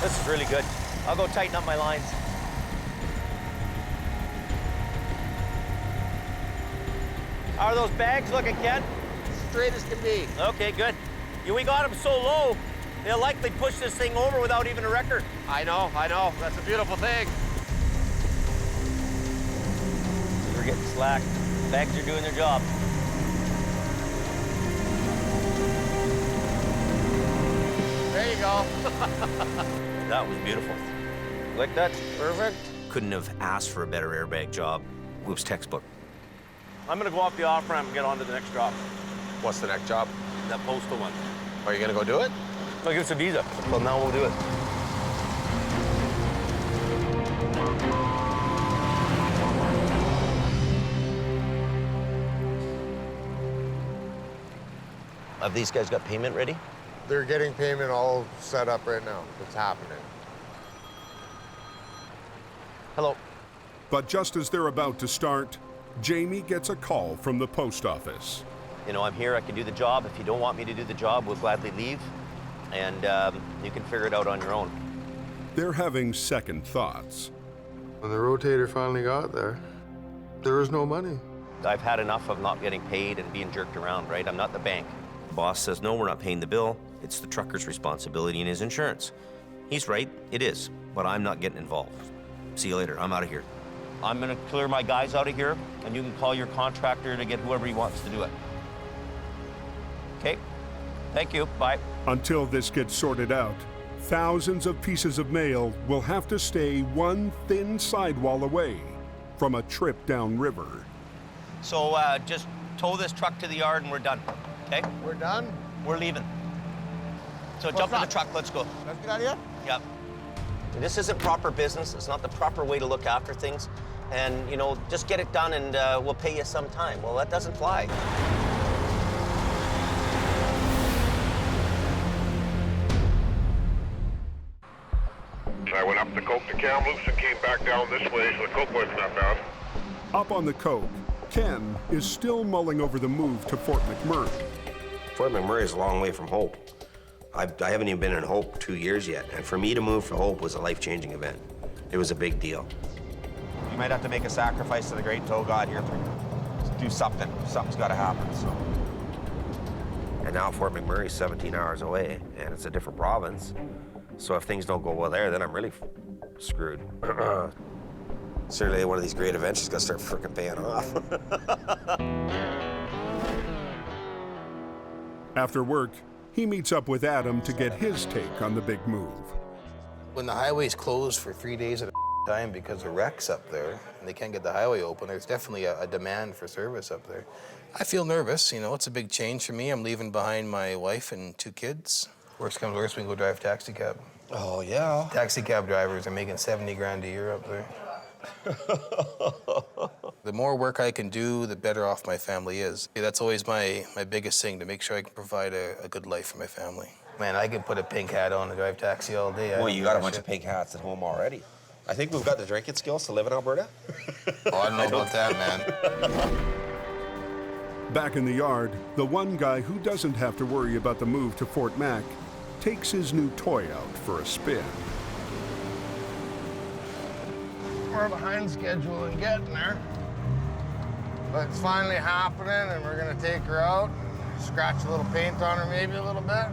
This is really good. I'll go tighten up my lines. How are those bags looking, Ken? Straight as can be. Okay, good. We got them so low, they'll likely push this thing over without even a wrecker. I know. That's a beautiful thing. We're getting slack. Bags are doing their job. There you go. That was beautiful. Like that? Perfect. Couldn't have asked for a better airbag job. It was textbook. I'm gonna go off the off-ramp and get on to the next job. What's the next job? That postal one. Are you gonna go do it? I'll give us a visa. Well, now we'll do it. Have these guys got payment ready? They're getting payment all set up right now. It's happening. Hello. But just as they're about to start, Jamie gets a call from the post office. You know, I'm here, I can do the job. If you don't want me to do the job, we'll gladly leave. And you can figure it out on your own. They're having second thoughts. When the rotator finally got there was no money. I've had enough of not getting paid and being jerked around, right? I'm not the bank. The boss says, no, we're not paying the bill. It's the trucker's responsibility and his insurance. He's right, it is, but I'm not getting involved. See you later, I'm out of here. I'm gonna clear my guys out of here, and you can call your contractor to get whoever he wants to do it. Okay, thank you, bye. Until this gets sorted out, thousands of pieces of mail will have to stay one thin sidewall away from a trip downriver. So just tow this truck to the yard and we're done, okay? We're done? We're leaving. So jump in the truck, let's go. Let's get out of here? Yep. This isn't proper business. It's not the proper way to look after things. And, you know, just get it done and we'll pay you sometime. Well, that doesn't fly. I went up the Coke to Kamloops and came back down this way, so the Coke wasn't that bad. Up on the Coke, Ken is still mulling over the move to Fort McMurray. Fort McMurray is a long way from Hope. I haven't even been in Hope 2 years yet, and for me to move to Hope was a life-changing event. It was a big deal. You might have to make a sacrifice to the great tow god here. Do something. Something's got to happen. So. And now Fort McMurray is 17 hours away, and it's a different province. So if things don't go well there, then I'm really screwed. Certainly one of these great events is gonna start frickin' paying off. After work, he meets up with Adam to get his take on the big move. When the highway's closed for 3 days at a time because of wrecks up there, and they can't get the highway open, there's definitely a demand for service up there. I feel nervous, you know, it's a big change for me. I'm leaving behind my wife and 2 kids. Worst comes worst, we can go drive taxi cab. Oh, yeah. Taxi cab drivers are making 70 grand a year up there. The more work I can do, the better off my family is. That's always my biggest thing, to make sure I can provide a good life for my family. Man, I can put a pink hat on and drive taxi all day. Well, you got a bunch of pink hats at home already. I think we've got the drinking skills to live in Alberta. Oh, I don't know about that, man. Back in the yard, the one guy who doesn't have to worry about the move to Fort Mac takes his new toy out for a spin. We're behind schedule in getting there. But it's finally happening, and we're gonna take her out, scratch a little paint on her maybe a little bit.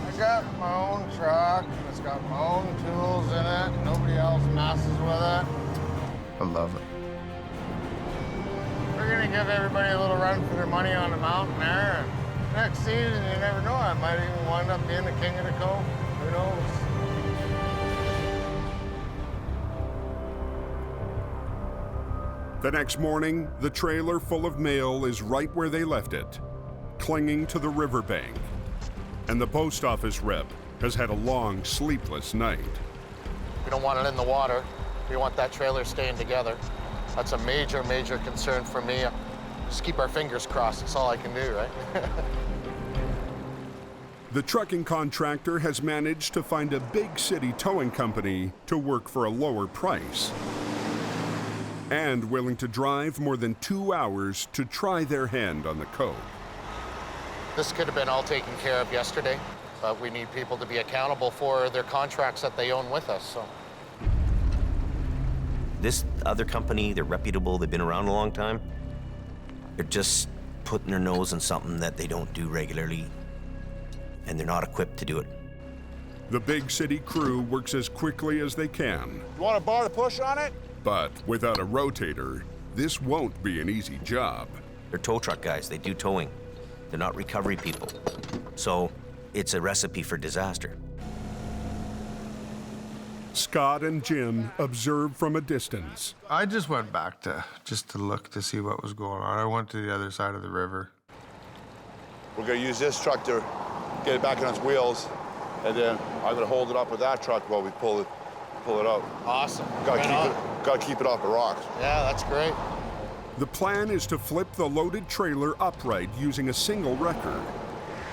I got my own truck, it's got my own tools in it, nobody else messes with it. I love it. We're gonna give everybody a little run for their money on the mountain there. And next season, you never know, I might even wind up being the king of the Cove. Who knows? The next morning, the trailer full of mail is right where they left it, clinging to the riverbank. And the post office rep has had a long, sleepless night. We don't want it in the water. We want that trailer staying together. That's a major, major concern for me. Just keep our fingers crossed. That's all I can do, right? The trucking contractor has managed to find a big city towing company to work for a lower price, and willing to drive more than 2 hours to try their hand on the code. This could have been all taken care of yesterday, but we need people to be accountable for their contracts that they own with us, so. This other company, they're reputable, they've been around a long time. They're just putting their nose in something that they don't do regularly, and they're not equipped to do it. The big city crew works as quickly as they can. You want a bar to push on it? But without a rotator, this won't be an easy job. They're tow truck guys, they do towing. They're not recovery people. So it's a recipe for disaster. Scott and Jim observe from a distance. I just went back to look to see what was going on. I went to the other side of the river. We're gonna use this truck to get it back on its wheels, and then I'm gonna hold it up with that truck while we pull it out. Awesome. Gotta keep it off the rocks. Yeah, that's great. The plan is to flip the loaded trailer upright using a single wrecker.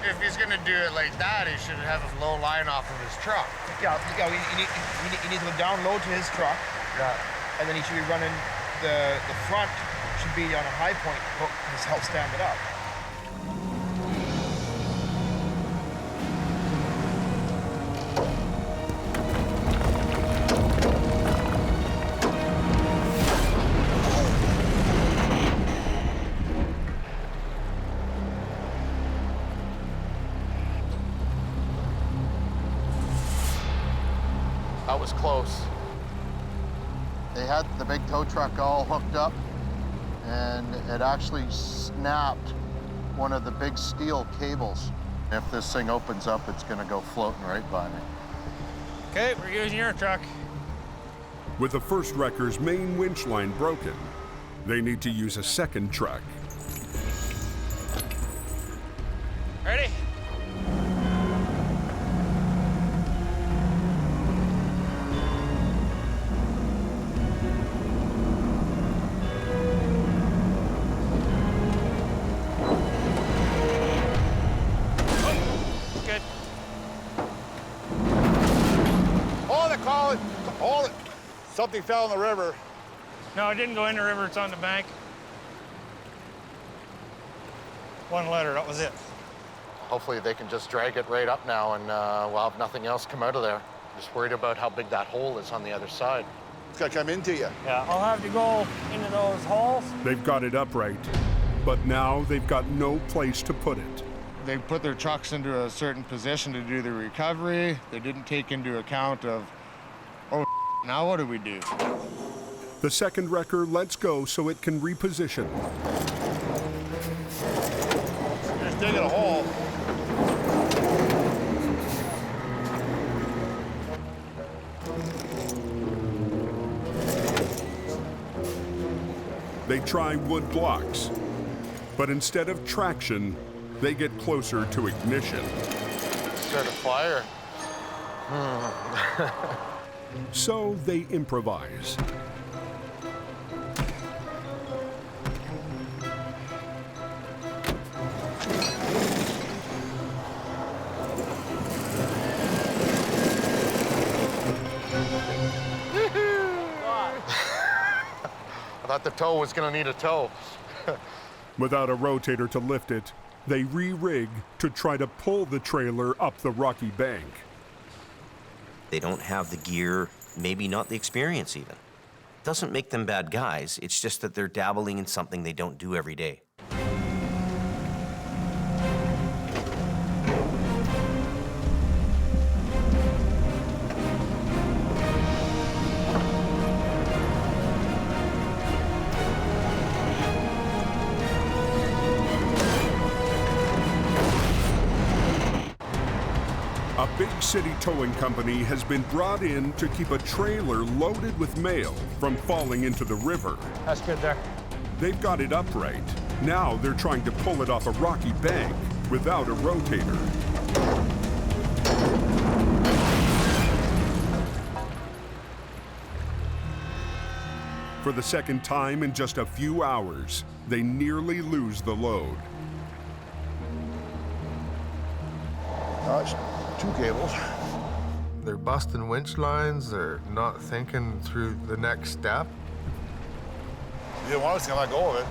If he's gonna do it like that, he should have a low line off of his truck. Yeah, you need to go down low to his truck. Yeah. And then he should be running, the front should be on a high point hook to help stand it up. That was close. They had the big tow truck all hooked up, and it actually snapped one of the big steel cables. If this thing opens up, it's gonna go floating right by me. Okay, we're using your truck. With the first wrecker's main winch line broken, they need to use a second truck. Ready? Hold it. Something fell in the river. No, it didn't go in the river, it's on the bank. One letter, that was it. Hopefully they can just drag it right up now, and we'll have nothing else come out of there. Just worried about how big that hole is on the other side. It's gonna come into you. Yeah, I'll have to go into those holes. They've got it upright, but now they've got no place to put it. They put their trucks into a certain position to do the recovery. They didn't take into account of, oh, now what do we do? The second wrecker lets go so it can reposition. Just digging a hole. They try wood blocks, but instead of traction, they get closer to ignition. Start a fire. So they improvise. I thought the tow was gonna need a tow. Without a rotator to lift it, they re-rig to try to pull the trailer up the rocky bank. They don't have the gear, maybe not the experience even. Doesn't make them bad guys, it's just that they're dabbling in something they don't do every day. A big city towing company has been brought in to keep a trailer loaded with mail from falling into the river. That's good there. They've got it upright. Now they're trying to pull it off a rocky bank without a rotator. For the second time in just a few hours, they nearly lose the load. That's 2 cables. They're busting winch lines. They're not thinking through the next step. You didn't want us to let go of it.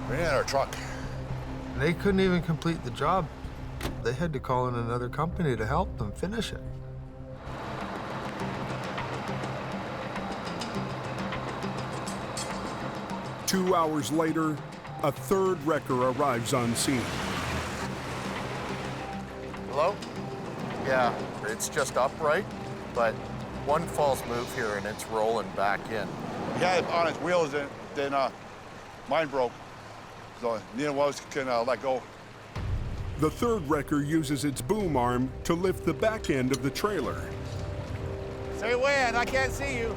Bring in our truck. They couldn't even complete the job. They had to call in another company to help them finish it. Two hours later, a third wrecker arrives on scene. Hello? Yeah, it's just upright, but one false move here and it's rolling back in. He had it on its wheels, then mine broke. So neither one of us can let go. The third wrecker uses its boom arm to lift the back end of the trailer. Say when, I can't see you.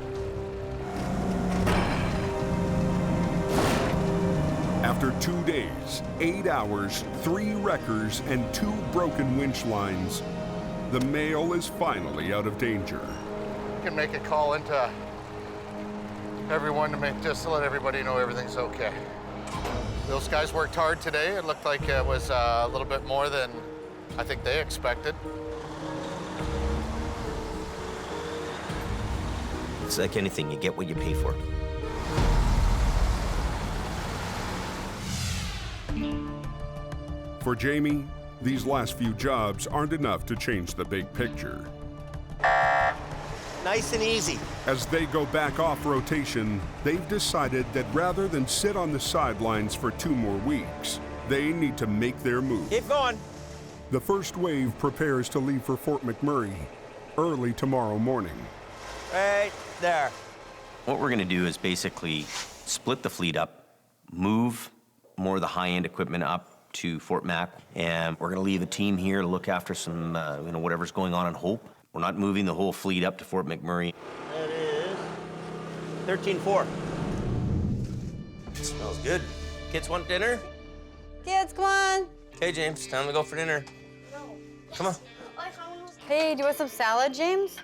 After 2 days, 8 hours, 3 wreckers, and 2 broken winch lines, the male is finally out of danger. You can make a call into everyone just to let everybody know everything's okay. Those guys worked hard today. It looked like it was a little bit more than I think they expected. It's like anything, you get what you pay for. For Jamie, these last few jobs aren't enough to change the big picture. Nice and easy. As they go back off rotation, they've decided that rather than sit on the sidelines for 2 more weeks, they need to make their move. Keep going. The first wave prepares to leave for Fort McMurray early tomorrow morning. Right there. What we're gonna do is basically split the fleet up, move more of the high-end equipment up to Fort Mac, and we're gonna leave a team here to look after some, whatever's going on in Hope. We're not moving the whole fleet up to Fort McMurray. It is 13-4. Smells good. Kids want dinner? Kids, come on. Okay, James, time to go for dinner. Come on. Hey, do you want some salad, James?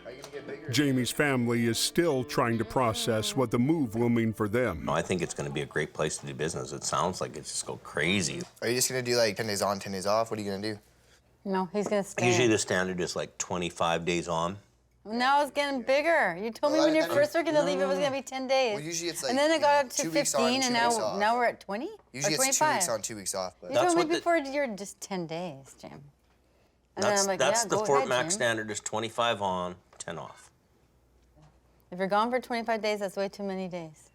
Jamie's family is still trying to process what the move will mean for them. I think it's going to be a great place to do business. It sounds like it's just go crazy. Are you just gonna do like 10 days on, 10 days off? What are you gonna do? No, he's gonna stay. Usually the standard is like 25 days on. Now it's getting bigger. You told me when you first were gonna leave, it was gonna be 10 days. Well, usually it's like, and then it got up to 2 weeks on, 15, 2 and weeks off. now we're at 20? Usually or it's 25? 2 weeks on, 2 weeks off. But You told me before you're just 10 days, Jim. And then I'm like, That's yeah, the go Fort ahead, Mac Jim. standard is 25 on, 10 off. If you're gone for 25 days, that's way too many days.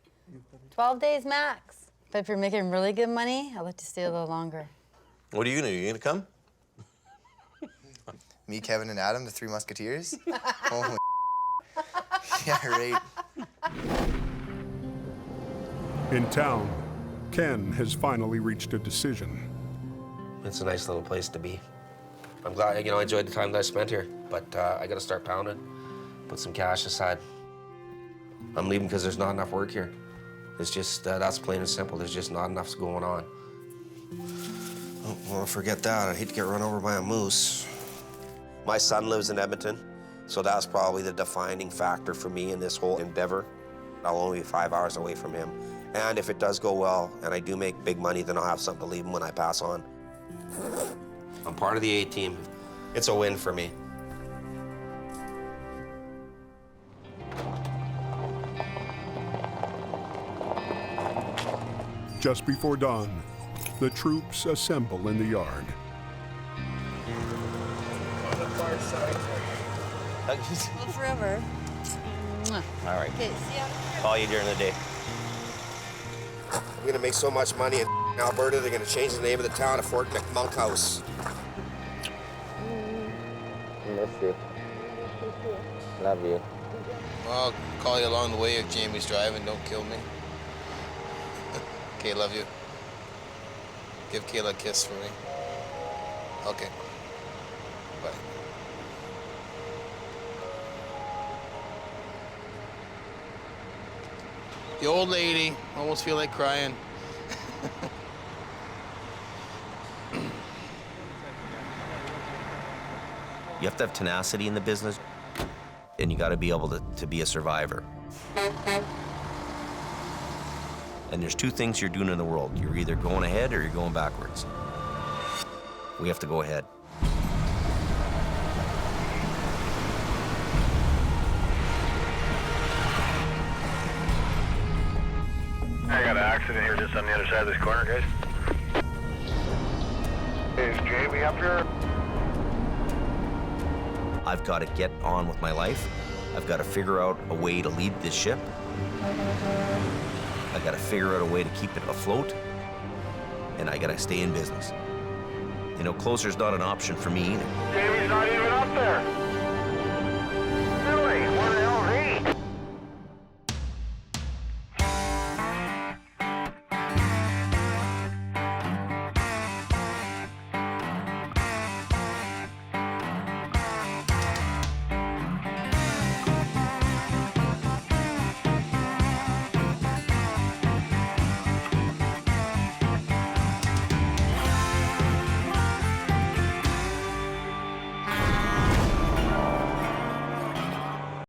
12 days max. But if you're making really good money, I'd like to stay a little longer. What are you gonna do? You gonna come? Me, Kevin, and Adam, the 3 Musketeers? Holy yeah, right. In town, Ken has finally reached a decision. It's a nice little place to be. I'm glad, I enjoyed the time that I spent here, but I gotta start pounding, put some cash aside. I'm leaving because there's not enough work here. It's just, that's plain and simple. There's just not enough going on. Oh, well, forget that. I'd hate to get run over by a moose. My son lives in Edmonton, so that's probably the defining factor for me in this whole endeavor. I'll only be 5 hours away from him. And if it does go well, and I do make big money, then I'll have something to leave him when I pass on. I'm part of the A-team. It's a win for me. Just before dawn, the troops assemble in the yard. On the far side. Well, forever. All right. Okay, see ya. Call you during the day. I'm gonna make so much money in Alberta, they're gonna change the name of the town to Fort McMonkhouse. Miss you. Love you. I'll call you along the way if Jamie's driving. Don't kill me. Okay, love you. Give Kayla a kiss for me. Okay. Bye. The old lady. Almost feel like crying. You have to have tenacity in the business, and you got to be able to be a survivor. And there's 2 things you're doing in the world. You're either going ahead or you're going backwards. We have to go ahead. I got an accident here just on the other side of this corner, guys. Is Jamie up here? I've got to get on with my life. I've got to figure out a way to lead this ship. I've got to figure out a way to keep it afloat. and I gotta stay in business. You know, closer's not an option for me either. Jamie's not even up there.